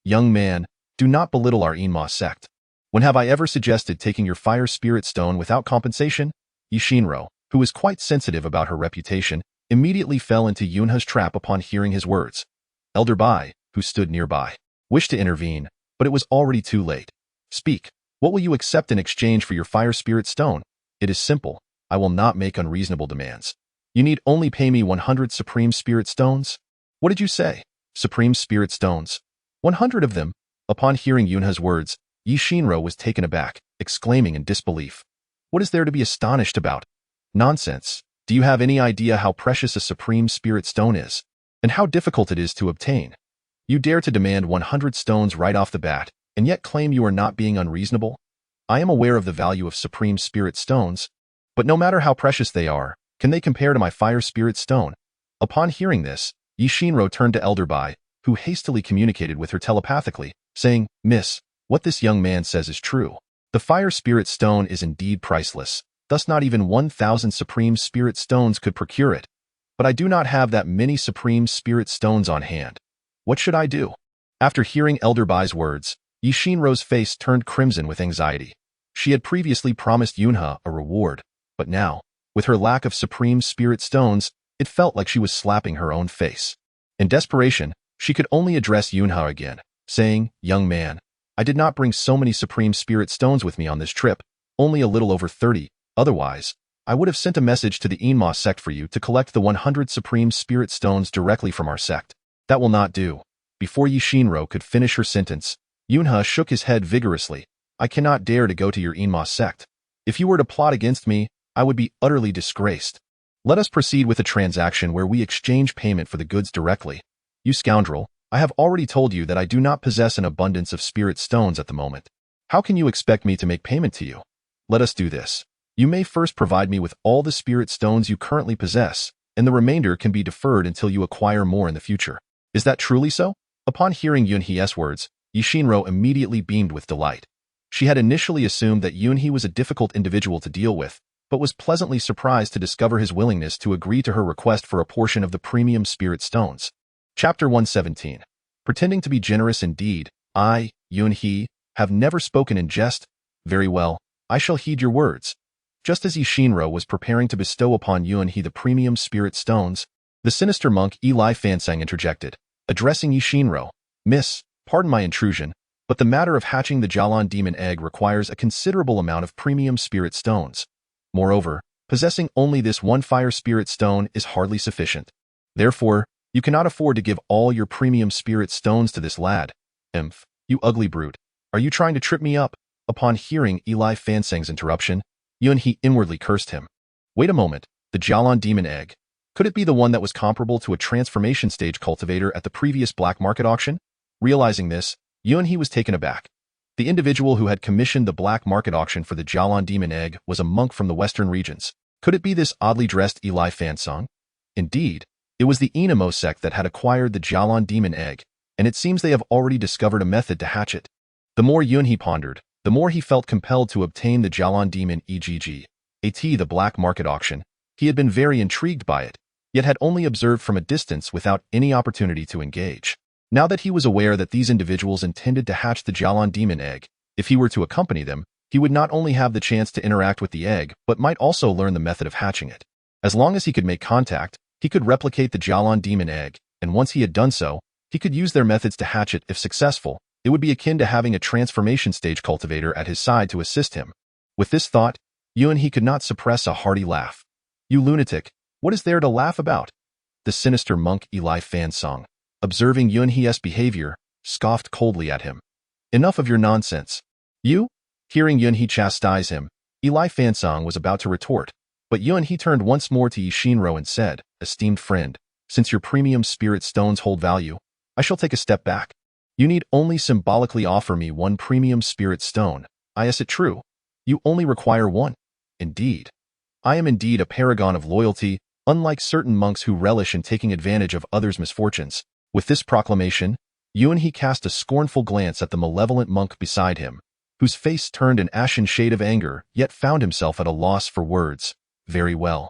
Young man, do not belittle our Enma sect. When have I ever suggested taking your fire spirit stone without compensation? Yishinro, who was quite sensitive about her reputation, immediately fell into Yunhe's trap upon hearing his words. Elder Bai, who stood nearby, wished to intervene, but it was already too late. Speak. What will you accept in exchange for your fire spirit stone? It is simple. I will not make unreasonable demands. You need only pay me 100 supreme spirit stones. What did you say? Supreme spirit stones. 100 of them. Upon hearing Yunhe's words, Yi Shinro was taken aback, exclaiming in disbelief. What is there to be astonished about? Nonsense. Do you have any idea how precious a supreme spirit stone is? And how difficult it is to obtain? You dare to demand 100 stones right off the bat, and yet claim you are not being unreasonable? I am aware of the value of supreme spirit stones, but no matter how precious they are, can they compare to my fire spirit stone? Upon hearing this, Yi Shinro turned to Elder Bai, who hastily communicated with her telepathically, saying, Miss, what this young man says is true. The fire spirit stone is indeed priceless, thus not even 1,000 supreme spirit stones could procure it. But I do not have that many supreme spirit stones on hand. What should I do? After hearing Elder Bai's words, Yi Shinro's face turned crimson with anxiety. She had previously promised Yunhe a reward, but now, with her lack of supreme spirit stones, it felt like she was slapping her own face. In desperation, she could only address Yunhe again, saying, Young man, I did not bring so many supreme spirit stones with me on this trip, only a little over 30, otherwise, I would have sent a message to the Enma sect for you to collect the 100 supreme spirit stones directly from our sect. That will not do. Before Yi Shinro could finish her sentence, Yunhe shook his head vigorously. I cannot dare to go to your Enma sect. If you were to plot against me, I would be utterly disgraced. Let us proceed with a transaction where we exchange payment for the goods directly. You scoundrel, I have already told you that I do not possess an abundance of spirit stones at the moment. How can you expect me to make payment to you? Let us do this. You may first provide me with all the spirit stones you currently possess, and the remainder can be deferred until you acquire more in the future. Is that truly so? Upon hearing Yunhe's words, Yi Shinro immediately beamed with delight. She had initially assumed that Yunhe was a difficult individual to deal with, but was pleasantly surprised to discover his willingness to agree to her request for a portion of the premium spirit stones. Chapter 117. Pretending to be generous indeed, I, Yunhe, have never spoken in jest. Very well, I shall heed your words. Just as Yi Shinro was preparing to bestow upon Yunhe the premium spirit stones, the sinister monk Eli Fansang interjected, addressing Yi Shinro. Miss, pardon my intrusion, but the matter of hatching the Jialan demon egg requires a considerable amount of premium spirit stones. Moreover, possessing only this one fire spirit stone is hardly sufficient. Therefore, you cannot afford to give all your premium spirit stones to this lad. Imph, you ugly brute. Are you trying to trip me up? Upon hearing Eli Fansang's interruption, Yunhe inwardly cursed him. Wait a moment, the Jialan demon egg. Could it be the one that was comparable to a transformation stage cultivator at the previous black market auction? Realizing this, Yunhe was taken aback. The individual who had commissioned the black market auction for the Jialan demon egg was a monk from the western regions. Could it be this oddly dressed Eli Fansang? Indeed, it was the Enemo sect that had acquired the Jialan demon egg, and it seems they have already discovered a method to hatch it. The more Yunhe pondered, the more he felt compelled to obtain the Jialan demon EGG, the black market auction. He had been very intrigued by it, yet had only observed from a distance without any opportunity to engage. Now that he was aware that these individuals intended to hatch the Jialan demon egg, if he were to accompany them, he would not only have the chance to interact with the egg, but might also learn the method of hatching it. As long as he could make contact, he could replicate the Jialan demon egg, and once he had done so, he could use their methods to hatch it. If successful, it would be akin to having a transformation stage cultivator at his side to assist him. With this thought, Yunhe could not suppress a hearty laugh. You lunatic, what is there to laugh about? The sinister monk Eli Fansang, observing Yunhe's behavior, scoffed coldly at him. Enough of your nonsense. You? Hearing Yunhe chastise him, Eli Fansang was about to retort, but Yunhe turned once more to Yi Shinro and said, Esteemed friend, since your premium spirit stones hold value, I shall take a step back. You need only symbolically offer me one premium spirit stone. Is it true? You only require one. Indeed. I am indeed a paragon of loyalty, unlike certain monks who relish in taking advantage of others' misfortunes. With this proclamation, Yunhe cast a scornful glance at the malevolent monk beside him, whose face turned an ashen shade of anger, yet found himself at a loss for words. Very well.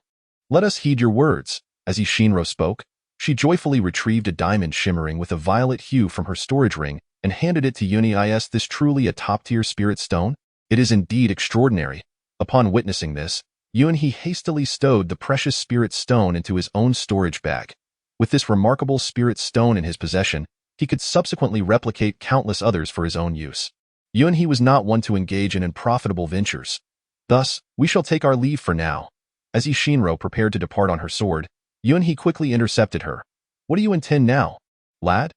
Let us heed your words. As Yi Shinro spoke, she joyfully retrieved a diamond shimmering with a violet hue from her storage ring and handed it to Yunhe. Is this truly a top-tier spirit stone? It is indeed extraordinary. Upon witnessing this, Yunhe hastily stowed the precious spirit stone into his own storage bag. With this remarkable spirit stone in his possession, he could subsequently replicate countless others for his own use. Yunhe was not one to engage in unprofitable ventures. Thus, we shall take our leave for now. As Ishinro prepared to depart on her sword, Yunhe quickly intercepted her. What do you intend now, lad?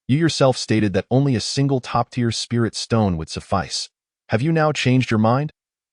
You yourself stated that only a single top-tier spirit stone would suffice. Have you now changed your mind?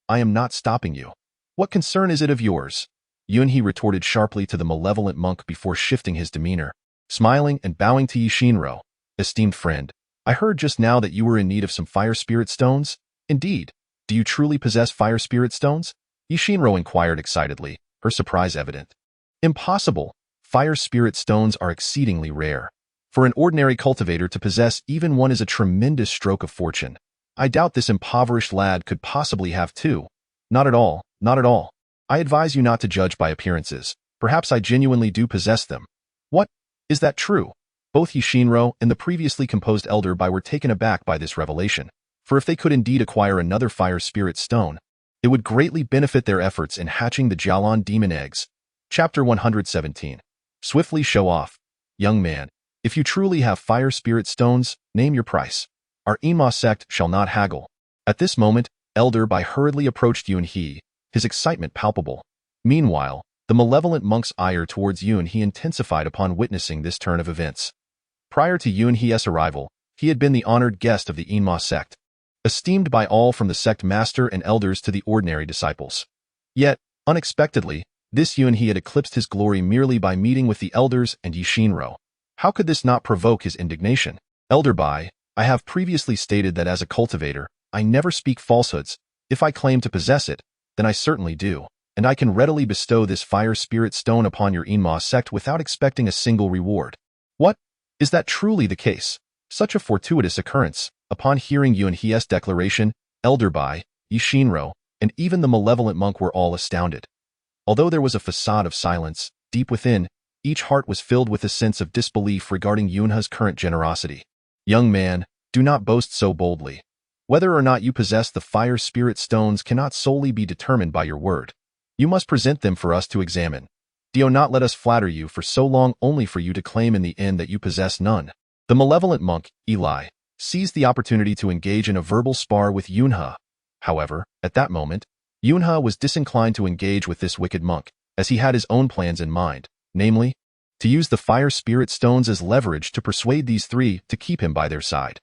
I am not stopping you. What concern is it of yours? Yunhe retorted sharply to the malevolent monk before shifting his demeanor. Smiling and bowing to Ishinro, esteemed friend, I heard just now that you were in need of some fire spirit stones. Indeed, do you truly possess fire spirit stones? Ishinro inquired excitedly, her surprise evident. Impossible. Fire spirit stones are exceedingly rare. For an ordinary cultivator to possess even one is a tremendous stroke of fortune. I doubt this impoverished lad could possibly have two. Not at all, not at all. I advise you not to judge by appearances. Perhaps I genuinely do possess them. What? Is that true? Both Ishinro and the previously composed elder were taken aback by this revelation, for if they could indeed acquire another fire spirit stone, it would greatly benefit their efforts in hatching the Jialan demon eggs. Chapter 117. Swiftly show off. Young man, if you truly have fire spirit stones, name your price. Our Enma sect shall not haggle. At this moment, Elder Bai hurriedly approached Yunhe, his excitement palpable. Meanwhile, the malevolent monk's ire towards Yunhe intensified upon witnessing this turn of events. Prior to Yunhe's arrival, he had been the honored guest of the Enma sect, esteemed by all from the sect master and elders to the ordinary disciples. Yet, unexpectedly, this Yunhe had eclipsed his glory merely by meeting with the elders and Ishinro. How could this not provoke his indignation? Elder Bai, I have previously stated that as a cultivator, I never speak falsehoods. If I claim to possess it, then I certainly do, and I can readily bestow this fire spirit stone upon your Enma sect without expecting a single reward. What? Is that truly the case? Such a fortuitous occurrence. Upon hearing Yunhe's declaration, Elder Bai, Ishinro, and even the malevolent monk were all astounded. Although there was a facade of silence, deep within, each heart was filled with a sense of disbelief regarding Yunhe's current generosity. Young man, do not boast so boldly. Whether or not you possess the fire spirit stones cannot solely be determined by your word. You must present them for us to examine. Do not let us flatter you for so long only for you to claim in the end that you possess none. The malevolent monk, Eli, seized the opportunity to engage in a verbal spar with Yunhe. However, at that moment, Yunhe was disinclined to engage with this wicked monk, as he had his own plans in mind, namely, to use the fire spirit stones as leverage to persuade these three to keep him by their side.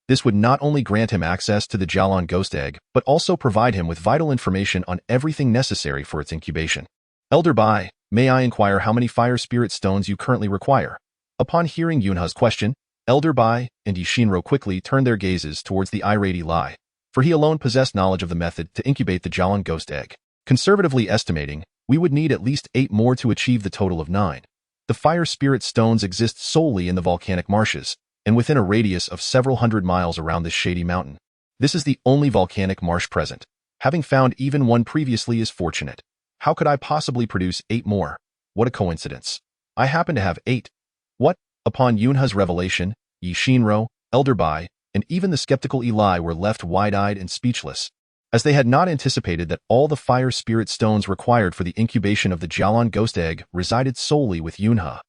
This would not only grant him access to the Jialan ghost egg, but also provide him with vital information on everything necessary for its incubation. Elder Bai, may I inquire how many fire spirit stones you currently require? Upon hearing Yunhe's question, Elder Bai and Ishinro quickly turned their gazes towards the irate Eli, for he alone possessed knowledge of the method to incubate the Jialan ghost egg. Conservatively estimating, we would need at least 8 more to achieve the total of 9. The fire spirit stones exist solely in the volcanic marshes, and within a radius of several hundred miles around this shady mountain. This is the only volcanic marsh present. Having found even one previously is fortunate. How could I possibly produce 8 more? What a coincidence. I happen to have 8. What? Upon Yunhe's revelation, Ishinro, Elder Bai, and even the skeptical Eli were left wide-eyed and speechless, as they had not anticipated that all the fire spirit stones required for the incubation of the Jialan ghost egg resided solely with Yunhe.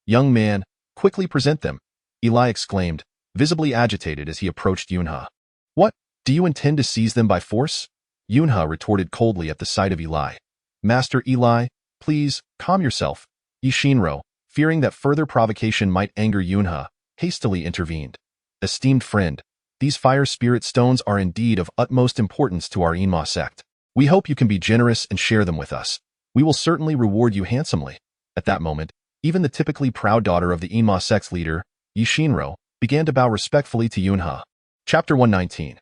Young man, quickly present them, Eli exclaimed, visibly agitated as he approached Yunhe. What? Do you intend to seize them by force? Yunhe retorted coldly at the sight of Eli. Master Eli, please, calm yourself. Ishinro, fearing that further provocation might anger Yunhe, hastily intervened. Esteemed friend, these fire spirit stones are indeed of utmost importance to our Enma sect. We hope you can be generous and share them with us. We will certainly reward you handsomely. At that moment, even the typically proud daughter of the Enma sect's leader, Ishinro, began to bow respectfully to Yunhe. Chapter 119.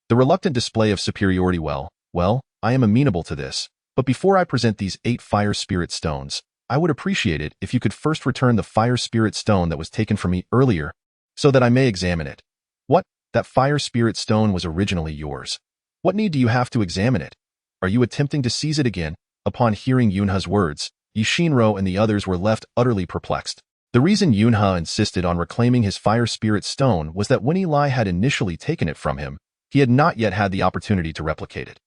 The reluctant display of superiority. Well, I am amenable to this, but before I present these 8 fire spirit stones, I would appreciate it if you could first return the fire spirit stone that was taken from me earlier, so that I may examine it. What? That fire spirit stone was originally yours. What need do you have to examine it? Are you attempting to seize it again? Upon hearing Yunhe's words, Ishinro and the others were left utterly perplexed. The reason Yunhe insisted on reclaiming his fire spirit stone was that when Eli had initially taken it from him, he had not yet had the opportunity to replicate it.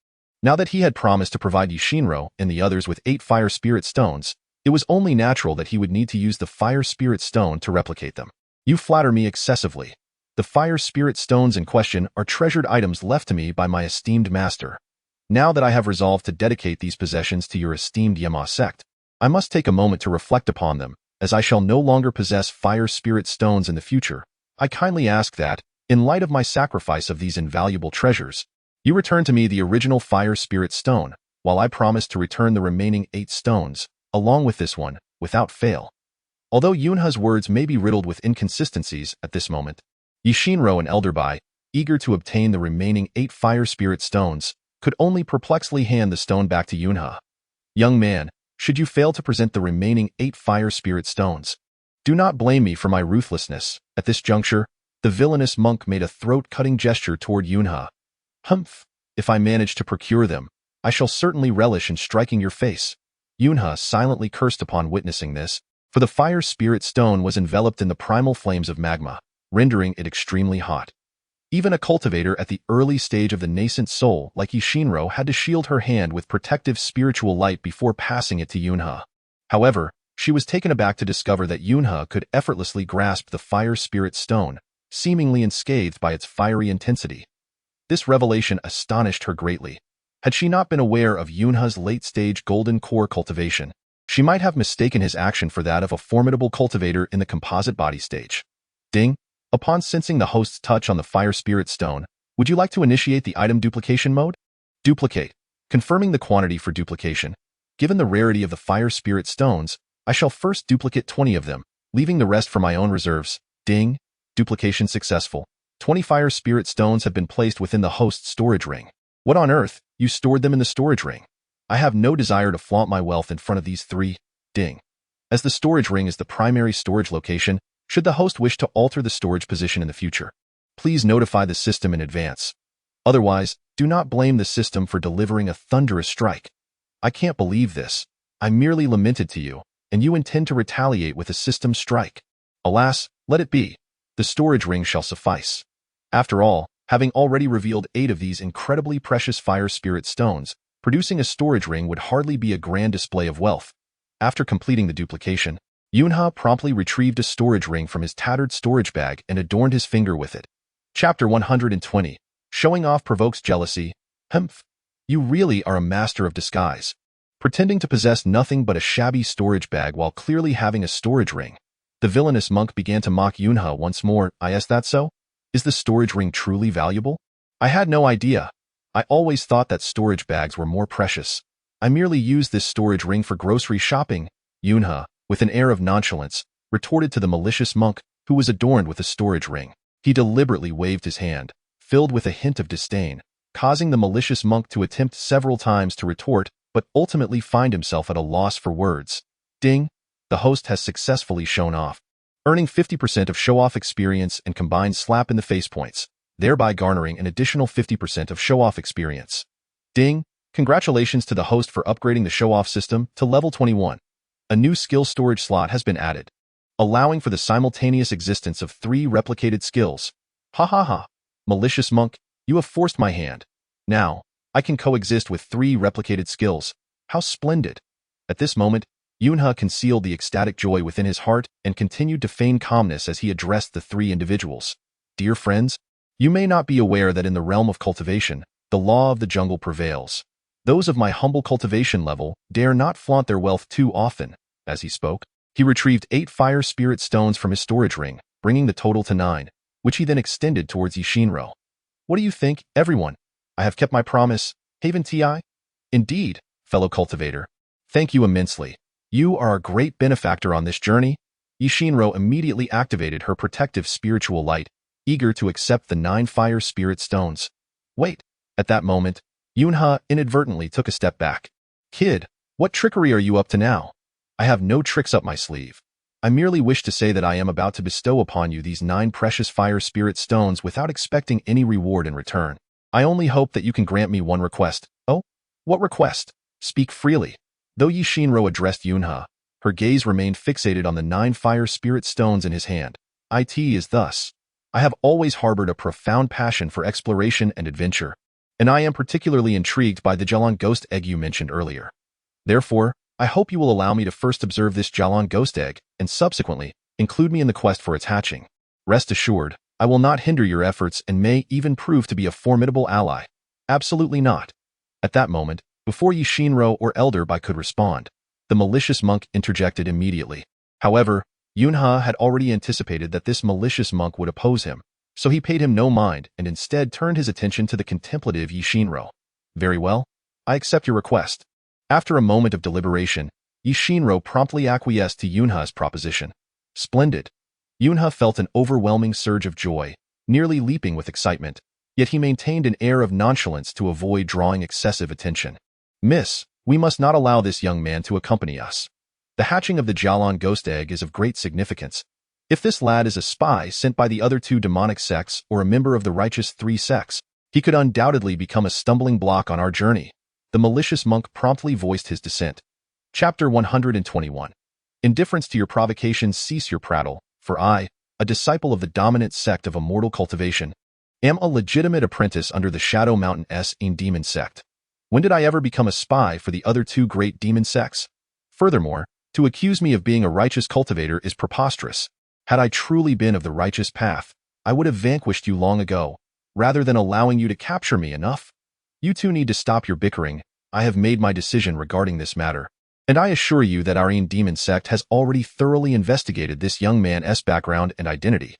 Now that he had promised to provide Yushinro and the others with 8 fire spirit stones, it was only natural that he would need to use the fire spirit stone to replicate them. You flatter me excessively. The fire spirit stones in question are treasured items left to me by my esteemed master. Now that I have resolved to dedicate these possessions to your esteemed Yama sect, I must take a moment to reflect upon them, as I shall no longer possess fire spirit stones in the future. I kindly ask that, in light of my sacrifice of these invaluable treasures, you return to me the original fire spirit stone, while I promise to return the remaining 8 stones, along with this one, without fail. Although Yunha's words may be riddled with inconsistencies at this moment, Yushinro and Elderbai, eager to obtain the remaining 8 fire spirit stones, could only perplexedly hand the stone back to Yunha. Young man, should you fail to present the remaining 8 fire spirit stones, do not blame me for my ruthlessness. At this juncture, the villainous monk made a throat-cutting gesture toward Yunha. Humph, if I manage to procure them, I shall certainly relish in striking your face. Yunha silently cursed upon witnessing this, for the fire spirit stone was enveloped in the primal flames of magma, rendering it extremely hot. Even a cultivator at the early stage of the nascent soul like Yushinro had to shield her hand with protective spiritual light before passing it to Yunha. However, she was taken aback to discover that Yunha could effortlessly grasp the fire spirit stone, seemingly unscathed by its fiery intensity. This revelation astonished her greatly. Had she not been aware of Yunha's late-stage golden core cultivation, she might have mistaken his action for that of a formidable cultivator in the composite body stage. Ding! Upon sensing the host's touch on the fire spirit stone, would you like to initiate the item duplication mode? Duplicate. Confirming the quantity for duplication. Given the rarity of the fire spirit stones, I shall first duplicate 20 of them, leaving the rest for my own reserves. Ding! Duplication successful. 20 fire spirit stones have been placed within the host's storage ring. What on earth? You stored them in the storage ring. I have no desire to flaunt my wealth in front of these 3. Ding. As the storage ring is the primary storage location, should the host wish to alter the storage position in the future, please notify the system in advance. Otherwise, do not blame the system for delivering a thunderous strike. I can't believe this. I merely lamented to you, and you intend to retaliate with a system strike. Alas, let it be. The storage ring shall suffice. After all, having already revealed 8 of these incredibly precious fire spirit stones, producing a storage ring would hardly be a grand display of wealth. After completing the duplication, Yunha promptly retrieved a storage ring from his tattered storage bag and adorned his finger with it. Chapter 120. Showing off provokes jealousy. Humph. You really are a master of disguise. Pretending to possess nothing but a shabby storage bag while clearly having a storage ring. The villainous monk began to mock Yunha once more. Is that so? Is the storage ring truly valuable? I had no idea. I always thought that storage bags were more precious. I merely used this storage ring for grocery shopping. Yunha, with an air of nonchalance, retorted to the malicious monk, who was adorned with a storage ring. He deliberately waved his hand, filled with a hint of disdain, causing the malicious monk to attempt several times to retort, but ultimately find himself at a loss for words. Ding! The host has successfully shown off, earning 50% of show-off experience and combined slap in the face points, thereby garnering an additional 50% of show-off experience. Ding! Congratulations to the host for upgrading the show-off system to level 21. A new skill storage slot has been added, allowing for the simultaneous existence of 3 replicated skills. Ha ha ha. Malicious monk, you have forced my hand. Now, I can coexist with 3 replicated skills. How splendid. At this moment, Yunha concealed the ecstatic joy within his heart and continued to feign calmness as he addressed the 3 individuals. Dear friends, you may not be aware that in the realm of cultivation, the law of the jungle prevails. Those of my humble cultivation level dare not flaunt their wealth too often. As he spoke, he retrieved 8 fire spirit stones from his storage ring, bringing the total to 9, which he then extended towards Yushinro. What do you think, everyone? I have kept my promise, Haven Ti? Indeed, fellow cultivator. Thank you immensely. You are a great benefactor on this journey. Yushinro immediately activated her protective spiritual light, eager to accept the 9 fire spirit stones. Wait. At that moment, Yunha inadvertently took a step back. Kid, what trickery are you up to now? I have no tricks up my sleeve. I merely wish to say that I am about to bestow upon you these 9 precious fire spirit stones without expecting any reward in return. I only hope that you can grant me one request. Oh? What request? Speak freely. Though Yushinro addressed Yunha, her gaze remained fixated on the 9 fire spirit stones in his hand. It is thus. I have always harbored a profound passion for exploration and adventure. and I am particularly intrigued by the Jialan ghost egg you mentioned earlier. Therefore, I hope you will allow me to first observe this Jialan ghost egg, and subsequently, include me in the quest for its hatching. Rest assured, I will not hinder your efforts and may even prove to be a formidable ally. Absolutely not. At that moment, before Yishinro or Elder Bai could respond, the malicious monk interjected immediately. However, Yunha had already anticipated that this malicious monk would oppose him, so he paid him no mind and instead turned his attention to the contemplative Yishinro. Very well, I accept your request. After a moment of deliberation, Yishinro promptly acquiesced to Yunha's proposition. Splendid. Yunha felt an overwhelming surge of joy, nearly leaping with excitement, yet he maintained an air of nonchalance to avoid drawing excessive attention. Miss, we must not allow this young man to accompany us. The hatching of the Jialan ghost egg is of great significance. If this lad is a spy sent by the other two demonic sects or a member of the righteous three sects, he could undoubtedly become a stumbling block on our journey. The malicious monk promptly voiced his dissent. Chapter 121. Indifference to your provocations, cease your prattle, for I, a disciple of the dominant sect of immortal cultivation, am a legitimate apprentice under the Shadow Mountain demon sect. When did I ever become a spy for the other two great demon sects? Furthermore, to accuse me of being a righteous cultivator is preposterous. Had I truly been of the righteous path, I would have vanquished you long ago, rather than allowing you to capture me. Enough. You two need to stop your bickering. I have made my decision regarding this matter, and I assure you that our demon sect has already thoroughly investigated this young man's background and identity.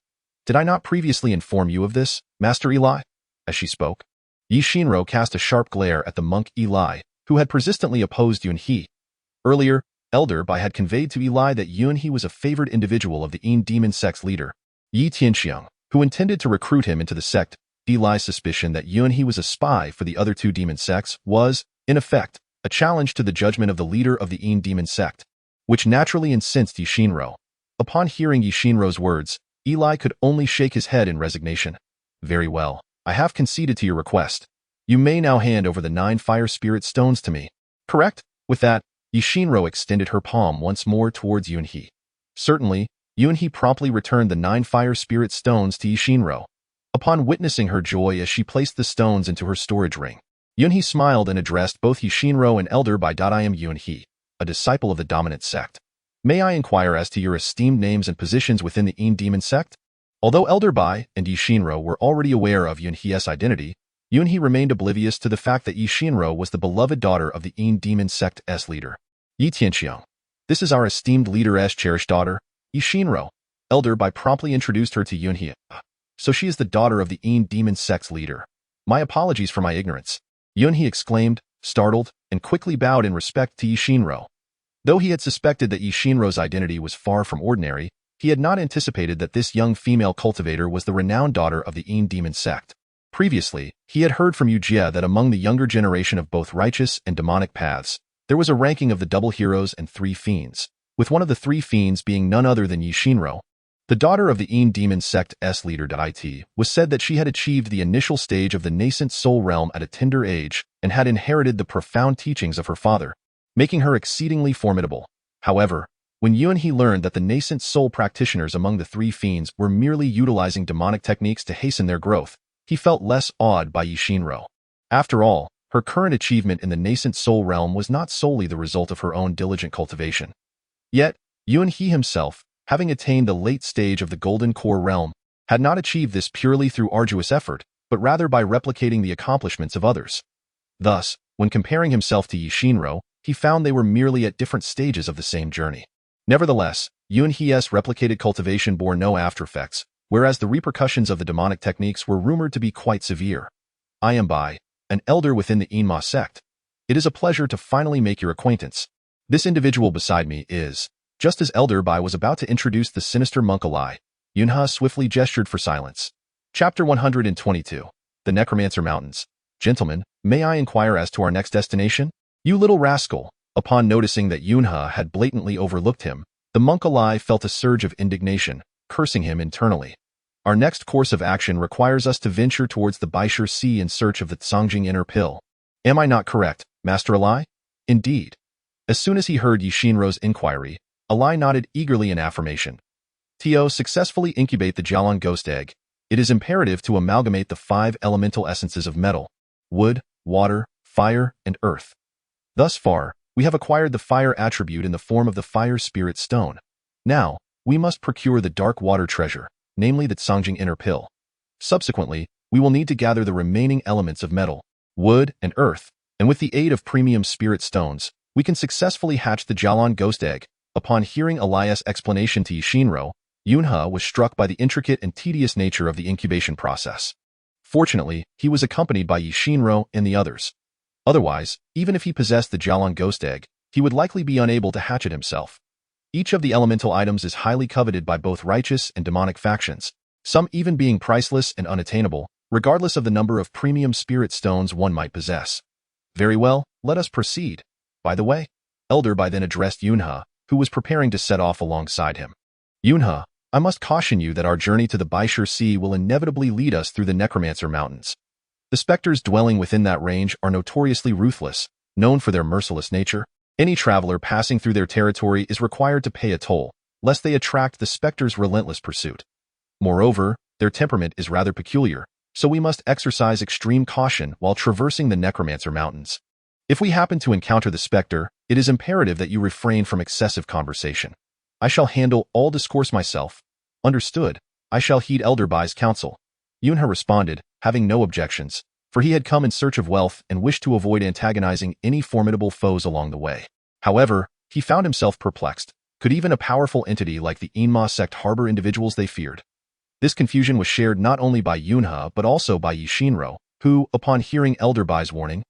Did I not previously inform you of this, Master Eli? As she spoke, Yishinro cast a sharp glare at the monk Eli, who had persistently opposed Yunhe. Earlier, Elder Bai had conveyed to Eli that Yunhe was a favored individual of the demon sect's leader, Yi Tianxiang, who intended to recruit him into the sect. Eli's suspicion that Yunhe was a spy for the other two demon sects was, in effect, a challenge to the judgment of the leader of the demon sect, which naturally incensed Yishinro. Upon hearing Yishinro's words, Eli could only shake his head in resignation. Very well, I have conceded to your request. You may now hand over the 9 fire spirit stones to me. Correct? With that, Yishinro extended her palm once more towards Yunhe. Certainly, Yunhe promptly returned the 9 fire spirit stones to Yishinro. Upon witnessing her joy as she placed the stones into her storage ring, Yunhe smiled and addressed both Yishinro and Elder Bai. I am Yunhe, a disciple of the dominant sect. May I inquire as to your esteemed names and positions within the demon sect? Although Elder Bai and Yishinro were already aware of Yunhe's identity, Yunhe remained oblivious to the fact that Yishinro was the beloved daughter of the demon sect's leader, Yi Tianxiang. This is our esteemed leader's cherished daughter, Yishinro. Elder Bai promptly introduced her to Yunhe. So she is the daughter of the demon sect's leader. My apologies for my ignorance. Yunhe exclaimed, startled, and quickly bowed in respect to Yishinro. Though he had suspected that Yishinro's identity was far from ordinary, he had not anticipated that this young female cultivator was the renowned daughter of the demon sect. Previously, he had heard from Yujie that among the younger generation of both righteous and demonic paths, there was a ranking of the double heroes and 3 fiends, with one of the 3 fiends being none other than Yishinro. The daughter of the demon sect's leader It was said that she had achieved the initial stage of the nascent soul realm at a tender age and had inherited the profound teachings of her father, making her exceedingly formidable. However, when Yunhe learned that the nascent soul practitioners among the 3 fiends were merely utilizing demonic techniques to hasten their growth, he felt less awed by Yishinro. After all, her current achievement in the nascent soul realm was not solely the result of her own diligent cultivation. Yet, Yunhe himself, having attained the late stage of the golden core realm, had not achieved this purely through arduous effort, but rather by replicating the accomplishments of others. Thus, when comparing himself to Yishinro, he found they were merely at different stages of the same journey. Nevertheless, Yunhe's replicated cultivation bore no aftereffects, whereas the repercussions of the demonic techniques were rumored to be quite severe. I am Bai, an elder within the Enma sect. It is a pleasure to finally make your acquaintance. This individual beside me is... Just as Elder Bai was about to introduce the sinister monk Eli, Yunha swiftly gestured for silence. Chapter 122. The Necromancer Mountains. Gentlemen, may I inquire as to our next destination? You little rascal. Upon noticing that Yunha had blatantly overlooked him, the monk Eli felt a surge of indignation, cursing him internally. Our next course of action requires us to venture towards the Baishur Sea in search of the Tsangjing Inner Pill. Am I not correct, Master Eli? Indeed. As soon as he heard Yishinro's inquiry, Eli nodded eagerly in affirmation. To successfully incubate the Jialan ghost egg, it is imperative to amalgamate the 5 elemental essences of metal. wood, water, fire, and earth. Thus far, we have acquired the fire attribute in the form of the fire spirit stone. Now, we must procure the dark water treasure, namely the Tsangjing inner pill. Subsequently, we will need to gather the remaining elements of metal, wood, and earth, and with the aid of premium spirit stones, we can successfully hatch the Jialan ghost egg. Upon hearing Elias' explanation to Yishinro, Yunhe was struck by the intricate and tedious nature of the incubation process. Fortunately, he was accompanied by Yishinro and the others. Otherwise, even if he possessed the Jialan ghost egg, he would likely be unable to hatch it himself. Each of the elemental items is highly coveted by both righteous and demonic factions, some even being priceless and unattainable, regardless of the number of premium spirit stones one might possess. Very well, let us proceed. By the way, Elder Bai then addressed Yunhe, who was preparing to set off alongside him. Yunhe, I must caution you that our journey to the Baishur Sea will inevitably lead us through the Necromancer Mountains. The specters dwelling within that range are notoriously ruthless, known for their merciless nature. Any traveler passing through their territory is required to pay a toll, lest they attract the specters' relentless pursuit. Moreover, their temperament is rather peculiar, so we must exercise extreme caution while traversing the Necromancer Mountains. If we happen to encounter the specter, it is imperative that you refrain from excessive conversation. I shall handle all discourse myself. Understood. I shall heed Elder Bai's counsel. Yunhe responded, having no objections, for he had come in search of wealth and wished to avoid antagonizing any formidable foes along the way. However, he found himself perplexed. Could even a powerful entity like the Enma sect harbor individuals they feared? This confusion was shared not only by Yunhe but also by Yishinro, who, upon hearing Elder Bai's warning,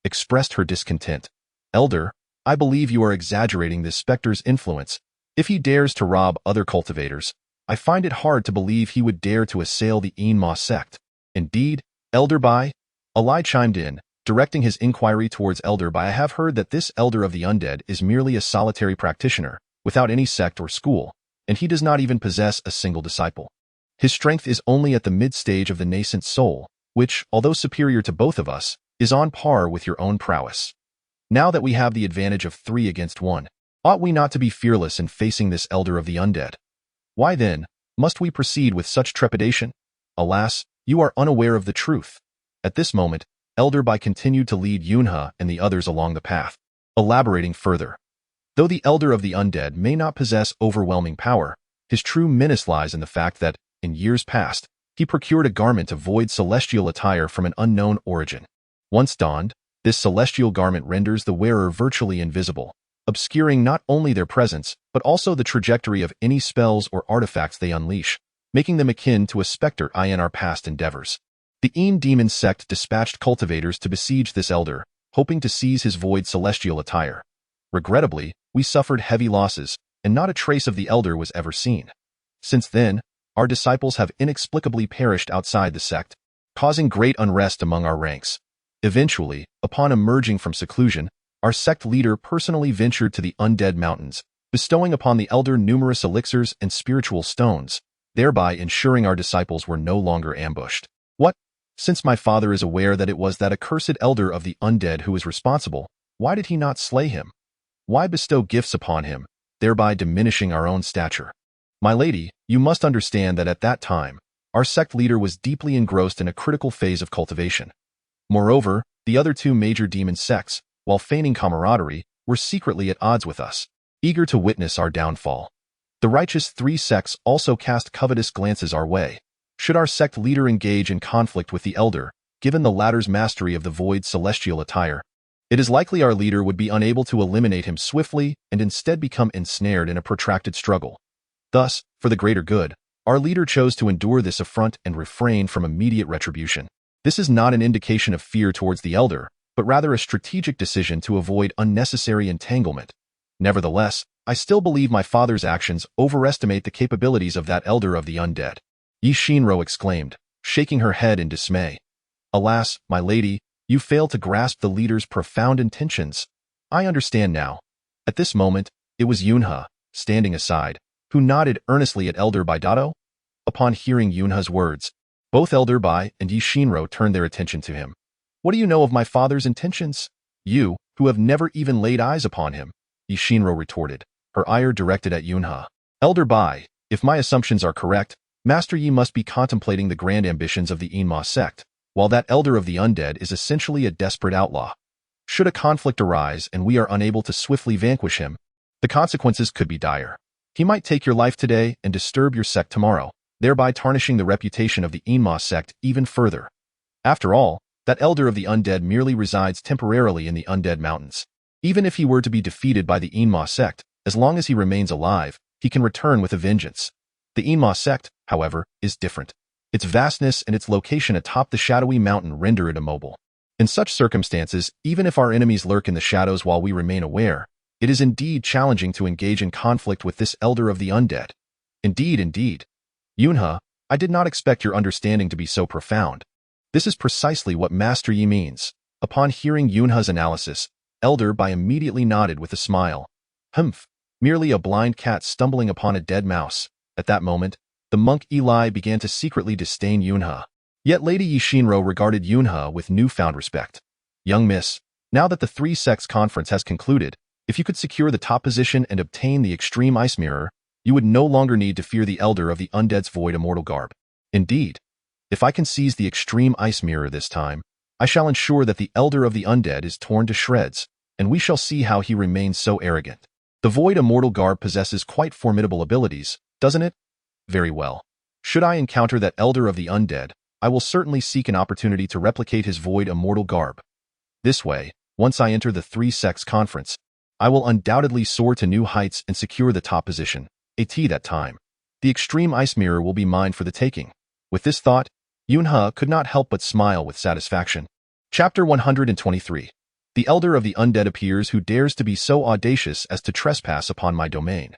expressed her discontent. Elder, I believe you are exaggerating this specter's influence. If he dares to rob other cultivators, I find it hard to believe he would dare to assail the Enma sect. Indeed, Elder Bai, Eli chimed in, directing his inquiry towards Elder Bai. I have heard that this Elder of the Undead is merely a solitary practitioner, without any sect or school, and he does not even possess a single disciple. His strength is only at the mid-stage of the nascent soul, which, although superior to both of us, is on par with your own prowess. Now that we have the advantage of 3 against 1, ought we not to be fearless in facing this Elder of the Undead? Why then, must we proceed with such trepidation? Alas, you are unaware of the truth. At this moment, Elder Bai continued to lead Yunhe and the others along the path, elaborating further. Though the Elder of the Undead may not possess overwhelming power, his true menace lies in the fact that, in years past, he procured a garment of void celestial attire from an unknown origin. Once donned, this celestial garment renders the wearer virtually invisible, obscuring not only their presence, but also the trajectory of any spells or artifacts they unleash, making them akin to a specter in our past endeavors. The Een demon sect dispatched cultivators to besiege this elder, hoping to seize his void celestial attire. Regrettably, we suffered heavy losses, and not a trace of the elder was ever seen. Since then, our disciples have inexplicably perished outside the sect, causing great unrest among our ranks. Eventually, upon emerging from seclusion, our sect leader personally ventured to the Undead Mountains, bestowing upon the elder numerous elixirs and spiritual stones, thereby ensuring our disciples were no longer ambushed. What? Since my father is aware that it was that accursed elder of the undead who is responsible, why did he not slay him? Why bestow gifts upon him, thereby diminishing our own stature? My lady, you must understand that at that time, our sect leader was deeply engrossed in a critical phase of cultivation. Moreover, the other 2 major demon sects, while feigning camaraderie, were secretly at odds with us, eager to witness our downfall. The righteous 3 sects also cast covetous glances our way. Should our sect leader engage in conflict with the elder, given the latter's mastery of the void celestial attire, it is likely our leader would be unable to eliminate him swiftly and instead become ensnared in a protracted struggle. Thus, for the greater good, our leader chose to endure this affront and refrain from immediate retribution. This is not an indication of fear towards the elder, but rather a strategic decision to avoid unnecessary entanglement. Nevertheless, I still believe my father's actions overestimate the capabilities of that elder of the undead. Yi Shinro exclaimed, shaking her head in dismay. Alas, my lady, you fail to grasp the leader's profound intentions. I understand now. At this moment, it was Yunhe, standing aside, who nodded earnestly at Elder Bai Dato. Upon hearing Yunhe's words, both Elder Bai and Yi Shinro turned their attention to him. What do you know of my father's intentions? You, who have never even laid eyes upon him, Yi Shinro retorted, her ire directed at Yunhe. Elder Bai, if my assumptions are correct, Master Yi must be contemplating the grand ambitions of the Enma sect, while that elder of the undead is essentially a desperate outlaw. Should a conflict arise and we are unable to swiftly vanquish him, the consequences could be dire. He might take your life today and disturb your sect tomorrow, thereby tarnishing the reputation of the Enhancement sect even further. After all, that elder of the undead merely resides temporarily in the undead mountains. Even if he were to be defeated by the Enhancement sect, as long as he remains alive, he can return with a vengeance. The Enhancement sect, however, is different. Its vastness and its location atop the shadowy mountain render it immobile. In such circumstances, even if our enemies lurk in the shadows while we remain aware, it is indeed challenging to engage in conflict with this elder of the undead. Indeed. Yunha, I did not expect your understanding to be so profound. This is precisely what Master Yi means. Upon hearing Yunha's analysis, Elder Bai immediately nodded with a smile. Humph, merely a blind cat stumbling upon a dead mouse. At that moment, the monk Eli began to secretly disdain Yunha. Yet Lady Yishinro regarded Yunha with newfound respect. Young miss, now that the Three Sects Conference has concluded, if you could secure the top position and obtain the Extreme Ice Mirror, you would no longer need to fear the Elder of the Undead's Void Immortal Garb. Indeed, if I can seize the Extreme Ice Mirror this time, I shall ensure that the Elder of the Undead is torn to shreds, and we shall see how he remains so arrogant. The Void Immortal Garb possesses quite formidable abilities, doesn't it? Very well. Should I encounter that Elder of the Undead, I will certainly seek an opportunity to replicate his Void Immortal Garb. This way, once I enter the Three Sects Conference, I will undoubtedly soar to new heights and secure the top position. At that time, the Extreme Ice Mirror will be mine for the taking. With this thought, Yunha could not help but smile with satisfaction. Chapter 123. The Elder of the Undead appears who dares to be so audacious as to trespass upon my domain.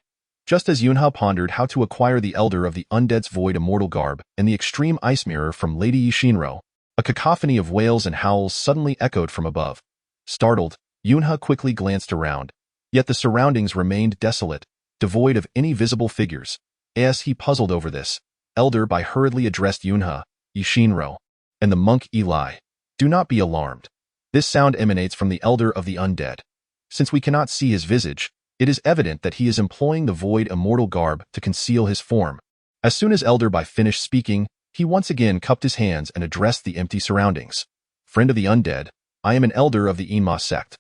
Just as Yunha pondered how to acquire the Elder of the Undead's Void Immortal Garb and the Extreme Ice Mirror from Lady Yishinro, a cacophony of wails and howls suddenly echoed from above. Startled, Yunha quickly glanced around, yet the surroundings remained desolate, devoid of any visible figures. As he puzzled over this, Elder Bai hurriedly addressed Yunha, Yishinro, and the monk Eli. Do not be alarmed. This sound emanates from the Elder of the Undead. Since we cannot see his visage, it is evident that he is employing the Void Immortal Garb to conceal his form. As soon as Elder Bai finished speaking, he once again cupped his hands and addressed the empty surroundings. Friend of the Undead, I am an Elder of the Enhancement sect.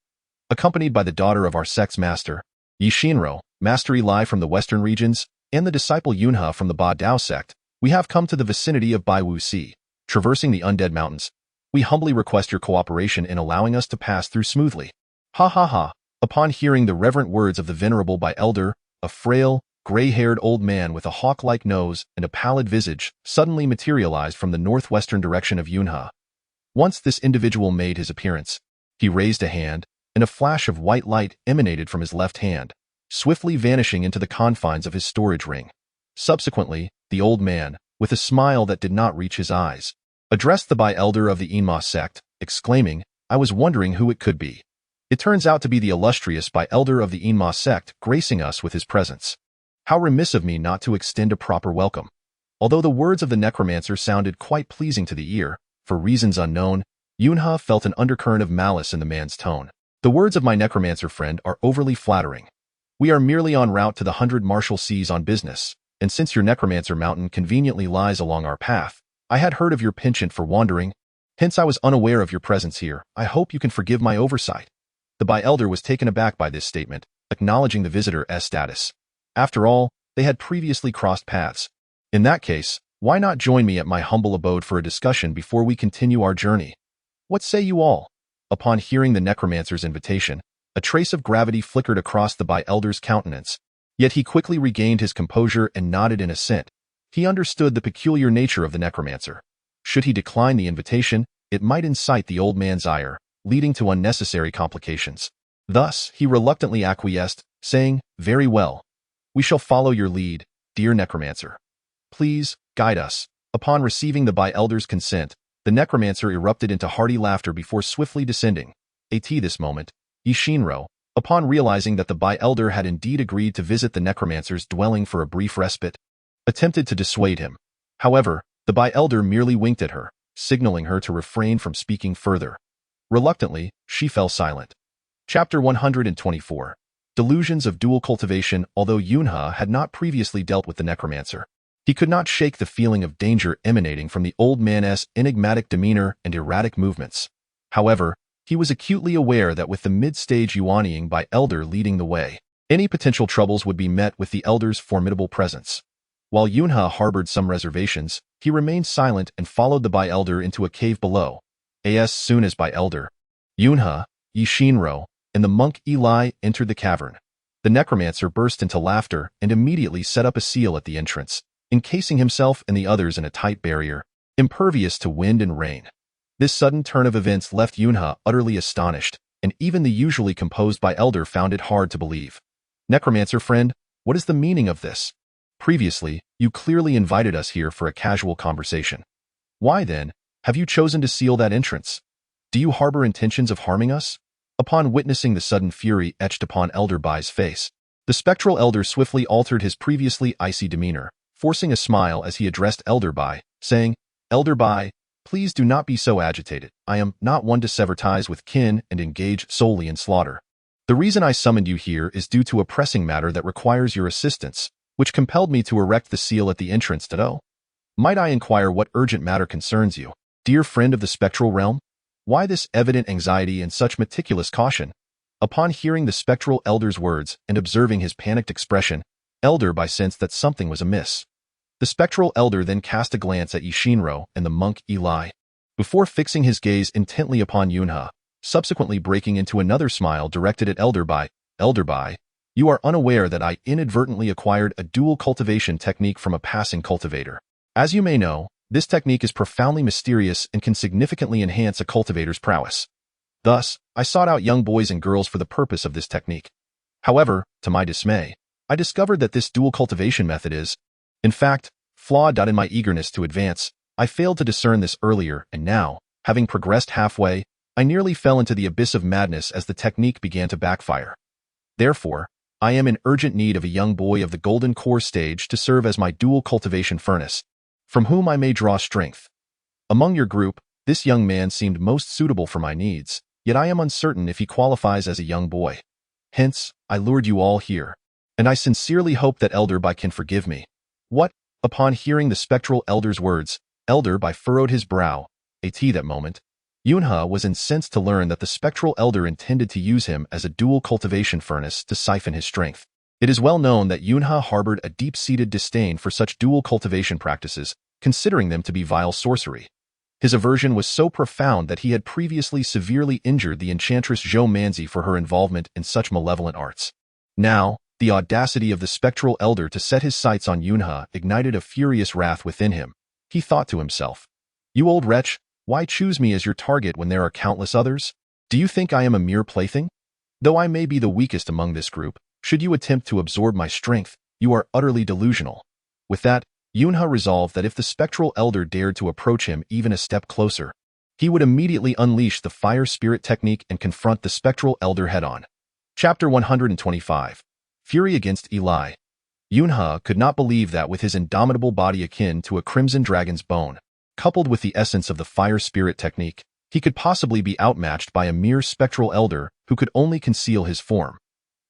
Accompanied by the daughter of our sect's master, Yishinro, Master Eli from the western regions, and the disciple Yunha from the Ba Dao sect, we have come to the vicinity of Baiwu Sea. Traversing the Undead Mountains, we humbly request your cooperation in allowing us to pass through smoothly. Ha ha ha. Upon hearing the reverent words of the venerable Bai Elder, a frail, gray-haired old man with a hawk-like nose and a pallid visage suddenly materialized from the northwestern direction of Yunha. Once this individual made his appearance, he raised a hand, and a flash of white light emanated from his left hand, swiftly vanishing into the confines of his storage ring. Subsequently, the old man, with a smile that did not reach his eyes, addressed the Bai Elder of the Enhancement sect, exclaiming, I was wondering who it could be. It turns out to be the illustrious Bai Elder of the Enhancement sect gracing us with his presence. How remiss of me not to extend a proper welcome. Although the words of the necromancer sounded quite pleasing to the ear, for reasons unknown, Yunha felt an undercurrent of malice in the man's tone. The words of my necromancer friend are overly flattering. We are merely en route to the 100 Martial Seas on business, and since your necromancer mountain conveniently lies along our path, I had heard of your penchant for wandering, hence I was unaware of your presence here. I hope you can forgive my oversight. The Bai Elder was taken aback by this statement, acknowledging the visitor's status. After all, they had previously crossed paths. In that case, why not join me at my humble abode for a discussion before we continue our journey? What say you all? Upon hearing the necromancer's invitation, a trace of gravity flickered across the Bai Elder's countenance, yet he quickly regained his composure and nodded in assent. He understood the peculiar nature of the necromancer. Should he decline the invitation, it might incite the old man's ire, leading to unnecessary complications. Thus, he reluctantly acquiesced, saying, Very well. We shall follow your lead, dear necromancer. Please, guide us. Upon receiving the Bai Elder's consent, the necromancer erupted into hearty laughter before swiftly descending. At this moment, Yishinro, upon realizing that the Bai Elder had indeed agreed to visit the necromancer's dwelling for a brief respite, attempted to dissuade him. However, the Bai Elder merely winked at her, signaling her to refrain from speaking further. Reluctantly, she fell silent. Chapter 124. Delusions of Dual Cultivation. Although Yunha had not previously dealt with the necromancer, He could not shake the feeling of danger emanating from the old man's enigmatic demeanor and erratic movements. However, he was acutely aware that with the mid-stage Yuanying by Elder leading the way, any potential troubles would be met with the Elder's formidable presence. While Yunhe harbored some reservations, he remained silent and followed the By Elder into a cave below. As soon as By Elder, Yunhe, Yishinro, and the monk Eli entered the cavern, the necromancer burst into laughter and immediately set up a seal at the entrance, encasing himself and the others in a tight barrier, impervious to wind and rain. This sudden turn of events left Yunhe utterly astonished, and even the usually composed By Elder found it hard to believe. Necromancer friend, what is the meaning of this? Previously, you clearly invited us here for a casual conversation. Why, then, have you chosen to seal that entrance? Do you harbor intentions of harming us? Upon witnessing the sudden fury etched upon Elder Bai's face, the spectral elder swiftly altered his previously icy demeanor, forcing a smile as he addressed Elder Bai, saying, Elder Bai, please do not be so agitated. I am not one to sever ties with kin and engage solely in slaughter. The reason I summoned you here is due to a pressing matter that requires your assistance, which compelled me to erect the seal at the entrance to. Might I inquire what urgent matter concerns you, dear friend of the spectral realm? Why this evident anxiety and such meticulous caution? Upon hearing the spectral elder's words and observing his panicked expression, Elder Bai sensed that something was amiss. The spectral elder then cast a glance at Yishinro and the monk Eli, before fixing his gaze intently upon Yunhe, subsequently breaking into another smile directed at Elder Bai. Elder Bai, you are unaware that I inadvertently acquired a dual cultivation technique from a passing cultivator. As you may know, this technique is profoundly mysterious and can significantly enhance a cultivator's prowess. Thus, I sought out young boys and girls for the purpose of this technique. However, to my dismay, I discovered that this dual cultivation method is, in fact, flawed. In my eagerness to advance, I failed to discern this earlier, and now, having progressed halfway, I nearly fell into the abyss of madness as the technique began to backfire. Therefore, I am in urgent need of a young boy of the golden core stage to serve as my dual cultivation furnace, from whom I may draw strength. Among your group, this young man seemed most suitable for my needs, yet I am uncertain if he qualifies as a young boy. Hence, I lured you all here, and I sincerely hope that Elder Bai can forgive me. What? Upon hearing the spectral elder's words, Elder Bai furrowed his brow. At that moment, Yunhe was incensed to learn that the spectral elder intended to use him as a dual cultivation furnace to siphon his strength. It is well known that Yunhe harbored a deep-seated disdain for such dual cultivation practices, considering them to be vile sorcery. His aversion was so profound that he had previously severely injured the enchantress Zhou Manzi for her involvement in such malevolent arts. Now, the audacity of the spectral elder to set his sights on Yunhe ignited a furious wrath within him. He thought to himself, "You old wretch, why choose me as your target when there are countless others? Do you think I am a mere plaything? Though I may be the weakest among this group, should you attempt to absorb my strength, you are utterly delusional." With that, Yunhe resolved that if the spectral elder dared to approach him even a step closer, he would immediately unleash the fire spirit technique and confront the spectral elder head-on. Chapter 125. Fury against Eli. Yunhe could not believe that with his indomitable body akin to a crimson dragon's bone, coupled with the essence of the fire spirit technique, he could possibly be outmatched by a mere spectral elder who could only conceal his form.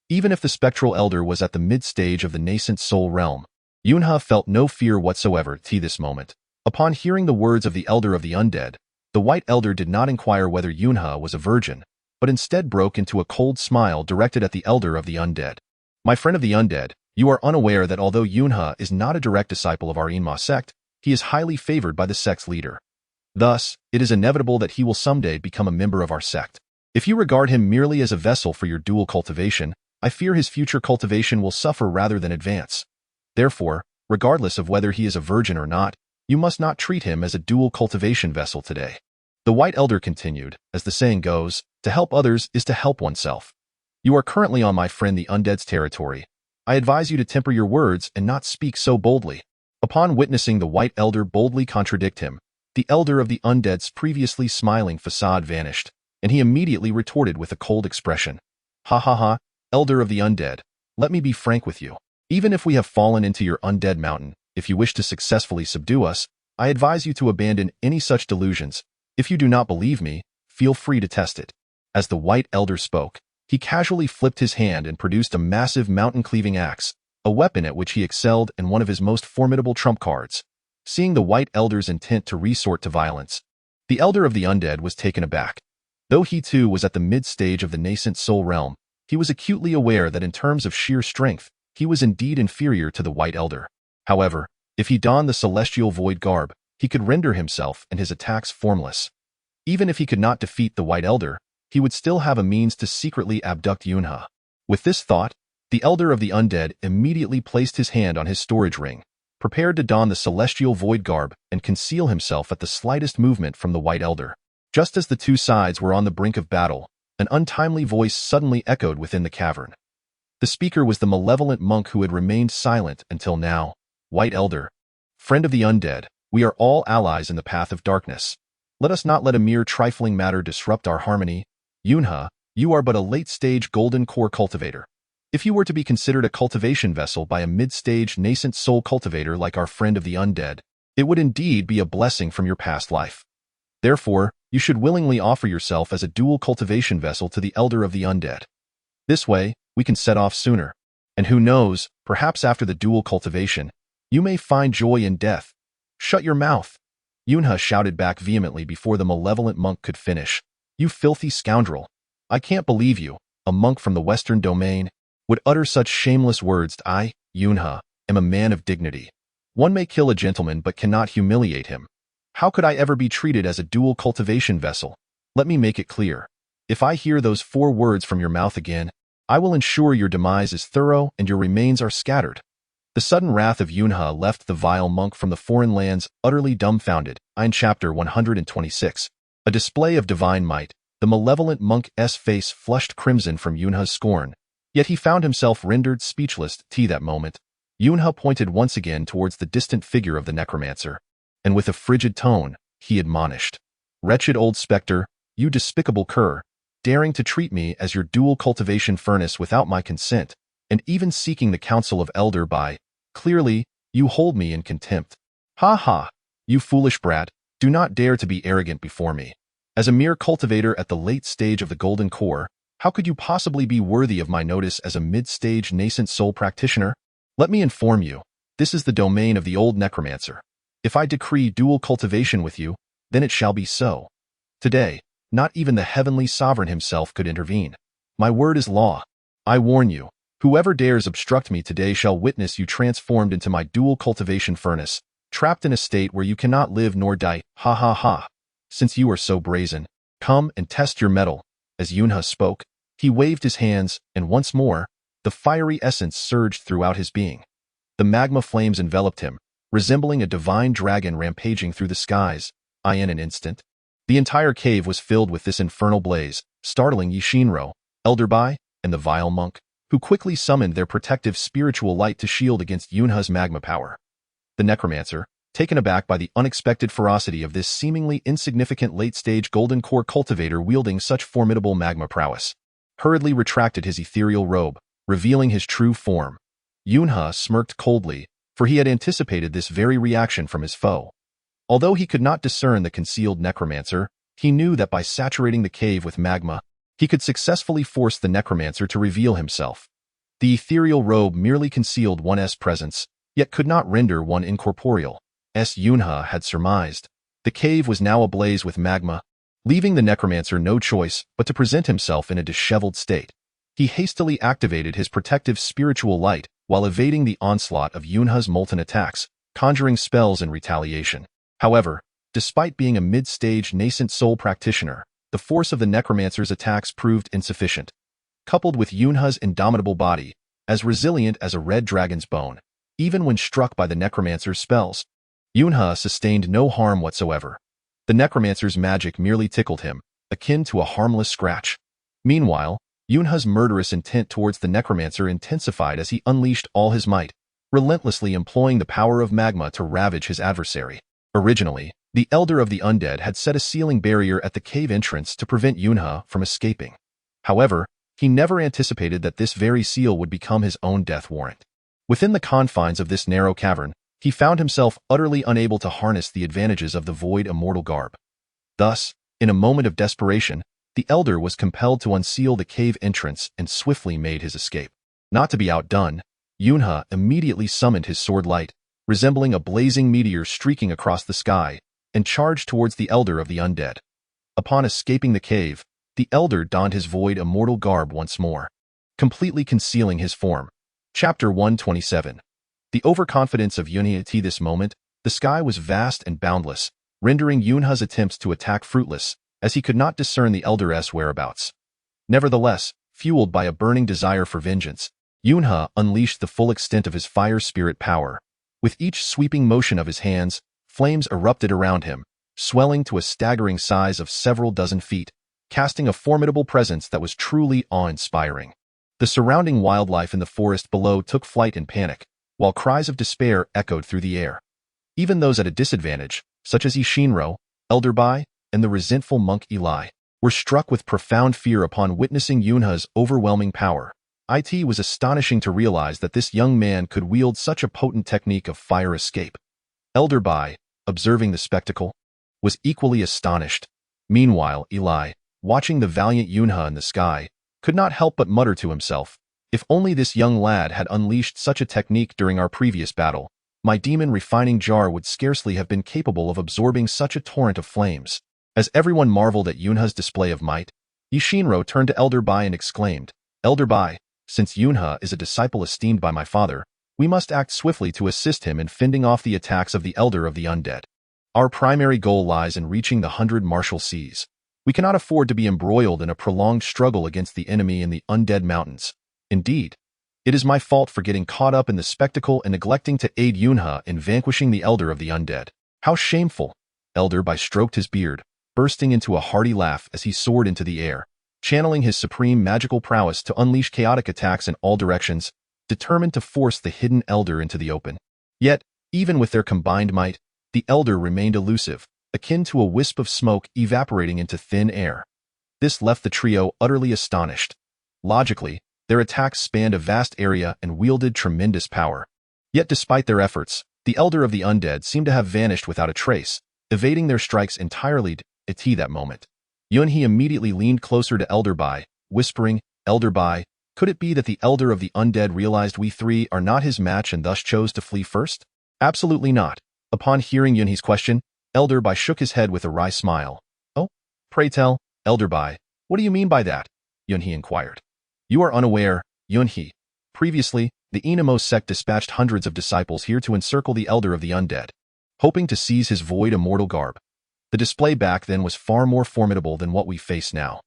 Even if the spectral elder was at the mid-stage of the nascent soul realm, Yunhe felt no fear whatsoever to this moment. Upon hearing the words of the elder of the undead, the white elder did not inquire whether Yunhe was a virgin, but instead broke into a cold smile directed at the elder of the undead. My friend of the undead, you are unaware that although Yunhe is not a direct disciple of our Inma sect, he is highly favored by the sect's leader. Thus, it is inevitable that he will someday become a member of our sect. If you regard him merely as a vessel for your dual cultivation, I fear his future cultivation will suffer rather than advance. Therefore, regardless of whether he is a virgin or not, you must not treat him as a dual cultivation vessel today. The white elder continued, as the saying goes, to help others is to help oneself. You are currently on my friend the undead's territory. I advise you to temper your words and not speak so boldly. Upon witnessing the white elder boldly contradict him, the elder of the undead's previously smiling facade vanished, and he immediately retorted with a cold expression. Ha ha ha, elder of the undead, let me be frank with you. Even if we have fallen into your undead mountain, if you wish to successfully subdue us, I advise you to abandon any such delusions. If you do not believe me, feel free to test it. As the white elder spoke, he casually flipped his hand and produced a massive mountain-cleaving axe, a weapon at which he excelled and one of his most formidable trump cards. Seeing the White Elder's intent to resort to violence, the Elder of the Undead was taken aback. Though he too was at the mid-stage of the nascent soul realm, he was acutely aware that in terms of sheer strength, he was indeed inferior to the White Elder. However, if he donned the celestial void garb, he could render himself and his attacks formless. Even if he could not defeat the White Elder, he would still have a means to secretly abduct Yunha. With this thought, the Elder of the Undead immediately placed his hand on his storage ring, prepared to don the celestial void garb and conceal himself at the slightest movement from the White Elder. Just as the two sides were on the brink of battle, an untimely voice suddenly echoed within the cavern. The speaker was the malevolent monk who had remained silent until now. White Elder, friend of the undead, we are all allies in the path of darkness. Let us not let a mere trifling matter disrupt our harmony. Yunha, you are but a late-stage golden core cultivator. If you were to be considered a cultivation vessel by a mid-stage nascent soul cultivator like our friend of the undead, it would indeed be a blessing from your past life. Therefore, you should willingly offer yourself as a dual cultivation vessel to the Elder of the Undead. This way, we can set off sooner. And who knows, perhaps after the dual cultivation, you may find joy in death. Shut your mouth! Yunha shouted back vehemently before the malevolent monk could finish. You filthy scoundrel! I can't believe you, a monk from the Western Domain, would utter such shameless words. I, Yunha, am a man of dignity. One may kill a gentleman but cannot humiliate him. How could I ever be treated as a dual cultivation vessel? Let me make it clear. If I hear those 4 words from your mouth again, I will ensure your demise is thorough and your remains are scattered. The sudden wrath of Yunha left the vile monk from the foreign lands utterly dumbfounded. In chapter 126, a display of divine might, the malevolent monk's face flushed crimson from Yunha's scorn, yet he found himself rendered speechless. That moment, Yunha pointed once again towards the distant figure of the necromancer, and with a frigid tone, he admonished, "Wretched old specter, you despicable cur, daring to treat me as your dual cultivation furnace without my consent, and even seeking the counsel of Elder by, clearly, you hold me in contempt. Ha ha, you foolish brat, do not dare to be arrogant before me. As a mere cultivator at the late stage of the golden core, how could you possibly be worthy of my notice as a mid-stage nascent soul practitioner? Let me inform you, this is the domain of the old necromancer. If I decree dual cultivation with you, then it shall be so. Today, not even the heavenly sovereign himself could intervene. My word is law. I warn you, whoever dares obstruct me today shall witness you transformed into my dual cultivation furnace, trapped in a state where you cannot live nor die. Ha ha ha. Since you are so brazen, come and test your mettle." As Yunha spoke, he waved his hands, and once more, the fiery essence surged throughout his being. The magma flames enveloped him, resembling a divine dragon rampaging through the skies. In an instant, the entire cave was filled with this infernal blaze, startling Yishinro, Elder Bai, and the vile monk, who quickly summoned their protective spiritual light to shield against Yunha's magma power. The necromancer, taken aback by the unexpected ferocity of this seemingly insignificant late-stage golden core cultivator wielding such formidable magma prowess, hurriedly retracted his ethereal robe, revealing his true form. Yunha smirked coldly, for he had anticipated this very reaction from his foe. Although he could not discern the concealed necromancer, he knew that by saturating the cave with magma, he could successfully force the necromancer to reveal himself. The ethereal robe merely concealed one's presence, yet could not render one incorporeal. As Yunha had surmised, the cave was now ablaze with magma, leaving the necromancer no choice but to present himself in a disheveled state. He hastily activated his protective spiritual light while evading the onslaught of Yunha's molten attacks, conjuring spells in retaliation. However, despite being a mid-stage nascent soul practitioner, the force of the necromancer's attacks proved insufficient. Coupled with Yunha's indomitable body, as resilient as a red dragon's bone, even when struck by the necromancer's spells, Yunha sustained no harm whatsoever. The necromancer's magic merely tickled him, akin to a harmless scratch. Meanwhile, Yunha's murderous intent towards the necromancer intensified as he unleashed all his might, relentlessly employing the power of magma to ravage his adversary. Originally, the Elder of the Undead had set a sealing barrier at the cave entrance to prevent Yunha from escaping. However, he never anticipated that this very seal would become his own death warrant. Within the confines of this narrow cavern, he found himself utterly unable to harness the advantages of the void immortal garb. Thus, in a moment of desperation, the Elder was compelled to unseal the cave entrance and swiftly made his escape. Not to be outdone, Yunhe immediately summoned his sword light, resembling a blazing meteor streaking across the sky, and charged towards the Elder of the Undead. Upon escaping the cave, the Elder donned his void immortal garb once more, completely concealing his form. Chapter 127. The overconfidence of Yunhe at this moment. The sky was vast and boundless, rendering Yunhe's attempts to attack fruitless, as he could not discern the Elder's whereabouts. Nevertheless, fueled by a burning desire for vengeance, Yunhe unleashed the full extent of his fire spirit power. With each sweeping motion of his hands, flames erupted around him, swelling to a staggering size of several dozen feet, casting a formidable presence that was truly awe-inspiring. The surrounding wildlife in the forest below took flight in panic, while cries of despair echoed through the air. Even those at a disadvantage, such as Ishinro, Elder Bai, and the resentful monk Eli, were struck with profound fear upon witnessing Yunhe's overwhelming power. It was astonishing to realize that this young man could wield such a potent technique of fire escape. Elder Bai, observing the spectacle, was equally astonished. Meanwhile, Eli, watching the valiant Yunhe in the sky, could not help but mutter to himself, "If only this young lad had unleashed such a technique during our previous battle, my demon refining jar would scarcely have been capable of absorbing such a torrent of flames." As everyone marveled at Yunhe's display of might, Ishinro turned to Elder Bai and exclaimed, "Elder Bai, since Yunhe is a disciple esteemed by my father, we must act swiftly to assist him in fending off the attacks of the Elder of the Undead. Our primary goal lies in reaching the 100 martial seas. We cannot afford to be embroiled in a prolonged struggle against the enemy in the Undead Mountains. Indeed, it is my fault for getting caught up in the spectacle and neglecting to aid Yunhe in vanquishing the Elder of the Undead. How shameful!" Elder Bai stroked his beard, bursting into a hearty laugh as he soared into the air, channeling his supreme magical prowess to unleash chaotic attacks in all directions, determined to force the hidden Elder into the open. Yet, even with their combined might, the Elder remained elusive, akin to a wisp of smoke evaporating into thin air. This left the trio utterly astonished. Logically, their attacks spanned a vast area and wielded tremendous power. Yet despite their efforts, the Elder of the Undead seemed to have vanished without a trace, evading their strikes entirely. At that moment, Yunhe immediately leaned closer to Elder Bai, whispering, "Elder Bai, could it be that the Elder of the Undead realized we three are not his match and thus chose to flee first?" "Absolutely not." Upon hearing Yunhe's question, Elder Bai shook his head with a wry smile. "Oh, pray tell, Elder Bai, what do you mean by that?" Yunhe inquired. "You are unaware, Yunhe. Previously, the Inamo sect dispatched hundreds of disciples here to encircle the Elder of the Undead, hoping to seize his void immortal garb. The display back then was far more formidable than what we face now.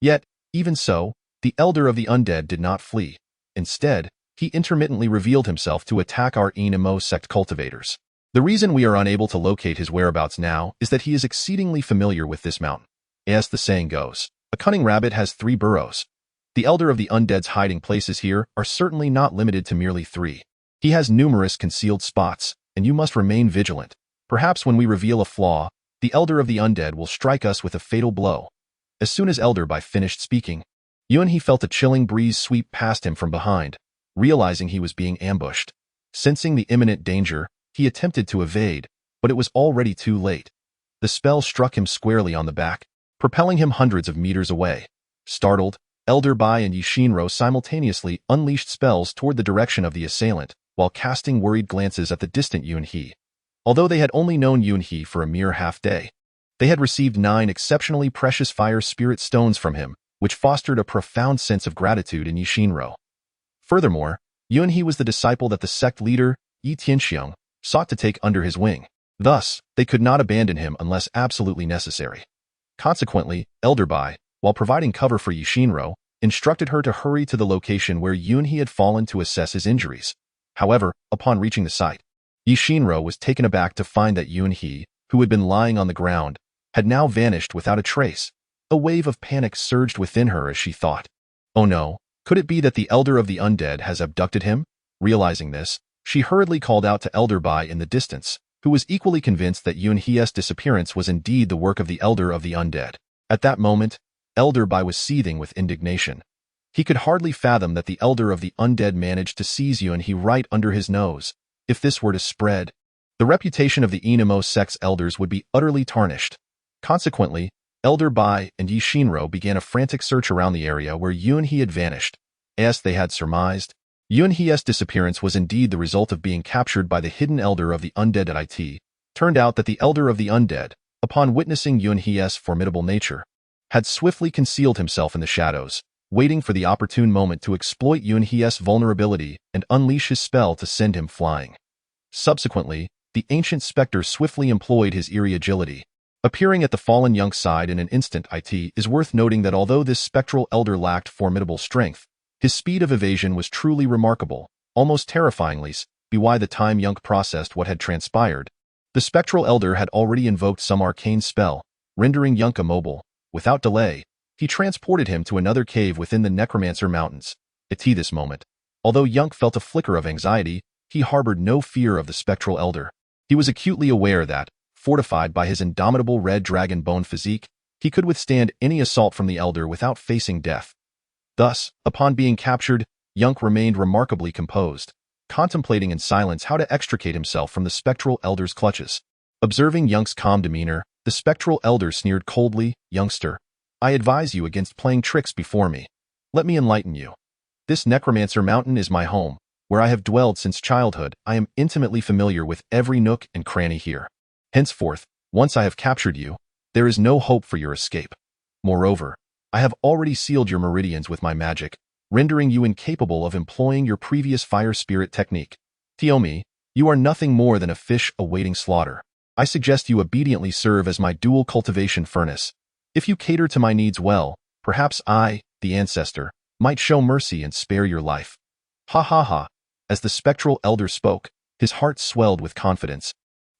Yet, even so, the Elder of the Undead did not flee. Instead, he intermittently revealed himself to attack our Inamo sect cultivators. The reason we are unable to locate his whereabouts now is that he is exceedingly familiar with this mountain. As the saying goes, a cunning rabbit has 3 burrows. The Elder of the Undead's hiding places here are certainly not limited to merely 3. He has numerous concealed spots, and you must remain vigilant. Perhaps when we reveal a flaw, the Elder of the Undead will strike us with a fatal blow." As soon as Elder Bai finished speaking, Yunhe felt a chilling breeze sweep past him from behind, realizing he was being ambushed. Sensing the imminent danger, he attempted to evade, but it was already too late. The spell struck him squarely on the back, propelling him hundreds of meters away. Startled, Elder Bai and Ishinro simultaneously unleashed spells toward the direction of the assailant, while casting worried glances at the distant Yunhe. Although they had only known Yunhe for a mere half-day, they had received 9 exceptionally precious fire spirit stones from him, which fostered a profound sense of gratitude in Ishinro. Furthermore, Yunhe was the disciple that the sect leader, Yi Tianxiang, sought to take under his wing. Thus, they could not abandon him unless absolutely necessary. Consequently, Elder Bai, while providing cover for Ishinro, instructed her to hurry to the location where Yunhe had fallen to assess his injuries. However, upon reaching the site, Ishinro was taken aback to find that Yunhe, who had been lying on the ground, had now vanished without a trace. A wave of panic surged within her as she thought, "Oh no, could it be that the Elder of the Undead has abducted him?" Realizing this, she hurriedly called out to Elder Bai in the distance, who was equally convinced that Yunhe's disappearance was indeed the work of the Elder of the Undead. At that moment, Elder Bai was seething with indignation. He could hardly fathom that the Elder of the Undead managed to seize Yunhe right under his nose. If this were to spread, the reputation of the Inamo sect's elders would be utterly tarnished. Consequently, Elder Bai and Ishinro began a frantic search around the area where Yunhe had vanished. As they had surmised, Yunhe's disappearance was indeed the result of being captured by the hidden elder of the undead at it. Turned out that the elder of the undead, upon witnessing Yunhe's formidable nature, had swiftly concealed himself in the shadows, waiting for the opportune moment to exploit Yunhe's vulnerability and unleash his spell to send him flying. Subsequently, the ancient specter swiftly employed his eerie agility. Appearing at the fallen Yunk's side in an instant, it is worth noting that although this spectral elder lacked formidable strength, his speed of evasion was truly remarkable, almost terrifyingly. By the time Yunk processed what had transpired, the spectral elder had already invoked some arcane spell, rendering Yunk immobile. Without delay, he transported him to another cave within the Necromancer Mountains. At this moment, although Yunk felt a flicker of anxiety, he harbored no fear of the spectral elder. He was acutely aware that, fortified by his indomitable red dragon bone physique, he could withstand any assault from the elder without facing death. Thus, upon being captured, Yunk remained remarkably composed, contemplating in silence how to extricate himself from the spectral elder's clutches. Observing Yunk's calm demeanor, the spectral elder sneered coldly, "Youngster, I advise you against playing tricks before me. Let me enlighten you. This Necromancer Mountain is my home, where I have dwelled since childhood. I am intimately familiar with every nook and cranny here. Henceforth, once I have captured you, there is no hope for your escape. Moreover, I have already sealed your meridians with my magic, rendering you incapable of employing your previous fire spirit technique. Tiomi, you are nothing more than a fish awaiting slaughter. I suggest you obediently serve as my dual cultivation furnace. If you cater to my needs well, perhaps I, the ancestor, might show mercy and spare your life." Ha ha ha. As the spectral elder spoke, his heart swelled with confidence,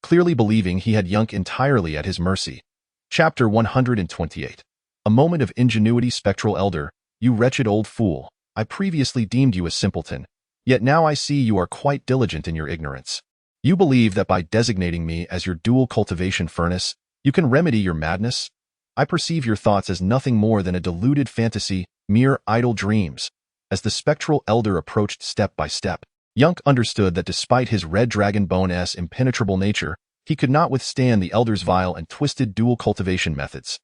clearly believing he had Yunk entirely at his mercy. Chapter 128. A moment of ingenuity. Spectral elder, you wretched old fool. I previously deemed you a simpleton, yet now I see you are quite diligent in your ignorance. You believe that by designating me as your dual cultivation furnace, you can remedy your madness? I perceive your thoughts as nothing more than a deluded fantasy, mere idle dreams. As the spectral elder approached step by step, Yunk understood that despite his red dragon bone's impenetrable nature, he could not withstand the elder's vile and twisted dual cultivation methods.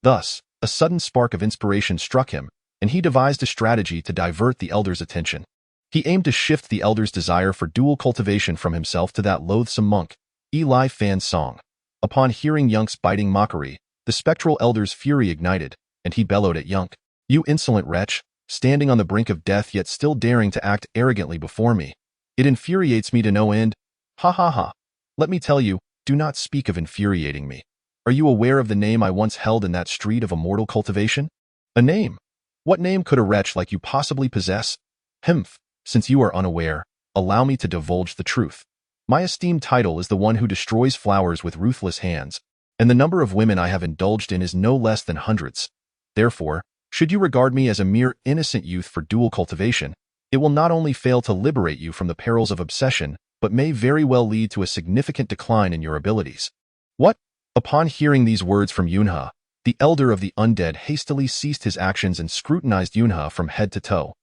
Thus, a sudden spark of inspiration struck him, and he devised a strategy to divert the elder's attention. He aimed to shift the elder's desire for dual cultivation from himself to that loathsome monk, Eli Fan's song. Upon hearing Yunk's biting mockery, the spectral elder's fury ignited, and he bellowed at Yunk, "You insolent wretch, standing on the brink of death yet still daring to act arrogantly before me. It infuriates me to no end. Ha ha ha. Let me tell you, do not speak of infuriating me. Are you aware of the name I once held in that street of immortal cultivation? A name? What name could a wretch like you possibly possess? Humph, since you are unaware, allow me to divulge the truth. My esteemed title is the one who destroys flowers with ruthless hands, and the number of women I have indulged in is no less than hundreds. Therefore, should you regard me as a mere innocent youth for dual cultivation, it will not only fail to liberate you from the perils of obsession, but may very well lead to a significant decline in your abilities." What? Upon hearing these words from Yunhe, the elder of the undead hastily ceased his actions and scrutinized Yunhe from head to toe.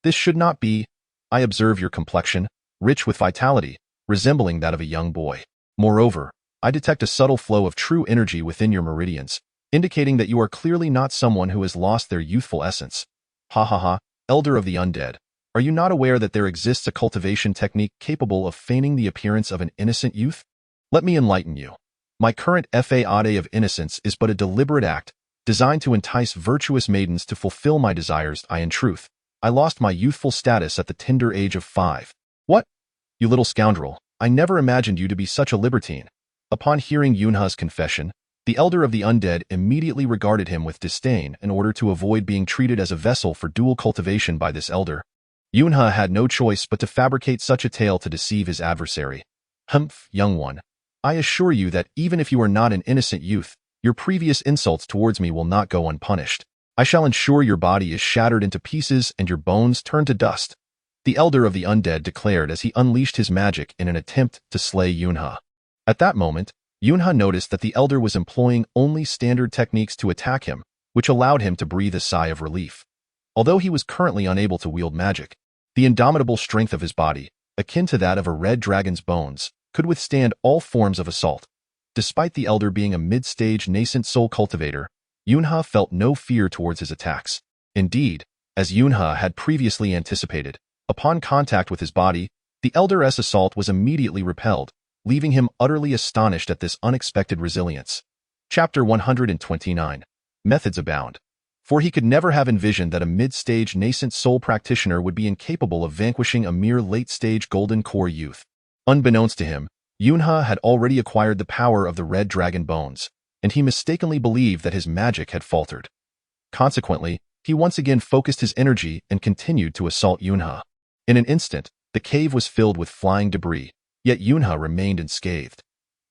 "This should not be. I observe your complexion, rich with vitality, resembling that of a young boy. Moreover, I detect a subtle flow of true energy within your meridians, indicating that you are clearly not someone who has lost their youthful essence. Ha ha ha, elder of the undead. Are you not aware that there exists a cultivation technique capable of feigning the appearance of an innocent youth? Let me enlighten you. My current fade of innocence is but a deliberate act, designed to entice virtuous maidens to fulfill my desires. In truth, I lost my youthful status at the tender age of 5. What? You little scoundrel, I never imagined you to be such a libertine." Upon hearing Yunhe's confession, the elder of the undead immediately regarded him with disdain in order to avoid being treated as a vessel for dual cultivation by this elder. Yunhe had no choice but to fabricate such a tale to deceive his adversary. "Humph, young one. I assure you that even if you are not an innocent youth, your previous insults towards me will not go unpunished. I shall ensure your body is shattered into pieces and your bones turned to dust," the elder of the undead declared as he unleashed his magic in an attempt to slay Yunhe. At that moment, Yunhe noticed that the elder was employing only standard techniques to attack him, which allowed him to breathe a sigh of relief. Although he was currently unable to wield magic, the indomitable strength of his body, akin to that of a red dragon's bones, could withstand all forms of assault. Despite the elder being a mid-stage nascent soul cultivator, Yunhe felt no fear towards his attacks. Indeed, as Yunhe had previously anticipated, Upon contact with his body, the elder's assault was immediately repelled, leaving him utterly astonished at this unexpected resilience. Chapter 129. Methods abound. For he could never have envisioned that a mid-stage nascent soul practitioner would be incapable of vanquishing a mere late-stage golden core youth. Unbeknownst to him, Yunhe had already acquired the power of the red dragon bones, and he mistakenly believed that his magic had faltered. Consequently, he once again focused his energy and continued to assault Yunhe. In an instant, the cave was filled with flying debris, yet Yunhe remained unscathed.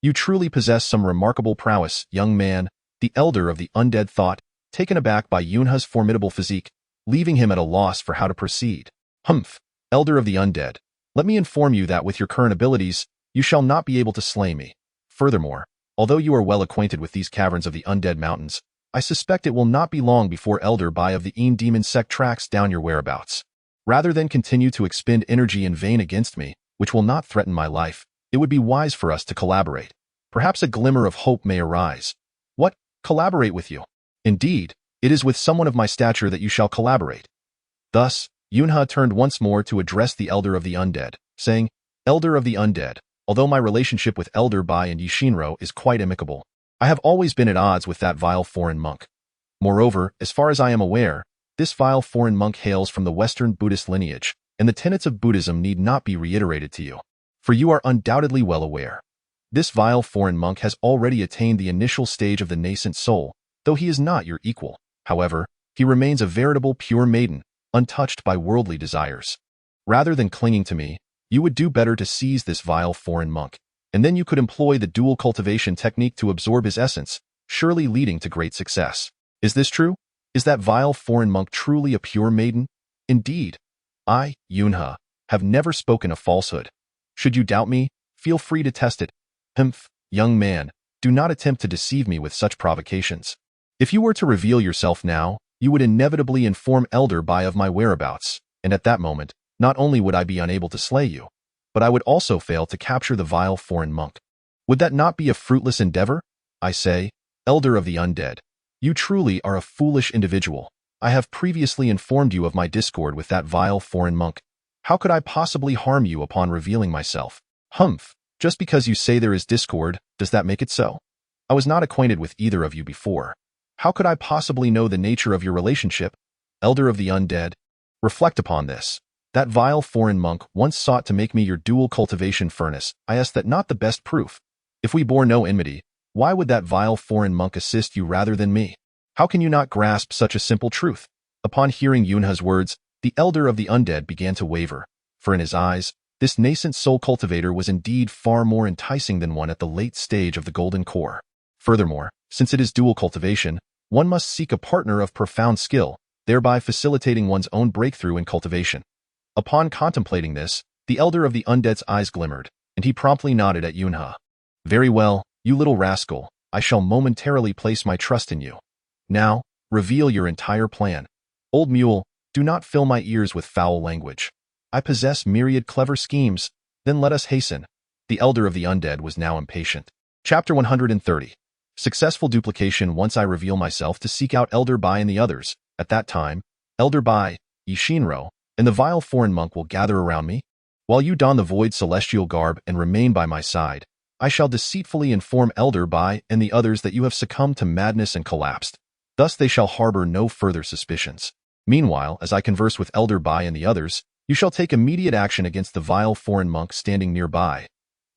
"You truly possess some remarkable prowess, young man," the elder of the undead thought, taken aback by Yunhe's formidable physique, leaving him at a loss for how to proceed. "Humph, elder of the undead, let me inform you that with your current abilities, you shall not be able to slay me. Furthermore, although you are well acquainted with these caverns of the undead mountains, I suspect it will not be long before Elder Bai of the Demon sect tracks down your whereabouts. Rather than continue to expend energy in vain against me, which will not threaten my life, it would be wise for us to collaborate. Perhaps a glimmer of hope may arise." "What? Collaborate with you?" "Indeed, it is with someone of my stature that you shall collaborate." Thus, Yunhe turned once more to address the Elder of the Undead, saying, "Elder of the Undead, although my relationship with Elder Bai and Yishinro is quite amicable, I have always been at odds with that vile foreign monk. Moreover, as far as I am aware, this vile foreign monk hails from the Western Buddhist lineage, and the tenets of Buddhism need not be reiterated to you, for you are undoubtedly well aware. This vile foreign monk has already attained the initial stage of the nascent soul, though he is not your equal. However, he remains a veritable pure maiden, untouched by worldly desires. Rather than clinging to me, you would do better to seize this vile foreign monk, and then you could employ the dual cultivation technique to absorb his essence, surely leading to great success. Is this true? Is that vile foreign monk truly a pure maiden? Indeed. I, Yunhe, have never spoken a falsehood. Should you doubt me, feel free to test it. Humph, young man, do not attempt to deceive me with such provocations. If you were to reveal yourself now, you would inevitably inform Elder Bai of my whereabouts, and at that moment, not only would I be unable to slay you, but I would also fail to capture the vile foreign monk. Would that not be a fruitless endeavor? I say, Elder of the Undead, you truly are a foolish individual. I have previously informed you of my discord with that vile foreign monk. How could I possibly harm you upon revealing myself? Humph, just because you say there is discord, does that make it so? I was not acquainted with either of you before. How could I possibly know the nature of your relationship? Elder of the Undead, reflect upon this. That vile foreign monk once sought to make me your dual cultivation furnace. I ask that not the best proof. If we bore no enmity, why would that vile foreign monk assist you rather than me? How can you not grasp such a simple truth? Upon hearing Yunhe's words, the Elder of the Undead began to waver, for in his eyes, this nascent soul cultivator was indeed far more enticing than one at the late stage of the golden core. Furthermore, since it is dual cultivation, one must seek a partner of profound skill, thereby facilitating one's own breakthrough in cultivation. Upon contemplating this, the Elder of the Undead's eyes glimmered, and he promptly nodded at Yunhe. Very well, you little rascal, I shall momentarily place my trust in you. Now, reveal your entire plan. Old mule, do not fill my ears with foul language. I possess myriad clever schemes, then let us hasten. The Elder of the Undead was now impatient. Chapter 130. Successful duplication. Once I reveal myself to seek out Elder Bai and the others, at that time, Elder Bai, Yishinro, and the vile foreign monk will gather around me. While you don the void celestial garb and remain by my side, I shall deceitfully inform Elder Bai and the others that you have succumbed to madness and collapsed. Thus they shall harbor no further suspicions. Meanwhile, as I converse with Elder Bai and the others, you shall take immediate action against the vile foreign monk standing nearby.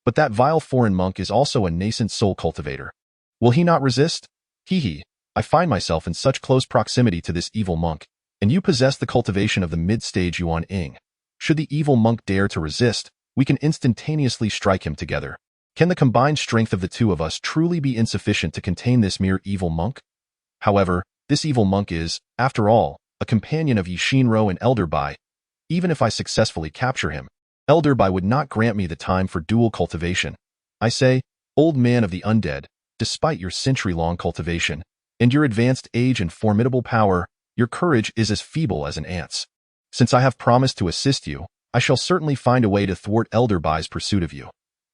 But that vile foreign monk is also a nascent soul cultivator. Will he not resist? Hee, I find myself in such close proximity to this evil monk, and you possess the cultivation of the mid-stage Yuan Ing. Should the evil monk dare to resist, we can instantaneously strike him together. Can the combined strength of the two of us truly be insufficient to contain this mere evil monk? However, this evil monk is, after all, a companion of Yishinro and Elder Bai. Even if I successfully capture him, Elder Bai would not grant me the time for dual cultivation. I say, old man of the undead, despite your century-long cultivation, and your advanced age and formidable power, your courage is as feeble as an ant's. Since I have promised to assist you, I shall certainly find a way to thwart Elder Bai's pursuit of you.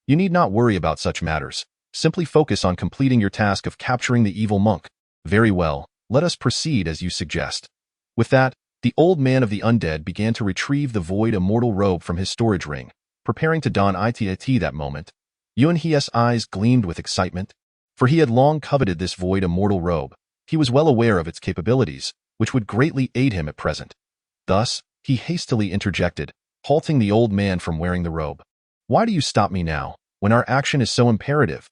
You need not worry about such matters. Simply focus on completing your task of capturing the evil monk. Very well, let us proceed as you suggest. With that, The old man of the undead began to retrieve the void immortal robe from his storage ring, preparing to don it that moment. Yunhe's eyes gleamed with excitement, for he had long coveted this void immortal robe. He was well aware of its capabilities, which would greatly aid him at present. Thus, he hastily interjected, halting the old man from wearing the robe. Why do you stop me now, when our action is so imperative?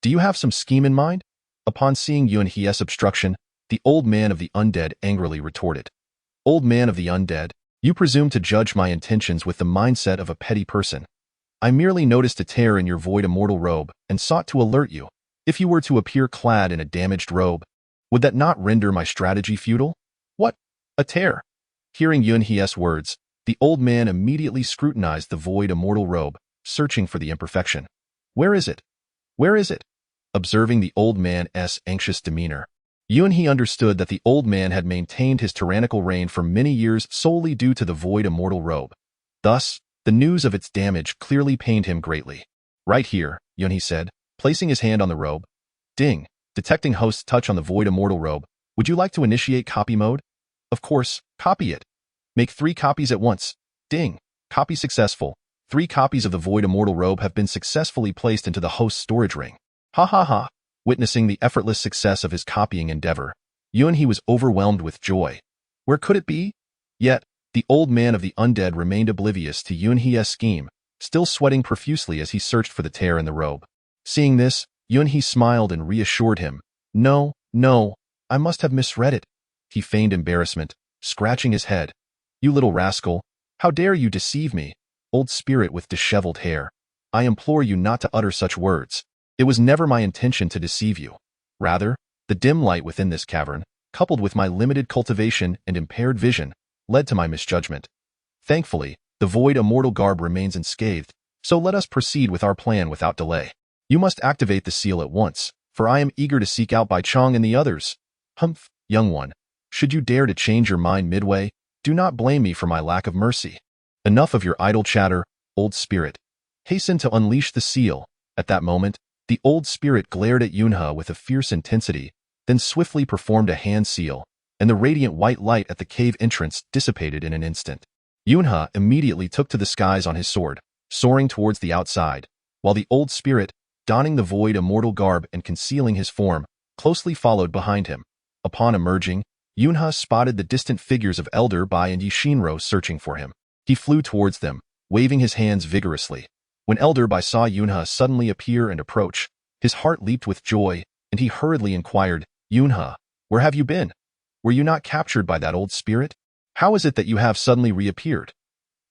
Do you have some scheme in mind? Upon seeing Yunhe's obstruction, the old man of the undead angrily retorted. Old man of the undead, you presume to judge my intentions with the mindset of a petty person. I merely noticed a tear in your void immortal robe and sought to alert you. If you were to appear clad in a damaged robe, would that not render my strategy futile? What? A tear? Hearing Yunhe's words, the old man immediately scrutinized the void immortal robe, searching for the imperfection. Where is it? Where is it? Observing the old man's anxious demeanor, Yunhe understood that the old man had maintained his tyrannical reign for many years solely due to the void immortal robe. Thus, the news of its damage clearly pained him greatly. Right here, Yunhe said, placing his hand on the robe. Ding. Detecting host's touch on the void immortal robe. Would you like to initiate copy mode? Of course, copy it. Make 3 copies at once. Ding. Copy successful. 3 copies of the void immortal robe have been successfully placed into the host's storage ring. Ha ha ha. Witnessing the effortless success of his copying endeavor, Yunhe was overwhelmed with joy. Where could it be? Yet, the old man of the undead remained oblivious to Yunhe's scheme, still sweating profusely as he searched for the tear in the robe. Seeing this, Yunhe smiled and reassured him. No, I must have misread it. He feigned embarrassment, scratching his head. You little rascal, how dare you deceive me, old spirit with disheveled hair. I implore you not to utter such words. It was never my intention to deceive you. Rather, the dim light within this cavern, coupled with my limited cultivation and impaired vision, led to my misjudgment. Thankfully, the void immortal garb remains unscathed, so let us proceed with our plan without delay. You must activate the seal at once, for I am eager to seek out Bai Chong and the others. Humph, young one. Should you dare to change your mind midway, do not blame me for my lack of mercy. Enough of your idle chatter, old spirit. Hasten to unleash the seal. At that moment, the old spirit glared at Yunhe with a fierce intensity, then swiftly performed a hand seal, and the radiant white light at the cave entrance dissipated in an instant. Yunhe immediately took to the skies on his sword, soaring towards the outside, while the old spirit, donning the void immortal garb and concealing his form, closely followed behind him. Upon emerging, Yunhe spotted the distant figures of Elder Bai and Yishinro searching for him. He flew towards them, waving his hands vigorously. When Elder Bai saw Yunhe suddenly appear and approach, his heart leaped with joy, and he hurriedly inquired, Yunhe, where have you been? Were you not captured by that old spirit? How is it that you have suddenly reappeared?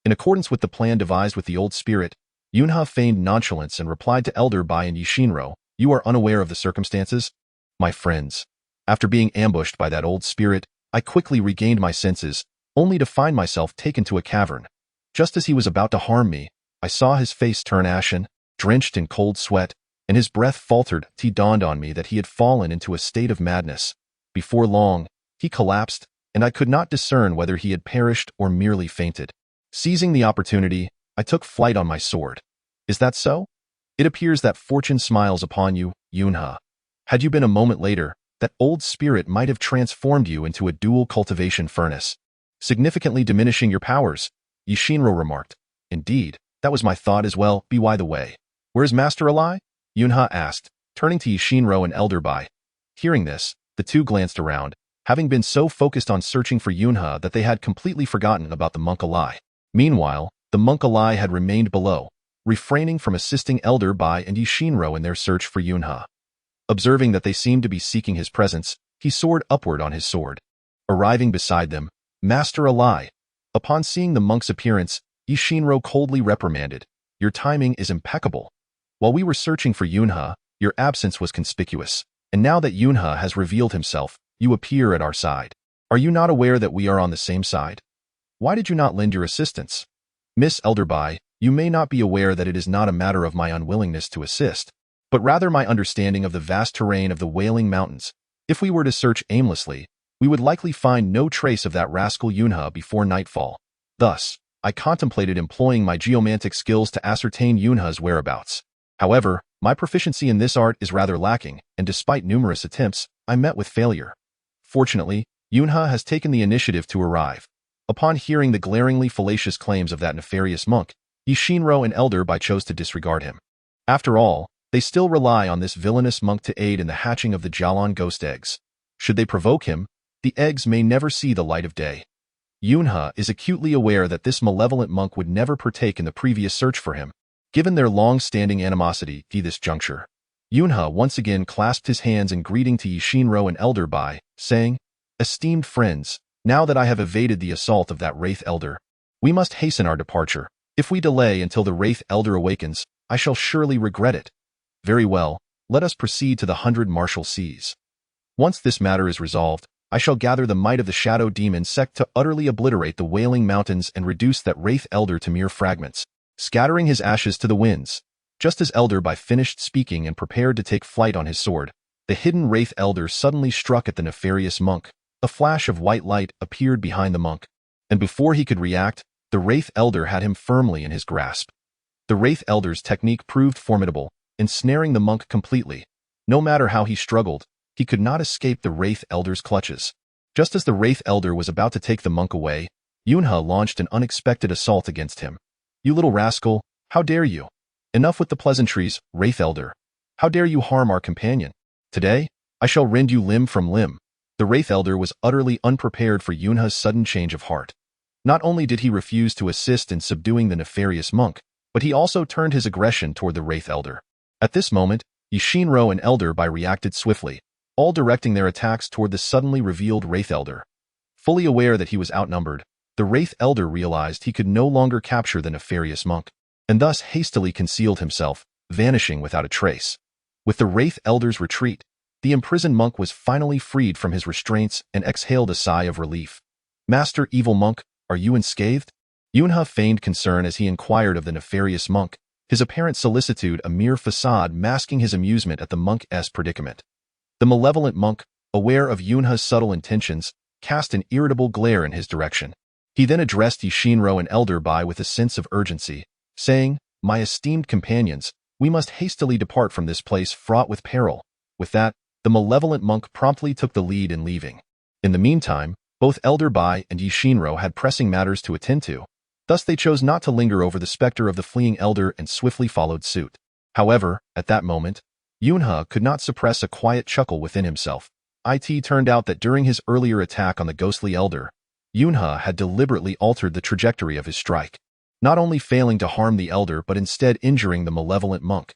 In accordance with the plan devised with the old spirit, Yunhe feigned nonchalance and replied to Elder Bai and Yishinro, you are unaware of the circumstances? My friends, after being ambushed by that old spirit, I quickly regained my senses, only to find myself taken to a cavern. Just as he was about to harm me, I saw his face turn ashen, drenched in cold sweat, and his breath faltered. It dawned on me that he had fallen into a state of madness. Before long, he collapsed, and I could not discern whether he had perished or merely fainted. Seizing the opportunity, I took flight on my sword. Is that so? It appears that fortune smiles upon you, Yunhe. Had you been a moment later, that old spirit might have transformed you into a dual cultivation furnace, significantly diminishing your powers, Yishinro remarked. Indeed, that was my thought as well. By the way, where's Master Alai? Yunhe asked, turning to Yishinro and Elder Bai. Hearing this, the two glanced around, having been so focused on searching for Yunhe that they had completely forgotten about the monk Alai. Meanwhile, the monk Alai had remained below, refraining from assisting Elder Bai and Yishinro in their search for Yunhe. Observing that they seemed to be seeking his presence, he soared upward on his sword. Arriving beside them, Master Alai. Upon seeing the monk's appearance, Yishinro coldly reprimanded, your timing is impeccable. While we were searching for Yunhe, your absence was conspicuous, and now that Yunhe has revealed himself, you appear at our side. Are you not aware that we are on the same side? Why did you not lend your assistance? Miss Elder Bai, you may not be aware that it is not a matter of my unwillingness to assist, but rather my understanding of the vast terrain of the Wailing Mountains. If we were to search aimlessly, we would likely find no trace of that rascal Yunhe before nightfall. Thus, I contemplated employing my geomantic skills to ascertain Yunhe's whereabouts. However, my proficiency in this art is rather lacking, and despite numerous attempts, I met with failure. Fortunately, Yunhe has taken the initiative to arrive. Upon hearing the glaringly fallacious claims of that nefarious monk, Yishinro and Elder Bai chose to disregard him. After all, they still rely on this villainous monk to aid in the hatching of the Jialan ghost eggs. Should they provoke him, the eggs may never see the light of day. Yunhe is acutely aware that this malevolent monk would never partake in the previous search for him. Given their long-standing animosity at this juncture, Yunhe once again clasped his hands in greeting to Yishinro and Elder Bai, saying, "Esteemed friends, now that I have evaded the assault of that Wraith Elder, we must hasten our departure. If we delay until the Wraith Elder awakens, I shall surely regret it. Very well, let us proceed to the 100 Martial Seas. Once this matter is resolved, I shall gather the might of the Shadow Demon sect to utterly obliterate the Wailing Mountains and reduce that Wraith Elder to mere fragments, scattering his ashes to the winds." Just as Elder Bai finished speaking and prepared to take flight on his sword, the hidden Wraith Elder suddenly struck at the nefarious monk. A flash of white light appeared behind the monk, and before he could react, the Wraith Elder had him firmly in his grasp. The Wraith Elder's technique proved formidable, ensnaring the monk completely. No matter how he struggled, he could not escape the Wraith Elder's clutches. Just as the Wraith Elder was about to take the monk away, Yunhe launched an unexpected assault against him. "You little rascal, how dare you? Enough with the pleasantries, Wraith Elder. How dare you harm our companion? Today, I shall rend you limb from limb." The Wraith Elder was utterly unprepared for Yunhe's sudden change of heart. Not only did he refuse to assist in subduing the nefarious monk, but he also turned his aggression toward the Wraith Elder. At this moment, Yishinro and Elder Bai reacted swiftly, all directing their attacks toward the suddenly revealed Wraith Elder. Fully aware that he was outnumbered, the Wraith Elder realized he could no longer capture the nefarious monk, and thus hastily concealed himself, vanishing without a trace. With the Wraith Elder's retreat, the imprisoned monk was finally freed from his restraints and exhaled a sigh of relief. "Master Evil Monk, are you unscathed?" Yunhe feigned concern as he inquired of the nefarious monk, his apparent solicitude a mere facade masking his amusement at the monk's predicament. The malevolent monk, aware of Yunhe's subtle intentions, cast an irritable glare in his direction. He then addressed Yishinro and Elder Bai with a sense of urgency, saying, "My esteemed companions, we must hastily depart from this place fraught with peril." With that, the malevolent monk promptly took the lead in leaving. In the meantime, both Elder Bai and Yishinro had pressing matters to attend to. Thus they chose not to linger over the specter of the fleeing elder and swiftly followed suit. However, at that moment, Yunhe could not suppress a quiet chuckle within himself. It turned out that during his earlier attack on the ghostly elder, Yunhe had deliberately altered the trajectory of his strike, not only failing to harm the elder but instead injuring the malevolent monk.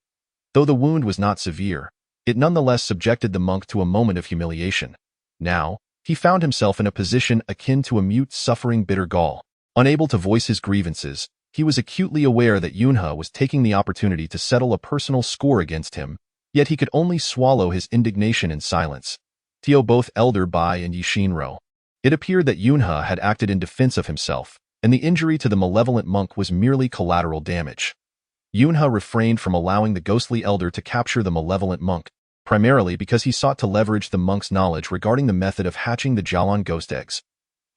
Though the wound was not severe, it nonetheless subjected the monk to a moment of humiliation. Now, he found himself in a position akin to a mute suffering bitter gall. Unable to voice his grievances, he was acutely aware that Yunhe was taking the opportunity to settle a personal score against him, yet he could only swallow his indignation in silence. Both Elder Bai and Yishinro. It appeared that Yunhe had acted in defense of himself, and the injury to the malevolent monk was merely collateral damage. Yunhe refrained from allowing the ghostly elder to capture the malevolent monk, primarily because he sought to leverage the monk's knowledge regarding the method of hatching the Jialan ghost eggs.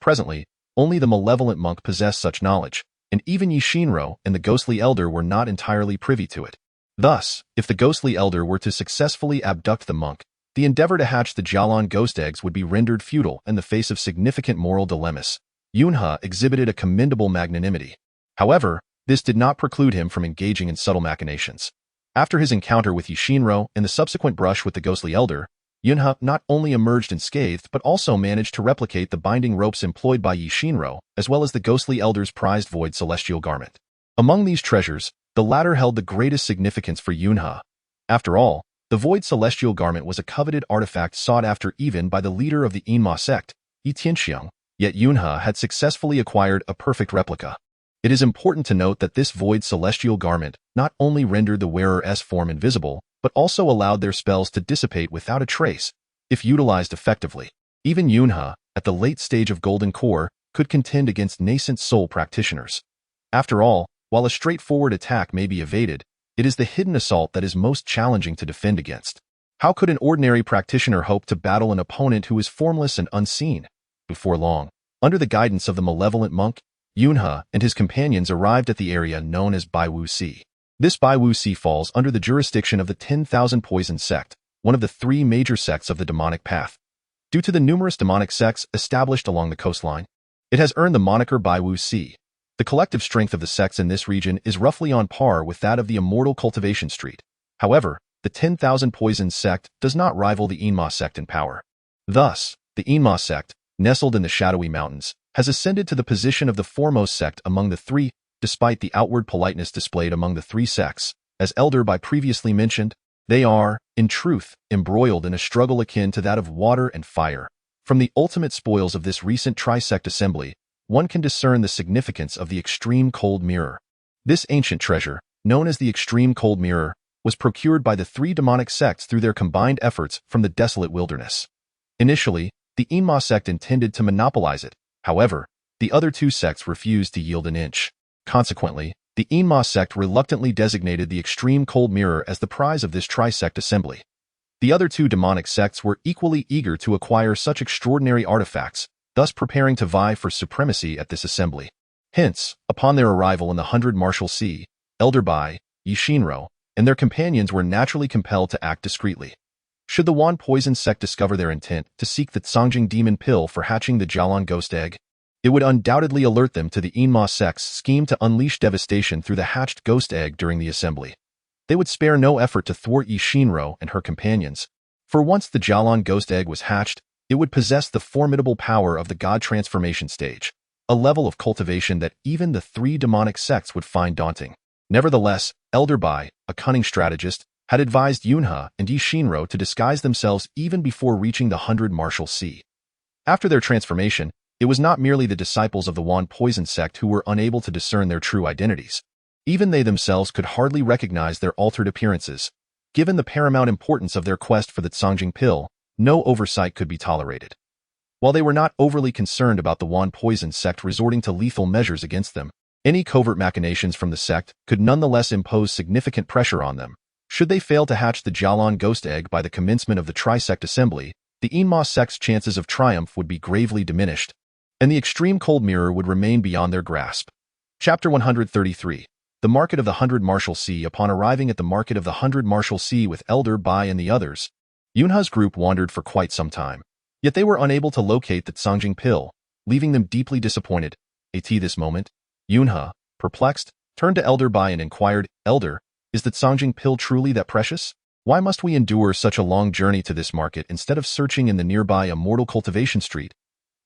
Presently, only the malevolent monk possessed such knowledge, and even Yishinro and the ghostly elder were not entirely privy to it. Thus, if the ghostly elder were to successfully abduct the monk, the endeavor to hatch the Jialan ghost eggs would be rendered futile in the face of significant moral dilemmas. Yunhe exhibited a commendable magnanimity. However, this did not preclude him from engaging in subtle machinations. After his encounter with Yishinro and the subsequent brush with the ghostly elder, Yunhe not only emerged unscathed but also managed to replicate the binding ropes employed by Yishinro, as well as the ghostly elder's prized void celestial garment. Among these treasures, the latter held the greatest significance for Yunhe. After all, the void celestial garment was a coveted artifact sought after even by the leader of the Enma sect, Tianxiang, yet Yunhe had successfully acquired a perfect replica. It is important to note that this void celestial garment not only rendered the wearer's form invisible, but also allowed their spells to dissipate without a trace, if utilized effectively. Even Yunhe, at the late stage of Golden Core, could contend against nascent soul practitioners. After all, while a straightforward attack may be evaded, it is the hidden assault that is most challenging to defend against. How could an ordinary practitioner hope to battle an opponent who is formless and unseen? Before long, under the guidance of the malevolent monk, Yunhe and his companions arrived at the area known as Baiwu Sea. This Baiwu Sea falls under the jurisdiction of the 10,000 Poison sect, one of the three major sects of the demonic path. Due to the numerous demonic sects established along the coastline, It has earned the moniker Baiwu Si. The collective strength of the sects in this region is roughly on par with that of the immortal cultivation street. However, the 10,000 Poisons sect does not rival the Enma sect in power. Thus, the Enma sect, nestled in the shadowy mountains, has ascended to the position of the foremost sect among the three, despite the outward politeness displayed among the three sects. As Elder Bai previously mentioned, they are, in truth, embroiled in a struggle akin to that of water and fire. From the ultimate spoils of this recent trisect assembly, one can discern the significance of the extreme cold mirror. This ancient treasure, known as the extreme cold mirror, was procured by the three demonic sects through their combined efforts from the desolate wilderness. Initially, the Enma sect intended to monopolize it. However, the other two sects refused to yield an inch. Consequently, the Enma sect reluctantly designated the extreme cold mirror as the prize of this trisect assembly. The other two demonic sects were equally eager to acquire such extraordinary artifacts, thus preparing to vie for supremacy at this assembly. Hence, upon their arrival in the 100 Martial Sea, Elder Bai, Yishinro, and their companions were naturally compelled to act discreetly. Should the Wan Poison sect discover their intent to seek the Tsongjing demon pill for hatching the Jialan ghost egg, it would undoubtedly alert them to the Enma sect's scheme to unleash devastation through the hatched ghost egg during the assembly. They would spare no effort to thwart Yishinro and her companions, for once the Jialan ghost egg was hatched, it would possess the formidable power of the God transformation stage, a level of cultivation that even the three demonic sects would find daunting. Nevertheless, Elder Bai, a cunning strategist, had advised Yunhe and Yishinro to disguise themselves even before reaching the 100 Martial Sea. After their transformation, it was not merely the disciples of the Wan Poison sect who were unable to discern their true identities. Even they themselves could hardly recognize their altered appearances. Given the paramount importance of their quest for the Tsongjing pill, no oversight could be tolerated. While they were not overly concerned about the Wan Poison sect resorting to lethal measures against them, any covert machinations from the sect could nonetheless impose significant pressure on them. Should they fail to hatch the Jialan ghost egg by the commencement of the trisect assembly, the Enma sect's chances of triumph would be gravely diminished, and the extreme cold mirror would remain beyond their grasp. Chapter 133. The Market of the 100 Martial Sea. Upon arriving at the Market of the 100 Martial Sea with Elder Bai and the others, Yunhe's group wandered for quite some time. Yet they were unable to locate the Tsongjing pill, leaving them deeply disappointed. At this moment, Yunhe, perplexed, turned to Elder Bai and inquired, "Elder, is the Tsongjing pill truly that precious? Why must we endure such a long journey to this market instead of searching in the nearby immortal cultivation street?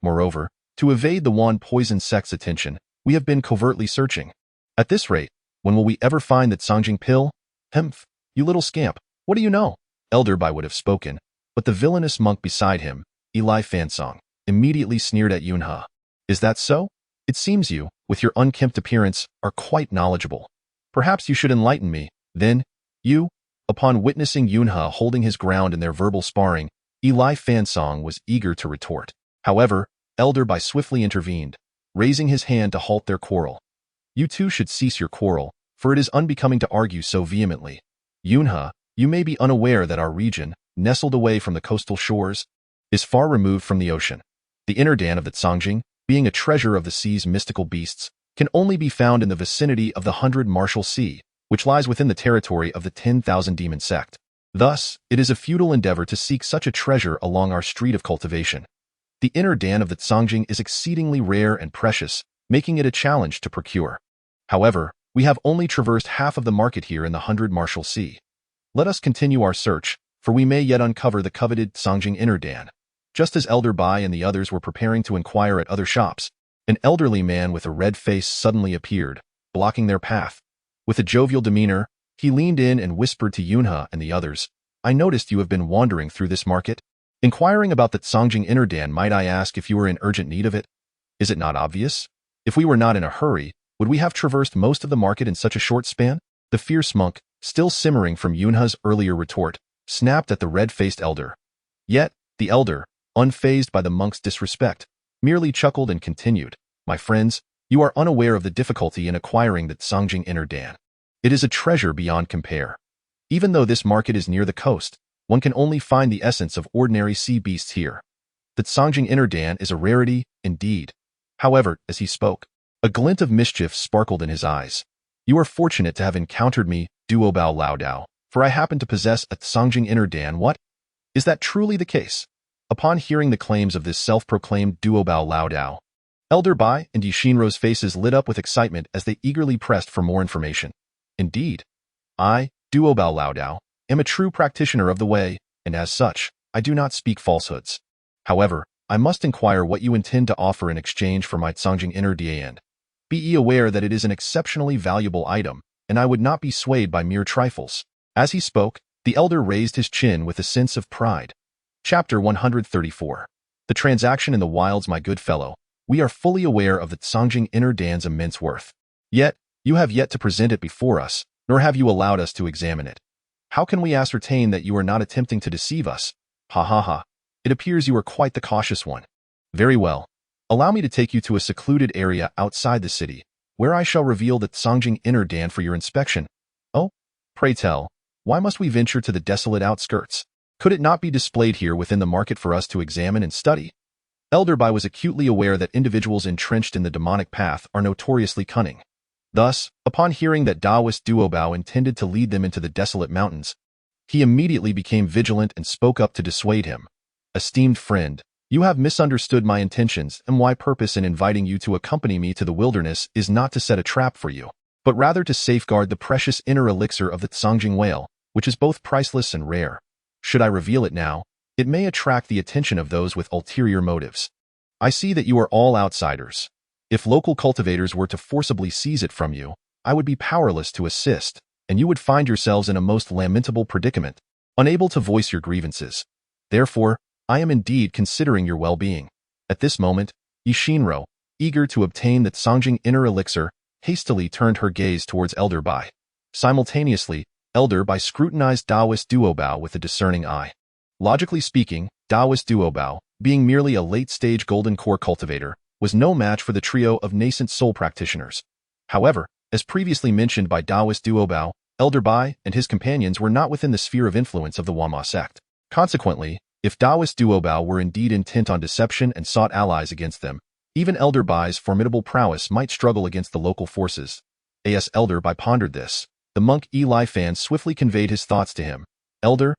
Moreover, to evade the Wan Poison sect's attention, we have been covertly searching. At this rate, when will we ever find the Tsongjing pill? Hemph, you little scamp, what do you know?" Elder Bai would have spoken, but the villainous monk beside him, Eli Fansong, immediately sneered at Yunhe. "Is that so? It seems you, with your unkempt appearance, are quite knowledgeable. Perhaps you should enlighten me, then, you?" Upon witnessing Yunhe holding his ground in their verbal sparring, Eli Fansong was eager to retort. However, Elder Bai swiftly intervened, raising his hand to halt their quarrel. "You two should cease your quarrel, for it is unbecoming to argue so vehemently. Yunhe, you may be unaware that our region, nestled away from the coastal shores, is far removed from the ocean. The inner dan of the Tsongjing, being a treasure of the sea's mystical beasts, can only be found in the vicinity of the 100 Martial Sea, which lies within the territory of the 10,000 Demon sect. Thus, it is a futile endeavor to seek such a treasure along our street of cultivation. The inner dan of the Tsongjing is exceedingly rare and precious, making it a challenge to procure. However, we have only traversed half of the market here in the 100 Martial Sea. Let us continue our search, for we may yet uncover the coveted Tsongjing inner dan." Just as Elder Bai and the others were preparing to inquire at other shops, an elderly man with a red face suddenly appeared, blocking their path. With a jovial demeanor, he leaned in and whispered to Yunhe and the others, "I noticed you have been wandering through this market. Inquiring about the Tsongjing inner dan, might I ask if you were in urgent need of it? Is it not obvious? If we were not in a hurry, would we have traversed most of the market in such a short span?" The fierce monk, still simmering from Yunhe's earlier retort, snapped at the red-faced elder. Yet, the elder, unfazed by the monk's disrespect, merely chuckled and continued, "My friends, you are unaware of the difficulty in acquiring the Tsongjing inner dan. It is a treasure beyond compare. Even though this market is near the coast, one can only find the essence of ordinary sea beasts here. The Tsongjing inner dan is a rarity, indeed." However, as he spoke, a glint of mischief sparkled in his eyes. "You are fortunate to have encountered me, Duobao Laodao, for I happen to possess a Tsongjing inner dan. What? Is that truly the case?" Upon hearing the claims of this self-proclaimed Duobao Laodao, Elder Bai and Yishinro's faces lit up with excitement as they eagerly pressed for more information. Indeed, I, Duobao Laodao, am a true practitioner of the way, and as such, I do not speak falsehoods. However, I must inquire what you intend to offer in exchange for my Cangjing Inner Dian. Be ye aware that it is an exceptionally valuable item, and I would not be swayed by mere trifles. As he spoke, the elder raised his chin with a sense of pride. Chapter 134. The transaction in the wilds, my good fellow. We are fully aware of the Cangjing Inner Dan's immense worth. Yet, you have yet to present it before us, nor have you allowed us to examine it. How can we ascertain that you are not attempting to deceive us? Ha ha ha. It appears you are quite the cautious one. Very well. Allow me to take you to a secluded area outside the city, where I shall reveal the Cangjing Inner Dan for your inspection. Oh, pray tell, why must we venture to the desolate outskirts? Could it not be displayed here within the market for us to examine and study? Elder Bai was acutely aware that individuals entrenched in the demonic path are notoriously cunning. Thus, upon hearing that Taoist Duobao intended to lead them into the desolate mountains, he immediately became vigilant and spoke up to dissuade him. Esteemed friend, you have misunderstood my intentions, and my purpose in inviting you to accompany me to the wilderness is not to set a trap for you, but rather to safeguard the precious inner elixir of the Cangjing whale, which is both priceless and rare. Should I reveal it now, it may attract the attention of those with ulterior motives. I see that you are all outsiders. If local cultivators were to forcibly seize it from you, I would be powerless to assist, and you would find yourselves in a most lamentable predicament, unable to voice your grievances. Therefore, I am indeed considering your well-being. At this moment, Yishinro, eager to obtain the Cangjing Inner Elixir, hastily turned her gaze towards Elder Bai. Simultaneously, Elder Bai scrutinized Taoist Duobao with a discerning eye. Logically speaking, Taoist Duobao, being merely a late-stage golden core cultivator, was no match for the trio of nascent soul practitioners. However, as previously mentioned by Taoist Duobao, Elder Bai and his companions were not within the sphere of influence of the Wama sect. Consequently, if Taoist Duobao were indeed intent on deception and sought allies against them, even Elder Bai's formidable prowess might struggle against the local forces. As Elder Bai pondered this, the monk Eli Fan swiftly conveyed his thoughts to him. Elder,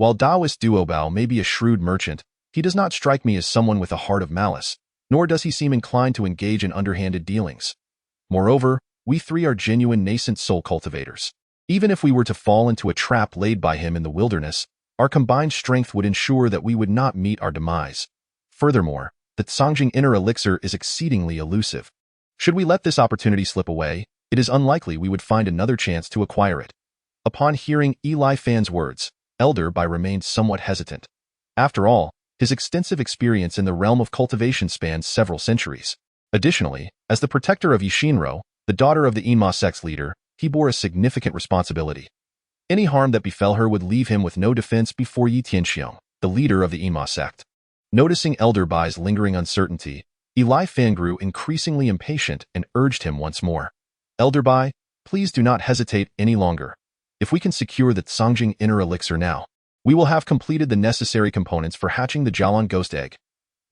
while Taoist Duobao may be a shrewd merchant, he does not strike me as someone with a heart of malice, nor does he seem inclined to engage in underhanded dealings. Moreover, we three are genuine nascent soul cultivators. Even if we were to fall into a trap laid by him in the wilderness, our combined strength would ensure that we would not meet our demise. Furthermore, the Cangjing Inner Elixir is exceedingly elusive. Should we let this opportunity slip away, it is unlikely we would find another chance to acquire it. Upon hearing Eli Fan's words, Elder Bai remained somewhat hesitant. After all, his extensive experience in the realm of cultivation spans several centuries. Additionally, as the protector of Yishinro, the daughter of the Enma sect's leader, he bore a significant responsibility. Any harm that befell her would leave him with no defense before Yi Tianxiong, the leader of the Enma sect. Noticing Elder Bai's lingering uncertainty, Eli Fan grew increasingly impatient and urged him once more. Elder Bai, please do not hesitate any longer. If we can secure the Cangjing Inner Elixir now, we will have completed the necessary components for hatching the Jialan ghost egg.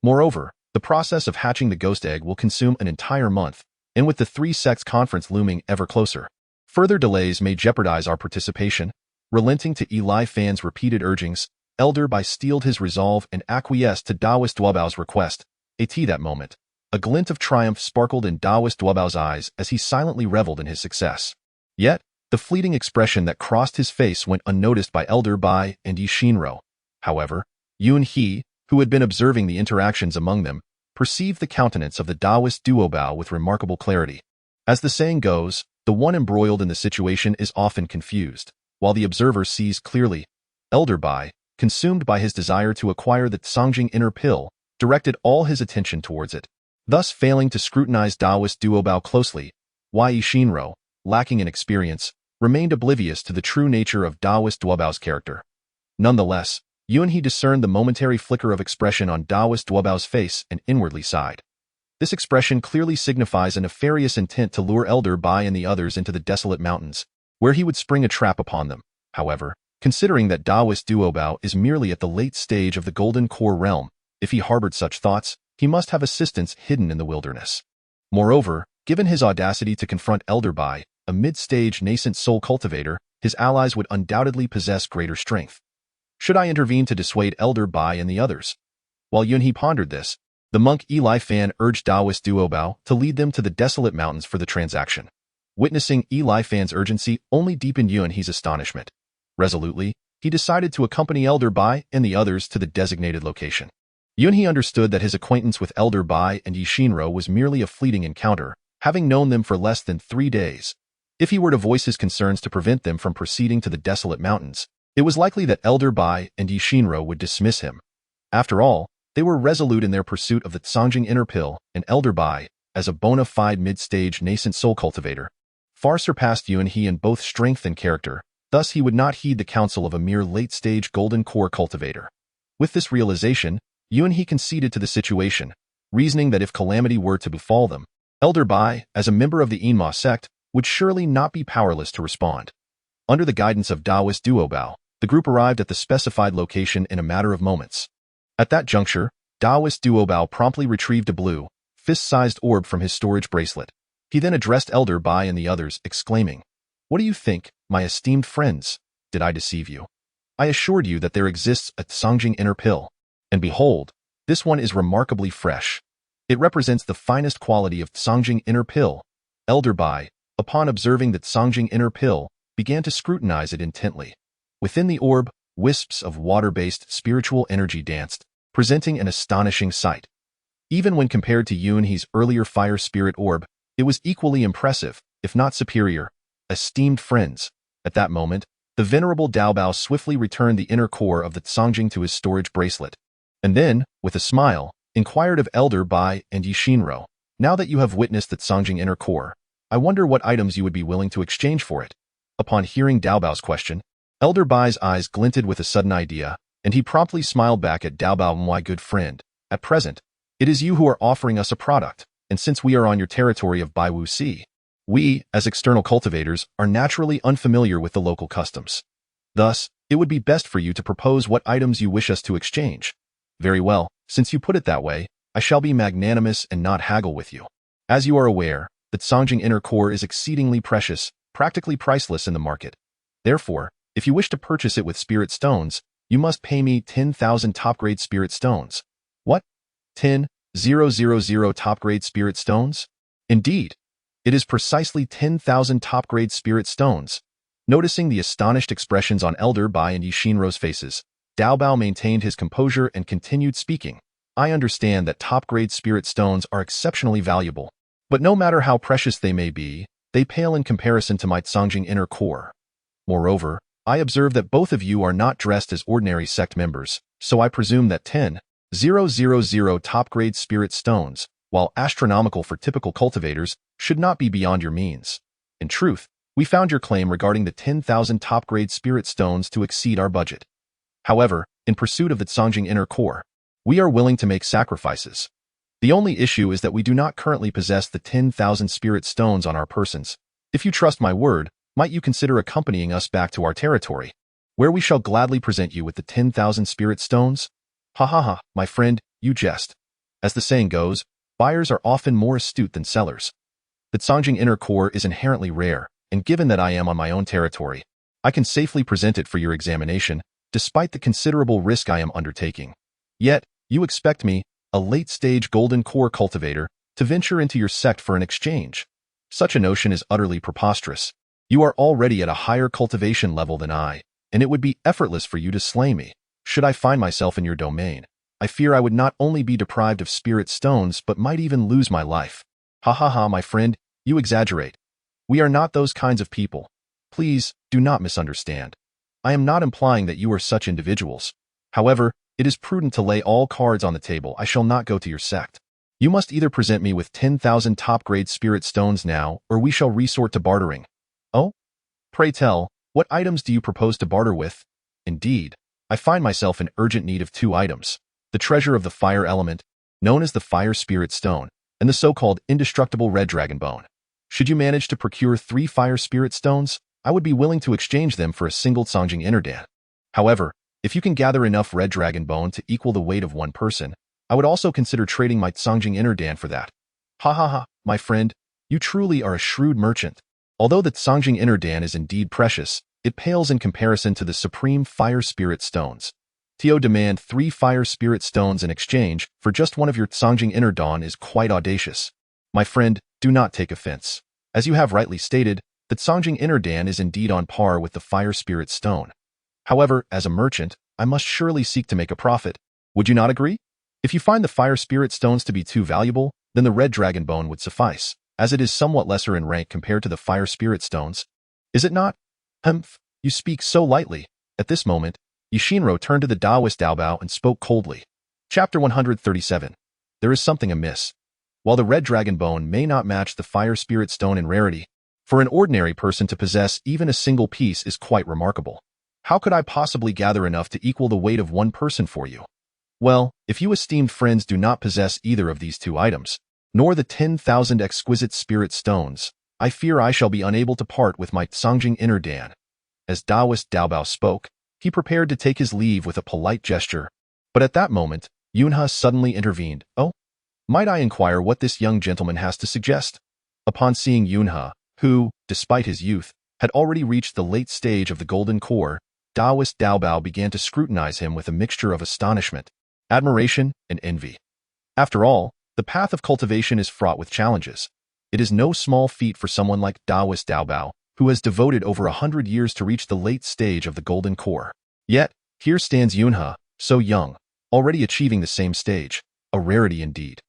Moreover, the process of hatching the ghost egg will consume an entire month, and with the three sects conference looming ever closer, further delays may jeopardize our participation. Relenting to Eli Fan's repeated urgings, Elder Bai steeled his resolve and acquiesced to Taoist Duobao's request. At that moment, a glint of triumph sparkled in Taoist Duobao's eyes as he silently reveled in his success. Yet, the fleeting expression that crossed his face went unnoticed by Elder Bai and Yishinro. However, Yun He, who had been observing the interactions among them, perceived the countenance of the Taoist Duobao with remarkable clarity. As the saying goes, the one embroiled in the situation is often confused, while the observer sees clearly. Elder Bai, consumed by his desire to acquire the Cangjing Inner Pill, directed all his attention towards it, thus failing to scrutinize Taoist Duobao closely. Yishinro, lacking in experience, remained oblivious to the true nature of Taoist Duobao's character. Nonetheless, Yun He discerned the momentary flicker of expression on Taoist Duobao's face and inwardly sighed. This expression clearly signifies a nefarious intent to lure Elder Bai and the others into the desolate mountains, where he would spring a trap upon them. However, considering that Taoist Duobao is merely at the late stage of the Golden Core realm, if he harbored such thoughts, he must have assistance hidden in the wilderness. Moreover, given his audacity to confront Elder Bai, a mid-stage nascent soul cultivator, his allies would undoubtedly possess greater strength. Should I intervene to dissuade Elder Bai and the others? While Yun He pondered this, The monk Eli Fan urged Taoist Duobao to lead them to the desolate mountains for the transaction. Witnessing Eli Fan's urgency only deepened Yuanhe's astonishment. Resolutely, he decided to accompany Elder Bai and the others to the designated location. Yuanhe understood that his acquaintance with Elder Bai and Yi Shinro was merely a fleeting encounter, having known them for less than 3 days. If he were to voice his concerns to prevent them from proceeding to the desolate mountains, it was likely that Elder Bai and Yi Shinro would dismiss him. After all, they were resolute in their pursuit of the Tsangjing Inner Pill, and Elder Bai, as a bona fide mid-stage nascent soul cultivator, far surpassed Yuanhe in both strength and character. Thus he would not heed the counsel of a mere late-stage golden core cultivator. With this realization, Yuanhe conceded to the situation, reasoning that if calamity were to befall them, Elder Bai, as a member of the Enma sect, would surely not be powerless to respond. Under the guidance of Taoist Duobao, the group arrived at the specified location in a matter of moments. At that juncture, Taoist Duobao promptly retrieved a blue, fist-sized orb from his storage bracelet. He then addressed Elder Bai and the others, exclaiming, "What do you think, my esteemed friends? Did I deceive you? I assured you that there exists a Tsangjing Inner Pill. And behold, this one is remarkably fresh. It represents the finest quality of Tsangjing Inner Pill." Elder Bai, upon observing the Tsangjing Inner Pill, began to scrutinize it intently. Within the orb, wisps of water-based spiritual energy danced, presenting an astonishing sight. Even when compared to Yuanhe's earlier fire spirit orb, it was equally impressive, if not superior. Esteemed friends, at that moment, the venerable Daobao swiftly returned the inner core of the Tsangjing to his storage bracelet, and then, with a smile, inquired of Elder Bai and Yi Shinro, "Now that you have witnessed the Tsangjing inner core, I wonder what items you would be willing to exchange for it." Upon hearing Daobao's question, Elder Bai's eyes glinted with a sudden idea, and he promptly smiled back at Daobao. "My good friend, at present, it is you who are offering us a product, and since we are on your territory of Baiwu Si, we, as external cultivators, are naturally unfamiliar with the local customs. Thus, it would be best for you to propose what items you wish us to exchange." "Very well, since you put it that way, I shall be magnanimous and not haggle with you. As you are aware, the Tsangjing inner core is exceedingly precious, practically priceless in the market. Therefore, if you wish to purchase it with spirit stones, you must pay me 10,000 top-grade spirit stones." "What? 10,000 top-grade spirit stones?" "Indeed. It is precisely 10,000 top-grade spirit stones." Noticing the astonished expressions on Elder Bai and Yi Shinro's faces, Daobao maintained his composure and continued speaking. "I understand that top-grade spirit stones are exceptionally valuable, but no matter how precious they may be, they pale in comparison to my Tsangjing inner core. Moreover, I observe that both of you are not dressed as ordinary sect members, so I presume that 10,000 top-grade spirit stones, while astronomical for typical cultivators, should not be beyond your means. In truth, we found your claim regarding the 10,000 top-grade spirit stones to exceed our budget. However, in pursuit of the Tsangjing inner core, we are willing to make sacrifices. The only issue is that we do not currently possess the 10,000 spirit stones on our persons. If you trust my word, might you consider accompanying us back to our territory, where we shall gladly present you with the 10,000 spirit stones?" "Ha ha ha, my friend, you jest. As the saying goes, buyers are often more astute than sellers. The Tsangjing inner core is inherently rare, and given that I am on my own territory, I can safely present it for your examination, despite the considerable risk I am undertaking. Yet, you expect me, a late-stage golden core cultivator, to venture into your sect for an exchange. Such a notion is utterly preposterous. You are already at a higher cultivation level than I, and it would be effortless for you to slay me. Should I find myself in your domain, I fear I would not only be deprived of spirit stones but might even lose my life." "Ha ha ha, my friend, you exaggerate. We are not those kinds of people. Please, do not misunderstand. I am not implying that you are such individuals. However, it is prudent to lay all cards on the table. I shall not go to your sect. You must either present me with 10,000 top-grade spirit stones now, or we shall resort to bartering." "Oh? Pray tell, what items do you propose to barter with?" "Indeed, I find myself in urgent need of 2 items. The treasure of the fire element, known as the fire spirit stone, and the so-called indestructible red dragon bone. Should you manage to procure 3 fire spirit stones, I would be willing to exchange them for a single Tsangjing inner dan. However, if you can gather enough red dragon bone to equal the weight of one person, I would also consider trading my Tsangjing inner dan for that." "Ha ha ha, my friend, you truly are a shrewd merchant. Although the Tsangjing inner dan is indeed precious, it pales in comparison to the supreme fire spirit stones. To demand 3 fire spirit stones in exchange for just one of your Tsangjing Inner Dawn is quite audacious. My friend, do not take offense. As you have rightly stated, the Tsangjing Inner Dawn is indeed on par with the fire spirit stone. However, as a merchant, I must surely seek to make a profit. Would you not agree? If you find the fire spirit stones to be too valuable, then the red dragon bone would suffice, as it is somewhat lesser in rank compared to the fire spirit stones. Is it not? Humph, you speak so lightly. At this moment, Yishinro turned to the Taoist Daobao and spoke coldly. Chapter 137. There is something amiss. While the red dragon bone may not match the fire spirit stone in rarity, for an ordinary person to possess even a single piece is quite remarkable. How could I possibly gather enough to equal the weight of one person for you? Well, if you esteemed friends do not possess either of these 2 items, nor the 10,000 exquisite spirit stones, I fear I shall be unable to part with my Tsangjing Inner Dawn. As Taoist Daobao spoke, he prepared to take his leave with a polite gesture, but at that moment, Yunhe suddenly intervened. Oh, might I inquire what this young gentleman has to suggest? Upon seeing Yunhe, who, despite his youth, had already reached the late stage of the golden core, Taoist Daobao began to scrutinize him with a mixture of astonishment, admiration, and envy. After all, the path of cultivation is fraught with challenges. It is no small feat for someone like Taoist Daobao, who has devoted over 100 years to reach the late stage of the golden core. Yet, here stands Yunhe, so young, already achieving the same stage, a rarity indeed.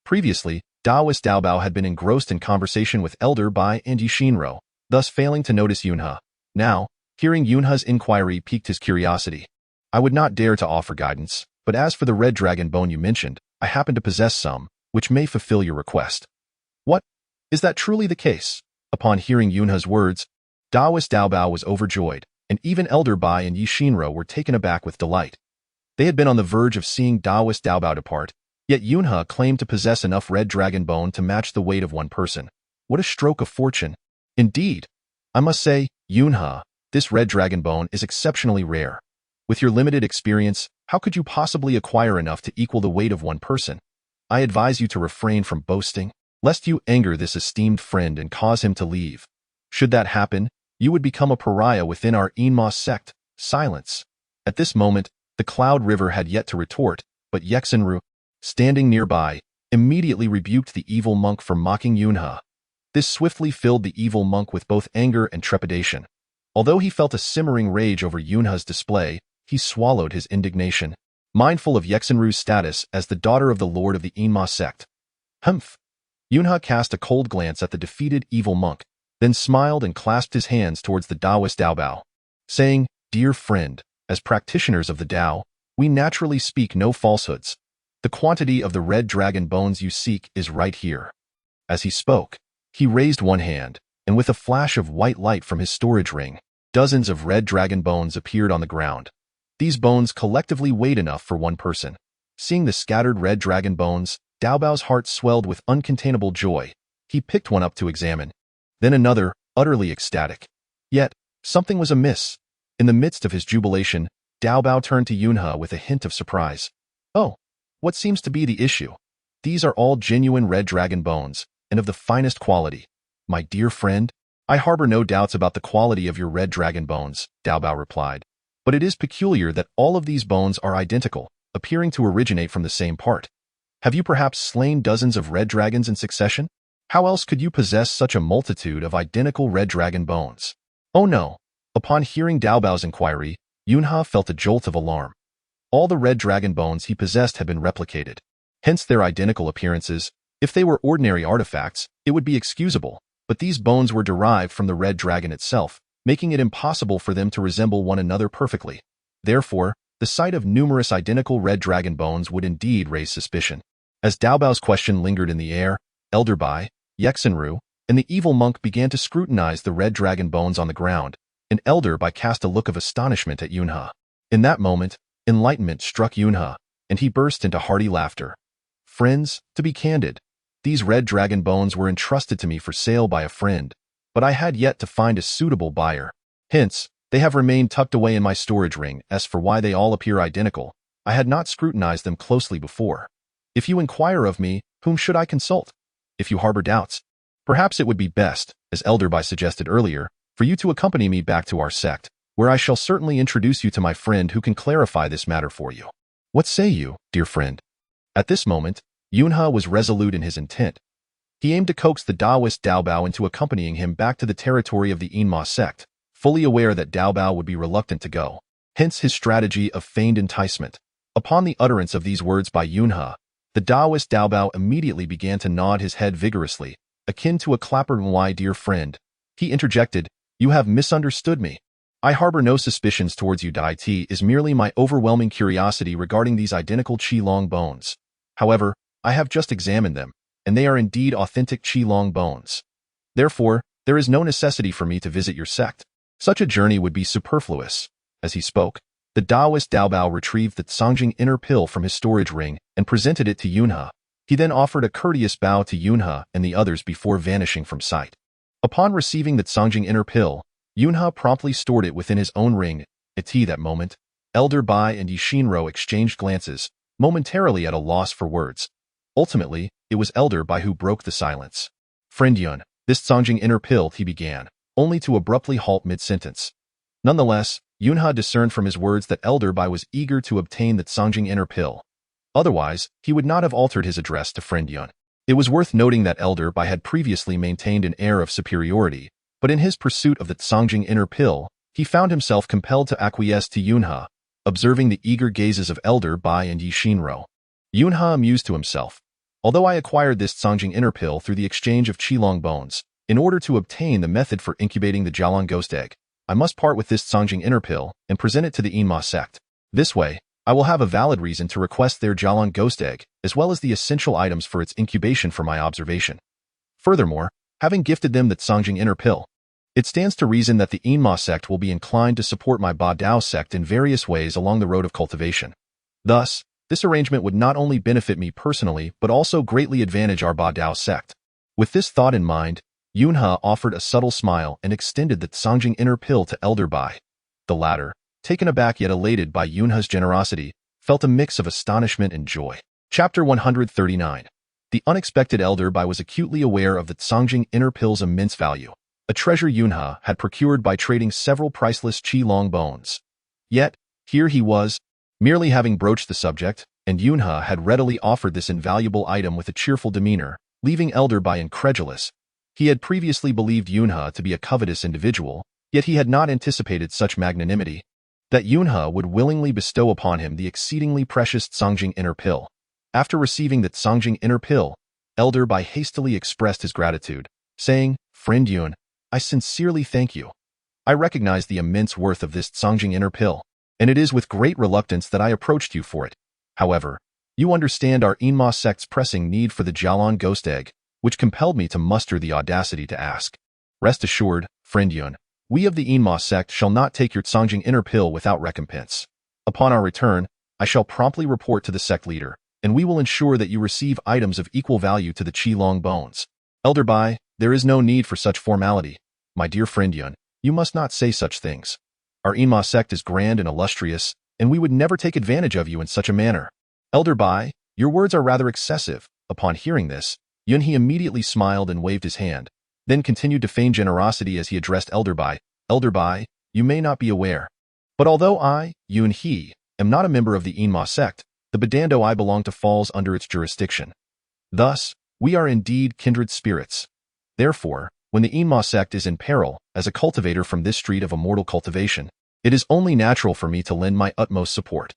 Previously, Taoist Daobao had been engrossed in conversation with Elder Bai and Yishinro, thus failing to notice Yunhe. Now, hearing Yunhe's inquiry piqued his curiosity. I would not dare to offer guidance, but as for the red dragon bone you mentioned, I happen to possess some, which may fulfill your request. What? Is that truly the case? Upon hearing Yunhe's words, Taoist Daobao was overjoyed, and even Elder Bai and Yishinro were taken aback with delight. They had been on the verge of seeing Taoist Daobao depart, yet Yunhe claimed to possess enough red dragon bone to match the weight of one person. What a stroke of fortune! Indeed, I must say, Yunhe, this red dragon bone is exceptionally rare. With your limited experience, how could you possibly acquire enough to equal the weight of one person? I advise you to refrain from boasting, lest you anger this esteemed friend and cause him to leave. Should that happen, you would become a pariah within our Enma sect. Silence. At this moment, the Cloud River had yet to retort, but Yexenru, standing nearby, immediately rebuked the evil monk for mocking Yunhe. This swiftly filled the evil monk with both anger and trepidation. Although he felt a simmering rage over Yunhe's display, he swallowed his indignation, mindful of Yexenru's status as the daughter of the lord of the Enma sect. Humph! Yunhe cast a cold glance at the defeated evil monk, then smiled and clasped his hands towards the Taoist Daobao, saying, Dear friend, as practitioners of the Tao, we naturally speak no falsehoods. The quantity of the red dragon bones you seek is right here. As he spoke, he raised one hand, and with a flash of white light from his storage ring, dozens of red dragon bones appeared on the ground. These bones collectively weighed enough for one person. Seeing the scattered red dragon bones, Daobao's heart swelled with uncontainable joy. He picked one up to examine. Then another, utterly ecstatic. Yet, something was amiss. In the midst of his jubilation, Daobao turned to Yunhe with a hint of surprise. Oh, what seems to be the issue? These are all genuine red dragon bones, and of the finest quality. My dear friend, I harbor no doubts about the quality of your red dragon bones, Daobao replied. But it is peculiar that all of these bones are identical, appearing to originate from the same part. Have you perhaps slain dozens of red dragons in succession? How else could you possess such a multitude of identical red dragon bones? Oh no! Upon hearing Daobao's inquiry, Yunhe felt a jolt of alarm. All the red dragon bones he possessed had been replicated. Hence their identical appearances. If they were ordinary artifacts, it would be excusable, but these bones were derived from the red dragon itself, making it impossible for them to resemble one another perfectly. Therefore, the sight of numerous identical red dragon bones would indeed raise suspicion. As Daobao's question lingered in the air, Elder Bai, Yexenru, and the evil monk began to scrutinize the red dragon bones on the ground, and Elder Bai cast a look of astonishment at Yunhe. In that moment, enlightenment struck Yunhe, and he burst into hearty laughter. Friends, to be candid, these red dragon bones were entrusted to me for sale by a friend, but I had yet to find a suitable buyer. Hence, they have remained tucked away in my storage ring. As for why they all appear identical, I had not scrutinized them closely before. If you inquire of me, whom should I consult? If you harbor doubts, perhaps it would be best, as Elder Bai suggested earlier, for you to accompany me back to our sect. where I shall certainly introduce you to my friend who can clarify this matter for you. What say you, dear friend? At this moment, Yunhe was resolute in his intent. He aimed to coax the Taoist Dao Bao into accompanying him back to the territory of the Enma sect, fully aware that Dao Bao would be reluctant to go. Hence his strategy of feigned enticement. Upon the utterance of these words by Yunhe, the Taoist Dao Bao immediately began to nod his head vigorously, akin to a clapper. "My dear friend," he interjected, "you have misunderstood me. I harbor no suspicions towards you. It is merely my overwhelming curiosity regarding these identical Qilong bones. However, I have just examined them, and they are indeed authentic Qilong bones. Therefore, there is no necessity for me to visit your sect. Such a journey would be superfluous." As he spoke, the Taoist Dao Bao retrieved the Tsangjing inner pill from his storage ring and presented it to Yunhe. He then offered a courteous bow to Yunhe and the others before vanishing from sight. Upon receiving the Tsangjing inner pill, Yunhe promptly stored it within his own ring. At that moment, Elder Bai and Yishinro exchanged glances, momentarily at a loss for words. Ultimately, it was Elder Bai who broke the silence. "Friend Yun, this Tsangjing inner pill," he began, only to abruptly halt mid-sentence. Nonetheless, Yunhe discerned from his words that Elder Bai was eager to obtain the Tsangjing inner pill. Otherwise, he would not have altered his address to friend Yun. It was worth noting that Elder Bai had previously maintained an air of superiority, but in his pursuit of the Tsangjing inner pill, he found himself compelled to acquiesce to Yunhe, observing the eager gazes of Elder Bai and Yishinro. Yunhe mused to himself, "Although I acquired this Tsangjing inner pill through the exchange of Qilong bones, in order to obtain the method for incubating the Jialan ghost egg, I must part with this Tsangjing inner pill and present it to the Enma sect. This way, I will have a valid reason to request their Jialan ghost egg, as well as the essential items for its incubation for my observation. Furthermore, having gifted them the Tsangjing inner pill, it stands to reason that the Enma sect will be inclined to support my Ba Dao sect in various ways along the road of cultivation. Thus, this arrangement would not only benefit me personally but also greatly advantage our Ba Dao sect." With this thought in mind, Yunhe offered a subtle smile and extended the Tsangjing inner pill to Elder Bai. The latter, taken aback yet elated by Yunhe's generosity, felt a mix of astonishment and joy. Chapter 139. The unexpected Elder Bai was acutely aware of the Tsangjing inner pill's immense value, a treasure Yunhe had procured by trading several priceless Qilong bones. Yet, here he was, merely having broached the subject, and Yunhe had readily offered this invaluable item with a cheerful demeanor, leaving Elder Bai incredulous. He had previously believed Yunhe to be a covetous individual, yet he had not anticipated such magnanimity, that Yunhe would willingly bestow upon him the exceedingly precious Tsangjing inner pill. After receiving the Tsangjing inner pill, Elder Bai hastily expressed his gratitude, saying, "Friend Yun, I sincerely thank you. I recognize the immense worth of this Tsangjing inner pill, and it is with great reluctance that I approached you for it. However, you understand our Enma sect's pressing need for the Jialan ghost egg, which compelled me to muster the audacity to ask. Rest assured, friend Yun, we of the Enma sect shall not take your Tsangjing inner pill without recompense. Upon our return, I shall promptly report to the sect leader, and we will ensure that you receive items of equal value to the Qilong bones. Elder Bai, there is no need for such formality. My dear friend Yun, you must not say such things. Our Enma sect is grand and illustrious, and we would never take advantage of you in such a manner. Elder Bai, your words are rather excessive." Upon hearing this, Yunhe immediately smiled and waved his hand, then continued to feign generosity as he addressed Elder Bai. "Elder Bai, you may not be aware, but although I, Yunhe, am not a member of the Enma sect, the Badando I belong to falls under its jurisdiction. Thus, we are indeed kindred spirits. Therefore, when the Enma sect is in peril, as a cultivator from this street of immortal cultivation, it is only natural for me to lend my utmost support.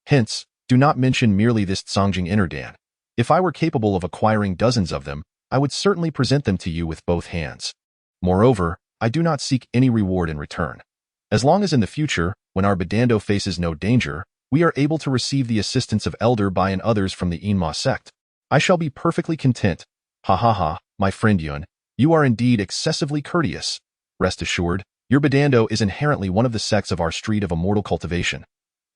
Hence, do not mention merely this Tsangjing inner dan. If I were capable of acquiring dozens of them, I would certainly present them to you with both hands. Moreover, I do not seek any reward in return. As long as in the future, when our Badando faces no danger, we are able to receive the assistance of Elder Bai and others from the Enma sect, I shall be perfectly content. Ha ha ha, my friend Yun, you are indeed excessively courteous. Rest assured, your Badando is inherently one of the sects of our street of immortal cultivation.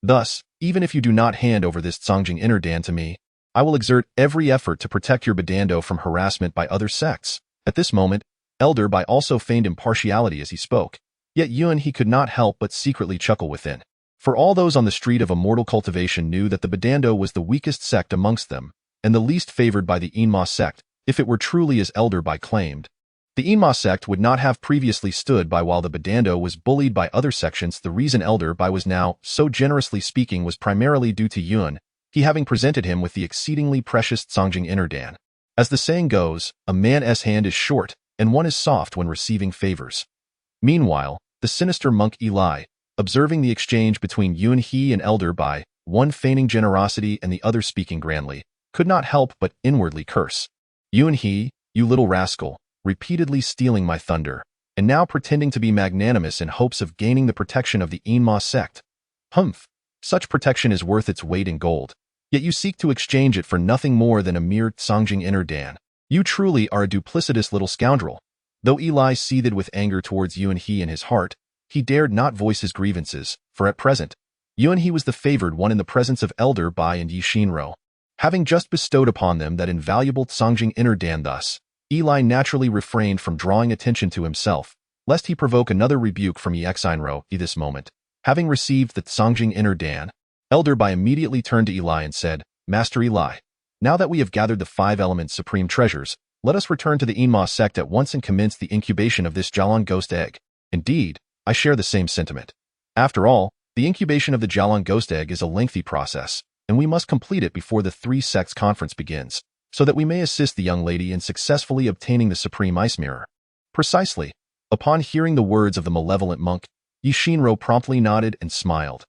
Thus, even if you do not hand over this Tsangjing inner dan to me, I will exert every effort to protect your Badando from harassment by other sects." At this moment, Elder Bai also feigned impartiality as he spoke, yet Yun he could not help but secretly chuckle within. For all those on the street of immortal cultivation knew that the Badando was the weakest sect amongst them, and the least favored by the Enma sect, if it were truly as Elder Bai claimed. The Enma sect would not have previously stood by while the Badando was bullied by other sections. The reason Elder Bai was now, so generously speaking, was primarily due to Yun, he having presented him with the exceedingly precious Songjing Inner Dan. As the saying goes, a man's hand is short, and one is soft when receiving favors. Meanwhile, the sinister monk Eli, observing the exchange between Yun He and Elder Bai, one feigning generosity and the other speaking grandly, could not help but inwardly curse. Yun He, you little rascal, repeatedly stealing my thunder, and now pretending to be magnanimous in hopes of gaining the protection of the Enma sect. Humph! Such protection is worth its weight in gold, yet you seek to exchange it for nothing more than a mere Songjing Inner Dan. You truly are a duplicitous little scoundrel. Though Eli seethed with anger towards Yun He in his heart, he dared not voice his grievances, for at present, Yun He was the favored one in the presence of Elder Bai and Yi Shinro. Having just bestowed upon them that invaluable Songjing Inner Dan thus, Eli naturally refrained from drawing attention to himself, lest he provoke another rebuke from Yi Shinro at this moment. Having received the Songjing Inner Dan, Elder Bai immediately turned to Eli and said, Master Eli, now that we have gathered the 5 elements supreme treasures, let us return to the Enma sect at once and commence the incubation of this Jialan ghost egg. Indeed, I share the same sentiment. After all, the incubation of the Jialan ghost egg is a lengthy process, and we must complete it before the 3 sects conference begins, so that we may assist the young lady in successfully obtaining the supreme ice mirror. Precisely. Upon hearing the words of the malevolent monk, Yi Shinro promptly nodded and smiled.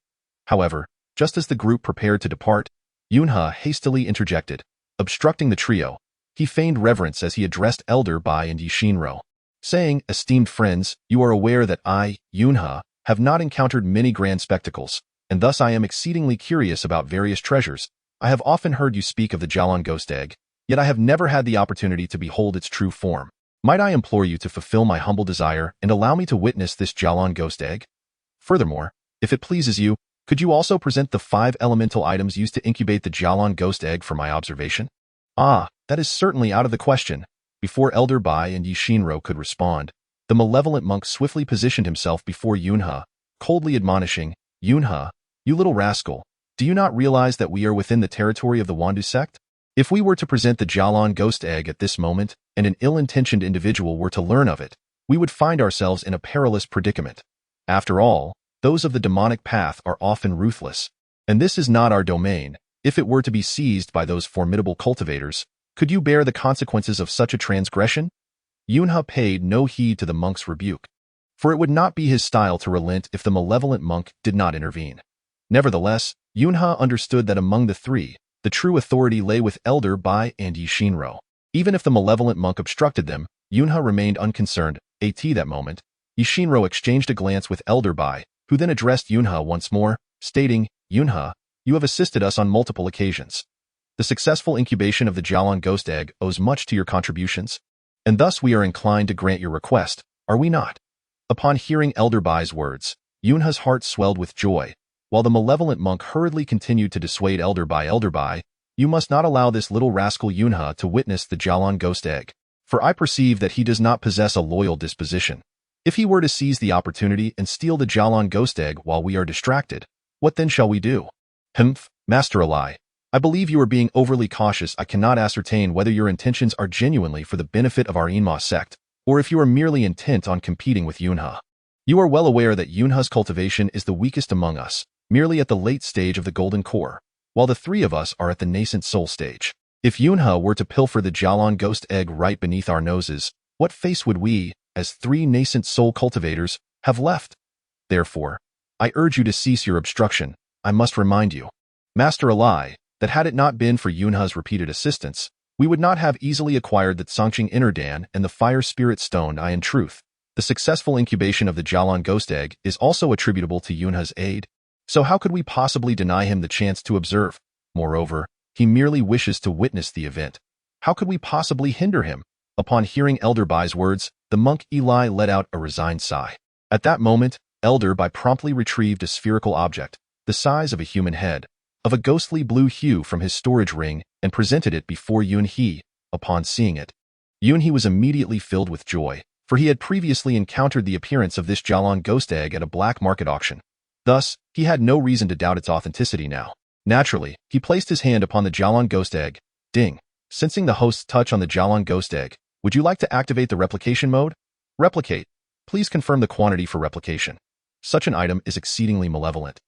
However, just as the group prepared to depart, Yunha hastily interjected, obstructing the trio. He feigned reverence as he addressed Elder Bai and Yi Shinro, saying, Esteemed friends, you are aware that I, Yunha, have not encountered many grand spectacles, and thus I am exceedingly curious about various treasures. I have often heard you speak of the Jialan ghost egg, yet I have never had the opportunity to behold its true form. Might I implore you to fulfill my humble desire and allow me to witness this Jialan ghost egg? Furthermore, if it pleases you, could you also present the 5 elemental items used to incubate the Jialan ghost egg for my observation? Ah, that is certainly out of the question. Before Elder Bai and Yi Shinro could respond, the malevolent monk swiftly positioned himself before Yunha, coldly admonishing, Yunha, you little rascal, do you not realize that we are within the territory of the Wandu sect? If we were to present the Jialan ghost egg at this moment, and an ill-intentioned individual were to learn of it, we would find ourselves in a perilous predicament. After all, those of the demonic path are often ruthless, and this is not our domain. If it were to be seized by those formidable cultivators, could you bear the consequences of such a transgression? Yunha paid no heed to the monk's rebuke, for it would not be his style to relent if the malevolent monk did not intervene. Nevertheless, Yunha understood that among the 3, the true authority lay with Elder Bai and Yi Shinro. Even if the malevolent monk obstructed them, Yunha remained unconcerned. At that moment, Yi Shinro exchanged a glance with Elder Bai, who then addressed Yunha once more, stating, Yunha, you have assisted us on multiple occasions. The successful incubation of the Jialan ghost egg owes much to your contributions, and thus we are inclined to grant your request, are we not? Upon hearing Elder Bai's words, Yunha's heart swelled with joy, while the malevolent monk hurriedly continued to dissuade Elder Bai, you must not allow this little rascal Yunha to witness the Jialan ghost egg, for I perceive that he does not possess a loyal disposition. If he were to seize the opportunity and steal the Jialan ghost egg while we are distracted, what then shall we do? Humph, Master Eli, I believe you are being overly cautious. I cannot ascertain whether your intentions are genuinely for the benefit of our Enma sect, or if you are merely intent on competing with Yunha. You are well aware that Yunha's cultivation is the weakest among us, merely at the late stage of the golden core, while the 3 of us are at the nascent soul stage. If Yunha were to pilfer the Jialan ghost egg right beneath our noses, what face would we, as 3 nascent soul cultivators, have left? Therefore, I urge you to cease your obstruction. I must remind you, Master Eli, that had it not been for Yunha's repeated assistance, we would not have easily acquired the Songjing Inner Dan and the Fire Spirit Stone. In truth, the successful incubation of the Jialan ghost egg is also attributable to Yunha's aid, so how could we possibly deny him the chance to observe? Moreover, he merely wishes to witness the event. How could we possibly hinder him? Upon hearing Elder Bai's words, the monk Eli let out a resigned sigh. At that moment, Elder Bai promptly retrieved a spherical object, the size of a human head, of a ghostly blue hue from his storage ring, and presented it before Yun He. Upon seeing it, Yun He was immediately filled with joy, for he had previously encountered the appearance of this Jialan ghost egg at a black market auction. Thus, he had no reason to doubt its authenticity now. Naturally, he placed his hand upon the Jialan ghost egg. Ding! Sensing the host's touch on the Jialan ghost egg, Would you like to activate the replication mode? Replicate. Please confirm the quantity for replication. Such an item is exceedingly malevolent,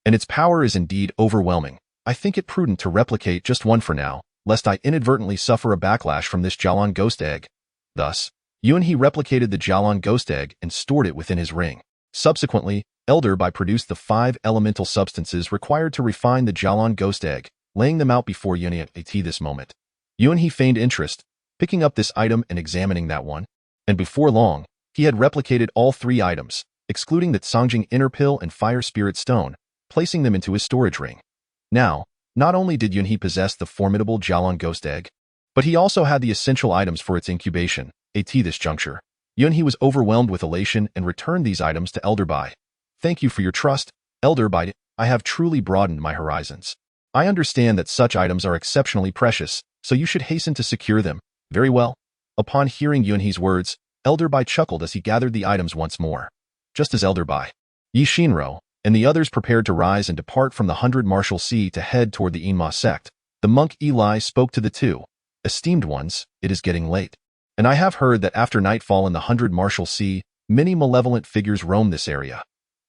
and its power is indeed overwhelming. I think it prudent to replicate just one for now, lest I inadvertently suffer a backlash from this Jialan ghost egg. Thus, Yunhe replicated the Jialan ghost egg and stored it within his ring. Subsequently, Elder Bai produced the 5 elemental substances required to refine the Jialan ghost egg, laying them out before Yunhe at this moment. Yunhe feigned interest, picking up this item and examining that one, and before long, he had replicated all 3 items, excluding the Tsangjing inner pill and fire spirit stone, placing them into his storage ring. Now, not only did Yunhe possess the formidable Jialan ghost egg, but he also had the essential items for its incubation. At this juncture, Yunhe was overwhelmed with elation and returned these items to Elder Bai. Thank you for your trust, Elder Bai. I have truly broadened my horizons. I understand that such items are exceptionally precious, so you should hasten to secure them. Very well. Upon hearing Yunhe's words, Elder Bai chuckled as he gathered the items once more. Just as Elder Bai, Yi Shinro, and the others prepared to rise and depart from the 100 Martial Sea to head toward the Enma sect, the monk Eli spoke to the 2. Esteemed ones, it is getting late, and I have heard that after nightfall in the 100 Martial Sea, many malevolent figures roam this area.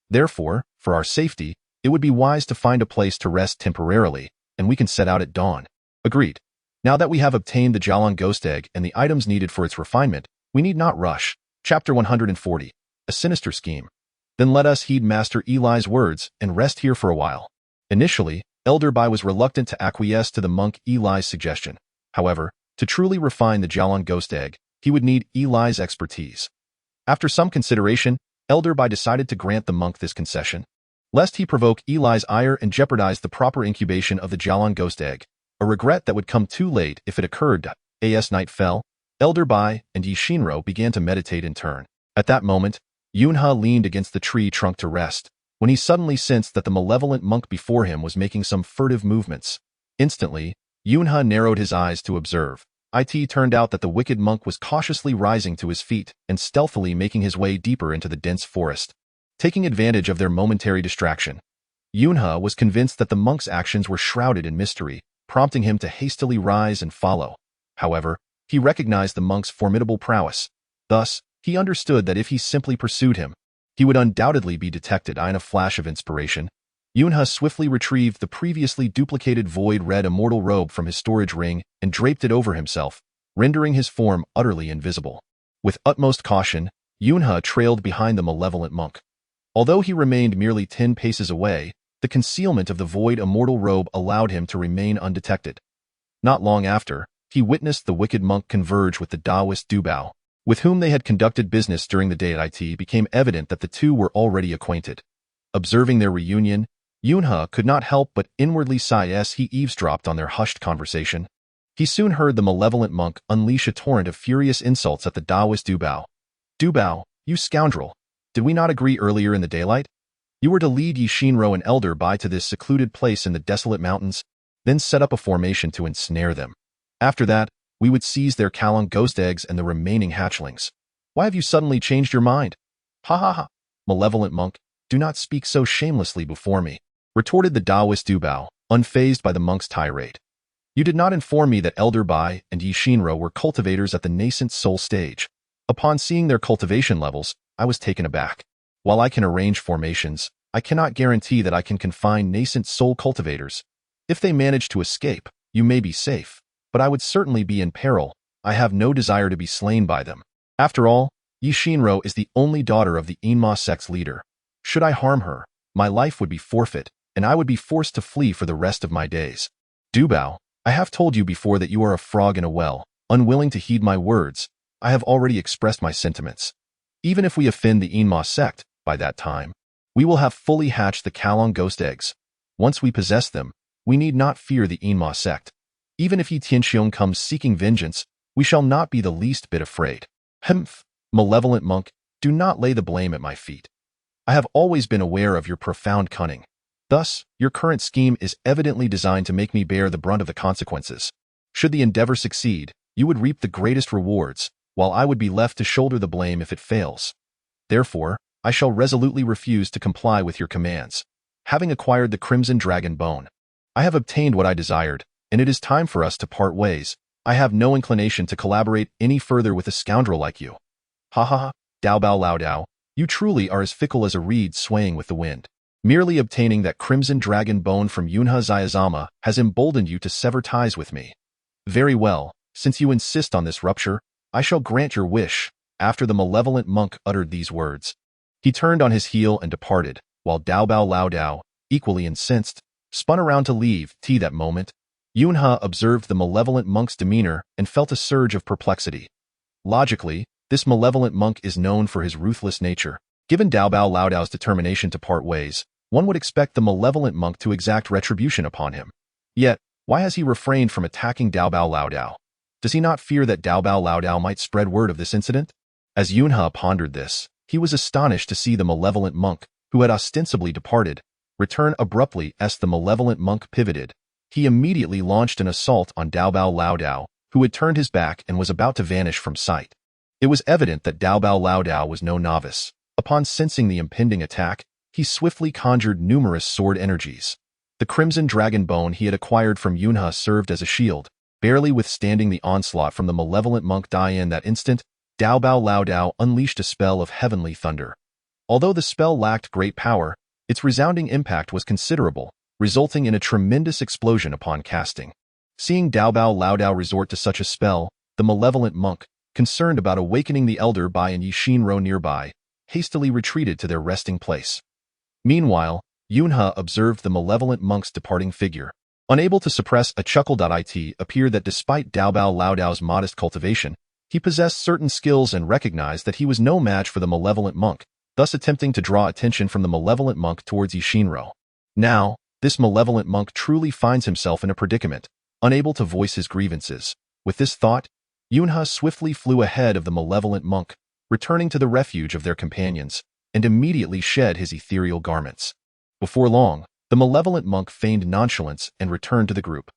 Therefore, for our safety, it would be wise to find a place to rest temporarily, and we can set out at dawn. Agreed. Now that we have obtained the Jialan ghost egg and the items needed for its refinement, we need not rush. Chapter 140. A sinister scheme. Then let us heed Master Eli's words and rest here for a while. Initially, Elder Bai was reluctant to acquiesce to the monk Eli's suggestion. However, to truly refine the Jialan ghost egg, he would need Eli's expertise. After some consideration, Elder Bai decided to grant the monk this concession, lest he provoke Eli's ire and jeopardize the proper incubation of the Jialan ghost egg, a regret that would come too late if it occurred. As night fell, Elder Bai and Yi Shinro began to meditate in turn. At that moment, Yunhe leaned against the tree trunk to rest, when he suddenly sensed that the malevolent monk before him was making some furtive movements. Instantly, Yunhe narrowed his eyes to observe. It turned out that the wicked monk was cautiously rising to his feet and stealthily making his way deeper into the dense forest. Taking advantage of their momentary distraction, Yunhe was convinced that the monk's actions were shrouded in mystery, prompting him to hastily rise and follow. However, he recognized the monk's formidable prowess. Thus, he understood that if he simply pursued him, he would undoubtedly be detected. In a flash of inspiration, Yunhe swiftly retrieved the previously duplicated void red immortal robe from his storage ring and draped it over himself, rendering his form utterly invisible. With utmost caution, Yunhe trailed behind the malevolent monk. Although he remained merely 10 paces away, the concealment of the void immortal robe allowed him to remain undetected. Not long after, he witnessed the wicked monk converge with the Taoist Dubao, with whom they had conducted business during the day. It became evident that the 2 were already acquainted. Observing their reunion, Yunhe could not help but inwardly sigh as he eavesdropped on their hushed conversation. He soon heard the malevolent monk unleash a torrent of furious insults at the Taoist Dubao. Dubao, you scoundrel! Did we not agree earlier in the daylight? You were to lead Yi Shinro and Elder Bai to this secluded place in the desolate mountains, then set up a formation to ensnare them. After that, we would seize their Jialan ghost eggs and the remaining hatchlings. Why have you suddenly changed your mind? Ha ha ha! Malevolent monk, do not speak so shamelessly before me, retorted the Taoist Dubao, unfazed by the monk's tirade. You did not inform me that Elder Bai and Yi Shinro were cultivators at the nascent soul stage. Upon seeing their cultivation levels, I was taken aback. While I can arrange formations, I cannot guarantee that I can confine nascent soul cultivators. If they manage to escape, you may be safe, but I would certainly be in peril. I have no desire to be slain by them. After all, Yi Shinro is the only daughter of the Enma sect's leader. Should I harm her, my life would be forfeit, and I would be forced to flee for the rest of my days. Dubao, I have told you before that you are a frog in a well, unwilling to heed my words. I have already expressed my sentiments. Even if we offend the Enma sect, by that time, we will have fully hatched the Jialan ghost eggs. Once we possess them, we need not fear the Enma sect. Even if Yi Tianxiong comes seeking vengeance, we shall not be the least bit afraid. Humph, malevolent monk, do not lay the blame at my feet. I have always been aware of your profound cunning. Thus, your current scheme is evidently designed to make me bear the brunt of the consequences. Should the endeavor succeed, you would reap the greatest rewards, while I would be left to shoulder the blame if it fails. Therefore, I shall resolutely refuse to comply with your commands. Having acquired the Crimson Dragon Bone, I have obtained what I desired, and it is time for us to part ways. I have no inclination to collaborate any further with a scoundrel like you. Ha ha ha, Dao Bao Lao Dao, you truly are as fickle as a reed swaying with the wind. Merely obtaining that crimson dragon bone from Yunhe Zayazama has emboldened you to sever ties with me. Very well, since you insist on this rupture, I shall grant your wish. After the malevolent monk uttered these words, he turned on his heel and departed, while Dao Bao Lao Dao, equally incensed, spun around to leave. That moment, Yunhe observed the malevolent monk's demeanor and felt a surge of perplexity. Logically, this malevolent monk is known for his ruthless nature. Given Dao Bao Lao Dao's determination to part ways, one would expect the malevolent monk to exact retribution upon him. Yet, why has he refrained from attacking Dao Bao Lao Dao? Does he not fear that Dao Bao Lao Dao might spread word of this incident? As Yunhe pondered this, he was astonished to see the malevolent monk, who had ostensibly departed, return abruptly. As the malevolent monk pivoted, he immediately launched an assault on Dao Bao Lao Dao, who had turned his back and was about to vanish from sight. It was evident that Dao Bao Lao Dao was no novice. Upon sensing the impending attack, he swiftly conjured numerous sword energies. The crimson dragon bone he had acquired from Yunhe served as a shield, barely withstanding the onslaught from the malevolent monk. In that instant, Dao Bao Lao Dao unleashed a spell of heavenly thunder. Although the spell lacked great power, its resounding impact was considerable, resulting in a tremendous explosion upon casting. Seeing Dao Bao Lao Dao resort to such a spell, the malevolent monk, concerned about awakening the elder Bai and Yi Shinro nearby, hastily retreated to their resting place. Meanwhile, Yunhe observed the malevolent monk's departing figure. Unable to suppress a chuckle. It appeared that despite Dao Bao Lao Dao's modest cultivation, he possessed certain skills and recognized that he was no match for the malevolent monk, thus attempting to draw attention from the malevolent monk towards Yi Shinro. Now, this malevolent monk truly finds himself in a predicament, unable to voice his grievances. With this thought, Yunhe swiftly flew ahead of the malevolent monk, returning to the refuge of their companions, and immediately shed his ethereal garments. Before long, the malevolent monk feigned nonchalance and returned to the group.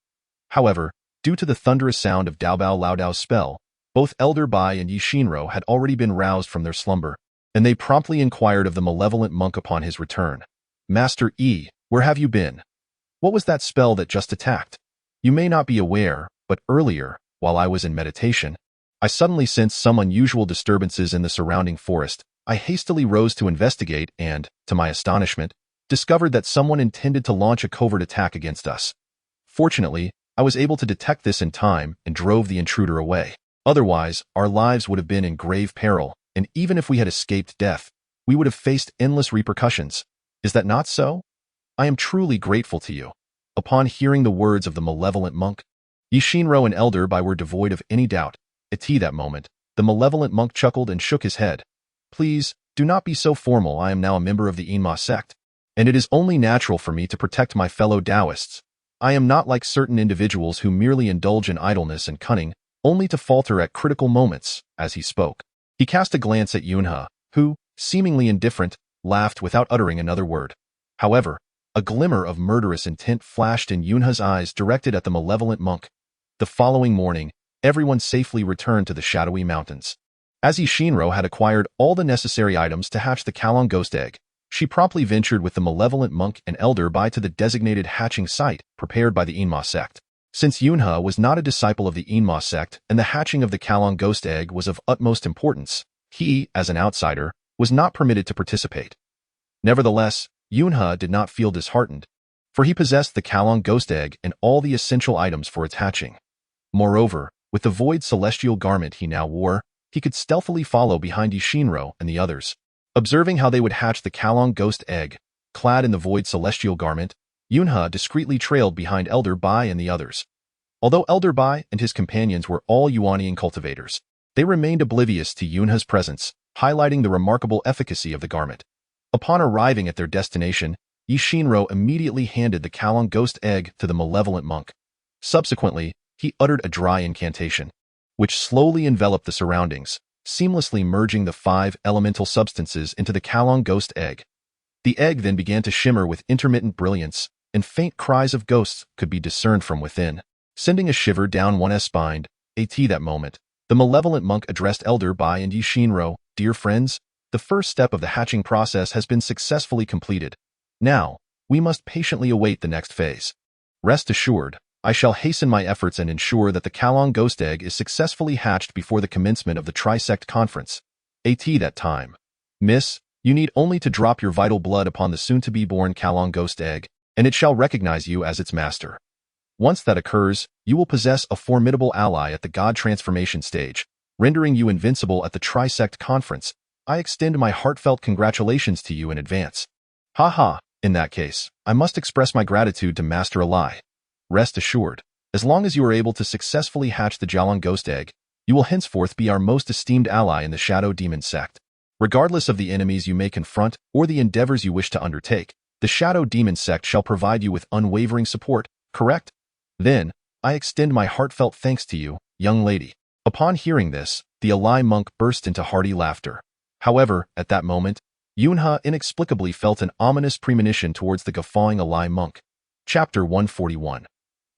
However, due to the thunderous sound of Dao Bao Lao Dao's spell, both Elder Bai and Yi Shinro had already been roused from their slumber, and they promptly inquired of the malevolent monk upon his return. Master Yi, where have you been? What was that spell that just attacked? You may not be aware, but earlier, while I was in meditation, I suddenly sensed some unusual disturbances in the surrounding forest. I hastily rose to investigate and, to my astonishment, discovered that someone intended to launch a covert attack against us. Fortunately, I was able to detect this in time and drove the intruder away. Otherwise, our lives would have been in grave peril, and even if we had escaped death, we would have faced endless repercussions. Is that not so? I am truly grateful to you. Upon hearing the words of the malevolent monk, Yi Shinro and Elder Bai were devoid of any doubt. At that moment, the malevolent monk chuckled and shook his head. Please, do not be so formal. I am now a member of the Enma sect, and it is only natural for me to protect my fellow Taoists. I am not like certain individuals who merely indulge in idleness and cunning, only to falter at critical moments. As he spoke, he cast a glance at Yunhe, who, seemingly indifferent, laughed without uttering another word. However, a glimmer of murderous intent flashed in Yunhe's eyes directed at the malevolent monk. The following morning, everyone safely returned to the shadowy mountains. As Yi Shinro had acquired all the necessary items to hatch the Kalong ghost egg, she promptly ventured with the malevolent monk and Elder Bai to the designated hatching site prepared by the Enma sect. Since Yunhe was not a disciple of the Enma sect and the hatching of the Kalong ghost egg was of utmost importance, he, as an outsider, was not permitted to participate. Nevertheless, Yunhe did not feel disheartened, for he possessed the Kalong ghost egg and all the essential items for its hatching. Moreover, with the void celestial garment he now wore, he could stealthily follow behind Yi Shinro and the others. Observing how they would hatch the Kalong ghost egg, clad in the void celestial garment, Yunhe discreetly trailed behind Elder Bai and the others. Although Elder Bai and his companions were all Yuanian cultivators, they remained oblivious to Yunhe's presence, highlighting the remarkable efficacy of the garment. Upon arriving at their destination, Yi Shinro immediately handed the Kalong ghost egg to the malevolent monk. Subsequently, he uttered a dry incantation, which slowly enveloped the surroundings, seamlessly merging the 5 elemental substances into the Kalong ghost egg. The egg then began to shimmer with intermittent brilliance, and faint cries of ghosts could be discerned from within, sending a shiver down one's spine. At that moment, the malevolent monk addressed Elder Bai and Yi Shinro. Dear friends, the first step of the hatching process has been successfully completed. Now, we must patiently await the next phase. Rest assured, I shall hasten my efforts and ensure that the Kalong ghost egg is successfully hatched before the commencement of the Trisect Conference. At that time. Miss, you need only to drop your vital blood upon the soon-to-be-born Kalong ghost egg, and it shall recognize you as its master. Once that occurs, you will possess a formidable ally at the God transformation stage, rendering you invincible at the Trisect Conference. I extend my heartfelt congratulations to you in advance. Haha, in that case, I must express my gratitude to Master Alai. Rest assured, as long as you are able to successfully hatch the Jalon ghost egg, you will henceforth be our most esteemed ally in the Shadow Demon sect. Regardless of the enemies you may confront or the endeavors you wish to undertake, the Shadow Demon sect shall provide you with unwavering support, correct? Then, I extend my heartfelt thanks to you, young lady. Upon hearing this, the Alai monk burst into hearty laughter. However, at that moment, Yunha inexplicably felt an ominous premonition towards the guffawing Alai monk. Chapter 141.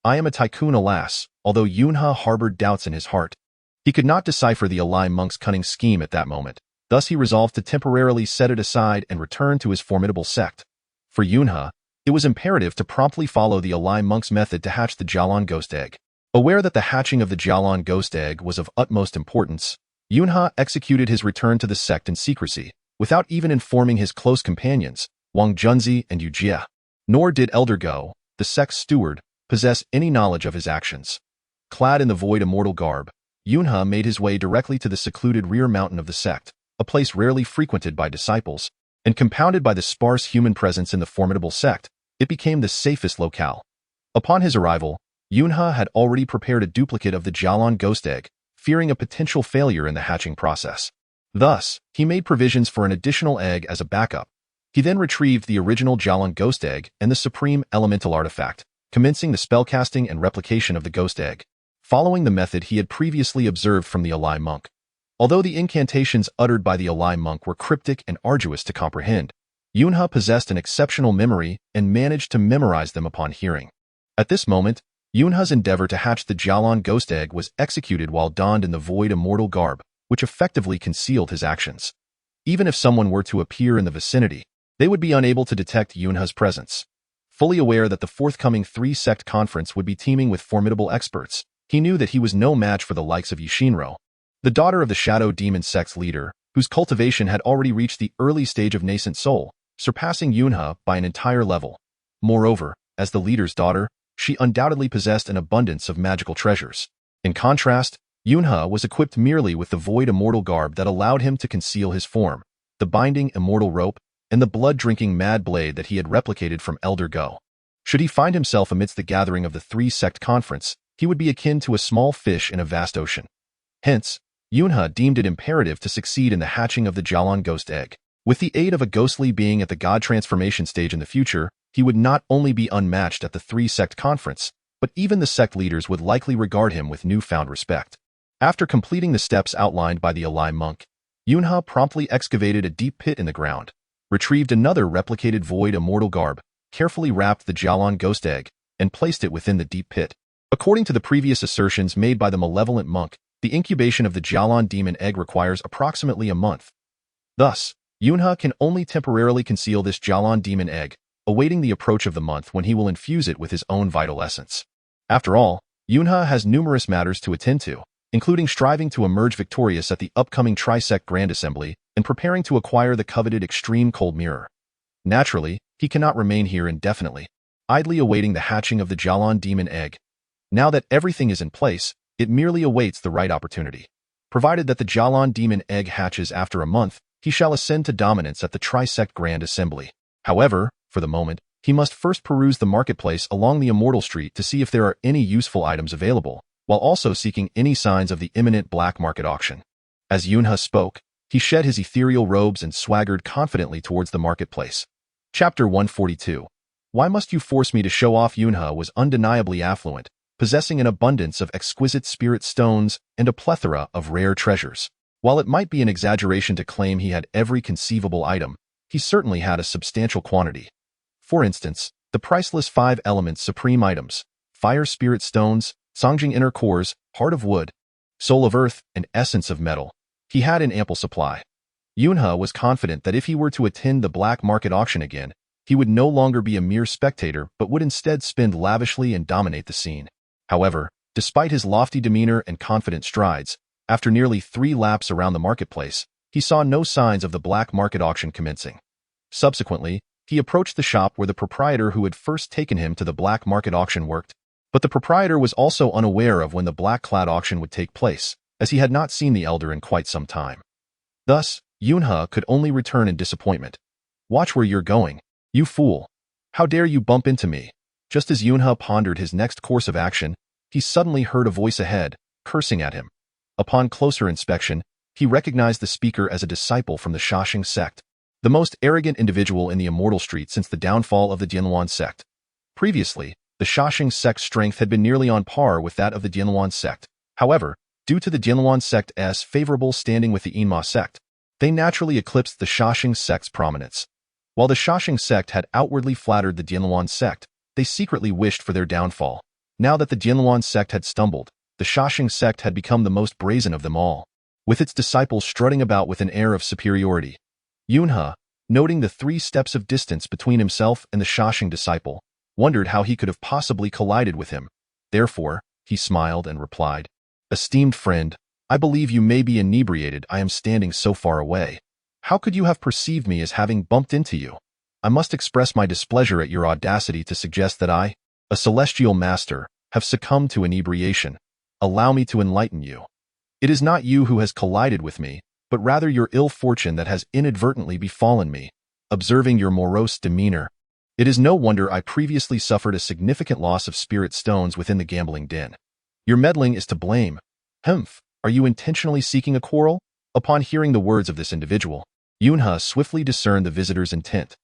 I am a tycoon, alas. Although Yunha harbored doubts in his heart, he could not decipher the Alai monk's cunning scheme at that moment. Thus he resolved to temporarily set it aside and return to his formidable sect. For Yunha, it was imperative to promptly follow the Alai monk's method to hatch the Jalon ghost egg. Aware that the hatching of the Jalon ghost egg was of utmost importance, Yunha executed his return to the sect in secrecy, without even informing his close companions, Wang Junzi and Yu Jie. Nor did Elder Go, the sect's steward, possess any knowledge of his actions. Clad in the void immortal garb, Yunha made his way directly to the secluded rear mountain of the sect, a place rarely frequented by disciples, and compounded by the sparse human presence in the formidable sect, it became the safest locale. Upon his arrival, Yunha had already prepared a duplicate of the Jalon ghost egg, fearing a potential failure in the hatching process. Thus, he made provisions for an additional egg as a backup. He then retrieved the original Jalon ghost egg and the supreme elemental artifact, commencing the spellcasting and replication of the ghost egg, following the method he had previously observed from the Alai monk. Although the incantations uttered by the Alai monk were cryptic and arduous to comprehend, Yunha possessed an exceptional memory and managed to memorize them upon hearing. At this moment, Yunha's endeavor to hatch the Jalon ghost egg was executed while donned in the void immortal garb, which effectively concealed his actions. Even if someone were to appear in the vicinity, they would be unable to detect Yunha's presence. Fully aware that the forthcoming three-sect conference would be teeming with formidable experts, he knew that he was no match for the likes of Yushinro, the daughter of the Shadow Demon sect's leader, whose cultivation had already reached the early stage of nascent soul, surpassing Yunha by an entire level. Moreover, as the leader's daughter, she undoubtedly possessed an abundance of magical treasures. In contrast, Yunha was equipped merely with the void immortal garb that allowed him to conceal his form, the binding immortal rope, and the blood-drinking mad blade that he had replicated from Elder Go. Should he find himself amidst the gathering of the three-sect conference, he would be akin to a small fish in a vast ocean. Hence, Yunha deemed it imperative to succeed in the hatching of the Jalon ghost egg. With the aid of a ghostly being at the God transformation stage in the future, he would not only be unmatched at the three-sect conference, but even the sect leaders would likely regard him with newfound respect. After completing the steps outlined by the Alai monk, Yunha promptly excavated a deep pit in the ground, retrieved another replicated void immortal garb, carefully wrapped the Jalon ghost egg, and placed it within the deep pit. According to the previous assertions made by the malevolent monk, the incubation of the Jalon demon egg requires approximately a month. Thus, Yunha can only temporarily conceal this Jalon demon egg, awaiting the approach of the month when he will infuse it with his own vital essence. After all, Yunha has numerous matters to attend to, including striving to emerge victorious at the upcoming Trisect Grand Assembly and preparing to acquire the coveted Extreme Cold Mirror. Naturally, he cannot remain here indefinitely, idly awaiting the hatching of the Jalon demon egg. Now that everything is in place, it merely awaits the right opportunity. Provided that the Jalon demon egg hatches after a month, he shall ascend to dominance at the Trisect Grand Assembly. However, for the moment, he must first peruse the marketplace along the Immortal Street to see if there are any useful items available, while also seeking any signs of the imminent black market auction. As Yunha spoke, he shed his ethereal robes and swaggered confidently towards the marketplace. Chapter 142. Why must you force me to show off? Yunha was undeniably affluent, possessing an abundance of exquisite spirit stones and a plethora of rare treasures. While it might be an exaggeration to claim he had every conceivable item, he certainly had a substantial quantity. For instance, the priceless 5 elements supreme items, fire spirit stones, Songjing inner cores, heart of wood, soul of earth, and essence of metal, he had in ample supply. Yunha was confident that if he were to attend the black market auction again, He would no longer be a mere spectator but would instead spend lavishly and dominate the scene. However, despite his lofty demeanor and confident strides, after nearly 3 laps around the marketplace, he saw no signs of the black market auction commencing. Subsequently, he approached the shop where the proprietor who had first taken him to the black market auction worked. But the proprietor was also unaware of when the black-clad auction would take place, as he had not seen the elder in quite some time. Thus, Yunhe could only return in disappointment. "Watch where you're going, you fool. How dare you bump into me?" Just as Yunhe pondered his next course of action, he suddenly heard a voice ahead, cursing at him. Upon closer inspection, he recognized the speaker as a disciple from the Shashing sect, the most arrogant individual in the Immortal Street since the downfall of the Dianluan sect. Previously, the Shashing sect's strength had been nearly on par with that of the Dianluan sect. However, due to the Dianluan sect's favorable standing with the Enma sect, they naturally eclipsed the Shashing sect's prominence. While the Shashing sect had outwardly flattered the Dianluan sect, they secretly wished for their downfall. Now that the Dianluan sect had stumbled, the Shashing sect had become the most brazen of them all, with its disciples strutting about with an air of superiority. Yunhe, noting the 3 steps of distance between himself and the Shashing disciple, wondered how he could have possibly collided with him. Therefore, he smiled and replied, "Esteemed friend, I believe you may be inebriated. I am standing so far away. How could you have perceived me as having bumped into you? I must express my displeasure at your audacity to suggest that I, a celestial master, have succumbed to inebriation. Allow me to enlighten you. It is not you who has collided with me, but rather your ill fortune that has inadvertently befallen me. Observing your morose demeanor, it is no wonder I previously suffered a significant loss of spirit stones within the gambling den. Your meddling is to blame. Humph, are you intentionally seeking a quarrel?" Upon hearing the words of this individual, Yunhe swiftly discerned the visitor's intent.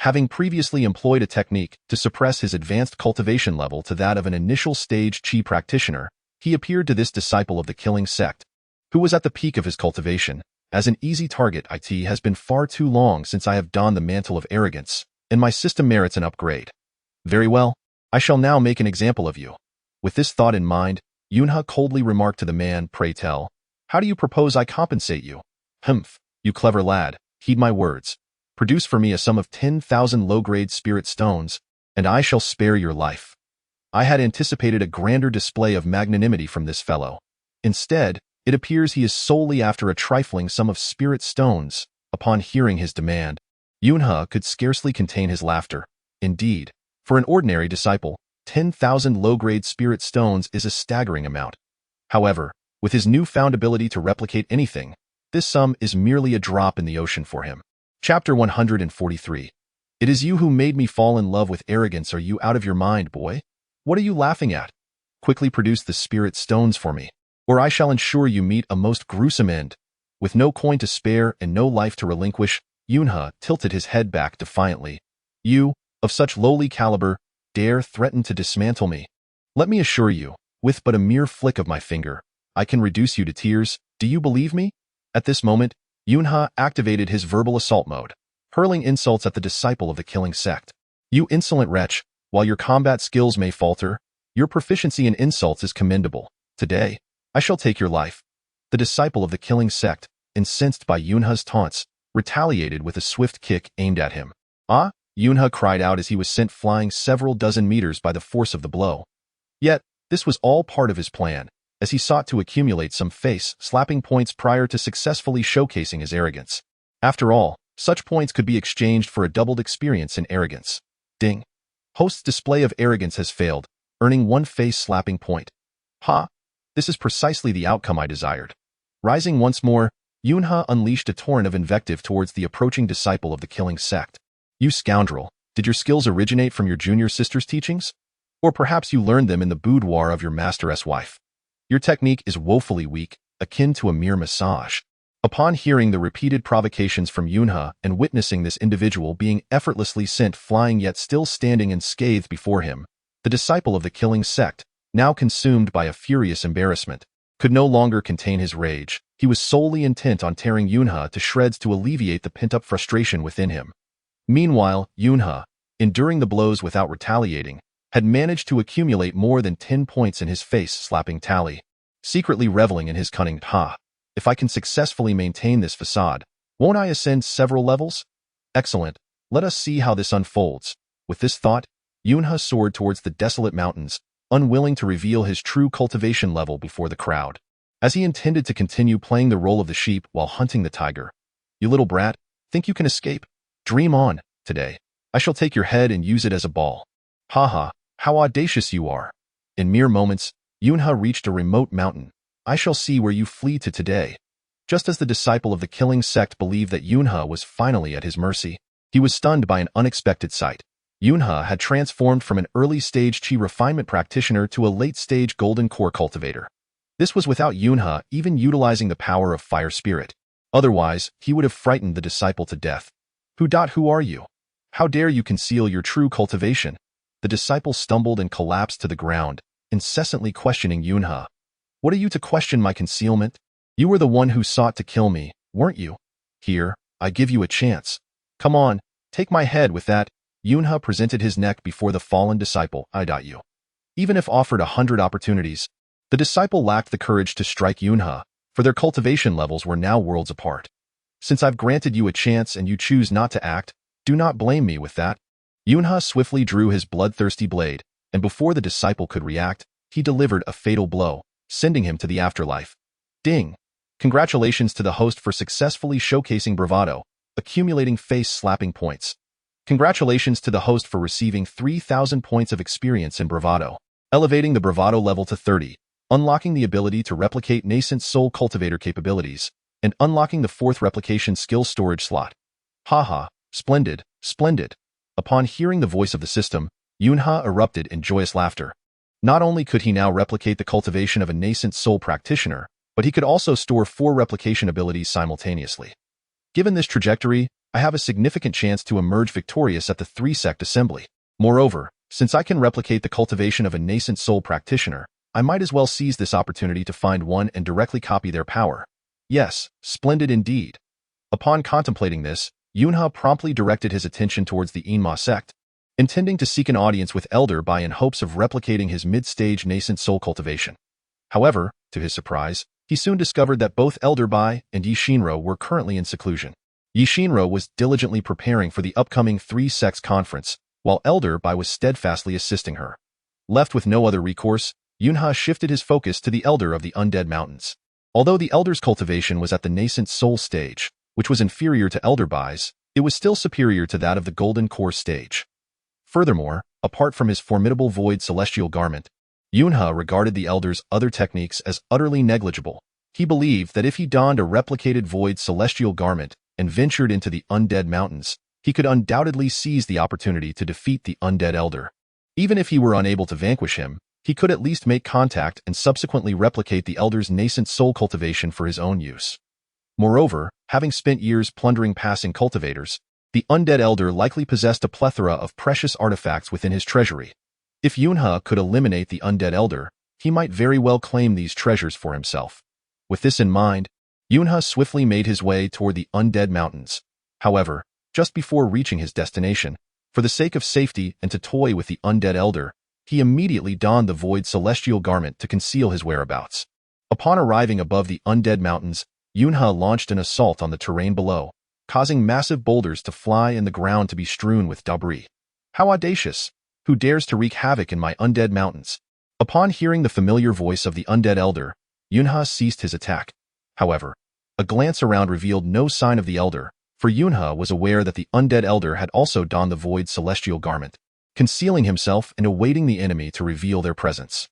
Having previously employed a technique to suppress his advanced cultivation level to that of an initial stage Qi practitioner, he appeared to this disciple of the killing sect, who was at the peak of his cultivation, as an easy target. "It has been far too long since I have donned the mantle of arrogance, and my system merits an upgrade. Very well, I shall now make an example of you." With this thought in mind, Yunhe coldly remarked to the man, "Pray tell, how do you propose I compensate you?" "Humph, you clever lad, heed my words. Produce for me a sum of 10,000 low-grade spirit stones, and I shall spare your life." I had anticipated a grander display of magnanimity from this fellow. Instead, it appears he is solely after a trifling sum of spirit stones. Upon hearing his demand, Yunhe could scarcely contain his laughter. Indeed, for an ordinary disciple, 10,000 low-grade spirit stones is a staggering amount. However, with his newfound ability to replicate anything, this sum is merely a drop in the ocean for him. Chapter 143. It is you who made me fall in love with arrogance. Are you out of your mind, boy? What are you laughing at? Quickly produce the spirit stones for me, or I shall ensure you meet a most gruesome end. With no coin to spare and no life to relinquish, Yunhe tilted his head back defiantly. "You, of such lowly caliber, dare threaten to dismantle me? Let me assure you, with but a mere flick of my finger, I can reduce you to tears. Do you believe me?" At this moment, Yunhe activated his verbal assault mode, hurling insults at the disciple of the killing sect. "You insolent wretch, while your combat skills may falter, your proficiency in insults is commendable. Today, I shall take your life." The disciple of the killing sect, incensed by Yunhe's taunts, retaliated with a swift kick aimed at him. "Ah!" Yunhe cried out as he was sent flying several dozen meters by the force of the blow. Yet, this was all part of his plan, as he sought to accumulate some face-slapping points prior to successfully showcasing his arrogance. After all, such points could be exchanged for a doubled experience in arrogance. Ding. Host's display of arrogance has failed, earning 1 face-slapping point. Ha! This is precisely the outcome I desired. Rising once more, Yunhe unleashed a torrent of invective towards the approaching disciple of the killing sect. "You scoundrel, did your skills originate from your junior sister's teachings? Or perhaps you learned them in the boudoir of your master's wife? Your technique is woefully weak, akin to a mere massage." Upon hearing the repeated provocations from Yunhe and witnessing this individual being effortlessly sent flying yet still standing unscathed before him, the disciple of the killing sect, now consumed by a furious embarrassment, could no longer contain his rage. He was solely intent on tearing Yunhe to shreds to alleviate the pent-up frustration within him. Meanwhile, Yunhe, enduring the blows without retaliating, had managed to accumulate more than 10 points in his face-slapping tally. Secretly reveling in his cunning, if I can successfully maintain this facade, won't I ascend several levels? Excellent. Let us see how this unfolds. With this thought, Yunha soared towards the desolate mountains, unwilling to reveal his true cultivation level before the crowd, as he intended to continue playing the role of the sheep while hunting the tiger. You little brat, think you can escape? Dream on, today. I shall take your head and use it as a ball. Haha, how audacious you are. In mere moments, Yunha reached a remote mountain. I shall see where you flee to today. Just as the disciple of the killing sect believed that Yunha was finally at his mercy, he was stunned by an unexpected sight. Yunha had transformed from an early-stage Qi refinement practitioner to a late-stage golden core cultivator. This was without Yunha even utilizing the power of fire spirit. Otherwise, he would have frightened the disciple to death. Who are you? How dare you conceal your true cultivation? The disciple stumbled and collapsed to the ground, incessantly questioning Yunha. What are you to question my concealment? You were the one who sought to kill me, weren't you? Here, I give you a chance. Come on, take my head with that. Yunha presented his neck before the fallen disciple. You. Even if offered 100 opportunities, the disciple lacked the courage to strike Yunha, for their cultivation levels were now worlds apart. Since I've granted you a chance and you choose not to act, do not blame me with that. Yunha swiftly drew his bloodthirsty blade, and before the disciple could react, he delivered a fatal blow, sending him to the afterlife. Ding! Congratulations to the host for successfully showcasing bravado, accumulating face-slapping points. Congratulations to the host for receiving 3,000 points of experience in bravado, elevating the bravado level to 30, unlocking the ability to replicate nascent soul cultivator capabilities, and unlocking the 4th replication skill storage slot. Haha, splendid, splendid. Upon hearing the voice of the system, Yunha erupted in joyous laughter. Not only could he now replicate the cultivation of a nascent soul practitioner, but he could also store 4 replication abilities simultaneously. Given this trajectory, I have a significant chance to emerge victorious at the 3-sect assembly. Moreover, since I can replicate the cultivation of a nascent soul practitioner, I might as well seize this opportunity to find one and directly copy their power. Yes, splendid indeed. Upon contemplating this, Yunha promptly directed his attention towards the Enma sect, intending to seek an audience with Elder Bai in hopes of replicating his mid-stage nascent soul cultivation. However, to his surprise, he soon discovered that both Elder Bai and Yi Shinro were currently in seclusion. Yi Shinro was diligently preparing for the upcoming 3-sects conference, while Elder Bai was steadfastly assisting her. Left with no other recourse, Yunha shifted his focus to the Elder of the Undead Mountains. Although the Elder's cultivation was at the nascent soul stage, which was inferior to Elder Bai's, it was still superior to that of the Golden Core stage. Furthermore, apart from his formidable Void Celestial Garment, Yunha regarded the Elder's other techniques as utterly negligible. He believed that if he donned a replicated Void Celestial Garment and ventured into the Undead Mountains, he could undoubtedly seize the opportunity to defeat the Undead Elder. Even if he were unable to vanquish him, he could at least make contact and subsequently replicate the Elder's nascent soul cultivation for his own use. Moreover, having spent years plundering passing cultivators, the Undead Elder likely possessed a plethora of precious artifacts within his treasury. If Yunha could eliminate the Undead Elder, he might very well claim these treasures for himself. With this in mind, Yunha swiftly made his way toward the Undead Mountains. However, just before reaching his destination, for the sake of safety and to toy with the Undead Elder, he immediately donned the Void Celestial Garment to conceal his whereabouts. Upon arriving above the Undead Mountains, Yunha launched an assault on the terrain below, causing massive boulders to fly and the ground to be strewn with debris. How audacious! Who dares to wreak havoc in my Undead Mountains? Upon hearing the familiar voice of the Undead Elder, Yunha ceased his attack. However, a glance around revealed no sign of the Elder, for Yunha was aware that the Undead Elder had also donned the Void Celestial Garment, concealing himself and awaiting the enemy to reveal their presence.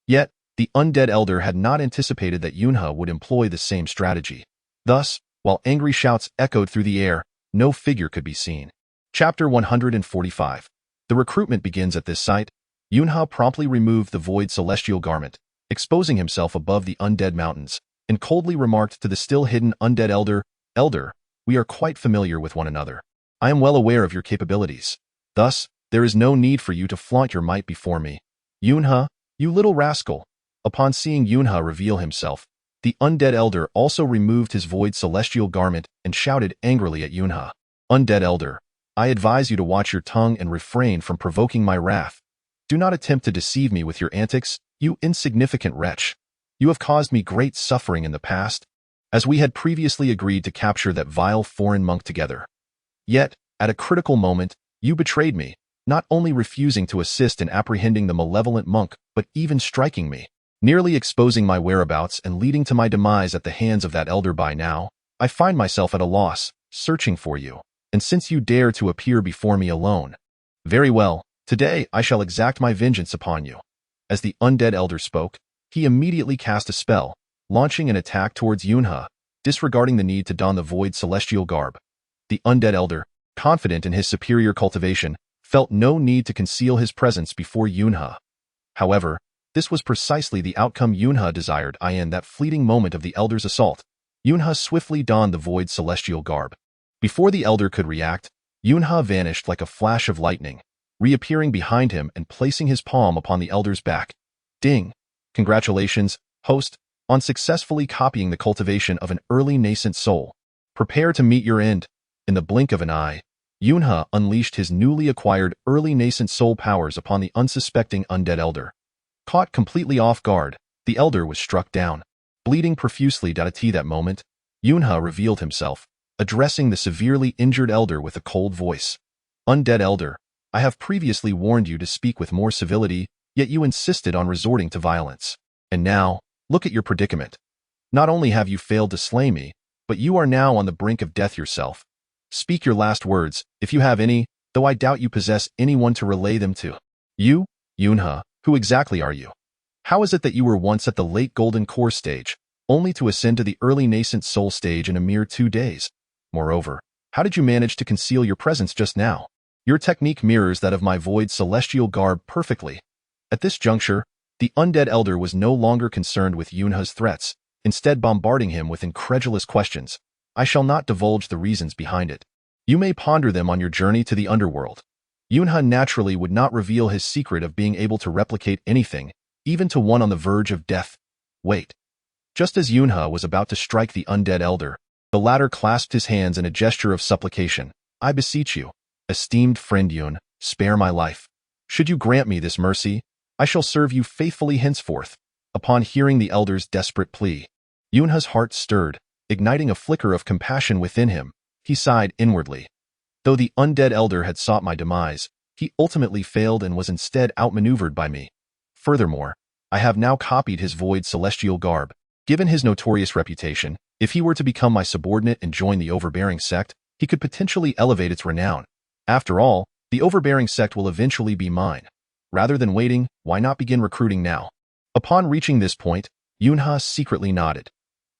Yet, the Undead Elder had not anticipated that Yunha would employ the same strategy. Thus, while angry shouts echoed through the air, no figure could be seen. Chapter 145. The recruitment begins at this site. Yunha promptly removed the Void Celestial Garment, exposing himself above the Undead Mountains, and coldly remarked to the still-hidden Undead Elder, "Elder, we are quite familiar with one another. I am well aware of your capabilities. Thus, there is no need for you to flaunt your might before me. Yunha, you little rascal." Upon seeing Yunha reveal himself, the Undead Elder also removed his Void Celestial Garment and shouted angrily at Yunha. "Undead Elder, I advise you to watch your tongue and refrain from provoking my wrath. Do not attempt to deceive me with your antics, you insignificant wretch. You have caused me great suffering in the past, as we had previously agreed to capture that vile foreign monk together. Yet, At a critical moment, you betrayed me, not only refusing to assist in apprehending the malevolent monk, but even striking me, nearly exposing my whereabouts and leading to my demise at the hands of that elder. By now, I find myself at a loss, searching for you, and since you dare to appear before me alone, very well, today I shall exact my vengeance upon you." As the undead elder spoke, he immediately cast a spell, launching an attack towards Yunha, disregarding the need to don the void celestial garb. The undead elder, confident in his superior cultivation, felt no need to conceal his presence before Yunha. However, this was precisely the outcome Yunha desired. In that fleeting moment of the elder's assault, Yunha swiftly donned the void celestial garb. Before the elder could react, Yunha vanished like a flash of lightning, reappearing behind him and placing his palm upon the elder's back. Ding! Congratulations, host, on successfully copying the cultivation of an early nascent soul. Prepare to meet your end. In the blink of an eye, Yunha unleashed his newly acquired early nascent soul powers upon the unsuspecting undead elder. Caught completely off guard, the elder was struck down. Bleeding profusely. At that moment, Yunha revealed himself, addressing the severely injured elder with a cold voice. "Undead elder, I have previously warned you to speak with more civility, yet you insisted on resorting to violence. And now, look at your predicament. Not only have you failed to slay me, but you are now on the brink of death yourself. Speak your last words, if you have any, though I doubt you possess anyone to relay them to." "You, Yunha, who exactly are you? How is it that you were once at the late golden core stage, only to ascend to the early nascent soul stage in a mere 2 days? Moreover, how did you manage to conceal your presence just now? Your technique mirrors that of my void celestial garb perfectly." At this juncture, the undead elder was no longer concerned with Yunha's threats, instead bombarding him with incredulous questions. "I shall not divulge the reasons behind it. You may ponder them on your journey to the underworld." Yunha naturally would not reveal his secret of being able to replicate anything, even to one on the verge of death. Wait. Just as Yunha was about to strike the undead elder, the latter clasped his hands in a gesture of supplication. "I beseech you, esteemed friend Yun, spare my life. Should you grant me this mercy, I shall serve you faithfully henceforth." Upon hearing the elder's desperate plea, Yunha's heart stirred, igniting a flicker of compassion within him. He sighed inwardly. Though the undead elder had sought my demise, he ultimately failed and was instead outmaneuvered by me. Furthermore, I have now copied his void celestial garb. Given his notorious reputation, if he were to become my subordinate and join the overbearing sect, he could potentially elevate its renown. After all, the overbearing sect will eventually be mine. Rather than waiting, why not begin recruiting now? Upon reaching this point, Yunha secretly nodded.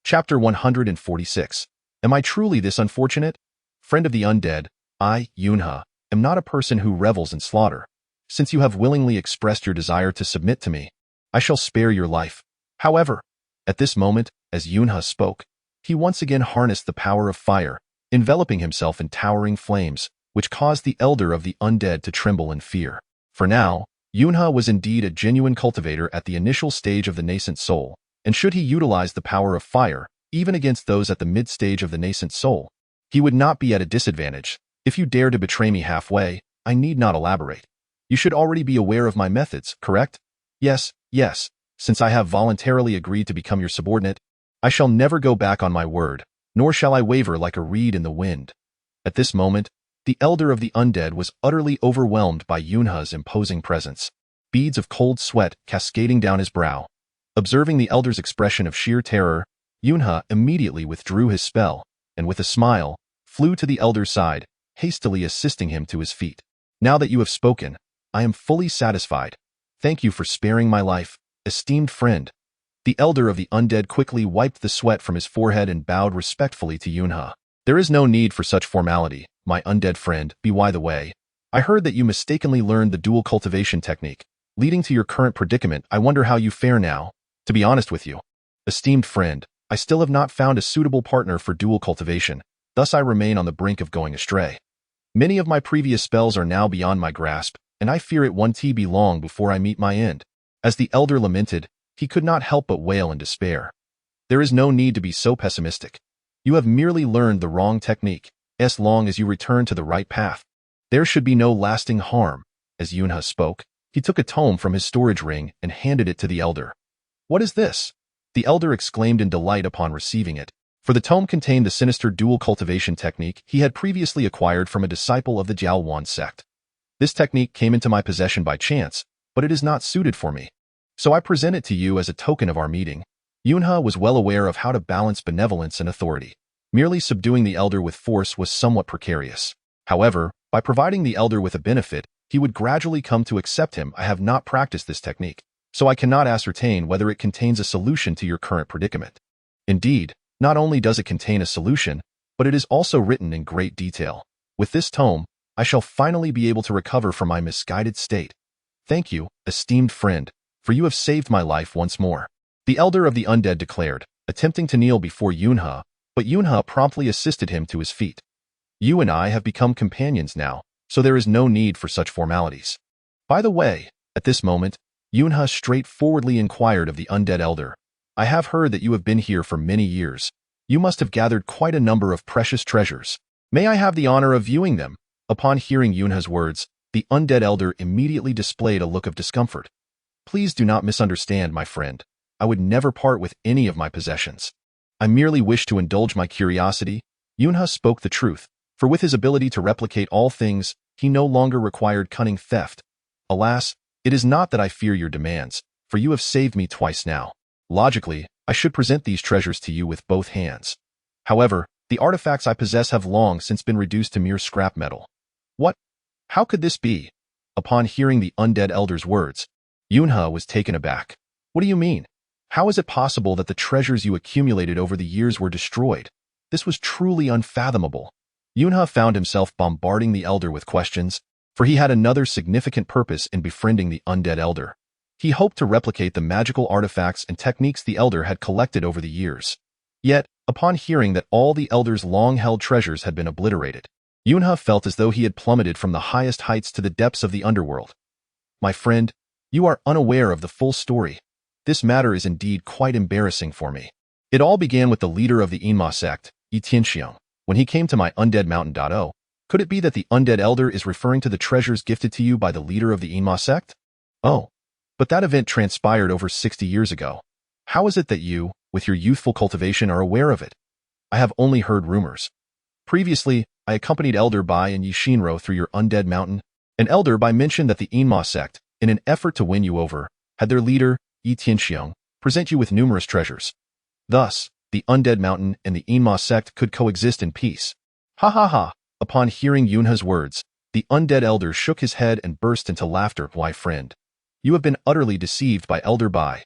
Chapter 146. Am I truly this unfortunate? Friend of the undead, I, Yunha, am not a person who revels in slaughter. Since you have willingly expressed your desire to submit to me, I shall spare your life. However, at this moment, as Yunha spoke, he once again harnessed the power of fire, enveloping himself in towering flames, which caused the elder of the undead to tremble in fear. For now, Yunha was indeed a genuine cultivator at the initial stage of the nascent soul, and should he utilize the power of fire, even against those at the mid-stage of the nascent soul, he would not be at a disadvantage. If you dare to betray me halfway, I need not elaborate. You should already be aware of my methods, correct? Yes, since I have voluntarily agreed to become your subordinate, I shall never go back on my word, nor shall I waver like a reed in the wind. At this moment, the elder of the undead was utterly overwhelmed by Yunha's imposing presence, beads of cold sweat cascading down his brow. Observing the elder's expression of sheer terror, Yunha immediately withdrew his spell, and with a smile, flew to the elder's side, hastily assisting him to his feet. Now that you have spoken, I am fully satisfied. Thank you for sparing my life, esteemed friend. The elder of the undead quickly wiped the sweat from his forehead and bowed respectfully to Yunha. There is no need for such formality, my undead friend. By the way, I heard that you mistakenly learned the dual cultivation technique, leading to your current predicament. I wonder how you fare now. To be honest with you, esteemed friend, I still have not found a suitable partner for dual cultivation, thus I remain on the brink of going astray. Many of my previous spells are now beyond my grasp, and I fear it won't be long before I meet my end. As the elder lamented, he could not help but wail in despair. There is no need to be so pessimistic. You have merely learned the wrong technique. As long as you return to the right path, there should be no lasting harm. As Yunha spoke, he took a tome from his storage ring and handed it to the elder. What is this? The elder exclaimed in delight upon receiving it. for the tome contained the sinister dual cultivation technique he had previously acquired from a disciple of the Jiao sect. This technique came into my possession by chance, but it is not suited for me. So I present it to you as a token of our meeting. Yunhe was well aware of how to balance benevolence and authority. Merely subduing the elder with force was somewhat precarious. However, by providing the elder with a benefit, he would gradually come to accept him. I have not practiced this technique, so I cannot ascertain whether it contains a solution to your current predicament. Indeed, not only does it contain a solution, but it is also written in great detail. With this tome, I shall finally be able to recover from my misguided state. Thank you, esteemed friend, for you have saved my life once more. The elder of the undead declared, attempting to kneel before Yunhe, but Yunhe promptly assisted him to his feet. You and I have become companions now, so there is no need for such formalities. By the way, at this moment, Yunhe straightforwardly inquired of the undead elder, I have heard that you have been here for many years. You must have gathered quite a number of precious treasures. May I have the honor of viewing them? Upon hearing Yunhe's words, the undead elder immediately displayed a look of discomfort. Please do not misunderstand, my friend. I would never part with any of my possessions. I merely wish to indulge my curiosity. Yunhe spoke the truth, for with his ability to replicate all things, he no longer required cunning theft. Alas, it is not that I fear your demands, for you have saved me twice now. Logically, I should present these treasures to you with both hands. However, the artifacts I possess have long since been reduced to mere scrap metal. What? How could this be? Upon hearing the undead elder's words, Yunhe was taken aback. What do you mean? How is it possible that the treasures you accumulated over the years were destroyed? This was truly unfathomable. Yunhe found himself bombarding the elder with questions, for he had another significant purpose in befriending the undead elder. He hoped to replicate the magical artifacts and techniques the elder had collected over the years. Yet, upon hearing that all the elder's long-held treasures had been obliterated, Yunhe felt as though he had plummeted from the highest heights to the depths of the underworld. My friend, you are unaware of the full story. This matter is indeed quite embarrassing for me. It all began with the leader of the Enhancement sect, Pretentious. When he came to my undead mountain. Could it be that the undead elder is referring to the treasures gifted to you by the leader of the Enhancement sect? Oh, but that event transpired over 60 years ago. How is it that you, with your youthful cultivation, are aware of it? I have only heard rumors. Previously, I accompanied Elder Bai and Yishinro through your undead mountain, and Elder Bai mentioned that the Enhancement sect, in an effort to win you over, had their leader, Pretentious, present you with numerous treasures. Thus, the undead mountain and the Enhancement sect could coexist in peace. Ha ha ha! Upon hearing Yunhe's words, the undead elder shook his head and burst into laughter. Why, friend, you have been utterly deceived by Elder Bai.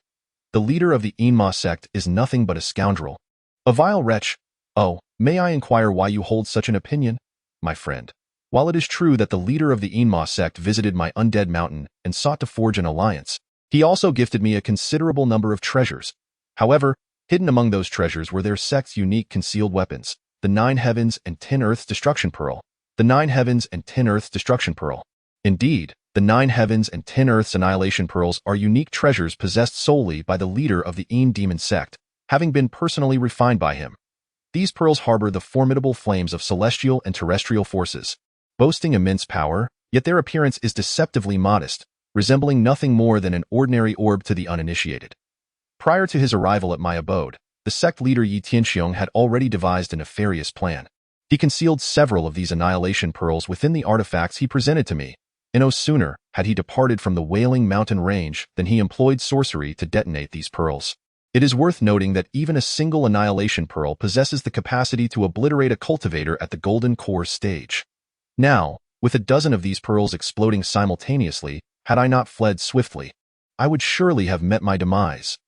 The leader of the Enhancement sect is nothing but a scoundrel. A vile wretch. Oh, may I inquire why you hold such an opinion? My friend, while it is true that the leader of the Enhancement sect visited my undead mountain and sought to forge an alliance, he also gifted me a considerable number of treasures. However, hidden among those treasures were their sect's unique concealed weapons, the 9 Heavens and 10 Earths Destruction Pearl. The 9 Heavens and 10 Earths Destruction Pearl. Indeed, the 9 Heavens and 10 Earths Annihilation Pearls are unique treasures possessed solely by the leader of the Demon sect, having been personally refined by him. These pearls harbor the formidable flames of celestial and terrestrial forces, boasting immense power, yet their appearance is deceptively modest, resembling nothing more than an ordinary orb to the uninitiated. Prior to his arrival at my abode, the sect leader Pretentious had already devised a nefarious plan. He concealed several of these annihilation pearls within the artifacts he presented to me, and no sooner had he departed from the Wailing Mountain range than he employed sorcery to detonate these pearls. It is worth noting that even a single annihilation pearl possesses the capacity to obliterate a cultivator at the golden core stage. Now, with a dozen of these pearls exploding simultaneously, had I not fled swiftly, I would surely have met my demise.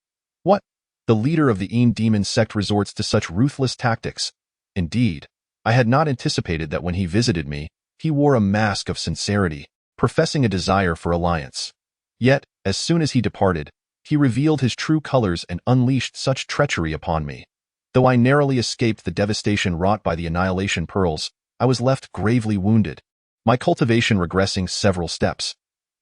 What? The leader of the Demon sect resorts to such ruthless tactics. Indeed, I had not anticipated that when he visited me, he wore a mask of sincerity, professing a desire for alliance. Yet, as soon as he departed, he revealed his true colors and unleashed such treachery upon me. Though I narrowly escaped the devastation wrought by the annihilation pearls, I was left gravely wounded, my cultivation regressing several steps.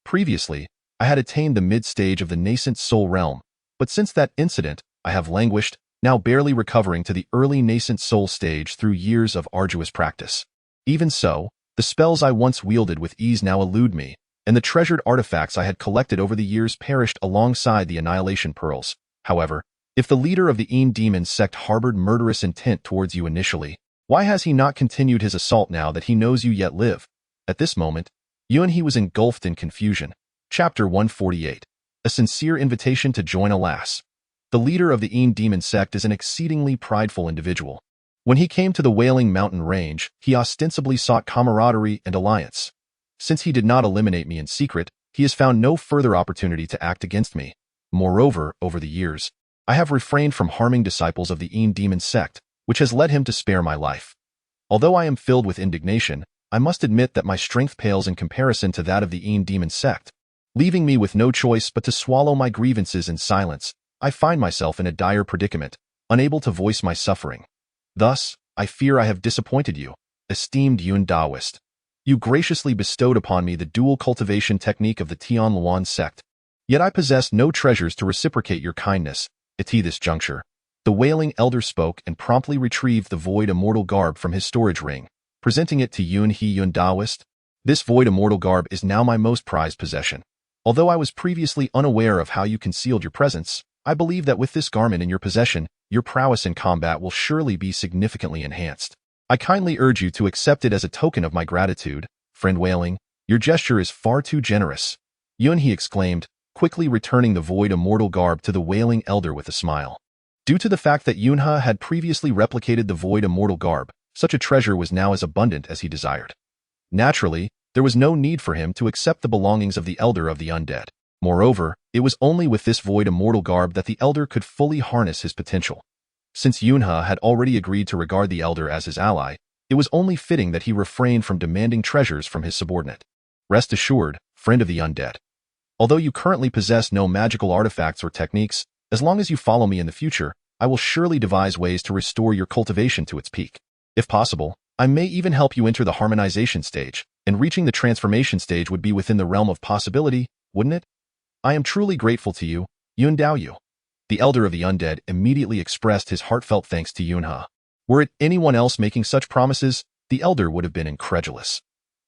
Previously, I had attained the mid-stage of the nascent soul realm, but since that incident, I have languished, now barely recovering to the early nascent soul stage through years of arduous practice. Even so, the spells I once wielded with ease now elude me, and the treasured artifacts I had collected over the years perished alongside the annihilation pearls. However, If the leader of the demon sect harbored murderous intent towards you initially, why has he not continued his assault now that he knows you yet live? At this moment, He was engulfed in confusion. Chapter 148. A sincere invitation to join. Alas, the leader of the demon sect is an exceedingly prideful individual. When he came to the Wailing Mountain range, he ostensibly sought camaraderie and alliance. Since he did not eliminate me in secret, he has found no further opportunity to act against me. Moreover, over the years, I have refrained from harming disciples of the demon sect, which has led him to spare my life. Although I am filled with indignation, I must admit that my strength pales in comparison to that of the demon sect. Leaving me with no choice but to swallow my grievances in silence, I find myself in a dire predicament, unable to voice my suffering. Thus, I fear I have disappointed you, esteemed Yun Daoist. You graciously bestowed upon me the dual cultivation technique of the Tian Luan sect. Yet I possess no treasures to reciprocate your kindness. At this juncture, the Wailing Elder spoke and promptly retrieved the Void Immortal Garb from his storage ring, presenting it to Yun Daoist. This Void Immortal Garb is now my most prized possession. Although I was previously unaware of how you concealed your presence, I believe that with this garment in your possession, your prowess in combat will surely be significantly enhanced. I kindly urge you to accept it as a token of my gratitude, friend Wailing. Your gesture is far too generous. Yun exclaimed, quickly returning the Void Immortal Garb to the Wailing Elder with a smile. Due to the fact that Yunha had previously replicated the Void Immortal Garb, such a treasure was now as abundant as he desired. Naturally, there was no need for him to accept the belongings of the Elder of the Undead. Moreover, it was only with this Void Immortal Garb that the Elder could fully harness his potential. Since Yunha had already agreed to regard the Elder as his ally, it was only fitting that he refrained from demanding treasures from his subordinate. Rest assured, friend of the Undead. Although you currently possess no magical artifacts or techniques, as long as you follow me in the future, I will surely devise ways to restore your cultivation to its peak. If possible, I may even help you enter the harmonization stage, and reaching the transformation stage would be within the realm of possibility, wouldn't it? I am truly grateful to you, Yun Daoyu. The Elder of the Undead immediately expressed his heartfelt thanks to Yunha. Were it anyone else making such promises, the Elder would have been incredulous.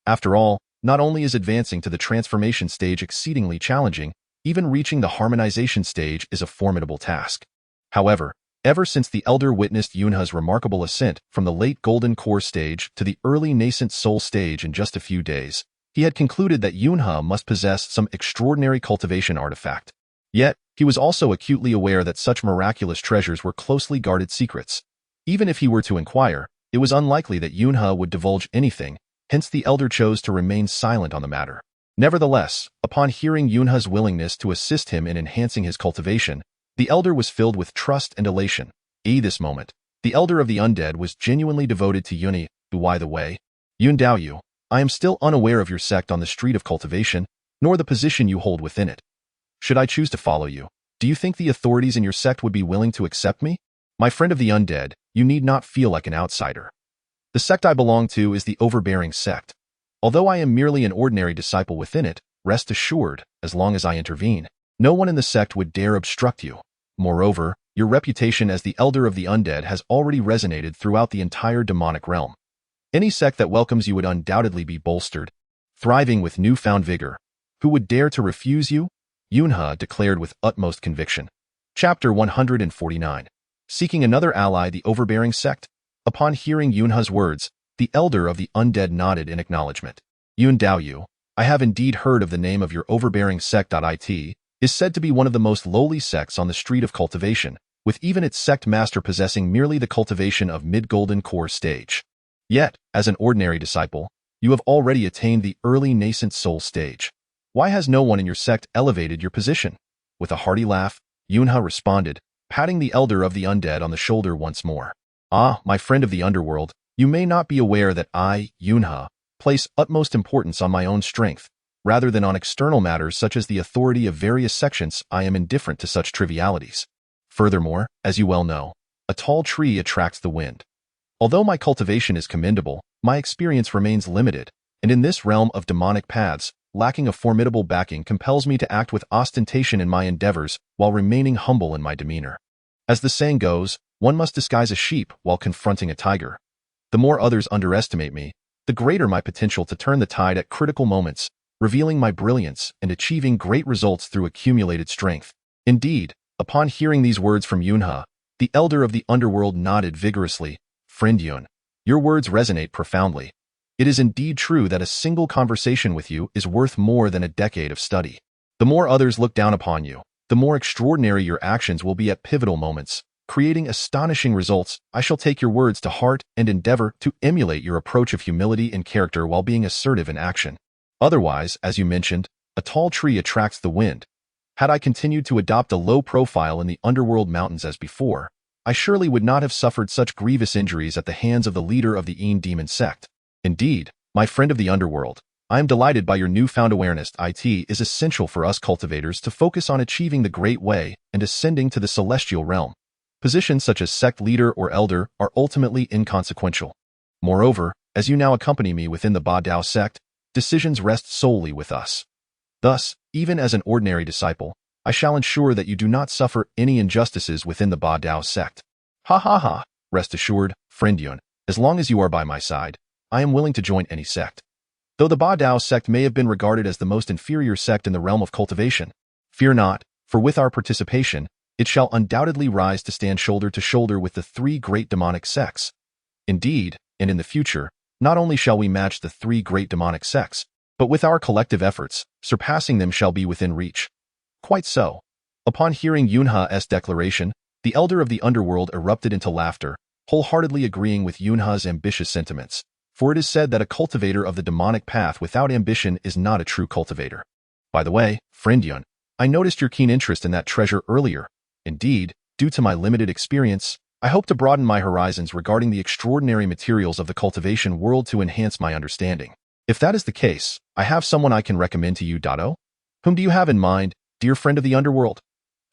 After all, not only is advancing to the transformation stage exceedingly challenging, even reaching the harmonization stage is a formidable task. However, ever since the Elder witnessed Yunha's remarkable ascent from the late Golden Core stage to the early nascent Soul stage in just a few days, he had concluded that Yunha must possess some extraordinary cultivation artifact. Yet, he was also acutely aware that such miraculous treasures were closely guarded secrets. Even if he were to inquire, it was unlikely that Yunha would divulge anything. Hence the Elder chose to remain silent on the matter. Nevertheless, upon hearing Yunha's willingness to assist him in enhancing his cultivation, the Elder was filled with trust and elation. At this moment, the Elder of the Undead was genuinely devoted to Yun. By the way, Yun Daoyu, I am still unaware of your sect on the street of cultivation, nor the position you hold within it. Should I choose to follow you, do you think the authorities in your sect would be willing to accept me? My friend of the Undead, you need not feel like an outsider. The sect I belong to is the Overbearing sect. Although I am merely an ordinary disciple within it, rest assured, as long as I intervene, no one in the sect would dare obstruct you. Moreover, your reputation as the Elder of the Undead has already resonated throughout the entire demonic realm. Any sect that welcomes you would undoubtedly be bolstered, thriving with newfound vigor. Who would dare to refuse you? Yunha declared with utmost conviction. Chapter 149. Seeking another ally, the Overbearing sect? Upon hearing Yunha's words, the Elder of the Undead nodded in acknowledgement. Yun Daoyu, I have indeed heard of the name of your Overbearing sect. It is said to be one of the most lowly sects on the street of cultivation, with even its sect master possessing merely the cultivation of mid-Golden Core stage. Yet, as an ordinary disciple, you have already attained the early nascent Soul stage. Why has no one in your sect elevated your position? With a hearty laugh, Yunha responded, patting the Elder of the Undead on the shoulder once more. Ah, my friend of the underworld, you may not be aware that I, Yunha, place utmost importance on my own strength. Rather than on external matters such as the authority of various sections, I am indifferent to such trivialities. Furthermore, as you well know, a tall tree attracts the wind. Although my cultivation is commendable, my experience remains limited, and in this realm of demonic paths, lacking a formidable backing compels me to act with ostentation in my endeavors while remaining humble in my demeanor. As the saying goes, one must disguise a sheep while confronting a tiger. The more others underestimate me, the greater my potential to turn the tide at critical moments, revealing my brilliance and achieving great results through accumulated strength. Indeed, Upon hearing these words from Yunhe, the elder of the underworld nodded vigorously. Friend Yun, your words resonate profoundly. It is indeed true that a single conversation with you is worth more than a decade of study. The more others look down upon you, the more extraordinary your actions will be at pivotal moments, creating astonishing results. I shall take your words to heart and endeavor to emulate your approach of humility and character while being assertive in action. Otherwise, as you mentioned, a tall tree attracts the wind. Had I continued to adopt a low profile in the underworld mountains as before, I surely would not have suffered such grievous injuries at the hands of the leader of the Een demon sect. Indeed, my friend of the underworld, I am delighted by your newfound awareness. It is essential for us cultivators to focus on achieving the great way and ascending to the celestial realm. Positions such as sect leader or elder are ultimately inconsequential. Moreover, as you now accompany me within the Ba Dao sect, decisions rest solely with us. Thus, even as an ordinary disciple, I shall ensure that you do not suffer any injustices within the Ba Dao sect. Ha ha ha, rest assured, friend Yun, as long as you are by my side, I am willing to join any sect. Though the Ba Dao sect may have been regarded as the most inferior sect in the realm of cultivation, fear not, for with our participation, it shall undoubtedly rise to stand shoulder to shoulder with the three great demonic sects. Indeed, and in the future, not only shall we match the three great demonic sects, but with our collective efforts, surpassing them shall be within reach. Quite so. Upon hearing Yunhe's declaration, the elder of the underworld erupted into laughter, wholeheartedly agreeing with Yunhe's ambitious sentiments. For it is said that a cultivator of the demonic path without ambition is not a true cultivator. By the way, friend Yun, I noticed your keen interest in that treasure earlier. Indeed, due to my limited experience, I hope to broaden my horizons regarding the extraordinary materials of the cultivation world to enhance my understanding. If that is the case, I have someone I can recommend to you, Dado. Whom do you have in mind, dear friend of the underworld?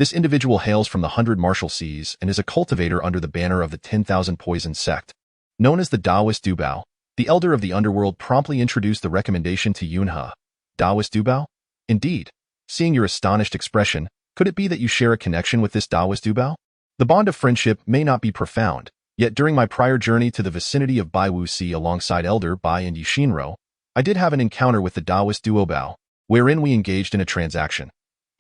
This individual hails from the 100 Martial Seas and is a cultivator under the banner of the 10,000 Poison sect. Known as the Taoist Dubao, the elder of the underworld promptly introduced the recommendation to Yunhe. Taoist Dubao? Indeed. Seeing your astonished expression, could it be that you share a connection with this Taoist Dubao? The bond of friendship may not be profound, yet during my prior journey to the vicinity of Baiwu Sea alongside Elder Bai and Yishinro, I did have an encounter with the Taoist Duobao, wherein we engaged in a transaction.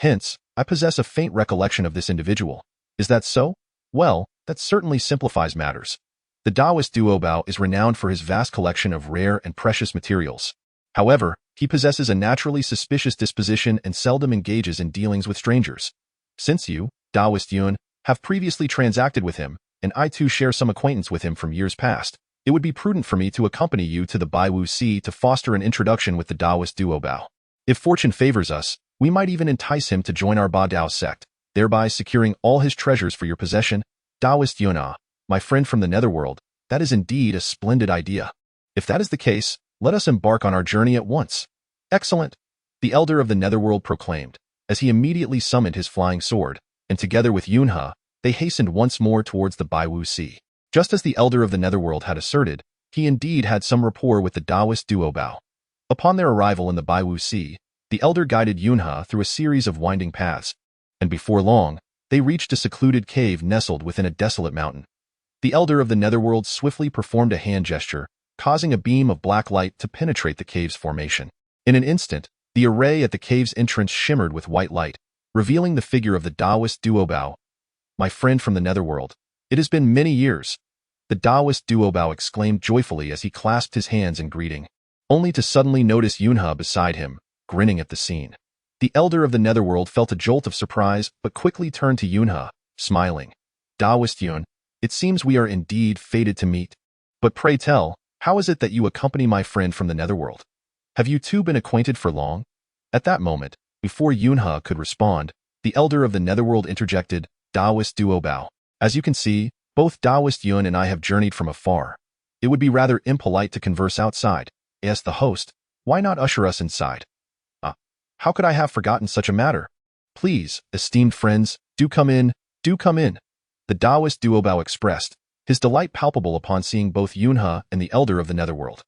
Hence, I possess a faint recollection of this individual. Is that so? Well, that certainly simplifies matters. The Taoist Duobao is renowned for his vast collection of rare and precious materials. However, he possesses a naturally suspicious disposition and seldom engages in dealings with strangers. Since you, Taoist Yun, have previously transacted with him, and I too share some acquaintance with him from years past, it would be prudent for me to accompany you to the Baiwu Sea to foster an introduction with the Taoist Duobao. If fortune favors us, we might even entice him to join our Ba Dao sect, thereby securing all his treasures for your possession. Taoist Yun, my friend from the netherworld, that is indeed a splendid idea. If that is the case, let us embark on our journey at once. Excellent, the elder of the netherworld proclaimed, as he immediately summoned his flying sword, and together with Yunhe, they hastened once more towards the Baiwu Sea. Just as the elder of the netherworld had asserted, he indeed had some rapport with the Taoist Duobao. Upon their arrival in the Baiwu Sea, the elder guided Yunhe through a series of winding paths, and before long, they reached a secluded cave nestled within a desolate mountain. The elder of the netherworld swiftly performed a hand gesture, causing a beam of black light to penetrate the cave's formation. In an instant, the array at the cave's entrance shimmered with white light, revealing the figure of the Taoist Duobao. My friend from the netherworld, it has been many years. The Taoist Duobao exclaimed joyfully as he clasped his hands in greeting, only to suddenly notice Yunhe beside him, grinning at the scene. The elder of the netherworld felt a jolt of surprise but quickly turned to Yunhe, smiling. Taoist Yun, it seems we are indeed fated to meet. But pray tell, how is it that you accompany my friend from the netherworld? Have you two been acquainted for long? At that moment, before Yunhe could respond, the elder of the netherworld interjected, Taoist Duobao. As you can see, both Taoist Yun and I have journeyed from afar. It would be rather impolite to converse outside. Asked the host, why not usher us inside? How could I have forgotten such a matter? Please, esteemed friends, do come in, do come in. The Taoist Duobao expressed, his delight palpable upon seeing both Yunhe and the elder of the netherworld.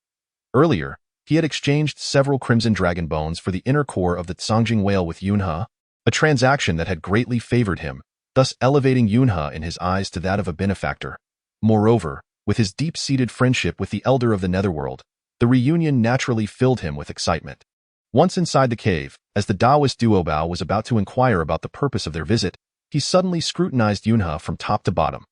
Earlier, he had exchanged several crimson dragon bones for the inner core of the Tsangjing whale with Yunhe, a transaction that had greatly favored him, thus elevating Yunhe in his eyes to that of a benefactor. Moreover, with his deep-seated friendship with the elder of the netherworld, the reunion naturally filled him with excitement. Once inside the cave, as the Taoist Duobao was about to inquire about the purpose of their visit, He suddenly scrutinized Yunhe from top to bottom.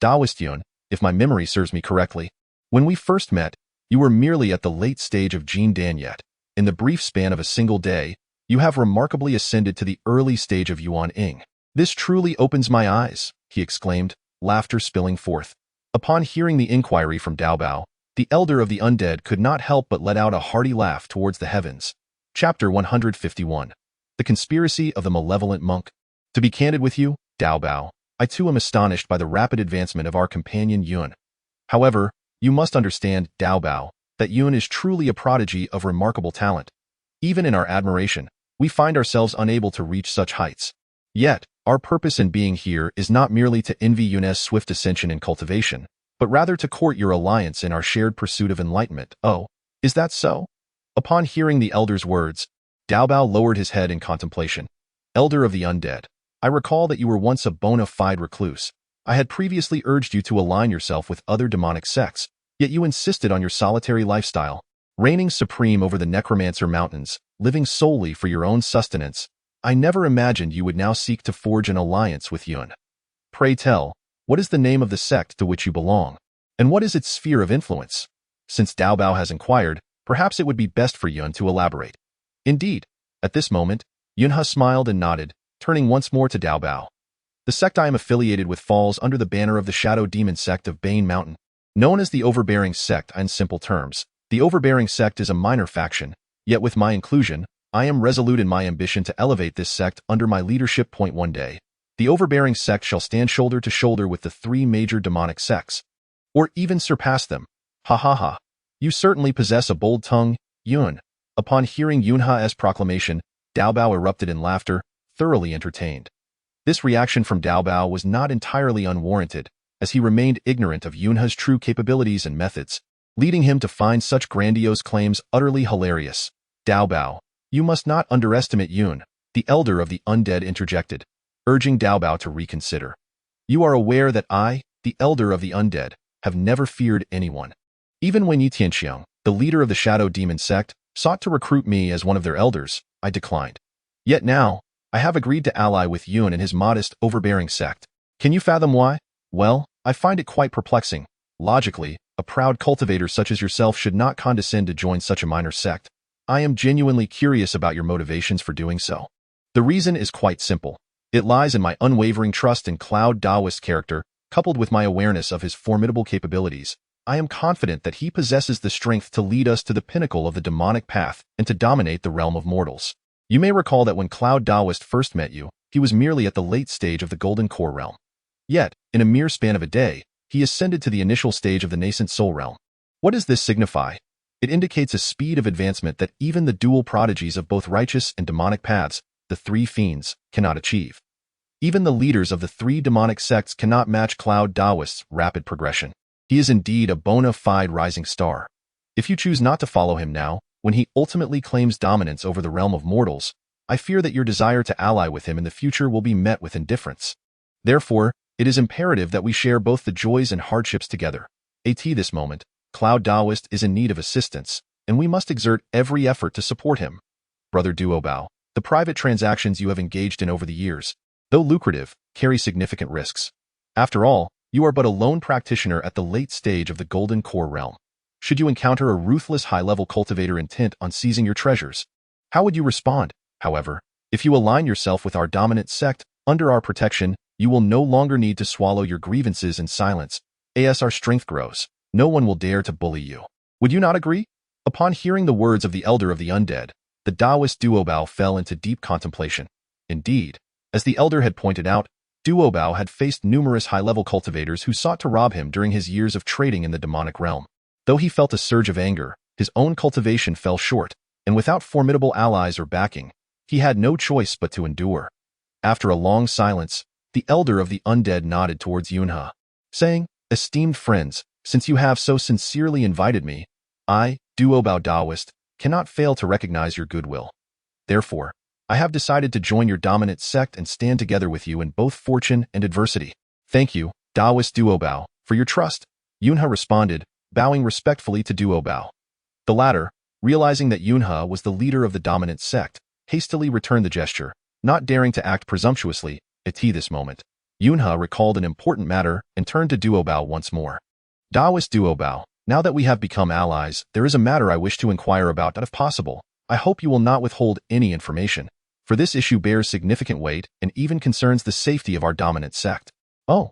Taoist Yun, if my memory serves me correctly, when we first met, you were merely at the late stage of Jin Dan yet. In the brief span of a single day, you have remarkably ascended to the early stage of Yuan Ing. This truly opens my eyes, he exclaimed, laughter spilling forth. Upon hearing the inquiry from Dao Bao, the elder of the undead could not help but let out a hearty laugh towards the heavens. Chapter 151. The Conspiracy of the Malevolent Monk. To be candid with you, Dao Bao, I too am astonished by the rapid advancement of our companion Yun. However, you must understand, Dao Bao, that Yun is truly a prodigy of remarkable talent. Even in our admiration, we find ourselves unable to reach such heights. Yet, our purpose in being here is not merely to envy Yun's swift ascension in cultivation, but rather to court your alliance in our shared pursuit of enlightenment. Oh, is that so? Upon hearing the elder's words, Dao Bao lowered his head in contemplation. Elder of the undead, I recall that you were once a bona fide recluse. I had previously urged you to align yourself with other demonic sects, yet you insisted on your solitary lifestyle, reigning supreme over the Necromancer Mountains, living solely for your own sustenance. I never imagined you would now seek to forge an alliance with Yun. Pray tell, what is the name of the sect to which you belong? And what is its sphere of influence? Since Dao Bao has inquired, perhaps it would be best for Yun to elaborate. Indeed, at this moment, Yunhe smiled and nodded, turning once more to Dao Bao. The sect I am affiliated with falls under the banner of the Shadow Demon sect of Bane Mountain. Known as the Overbearing sect in simple terms, the Overbearing sect is a minor faction, yet with my inclusion, I am resolute in my ambition to elevate this sect under my leadership. One day, the Overbearing sect shall stand shoulder to shoulder with the three major demonic sects, or even surpass them. Ha ha ha. You certainly possess a bold tongue, Yun. Upon hearing Yunhe's proclamation, Dao Bao erupted in laughter, thoroughly entertained. This reaction from Dao Bao was not entirely unwarranted, as he remained ignorant of Yunhe's true capabilities and methods, leading him to find such grandiose claims utterly hilarious. Dao Bao, you must not underestimate Yun, the elder of the undead interjected, urging Dao Bao to reconsider. You are aware that I, the elder of the undead, have never feared anyone. Even when Yi Tianxiang, the leader of the Shadow Demon sect, sought to recruit me as one of their elders, I declined. Yet now, I have agreed to ally with Yun and his modest, overbearing sect. Can you fathom why? Well, I find it quite perplexing. Logically, a proud cultivator such as yourself should not condescend to join such a minor sect. I am genuinely curious about your motivations for doing so. The reason is quite simple. It lies in my unwavering trust in Cloud Taoist's character, coupled with my awareness of his formidable capabilities. I am confident that he possesses the strength to lead us to the pinnacle of the demonic path and to dominate the realm of mortals. You may recall that when Cloud Taoist first met you, he was merely at the late stage of the Golden Core realm. Yet, in a mere span of a day, he ascended to the initial stage of the nascent soul realm. What does this signify? It indicates a speed of advancement that even the dual prodigies of both righteous and demonic paths, the three fiends, cannot achieve. Even the leaders of the three demonic sects cannot match Cloud Taoist's rapid progression. He is indeed a bona fide rising star. If you choose not to follow him now, when he ultimately claims dominance over the realm of mortals, I fear that your desire to ally with him in the future will be met with indifference. Therefore, it is imperative that we share both the joys and hardships together. At this moment, Cloud Taoist is in need of assistance, and we must exert every effort to support him. Brother Duo Bao, the private transactions you have engaged in over the years, though lucrative, carry significant risks. After all, you are but a lone practitioner at the late stage of the Golden Core realm. Should you encounter a ruthless high-level cultivator intent on seizing your treasures, how would you respond? However, if you align yourself with our dominant sect, under our protection, you will no longer need to swallow your grievances in silence. As our strength grows, no one will dare to bully you. Would you not agree? Upon hearing the words of the elder of the undead, the Taoist Duo Bao fell into deep contemplation. Indeed, as the elder had pointed out, Duo Bao had faced numerous high-level cultivators who sought to rob him during his years of trading in the demonic realm. Though he felt a surge of anger, his own cultivation fell short, and without formidable allies or backing, he had no choice but to endure. After a long silence, the elder of the undead nodded towards Yunhe, saying, "Esteemed friends, since you have so sincerely invited me, I, Duo Bao Taoist, cannot fail to recognize your goodwill. Therefore, I have decided to join your dominant sect and stand together with you in both fortune and adversity. Thank you, Taoist Duo Bao, for your trust." Yunhe responded, bowing respectfully to Duo Bao. The latter, realizing that Yunhe was the leader of the dominant sect, hastily returned the gesture, not daring to act presumptuously, At this moment, Yunhe recalled an important matter and turned to Duobao once more. Taoist Duobao, now that we have become allies, there is a matter I wish to inquire about that if possible. I hope you will not withhold any information, for this issue bears significant weight and even concerns the safety of our dominant sect. Oh,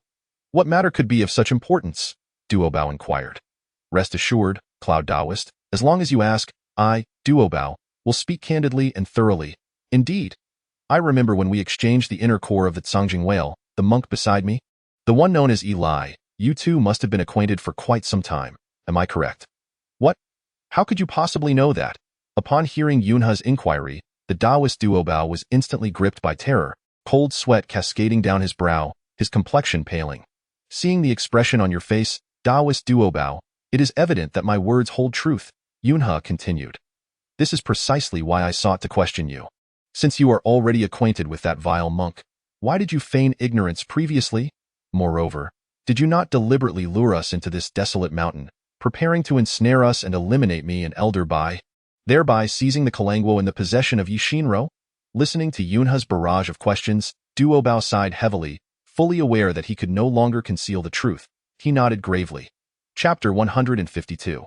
what matter could be of such importance? Duobao inquired. Rest assured, Cloud Taoist, as long as you ask, I, Duobao, will speak candidly and thoroughly. Indeed, I remember when we exchanged the inner core of the Cangjing whale, the monk beside me, the one known as Eli. You two must have been acquainted for quite some time. Am I correct? What? How could you possibly know that? Upon hearing Yunhe's inquiry, the Taoist Duobao was instantly gripped by terror, cold sweat cascading down his brow, his complexion paling. Seeing the expression on your face, Taoist Duobao, it is evident that my words hold truth, Yunhe continued. This is precisely why I sought to question you. Since you are already acquainted with that vile monk, why did you feign ignorance previously? Moreover, did you not deliberately lure us into this desolate mountain, preparing to ensnare us and eliminate me and Elder Bai, thereby seizing the Kalangwo in the possession of Yishinro? Listening to Yunhe's barrage of questions, Duobao sighed heavily, fully aware that he could no longer conceal the truth. He nodded gravely. Chapter 152.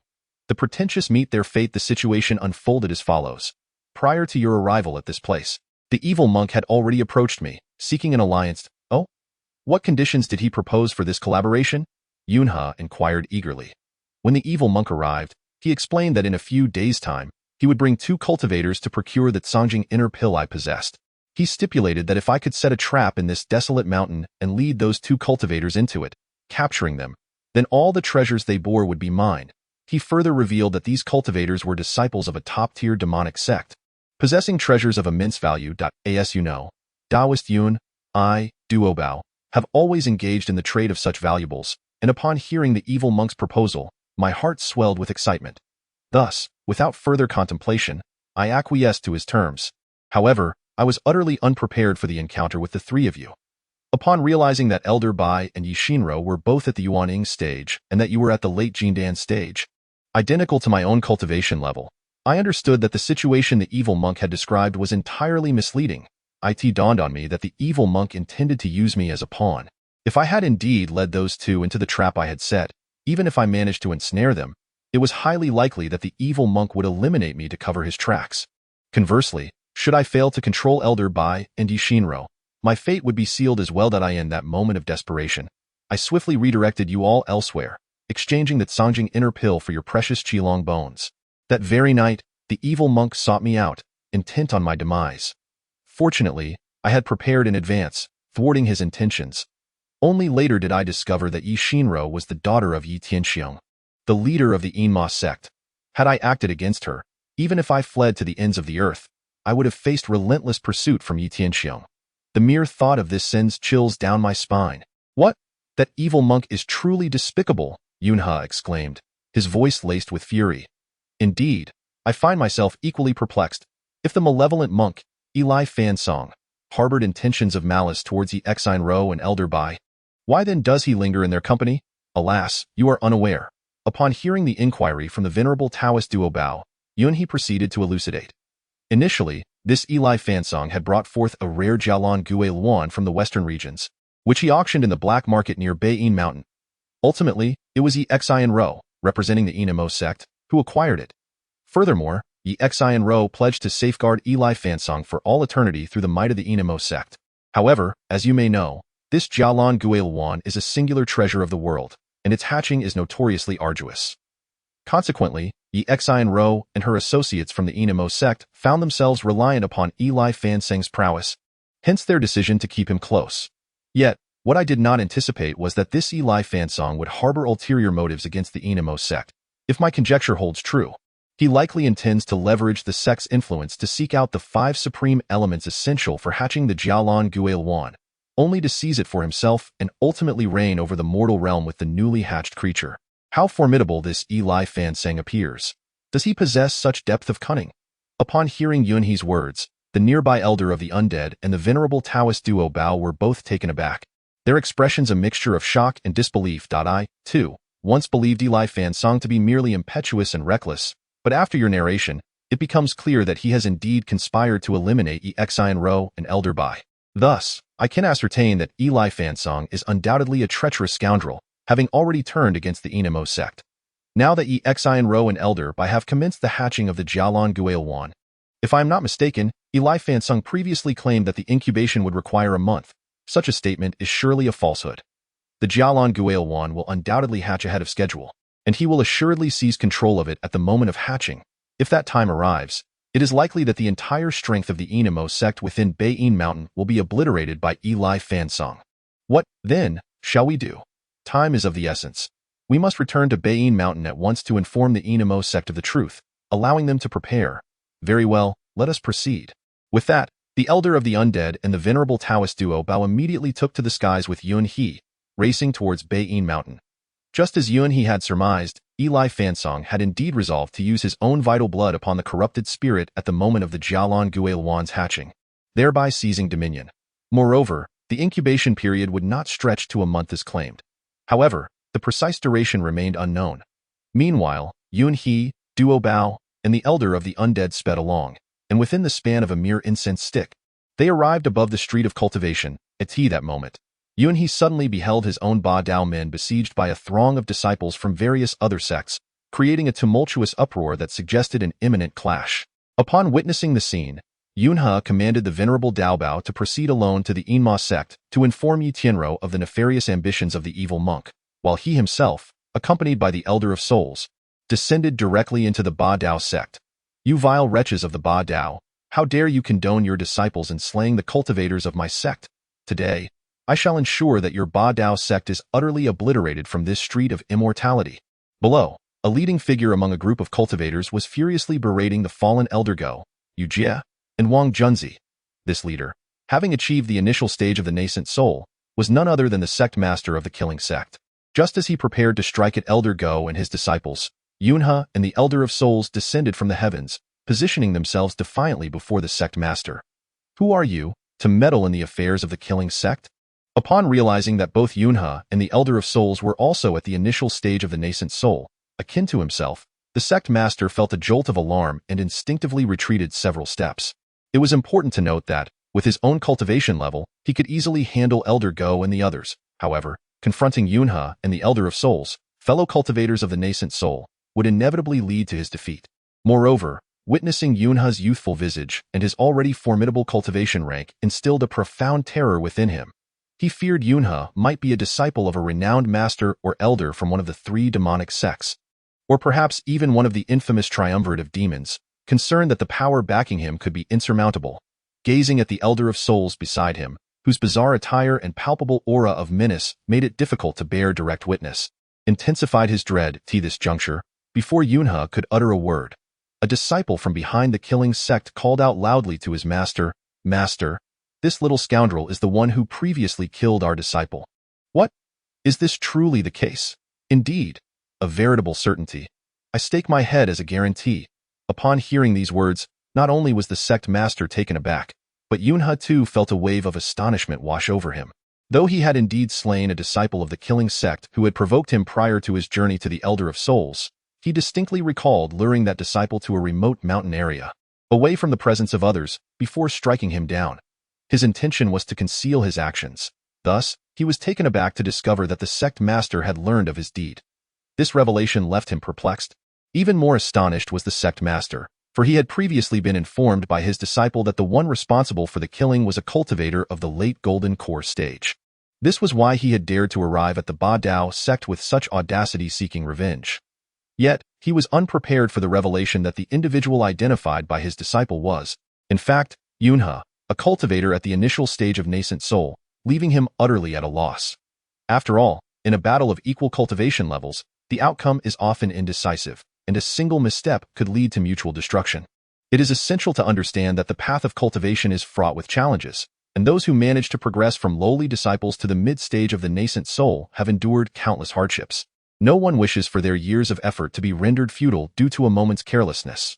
The Pretentious meet their fate. The situation unfolded as follows. Prior to your arrival at this place, the evil monk had already approached me, seeking an alliance. Oh? What conditions did he propose for this collaboration? Yunhe inquired eagerly. When the evil monk arrived, he explained that in a few days' time, he would bring 2 cultivators to procure the Cangjing inner pill I possessed. He stipulated that if I could set a trap in this desolate mountain and lead those 2 cultivators into it, capturing them, then all the treasures they bore would be mine. He further revealed that these cultivators were disciples of a top-tier demonic sect, possessing treasures of immense value. As you know, Taoist Yun, I, Duobao, have always engaged in the trade of such valuables, and upon hearing the evil monk's proposal, my heart swelled with excitement. Thus, without further contemplation, I acquiesced to his terms. However, I was utterly unprepared for the encounter with the 3 of you. Upon realizing that Elder Bai and Yishinro were both at the Yuanying stage and that you were at the late Jindan stage, identical to my own cultivation level, I understood that the situation the evil monk had described was entirely misleading. It dawned on me that the evil monk intended to use me as a pawn. If I had indeed led those 2 into the trap I had set, even if I managed to ensnare them, it was highly likely that the evil monk would eliminate me to cover his tracks. Conversely, should I fail to control Elder Bai and Yishinro, my fate would be sealed as well. In that moment of desperation, I swiftly redirected you all elsewhere, exchanging the Cangjing inner pill for your precious Qilong bones. That very night, the evil monk sought me out, intent on my demise. Fortunately, I had prepared in advance, thwarting his intentions. Only later did I discover that Yishinro was the daughter of Yi Tianxiong, the leader of the Enma sect. Had I acted against her, even if I fled to the ends of the earth, I would have faced relentless pursuit from Yi Tianxiong. The mere thought of this sends chills down my spine. What? That evil monk is truly despicable, Yunhe exclaimed, his voice laced with fury. Indeed, I find myself equally perplexed. If the malevolent monk, Eli Fansong, harbored intentions of malice towards Yi Xinro and Elder Bai, why then does he linger in their company? Alas, you are unaware. Upon hearing the inquiry from the venerable Taoist Duobao, Yunhe proceeded to elucidate. Initially, this Eli Fansong had brought forth a rare Jialan Gui Luan from the western regions, which he auctioned in the black market near Beiyin Mountain. Ultimately, it was Yi Xinro, representing the Inamo sect, who acquired it. Furthermore, Yi Xinro pledged to safeguard Eli Fansong for all eternity through the might of the Inamo sect. However, as you may know, this Jialan Gui Luan is a singular treasure of the world, and its hatching is notoriously arduous. Consequently, Yi Xinro and her associates from the Inamo sect found themselves reliant upon Eli Fansong's prowess, hence their decision to keep him close. Yet, what I did not anticipate was that this Eli Fansong would harbor ulterior motives against the Inamo sect. If my conjecture holds true, he likely intends to leverage the sect's influence to seek out the 5 supreme elements essential for hatching the Jialan Gui Luan, only to seize it for himself and ultimately reign over the mortal realm with the newly hatched creature. How formidable this Eli Fansong appears. Does he possess such depth of cunning? Upon hearing Yunhe's words, the nearby elder of the undead and the venerable Taoist Duobao were both taken aback, their expressions a mixture of shock and disbelief. I, too, once believed Eli Fansong to be merely impetuous and reckless, but after your narration, it becomes clear that he has indeed conspired to eliminate Yi Xinro and Elder Bai. Thus, I can ascertain that Eli Fansong is undoubtedly a treacherous scoundrel, having already turned against the Inamo sect. Now that Yi Xian Ro and Elder Bai have commenced the hatching of the Jialan Guile Wan. If I am not mistaken, Eli Fansong previously claimed that the incubation would require a month. Such a statement is surely a falsehood. The Jialan Guile Wan will undoubtedly hatch ahead of schedule, and he will assuredly seize control of it at the moment of hatching. If that time arrives, it is likely that the entire strength of the Inamo sect within Baiyin Mountain will be obliterated by Eli Fansong. What, then, shall we do? Time is of the essence. We must return to Baiyin Mountain at once to inform the Inamo sect of the truth, allowing them to prepare. Very well, let us proceed. With that, the Elder of the Undead and the venerable Taoist duo Bao immediately took to the skies with Yun He, racing towards Baiyin Mountain. Just as Yun He had surmised, Eli Fansong had indeed resolved to use his own vital blood upon the corrupted spirit at the moment of the Jialan Guile Wan's hatching, thereby seizing dominion. Moreover, the incubation period would not stretch to a month as claimed. However, the precise duration remained unknown. Meanwhile, Yun He, Duo Bao, and the Elder of the Undead sped along, and within the span of a mere incense stick, they arrived above the street of cultivation. At that moment, Yun He suddenly beheld his own Ba Dao men besieged by a throng of disciples from various other sects, creating a tumultuous uproar that suggested an imminent clash. Upon witnessing the scene, Yun He commanded the venerable Dao Bao to proceed alone to the Inma sect to inform Yi Tianro of the nefarious ambitions of the evil monk, while he himself, accompanied by the Elder of Souls, descended directly into the Ba Dao sect. You vile wretches of the Ba Dao, how dare you condone your disciples in slaying the cultivators of my sect? Today, I shall ensure that your Ba Dao sect is utterly obliterated from this street of immortality. Below, a leading figure among a group of cultivators was furiously berating the fallen Elder Go, Yu Jie, and Wang Junzi. This leader, having achieved the initial stage of the nascent soul, was none other than the sect master of the killing sect. Just as he prepared to strike at Elder Go and his disciples, Yun He and the Elder of Souls descended from the heavens, positioning themselves defiantly before the sect master. Who are you, to meddle in the affairs of the killing sect? Upon realizing that both Yun He and the Elder of Souls were also at the initial stage of the nascent soul, akin to himself, the sect master felt a jolt of alarm and instinctively retreated several steps. It was important to note that, with his own cultivation level, he could easily handle Elder Go and the others. However, confronting Yun He and the Elder of Souls, fellow cultivators of the nascent soul, would inevitably lead to his defeat. Moreover, witnessing Yun He's youthful visage and his already formidable cultivation rank instilled a profound terror within him. He feared Yun He might be a disciple of a renowned master or elder from one of the three demonic sects, or perhaps even one of the infamous triumvirate of demons, concerned that the power backing him could be insurmountable. Gazing at the Elder of Souls beside him, whose bizarre attire and palpable aura of menace made it difficult to bear direct witness, intensified his dread to this juncture. Before Yun He could utter a word, a disciple from behind the killing sect called out loudly to his master, "Master, this little scoundrel is the one who previously killed our disciple." What? Is this truly the case? Indeed, a veritable certainty. I stake my head as a guarantee. Upon hearing these words, not only was the sect master taken aback, but Yun He too felt a wave of astonishment wash over him. Though he had indeed slain a disciple of the killing sect who had provoked him prior to his journey to the Elder of Souls, he distinctly recalled luring that disciple to a remote mountain area, away from the presence of others, before striking him down. His intention was to conceal his actions. Thus, he was taken aback to discover that the sect master had learned of his deed. This revelation left him perplexed. Even more astonished was the sect master, for he had previously been informed by his disciple that the one responsible for the killing was a cultivator of the late Golden Core stage. This was why he had dared to arrive at the Ba Dao sect with such audacity, seeking revenge. Yet, he was unprepared for the revelation that the individual identified by his disciple was, in fact, Yun He, a cultivator at the initial stage of nascent soul, leaving him utterly at a loss. After all, in a battle of equal cultivation levels, the outcome is often indecisive, and a single misstep could lead to mutual destruction. It is essential to understand that the path of cultivation is fraught with challenges, and those who manage to progress from lowly disciples to the mid-stage of the nascent soul have endured countless hardships. No one wishes for their years of effort to be rendered futile due to a moment's carelessness.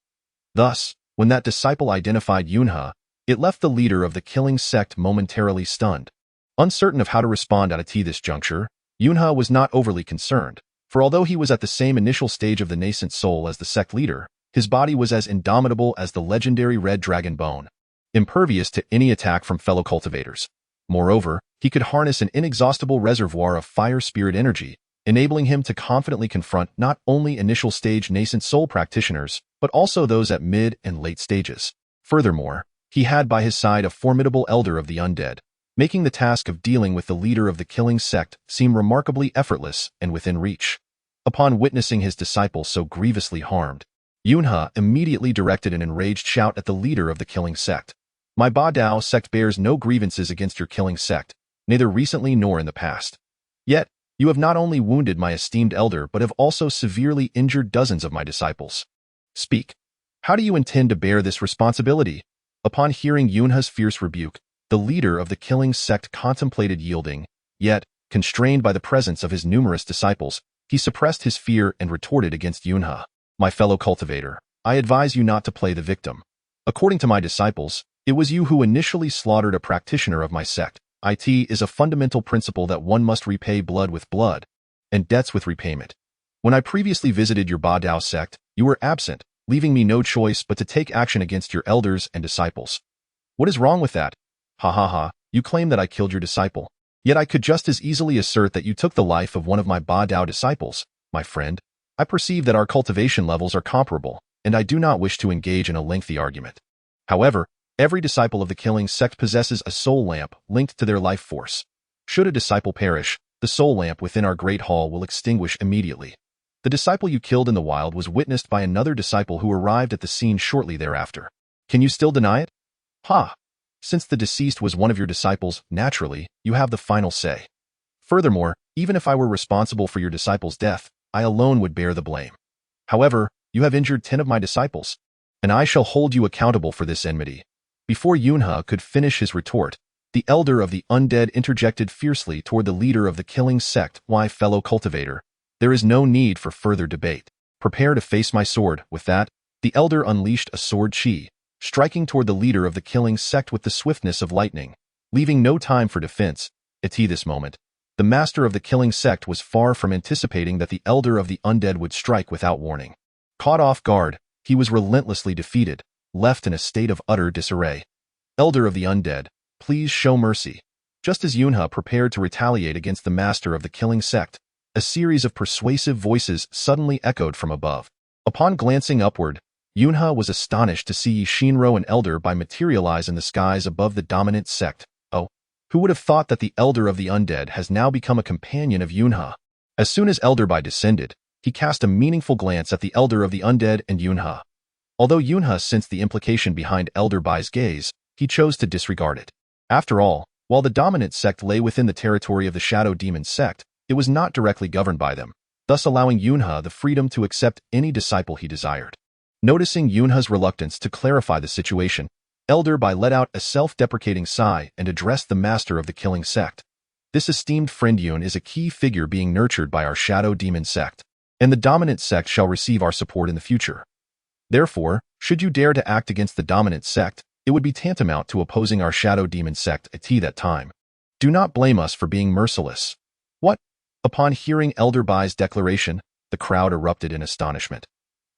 Thus, when that disciple identified Yun He, it left the leader of the killing sect momentarily stunned. Uncertain of how to respond at this juncture, Yun He was not overly concerned, for although he was at the same initial stage of the nascent soul as the sect leader, his body was as indomitable as the legendary red dragon bone. impervious to any attack from fellow cultivators. Moreover, he could harness an inexhaustible reservoir of fire spirit energy, enabling him to confidently confront not only initial-stage nascent soul practitioners, but also those at mid and late stages. Furthermore, he had by his side a formidable elder of the undead, making the task of dealing with the leader of the killing sect seem remarkably effortless and within reach. Upon witnessing his disciple so grievously harmed, Yunhe immediately directed an enraged shout at the leader of the killing sect. My Ba Dao sect bears no grievances against your killing sect, neither recently nor in the past. Yet, you have not only wounded my esteemed elder but have also severely injured dozens of my disciples. Speak. How do you intend to bear this responsibility? Upon hearing Yunhe's fierce rebuke, the leader of the killing sect contemplated yielding, yet, constrained by the presence of his numerous disciples, he suppressed his fear and retorted against Yunhe. My fellow cultivator, I advise you not to play the victim. According to my disciples, it was you who initially slaughtered a practitioner of my sect. It is a fundamental principle that one must repay blood with blood, and debts with repayment. When I previously visited your Ba Dao sect, you were absent, leaving me no choice but to take action against your elders and disciples. What is wrong with that? Ha ha ha, you claim that I killed your disciple. Yet I could just as easily assert that you took the life of one of my Ba Dao disciples, my friend. I perceive that our cultivation levels are comparable, and I do not wish to engage in a lengthy argument. However, every disciple of the killing sect possesses a soul lamp linked to their life force. Should a disciple perish, the soul lamp within our great hall will extinguish immediately. The disciple you killed in the wild was witnessed by another disciple who arrived at the scene shortly thereafter. Can you still deny it? Ha! Since the deceased was one of your disciples, naturally, you have the final say. Furthermore, even if I were responsible for your disciple's death, I alone would bear the blame. However, you have injured 10 of my disciples, and I shall hold you accountable for this enmity. Before Yunhe could finish his retort, the elder of the undead interjected fiercely toward the leader of the killing sect. Why, fellow cultivator, there is no need for further debate. Prepare to face my sword. With that, the elder unleashed a sword chi, striking toward the leader of the killing sect with the swiftness of lightning, leaving no time for defense. At this moment, the master of the killing sect was far from anticipating that the elder of the undead would strike without warning. Caught off guard, he was relentlessly defeated, left in a state of utter disarray. Elder of the undead, please show mercy. Just as Yunhe prepared to retaliate against the master of the killing sect, a series of persuasive voices suddenly echoed from above. Upon glancing upward, Yunhe was astonished to see Shinro and Elder Bai materialize in the skies above the dominant sect. Oh, who would have thought that the Elder of the Undead has now become a companion of Yunhe? As soon as Elder Bai descended, he cast a meaningful glance at the Elder of the Undead and Yunhe. Although Yunhe sensed the implication behind Elder Bai's gaze, he chose to disregard it. After all, while the dominant sect lay within the territory of the Shadow Demon sect, it was not directly governed by them, thus allowing Yunhe the freedom to accept any disciple he desired. Noticing Yunhe's reluctance to clarify the situation, Elder Bai let out a self-deprecating sigh and addressed the master of the killing sect. This esteemed friend Yun is a key figure being nurtured by our Shadow Demon sect, and the dominant sect shall receive our support in the future. Therefore, should you dare to act against the dominant sect, it would be tantamount to opposing our Shadow Demon sect at that time. Do not blame us for being merciless. What? Upon hearing Elder Bai's declaration, the crowd erupted in astonishment.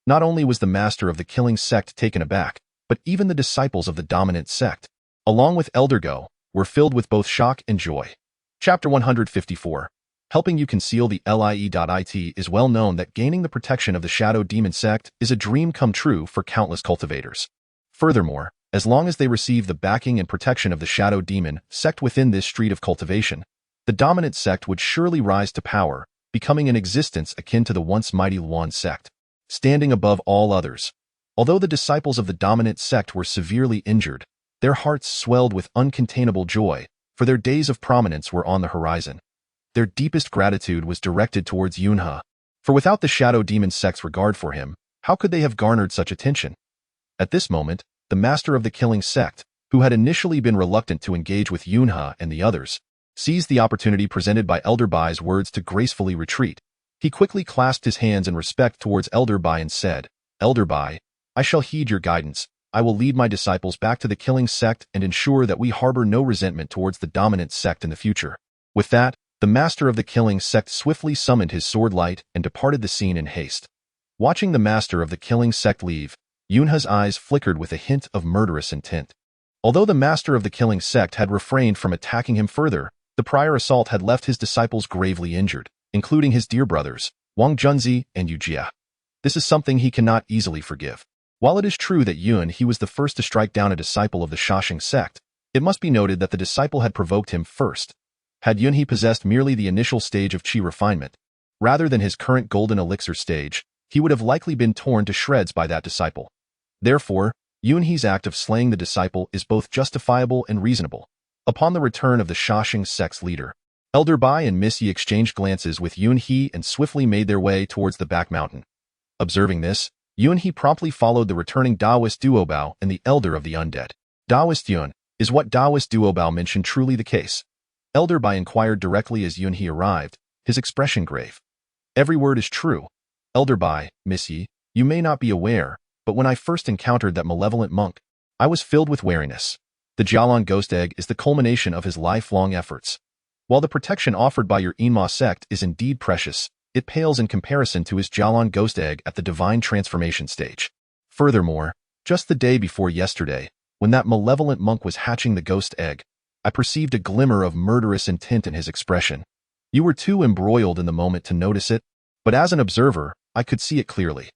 Not only was the master of the killing sect taken aback, but even the disciples of the dominant sect, along with Elder Go, were filled with both shock and joy. Chapter 154. Helping you conceal the lie.it is well known that gaining the protection of the Shadow Demon sect is a dream come true for countless cultivators. Furthermore, as long as they receive the backing and protection of the Shadow Demon sect within this street of cultivation, the dominant sect would surely rise to power, becoming an existence akin to the once mighty Luan sect, standing above all others. Although the disciples of the dominant sect were severely injured, their hearts swelled with uncontainable joy, for their days of prominence were on the horizon. Their deepest gratitude was directed towards Yunhe, for without the Shadow Demon sect's regard for him, how could they have garnered such attention? At this moment, the master of the killing sect, who had initially been reluctant to engage with Yunhe and the others, seized the opportunity presented by Elder Bai's words to gracefully retreat. He quickly clasped his hands in respect towards Elder Bai and said, Elder Bai, I shall heed your guidance. I will lead my disciples back to the killing sect and ensure that we harbor no resentment towards the dominant sect in the future. With that, the master of the killing sect swiftly summoned his sword light and departed the scene in haste. Watching the master of the killing sect leave, Yunhe's eyes flickered with a hint of murderous intent. Although the master of the killing sect had refrained from attacking him further, the prior assault had left his disciples gravely injured, including his dear brothers, Wang Junzi and Yu Jia. This is something he cannot easily forgive. While it is true that he was the first to strike down a disciple of the Shaxing sect, it must be noted that the disciple had provoked him first. Had He possessed merely the initial stage of qi refinement, rather than his current golden elixir stage, he would have likely been torn to shreds by that disciple. Therefore, He's act of slaying the disciple is both justifiable and reasonable. Upon the return of the Shaxing sect's leader, Elder Bai and Miss Yi exchanged glances with He and swiftly made their way towards the back mountain. Observing this, He promptly followed the returning Taoist Duobao and the Elder of the Undead. Taoist Yun, is what Taoist Duobao mentioned truly the case? Elder Bai inquired directly as He arrived, his expression grave. Every word is true. Elder Bai, Miss Yi, you may not be aware, but when I first encountered that malevolent monk, I was filled with wariness. The Jialan ghost egg is the culmination of his lifelong efforts. While the protection offered by your Enma sect is indeed precious, it pales in comparison to his Jialan ghost egg at the divine transformation stage. Furthermore, just the day before yesterday, when that malevolent monk was hatching the ghost egg, I perceived a glimmer of murderous intent in his expression. You were too embroiled in the moment to notice it, but as an observer, I could see it clearly.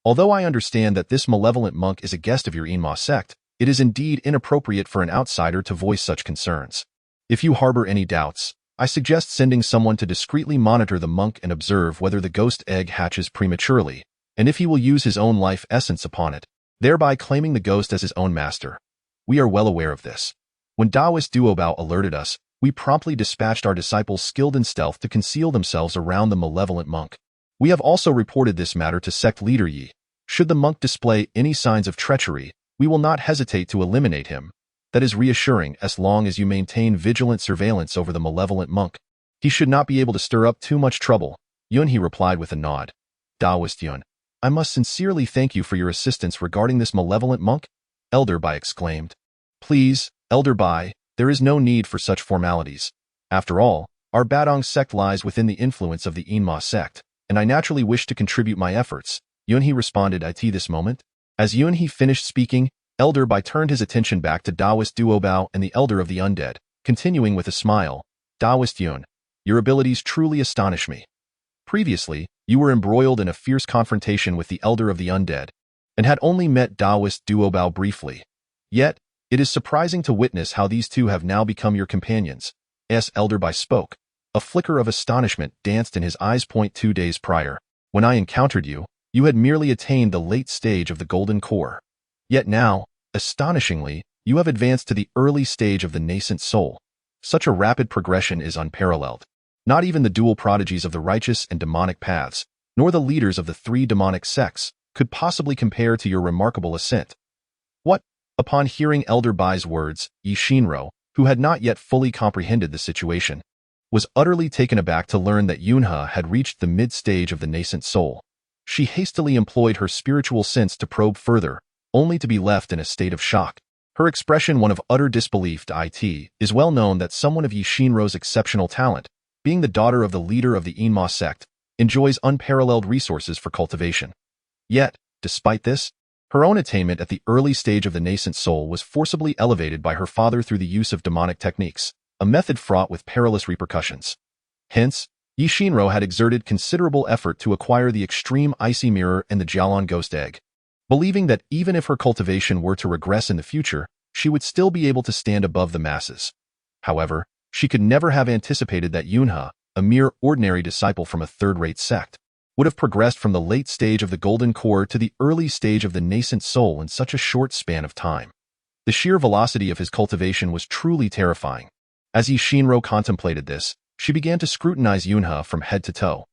Although I understand that this malevolent monk is a guest of your Enma sect, it is indeed inappropriate for an outsider to voice such concerns. If you harbor any doubts, I suggest sending someone to discreetly monitor the monk and observe whether the ghost egg hatches prematurely, and if he will use his own life essence upon it, thereby claiming the ghost as his own master. We are well aware of this. When Taoist Duobao alerted us, we promptly dispatched our disciples skilled in stealth to conceal themselves around the malevolent monk. We have also reported this matter to sect leader Yi. Should the monk display any signs of treachery, we will not hesitate to eliminate him. That is reassuring as long as you maintain vigilant surveillance over the malevolent monk. He should not be able to stir up too much trouble. He replied with a nod. Taoist Yun, I must sincerely thank you for your assistance regarding this malevolent monk, Elder Bai exclaimed. Please, Elder Bai, there is no need for such formalities. After all, our Badong sect lies within the influence of the Enma sect, and I naturally wish to contribute my efforts. He responded at this moment. As He finished speaking, Elder Bai turned his attention back to Taoist Duobao and the Elder of the Undead, continuing with a smile. Taoist Yun, your abilities truly astonish me. Previously, you were embroiled in a fierce confrontation with the Elder of the Undead, and had only met Taoist Duobao briefly. Yet, it is surprising to witness how these two have now become your companions. Elder Bai spoke. A flicker of astonishment danced in his eyes. 2 days prior, when I encountered you, you had merely attained the late stage of the golden core. Yet now, astonishingly, you have advanced to the early stage of the nascent soul. Such a rapid progression is unparalleled. Not even the dual prodigies of the righteous and demonic paths, nor the leaders of the 3 demonic sects, could possibly compare to your remarkable ascent. What? Upon hearing Elder Bai's words, Yi Shinro, who had not yet fully comprehended the situation, was utterly taken aback to learn that Yunhe had reached the mid-stage of the nascent soul. She hastily employed her spiritual sense to probe further, only to be left in a state of shock. Her expression one of utter disbelief. It is well known that someone of Yi Shinro's exceptional talent, being the daughter of the leader of the Enma sect, enjoys unparalleled resources for cultivation. Yet, despite this, her own attainment at the early stage of the nascent soul was forcibly elevated by her father through the use of demonic techniques, a method fraught with perilous repercussions. Hence, Yi Shinro had exerted considerable effort to acquire the extreme icy mirror and the Jialan ghost egg, believing that even if her cultivation were to regress in the future, she would still be able to stand above the masses. However, she could never have anticipated that Yunhe, a mere ordinary disciple from a third-rate sect, would have progressed from the late stage of the golden core to the early stage of the nascent soul in such a short span of time. The sheer velocity of his cultivation was truly terrifying. As Yi Shinro contemplated this, she began to scrutinize Yunhe from head to toe.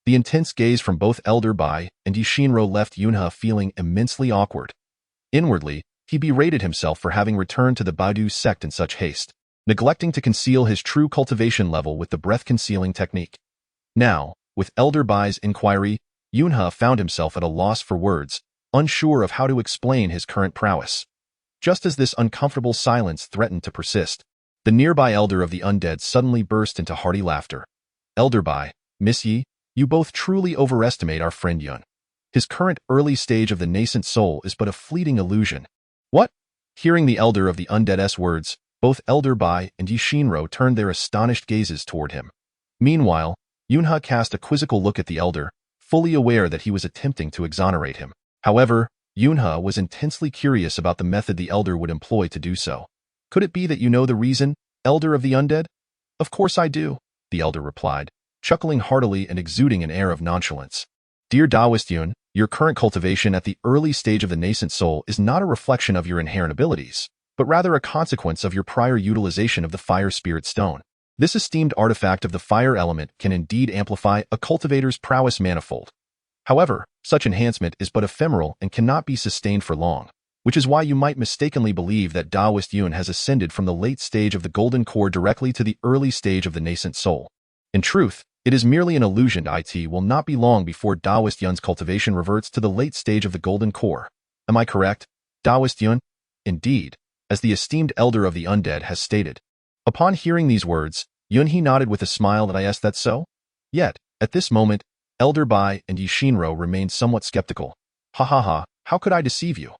The intense gaze from both Elder Bai and Yi Shinro left Yunhe feeling immensely awkward. Inwardly, he berated himself for having returned to the Baidu sect in such haste, neglecting to conceal his true cultivation level with the breath-concealing technique. Now, with Elder Bai's inquiry, Yunhe found himself at a loss for words, unsure of how to explain his current prowess. Just as this uncomfortable silence threatened to persist, the nearby Elder of the Undead suddenly burst into hearty laughter. Elder Bai, Miss Yi, you both truly overestimate our friend Yun. His current early stage of the nascent soul is but a fleeting illusion. What? Hearing the elder of the undead's words, both Elder Bai and Yishinro turned their astonished gazes toward him. Meanwhile, Yunha cast a quizzical look at the elder, fully aware that he was attempting to exonerate him. However, Yunha was intensely curious about the method the elder would employ to do so. Could it be that you know the reason, Elder of the Undead? Of course I do, the elder replied, chuckling heartily and exuding an air of nonchalance. Dear Taoist Yun, your current cultivation at the early stage of the nascent soul is not a reflection of your inherent abilities, but rather a consequence of your prior utilization of the fire spirit stone. This esteemed artifact of the fire element can indeed amplify a cultivator's prowess manifold. However, such enhancement is but ephemeral and cannot be sustained for long, which is why you might mistakenly believe that Taoist Yun has ascended from the late stage of the golden core directly to the early stage of the nascent soul. In truth, it is merely an illusion. It will not be long before Taoist Yun's cultivation reverts to the late stage of the golden core. Am I correct, Taoist Yun? Indeed, as the esteemed elder of the undead has stated. Upon hearing these words, Yunhe nodded with a smile. That's so? Yet, at this moment, Elder Bai and Yishinro remained somewhat skeptical. Ha ha ha, how could I deceive you?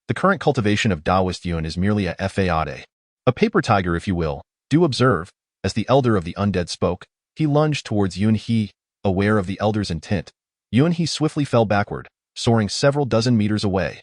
The current cultivation of Taoist Yun is merely a fade. A paper tiger, if you will. Do observe, as the elder of the undead spoke, he lunged towards Yunhe, aware of the elder's intent. Yunhe swiftly fell backward, soaring several dozen meters away.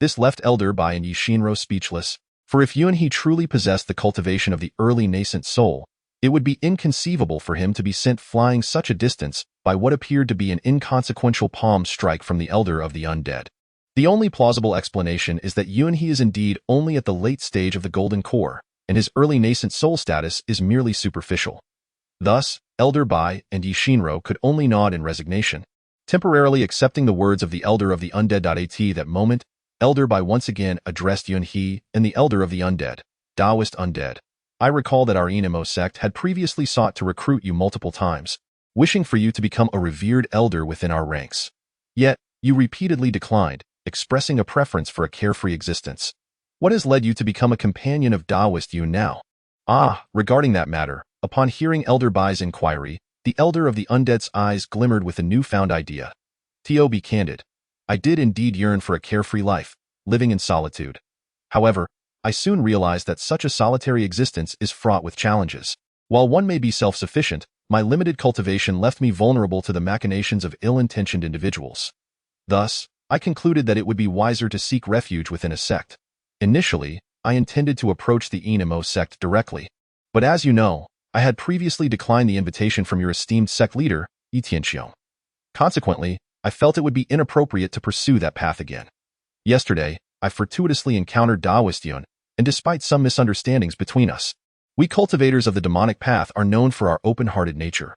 This left Elder Bai and Yishinro speechless, for if Yunhe truly possessed the cultivation of the early nascent soul, it would be inconceivable for him to be sent flying such a distance by what appeared to be an inconsequential palm strike from the elder of the undead. The only plausible explanation is that Yunhe is indeed only at the late stage of the golden core, and his early nascent soul status is merely superficial. Thus, Elder Bai and Yishinro could only nod in resignation, temporarily accepting the words of the elder of the undead. At that moment, Elder Bai once again addressed Yunhe and the elder of the undead, Taoist undead. I recall that our Enemo sect had previously sought to recruit you multiple times, wishing for you to become a revered elder within our ranks. Yet, you repeatedly declined, expressing a preference for a carefree existence. What has led you to become a companion of Taoist Yun now? Regarding that matter, upon hearing Elder Bai's inquiry, the elder of the undead's eyes glimmered with a newfound idea. To be candid, I did indeed yearn for a carefree life, living in solitude. However, I soon realized that such a solitary existence is fraught with challenges. While one may be self-sufficient, my limited cultivation left me vulnerable to the machinations of ill-intentioned individuals. Thus, I concluded that it would be wiser to seek refuge within a sect. Initially, I intended to approach the Enemo sect directly. But as you know, I had previously declined the invitation from your esteemed sect leader, Etienxiong. Consequently, I felt it would be inappropriate to pursue that path again. Yesterday, I fortuitously encountered Taoist Yun, and despite some misunderstandings between us, we cultivators of the demonic path are known for our open-hearted nature.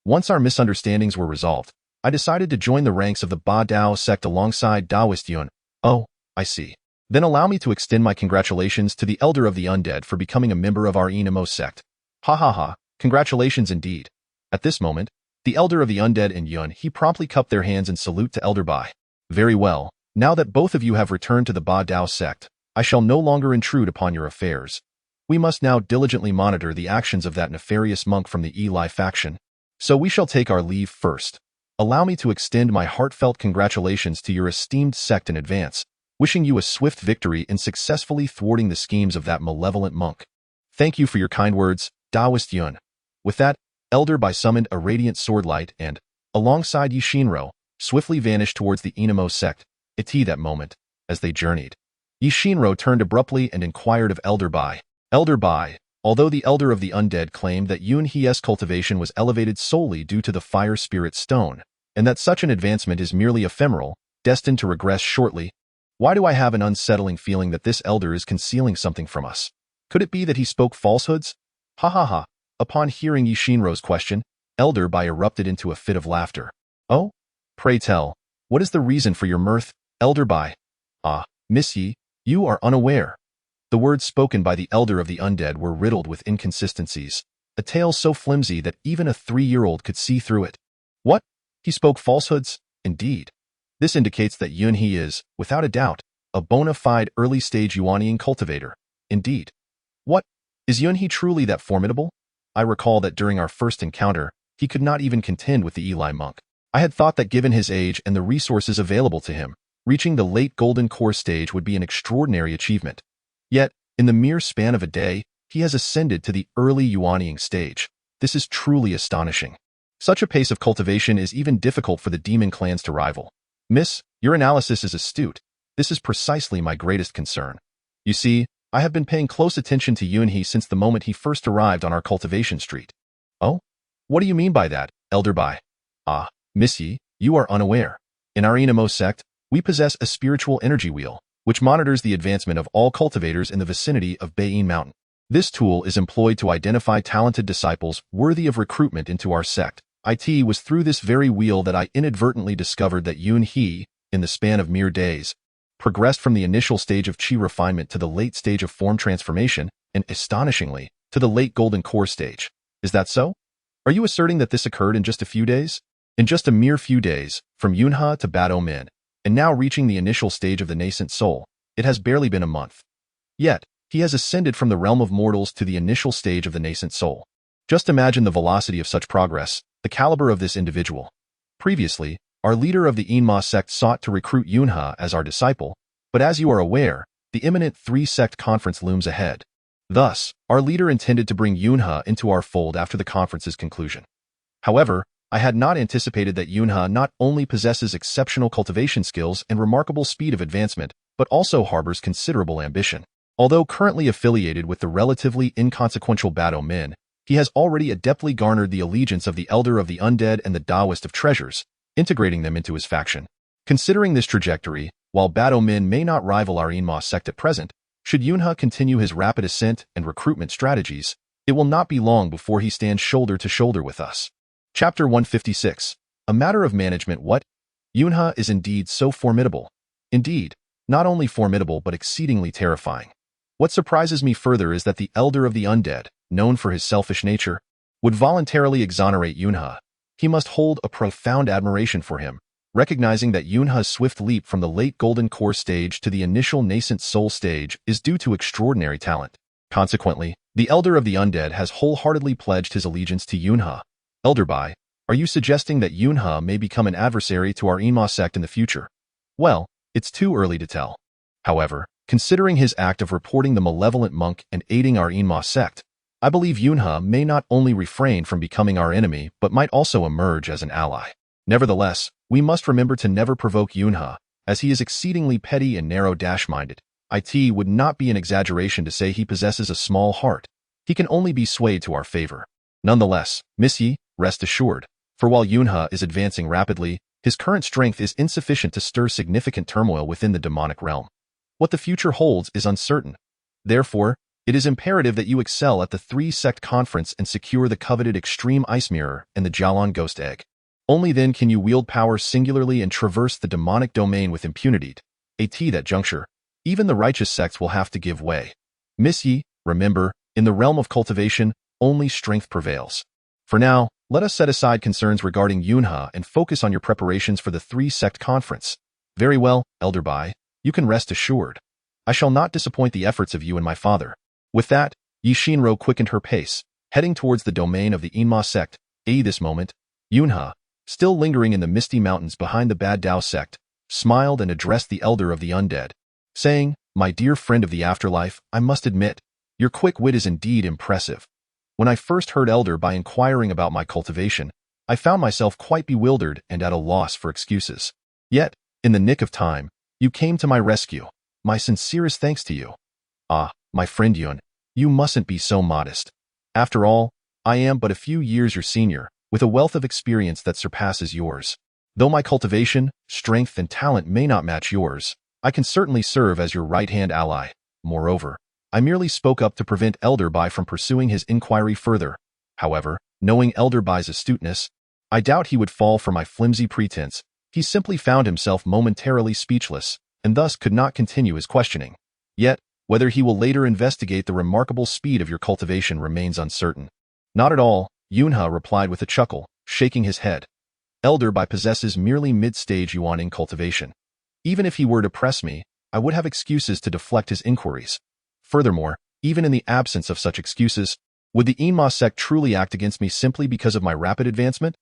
Once our misunderstandings were resolved, I decided to join the ranks of the Ba Dao sect alongside Taoist Yun. Oh, I see. Then allow me to extend my congratulations to the elder of the undead for becoming a member of our Enemo sect. Ha ha ha, congratulations indeed. At this moment, the elder of the undead and Yun he promptly cupped their hands in salute to Elder Bai. Very well, now that both of you have returned to the Ba Dao sect, I shall no longer intrude upon your affairs. We must now diligently monitor the actions of that nefarious monk from the Eli faction. So we shall take our leave first. Allow me to extend my heartfelt congratulations to your esteemed sect in advance, wishing you a swift victory in successfully thwarting the schemes of that malevolent monk. Thank you for your kind words, Taoist Yun. With that, Elder Bai summoned a radiant swordlight and, alongside Yishinro, swiftly vanished towards the Enemo sect. At that moment, as they journeyed, Yishinro turned abruptly and inquired of Elder Bai. Elder Bai, although the elder of the undead claimed that Yunhe's cultivation was elevated solely due to the fire spirit stone, and that such an advancement is merely ephemeral, destined to regress shortly, why do I have an unsettling feeling that this elder is concealing something from us? Could it be that he spoke falsehoods? Ha ha ha. Upon hearing Yishinro's question, Elder Bai erupted into a fit of laughter. Oh? Pray tell, what is the reason for your mirth, Elder Bai? Miss Yi, you are unaware. The words spoken by the elder of the undead were riddled with inconsistencies, a tale so flimsy that even a 3-year-old could see through it. What? He spoke falsehoods? Indeed. This indicates that Yunhe is, without a doubt, a bona fide early-stage Yuanian cultivator. Indeed. What? Is Yunhe truly that formidable? I recall that during our first encounter, he could not even contend with the Eli monk. I had thought that given his age and the resources available to him, reaching the late golden core stage would be an extraordinary achievement. Yet, in the mere span of a day, he has ascended to the early Yuanying stage. This is truly astonishing. Such a pace of cultivation is even difficult for the demon clans to rival. Miss, your analysis is astute. This is precisely my greatest concern. You see, I have been paying close attention to Yunhe since the moment he first arrived on our cultivation street. Oh? What do you mean by that, Elder Bai? Ah, Miss Yi, you are unaware. In our Inamo sect, we possess a spiritual energy wheel, which monitors the advancement of all cultivators in the vicinity of Beiyin Mountain. This tool is employed to identify talented disciples worthy of recruitment into our sect. It was through this very wheel that I inadvertently discovered that Yunhe, in the span of mere days, progressed from the initial stage of chi refinement to the late stage of form transformation, and astonishingly, to the late golden core stage. Is that so? Are you asserting that this occurred in just a few days? In just a mere few days, from Yunhe to Bado Min, and now reaching the initial stage of the nascent soul, it has barely been a month. Yet, he has ascended from the realm of mortals to the initial stage of the nascent soul. Just imagine the velocity of such progress, the caliber of this individual. Previously, our leader of the Inma sect sought to recruit Yunhe as our disciple, but as you are aware, the imminent three-sect conference looms ahead. Thus, our leader intended to bring Yunhe into our fold after the conference's conclusion. However, I had not anticipated that Yunhe not only possesses exceptional cultivation skills and remarkable speed of advancement, but also harbors considerable ambition. Although currently affiliated with the relatively inconsequential Bado Min, he has already adeptly garnered the allegiance of the Elder of the Undead and the Taoist of Treasures, integrating them into his faction. Considering this trajectory, while Bado Min may not rival our Inma sect at present, should Yunhe continue his rapid ascent and recruitment strategies, it will not be long before he stands shoulder to shoulder with us. Chapter 156. A matter of management. What? Yunhe is indeed so formidable. Indeed, not only formidable but exceedingly terrifying. What surprises me further is that the Elder of the Undead, known for his selfish nature, would voluntarily exonerate Yunhe. He must hold a profound admiration for him, recognizing that Yunhe's swift leap from the late golden core stage to the initial nascent soul stage is due to extraordinary talent. Consequently, the Elder of the Undead has wholeheartedly pledged his allegiance to Yunhe. Elder Bai, are you suggesting that Yunhe may become an adversary to our Inma sect in the future? Well, it's too early to tell. However, considering his act of reporting the malevolent monk and aiding our Inma sect, I believe Yunhe may not only refrain from becoming our enemy but might also emerge as an ally. Nevertheless, we must remember to never provoke Yunhe, as he is exceedingly petty and narrow-minded. It would not be an exaggeration to say he possesses a small heart. He can only be swayed to our favor. Nonetheless, Miss Yi, rest assured, for while Yunhe is advancing rapidly, his current strength is insufficient to stir significant turmoil within the demonic realm. What the future holds is uncertain. Therefore, it is imperative that you excel at the three-sect conference and secure the coveted Extreme Ice Mirror and the Jialan Ghost Egg. Only then can you wield power singularly and traverse the demonic domain with impunity. At that juncture, even the righteous sects will have to give way. Miss Yi, remember, in the realm of cultivation, only strength prevails. For now, let us set aside concerns regarding Yunhe and focus on your preparations for the three-sect conference. Very well, Elder Bai, you can rest assured. I shall not disappoint the efforts of you and my father. With that, Yi Shinro quickened her pace, heading towards the domain of the Inma sect. At this moment, Yunhe, still lingering in the misty mountains behind the Bad Dao sect, smiled and addressed the Elder of the Undead, saying, "My dear friend of the afterlife, I must admit, your quick wit is indeed impressive. When I first heard Elder Bai inquiring about my cultivation, I found myself quite bewildered and at a loss for excuses. Yet, in the nick of time, you came to my rescue. My sincerest thanks to you. Ah, my friend Yun, you mustn't be so modest. After all, I am but a few years your senior, with a wealth of experience that surpasses yours. Though my cultivation, strength, and talent may not match yours, I can certainly serve as your right-hand ally. Moreover, I merely spoke up to prevent Elder Bai from pursuing his inquiry further. However, knowing Elder Bai's astuteness, I doubt he would fall for my flimsy pretense. He simply found himself momentarily speechless, and thus could not continue his questioning. Yet, whether he will later investigate the remarkable speed of your cultivation remains uncertain. Not at all, Yunhe replied with a chuckle, shaking his head. Elder Bai possesses merely mid-stage Yuaning cultivation. Even if he were to press me, I would have excuses to deflect his inquiries. Furthermore, even in the absence of such excuses, would the Inma sect truly act against me simply because of my rapid advancement?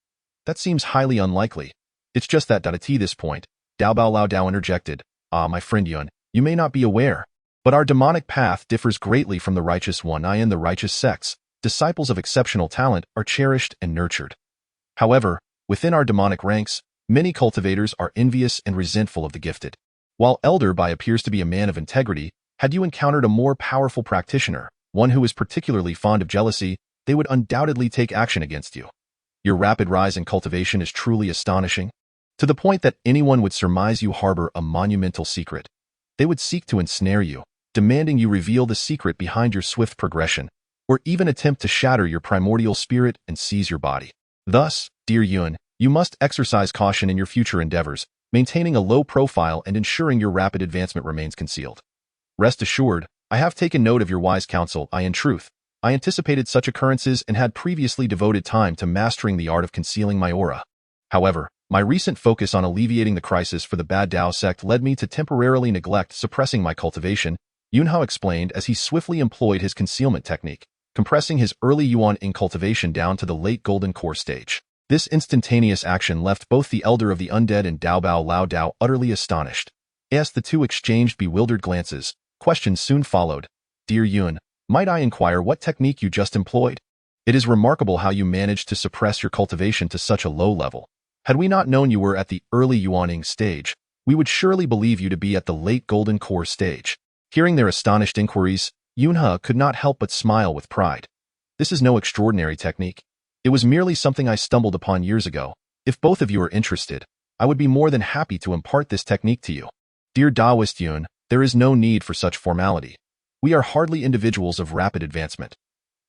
That seems highly unlikely. It's just that at this point, Dao Bao Lao Dao interjected, "Ah, my friend Yun, you may not be aware. But our demonic path differs greatly from the righteous one. In the righteous sects, disciples of exceptional talent are cherished and nurtured. However, within our demonic ranks, many cultivators are envious and resentful of the gifted. While Elder Bai appears to be a man of integrity, had you encountered a more powerful practitioner, one who is particularly fond of jealousy, they would undoubtedly take action against you. Your rapid rise in cultivation is truly astonishing, to the point that anyone would surmise you harbor a monumental secret. They would seek to ensnare you, demanding you reveal the secret behind your swift progression, or even attempt to shatter your primordial spirit and seize your body. Thus, dear Yun, you must exercise caution in your future endeavors, maintaining a low profile and ensuring your rapid advancement remains concealed. Rest assured, I have taken note of your wise counsel. In truth, I anticipated such occurrences and had previously devoted time to mastering the art of concealing my aura. However, my recent focus on alleviating the crisis for the Bad Dao sect led me to temporarily neglect suppressing my cultivation, Yunhao explained as he swiftly employed his concealment technique, compressing his early Yuan in cultivation down to the late Golden Core stage. This instantaneous action left both the Elder of the Undead and Daobao Lao Dao utterly astonished. As the two exchanged bewildered glances, questions soon followed. Dear Yun, might I inquire what technique you just employed? It is remarkable how you managed to suppress your cultivation to such a low level. Had we not known you were at the early Yuaning stage, we would surely believe you to be at the late Golden Core stage. Hearing their astonished inquiries, Yunhe could not help but smile with pride. This is no extraordinary technique. It was merely something I stumbled upon years ago. If both of you are interested, I would be more than happy to impart this technique to you. Dear Taoist Yun, there is no need for such formality. We are hardly individuals of rapid advancement.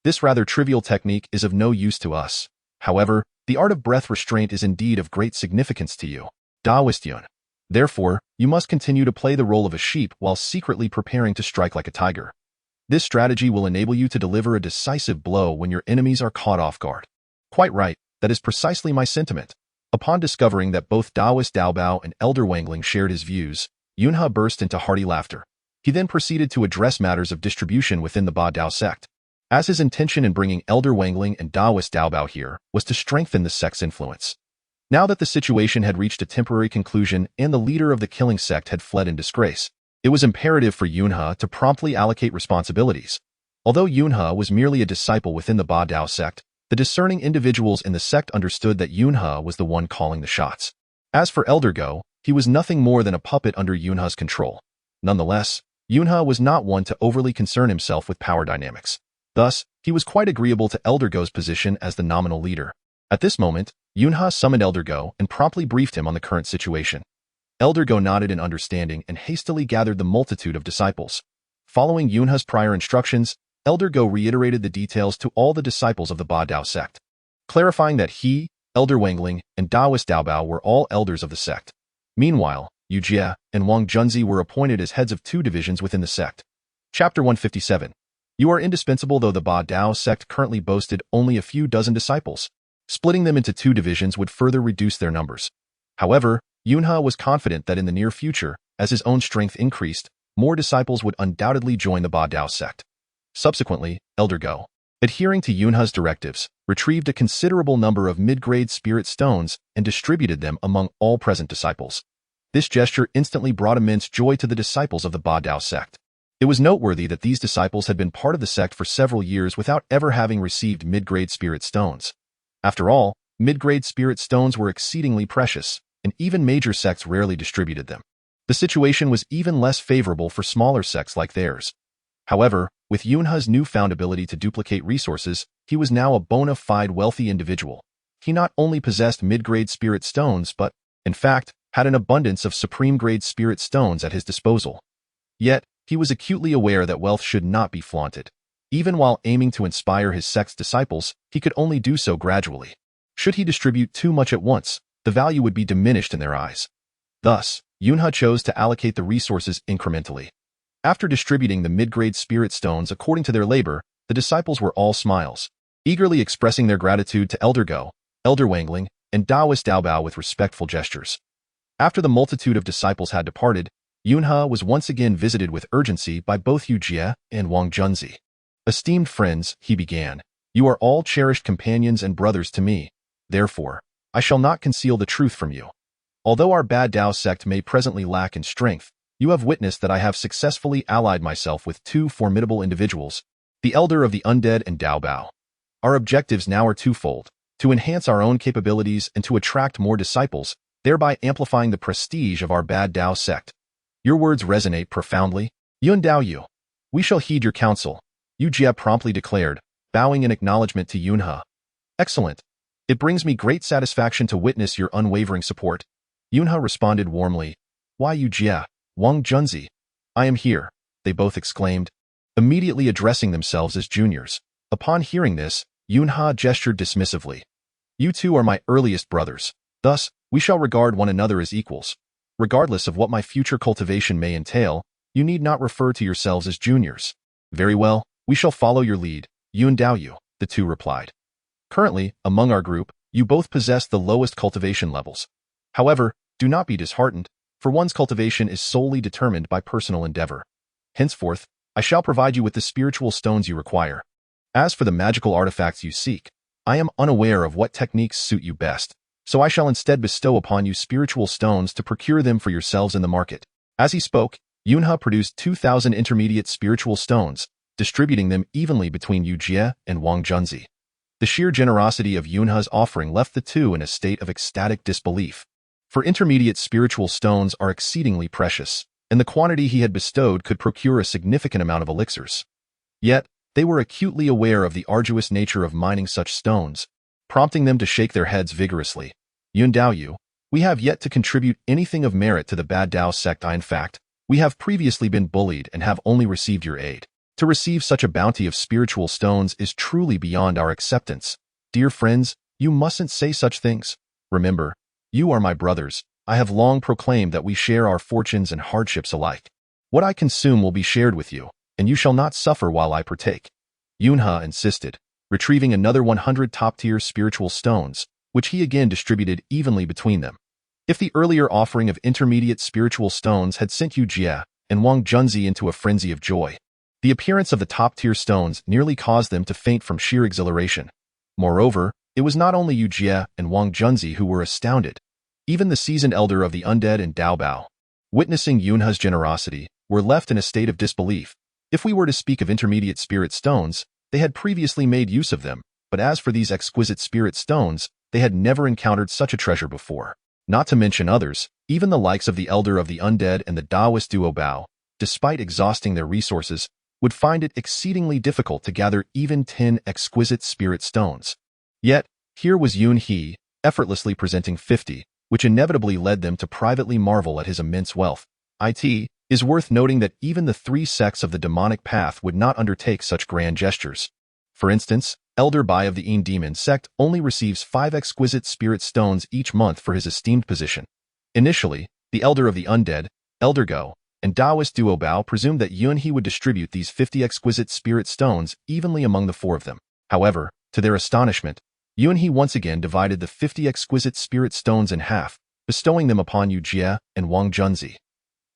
This rather trivial technique is of no use to us. However, the art of breath restraint is indeed of great significance to you, Taoist Yun. Therefore, you must continue to play the role of a sheep while secretly preparing to strike like a tiger. This strategy will enable you to deliver a decisive blow when your enemies are caught off guard. Quite right, that is precisely my sentiment. Upon discovering that both Taoist Daobao and Elder Wangling shared his views, Yunhe burst into hearty laughter. He then proceeded to address matters of distribution within the Ba Dao sect, as his intention in bringing Elder Wangling and Taoist Daobao here was to strengthen the sect's influence. Now that the situation had reached a temporary conclusion and the leader of the killing sect had fled in disgrace, it was imperative for Yunhe to promptly allocate responsibilities. Although Yunhe was merely a disciple within the Ba Dao sect, the discerning individuals in the sect understood that Yunhe was the one calling the shots. As for Elder Go, he was nothing more than a puppet under Yunhe's control. Nonetheless, Yunhe was not one to overly concern himself with power dynamics. Thus, he was quite agreeable to Elder Go's position as the nominal leader. At this moment, Yunhe summoned Elder Go and promptly briefed him on the current situation. Elder Go nodded in understanding and hastily gathered the multitude of disciples. Following Yunhe's prior instructions, Elder Go reiterated the details to all the disciples of the Ba Dao sect, clarifying that he, Elder Wangling, and Taoist Daobao were all elders of the sect. Meanwhile, Yu Jie and Wang Junzi were appointed as heads of 2 divisions within the sect. Chapter 157. You are indispensable. Though the Ba Dao sect currently boasted only a few dozen disciples, splitting them into 2 divisions would further reduce their numbers. However, Yunhe was confident that in the near future, as his own strength increased, more disciples would undoubtedly join the Ba Dao sect. Subsequently, Elder Go, adhering to Yunhe's directives, retrieved a considerable number of mid-grade spirit stones and distributed them among all present disciples. This gesture instantly brought immense joy to the disciples of the Ba Dao sect. It was noteworthy that these disciples had been part of the sect for several years without ever having received mid-grade spirit stones. After all, mid-grade spirit stones were exceedingly precious, and even major sects rarely distributed them. The situation was even less favorable for smaller sects like theirs. However, with Yunhe's newfound ability to duplicate resources, he was now a bona fide wealthy individual. He not only possessed mid-grade spirit stones but, in fact, had an abundance of supreme-grade spirit stones at his disposal. Yet, he was acutely aware that wealth should not be flaunted. Even while aiming to inspire his sect's disciples, he could only do so gradually. Should he distribute too much at once, the value would be diminished in their eyes. Thus, Yunhe chose to allocate the resources incrementally. After distributing the mid-grade spirit stones according to their labor, the disciples were all smiles, eagerly expressing their gratitude to Elder Go, Elder Wangling, and Taoist Daobao with respectful gestures. After the multitude of disciples had departed, Yunhe was once again visited with urgency by both Yu Jie and Wang Junzi. Esteemed friends, he began, you are all cherished companions and brothers to me. Therefore, I shall not conceal the truth from you. Although our Ba Dao sect may presently lack in strength, You have witnessed that I have successfully allied myself with two formidable individuals, the Elder of the Undead and Dao Bao. Our objectives now are twofold: to enhance our own capabilities and to attract more disciples, thereby amplifying the prestige of our Bad Dao sect. Your words resonate profoundly. Yun Dao Yu. We shall heed your counsel, Yu Jie promptly declared, bowing in acknowledgement to Yunhe. Excellent. It brings me great satisfaction to witness your unwavering support. Yunhe responded warmly. Why Yu Jie, Wang Junzi? I am here, they both exclaimed, immediately addressing themselves as juniors. Upon hearing this, Yunhe gestured dismissively. You two are my earliest brothers. Thus, we shall regard one another as equals. Regardless of what my future cultivation may entail, you need not refer to yourselves as juniors. Very well, we shall follow your lead, Yun Daoyu, the two replied. Currently, among our group, you both possess the lowest cultivation levels. However, do not be disheartened, for one's cultivation is solely determined by personal endeavor. Henceforth, I shall provide you with the spiritual stones you require. As for the magical artifacts you seek, I am unaware of what techniques suit you best, so I shall instead bestow upon you spiritual stones to procure them for yourselves in the market. As he spoke, Yunhe produced 2,000 intermediate spiritual stones, distributing them evenly between Yu Jie and Wang Junzi. The sheer generosity of Yunhe's offering left the two in a state of ecstatic disbelief. For intermediate spiritual stones are exceedingly precious, and the quantity he had bestowed could procure a significant amount of elixirs. Yet, they were acutely aware of the arduous nature of mining such stones, prompting them to shake their heads vigorously. Yun Daoyu, we have yet to contribute anything of merit to the Bad Dao sect. In fact, we have previously been bullied and have only received your aid. To receive such a bounty of spiritual stones is truly beyond our acceptance. Dear friends, you mustn't say such things. Remember, you are my brothers. I have long proclaimed that we share our fortunes and hardships alike. What I consume will be shared with you, and you shall not suffer while I partake. Yunhe insisted, retrieving another 100 top-tier spiritual stones, which he again distributed evenly between them. If the earlier offering of intermediate spiritual stones had sent Yu Jie and Wang Junzi into a frenzy of joy, the appearance of the top-tier stones nearly caused them to faint from sheer exhilaration. Moreover, it was not only Yu Jie and Wang Junzi who were astounded. Even the seasoned elder of the undead and Dao Bao, witnessing Yunhe's generosity, were left in a state of disbelief. If we were to speak of intermediate spirit stones, they had previously made use of them, but as for these exquisite spirit stones, they had never encountered such a treasure before. Not to mention others, even the likes of the elder of the undead and the Taoist duo Bao, despite exhausting their resources, would find it exceedingly difficult to gather even 10 exquisite spirit stones. Yet, here was Yun He, effortlessly presenting 50, which inevitably led them to privately marvel at his immense wealth. It is worth noting that even the three sects of the demonic path would not undertake such grand gestures. For instance, Elder Bai of the Een Demon sect only receives 5 exquisite spirit stones each month for his esteemed position. Initially, the Elder of the Undead, Elder Go, and Taoist duo Bao presumed that Yun He would distribute these 50 exquisite spirit stones evenly among the 4 of them. However, to their astonishment, Yun He once again divided the 50 exquisite spirit stones in half, bestowing them upon Yu Jie and Wang Junzi.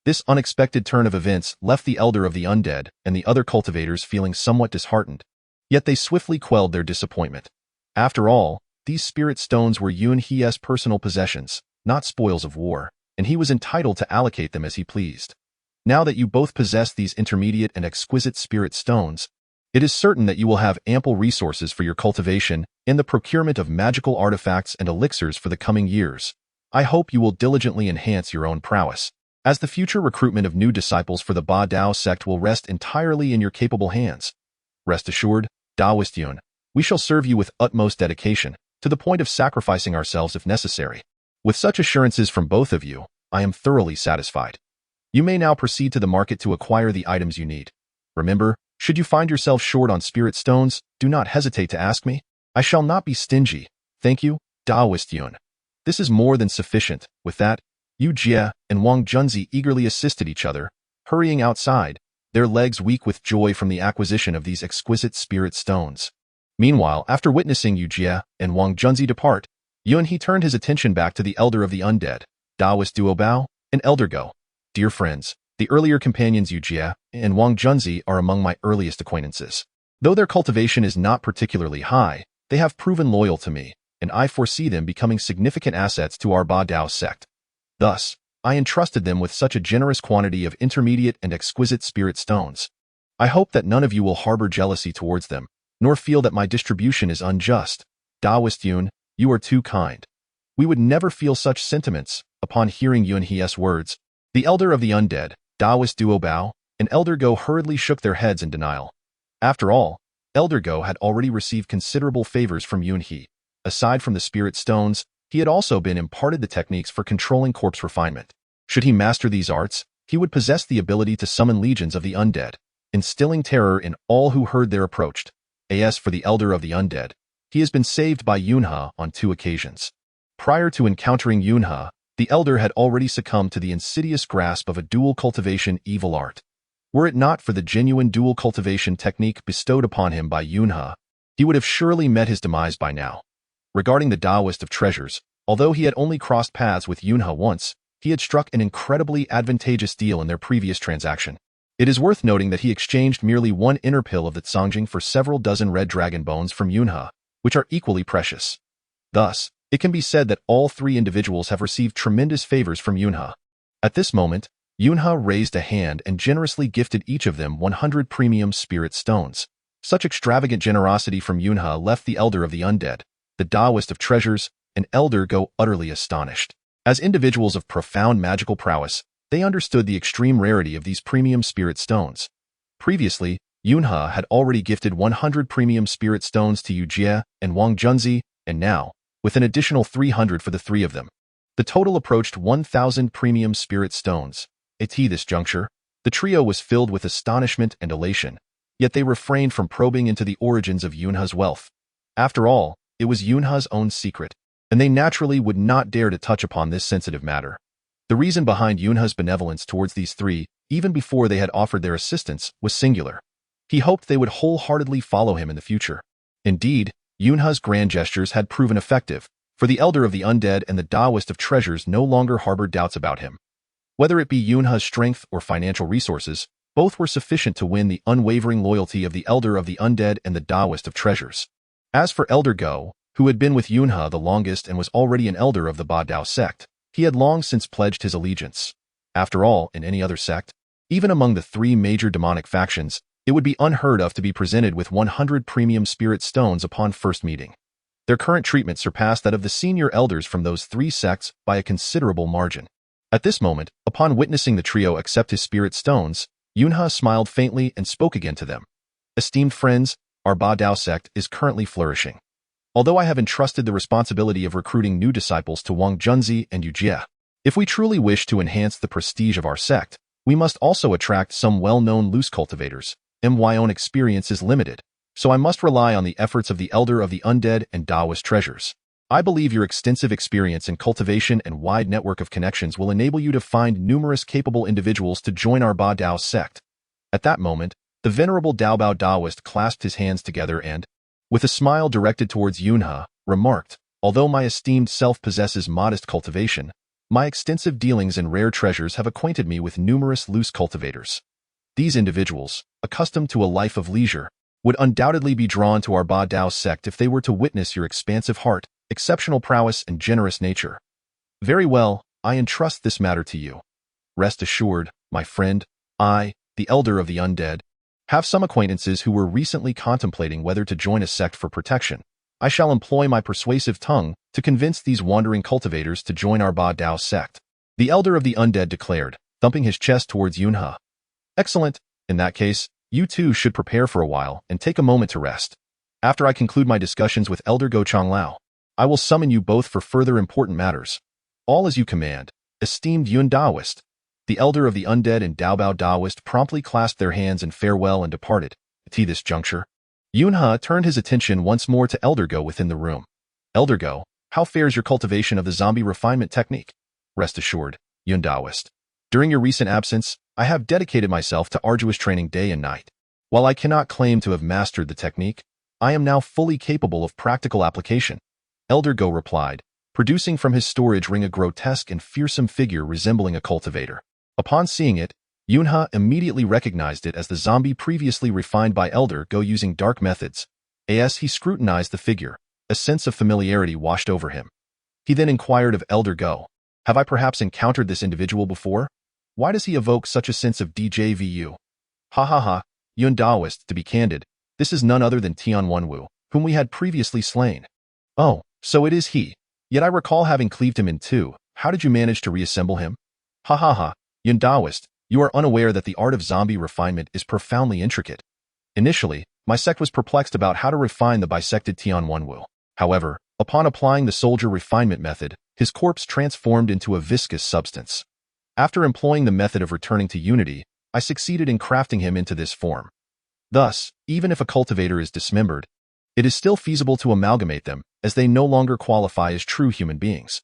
This unexpected turn of events left the Elder of the Undead and the other cultivators feeling somewhat disheartened, yet they swiftly quelled their disappointment. After all, these spirit stones were Yun He's personal possessions, not spoils of war, and he was entitled to allocate them as he pleased. Now that you both possess these intermediate and exquisite spirit stones, it is certain that you will have ample resources for your cultivation and the procurement of magical artifacts and elixirs for the coming years. I hope you will diligently enhance your own prowess, as the future recruitment of new disciples for the Ba Dao sect will rest entirely in your capable hands. Rest assured, Taoist Yun, we shall serve you with utmost dedication, to the point of sacrificing ourselves if necessary. With such assurances from both of you, I am thoroughly satisfied. You may now proceed to the market to acquire the items you need. Remember, should you find yourself short on spirit stones, do not hesitate to ask me. I shall not be stingy. Thank you, Taoist Yun. This is more than sufficient. With that, Yu Jie and Wang Junzi eagerly assisted each other, hurrying outside, their legs weak with joy from the acquisition of these exquisite spirit stones. Meanwhile, after witnessing Yu Jie and Wang Junzi depart, Yun He turned his attention back to the Elder of the Undead, Taoist duo Bao, and Elder Go. Dear friends, the earlier companions Yu Jie and Wang Junzi are among my earliest acquaintances. Though their cultivation is not particularly high, they have proven loyal to me, and I foresee them becoming significant assets to our Ba Dao sect. Thus, I entrusted them with such a generous quantity of intermediate and exquisite spirit stones. I hope that none of you will harbor jealousy towards them, nor feel that my distribution is unjust. Taoist Yun, you are too kind. We would never feel such sentiments. Upon hearing Yun He's words, the elder of the undead, Taoist Duo Bao, and Elder Go hurriedly shook their heads in denial. After all, Elder Go had already received considerable favors from Yun He. Aside from the spirit stones, he had also been imparted the techniques for controlling corpse refinement. Should he master these arts, he would possess the ability to summon legions of the undead, instilling terror in all who heard their approach. As for the elder of the undead, he has been saved by Yunha on 2 occasions. Prior to encountering Yunha, the elder had already succumbed to the insidious grasp of a dual cultivation evil art. Were it not for the genuine dual cultivation technique bestowed upon him by Yunha, he would have surely met his demise by now. Regarding the Taoist of treasures, although he had only crossed paths with Yunha once, he had struck an incredibly advantageous deal in their previous transaction. It is worth noting that he exchanged merely 1 inner pill of the Tsangjing for several dozen red dragon bones from Yunha, which are equally precious. Thus, it can be said that all 3 individuals have received tremendous favors from Yunha. At this moment, Yunha raised a hand and generously gifted each of them 100 premium spirit stones. Such extravagant generosity from Yunha left the elder of the undead, the Taoist of treasures, and Elder Go utterly astonished. As individuals of profound magical prowess, they understood the extreme rarity of these premium spirit stones. Previously, Yunha had already gifted 100 premium spirit stones to Yu Jie and Wang Junzi, and now, with an additional 300 for the 3 of them, the total approached 1,000 premium spirit stones. At this juncture, the trio was filled with astonishment and elation, yet they refrained from probing into the origins of Yunha's wealth. After all, it was Yunha's own secret, and they naturally would not dare to touch upon this sensitive matter. The reason behind Yunha's benevolence towards these 3, even before they had offered their assistance, was singular. He hoped they would wholeheartedly follow him in the future. Indeed, Yunha's grand gestures had proven effective, for the elder of the undead and the Taoist of treasures no longer harbored doubts about him. Whether it be Yunha's strength or financial resources, both were sufficient to win the unwavering loyalty of the elder of the undead and the Taoist of treasures. As for Elder Go, who had been with Yunha the longest and was already an elder of the Ba Dao sect, he had long since pledged his allegiance. After all, in any other sect, even among the 3 major demonic factions, it would be unheard of to be presented with 100 premium spirit stones upon first meeting. Their current treatment surpassed that of the senior elders from those 3 sects by a considerable margin. At this moment, upon witnessing the trio accept his spirit stones, Yunha smiled faintly and spoke again to them. Esteemed friends, our Ba Dao sect is currently flourishing. Although I have entrusted the responsibility of recruiting new disciples to Wang Junzi and Yu Jie, if we truly wish to enhance the prestige of our sect, we must also attract some well-known loose cultivators. My own experience is limited, so I must rely on the efforts of the elder of the undead and Taoist treasures. I believe your extensive experience in cultivation and wide network of connections will enable you to find numerous capable individuals to join our Ba Dao sect. At that moment, the venerable Daobao Taoist clasped his hands together and, with a smile directed towards Yunha, remarked, although my esteemed self possesses modest cultivation, my extensive dealings in rare treasures have acquainted me with numerous loose cultivators. These individuals, accustomed to a life of leisure, would undoubtedly be drawn to our Ba Dao sect if they were to witness your expansive heart, exceptional prowess, and generous nature. Very well, I entrust this matter to you. Rest assured, my friend, I, the elder of the undead, have some acquaintances who were recently contemplating whether to join a sect for protection. I shall employ my persuasive tongue to convince these wandering cultivators to join our Ba Dao sect. The elder of the undead declared, thumping his chest towards Yunha. Excellent. In that case, you two should prepare for a while and take a moment to rest. After I conclude my discussions with Elder Go Changlao, I will summon you both for further important matters. All as you command, esteemed Yun Daoist. The elder of the undead and Daobao Daoist promptly clasped their hands in farewell and departed. At this juncture, Yunha turned his attention once more to Elder Go within the room. Elder Go, how fares your cultivation of the zombie refinement technique? Rest assured, Yun Daoist. During your recent absence, I have dedicated myself to arduous training day and night. While I cannot claim to have mastered the technique, I am now fully capable of practical application. Elder Go replied, producing from his storage ring a grotesque and fearsome figure resembling a cultivator. Upon seeing it, Yunha immediately recognized it as the zombie previously refined by Elder Go using dark methods. As he scrutinized the figure, a sense of familiarity washed over him. He then inquired of Elder Go, Have I perhaps encountered this individual before? Why does he evoke such a sense of deja vu? Ha ha ha, Yun Daoist, to be candid, this is none other than Tian Wenwu, whom we had previously slain. Oh, so it is he. Yet I recall having cleaved him in two. How did you manage to reassemble him? Ha ha ha, Yun Daoist, you are unaware that the art of zombie refinement is profoundly intricate. Initially, my sect was perplexed about how to refine the bisected Tian Wenwu. However, upon applying the soldier refinement method, his corpse transformed into a viscous substance. After employing the method of returning to unity, I succeeded in crafting him into this form. Thus, even if a cultivator is dismembered, it is still feasible to amalgamate them, as they no longer qualify as true human beings.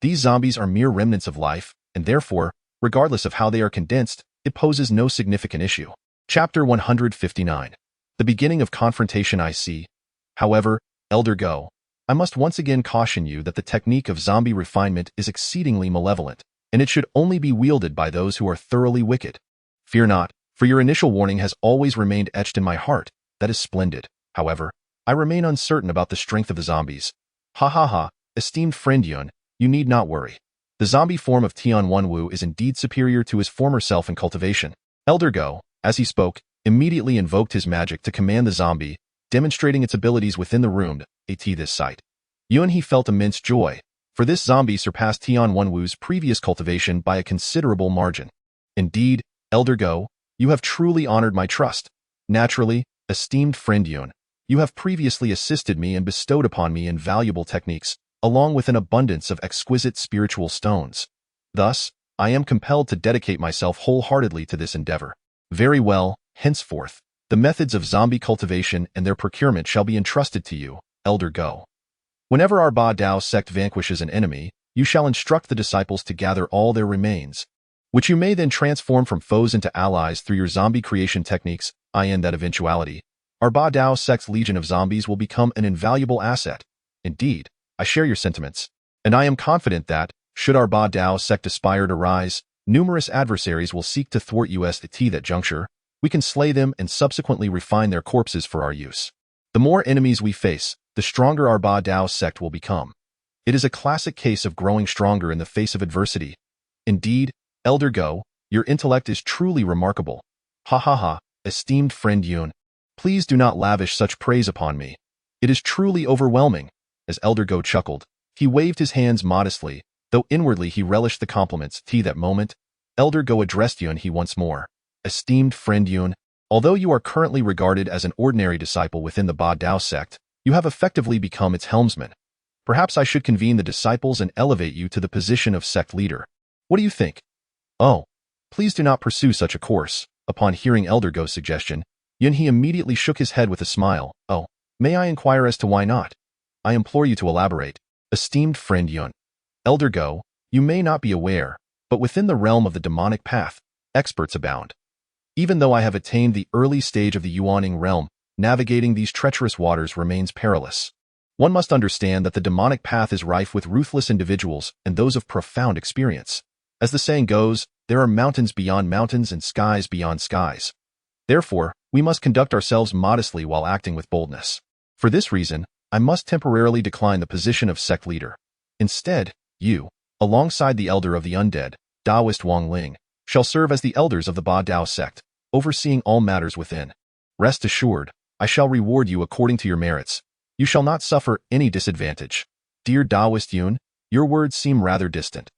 These zombies are mere remnants of life, and therefore, regardless of how they are condensed, it poses no significant issue. Chapter 159. The beginning of confrontation I see. However, Elder Go, I must once again caution you that the technique of zombie refinement is exceedingly malevolent, and it should only be wielded by those who are thoroughly wicked. Fear not, for your initial warning has always remained etched in my heart. That is splendid. However, I remain uncertain about the strength of the zombies. Ha ha ha, esteemed friend Yun, you need not worry. The zombie form of Tian Wenwu is indeed superior to his former self in cultivation. Elder Go, as he spoke, immediately invoked his magic to command the zombie, demonstrating its abilities within the room. At this sight, Yun he felt immense joy, for this zombie surpassed Tian Wenwu's previous cultivation by a considerable margin. Indeed, Elder Go, you have truly honored my trust. Naturally, esteemed friend Yun, you have previously assisted me and bestowed upon me invaluable techniques, along with an abundance of exquisite spiritual stones. Thus, I am compelled to dedicate myself wholeheartedly to this endeavor. Very well, henceforth, the methods of zombie cultivation and their procurement shall be entrusted to you, Elder Go. Whenever our Ba Dao sect vanquishes an enemy, you shall instruct the disciples to gather all their remains, which you may then transform from foes into allies through your zombie creation techniques. In that eventuality, our Ba Dao sect's legion of zombies will become an invaluable asset. Indeed, I share your sentiments, and I am confident that, should our Ba Dao sect aspire to rise, numerous adversaries will seek to thwart us at that juncture. We can slay them and subsequently refine their corpses for our use. The more enemies we face, the stronger our Ba Dao sect will become. It is a classic case of growing stronger in the face of adversity. Indeed, Elder Go, your intellect is truly remarkable. Ha ha ha, esteemed friend Yun, please do not lavish such praise upon me. It is truly overwhelming. As Elder Go chuckled, he waved his hands modestly, though inwardly he relished the compliments. That moment, Elder Go addressed Yun he once more. Esteemed friend Yun, although you are currently regarded as an ordinary disciple within the Ba Dao sect, you have effectively become its helmsman. Perhaps I should convene the disciples and elevate you to the position of sect leader. What do you think? Oh, please do not pursue such a course. Upon hearing Elder Go's suggestion, Yun he immediately shook his head with a smile. Oh, may I inquire as to why not? I implore you to elaborate. Esteemed friend Yun, Elder Go, you may not be aware, but within the realm of the demonic path, experts abound. Even though I have attained the early stage of the Yuaning realm, navigating these treacherous waters remains perilous. One must understand that the demonic path is rife with ruthless individuals and those of profound experience. As the saying goes, there are mountains beyond mountains and skies beyond skies. Therefore, we must conduct ourselves modestly while acting with boldness. For this reason, I must temporarily decline the position of sect leader. Instead, you, alongside the elder of the undead, Taoist Wang Ling, shall serve as the elders of the Ba Dao sect, overseeing all matters within. Rest assured, I shall reward you according to your merits. You shall not suffer any disadvantage. Dear Taoist Yun, your words seem rather distant.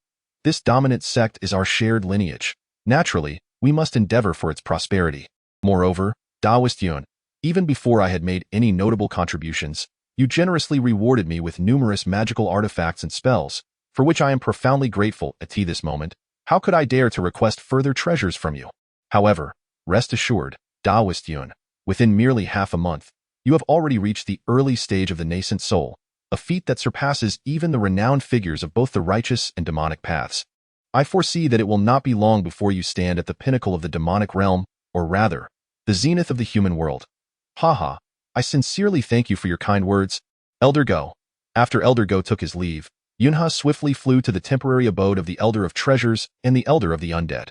This dominant sect is our shared lineage. Naturally, we must endeavor for its prosperity. Moreover, Taoist Yun, even before I had made any notable contributions, you generously rewarded me with numerous magical artifacts and spells, for which I am profoundly grateful. At this moment, how could I dare to request further treasures from you? However, rest assured, Taoist Yun, within merely half a month, you have already reached the early stage of the nascent soul, a feat that surpasses even the renowned figures of both the righteous and demonic paths. I foresee that it will not be long before you stand at the pinnacle of the demonic realm, or rather, the zenith of the human world. Haha, I sincerely thank you for your kind words, Elder Go. After Elder Go took his leave, Yunha swiftly flew to the temporary abode of the Elder of Treasures and the Elder of the Undead.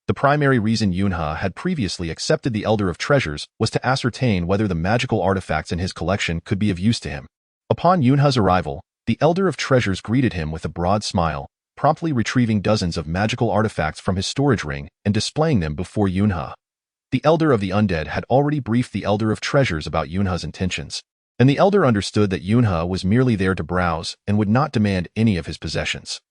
The primary reason Yunha had previously accepted the Elder of Treasures was to ascertain whether the magical artifacts in his collection could be of use to him. Upon Yunha's arrival, the Elder of Treasures greeted him with a broad smile, promptly retrieving dozens of magical artifacts from his storage ring and displaying them before Yunhe. The Elder of the Undead had already briefed the Elder of Treasures about Yunhe's intentions, and the Elder understood that Yunhe was merely there to browse and would not demand any of his possessions.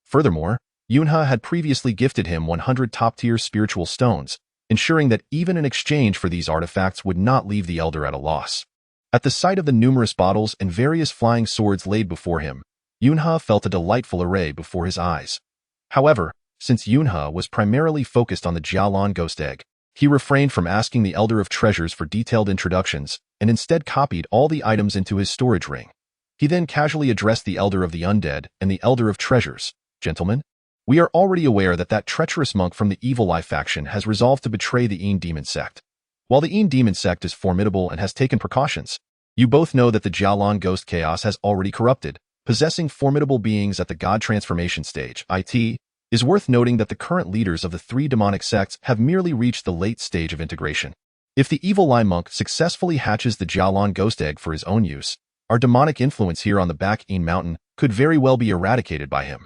Furthermore, Yunhe had previously gifted him 100 top-tier spiritual stones, ensuring that even in exchange for these artifacts would not leave the Elder at a loss. At the sight of the numerous bottles and various flying swords laid before him, Yunhe felt a delightful array before his eyes. However, since Yunhe was primarily focused on the Jialan ghost egg, he refrained from asking the Elder of Treasures for detailed introductions and instead copied all the items into his storage ring. He then casually addressed the Elder of the Undead and the Elder of Treasures. "Gentlemen, we are already aware that treacherous monk from the Evil Eye faction has resolved to betray the Een Demon sect. While the Een Demon sect is formidable and has taken precautions, you both know that the Jialan ghost chaos has already corrupted, possessing formidable beings at the god transformation stage. It is worth noting that the current leaders of the three demonic sects have merely reached the late stage of integration. If the Evil Eye monk successfully hatches the Jialan ghost egg for his own use, our demonic influence here on the Back Een Mountain could very well be eradicated by him."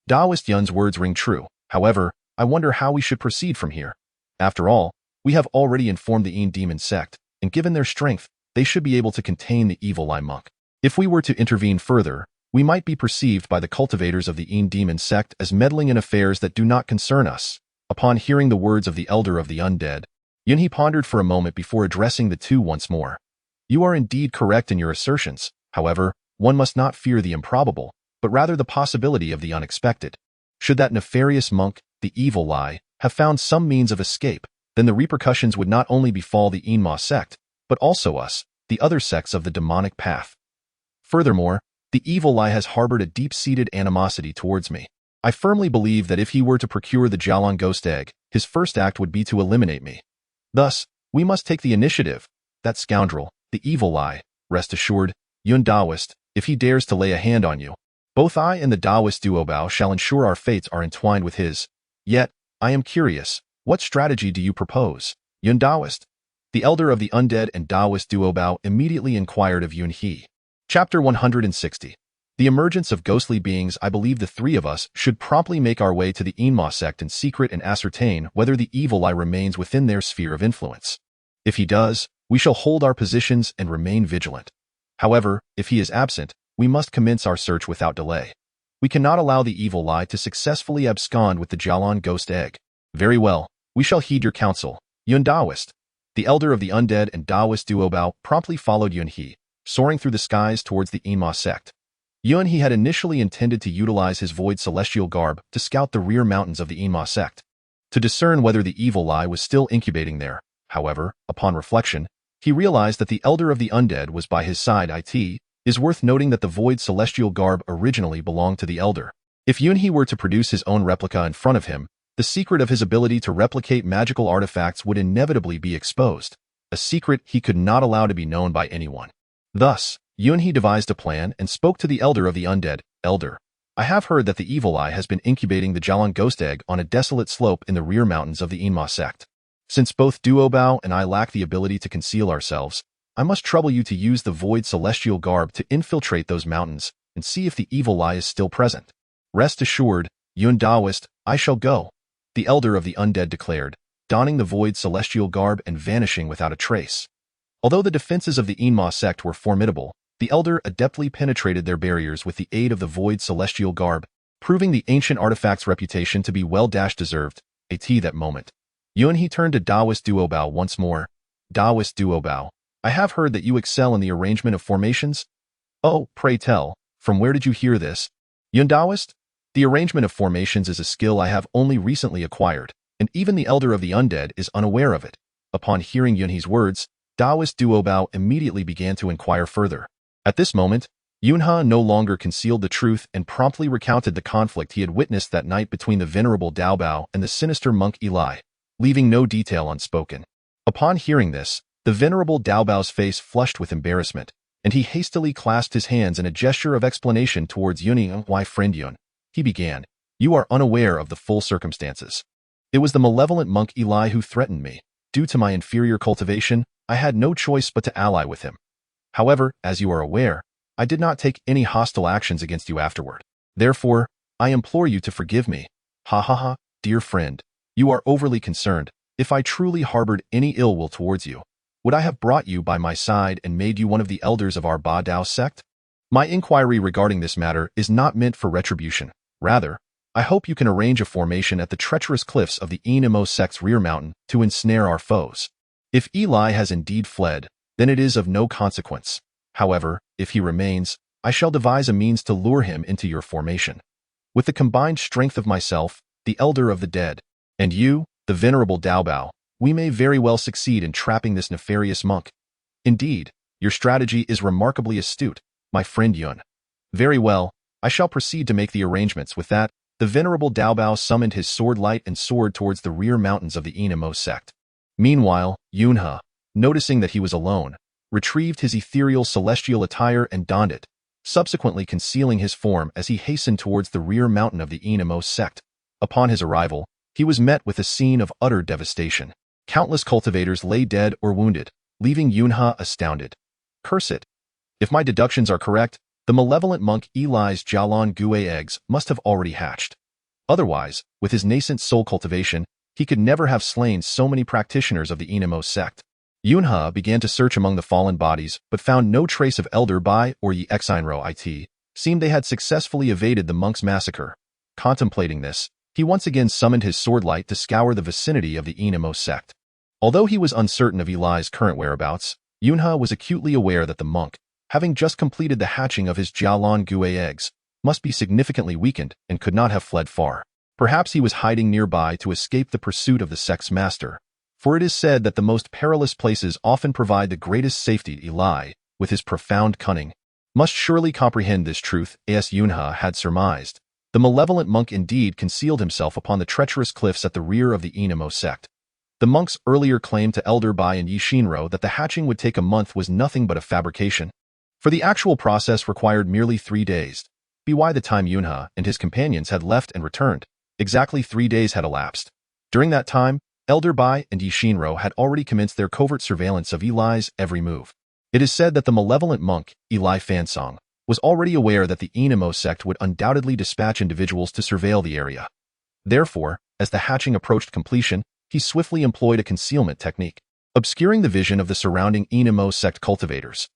Daoist Yun's words ring true. However, I wonder how we should proceed from here. After all, we have already informed the Een Demon sect, and given their strength, they should be able to contain the Evil Eye monk. If we were to intervene further, we might be perceived by the cultivators of the Een Demon sect as meddling in affairs that do not concern us. Upon hearing the words of the Elder of the Undead, Yunhe pondered for a moment before addressing the two once more. "You are indeed correct in your assertions. However, one must not fear the improbable, but rather the possibility of the unexpected. Should that nefarious monk, the Evil Eye, have found some means of escape, then the repercussions would not only befall the Enma sect, but also us, the other sects of the demonic path. Furthermore, the Evil Eye has harbored a deep-seated animosity towards me. I firmly believe that if he were to procure the Jialan ghost egg, his first act would be to eliminate me. Thus, we must take the initiative. That scoundrel, the Evil Eye, rest assured, Yun Daoist, if he dares to lay a hand on you, both I and the Daoist Duobao shall ensure our fates are entwined with his. Yet, I am curious, what strategy do you propose, Yun Daoist?" The Elder of the Undead and Daoist Duobao immediately inquired of Yunhe. Chapter 160. The emergence of ghostly beings. I believe the three of us should promptly make our way to the Enma sect in secret and ascertain whether the Evil Eye remains within their sphere of influence. If he does, we shall hold our positions and remain vigilant. However, if he is absent, we must commence our search without delay. We cannot allow the Evil Eye to successfully abscond with the Jialan ghost egg. "Very well, we shall heed your counsel, Yun Daoist." The Elder of the Undead and Daoist Duobao promptly followed Yunhe, soaring through the skies towards the Enma sect. Yunhe had initially intended to utilize his void celestial garb to scout the rear mountains of the Enma sect, to discern whether the Evil Eye was still incubating there. However, upon reflection, he realized that the Elder of the Undead was by his side. It is worth noting that the void celestial garb originally belonged to the Elder. If Yunhe were to produce his own replica in front of him, the secret of his ability to replicate magical artifacts would inevitably be exposed, a secret he could not allow to be known by anyone. Thus, Yunhe devised a plan and spoke to the Elder of the Undead. "Elder, I have heard that the Evil Eye has been incubating the Jialan ghost egg on a desolate slope in the rear mountains of the Enma sect. Since both Duobao and I lack the ability to conceal ourselves, I must trouble you to use the void celestial garb to infiltrate those mountains and see if the Evil Eye is still present. Rest assured, Yun Daoist, I shall go," the Elder of the Undead declared, donning the void celestial garb and vanishing without a trace. Although the defenses of the Enma sect were formidable, the Elder adeptly penetrated their barriers with the aid of the void celestial garb, proving the ancient artifact's reputation to be well-deserved. That moment, Yunhe turned to Daoist Duobao once more. "Daoist Duobao, I have heard that you excel in the arrangement of formations. Oh, pray tell, from where did you hear this, Yun Daoist?" "The arrangement of formations is a skill I have only recently acquired, and even the Elder of the Undead is unaware of it." Upon hearing Yunhe's words, Daoist Duobao immediately began to inquire further. At this moment, Yunhe no longer concealed the truth and promptly recounted the conflict he had witnessed that night between the venerable Daobao and the sinister monk Eli, leaving no detail unspoken. Upon hearing this, the venerable Daobao's face flushed with embarrassment, and he hastily clasped his hands in a gesture of explanation towards Yunhe. "Why, friend Yun," he began, "you are unaware of the full circumstances. It was the malevolent monk Eli who threatened me. Due to my inferior cultivation, I had no choice but to ally with him. However, as you are aware, I did not take any hostile actions against you afterward. Therefore, I implore you to forgive me. Ha ha ha, dear friend. You are overly concerned. If I truly harbored any ill will towards you, would I have brought you by my side and made you one of the elders of our Ba Dao sect? My inquiry regarding this matter is not meant for retribution. Rather, I hope you can arrange a formation at the treacherous cliffs of the Enemo sect's rear mountain to ensnare our foes. If Eli has indeed fled, then it is of no consequence. However, if he remains, I shall devise a means to lure him into your formation. With the combined strength of myself, the elder of the dead, and you, the venerable Daobao, we may very well succeed in trapping this nefarious monk. Indeed, your strategy is remarkably astute, my friend Yun. Very well, I shall proceed to make the arrangements. With that, the venerable Daobao summoned his sword light and soared towards the rear mountains of the Enemo sect. Meanwhile, Yunhe, noticing that he was alone, retrieved his ethereal celestial attire and donned it, subsequently concealing his form as he hastened towards the rear mountain of the Enemo sect. Upon his arrival, he was met with a scene of utter devastation. Countless cultivators lay dead or wounded, leaving Yunhe astounded. Curse it! If my deductions are correct, the malevolent monk Eli's Jialan Gue eggs must have already hatched. Otherwise, with his nascent soul cultivation, he could never have slain so many practitioners of the Enemo sect. Yunhe began to search among the fallen bodies, but found no trace of Elder Bai or Yi Xinro it. Seemed they had successfully evaded the monk's massacre. Contemplating this, he once again summoned his sword light to scour the vicinity of the Enemo sect. Although he was uncertain of Eli's current whereabouts, Yunhe was acutely aware that the monk, having just completed the hatching of his Jialan Gue eggs, must be significantly weakened and could not have fled far. Perhaps he was hiding nearby to escape the pursuit of the sect's master, for it is said that the most perilous places often provide the greatest safety. Eli, with his profound cunning, must surely comprehend this truth, as Yunhe had surmised. The malevolent monk indeed concealed himself upon the treacherous cliffs at the rear of the Enemo sect. The monk's earlier claim to Elder Bai and Yi Shinro that the hatching would take a month was nothing but a fabrication, for the actual process required merely 3 days. By the time Yunhe and his companions had left and returned, exactly 3 days had elapsed. During that time, Elder Bai and Yi Shinro had already commenced their covert surveillance of Eli's every move. It is said that the malevolent monk, Eli Fansong, was already aware that the Enemo sect would undoubtedly dispatch individuals to surveil the area. Therefore, as the hatching approached completion, he swiftly employed a concealment technique, obscuring the vision of the surrounding Enemo sect cultivators.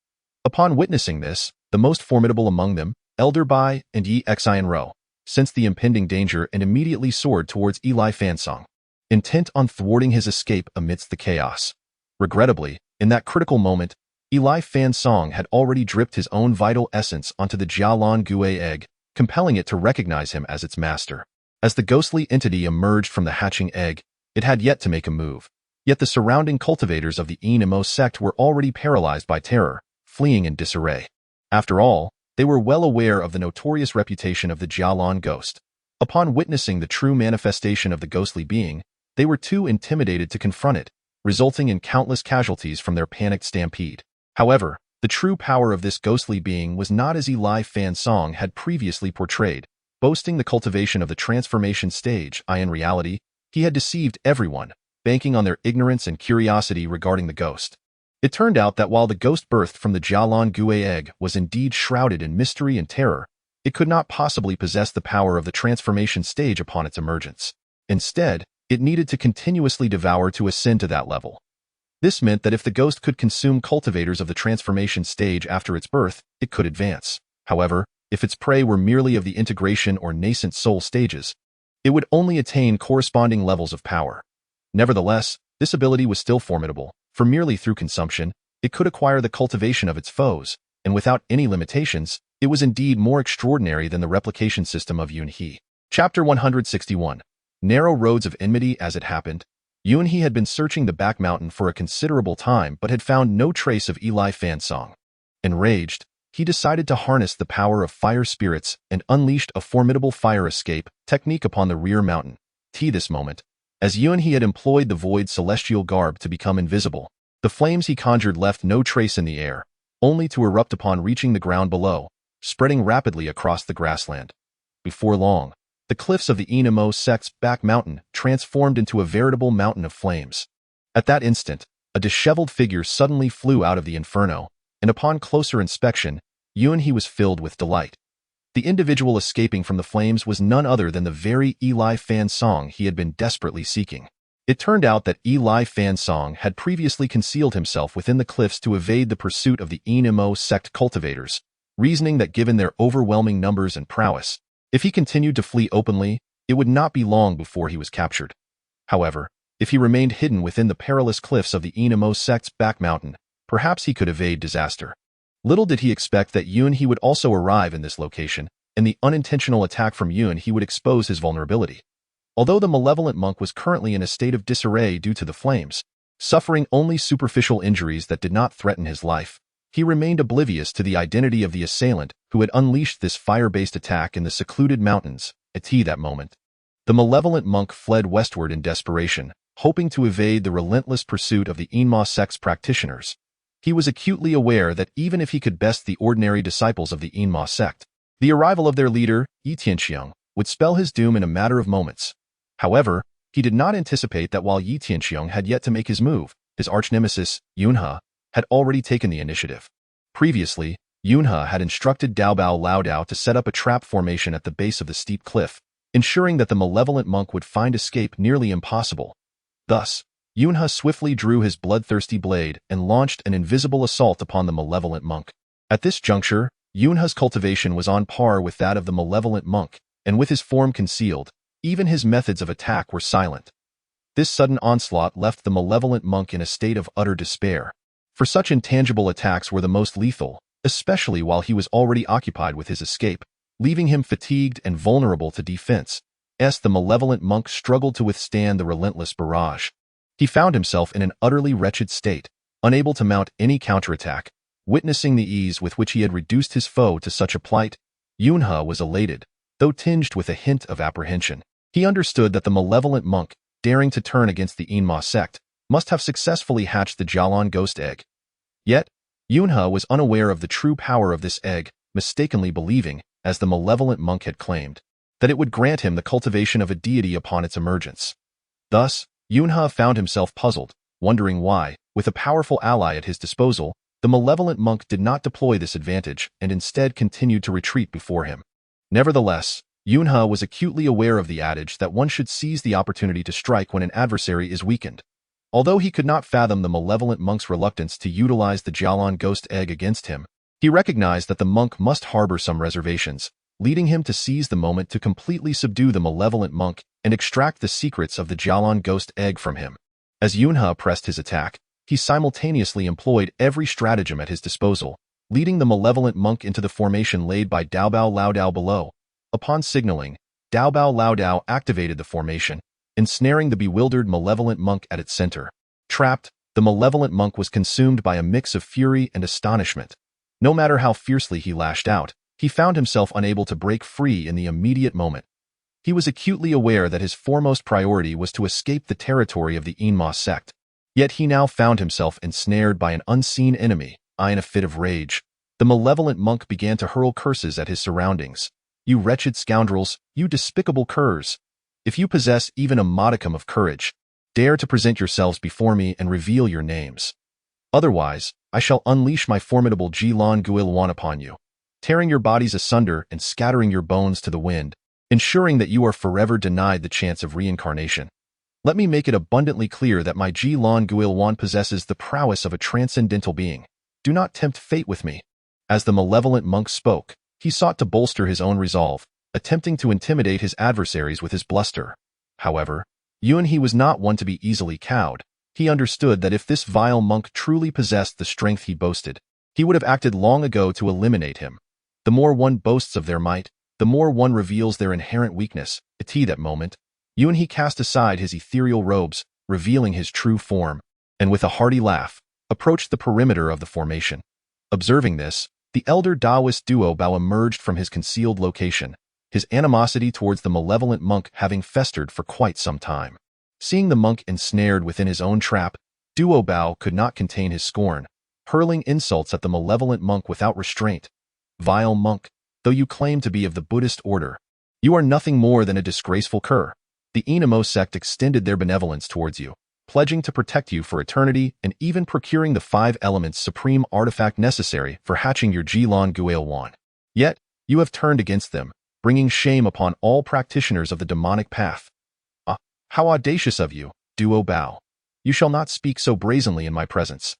Upon witnessing this, the most formidable among them, Elder Bai and Yi Xinro, sensed the impending danger and immediately soared towards Eli Fansong, intent on thwarting his escape amidst the chaos. Regrettably, in that critical moment, Eli Fansong had already dripped his own vital essence onto the Jialan Gue egg, compelling it to recognize him as its master. As the ghostly entity emerged from the hatching egg, it had yet to make a move. Yet the surrounding cultivators of the Enemo sect were already paralyzed by terror, fleeing in disarray. After all, they were well aware of the notorious reputation of the Jialan ghost. Upon witnessing the true manifestation of the ghostly being, they were too intimidated to confront it, resulting in countless casualties from their panicked stampede. However, the true power of this ghostly being was not as Eli Fansong had previously portrayed, boasting the cultivation of the transformation stage. In reality, he had deceived everyone, banking on their ignorance and curiosity regarding the ghost. It turned out that while the ghost birthed from the Jialan Gue egg was indeed shrouded in mystery and terror, it could not possibly possess the power of the transformation stage upon its emergence. Instead, it needed to continuously devour to ascend to that level. This meant that if the ghost could consume cultivators of the transformation stage after its birth, it could advance. However, if its prey were merely of the integration or nascent soul stages, it would only attain corresponding levels of power. Nevertheless, this ability was still formidable, for merely through consumption, it could acquire the cultivation of its foes, and without any limitations, it was indeed more extraordinary than the replication system of Yunhe. Chapter 161. Narrow Roads of Enmity. As it happened, Yunhe had been searching the back mountain for a considerable time but had found no trace of Eli Fansong. Enraged, he decided to harness the power of fire spirits and unleashed a formidable fire escape technique upon the rear mountain. This moment, as Yunhe had employed the void celestial garb to become invisible, the flames he conjured left no trace in the air, only to erupt upon reaching the ground below, spreading rapidly across the grassland. Before long, the cliffs of the Enemo sect's back mountain transformed into a veritable mountain of flames. At that instant, a disheveled figure suddenly flew out of the inferno, and upon closer inspection, Yunhe was filled with delight. The individual escaping from the flames was none other than the very Eli Fan Song he had been desperately seeking. It turned out that Eli Fan Song had previously concealed himself within the cliffs to evade the pursuit of the Enmo sect cultivators, reasoning that given their overwhelming numbers and prowess, if he continued to flee openly, it would not be long before he was captured. However, if he remained hidden within the perilous cliffs of the Enmo sect's back mountain, perhaps he could evade disaster. Little did he expect that He would also arrive in this location, and the unintentional attack from He would expose his vulnerability. Although the malevolent monk was currently in a state of disarray due to the flames, suffering only superficial injuries that did not threaten his life, he remained oblivious to the identity of the assailant who had unleashed this fire-based attack in the secluded mountains at that moment. The malevolent monk fled westward in desperation, hoping to evade the relentless pursuit of the Enma sect's practitioners. He was acutely aware that even if he could best the ordinary disciples of the Enma sect, the arrival of their leader, Tianxiang, would spell his doom in a matter of moments. However, he did not anticipate that while Tianxiang had yet to make his move, his arch-nemesis, Yunhe, had already taken the initiative. Previously, Yunhe had instructed Daobao Laodao to set up a trap formation at the base of the steep cliff, ensuring that the malevolent monk would find escape nearly impossible. Thus, Yunhe swiftly drew his bloodthirsty blade and launched an invisible assault upon the malevolent monk. At this juncture, Yunhe's cultivation was on par with that of the malevolent monk, and with his form concealed, even his methods of attack were silent. This sudden onslaught left the malevolent monk in a state of utter despair, for such intangible attacks were the most lethal, especially while he was already occupied with his escape, leaving him fatigued and vulnerable to defense. The malevolent monk struggled to withstand the relentless barrage. He found himself in an utterly wretched state, unable to mount any counterattack. Witnessing the ease with which he had reduced his foe to such a plight, Yunhe was elated, though tinged with a hint of apprehension. He understood that the malevolent monk, daring to turn against the Enma sect, must have successfully hatched the Jialan ghost egg. Yet, Yunhe was unaware of the true power of this egg, mistakenly believing, as the malevolent monk had claimed, that it would grant him the cultivation of a deity upon its emergence. Thus, Yunhe found himself puzzled, wondering why, with a powerful ally at his disposal, the malevolent monk did not deploy this advantage and instead continued to retreat before him. Nevertheless, Yunhe was acutely aware of the adage that one should seize the opportunity to strike when an adversary is weakened. Although he could not fathom the malevolent monk's reluctance to utilize the Jialan ghost egg against him, he recognized that the monk must harbor some reservations, leading him to seize the moment to completely subdue the malevolent monk and extract the secrets of the Jialan ghost egg from him. As Yunhe pressed his attack, he simultaneously employed every stratagem at his disposal, leading the malevolent monk into the formation laid by Daobao Laodao below. Upon signaling, Daobao Laodao activated the formation, ensnaring the bewildered malevolent monk at its center. Trapped, the malevolent monk was consumed by a mix of fury and astonishment. No matter how fiercely he lashed out, he found himself unable to break free in the immediate moment. He was acutely aware that his foremost priority was to escape the territory of the Enma sect. Yet he now found himself ensnared by an unseen enemy. In a fit of rage, the malevolent monk began to hurl curses at his surroundings. "You wretched scoundrels, you despicable curs! If you possess even a modicum of courage, dare to present yourselves before me and reveal your names. Otherwise, I shall unleash my formidable Jilan Guilwan upon you, tearing your bodies asunder and scattering your bones to the wind, ensuring that you are forever denied the chance of reincarnation. Let me make it abundantly clear that my Jilan Guilwan possesses the prowess of a transcendental being. Do not tempt fate with me." As the malevolent monk spoke, he sought to bolster his own resolve, attempting to intimidate his adversaries with his bluster. However, He was not one to be easily cowed. He understood that if this vile monk truly possessed the strength he boasted, he would have acted long ago to eliminate him. The more one boasts of their might, the more one reveals their inherent weakness. At that moment, He cast aside his ethereal robes, revealing his true form, and with a hearty laugh, approached the perimeter of the formation. Observing this, the elder Taoist Duo emerged from his concealed location, his animosity towards the malevolent monk having festered for quite some time. Seeing the monk ensnared within his own trap, Duo could not contain his scorn, hurling insults at the malevolent monk without restraint. "Vile monk, though you claim to be of the Buddhist order, you are nothing more than a disgraceful cur. The Enmo sect extended their benevolence towards you, pledging to protect you for eternity and even procuring the 5 elements supreme artifact necessary for hatching your Jilan Guilwan. Yet, You have turned against them, bringing shame upon all practitioners of the demonic path. Ah, how audacious of you, Duo Bao. You shall not speak so brazenly in my presence.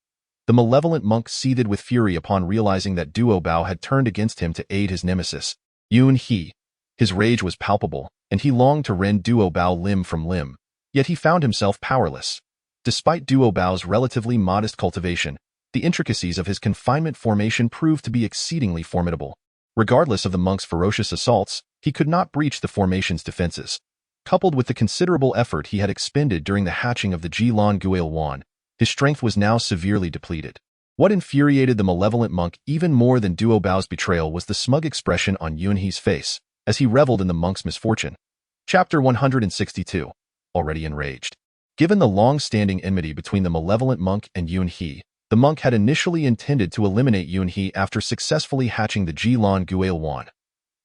The malevolent monk seethed with fury upon realizing that Duo Bao had turned against him to aid his nemesis, Yun He. His rage was palpable, and he longed to rend Duo Bao limb from limb, yet he found himself powerless. Despite Duo Bao's relatively modest cultivation, the intricacies of his confinement formation proved to be exceedingly formidable. Regardless of the monk's ferocious assaults, he could not breach the formation's defenses. Coupled with the considerable effort he had expended during the hatching of the Jilan Guil Wan, his strength was now severely depleted. What infuriated the malevolent monk even more than Duo Bao's betrayal was the smug expression on Yun He's face, as he reveled in the monk's misfortune. Chapter 162. Already enraged. Given the long-standing enmity between the malevolent monk and Yun He, the monk had initially intended to eliminate Yun He after successfully hatching the Jilan Guil Wan.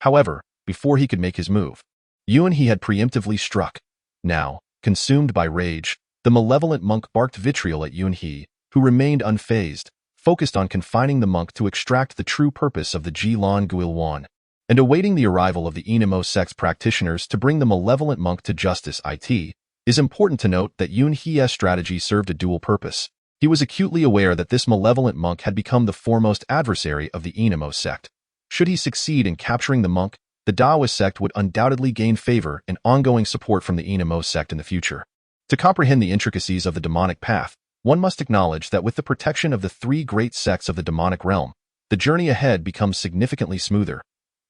However, before he could make his move, Yun He had preemptively struck. Now, consumed by rage, the malevolent monk barked vitriol at Yun He, who remained unfazed, focused on confining the monk to extract the true purpose of the Jilan Guil Wan, and awaiting the arrival of the Enemo sect's practitioners to bring the malevolent monk to justice. It is important to note that Yun He's strategy served a dual purpose. He was acutely aware that this malevolent monk had become the foremost adversary of the Enemo sect. Should he succeed in capturing the monk, the Daoist sect would undoubtedly gain favor and ongoing support from the Enemo sect in the future. To comprehend the intricacies of the demonic path, one must acknowledge that with the protection of the three great sects of the demonic realm, the journey ahead becomes significantly smoother.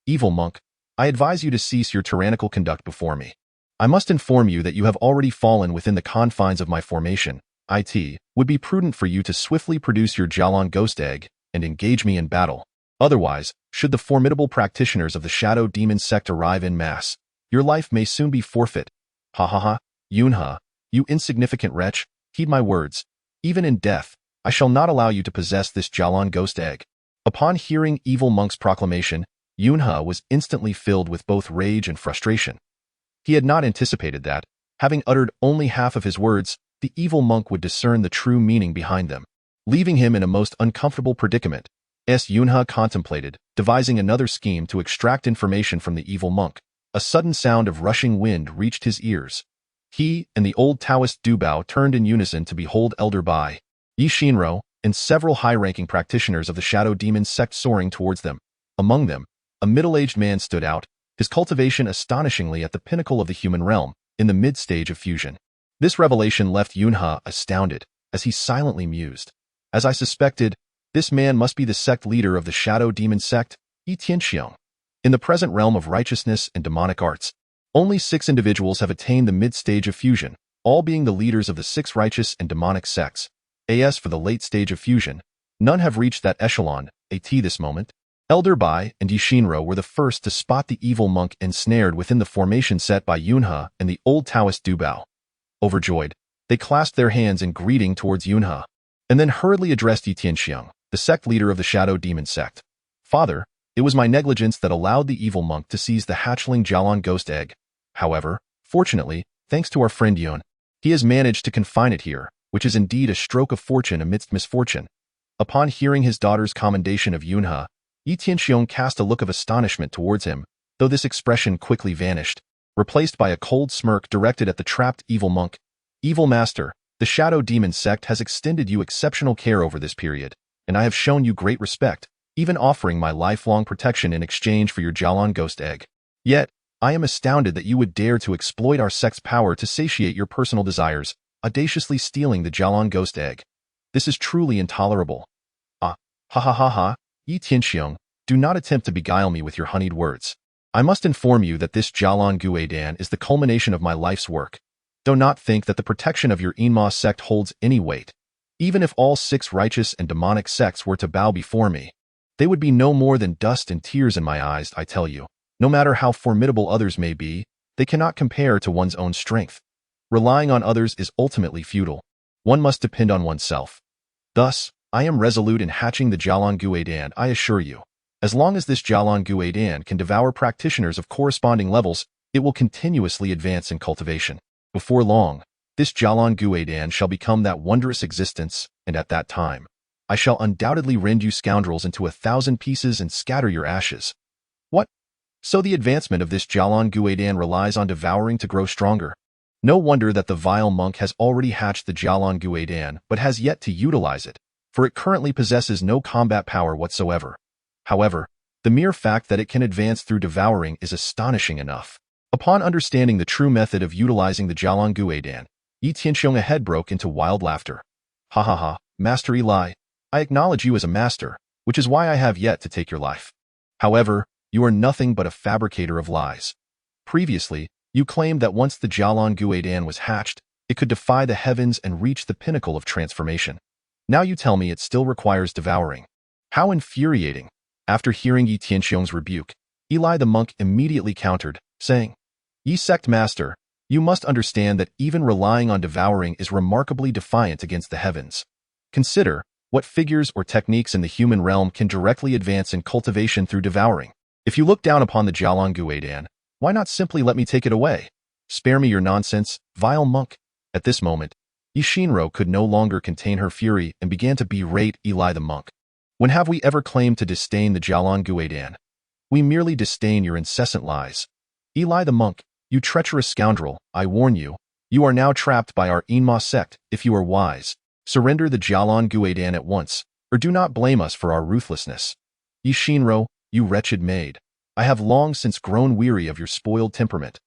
Evil monk, I advise you to cease your tyrannical conduct before me. I must inform you that you have already fallen within the confines of my formation. It would be prudent for you to swiftly produce your Jialan ghost egg and engage me in battle. Otherwise, should the formidable practitioners of the Shadow Demon sect arrive en masse, your life may soon be forfeit. Ha ha ha, Yunha, you insignificant wretch, heed my words. Even in death, I shall not allow you to possess this Jialan ghost egg. Upon hearing Evil Monk's proclamation, Yunha was instantly filled with both rage and frustration. He had not anticipated that, having uttered only half of his words, the evil monk would discern the true meaning behind them. Leaving him in a most uncomfortable predicament, Yunha contemplated, devising another scheme to extract information from the evil monk. A sudden sound of rushing wind reached his ears. He and the old Taoist Dubao turned in unison to behold Elder Bai, Yi Shinro, and several high-ranking practitioners of the Shadow Demon sect soaring towards them. Among them, a middle-aged man stood out, his cultivation astonishingly at the pinnacle of the human realm, in the mid-stage of fusion. This revelation left Yunha astounded, as he silently mused. As I suspected, this man must be the sect leader of the Shadow Demon sect, Yi Tianxiang. In the present realm of righteousness and demonic arts, only 6 individuals have attained the mid-stage of fusion, all being the leaders of the 6 righteous and demonic sects. As for the late stage of fusion, none have reached that echelon. At this moment, Elder Bai and Yi Shinro were the first to spot the evil monk ensnared within the formation set by Yunha and the old Taoist Dubao. Overjoyed, they clasped their hands in greeting towards Yunha, and then hurriedly addressed Yi Tianxiang, the sect leader of the Shadow Demon sect. Father, it was my negligence that allowed the evil monk to seize the hatchling Jialan ghost egg. However, fortunately, thanks to our friend Yun, he has managed to confine it here, which is indeed a stroke of fortune amidst misfortune. Upon hearing his daughter's commendation of Yunha, Yi Tianxiang cast a look of astonishment towards him, though this expression quickly vanished, replaced by a cold smirk directed at the trapped evil monk. Evil master, the Shadow Demon sect has extended you exceptional care over this period, and I have shown you great respect, even offering my lifelong protection in exchange for your Jialan ghost egg. Yet, I am astounded that you would dare to exploit our sect's power to satiate your personal desires, audaciously stealing the Jialan ghost egg. This is truly intolerable. Ah, ha ha ha ha, Yi Tianxiang, do not attempt to beguile me with your honeyed words. I must inform you that this Jialan Guidan is the culmination of my life's work. Do not think that the protection of your Enma sect holds any weight. Even if all 6 righteous and demonic sects were to bow before me, they would be no more than dust and tears in my eyes, I tell you. No matter how formidable others may be, they cannot compare to one's own strength. Relying on others is ultimately futile. One must depend on oneself. Thus, I am resolute in hatching the Jialan Guidan, I assure you. As long as this Jialan Guidan can devour practitioners of corresponding levels, it will continuously advance in cultivation. Before long, this Jialan Guidan shall become that wondrous existence, and at that time, I shall undoubtedly rend you scoundrels into 1,000 pieces and scatter your ashes. What? So the advancement of this Jialan Guidan relies on devouring to grow stronger. No wonder that the vile monk has already hatched the Jialan Guidan, but has yet to utilize it, for it currently possesses no combat power whatsoever. However, the mere fact that it can advance through devouring is astonishing enough. Upon understanding the true method of utilizing the Jialan Guidan, Yi Tianxiong ahead broke into wild laughter. Ha ha ha, Master Eli, I acknowledge you as a master, which is why I have yet to take your life. However, you are nothing but a fabricator of lies. Previously, you claimed that once the Jialan Guidan was hatched, it could defy the heavens and reach the pinnacle of transformation. Now you tell me it still requires devouring. How infuriating! After hearing Yi Tianxiong's rebuke, Eli the monk immediately countered, saying, Ye sect master, you must understand that even relying on devouring is remarkably defiant against the heavens. Consider what figures or techniques in the human realm can directly advance in cultivation through devouring. If you look down upon the Jialan Guidan, why not simply let me take it away? Spare me your nonsense, vile monk. At this moment, Yi Shinro could no longer contain her fury and began to berate Eli the monk. When have we ever claimed to disdain the Jialan Guidan? We merely disdain your incessant lies. Eli the monk, you treacherous scoundrel, I warn you, you are now trapped by our Enma sect. If you are wise, surrender the Jialan Guidan at once, or do not blame us for our ruthlessness. Yi Shinro, you wretched maid, I have long since grown weary of your spoiled temperament.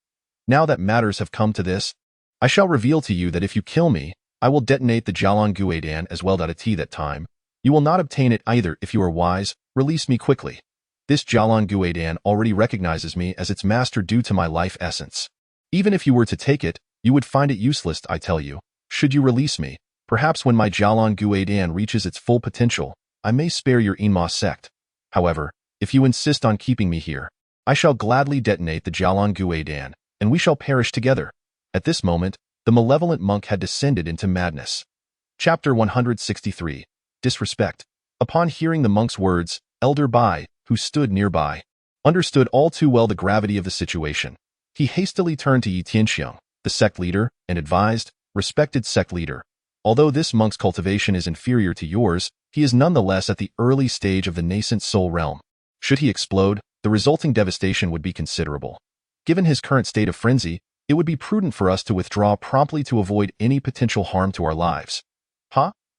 Now that matters have come to this, I shall reveal to you that if you kill me, I will detonate the Jialan Guidan as well. At that time, you will not obtain it either. If you are wise, release me quickly. This Jialan Guidan already recognizes me as its master due to my life essence. Even if you were to take it, you would find it useless, I tell you. Should you release me, perhaps when my Jialan Guidan reaches its full potential, I may spare your Enma sect. However, if you insist on keeping me here, I shall gladly detonate the Jialan Guidan, and we shall perish together. At this moment, the malevolent monk had descended into madness. Chapter 163. Disrespect. Upon hearing the monk's words, Elder Bai, who stood nearby, understood all too well the gravity of the situation. He hastily turned to Yi Tianxiong, the sect leader, and advised, Respected sect leader, although this monk's cultivation is inferior to yours, he is nonetheless at the early stage of the nascent soul realm. Should he explode, the resulting devastation would be considerable. Given his current state of frenzy, it would be prudent for us to withdraw promptly to avoid any potential harm to our lives.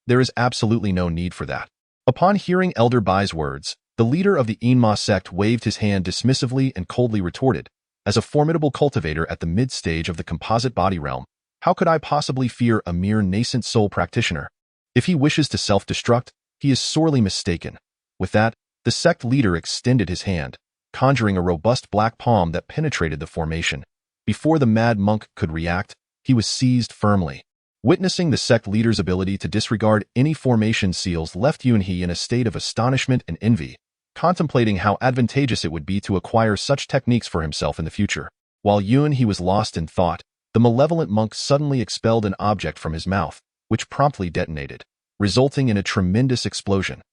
There is absolutely no need for that. Upon hearing Elder Bai's words, the leader of the Enma sect waved his hand dismissively and coldly retorted, As a formidable cultivator at the mid-stage of the composite body realm, how could I possibly fear a mere nascent soul practitioner? If he wishes to self-destruct, he is sorely mistaken. With that, the sect leader extended his hand, conjuring a robust black palm that penetrated the formation. Before the mad monk could react, he was seized firmly. Witnessing the sect leader's ability to disregard any formation seals left Yunhe in a state of astonishment and envy, contemplating how advantageous it would be to acquire such techniques for himself in the future. While Yunhe was lost in thought, the malevolent monk suddenly expelled an object from his mouth, which promptly detonated, resulting in a tremendous explosion.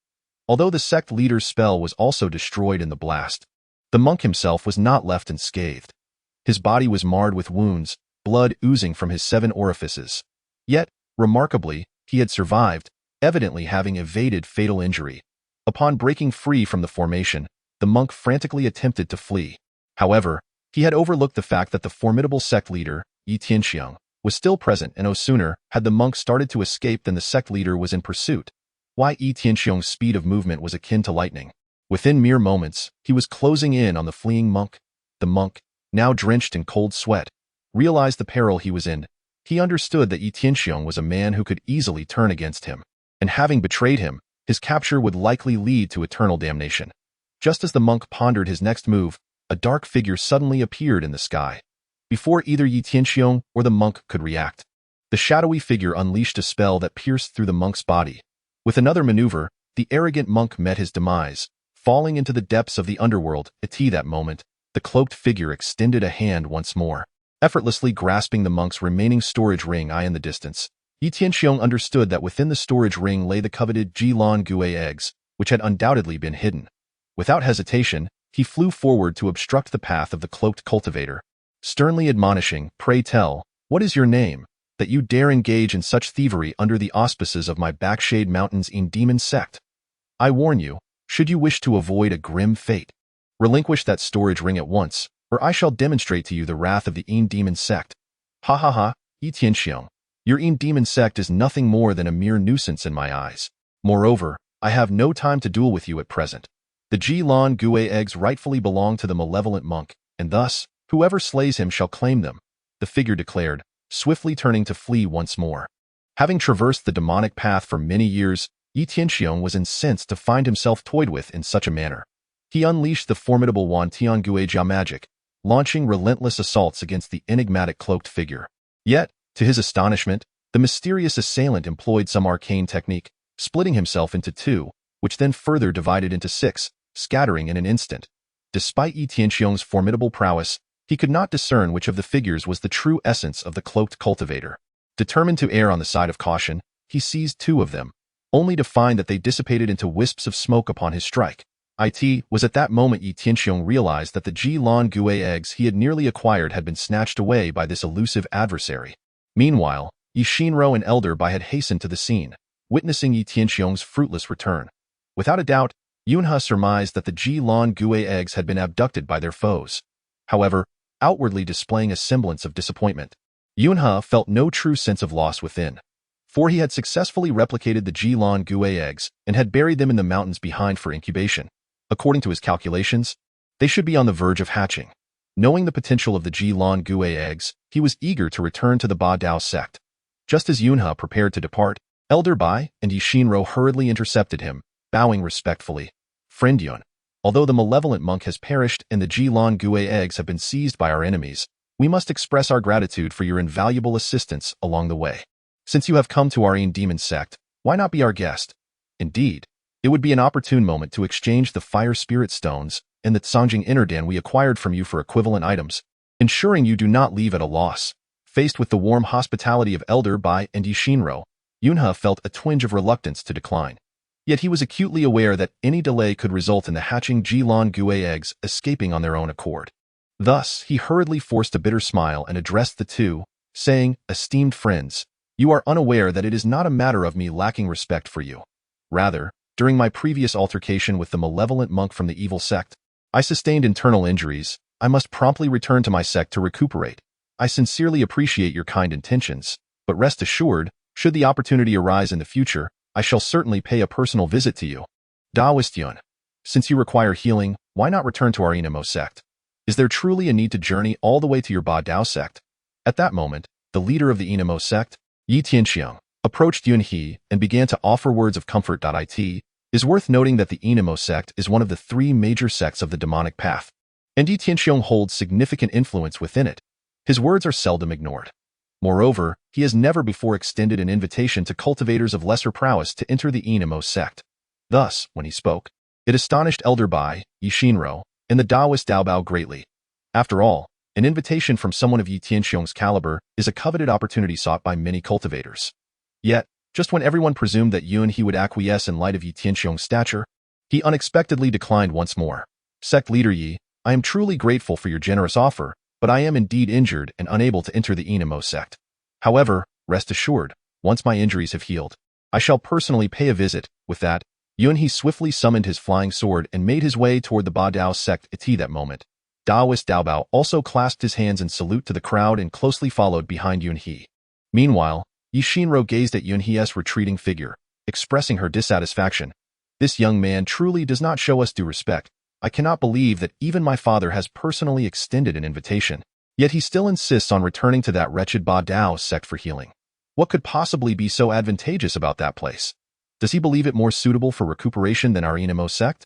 Although the sect leader's spell was also destroyed in the blast, the monk himself was not left unscathed. His body was marred with wounds, blood oozing from his 7 orifices. Yet, remarkably, he had survived, evidently having evaded fatal injury. Upon breaking free from the formation, the monk frantically attempted to flee. However, he had overlooked the fact that the formidable sect leader, Yi Tianxiong, was still present, and no sooner had the monk started to escape than the sect leader was in pursuit. Yi Tianxiong's speed of movement was akin to lightning. Within mere moments, he was closing in on the fleeing monk. The monk, now drenched in cold sweat, realized the peril he was in. He understood that Yi Tianxiong was a man who could easily turn against him, and having betrayed him, his capture would likely lead to eternal damnation. Just as the monk pondered his next move, a dark figure suddenly appeared in the sky. Before either Yi Tianxiong or the monk could react, the shadowy figure unleashed a spell that pierced through the monk's body. With another maneuver, the arrogant monk met his demise, falling into the depths of the underworld. At that moment, the cloaked figure extended a hand once more, effortlessly grasping the monk's remaining storage ring. In the distance, Yi Tianxiong understood that within the storage ring lay the coveted Jilan Gui eggs, which had undoubtedly been hidden. Without hesitation, he flew forward to obstruct the path of the cloaked cultivator, sternly admonishing, "Pray tell, what is your name, that you dare engage in such thievery under the auspices of my Backshade Mountains in demon sect? I warn you, should you wish to avoid a grim fate, Relinquish that storage ring at once, or I shall demonstrate to you the wrath of the Yin demon sect. Ha ha ha, Yi Tianxiong. Your Yin demon sect is nothing more than a mere nuisance in my eyes. Moreover, I have no time to duel with you at present. The Ji-Lan Gue eggs rightfully belong to the malevolent monk, and thus, whoever slays him shall claim them, the figure declared, swiftly turning to flee once more. Having traversed the demonic path for many years, Yi Tianxiong was incensed to find himself toyed with in such a manner. He unleashed the formidable Wan Tiangue Jia magic, launching relentless assaults against the enigmatic cloaked figure. Yet, to his astonishment, the mysterious assailant employed some arcane technique, splitting himself into two, which then further divided into six, scattering in an instant. Despite Yi Tianxiong's formidable prowess, he could not discern which of the figures was the true essence of the cloaked cultivator. Determined to err on the side of caution, he seized two of them, only to find that they dissipated into wisps of smoke upon his strike. It was at that moment Yi Tianxiong realized that the Ji-Lan Gue eggs he had nearly acquired had been snatched away by this elusive adversary. Meanwhile, Yi Shinro and Elder Bai had hastened to the scene, witnessing Yi Tianxiong's fruitless return. Without a doubt, Yunhe surmised that the Ji-Lan Gue eggs had been abducted by their foes. However, outwardly displaying a semblance of disappointment, Yunhe felt no true sense of loss within, for he had successfully replicated the Ji-Lan Gue eggs and had buried them in the mountains behind for incubation. According to his calculations, they should be on the verge of hatching. Knowing the potential of the Ji-Lan Gue eggs, he was eager to return to the Ba Dao sect. Just as Yunhe prepared to depart, Elder Bai and Yi Shinro hurriedly intercepted him, bowing respectfully. Friend Yun, although the malevolent monk has perished and the Ji-Lan Gue eggs have been seized by our enemies, we must express our gratitude for your invaluable assistance along the way. Since you have come to our Yin demon sect, why not be our guest? Indeed, it would be an opportune moment to exchange the fire spirit stones and the Tsangjing Innerdan we acquired from you for equivalent items, ensuring you do not leave at a loss. Faced with the warm hospitality of Elder Bai and Yi Shinro, Yunhe felt a twinge of reluctance to decline. Yet he was acutely aware that any delay could result in the hatching Ji-Lan Gue eggs escaping on their own accord. Thus, he hurriedly forced a bitter smile and addressed the two, saying, "Esteemed friends, you are unaware that it is not a matter of me lacking respect for you. Rather, during my previous altercation with the malevolent monk from the evil sect, I sustained internal injuries. I must promptly return to my sect to recuperate. I sincerely appreciate your kind intentions, but rest assured, should the opportunity arise in the future, I shall certainly pay a personal visit to you. Daoist Yun, since you require healing, why not return to our Inamo sect? Is there truly a need to journey all the way to your Ba Dao sect?" At that moment, the leader of the Inamo sect, Yi Tianxiong, approached Yunhe and began to offer words of comfort. It is worth noting that the Inamo sect is one of the three major sects of the demonic path, and Yi Tianxiong holds significant influence within it. His words are seldom ignored. Moreover, he has never before extended an invitation to cultivators of lesser prowess to enter the Inamo sect. Thus, when he spoke, it astonished Elder Bai, Yi Shinro, and the Daoist Daobao greatly. After all, an invitation from someone of Yi Tianxiong's caliber is a coveted opportunity sought by many cultivators. Yet, just when everyone presumed that Yunhe would acquiesce in light of Yi Tianxiong's stature, he unexpectedly declined once more. "Sect leader Yi, I am truly grateful for your generous offer, but I am indeed injured and unable to enter the Inamo sect. However, rest assured, once my injuries have healed, I shall personally pay a visit." With that, Yunhe swiftly summoned his flying sword and made his way toward the Ba Dao sect. At that moment, Daoist Daobao also clasped his hands in salute to the crowd and closely followed behind Yunhe. Meanwhile, Yi Shinro gazed at Yunhe's retreating figure, expressing her dissatisfaction. "This young man truly does not show us due respect. I cannot believe that even my father has personally extended an invitation, yet he still insists on returning to that wretched Ba Dao sect for healing. What could possibly be so advantageous about that place? Does he believe it more suitable for recuperation than our Inamo sect?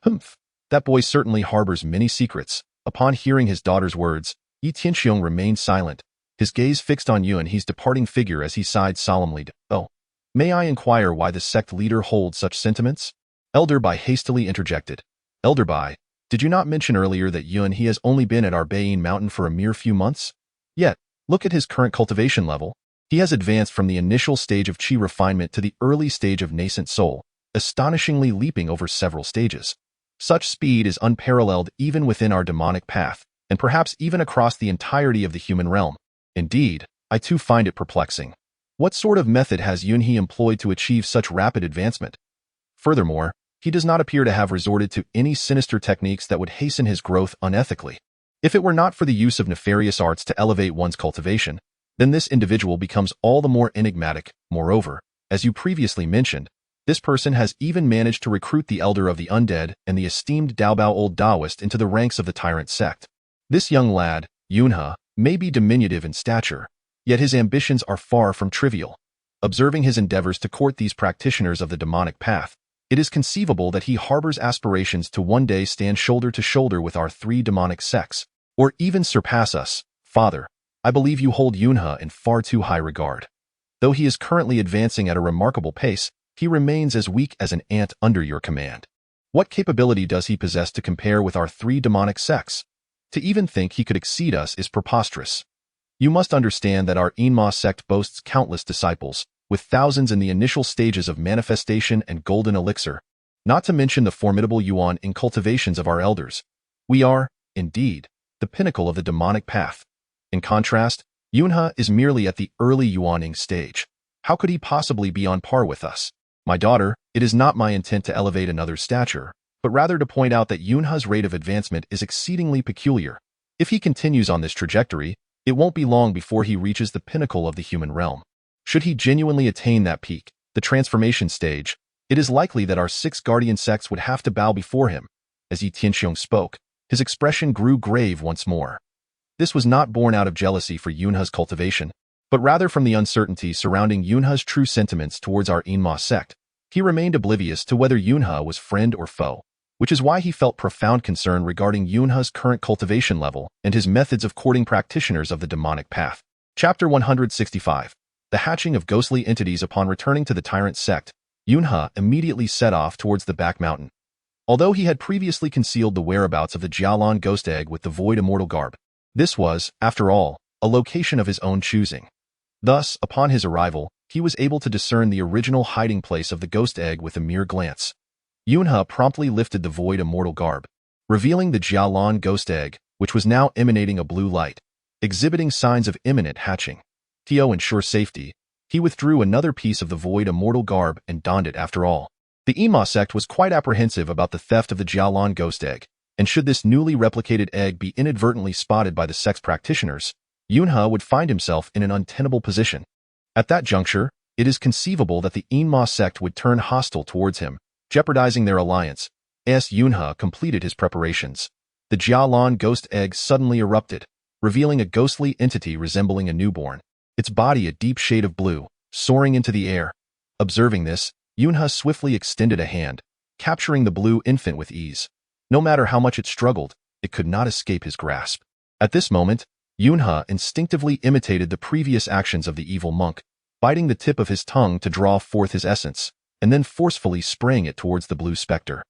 Humph, that boy certainly harbors many secrets." Upon hearing his daughter's words, Yi Tianxiong remained silent, his gaze fixed on Yunhe's departing figure as he sighed solemnly. "Oh, may I inquire why the sect leader holds such sentiments?" Elder Bai hastily interjected. "Elder Bai, did you not mention earlier that Yunhe has only been at our Baiyin mountain for a mere few months? Yet, look at his current cultivation level. He has advanced from the initial stage of qi refinement to the early stage of nascent soul, astonishingly leaping over several stages. Such speed is unparalleled even within our demonic path, and perhaps even across the entirety of the human realm. Indeed, I too find it perplexing. What sort of method has Yunhe employed to achieve such rapid advancement? Furthermore, he does not appear to have resorted to any sinister techniques that would hasten his growth unethically. If it were not for the use of nefarious arts to elevate one's cultivation, then this individual becomes all the more enigmatic. Moreover, as you previously mentioned, this person has even managed to recruit the elder of the undead and the esteemed Daobao old Taoist into the ranks of the tyrant sect. This young lad, Yunhe, may be diminutive in stature, yet his ambitions are far from trivial. Observing his endeavors to court these practitioners of the demonic path, it is conceivable that he harbors aspirations to one day stand shoulder to shoulder with our three demonic sects, or even surpass us. Father, I believe you hold Yunhe in far too high regard. Though he is currently advancing at a remarkable pace, he remains as weak as an ant under your command. What capability does he possess to compare with our three demonic sects? To even think he could exceed us is preposterous. You must understand that our Enma sect boasts countless disciples, with thousands in the initial stages of manifestation and golden elixir, not to mention the formidable yuan in cultivations of our elders. We are, indeed, the pinnacle of the demonic path. In contrast, Yunhe is merely at the early yuaning stage. How could he possibly be on par with us? My daughter, it is not my intent to elevate another's stature, but rather to point out that Yunhe's rate of advancement is exceedingly peculiar. If he continues on this trajectory, it won't be long before he reaches the pinnacle of the human realm. Should he genuinely attain that peak, the transformation stage, it is likely that our six guardian sects would have to bow before him. As Yi Tianxiong spoke, his expression grew grave once more. This was not born out of jealousy for Yunhe's cultivation, but rather from the uncertainty surrounding Yunhe's true sentiments towards our Enma sect. He remained oblivious to whether Yunhe was friend or foe, which is why he felt profound concern regarding Yunhe's current cultivation level and his methods of courting practitioners of the demonic path. Chapter 165. The hatching of ghostly entities. Upon returning to the tyrant sect, Yunhe immediately set off towards the back mountain. Although he had previously concealed the whereabouts of the Jialan ghost egg with the void immortal garb, this was, after all, a location of his own choosing. Thus, upon his arrival, he was able to discern the original hiding place of the ghost egg with a mere glance. Yunhe promptly lifted the void immortal garb, revealing the Jialan ghost egg, which was now emanating a blue light, exhibiting signs of imminent hatching. To ensure safety, he withdrew another piece of the void immortal garb and donned it. After all, the Enma sect was quite apprehensive about the theft of the Jialan ghost egg, and should this newly replicated egg be inadvertently spotted by the sect's practitioners, Yunhe would find himself in an untenable position. At that juncture, it is conceivable that the Enma sect would turn hostile towards him, jeopardizing their alliance. As Yunhe completed his preparations, the Jialan ghost egg suddenly erupted, revealing a ghostly entity resembling a newborn, its body a deep shade of blue, soaring into the air. Observing this, Yunhe swiftly extended a hand, capturing the blue infant with ease. No matter how much it struggled, it could not escape his grasp. At this moment, Yunhe instinctively imitated the previous actions of the evil monk, biting the tip of his tongue to draw forth his essence, and then forcefully spraying it towards the blue specter.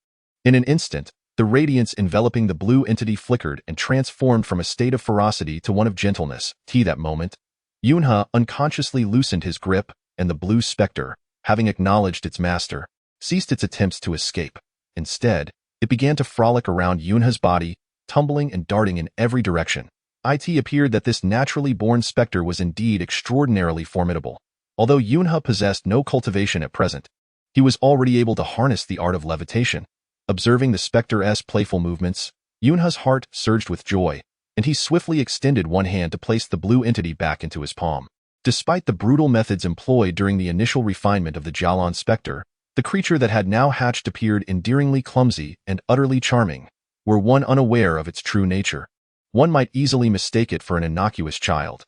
In an instant, the radiance enveloping the blue entity flickered and transformed from a state of ferocity to one of gentleness. At that moment, Yunhe unconsciously loosened his grip, and the blue specter, having acknowledged its master, ceased its attempts to escape. Instead, it began to frolic around Yunhe's body, tumbling and darting in every direction. It appeared that this naturally born specter was indeed extraordinarily formidable. Although Yunhe possessed no cultivation at present, he was already able to harness the art of levitation. Observing the specter's playful movements, Yunhe's heart surged with joy, and he swiftly extended one hand to place the blue entity back into his palm. Despite the brutal methods employed during the initial refinement of the Jialan specter, the creature that had now hatched appeared endearingly clumsy and utterly charming. Were one unaware of its true nature, one might easily mistake it for an innocuous child.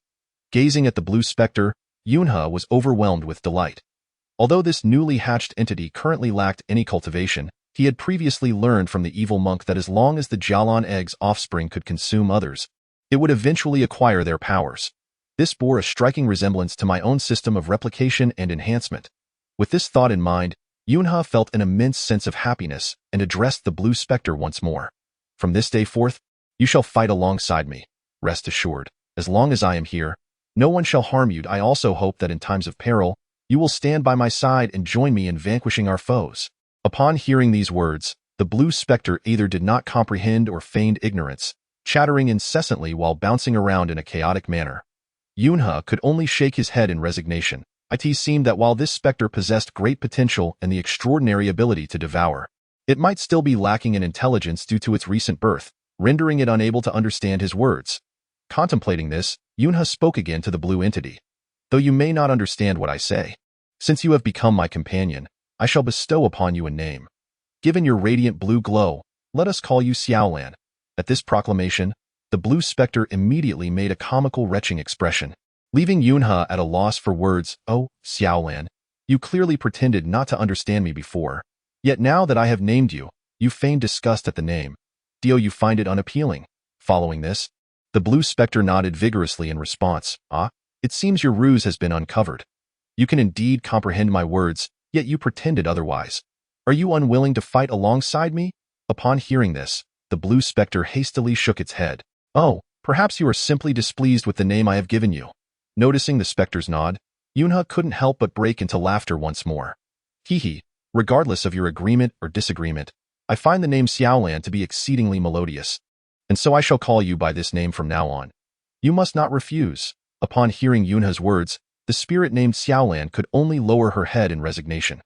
Gazing at the blue specter, Yunhe was overwhelmed with delight. Although this newly hatched entity currently lacked any cultivation, he had previously learned from the evil monk that as long as the Jialan egg's offspring could consume others, it would eventually acquire their powers. This bore a striking resemblance to my own system of replication and enhancement. With this thought in mind, Yunhe felt an immense sense of happiness and addressed the blue specter once more. From this day forth, you shall fight alongside me. Rest assured, as long as I am here, no one shall harm you. I also hope that in times of peril, you will stand by my side and join me in vanquishing our foes. Upon hearing these words, the blue specter either did not comprehend or feigned ignorance, chattering incessantly while bouncing around in a chaotic manner. Yunhe could only shake his head in resignation. It seemed that while this specter possessed great potential and the extraordinary ability to devour, It might still be lacking in intelligence due to its recent birth, rendering it unable to understand his words. Contemplating this, Yunha spoke again to the blue entity. Though you may not understand what I say, since you have become my companion, I shall bestow upon you a name. Given your radiant blue glow, let us call you Xiaolan. At this proclamation, the blue specter immediately made a comical retching expression, leaving Yunha at a loss for words. Oh, Xiaolan, you clearly pretended not to understand me before. Yet now that I have named you, you feign disgust at the name. Do you find it unappealing? Following this, the blue specter nodded vigorously in response. Ah, it seems your ruse has been uncovered. You can indeed comprehend my words, yet you pretended otherwise. Are you unwilling to fight alongside me? Upon hearing this, the blue specter hastily shook its head. Oh, perhaps you are simply displeased with the name I have given you. Noticing the specter's nod, Yunha couldn't help but break into laughter once more. Hee, regardless of your agreement or disagreement, I find the name Xiaolan to be exceedingly melodious, and so I shall call you by this name from now on. You must not refuse. Upon hearing Yunha's words, the spirit named Xiaolan could only lower her head in resignation.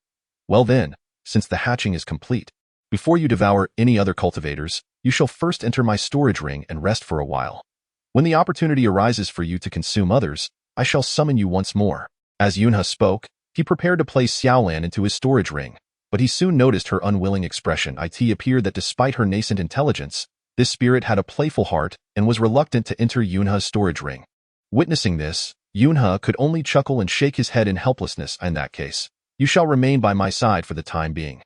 Well then, since the hatching is complete, before you devour any other cultivators, you shall first enter my storage ring and rest for a while. When the opportunity arises for you to consume others, I shall summon you once more. As Yunha spoke, he prepared to place Xiaolan into his storage ring, but he soon noticed her unwilling expression. It appeared that despite her nascent intelligence, this spirit had a playful heart and was reluctant to enter Yunha's storage ring. Witnessing this, Yunha could only chuckle and shake his head in helplessness. In that case, you shall remain by my side for the time being.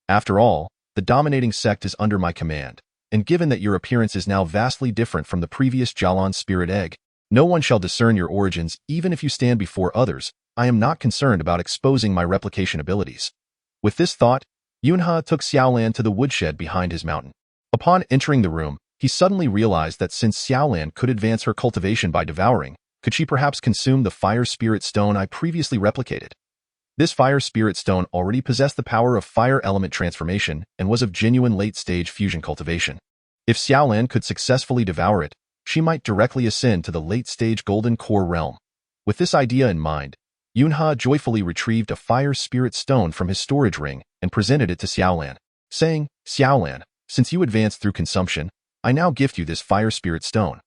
After all, the dominating sect is under my command, and given that your appearance is now vastly different from the previous Jalan spirit egg, no one shall discern your origins even if you stand before others. I am not concerned about exposing my replication abilities. With this thought, Yunha took Xiaolan to the woodshed behind his mountain. Upon entering the room, he suddenly realized that since Xiaolan could advance her cultivation by devouring, could she perhaps consume the fire spirit stone I previously replicated? This fire spirit stone already possessed the power of fire element transformation and was of genuine late-stage fusion cultivation. If Xiaolan could successfully devour it, she might directly ascend to the late-stage golden core realm. With this idea in mind, Yunha joyfully retrieved a fire spirit stone from his storage ring and presented it to Xiaolan, saying, Xiaolan, since you advanced through consumption, I now gift you this fire spirit stone.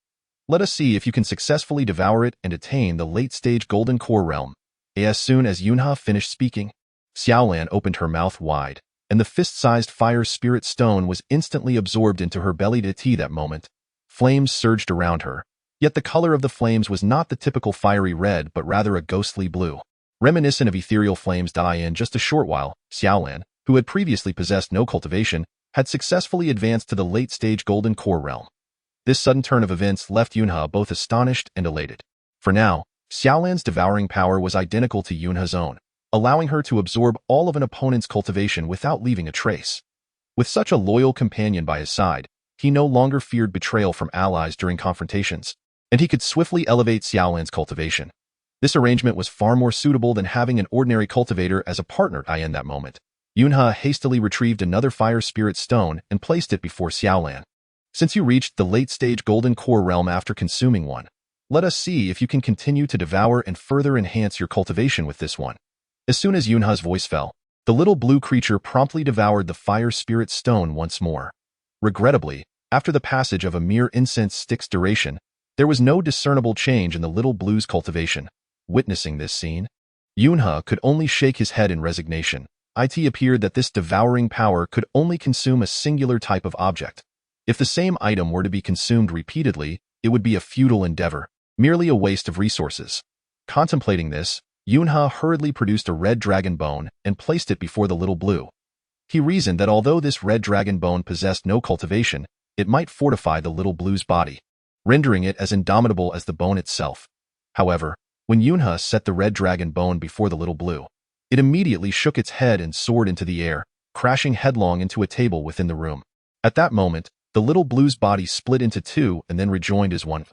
Let us see if you can successfully devour it and attain the late-stage golden core realm. As soon as Yunha finished speaking, Xiaolan opened her mouth wide, and the fist-sized fire spirit stone was instantly absorbed into her belly. At that moment, flames surged around her, yet the color of the flames was not the typical fiery red but rather a ghostly blue, reminiscent of ethereal flames. In just a short while, Xiaolan, who had previously possessed no cultivation, had successfully advanced to the late-stage golden core realm. This sudden turn of events left Yunha both astonished and elated. For now, Xiaolan's devouring power was identical to Yunha's own, allowing her to absorb all of an opponent's cultivation without leaving a trace. With such a loyal companion by his side, he no longer feared betrayal from allies during confrontations, and he could swiftly elevate Xiaolan's cultivation. This arrangement was far more suitable than having an ordinary cultivator as a partner. In that moment, Yunha hastily retrieved another fire spirit stone and placed it before Xiaolan. Since you reached the late-stage golden core realm after consuming one, let us see if you can continue to devour and further enhance your cultivation with this one. As soon as Yunha's voice fell, the little blue creature promptly devoured the fire spirit stone once more. Regrettably, after the passage of a mere incense stick's duration, there was no discernible change in the little blue's cultivation. Witnessing this scene, Yunha could only shake his head in resignation. It appeared that this devouring power could only consume a singular type of object. If the same item were to be consumed repeatedly, it would be a futile endeavor, merely a waste of resources. Contemplating this, Yunha hurriedly produced a red dragon bone and placed it before the little blue. He reasoned that although this red dragon bone possessed no cultivation, it might fortify the little blue's body, rendering it as indomitable as the bone itself. However, when Yunha set the red dragon bone before the little blue, it immediately shook its head and soared into the air, crashing headlong into a table within the room. At that moment, the little blue's body split into two and then rejoined as one.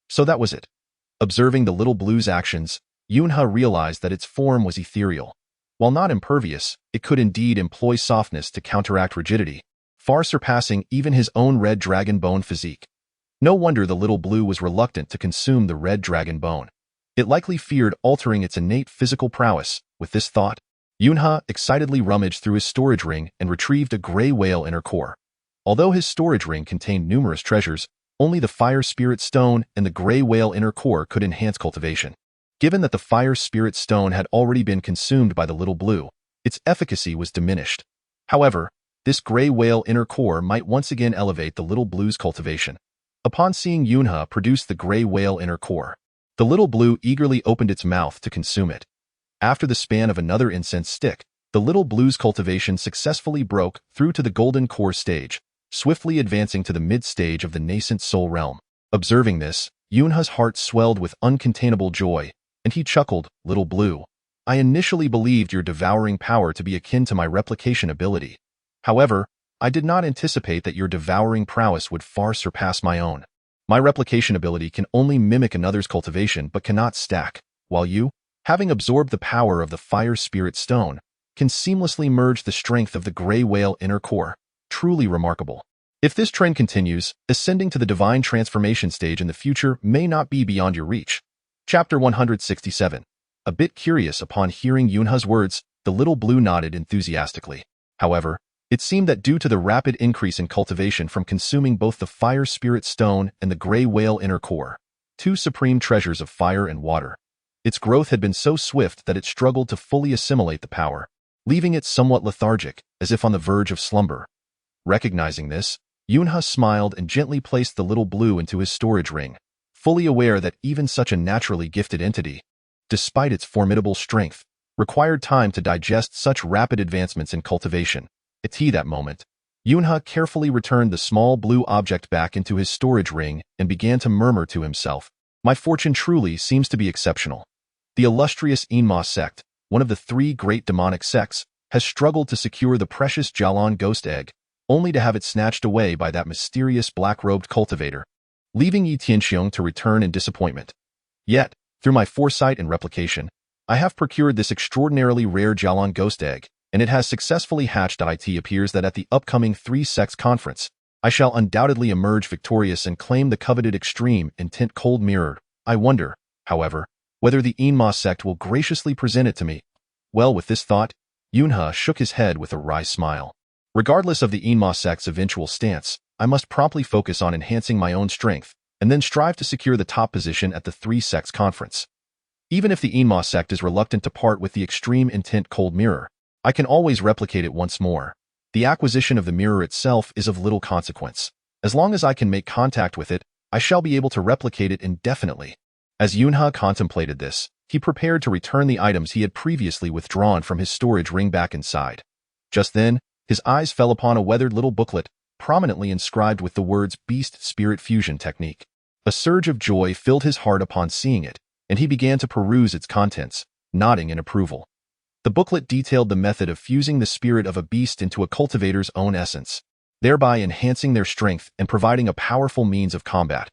So that was it. Observing the little blue's actions, Yunha realized that its form was ethereal. While not impervious, it could indeed employ softness to counteract rigidity, far surpassing even his own red dragon bone physique. No wonder the little blue was reluctant to consume the red dragon bone. It likely feared altering its innate physical prowess. With this thought, Yunha excitedly rummaged through his storage ring and retrieved a gray whale inner core. Although his storage ring contained numerous treasures, only the fire spirit stone and the gray whale inner core could enhance cultivation. Given that the fire spirit stone had already been consumed by the little blue, its efficacy was diminished. However, this gray whale inner core might once again elevate the little blue's cultivation. Upon seeing Yunha produce the gray whale inner core, the little blue eagerly opened its mouth to consume it. After the span of another incense stick, the little blue's cultivation successfully broke through to the golden core stage, swiftly advancing to the mid-stage of the nascent soul realm. Observing this, Yunha's heart swelled with uncontainable joy, and he chuckled, "Little blue, I initially believed your devouring power to be akin to my replication ability. However, I did not anticipate that your devouring prowess would far surpass my own. My replication ability can only mimic another's cultivation but cannot stack, while you, having absorbed the power of the fire spirit stone, can seamlessly merge the strength of the gray whale inner core. Truly remarkable. If this trend continues, ascending to the divine transformation stage in the future may not be beyond your reach." Chapter 167. A bit curious upon hearing Yunha's words, the little blue nodded enthusiastically. However, it seemed that due to the rapid increase in cultivation from consuming both the fire spirit stone and the gray whale inner core, two supreme treasures of fire and water, its growth had been so swift that it struggled to fully assimilate the power, leaving it somewhat lethargic, as if on the verge of slumber. Recognizing this, Yunha smiled and gently placed the little blue into his storage ring, fully aware that even such a naturally gifted entity, despite its formidable strength, required time to digest such rapid advancements in cultivation. At that moment, Yunha carefully returned the small blue object back into his storage ring and began to murmur to himself, "My fortune truly seems to be exceptional. The illustrious Enma sect, one of the three great demonic sects, has struggled to secure the precious Jalan ghost egg, only to have it snatched away by that mysterious black-robed cultivator, leaving Yi Tianxiong to return in disappointment. Yet, through my foresight and replication, I have procured this extraordinarily rare Jalan ghost egg, and it has successfully hatched. It appears that at the upcoming Three Sects Conference, I shall undoubtedly emerge victorious and claim the coveted extreme intent cold mirror. I wonder, however, whether the Enma sect will graciously present it to me." Well, with this thought, Yunha shook his head with a wry smile. Regardless of the Enma sect's eventual stance, I must promptly focus on enhancing my own strength, and then strive to secure the top position at the Three Sects Conference. Even if the Enma sect is reluctant to part with the extreme intent cold mirror, I can always replicate it once more. The acquisition of the mirror itself is of little consequence. As long as I can make contact with it, I shall be able to replicate it indefinitely. As Yunha contemplated this, he prepared to return the items he had previously withdrawn from his storage ring back inside. Just then, his eyes fell upon a weathered little booklet, prominently inscribed with the words Beast Spirit Fusion Technique. A surge of joy filled his heart upon seeing it, and he began to peruse its contents, nodding in approval. The booklet detailed the method of fusing the spirit of a beast into a cultivator's own essence, thereby enhancing their strength and providing a powerful means of combat.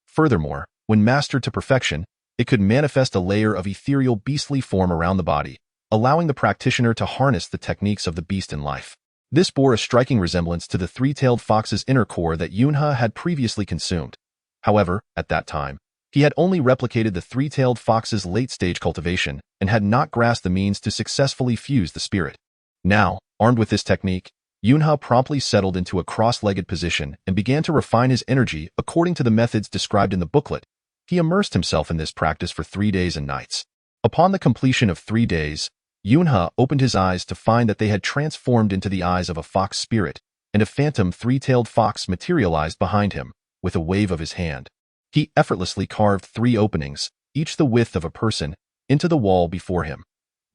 Furthermore, when mastered to perfection, it could manifest a layer of ethereal beastly form around the body, allowing the practitioner to harness the techniques of the beast in life. This bore a striking resemblance to the three-tailed fox's inner core that Yunha had previously consumed. However, at that time, he had only replicated the three-tailed fox's late-stage cultivation and had not grasped the means to successfully fuse the spirit. Now, armed with this technique, Yunha promptly settled into a cross-legged position and began to refine his energy according to the methods described in the booklet. He immersed himself in this practice for 3 days and nights. Upon the completion of 3 days, Yunha opened his eyes to find that they had transformed into the eyes of a fox spirit, and a phantom three-tailed fox materialized behind him. With a wave of his hand, he effortlessly carved 3 openings, each the width of a person, into the wall before him.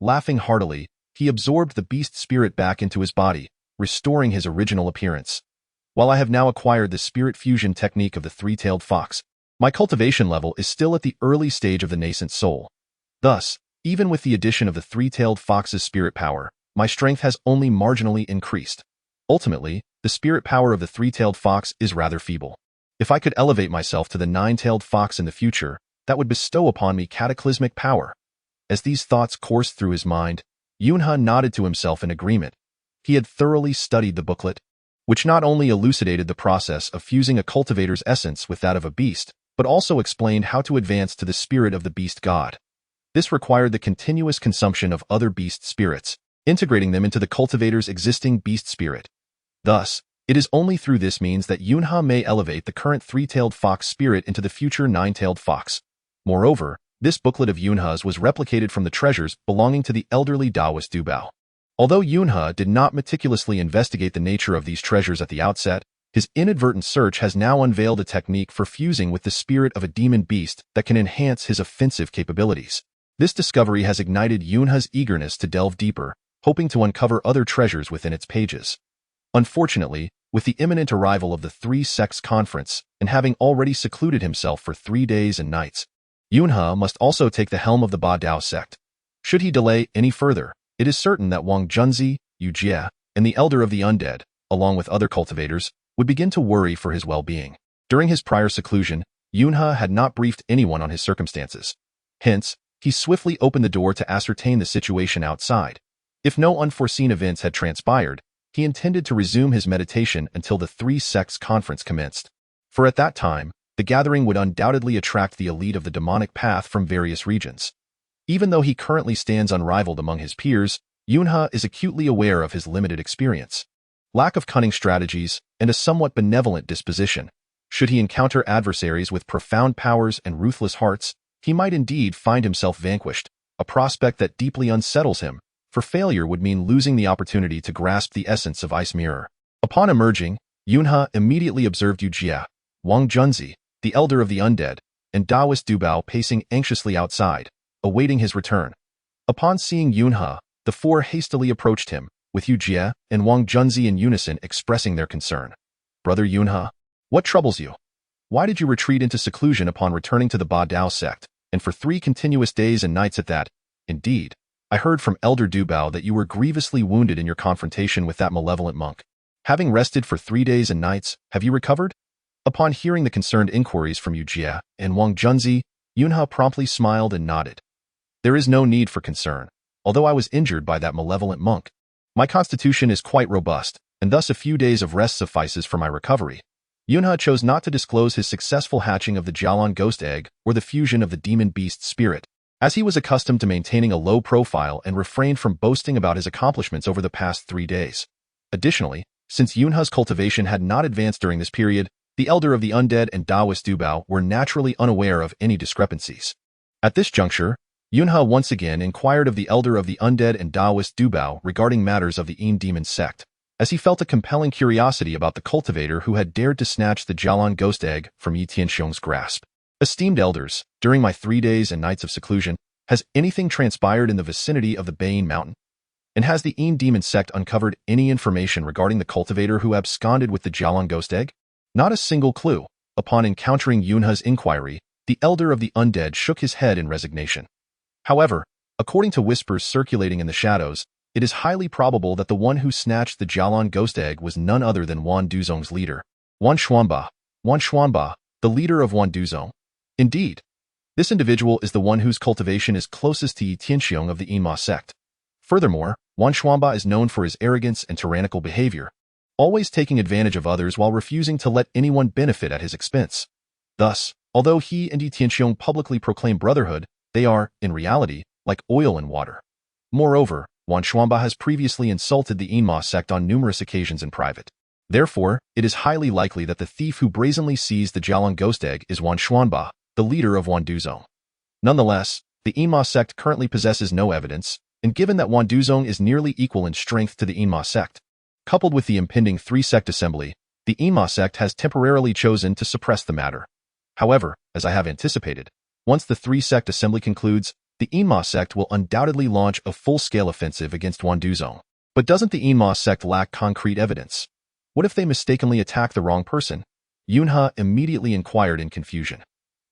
Laughing heartily, he absorbed the beast spirit back into his body, restoring his original appearance. While I have now acquired the spirit fusion technique of the three-tailed fox, my cultivation level is still at the early stage of the nascent soul. Thus, even with the addition of the three-tailed fox's spirit power, my strength has only marginally increased. Ultimately, the spirit power of the three-tailed fox is rather feeble. If I could elevate myself to the nine-tailed fox in the future, that would bestow upon me cataclysmic power. As these thoughts coursed through his mind, Yunha nodded to himself in agreement. He had thoroughly studied the booklet, which not only elucidated the process of fusing a cultivator's essence with that of a beast, but also explained how to advance to the spirit of the beast god. This required the continuous consumption of other beast spirits, integrating them into the cultivator's existing beast spirit. Thus, it is only through this means that Yunha may elevate the current three-tailed fox spirit into the future nine-tailed fox. Moreover, this booklet of Yunha's was replicated from the treasures belonging to the elderly Taoist Dubao. Although Yunha did not meticulously investigate the nature of these treasures at the outset, his inadvertent search has now unveiled a technique for fusing with the spirit of a demon beast that can enhance his offensive capabilities. This discovery has ignited Yunha's eagerness to delve deeper, hoping to uncover other treasures within its pages. Unfortunately, with the imminent arrival of the Three Sects Conference and having already secluded himself for 3 days and nights, Yunha must also take the helm of the Ba Dao sect. Should he delay any further, it is certain that Wang Junzi, Yu Jie, and the Elder of the Undead, along with other cultivators, would begin to worry for his well-being. During his prior seclusion, Yunha had not briefed anyone on his circumstances. Hence, he swiftly opened the door to ascertain the situation outside. If no unforeseen events had transpired, he intended to resume his meditation until the Three Sects Conference commenced. For at that time, the gathering would undoubtedly attract the elite of the demonic path from various regions. Even though he currently stands unrivaled among his peers, Yunha is acutely aware of his limited experience, lack of cunning strategies, and a somewhat benevolent disposition. Should he encounter adversaries with profound powers and ruthless hearts, he might indeed find himself vanquished, a prospect that deeply unsettles him, for failure would mean losing the opportunity to grasp the essence of Ice Mirror. Upon emerging, Yunha immediately observed Yu Jie, Wang Junzi, the Elder of the Undead, and Taoist Dubao pacing anxiously outside, awaiting his return. Upon seeing Yunha, the four hastily approached him, with Yu Jie and Wang Junzi in unison expressing their concern. "Brother Yunha, what troubles you? Why did you retreat into seclusion upon returning to the Ba Dao sect, and for 3 continuous days and nights at that? Indeed, I heard from Elder Dubao that you were grievously wounded in your confrontation with that malevolent monk. Having rested for 3 days and nights, have you recovered?" Upon hearing the concerned inquiries from Yu Jie and Wang Junzi, Yunha promptly smiled and nodded. "There is no need for concern, although I was injured by that malevolent monk. My constitution is quite robust, and thus a few days of rest suffices for my recovery." Yunha chose not to disclose his successful hatching of the Jialan ghost egg or the fusion of the demon beast spirit, as he was accustomed to maintaining a low profile and refrained from boasting about his accomplishments over the past 3 days. Additionally, since Yunha's cultivation had not advanced during this period, the Elder of the Undead and Taoist Dubao were naturally unaware of any discrepancies. At this juncture, Yunha once again inquired of the Elder of the Undead and Taoist Dubao regarding matters of the Yin Demon sect, as he felt a compelling curiosity about the cultivator who had dared to snatch the Jialan ghost egg from Yi Tianxiong's grasp. "Esteemed elders, during my 3 days and nights of seclusion, has anything transpired in the vicinity of the Bain Mountain? And has the Yin Demon sect uncovered any information regarding the cultivator who absconded with the Jialan ghost egg?" Not a single clue. Upon encountering Yunha's inquiry, the Elder of the Undead shook his head in resignation. However, according to whispers circulating in the shadows, it is highly probable that the one who snatched the Jialan ghost egg was none other than Wan Duzong's leader, Wan Xuanba. Wan Xuanba, the leader of Wan Duzong. Indeed, this individual is the one whose cultivation is closest to Yi Tianxiong of the Yinma sect. Furthermore, Wan Xuanba is known for his arrogance and tyrannical behavior, always taking advantage of others while refusing to let anyone benefit at his expense. Thus, although he and Yi Tianxiong publicly proclaim brotherhood, they are, in reality, like oil and water. Moreover, Wan Xuanba has previously insulted the Yinma sect on numerous occasions in private. Therefore, it is highly likely that the thief who brazenly seized the Jialan ghost egg is Wan Xuanba, the leader of Wan Duzong. Nonetheless, the Yinma sect currently possesses no evidence, and given that Wan Duzong is nearly equal in strength to the Yinma sect, coupled with the impending three-sect assembly, the Yinma sect has temporarily chosen to suppress the matter. However, as I have anticipated, once the three-sect assembly concludes, the Yinma sect will undoubtedly launch a full-scale offensive against Wan Duzong. But doesn't the Yinma sect lack concrete evidence? What if they mistakenly attack the wrong person? Yunha immediately inquired in confusion.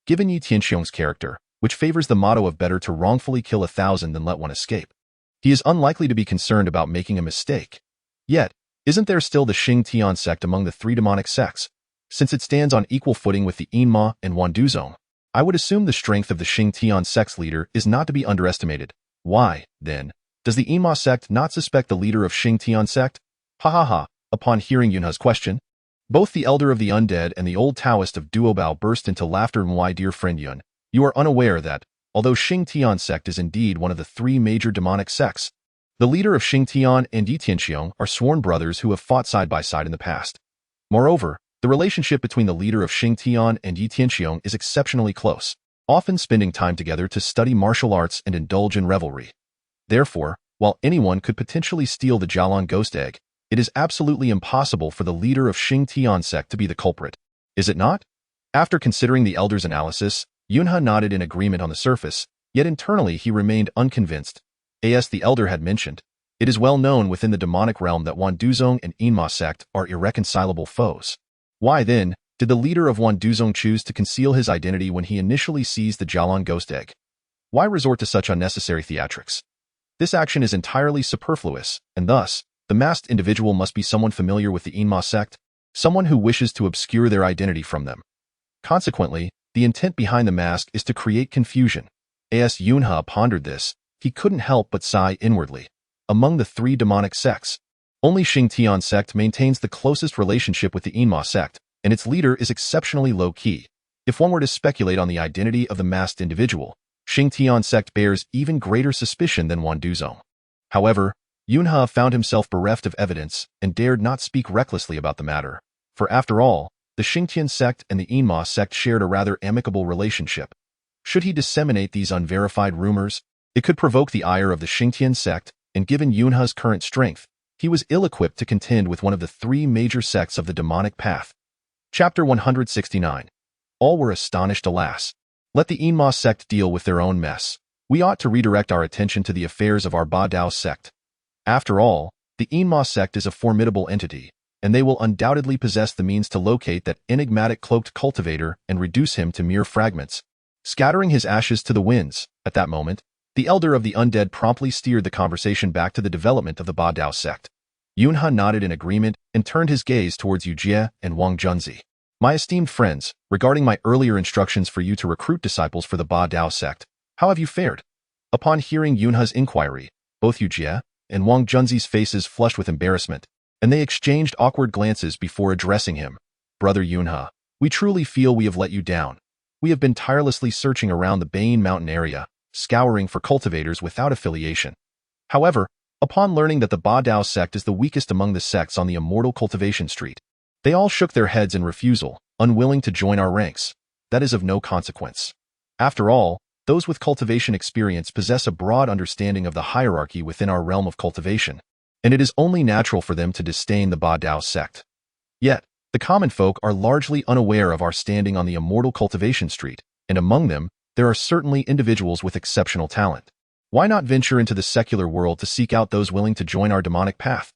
Given Yi Tianxiong's character, which favors the motto of better to wrongfully kill 1,000 than let one escape, he is unlikely to be concerned about making a mistake. Yet, isn't there still the Xing Tian sect among the 3 demonic sects? Since it stands on equal footing with the Yinma and Wan Duzong, I would assume the strength of the Xing Tian sect's leader is not to be underestimated. Why, then, does the Yinma sect not suspect the leader of Xing Tian sect? Ha ha ha. Upon hearing Yunha's question, both the Elder of the Undead and the old Taoist of Duobao burst into laughter. "My dear friend Yun, you are unaware that, although Xing Tian sect is indeed one of the 3 major demonic sects, The leader of Xingtian and Yitianxiong are sworn brothers who have fought side by side in the past. Moreover, the relationship between the leader of Xingtian and Yitianxiong is exceptionally close, often spending time together to study martial arts and indulge in revelry. Therefore, while anyone could potentially steal the Jialan ghost egg, it is absolutely impossible for the leader of Xingtian sect to be the culprit. Is it not? After considering the elder's analysis, Yunhe nodded in agreement on the surface, yet internally he remained unconvinced. As the elder had mentioned, it is well known within the demonic realm that Wanduzong and Enma sect are irreconcilable foes. Why then did the leader of Wanduzong choose to conceal his identity when he initially seized the Jialan ghost egg? Why resort to such unnecessary theatrics? This action is entirely superfluous, and thus, the masked individual must be someone familiar with the Enma sect, someone who wishes to obscure their identity from them. Consequently, the intent behind the mask is to create confusion. As Yunhe pondered this, he couldn't help but sigh inwardly. Among the three demonic sects, only Xingtian sect maintains the closest relationship with the Enma sect, and its leader is exceptionally low-key. If one were to speculate on the identity of the masked individual, Xingtian sect bears even greater suspicion than Wanduzong. However, Yunhe found himself bereft of evidence and dared not speak recklessly about the matter, for after all, the Xingtian sect and the Enma sect shared a rather amicable relationship. Should he disseminate these unverified rumors, it could provoke the ire of the Xingtian sect, and given Yunhe's current strength, he was ill-equipped to contend with one of the three major sects of the demonic path. Chapter 169. All were astonished, alas. Let the Enma sect deal with their own mess. We ought to redirect our attention to the affairs of our Ba Dao sect. After all, the Enma sect is a formidable entity, and they will undoubtedly possess the means to locate that enigmatic cloaked cultivator and reduce him to mere fragments, scattering his ashes to the winds. At that moment, the elder of the undead promptly steered the conversation back to the development of the Ba Dao sect. Yunhe nodded in agreement and turned his gaze towards Yu Jie and Wang Junzi. My esteemed friends, regarding my earlier instructions for you to recruit disciples for the Ba Dao sect, how have you fared? Upon hearing Yunhe's inquiry, both Yu Jie and Wang Junzi's faces flushed with embarrassment, and they exchanged awkward glances before addressing him. Brother Yunhe, we truly feel we have let you down. We have been tirelessly searching around the Bane Mountain area, scouring for cultivators without affiliation. However, upon learning that the Ba Dao sect is the weakest among the sects on the immortal cultivation street, they all shook their heads in refusal, unwilling to join our ranks. That is of no consequence. After all, those with cultivation experience possess a broad understanding of the hierarchy within our realm of cultivation, and it is only natural for them to disdain the Ba Dao sect. Yet, the common folk are largely unaware of our standing on the immortal cultivation street, and among them, there are certainly individuals with exceptional talent. Why not venture into the secular world to seek out those willing to join our demonic path?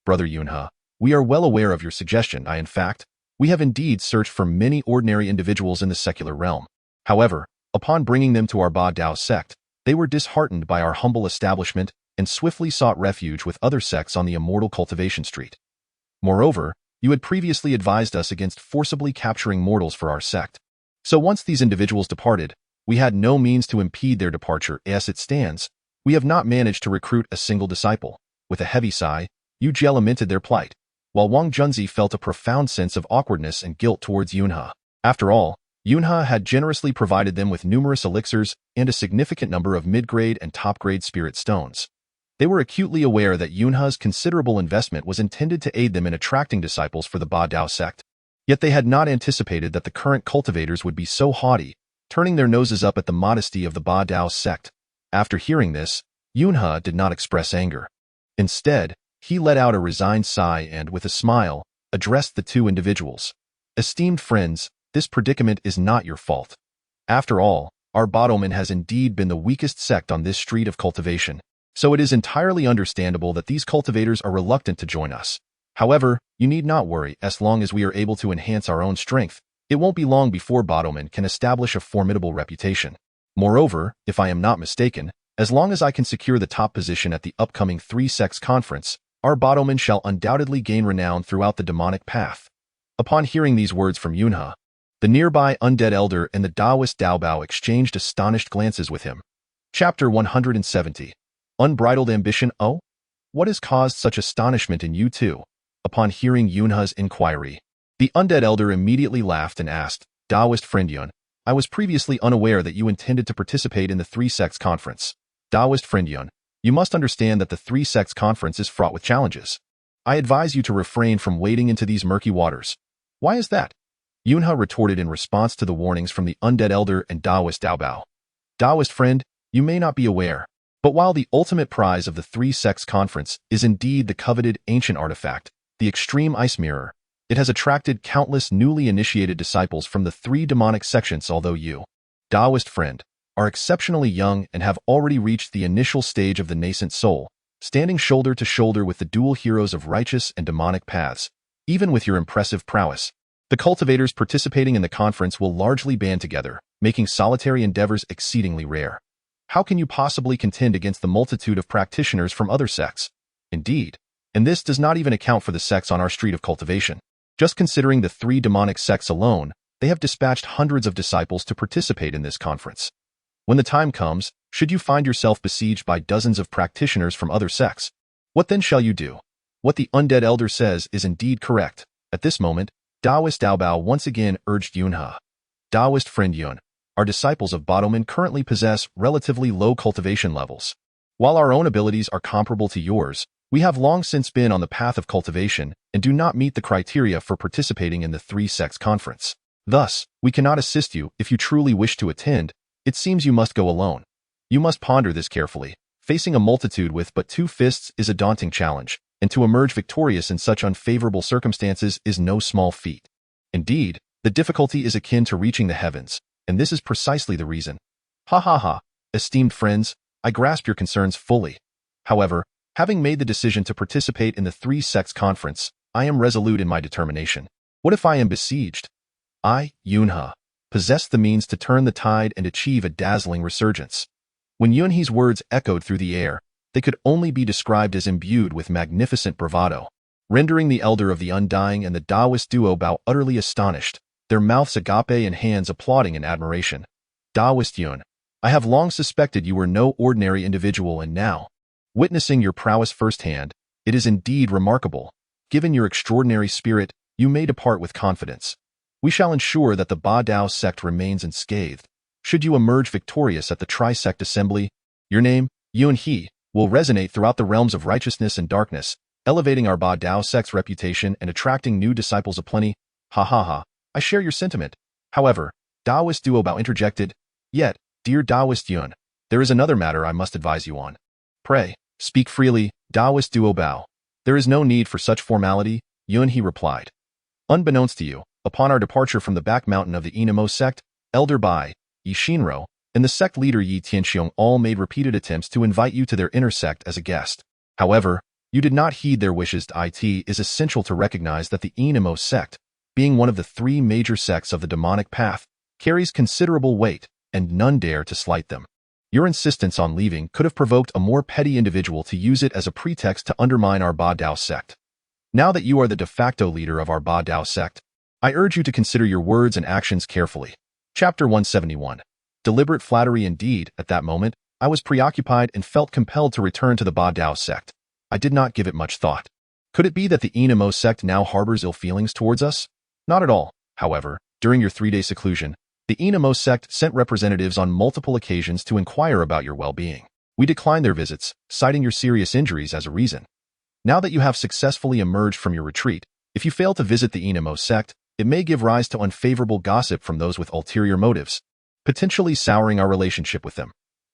Brother Yunhe, we are well aware of your suggestion. In fact, we have indeed searched for many ordinary individuals in the secular realm. However, upon bringing them to our Ba Dao sect, they were disheartened by our humble establishment and swiftly sought refuge with other sects on the immortal cultivation street. Moreover, you had previously advised us against forcibly capturing mortals for our sect. So once these individuals departed, we had no means to impede their departure. As it stands, we have not managed to recruit a single disciple. With a heavy sigh, Yu Jie lamented their plight, while Wang Junzi felt a profound sense of awkwardness and guilt towards Yunhe. After all, Yunhe had generously provided them with numerous elixirs and a significant number of mid-grade and top-grade spirit stones. They were acutely aware that Yunhe's considerable investment was intended to aid them in attracting disciples for the Ba Dao sect. Yet they had not anticipated that the current cultivators would be so haughty, turning their noses up at the modesty of the Ba Dao sect. After hearing this, Yunhe did not express anger. Instead, he let out a resigned sigh and, with a smile, addressed the two individuals. Esteemed friends, this predicament is not your fault. After all, our Badoman has indeed been the weakest sect on this street of cultivation, so it is entirely understandable that these cultivators are reluctant to join us. However, you need not worry. As long as we are able to enhance our own strength, it won't be long before Badoman can establish a formidable reputation. Moreover, if I am not mistaken, as long as I can secure the top position at the upcoming Three Sects Conference, our Badoman shall undoubtedly gain renown throughout the demonic path. Upon hearing these words from Yunhe, the nearby undead elder and the Taoist Daobao exchanged astonished glances with him. Chapter 170. Unbridled Ambition. Oh? What has caused such astonishment in you two? Upon hearing Yunhe's inquiry, the undead elder immediately laughed and asked, Taoist friend Yun, I was previously unaware that you intended to participate in the Three Sects Conference. Taoist friend Yun, You must understand that the three sects conference is fraught with challenges. I advise you to refrain from wading into these murky waters. Why is that? Yunhe retorted in response to the warnings from the undead elder and Taoist Daobao. Taoist friend, you may not be aware, but while the ultimate prize of the three sects conference is indeed the coveted ancient artifact, the extreme ice mirror, it has attracted countless newly initiated disciples from the three demonic sections. Although you, Taoist friend, are exceptionally young and have already reached the initial stage of the nascent soul, standing shoulder to shoulder with the dual heroes of righteous and demonic paths, even with your impressive prowess, the cultivators participating in the conference will largely band together, making solitary endeavors exceedingly rare. How can you possibly contend against the multitude of practitioners from other sects? Indeed, and this does not even account for the sects on our street of cultivation. Just considering the three demonic sects alone, they have dispatched hundreds of disciples to participate in this conference. When the time comes, should you find yourself besieged by dozens of practitioners from other sects, what then shall you do? What the undead elder says is indeed correct. At this moment, Taoist Daobao once again urged Yunhe. Taoist friend Yun, our disciples of Bodoman currently possess relatively low cultivation levels. While our own abilities are comparable to yours, we have long since been on the path of cultivation and do not meet the criteria for participating in the three sects conference. Thus, we cannot assist you. If you truly wish to attend, it seems you must go alone. You must ponder this carefully. Facing a multitude with but 2 fists is a daunting challenge, and to emerge victorious in such unfavorable circumstances is no small feat. Indeed, the difficulty is akin to reaching the heavens, and this is precisely the reason. Ha ha ha, esteemed friends, I grasp your concerns fully. However, having made the decision to participate in the three sects conference, I am resolute in my determination. What if I am besieged? I, Yunhe, possess the means to turn the tide and achieve a dazzling resurgence. When Yunhe's words echoed through the air, they could only be described as imbued with magnificent bravado, rendering the elder of the undying and the Taoist Duo utterly astonished, their mouths agape and hands applauding in admiration. Taoist Yun, I have long suspected you were no ordinary individual, and now, witnessing your prowess firsthand, it is indeed remarkable. Given your extraordinary spirit, you may depart with confidence. We shall ensure that the Ba Dao sect remains unscathed. Should you emerge victorious at the Tri-Sect Assembly, your name, Yunhe, will resonate throughout the realms of righteousness and darkness, elevating our Ba Dao sect's reputation and attracting new disciples aplenty. Ha ha ha, I share your sentiment. However, Taoist Duo interjected, Yet, dear Taoist Yun, there is another matter I must advise you on. Pray, speak freely, Taoist Duo. There is no need for such formality, Yunhe replied. Unbeknownst to you, upon our departure from the back mountain of the Inamo sect, Elder Bai, Yi Shinro, and the sect leader Yi Tianxiong all made repeated attempts to invite you to their inner sect as a guest. However, you did not heed their wishes. It is essential to recognize that the Inamo sect, being one of the 3 major sects of the demonic path, carries considerable weight, and none dare to slight them. Your insistence on leaving could have provoked a more petty individual to use it as a pretext to undermine our Ba Dao sect. Now that you are the de facto leader of our Ba Dao sect, I urge you to consider your words and actions carefully. Chapter 171. Deliberate flattery. Indeed, at that moment, I was preoccupied and felt compelled to return to the Ba Dao sect. I did not give it much thought. Could it be that the Inamo sect now harbors ill feelings towards us? Not at all. However, during your 3-day seclusion, the Inamo sect sent representatives on multiple occasions to inquire about your well-being. We declined their visits, citing your serious injuries as a reason. Now that you have successfully emerged from your retreat, if you fail to visit the Inamo sect, it may give rise to unfavorable gossip from those with ulterior motives, potentially souring our relationship with them.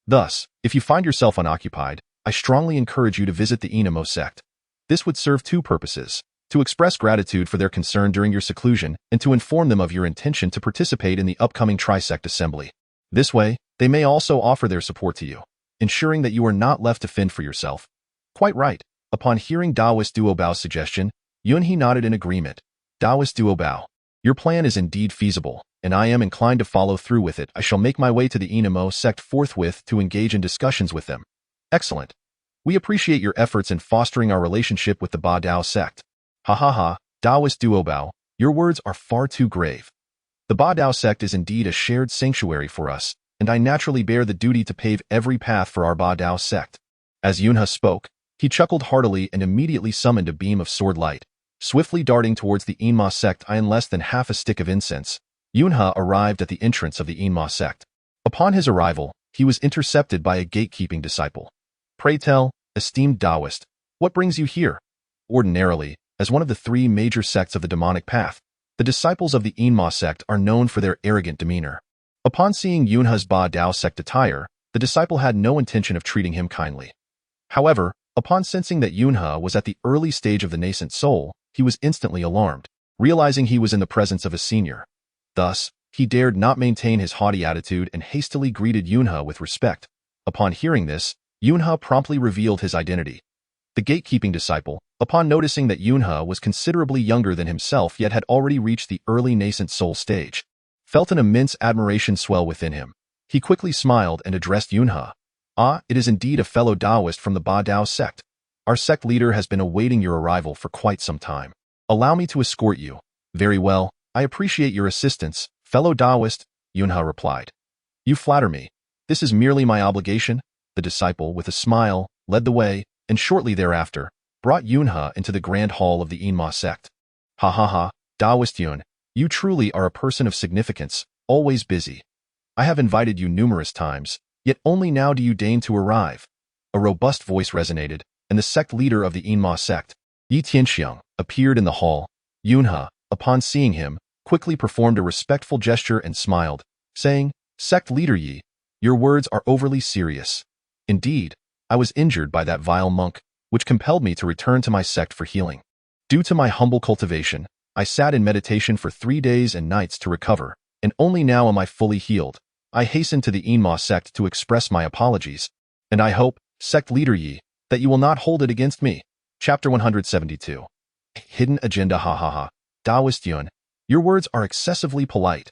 Thus, if you find yourself unoccupied, I strongly encourage you to visit the Inamo sect. This would serve 2 purposes: to express gratitude for their concern during your seclusion and to inform them of your intention to participate in the upcoming Tri-Sect Assembly. This way, they may also offer their support to you, ensuring that you are not left to fend for yourself. Quite right. Upon hearing Taoist Duobao's suggestion, Yunhe nodded in agreement. Taoist Duobao, your plan is indeed feasible, and I am inclined to follow through with it. I shall make my way to the Inamo sect forthwith to engage in discussions with them. Excellent. We appreciate your efforts in fostering our relationship with the Ba Dao sect. Ha ha ha, Taoist Duobao, your words are far too grave. The Ba Dao sect is indeed a shared sanctuary for us, and I naturally bear the duty to pave every path for our Ba Dao sect. As Yunhe spoke, he chuckled heartily and immediately summoned a beam of sword light. Swiftly darting towards the Inma sect in less than half a stick of incense, Yunhe arrived at the entrance of the Inma sect. Upon his arrival, he was intercepted by a gatekeeping disciple. Pray tell, esteemed Taoist, what brings you here? Ordinarily, as one of the three major sects of the demonic path, the disciples of the Enma sect are known for their arrogant demeanor. Upon seeing Yunhe's Ba Dao sect attire, the disciple had no intention of treating him kindly. However, upon sensing that Yunhe was at the early stage of the nascent soul, he was instantly alarmed, realizing he was in the presence of a senior. Thus, he dared not maintain his haughty attitude and hastily greeted Yunhe with respect. Upon hearing this, Yunhe promptly revealed his identity. The gatekeeping disciple, upon noticing that Yunhe was considerably younger than himself yet had already reached the early nascent soul stage, felt an immense admiration swell within him. He quickly smiled and addressed Yunhe. Ah, it is indeed a fellow Taoist from the Ba Dao sect. Our sect leader has been awaiting your arrival for quite some time. Allow me to escort you. Very well, I appreciate your assistance, fellow Taoist, Yunhe replied. You flatter me. This is merely my obligation. The disciple, with a smile, led the way, and shortly thereafter, brought Yunhe into the grand hall of the Enma sect. Ha ha ha, Taoist Yun, you truly are a person of significance, always busy. I have invited you numerous times, yet only now do you deign to arrive. A robust voice resonated, and the sect leader of the Enma sect, Yi Tianxiang, appeared in the hall. Yunhe, upon seeing him, quickly performed a respectful gesture and smiled, saying, Sect leader Yi, your words are overly serious. Indeed, I was injured by that vile monk, which compelled me to return to my sect for healing. Due to my humble cultivation, I sat in meditation for 3 days and nights to recover, and only now am I fully healed. I hastened to the Enma sect to express my apologies, and I hope, sect leader Yi, that you will not hold it against me. Chapter 172. Hidden Agenda. Ha ha ha. Taoist Yun, your words are excessively polite.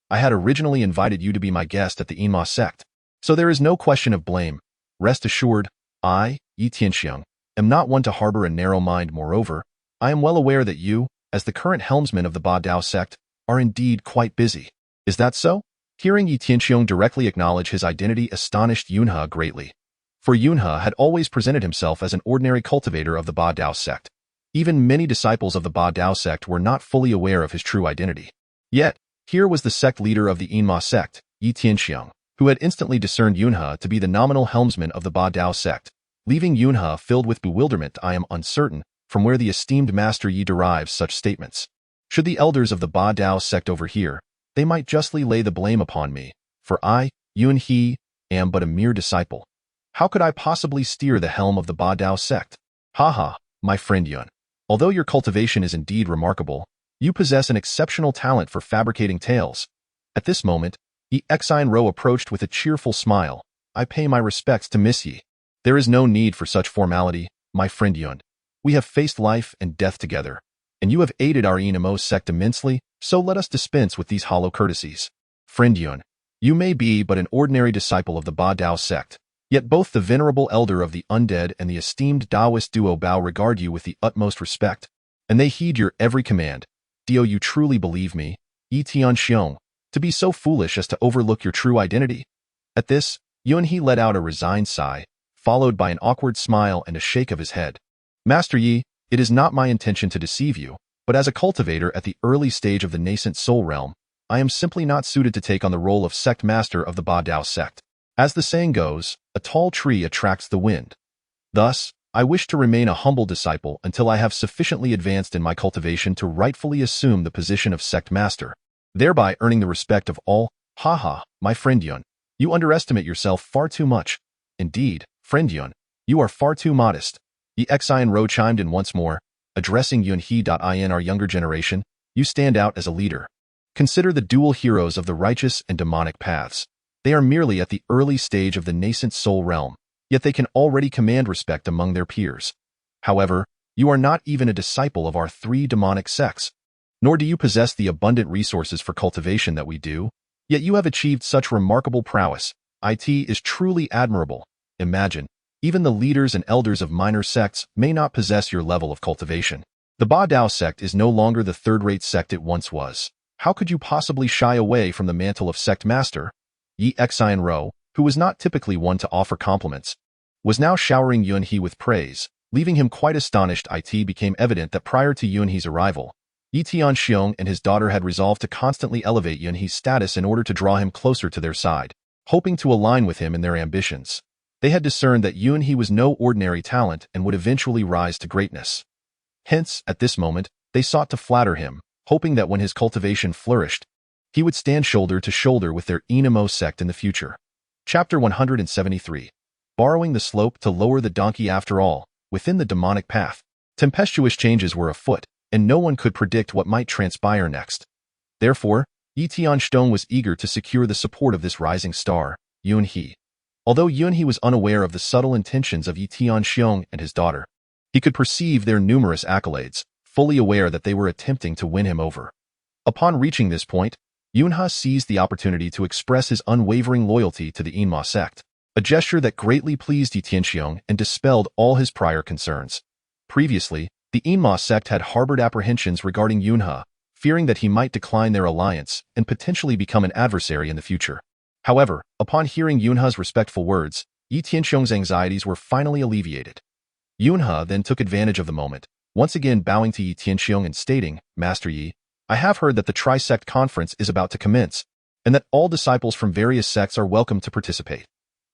I had originally invited you to be my guest at the Enma sect, so there is no question of blame. Rest assured, I, Yi Tianxiang, am not one to harbor a narrow mind. Moreover, I am well aware that you, as the current helmsman of the Ba Dao sect, are indeed quite busy. Is that so? Hearing Yi Tianxiang directly acknowledge his identity astonished Yunhe greatly. For Yunhe had always presented himself as an ordinary cultivator of the Ba Dao sect. Even many disciples of the Ba Dao sect were not fully aware of his true identity. Yet, here was the sect leader of the Enma sect, Yi Tianxiang, who had instantly discerned Yunhe to be the nominal helmsman of the Ba Dao sect, leaving Yunhe filled with bewilderment. I am uncertain from where the esteemed Master Yi derives such statements. Should the elders of the Ba Dao sect overhear, they might justly lay the blame upon me, for I, Yunhe, am but a mere disciple. How could I possibly steer the helm of the Ba Dao sect? Haha, my friend Yun. Although your cultivation is indeed remarkable, you possess an exceptional talent for fabricating tales. At this moment, Yi Xine approached with a cheerful smile. I pay my respects to Miss Yi. There is no need for such formality, my friend Yun. We have faced life and death together, and you have aided our Enmo sect immensely, so let us dispense with these hollow courtesies. Friend Yun, you may be but an ordinary disciple of the Ba Dao sect, yet both the venerable elder of the undead and the esteemed Taoist duo Bao regard you with the utmost respect, and they heed your every command. Do you truly believe me, Yi Tianxiang, to be so foolish as to overlook your true identity? At this, Yunhe let out a resigned sigh, followed by an awkward smile and a shake of his head. Master Yi, it is not my intention to deceive you, but as a cultivator at the early stage of the nascent soul realm, I am simply not suited to take on the role of sect master of the Ba Dao sect. As the saying goes, a tall tree attracts the wind. Thus, I wish to remain a humble disciple until I have sufficiently advanced in my cultivation to rightfully assume the position of sect master, thereby earning the respect of all. Haha, my friend Yun, you underestimate yourself far too much. Indeed, friend Yun, you are far too modest. Yi Xine chimed in once more, addressing Yunhe. Our younger generation, you stand out as a leader. Consider the dual heroes of the righteous and demonic paths. They are merely at the early stage of the nascent soul realm, yet they can already command respect among their peers. However, you are not even a disciple of our 3 demonic sects, nor do you possess the abundant resources for cultivation that we do, yet you have achieved such remarkable prowess. It is truly admirable. Imagine, even the leaders and elders of minor sects may not possess your level of cultivation. The Ba Dao sect is no longer the third-rate sect it once was. How could you possibly shy away from the mantle of sect master? Yi Xine, who was not typically one to offer compliments, was now showering Yunhe with praise, leaving him quite astonished. It became evident that prior to Yunhe's arrival, Yi Tianxiang and his daughter had resolved to constantly elevate Yunhe's status in order to draw him closer to their side, hoping to align with him in their ambitions. They had discerned that Yunhe was no ordinary talent and would eventually rise to greatness. Hence, at this moment, they sought to flatter him, hoping that when his cultivation flourished, he would stand shoulder to shoulder with their Enemo sect in the future. Chapter 173. Borrowing the slope to lower the donkey. After all, within the demonic path, tempestuous changes were afoot, and no one could predict what might transpire next. Therefore, Yi Tianxiong was eager to secure the support of this rising star, Yunhe. Although Yunhe was unaware of the subtle intentions of Yi Tianxiong and his daughter, he could perceive their numerous accolades, fully aware that they were attempting to win him over. Upon reaching this point, Yunhe seized the opportunity to express his unwavering loyalty to the Enma sect, a gesture that greatly pleased Yi Tianxiong and dispelled all his prior concerns. Previously, the Enma sect had harbored apprehensions regarding Yunhe, fearing that he might decline their alliance and potentially become an adversary in the future. However, upon hearing Yunhe's respectful words, Yi Tianxiong's anxieties were finally alleviated. Yunhe then took advantage of the moment, once again bowing to Yi Tianxiong and stating, "Master Yi, I have heard that the Tri-Sect Conference is about to commence, and that all disciples from various sects are welcome to participate.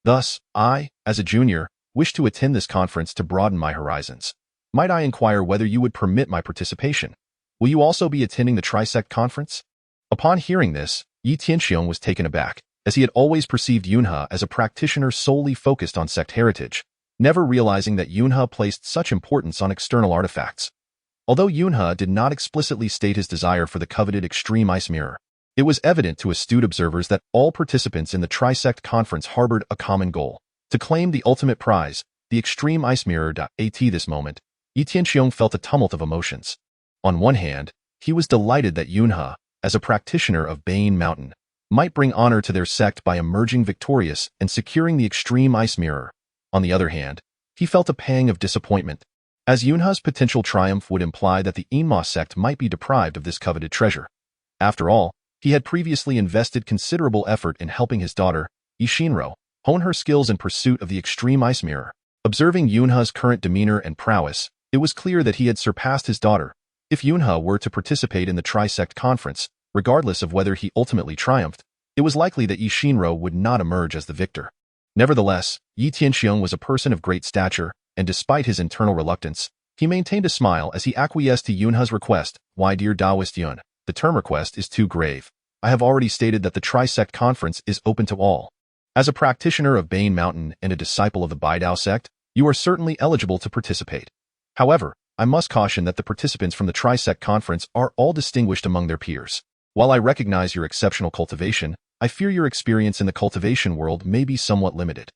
Thus, I, as a junior, wish to attend this conference to broaden my horizons. Might I inquire whether you would permit my participation? Will you also be attending the Tri-Sect Conference?" Upon hearing this, Yi Tianxiong was taken aback, as he had always perceived Yunhe as a practitioner solely focused on sect heritage, never realizing that Yunhe placed such importance on external artifacts. Although Yunhe did not explicitly state his desire for the coveted extreme ice mirror, it was evident to astute observers that all participants in the Tri-Sect Conference harbored a common goal: to claim the ultimate prize, the extreme ice mirror. At this moment, Yi Tianxiong felt a tumult of emotions. On one hand, he was delighted that Yunhe, as a practitioner of Bane Mountain, might bring honor to their sect by emerging victorious and securing the extreme ice mirror. On the other hand, he felt a pang of disappointment, as Yunhe's potential triumph would imply that the Enma sect might be deprived of this coveted treasure. After all, he had previously invested considerable effort in helping his daughter, Yishinro, hone her skills in pursuit of the extreme ice mirror. Observing Yunhe's current demeanor and prowess, it was clear that he had surpassed his daughter. If Yunhe were to participate in the Tri-Sect Conference, regardless of whether he ultimately triumphed, it was likely that Yishinro would not emerge as the victor. Nevertheless, Yi Tianxiong was a person of great stature, and despite his internal reluctance, he maintained a smile as he acquiesced to Yunhe's request. "Why, dear Taoist Yun, the term request is too grave. I have already stated that the Tri-Sect Conference is open to all. As a practitioner of Bane Mountain and a disciple of the Baidao sect, you are certainly eligible to participate. However, I must caution that the participants from the Tri-Sect Conference are all distinguished among their peers. While I recognize your exceptional cultivation, I fear your experience in the cultivation world may be somewhat limited.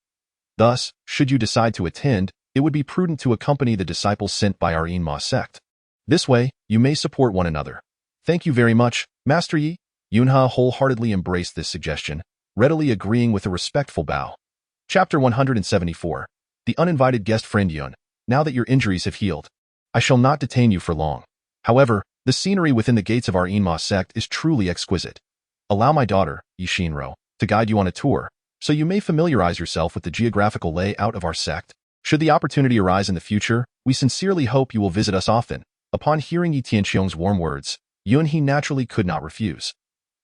Thus, should you decide to attend, it would be prudent to accompany the disciples sent by our Enma sect. This way, you may support one another." "Thank you very much, Master Yi." Yunhe wholeheartedly embraced this suggestion, readily agreeing with a respectful bow. Chapter 174. The uninvited guest. Friend Yun, now that your injuries have healed, I shall not detain you for long. However, the scenery within the gates of our Enma sect is truly exquisite. Allow my daughter, Yishinro, to guide you on a tour, so you may familiarize yourself with the geographical layout of our sect. Should the opportunity arise in the future, we sincerely hope you will visit us often. Upon hearing Yi Tianxiong's warm words, Yunhe naturally could not refuse.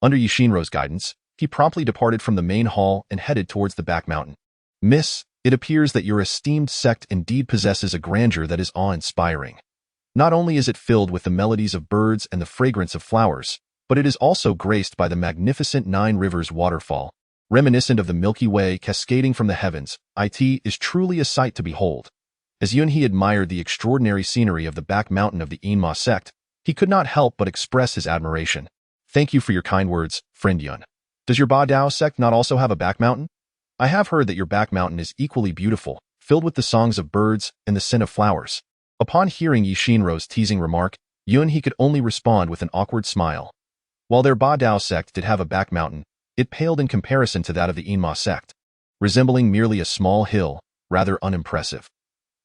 Under Yishinro's guidance, he promptly departed from the main hall and headed towards the back mountain. "Miss, it appears that your esteemed sect indeed possesses a grandeur that is awe-inspiring. Not only is it filled with the melodies of birds and the fragrance of flowers, but it is also graced by the magnificent Nine Rivers waterfall, reminiscent of the Milky Way cascading from the heavens. It is truly a sight to behold." As Yunhe admired the extraordinary scenery of the back mountain of the Enma sect, he could not help but express his admiration. "Thank you for your kind words, friend Yun. Does your Baidao sect not also have a back mountain? I have heard that your back mountain is equally beautiful, filled with the songs of birds and the scent of flowers." Upon hearing Yishinro's teasing remark, Yunhe could only respond with an awkward smile. While their Baidao sect did have a back mountain, it paled in comparison to that of the Enma sect, resembling merely a small hill, rather unimpressive.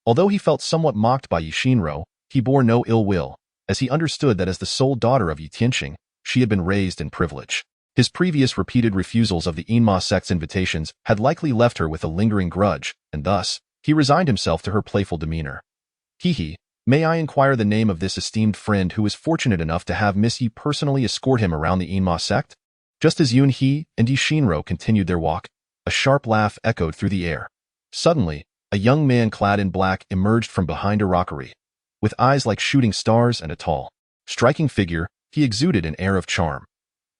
Although he felt somewhat mocked by Yishinro, he bore no ill will, as he understood that as the sole daughter of Yi Tianxiong, she had been raised in privilege. His previous repeated refusals of the Enma sect's invitations had likely left her with a lingering grudge, and thus, he resigned himself to her playful demeanor. "Hihi, may I inquire the name of this esteemed friend who is fortunate enough to have Miss Yi personally escort him around the Enma sect?" Just as Yunhe and Yishinro continued their walk, a sharp laugh echoed through the air. Suddenly, a young man clad in black emerged from behind a rockery. With eyes like shooting stars and a tall, striking figure, he exuded an air of charm.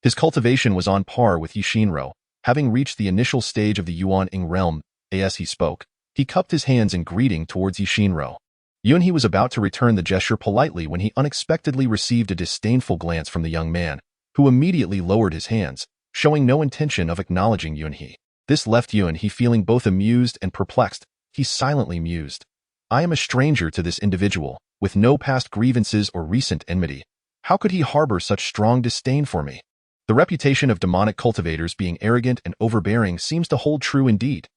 His cultivation was on par with Yushinro, having reached the initial stage of the Yuan-ing realm. As he spoke, he cupped his hands in greeting towards Yushinro. Yunhe was about to return the gesture politely when he unexpectedly received a disdainful glance from the young man, who immediately lowered his hands, showing no intention of acknowledging Yunhe. This left Yunhe feeling both amused and perplexed. He silently mused. I am a stranger to this individual, with no past grievances or recent enmity. How could he harbor such strong disdain for me? The reputation of demonic cultivators being arrogant and overbearing seems to hold true indeed.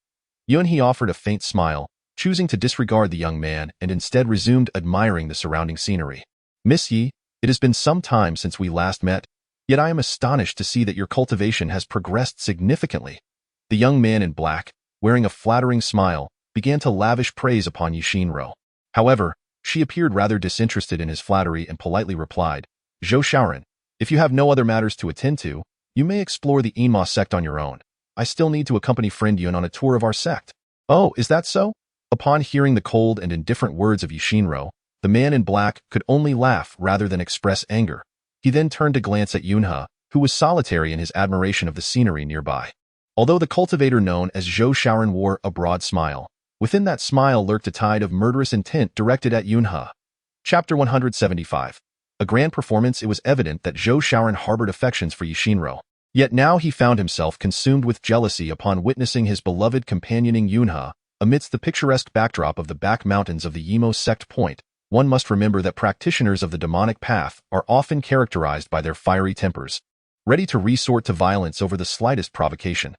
Yunhe offered a faint smile, choosing to disregard the young man and instead resumed admiring the surrounding scenery. Miss Yi, it has been some time since we last met, yet I am astonished to see that your cultivation has progressed significantly. The young man in black, wearing a flattering smile, began to lavish praise upon Yushinro. However, she appeared rather disinterested in his flattery and politely replied, Zhou Shaoran, if you have no other matters to attend to, you may explore the Enma sect on your own. I still need to accompany friend Yun on a tour of our sect. Oh, is that so? Upon hearing the cold and indifferent words of Yushinro, the man in black could only laugh rather than express anger. He then turned to glance at Yunhe, who was solitary in his admiration of the scenery nearby. Although the cultivator known as Zhou Shaoran wore a broad smile, within that smile lurked a tide of murderous intent directed at Yunhe. Chapter 175. A grand performance. It was evident that Zhou Shaoran harbored affections for Yushinro. Yet now he found himself consumed with jealousy upon witnessing his beloved companioning Yunhe amidst the picturesque backdrop of the back mountains of the Yimo sect point. One must remember that practitioners of the demonic path are often characterized by their fiery tempers, ready to resort to violence over the slightest provocation.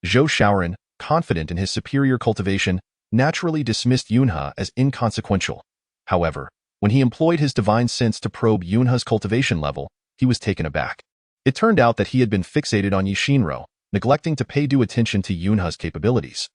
Zhou Shaoran, confident in his superior cultivation, naturally dismissed Yunhe as inconsequential. However, when he employed his divine sense to probe Yunhe's cultivation level, he was taken aback. It turned out that he had been fixated on Yushinro, neglecting to pay due attention to Yunhe's capabilities.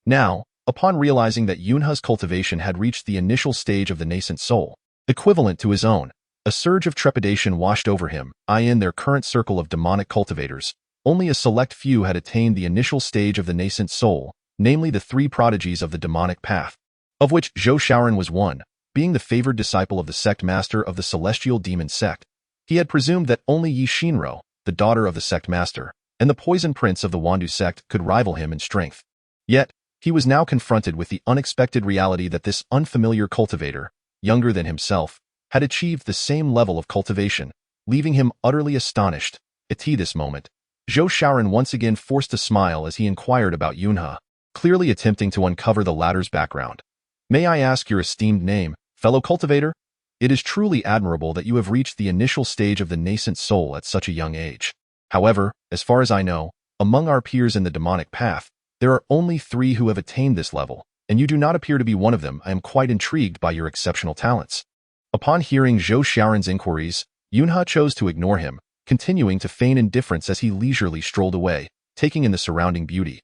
Now, upon realizing that Yunhe's cultivation had reached the initial stage of the nascent soul, equivalent to his own, a surge of trepidation washed over him. In their current circle of demonic cultivators, only a select few had attained the initial stage of the nascent soul, namely the three prodigies of the demonic path, of which Zhou Shaoran was one. Being the favored disciple of the sect master of the celestial demon sect, he had presumed that only Yushinro, the daughter of the sect master, and the poison prince of the Wandu sect could rival him in strength. Yet, he was now confronted with the unexpected reality that this unfamiliar cultivator, younger than himself, had achieved the same level of cultivation, leaving him utterly astonished. At this moment, Zhou Shaoran once again forced a smile as he inquired about Yunhe, clearly attempting to uncover the latter's background. May I ask your esteemed name, fellow cultivator? It is truly admirable that you have reached the initial stage of the nascent soul at such a young age. However, as far as I know, among our peers in the demonic path, there are only 3 who have attained this level, and you do not appear to be one of them. I am quite intrigued by your exceptional talents. Upon hearing Zhou Shaoran's inquiries, Yunhe chose to ignore him, continuing to feign indifference as he leisurely strolled away, taking in the surrounding beauty.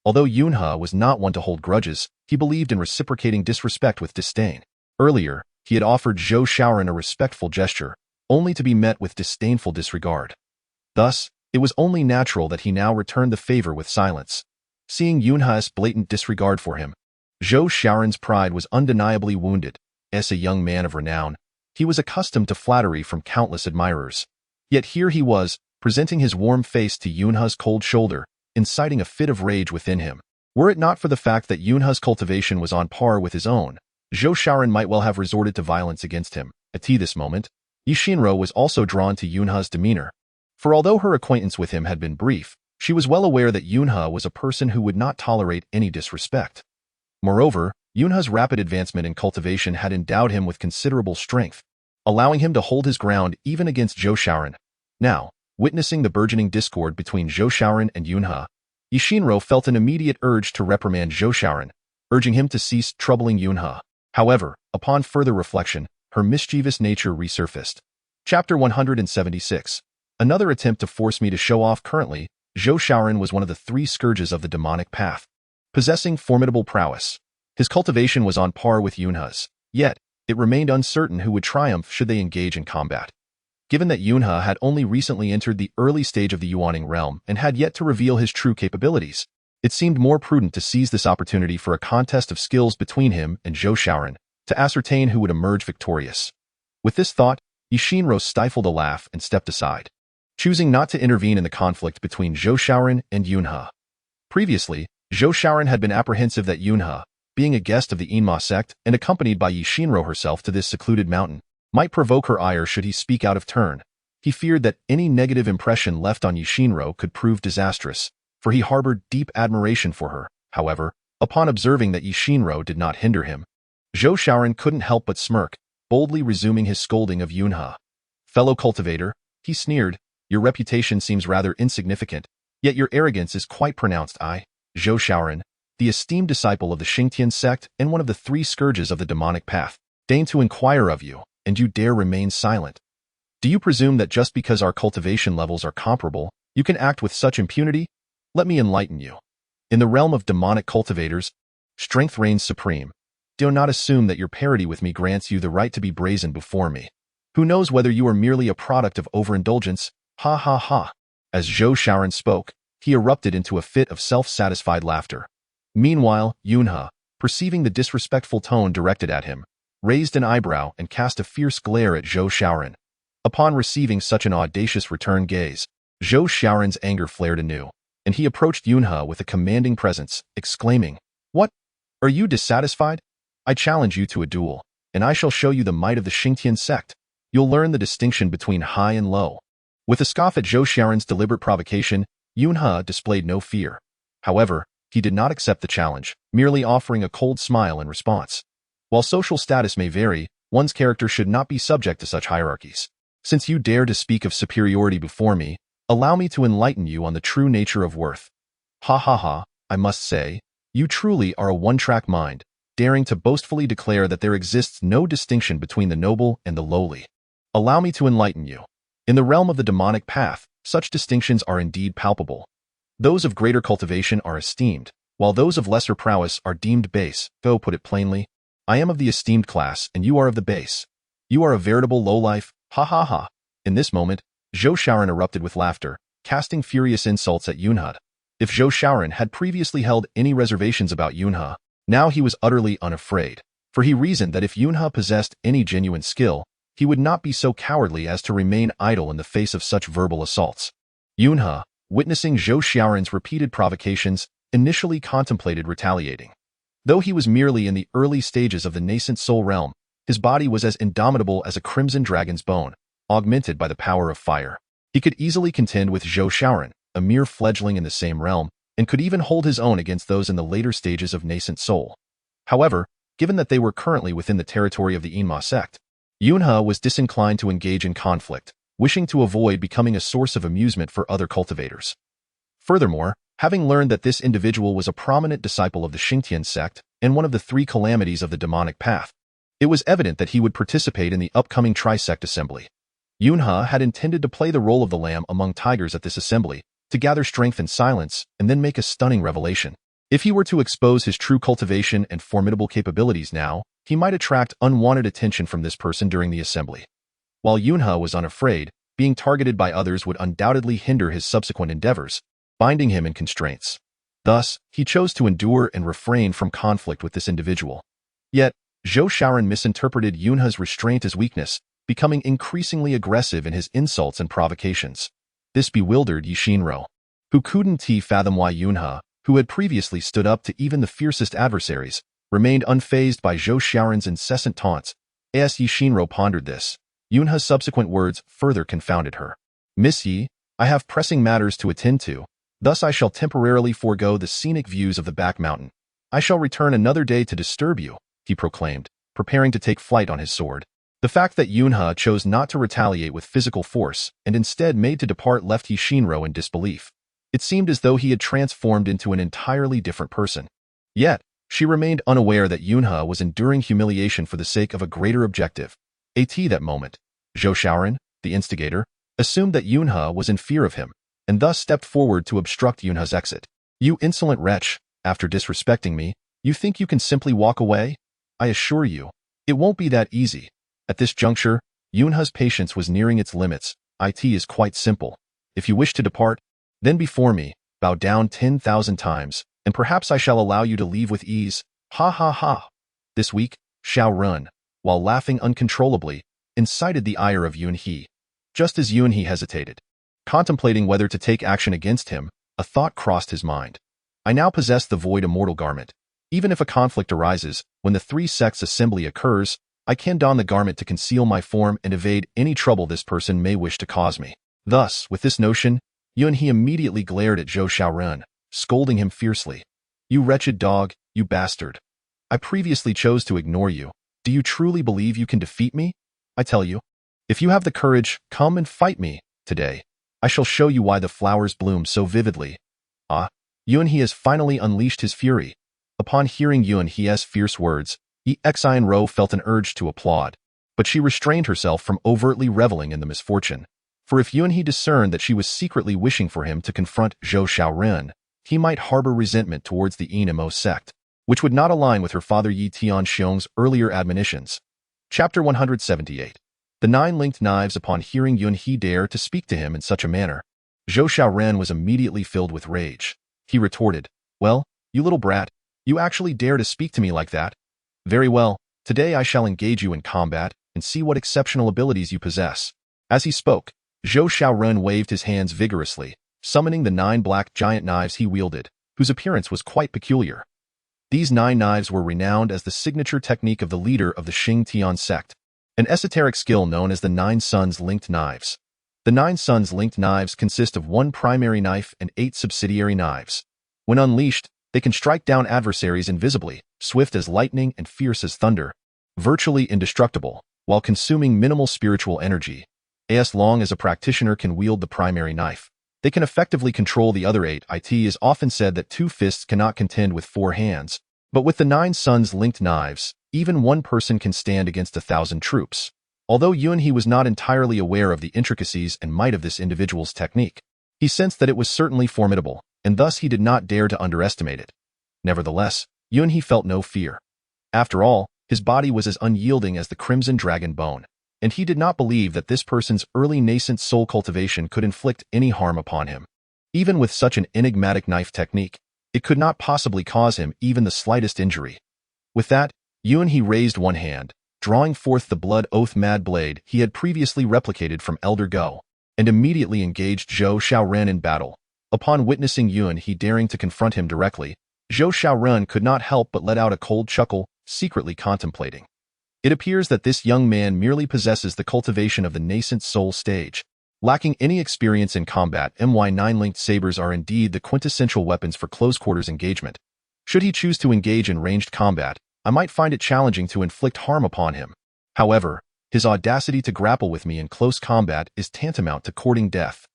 Although Yunhe was not one to hold grudges, he believed in reciprocating disrespect with disdain. Earlier, he had offered Zhou Shaoran a respectful gesture, only to be met with disdainful disregard. Thus, it was only natural that he now returned the favor with silence. Seeing Yunhe's blatant disregard for him, Zhou Shaoran's pride was undeniably wounded. As a young man of renown, he was accustomed to flattery from countless admirers. Yet here he was, presenting his warm face to Yunhe's cold shoulder, inciting a fit of rage within him. Were it not for the fact that Yunhe's cultivation was on par with his own, Zhou Shaoran might well have resorted to violence against him. At this moment, Yushinro was also drawn to Yunhe's demeanor. For although her acquaintance with him had been brief, she was well aware that Yunhe was a person who would not tolerate any disrespect. Moreover, Yunhe's rapid advancement in cultivation had endowed him with considerable strength, allowing him to hold his ground even against Zhou Shaoran. Now, witnessing the burgeoning discord between Zhou Shaoran and Yunhe, Yushinro felt an immediate urge to reprimand Zhou Shaoran, urging him to cease troubling Yunhe. However, upon further reflection, her mischievous nature resurfaced. Chapter 176. Another attempt to force me to show off. Currently, Zhou Shaoran was one of the 3 scourges of the demonic path, possessing formidable prowess. His cultivation was on par with Yunhe's, yet, it remained uncertain who would triumph should they engage in combat. Given that Yunhe had only recently entered the early stage of the Yuaning realm and had yet to reveal his true capabilities, It seemed more prudent to seize this opportunity for a contest of skills between him and Zhou Xiaoran to ascertain who would emerge victorious. With this thought, Yishinro stifled a laugh and stepped aside, choosing not to intervene in the conflict between Zhou Xiaoran and Yunhe. Previously, Zhou Xiaoran had been apprehensive that Yunhe, being a guest of the Enma sect and accompanied by Yishinro herself to this secluded mountain, might provoke her ire should he speak out of turn. He feared that any negative impression left on Yishinro could prove disastrous, for he harbored deep admiration for her. However, upon observing that Yishinro did not hinder him, Zhou Xiaoran couldn't help but smirk, boldly resuming his scolding of Yunhe. "Fellow cultivator," he sneered, "your reputation seems rather insignificant, yet your arrogance is quite pronounced. I, Zhou Xiaoran, the esteemed disciple of the Xingtian sect and one of the 3 scourges of the demonic path, deign to inquire of you, and you dare remain silent. Do you presume that just because our cultivation levels are comparable, you can act with such impunity? Let me enlighten you. In the realm of demonic cultivators, strength reigns supreme. Do not assume that your parity with me grants you the right to be brazen before me. Who knows whether you are merely a product of overindulgence? Ha ha ha." As Zhou Xiaoran spoke, he erupted into a fit of self-satisfied laughter. Meanwhile, Yunhe, perceiving the disrespectful tone directed at him, raised an eyebrow and cast a fierce glare at Zhou Xiaoran. Upon receiving such an audacious return gaze, Zhou Xiaoran's anger flared anew, and he approached Yunhe with a commanding presence, exclaiming, "What? Are you dissatisfied? I challenge you to a duel, and I shall show you the might of the Xingtian sect. You'll learn the distinction between high and low." With a scoff at Zhou Xiaoran's deliberate provocation, Yunhe displayed no fear. However, he did not accept the challenge, merely offering a cold smile in response. While social status may vary, one's character should not be subject to such hierarchies. Since you dare to speak of superiority before me, allow me to enlighten you on the true nature of worth. Ha ha ha, I must say, you truly are a one-track mind, daring to boastfully declare that there exists no distinction between the noble and the lowly. Allow me to enlighten you. In the realm of the demonic path, such distinctions are indeed palpable. Those of greater cultivation are esteemed, while those of lesser prowess are deemed base. Though, put it plainly, I am of the esteemed class and you are of the base. You are a veritable lowlife, ha ha ha. In this moment, Zhou Xiaoran erupted with laughter, casting furious insults at Yunhe. If Zhou Xiaoran had previously held any reservations about Yunhe, now he was utterly unafraid, for he reasoned that if Yunhe possessed any genuine skill, he would not be so cowardly as to remain idle in the face of such verbal assaults. Yunhe, witnessing Zhou Xiaoran's repeated provocations, initially contemplated retaliating. Though he was merely in the early stages of the nascent soul realm, his body was as indomitable as a crimson dragon's bone, augmented by the power of fire. He could easily contend with Zhou Xiaoran, a mere fledgling in the same realm, and could even hold his own against those in the later stages of nascent soul. However, given that they were currently within the territory of the Enma sect, Yunhe was disinclined to engage in conflict, wishing to avoid becoming a source of amusement for other cultivators. Furthermore, having learned that this individual was a prominent disciple of the Xingtian sect and one of the 3 calamities of the demonic path, it was evident that he would participate in the upcoming Trisect assembly. Yunhe had intended to play the role of the lamb among tigers at this assembly, to gather strength in silence and then make a stunning revelation. If he were to expose his true cultivation and formidable capabilities now, he might attract unwanted attention from this person during the assembly. While Yunhe was unafraid, being targeted by others would undoubtedly hinder his subsequent endeavors, binding him in constraints. Thus, he chose to endure and refrain from conflict with this individual. Yet, Zhou Xiaoran misinterpreted Yunhe's restraint as weakness, becoming increasingly aggressive in his insults and provocations. This bewildered Yishinro, who couldn't fathom why Yunhe, who had previously stood up to even the fiercest adversaries, remained unfazed by Zhou Xiaoran's incessant taunts. As Yishinro pondered this, Yunhe's subsequent words further confounded her. "Miss Yi, I have pressing matters to attend to, thus I shall temporarily forego the scenic views of the back mountain. I shall return another day to disturb you," he proclaimed, preparing to take flight on his sword. The fact that Yunhe chose not to retaliate with physical force and instead made to depart left Yishinro in disbelief. It seemed as though he had transformed into an entirely different person. Yet, she remained unaware that Yunhe was enduring humiliation for the sake of a greater objective. At that moment, Zhou Xiaoran, the instigator, assumed that Yunhe was in fear of him, and thus stepped forward to obstruct Yunhe's exit. "You insolent wretch, after disrespecting me, you think you can simply walk away? I assure you, it won't be that easy." At this juncture, Yunhe's patience was nearing its limits. "It is quite simple. If you wish to depart, then before me, bow down 10,000 times, and perhaps I shall allow you to leave with ease. Ha ha ha. This week, Xiao Run, while laughing uncontrollably, incited the ire of Yuan He. Just as Yuan He hesitated, contemplating whether to take action against him, a thought crossed his mind. I now possess the void immortal garment. Even if a conflict arises, when the three sects assembly occurs, I can don the garment to conceal my form and evade any trouble this person may wish to cause me. Thus, with this notion, Yuan He immediately glared at Zhou Xiaoren, scolding him fiercely. You wretched dog, you bastard. I previously chose to ignore you. Do you truly believe you can defeat me? I tell you, if you have the courage, come and fight me. Today, I shall show you why the flowers bloom so vividly. Ah, Yuan He has finally unleashed his fury. Upon hearing Yuan He's fierce words, Yi Xianro felt an urge to applaud, but she restrained herself from overtly reveling in the misfortune. For if Yuan He discerned that she was secretly wishing for him to confront Zhou Xiaoren, he might harbor resentment towards the Enmo sect, which would not align with her father Yi Tianxiong's earlier admonitions. Chapter 178. The Nine Linked Knives. Upon hearing Yuan He dare to speak to him in such a manner, Zhou Xiaoren was immediately filled with rage. He retorted, Well, you little brat, you actually dare to speak to me like that? Very well, today I shall engage you in combat and see what exceptional abilities you possess. As he spoke, Zhou Xiaoren waved his hands vigorously, summoning the 9 black giant knives he wielded, whose appearance was quite peculiar. These 9 knives were renowned as the signature technique of the leader of the Xingtian sect, an esoteric skill known as the 9 Suns Linked Knives. The 9 Suns Linked Knives consist of 1 primary knife and 8 subsidiary knives. When unleashed, they can strike down adversaries invisibly, swift as lightning and fierce as thunder, virtually indestructible, while consuming minimal spiritual energy. As long as a practitioner can wield the primary knife, they can effectively control the other 8. It is often said that 2 fists cannot contend with 4 hands, but with the 9 Suns Linked Knives, even 1 person can stand against 1,000 troops. Although Yuan He was not entirely aware of the intricacies and might of this individual's technique, he sensed that it was certainly formidable, and thus he did not dare to underestimate it. Nevertheless, Yuan He felt no fear. After all, his body was as unyielding as the crimson dragon bone, and he did not believe that this person's early nascent soul cultivation could inflict any harm upon him. Even with such an enigmatic knife technique, it could not possibly cause him even the slightest injury. With that, Yuan He raised one hand, drawing forth the blood oath mad blade he had previously replicated from Elder Go, and immediately engaged Zhou Xiaoren in battle. Upon witnessing Yuan He daring to confront him directly, Zhou Xiaoren could not help but let out a cold chuckle, secretly contemplating. It appears that this young man merely possesses the cultivation of the nascent soul stage. Lacking any experience in combat, my 9 linked sabers are indeed the quintessential weapons for close-quarters engagement. Should he choose to engage in ranged combat, I might find it challenging to inflict harm upon him. However, his audacity to grapple with me in close combat is tantamount to courting death.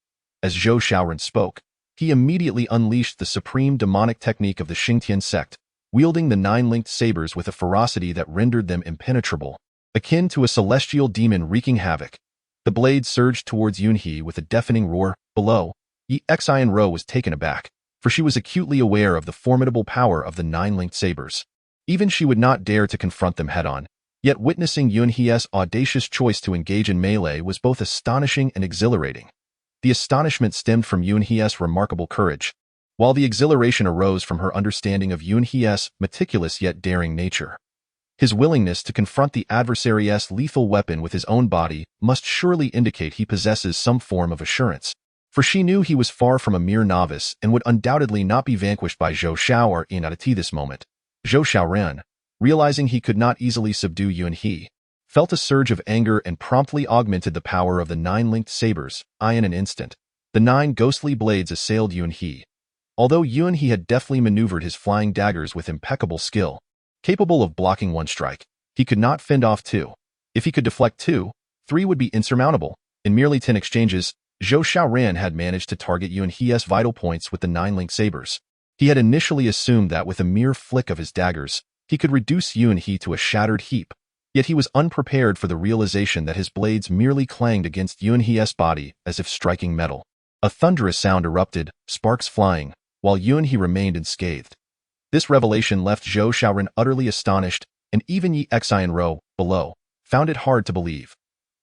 As Zhou Xiaoren spoke, he immediately unleashed the supreme demonic technique of the Xingtian sect, wielding the 9 linked sabers with a ferocity that rendered them impenetrable, akin to a celestial demon wreaking havoc. The blade surged towards Yuan He with a deafening roar. Below, Yi Xianro was taken aback, for she was acutely aware of the formidable power of the 9 linked sabers. Even she would not dare to confront them head-on, yet witnessing Yuan He's audacious choice to engage in melee was both astonishing and exhilarating. The astonishment stemmed from Yuan He's remarkable courage, while the exhilaration arose from her understanding of Yuan He's meticulous yet daring nature. His willingness to confront the adversary's lethal weapon with his own body must surely indicate he possesses some form of assurance, for she knew he was far from a mere novice and would undoubtedly not be vanquished by Zhou Xiao or in at this moment. Zhou Xiaoren, realizing he could not easily subdue Yuan He, felt a surge of anger and promptly augmented the power of the 9 linked sabers. In an instant, the 9 ghostly blades assailed Yuan He. Although Yuan He had deftly maneuvered his flying daggers with impeccable skill, capable of blocking 1 strike, he could not fend off 2. If he could deflect 2, 3 would be insurmountable. In merely 10 exchanges, Zhou Xiaoren had managed to target Yuan He's vital points with the 9 linked sabers. He had initially assumed that with a mere flick of his daggers, he could reduce Yuan He to a shattered heap, yet he was unprepared for the realization that his blades merely clanged against Yuan He's body as if striking metal. A thunderous sound erupted, sparks flying, while Yuan He remained unscathed. This revelation left Zhou Xiaoren utterly astonished, and even Yi Xianro, below, found it hard to believe.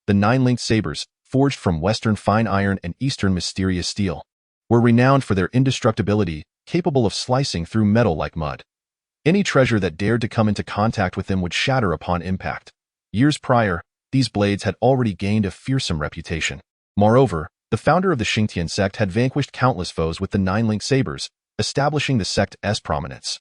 The 9 linked sabers, forged from Western fine iron and Eastern mysterious steel, were renowned for their indestructibility, capable of slicing through metal like mud. Any treasure that dared to come into contact with them would shatter upon impact. Years prior, these blades had already gained a fearsome reputation. Moreover, the founder of the Xingtian sect had vanquished countless foes with the nine-linked sabers, establishing the sect's prominence.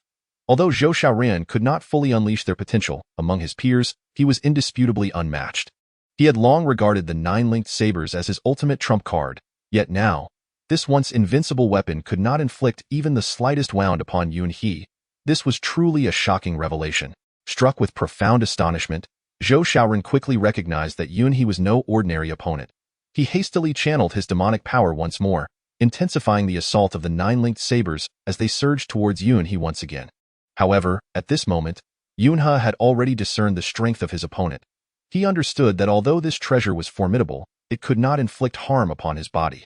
Although Zhou Xiaoran could not fully unleash their potential among his peers, he was indisputably unmatched. He had long regarded the nine-linked sabers as his ultimate trump card, yet now, this once invincible weapon could not inflict even the slightest wound upon Yuan He. This was truly a shocking revelation. Struck with profound astonishment, Zhou Xiaoran quickly recognized that Yuan He was no ordinary opponent. He hastily channeled his demonic power once more, intensifying the assault of the nine-linked sabers as they surged towards Yuan He once again. However, at this moment, Yuan He had already discerned the strength of his opponent. He understood that although this treasure was formidable, it could not inflict harm upon his body.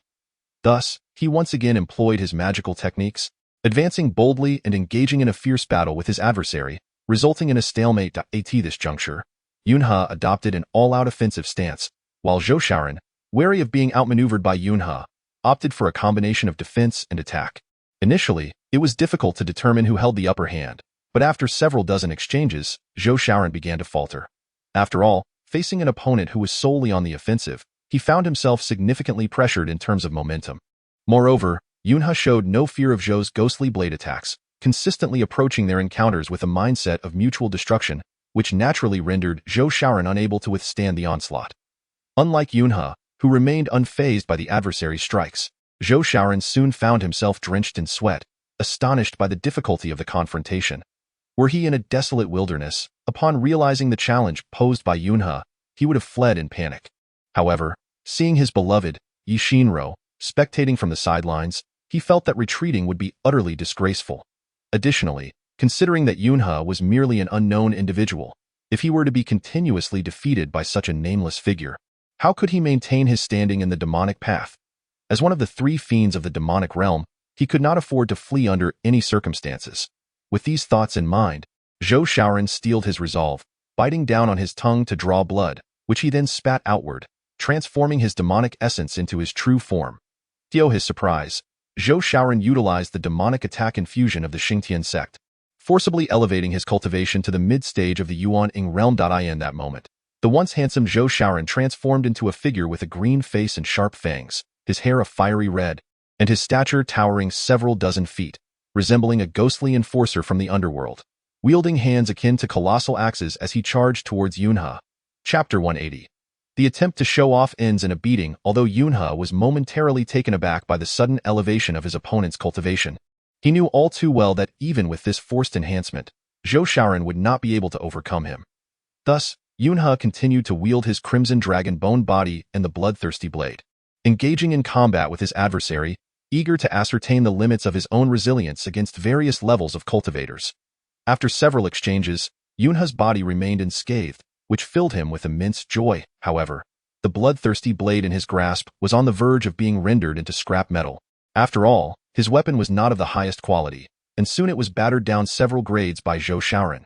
Thus, he once again employed his magical techniques, advancing boldly and engaging in a fierce battle with his adversary, resulting in a stalemate. At this juncture, Yuan He adopted an all-out offensive stance, while Zhou Xiaoran, wary of being outmaneuvered by Yuan He, opted for a combination of defense and attack. Initially, it was difficult to determine who held the upper hand, but after several dozen exchanges, Zhou Xiaoran began to falter. After all, facing an opponent who was solely on the offensive, he found himself significantly pressured in terms of momentum. Moreover, Yuan He showed no fear of Zhou's ghostly blade attacks, consistently approaching their encounters with a mindset of mutual destruction, which naturally rendered Zhou Xiaoran unable to withstand the onslaught. Unlike Yuan He, who remained unfazed by the adversary's strikes, Zhou Xiaoran soon found himself drenched in sweat, astonished by the difficulty of the confrontation. Were he in a desolate wilderness, upon realizing the challenge posed by Yuan He, he would have fled in panic. However, seeing his beloved, Yi Xinro, spectating from the sidelines, he felt that retreating would be utterly disgraceful. Additionally, considering that Yuan He was merely an unknown individual, if he were to be continuously defeated by such a nameless figure, how could he maintain his standing in the demonic path? As one of the three fiends of the demonic realm, he could not afford to flee under any circumstances. With these thoughts in mind, Zhou Xiaoran steeled his resolve, biting down on his tongue to draw blood, which he then spat outward, transforming his demonic essence into his true form. To his surprise, Zhou Xiaoran utilized the demonic attack infusion of the Xingtian sect, forcibly elevating his cultivation to the mid-stage of the Yuan Ing realm. In that moment, the once handsome Zhou Xiaoran transformed into a figure with a green face and sharp fangs, his hair a fiery red, and his stature towering several dozen feet, resembling a ghostly enforcer from the underworld, wielding hands akin to colossal axes as he charged towards Yuan He. Chapter 180. The attempt to show off ends in a beating, although Yuan He was momentarily taken aback by the sudden elevation of his opponent's cultivation. He knew all too well that even with this forced enhancement, Zhou Xiaoran would not be able to overcome him. Thus, Yuan He continued to wield his crimson dragon bone body and the bloodthirsty blade, engaging in combat with his adversary, eager to ascertain the limits of his own resilience against various levels of cultivators. After several exchanges, Yuan He's body remained unscathed, which filled him with immense joy. However, the bloodthirsty blade in his grasp was on the verge of being rendered into scrap metal. After all, his weapon was not of the highest quality, and soon it was battered down several grades by Zhou Xiaoran.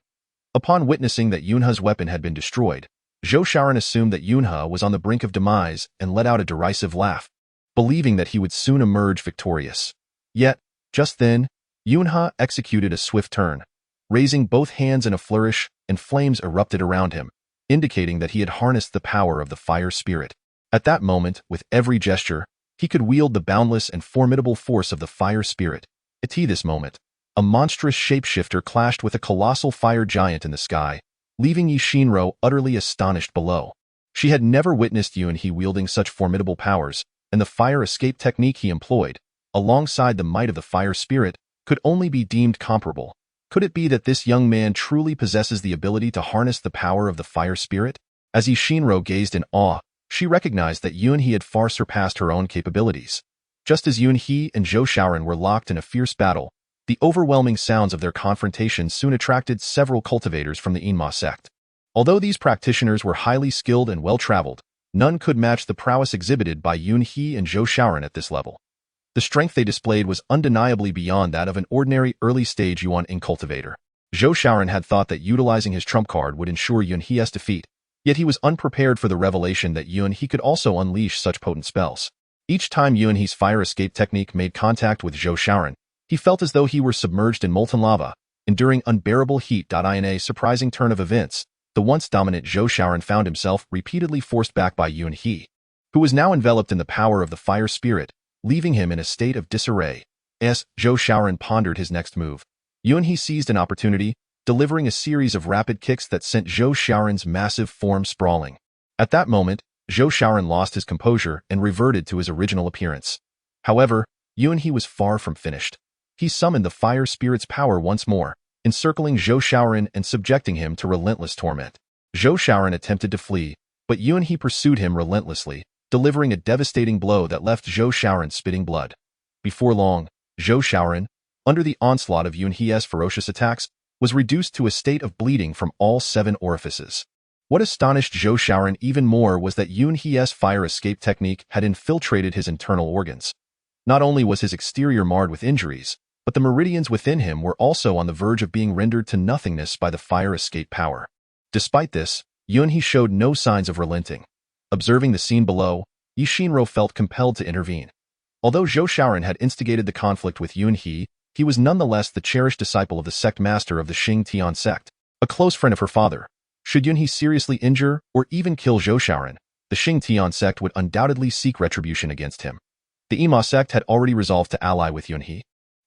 Upon witnessing that Yuan He's weapon had been destroyed, Zhou Xiaoran assumed that Yuan He was on the brink of demise and let out a derisive laugh, believing that he would soon emerge victorious. Yet, just then, Yuan He executed a swift turn, raising both hands in a flourish, and flames erupted around him, indicating that he had harnessed the power of the fire spirit. At that moment, with every gesture, he could wield the boundless and formidable force of the fire spirit. At this moment, a monstrous shapeshifter clashed with a colossal fire giant in the sky, leaving Yi Xinro utterly astonished below. She had never witnessed Yuan He wielding such formidable powers, and the fire escape technique he employed, alongside the might of the fire spirit, could only be deemed comparable. Could it be that this young man truly possesses the ability to harness the power of the fire spirit? As Yi Xinro gazed in awe, she recognized that Yuan He had far surpassed her own capabilities. Just as Yuan He and Zhou Xiaoran were locked in a fierce battle, the overwhelming sounds of their confrontation soon attracted several cultivators from the Enma sect. Although these practitioners were highly skilled and well-traveled, none could match the prowess exhibited by Yuan He and Zhou Xiaoran at this level. The strength they displayed was undeniably beyond that of an ordinary early-stage Yuan Ing cultivator. Zhou Xiaoran had thought that utilizing his trump card would ensure Yuan He's defeat, yet he was unprepared for the revelation that Yuan He could also unleash such potent spells. Each time Yuan He's fire escape technique made contact with Zhou Xiaoran, He felt as though he were submerged in molten lava, enduring unbearable heat. In a surprising turn of events, the once dominant Zhou Xiaoran found himself repeatedly forced back by Yuan He, who was now enveloped in the power of the fire spirit, leaving him in a state of disarray. As Zhou Xiaoran pondered his next move, Yuan He seized an opportunity, delivering a series of rapid kicks that sent Zhou Xiaoran's massive form sprawling. At that moment, Zhou Xiaoran lost his composure and reverted to his original appearance. However, Yuan He was far from finished. He summoned the fire spirit's power once more, encircling Zhou Xiaoran and subjecting him to relentless torment. Zhou Xiaoran attempted to flee, but Yuan He pursued him relentlessly, delivering a devastating blow that left Zhou Xiaoran spitting blood. Before long, Zhou Xiaoran, under the onslaught of Yuan He's ferocious attacks, was reduced to a state of bleeding from all 7 orifices. What astonished Zhou Xiaoran even more was that Yuan He's fire escape technique had infiltrated his internal organs. Not only was his exterior marred with injuries, but the meridians within him were also on the verge of being rendered to nothingness by the fire escape power. Despite this, Yuan He showed no signs of relenting. Observing the scene below, Yi Shinro felt compelled to intervene. Although Zhou Xiaoran had instigated the conflict with Yuan He was nonetheless the cherished disciple of the sect master of the Xingtian sect, a close friend of her father. Should Yuan He seriously injure or even kill Zhou Xiaoran, the Xingtian sect would undoubtedly seek retribution against him. The Ima sect had already resolved to ally with Yuan He,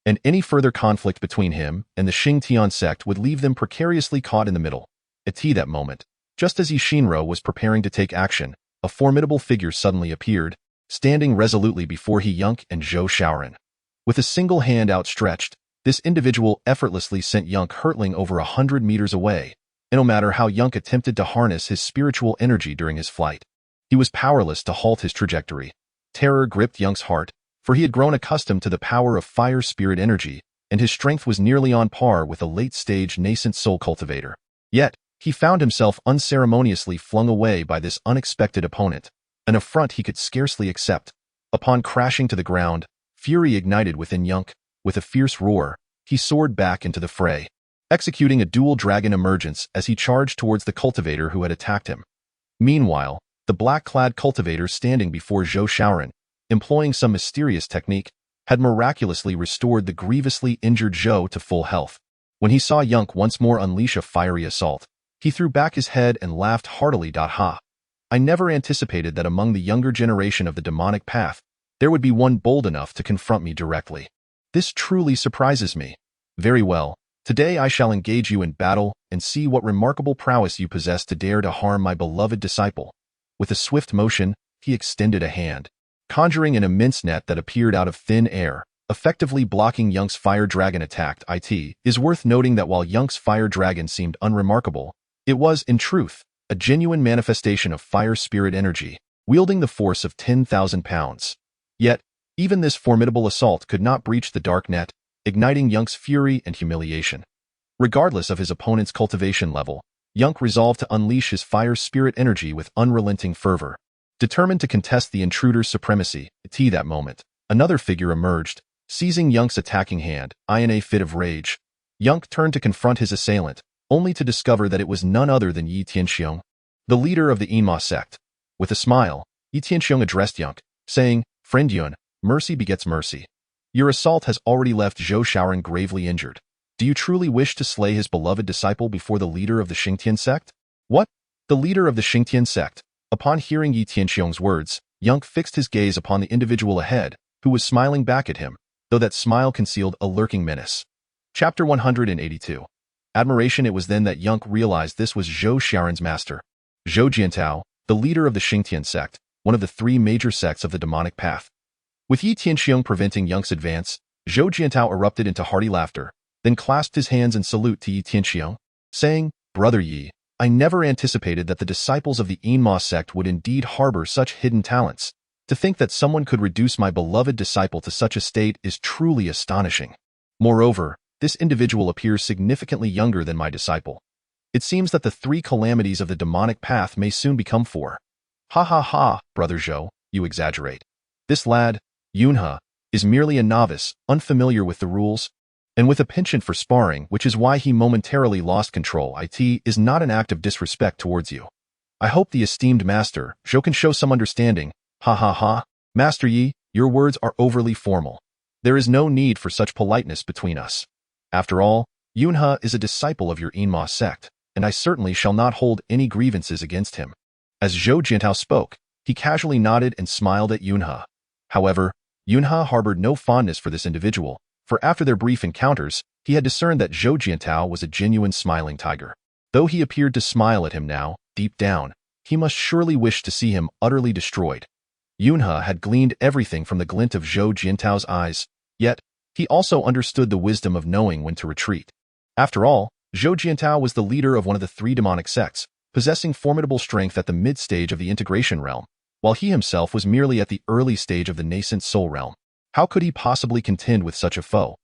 and any further conflict between him and the Xingtian sect would leave them precariously caught in the middle. At that moment, just as Yi Shinro was preparing to take action, a formidable figure suddenly appeared, standing resolutely before Yunk and Zhou Xiaoran. With a single hand outstretched, this individual effortlessly sent Yunk hurtling over 100 meters away, and no matter how Yunk attempted to harness his spiritual energy during his flight, he was powerless to halt his trajectory. Terror gripped Yunk's heart, for he had grown accustomed to the power of fire spirit energy, and his strength was nearly on par with a late-stage nascent soul cultivator. Yet, he found himself unceremoniously flung away by this unexpected opponent, an affront he could scarcely accept. Upon crashing to the ground, fury ignited within Yunk. With a fierce roar, he soared back into the fray, executing a dual dragon emergence as he charged towards the cultivator who had attacked him. Meanwhile, the black-clad cultivator standing before Zhou Xiaoran, employing some mysterious technique, had miraculously restored the grievously injured Zhou to full health. When he saw Yunk once more unleash a fiery assault, he threw back his head and laughed heartily. Ha! I never anticipated that among the younger generation of the demonic path, there would be one bold enough to confront me directly. This truly surprises me. Very well, today I shall engage you in battle and see what remarkable prowess you possess to dare to harm my beloved disciple. With a swift motion, he extended a hand, conjuring an immense net that appeared out of thin air, effectively blocking Yunk's fire dragon attack. It is worth noting that while Yunk's fire dragon seemed unremarkable, it was, in truth, a genuine manifestation of fire spirit energy, wielding the force of 10,000 pounds. Yet, even this formidable assault could not breach the dark net, igniting Yunk's fury and humiliation. Regardless of his opponent's cultivation level, Yunk resolved to unleash his fire spirit energy with unrelenting fervor. Determined to contest the intruder's supremacy, at that moment, another figure emerged, seizing Yunk's attacking hand. In a fit of rage, Yunk turned to confront his assailant, only to discover that it was none other than Yi Tianxiong, the leader of the Enma sect. With a smile, Yi Tianxiong addressed Yunk, saying, "Friend Yuan, mercy begets mercy. Your assault has already left Zhou Xiaoran gravely injured. Do you truly wish to slay his beloved disciple before the leader of the Xingtian sect?" "What? The leader of the Xingtian sect?" Upon hearing Yi Tianxiong's words, Yunk fixed his gaze upon the individual ahead, who was smiling back at him, though that smile concealed a lurking menace. Chapter 182. Admiration. It was then that Yunk realized this was Zhou Xiaoran's master, Zhou Jiantao, the leader of the Xingtian sect, one of the 3 major sects of the demonic path. With Yi Tianxiong preventing Yunk's advance, Zhou Jiantao erupted into hearty laughter, then clasped his hands in salute to Yi Tianxiong, saying, "Brother Yi, I never anticipated that the disciples of the Enma sect would indeed harbor such hidden talents. To think that someone could reduce my beloved disciple to such a state is truly astonishing. Moreover, this individual appears significantly younger than my disciple. It seems that the 3 calamities of the demonic path may soon become 4. Ha ha ha, Brother Zhou, you exaggerate. This lad, Yunhe, is merely a novice, unfamiliar with the rules, and with a penchant for sparring, which is why he momentarily lost control. It is not an act of disrespect towards you. I hope the esteemed master, Zhou, can show some understanding. Ha ha ha. Master Yi, your words are overly formal. There is no need for such politeness between us. After all, Yunhe is a disciple of your Inma sect, and I certainly shall not hold any grievances against him. As Zhou Jiantao spoke, he casually nodded and smiled at Yunhe. However, Yunhe harbored no fondness for this individual, for after their brief encounters, he had discerned that Zhou Jiantao was a genuine smiling tiger. Though he appeared to smile at him now, deep down, he must surely wish to see him utterly destroyed. Yunhe had gleaned everything from the glint of Zhou Jiantao's eyes, yet he also understood the wisdom of knowing when to retreat. After all, Zhou Jiantao was the leader of one of the three demonic sects, possessing formidable strength at the mid-stage of the integration realm, while he himself was merely at the early stage of the nascent soul realm. How could he possibly contend with such a foe?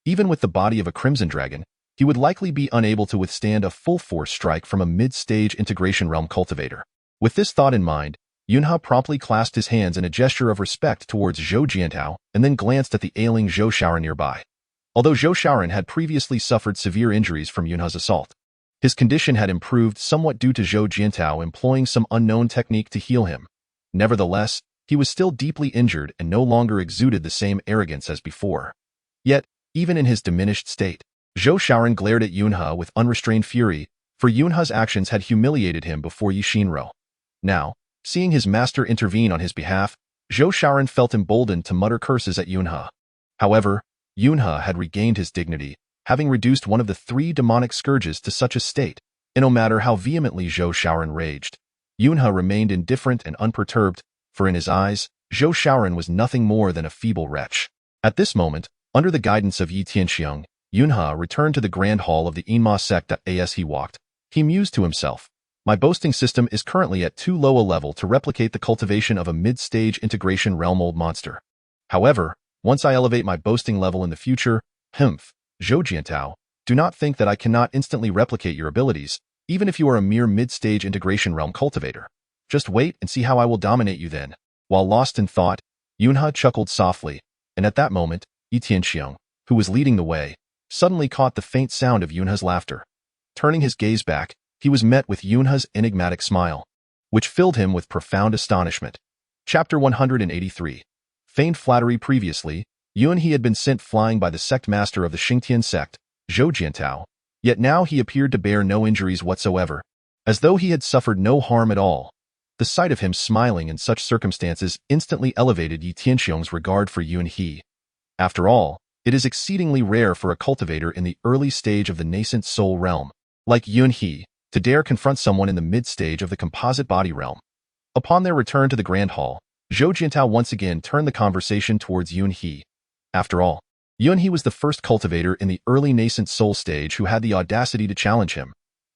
Even with the body of a crimson dragon, he would likely be unable to withstand a full-force strike from a mid-stage integration realm cultivator. With this thought in mind, Yunhe promptly clasped his hands in a gesture of respect towards Zhou Jiantao and then glanced at the ailing Zhou Shaoran nearby. Although Zhou Shaoran had previously suffered severe injuries from Yunhe's assault, his condition had improved somewhat due to Zhou Jiantao employing some unknown technique to heal him. Nevertheless, he was still deeply injured and no longer exuded the same arrogance as before. Yet, even in his diminished state, Zhou Shaoran glared at Yunhe with unrestrained fury, for Yunhe's actions had humiliated him before Yi Shinro. Now, seeing his master intervene on his behalf, Zhou Shaoran felt emboldened to mutter curses at Yunhe. However, Yunhe had regained his dignity, having reduced one of the three demonic scourges to such a state, and no matter how vehemently Zhou Shaoran raged, Yunhe remained indifferent and unperturbed, for in his eyes, Zhou Shaoran was nothing more than a feeble wretch. At this moment, under the guidance of Yi Tianxiong, Yunhe returned to the grand hall of the Inma sect. As he walked, he mused to himself, "My boasting system is currently at too low a level to replicate the cultivation of a mid-stage integration realm old monster. However, once I elevate my boasting level in the future, Zhou Jiantao, do not think that I cannot instantly replicate your abilities, even if you are a mere mid-stage integration realm cultivator. Just wait and see how I will dominate you then." While lost in thought, Yunhe chuckled softly, and at that moment, Yi Tianxiong, who was leading the way, suddenly caught the faint sound of Yunhe's laughter. Turning his gaze back, he was met with Yunhe's enigmatic smile, which filled him with profound astonishment. Chapter 183. Feigned flattery. Previously, Yunhe had been sent flying by the sect master of the Xingtian sect, Zhou Jiantao, yet now he appeared to bear no injuries whatsoever, as though he had suffered no harm at all. The sight of him smiling in such circumstances instantly elevated Yi Tianxiong's regard for Yunhe. After all, it is exceedingly rare for a cultivator in the early stage of the nascent soul realm, like Yunhe, to dare confront someone in the mid-stage of the composite body realm. Upon their return to the grand hall, Zhou Jiantao once again turned the conversation towards Yunhe. After all, Yunhe was the first cultivator in the early nascent soul stage who had the audacity to challenge him.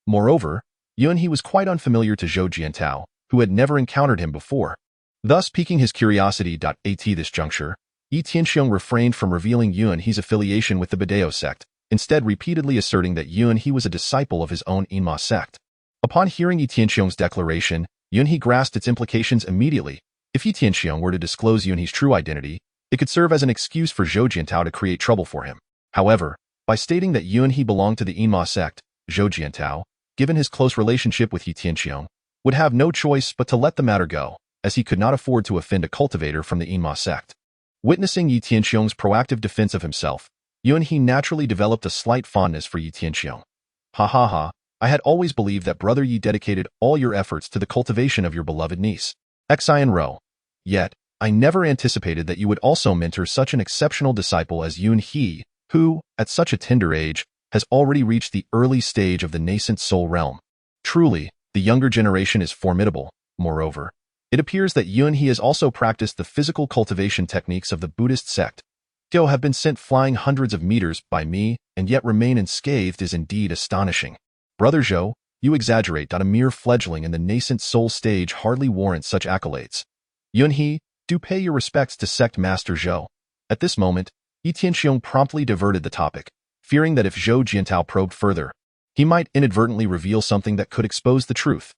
Moreover, Yunhe was quite unfamiliar to Zhou Jiantao, who had never encountered him before. Thus piquing his curiosity. At this juncture, Yi Tianxiong refrained from revealing Yunhe's affiliation with the Badao sect, instead repeatedly asserting that Yunhe was a disciple of his own Inma sect. Upon hearing Yi Tianxiong's declaration, Yunhe grasped its implications immediately. If Yi Tianxiong were to disclose Yunhe's true identity, it could serve as an excuse for Zhou Jiantao to create trouble for him. However, by stating that Yunhe belonged to the Inma sect, Zhou Jiantao, given his close relationship with Yi Tianxiong, would have no choice but to let the matter go, as he could not afford to offend a cultivator from the Inma sect. Witnessing Yi Tianxiong's proactive defense of himself, Yunhe naturally developed a slight fondness for Yi Tianxiong. "Ha ha ha, I had always believed that Brother Yi dedicated all your efforts to the cultivation of your beloved niece, Xianro. Yet, I never anticipated that you would also mentor such an exceptional disciple as Yunhe, who, at such a tender age, has already reached the early stage of the nascent soul realm. Truly, the younger generation is formidable. Moreover, it appears that Yunhe has also practiced the physical cultivation techniques of the Buddhist sect. To have been sent flying hundreds of meters by me and yet remain unscathed is indeed astonishing. Brother Zhou, you exaggerate. A mere fledgling in the nascent soul stage hardly warrants such accolades. Yunhe, do pay your respects to sect master Zhou." At this moment, Yi Tianxiong promptly diverted the topic, fearing that if Zhou Jiantao probed further, he might inadvertently reveal something that could expose the truth.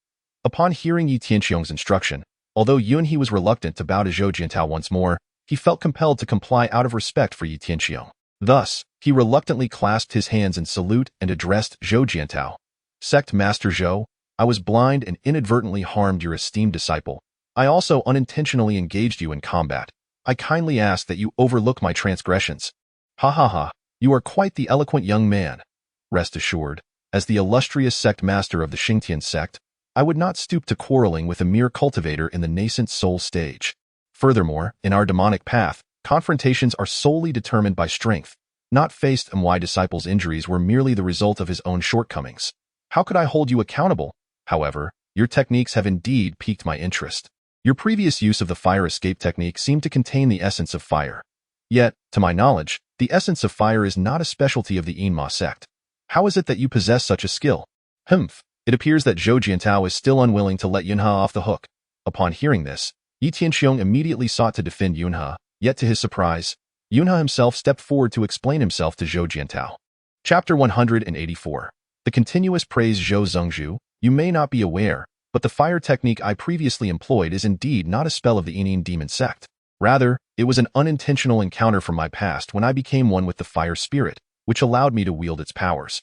Upon hearing Yi Tianxiong's instruction, although Yunhe was reluctant to bow to Zhou Jiantao once more, he felt compelled to comply out of respect for Yi Tianxiong. Thus, he reluctantly clasped his hands in salute and addressed Zhou Jiantao. "Sect Master Zhou, I was blind and inadvertently harmed your esteemed disciple. I also unintentionally engaged you in combat. I kindly ask that you overlook my transgressions. Ha ha ha, you are quite the eloquent young man. Rest assured, as the illustrious sect master of the Xingtian sect, I would not stoop to quarreling with a mere cultivator in the nascent soul stage. Furthermore, in our demonic path, confrontations are solely determined by strength, not faced, and my disciple's injuries were merely the result of his own shortcomings. How could I hold you accountable? However, your techniques have indeed piqued my interest. Your previous use of the fire escape technique seemed to contain the essence of fire. Yet, to my knowledge, the essence of fire is not a specialty of the Enma sect. How is it that you possess such a skill? Humph. It appears that Zhou Jiantao is still unwilling to let Yunhe off the hook. Upon hearing this, Yi Tianxiong immediately sought to defend Yunhe, yet to his surprise, Yunhe himself stepped forward to explain himself to Zhou Jiantao. Chapter 184. The continuous praise Zhou Zhengzhu. You may not be aware, but the fire technique I previously employed is indeed not a spell of the Enian demon sect. Rather, it was an unintentional encounter from my past when I became one with the fire spirit, which allowed me to wield its powers.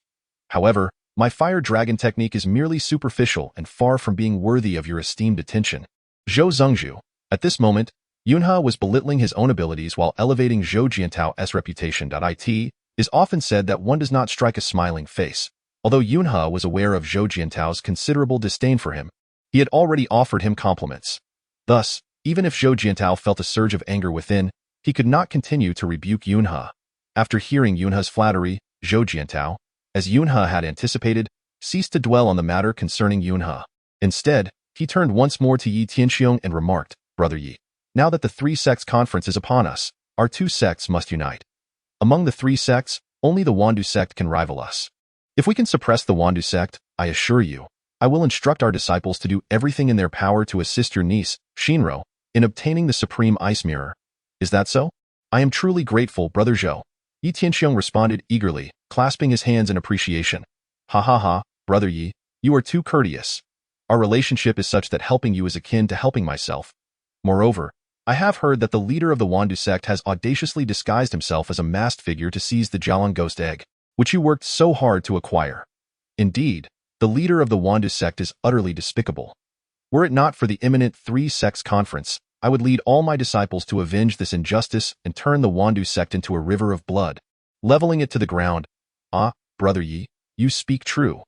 However, my fire dragon technique is merely superficial and far from being worthy of your esteemed attention. Zhou Zhengzhu. At this moment, Yunhe was belittling his own abilities while elevating Zhou Jiantao's reputation. It is often said that one does not strike a smiling face. Although Yunhe was aware of Zhou Jiantao's considerable disdain for him, he had already offered him compliments. Thus, even if Zhou Jiantao felt a surge of anger within, he could not continue to rebuke Yunhe. After hearing Yunhe's flattery, Zhou Jiantao, as Yunhe had anticipated, ceased to dwell on the matter concerning Yunhe. Instead, he turned once more to Yi Tianxiong and remarked, Brother Yi, now that the three sects conference is upon us, our two sects must unite. Among the three sects, only the Wandu sect can rival us. If we can suppress the Wandu sect, I assure you, I will instruct our disciples to do everything in their power to assist your niece, Shinro, in obtaining the supreme ice mirror. Is that so? I am truly grateful, Brother Zhou. Yi Tianxiong responded eagerly, clasping his hands in appreciation. Ha ha ha, Brother Yi, you are too courteous. Our relationship is such that helping you is akin to helping myself. Moreover, I have heard that the leader of the Wandu sect has audaciously disguised himself as a masked figure to seize the Jialan ghost egg, which you worked so hard to acquire. Indeed, the leader of the Wandu sect is utterly despicable. Were it not for the imminent three sects conference, I would lead all my disciples to avenge this injustice and turn the Wandu sect into a river of blood, leveling it to the ground. Ah, Brother Yi, you speak true.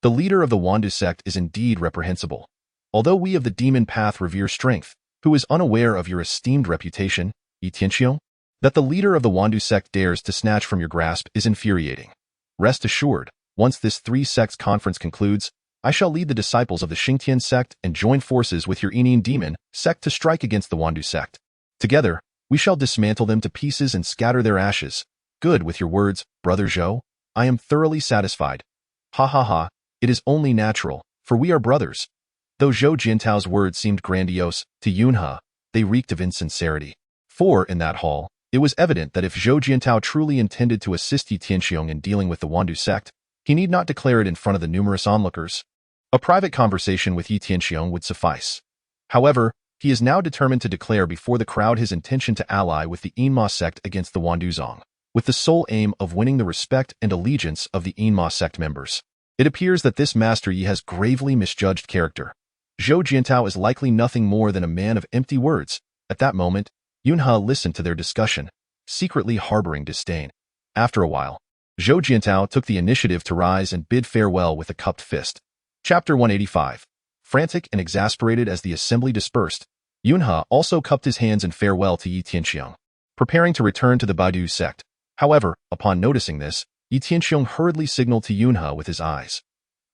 The leader of the Wandu sect is indeed reprehensible. Although we of the demon path revere strength, who is unaware of your esteemed reputation, Yi Tianxiong? That the leader of the Wandu sect dares to snatch from your grasp is infuriating. Rest assured, once this three sects conference concludes, I shall lead the disciples of the Xingtian sect and join forces with your Enian demon sect to strike against the Wandu sect. Together, we shall dismantle them to pieces and scatter their ashes. Good with your words, Brother Zhou. I am thoroughly satisfied. Ha ha ha, it is only natural, for we are brothers. Though Zhou Jiantao's words seemed grandiose, to Yunhe, they reeked of insincerity. For, in that hall, it was evident that if Zhou Jiantao truly intended to assist Yi Tianxiong in dealing with the Wandu sect, he need not declare it in front of the numerous onlookers. A private conversation with Yi Tianxiong would suffice. However, he is now determined to declare before the crowd his intention to ally with the Enma sect against the Wanduzong, with the sole aim of winning the respect and allegiance of the Enma sect members. It appears that this Master Yi has gravely misjudged character. Zhou Jiantao is likely nothing more than a man of empty words. At that moment, Yunhe listened to their discussion, secretly harboring disdain. After a while, Zhou Jiantao took the initiative to rise and bid farewell with a cupped fist. Chapter 185. Frantic and exasperated as the assembly dispersed, Yunhe also cupped his hands in farewell to Yi Tianxiong, preparing to return to the Baidu sect. However, upon noticing this, Yi Tianxiong hurriedly signaled to Yunhe with his eyes.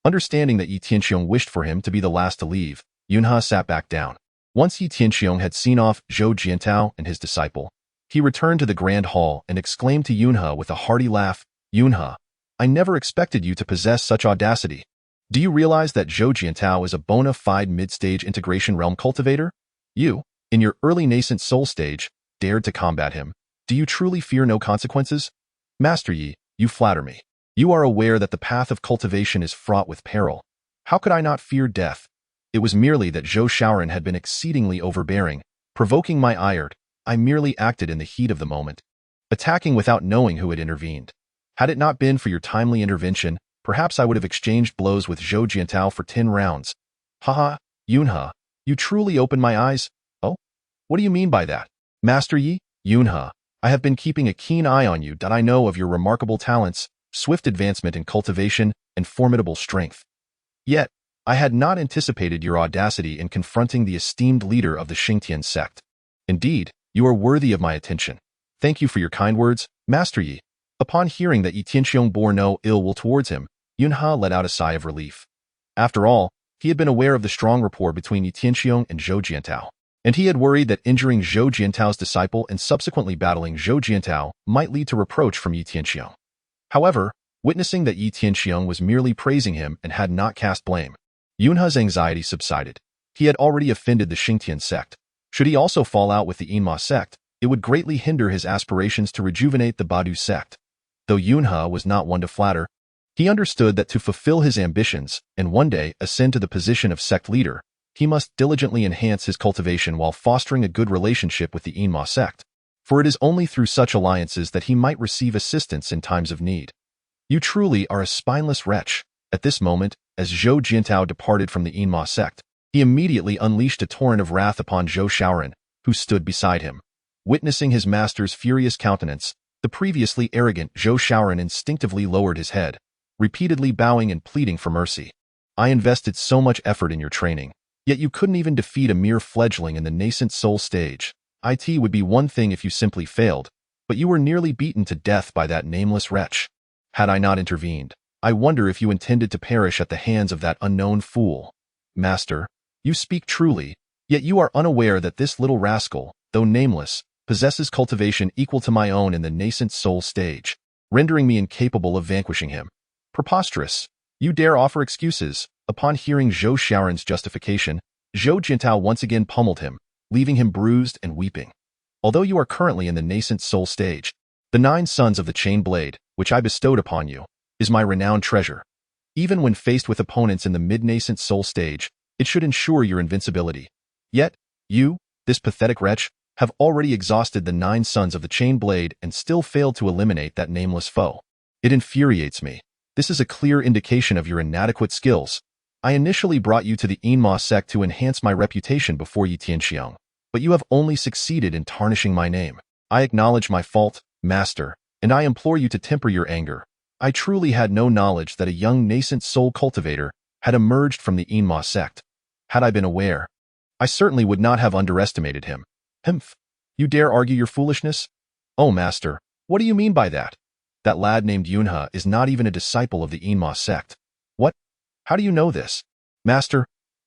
Understanding that Yi Tianxiong wished for him to be the last to leave, Yunhe sat back down. Once Yi Tianxiong had seen off Zhou Jiantao and his disciple, he returned to the grand hall and exclaimed to Yunhe with a hearty laugh, Yunhe, I never expected you to possess such audacity. Do you realize that Zhou Jiantao is a bona fide mid-stage integration realm cultivator? You, in your early nascent soul stage, dared to combat him. Do you truly fear no consequences? Master Yi, you flatter me. You are aware that the path of cultivation is fraught with peril. How could I not fear death? It was merely that Zhou Shaoran had been exceedingly overbearing, provoking my ire. I merely acted in the heat of the moment, attacking without knowing who had intervened. Had it not been for your timely intervention, perhaps I would have exchanged blows with Zhou Jiantao for 10 rounds. Haha, Yunhe, you truly opened my eyes? Oh? What do you mean by that? Master Yi, Yunhe, I have been keeping a keen eye on you. I know of your remarkable talents, swift advancement in cultivation, and formidable strength. Yet, I had not anticipated your audacity in confronting the esteemed leader of the Xingtian sect. Indeed, you are worthy of my attention. Thank you for your kind words, Master Yi. Upon hearing that Yi Tianxiong bore no ill will towards him, Yunhe let out a sigh of relief. After all, he had been aware of the strong rapport between Yi Tianxiong and Zhou Jiantao, and he had worried that injuring Zhou Jiantao's disciple and subsequently battling Zhou Jiantao might lead to reproach from Yi Tianxiong. However, witnessing that Yi Tianxiong was merely praising him and had not cast blame, Yunhe's anxiety subsided. He had already offended the Xingtian sect. Should he also fall out with the Enma sect, it would greatly hinder his aspirations to rejuvenate the Badu sect. Though Yunhe was not one to flatter, he understood that to fulfill his ambitions and one day ascend to the position of sect leader, he must diligently enhance his cultivation while fostering a good relationship with the Enma sect, for it is only through such alliances that he might receive assistance in times of need. You truly are a spineless wretch. At this moment, as Zhou Jiantao departed from the Enma sect, he immediately unleashed a torrent of wrath upon Zhou Shaoran, who stood beside him. Witnessing his master's furious countenance, the previously arrogant Zhou Shaoran instinctively lowered his head, repeatedly bowing and pleading for mercy. I invested so much effort in your training, yet you couldn't even defeat a mere fledgling in the nascent soul stage. It would be one thing if you simply failed, but you were nearly beaten to death by that nameless wretch. Had I not intervened, I wonder if you intended to perish at the hands of that unknown fool. Master, you speak truly, yet you are unaware that this little rascal, though nameless, possesses cultivation equal to my own in the nascent soul stage, rendering me incapable of vanquishing him. Preposterous. You dare offer excuses. Upon hearing Zhou Shaoran's justification, Zhou Jiantao once again pummeled him, leaving him bruised and weeping. Although you are currently in the nascent soul stage, the 9 sons of the chain blade, which I bestowed upon you, is my renowned treasure. Even when faced with opponents in the mid-nascent soul stage, it should ensure your invincibility. Yet, you, this pathetic wretch, have already exhausted the 9 sons of the chain blade and still failed to eliminate that nameless foe. It infuriates me. This is a clear indication of your inadequate skills. I initially brought you to the Enma sect to enhance my reputation before Yi Tianxiong, but you have only succeeded in tarnishing my name. I acknowledge my fault, Master, and I implore you to temper your anger. I truly had no knowledge that a young nascent soul cultivator had emerged from the Enma sect. Had I been aware, I certainly would not have underestimated him. Humph! You dare argue your foolishness? Oh, Master, what do you mean by that? That lad named Yunhe is not even a disciple of the Enma sect. What? How do you know this? Master,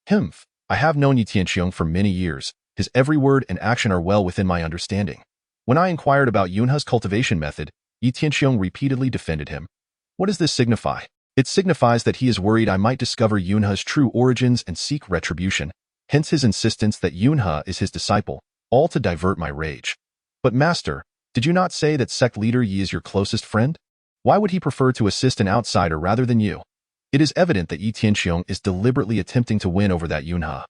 humph! I have known Yi Tianxiong for many years. His every word and action are well within my understanding. When I inquired about Yunhe's cultivation method, Yi Tianxiong repeatedly defended him. What does this signify? It signifies that he is worried I might discover Yunhe's true origins and seek retribution, hence his insistence that Yunhe is his disciple, all to divert my rage. But Master, did you not say that sect leader Yi is your closest friend? Why would he prefer to assist an outsider rather than you? It is evident that Yi Tianxiong is deliberately attempting to win over that Yunhe.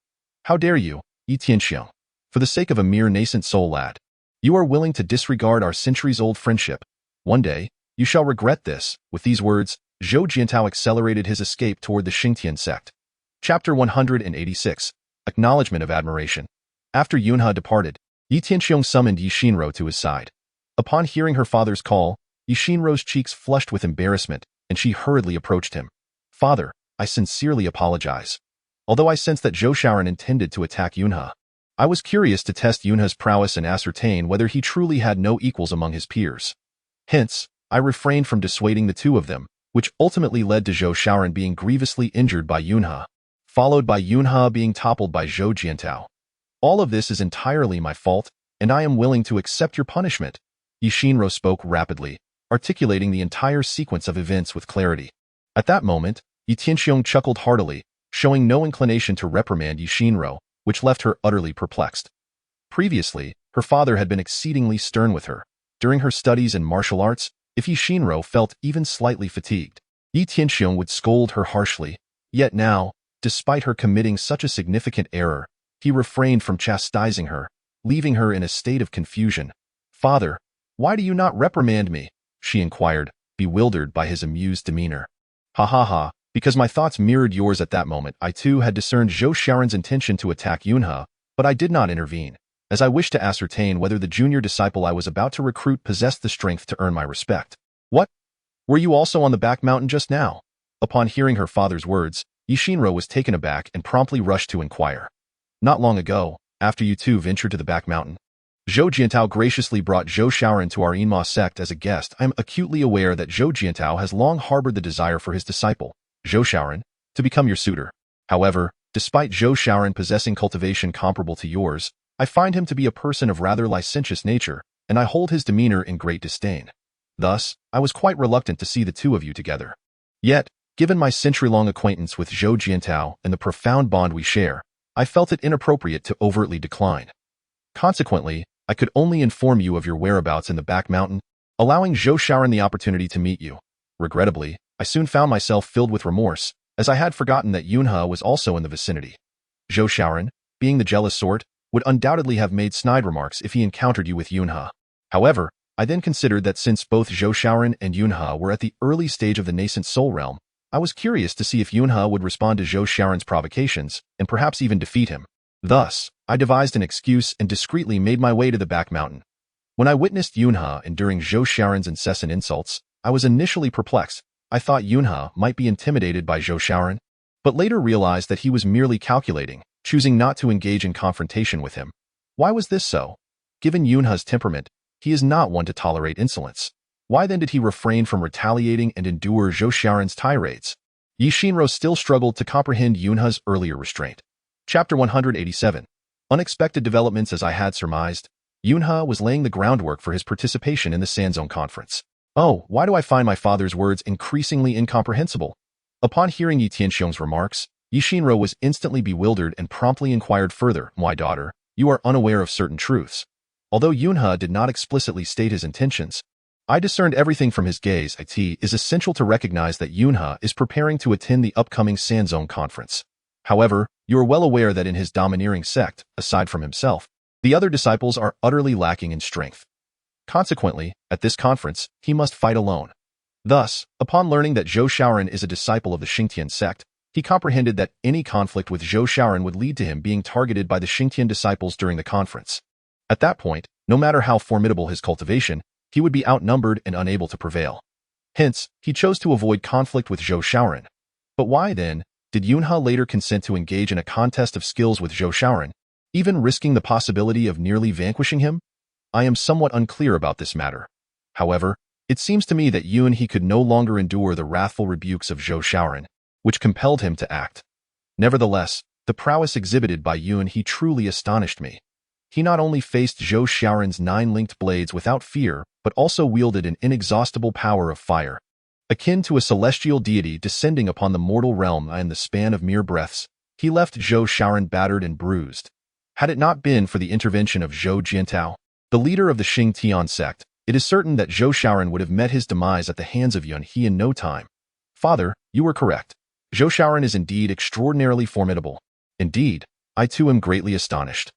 How dare you, Yi Tianxiong? For the sake of a mere nascent soul lad, you are willing to disregard our centuries-old friendship. One day, you shall regret this. With these words, Zhou Jiantao accelerated his escape toward the Xingtian sect. Chapter 186. Acknowledgement of Admiration. After Yunhe departed, Yi Tianxiong summoned Yi Xinro to his side. Upon hearing her father's call, Yi Xinro's cheeks flushed with embarrassment, and she hurriedly approached him. Father, I sincerely apologize. Although I sensed that Zhou Shaoran intended to attack Yunhe, I was curious to test Yunhe's prowess and ascertain whether he truly had no equals among his peers. Hence, I refrained from dissuading the two of them, which ultimately led to Zhou Shaoran being grievously injured by Yunhe, followed by Yunhe being toppled by Zhou Jiantao. All of this is entirely my fault, and I am willing to accept your punishment. Yi Xinro spoke rapidly, articulating the entire sequence of events with clarity. At that moment, Yi Tianxiong chuckled heartily, showing no inclination to reprimand Yi Xinro, which left her utterly perplexed. Previously, her father had been exceedingly stern with her. During her studies in martial arts, if Yi Xinro felt even slightly fatigued, Yi Tianxiong would scold her harshly. Yet now, despite her committing such a significant error, he refrained from chastising her, leaving her in a state of confusion. Father, why do you not reprimand me? She inquired, bewildered by his amused demeanor. Ha ha ha, because my thoughts mirrored yours at that moment. I too had discerned Zhou Shaoran's intention to attack Yunhe, but I did not intervene. as I wished to ascertain whether the junior disciple I was about to recruit possessed the strength to earn my respect. What? Were you also on the back mountain just now? Upon hearing her father's words, Yishinro was taken aback and promptly rushed to inquire. Not long ago, after you two ventured to the back mountain, Zhou Jiantao graciously brought Zhou Shaoran to our Yinma sect as a guest. I am acutely aware that Zhou Jiantao has long harbored the desire for his disciple, Zhou Shaoran, to become your suitor. However, despite Zhou Shaoran possessing cultivation comparable to yours, I find him to be a person of rather licentious nature, and I hold his demeanor in great disdain. Thus, I was quite reluctant to see the two of you together. Yet, given my century-long acquaintance with Zhou Jiantao and the profound bond we share, I felt it inappropriate to overtly decline. Consequently, I could only inform you of your whereabouts in the back mountain, allowing Zhou Shaoran the opportunity to meet you. Regrettably, I soon found myself filled with remorse, as I had forgotten that Yunhe was also in the vicinity. Zhou Shaoran, being the jealous sort, would undoubtedly have made snide remarks if he encountered you with Yunhe. However, I then considered that since both Zhou Shaoran and Yunhe were at the early stage of the nascent soul realm, I was curious to see if Yunhe would respond to Zhou Shaoran's provocations and perhaps even defeat him. Thus, I devised an excuse and discreetly made my way to the back mountain. When I witnessed Yunhe enduring Zhou Shaoran's incessant insults, I was initially perplexed. I thought Yunhe might be intimidated by Zhou Shaoran, but later realized that he was merely calculating, choosing not to engage in confrontation with him. Why was this so? Given Yunhe's temperament, he is not one to tolerate insolence. Why then did he refrain from retaliating and endure Zhou Shaoran's tirades? Yishinro still struggled to comprehend Yunhe's earlier restraint. Chapter 187. Unexpected developments. As I had surmised, Yunhe was laying the groundwork for his participation in the Sanzone conference. Oh, why do I find my father's words increasingly incomprehensible? Upon hearing Yi Tianxiong's remarks, Yishinro was instantly bewildered and promptly inquired further, "My daughter, you are unaware of certain truths." Although Yunhe did not explicitly state his intentions, I discerned everything from his gaze. It is essential to recognize that Yunhe is preparing to attend the upcoming Sanzone conference. However, you are well aware that in his domineering sect, aside from himself, the other disciples are utterly lacking in strength. Consequently, at this conference, he must fight alone. Thus, upon learning that Zhou Shaoran is a disciple of the Xingtian sect, he comprehended that any conflict with Zhou Shaoran would lead to him being targeted by the Xingtian disciples during the conference. At that point, no matter how formidable his cultivation, he would be outnumbered and unable to prevail. Hence, he chose to avoid conflict with Zhou Shaoran. But why, then, did Yunhe later consent to engage in a contest of skills with Zhou Shaoran, even risking the possibility of nearly vanquishing him? I am somewhat unclear about this matter. However, it seems to me that Yunhe could no longer endure the wrathful rebukes of Zhou Shaoran, which compelled him to act. Nevertheless, the prowess exhibited by Yunhe truly astonished me. He not only faced Zhou Shaoran's 9 linked blades without fear, but also wielded an inexhaustible power of fire. Akin to a celestial deity descending upon the mortal realm in the span of mere breaths, he left Zhou Shaoran battered and bruised. Had it not been for the intervention of Zhou Jiantao, the leader of the Xingtian sect, it is certain that Zhou Shaoran would have met his demise at the hands of Yunhe in no time. Father, you were correct. Zhou Shaoran is indeed extraordinarily formidable. Indeed, I too am greatly astonished.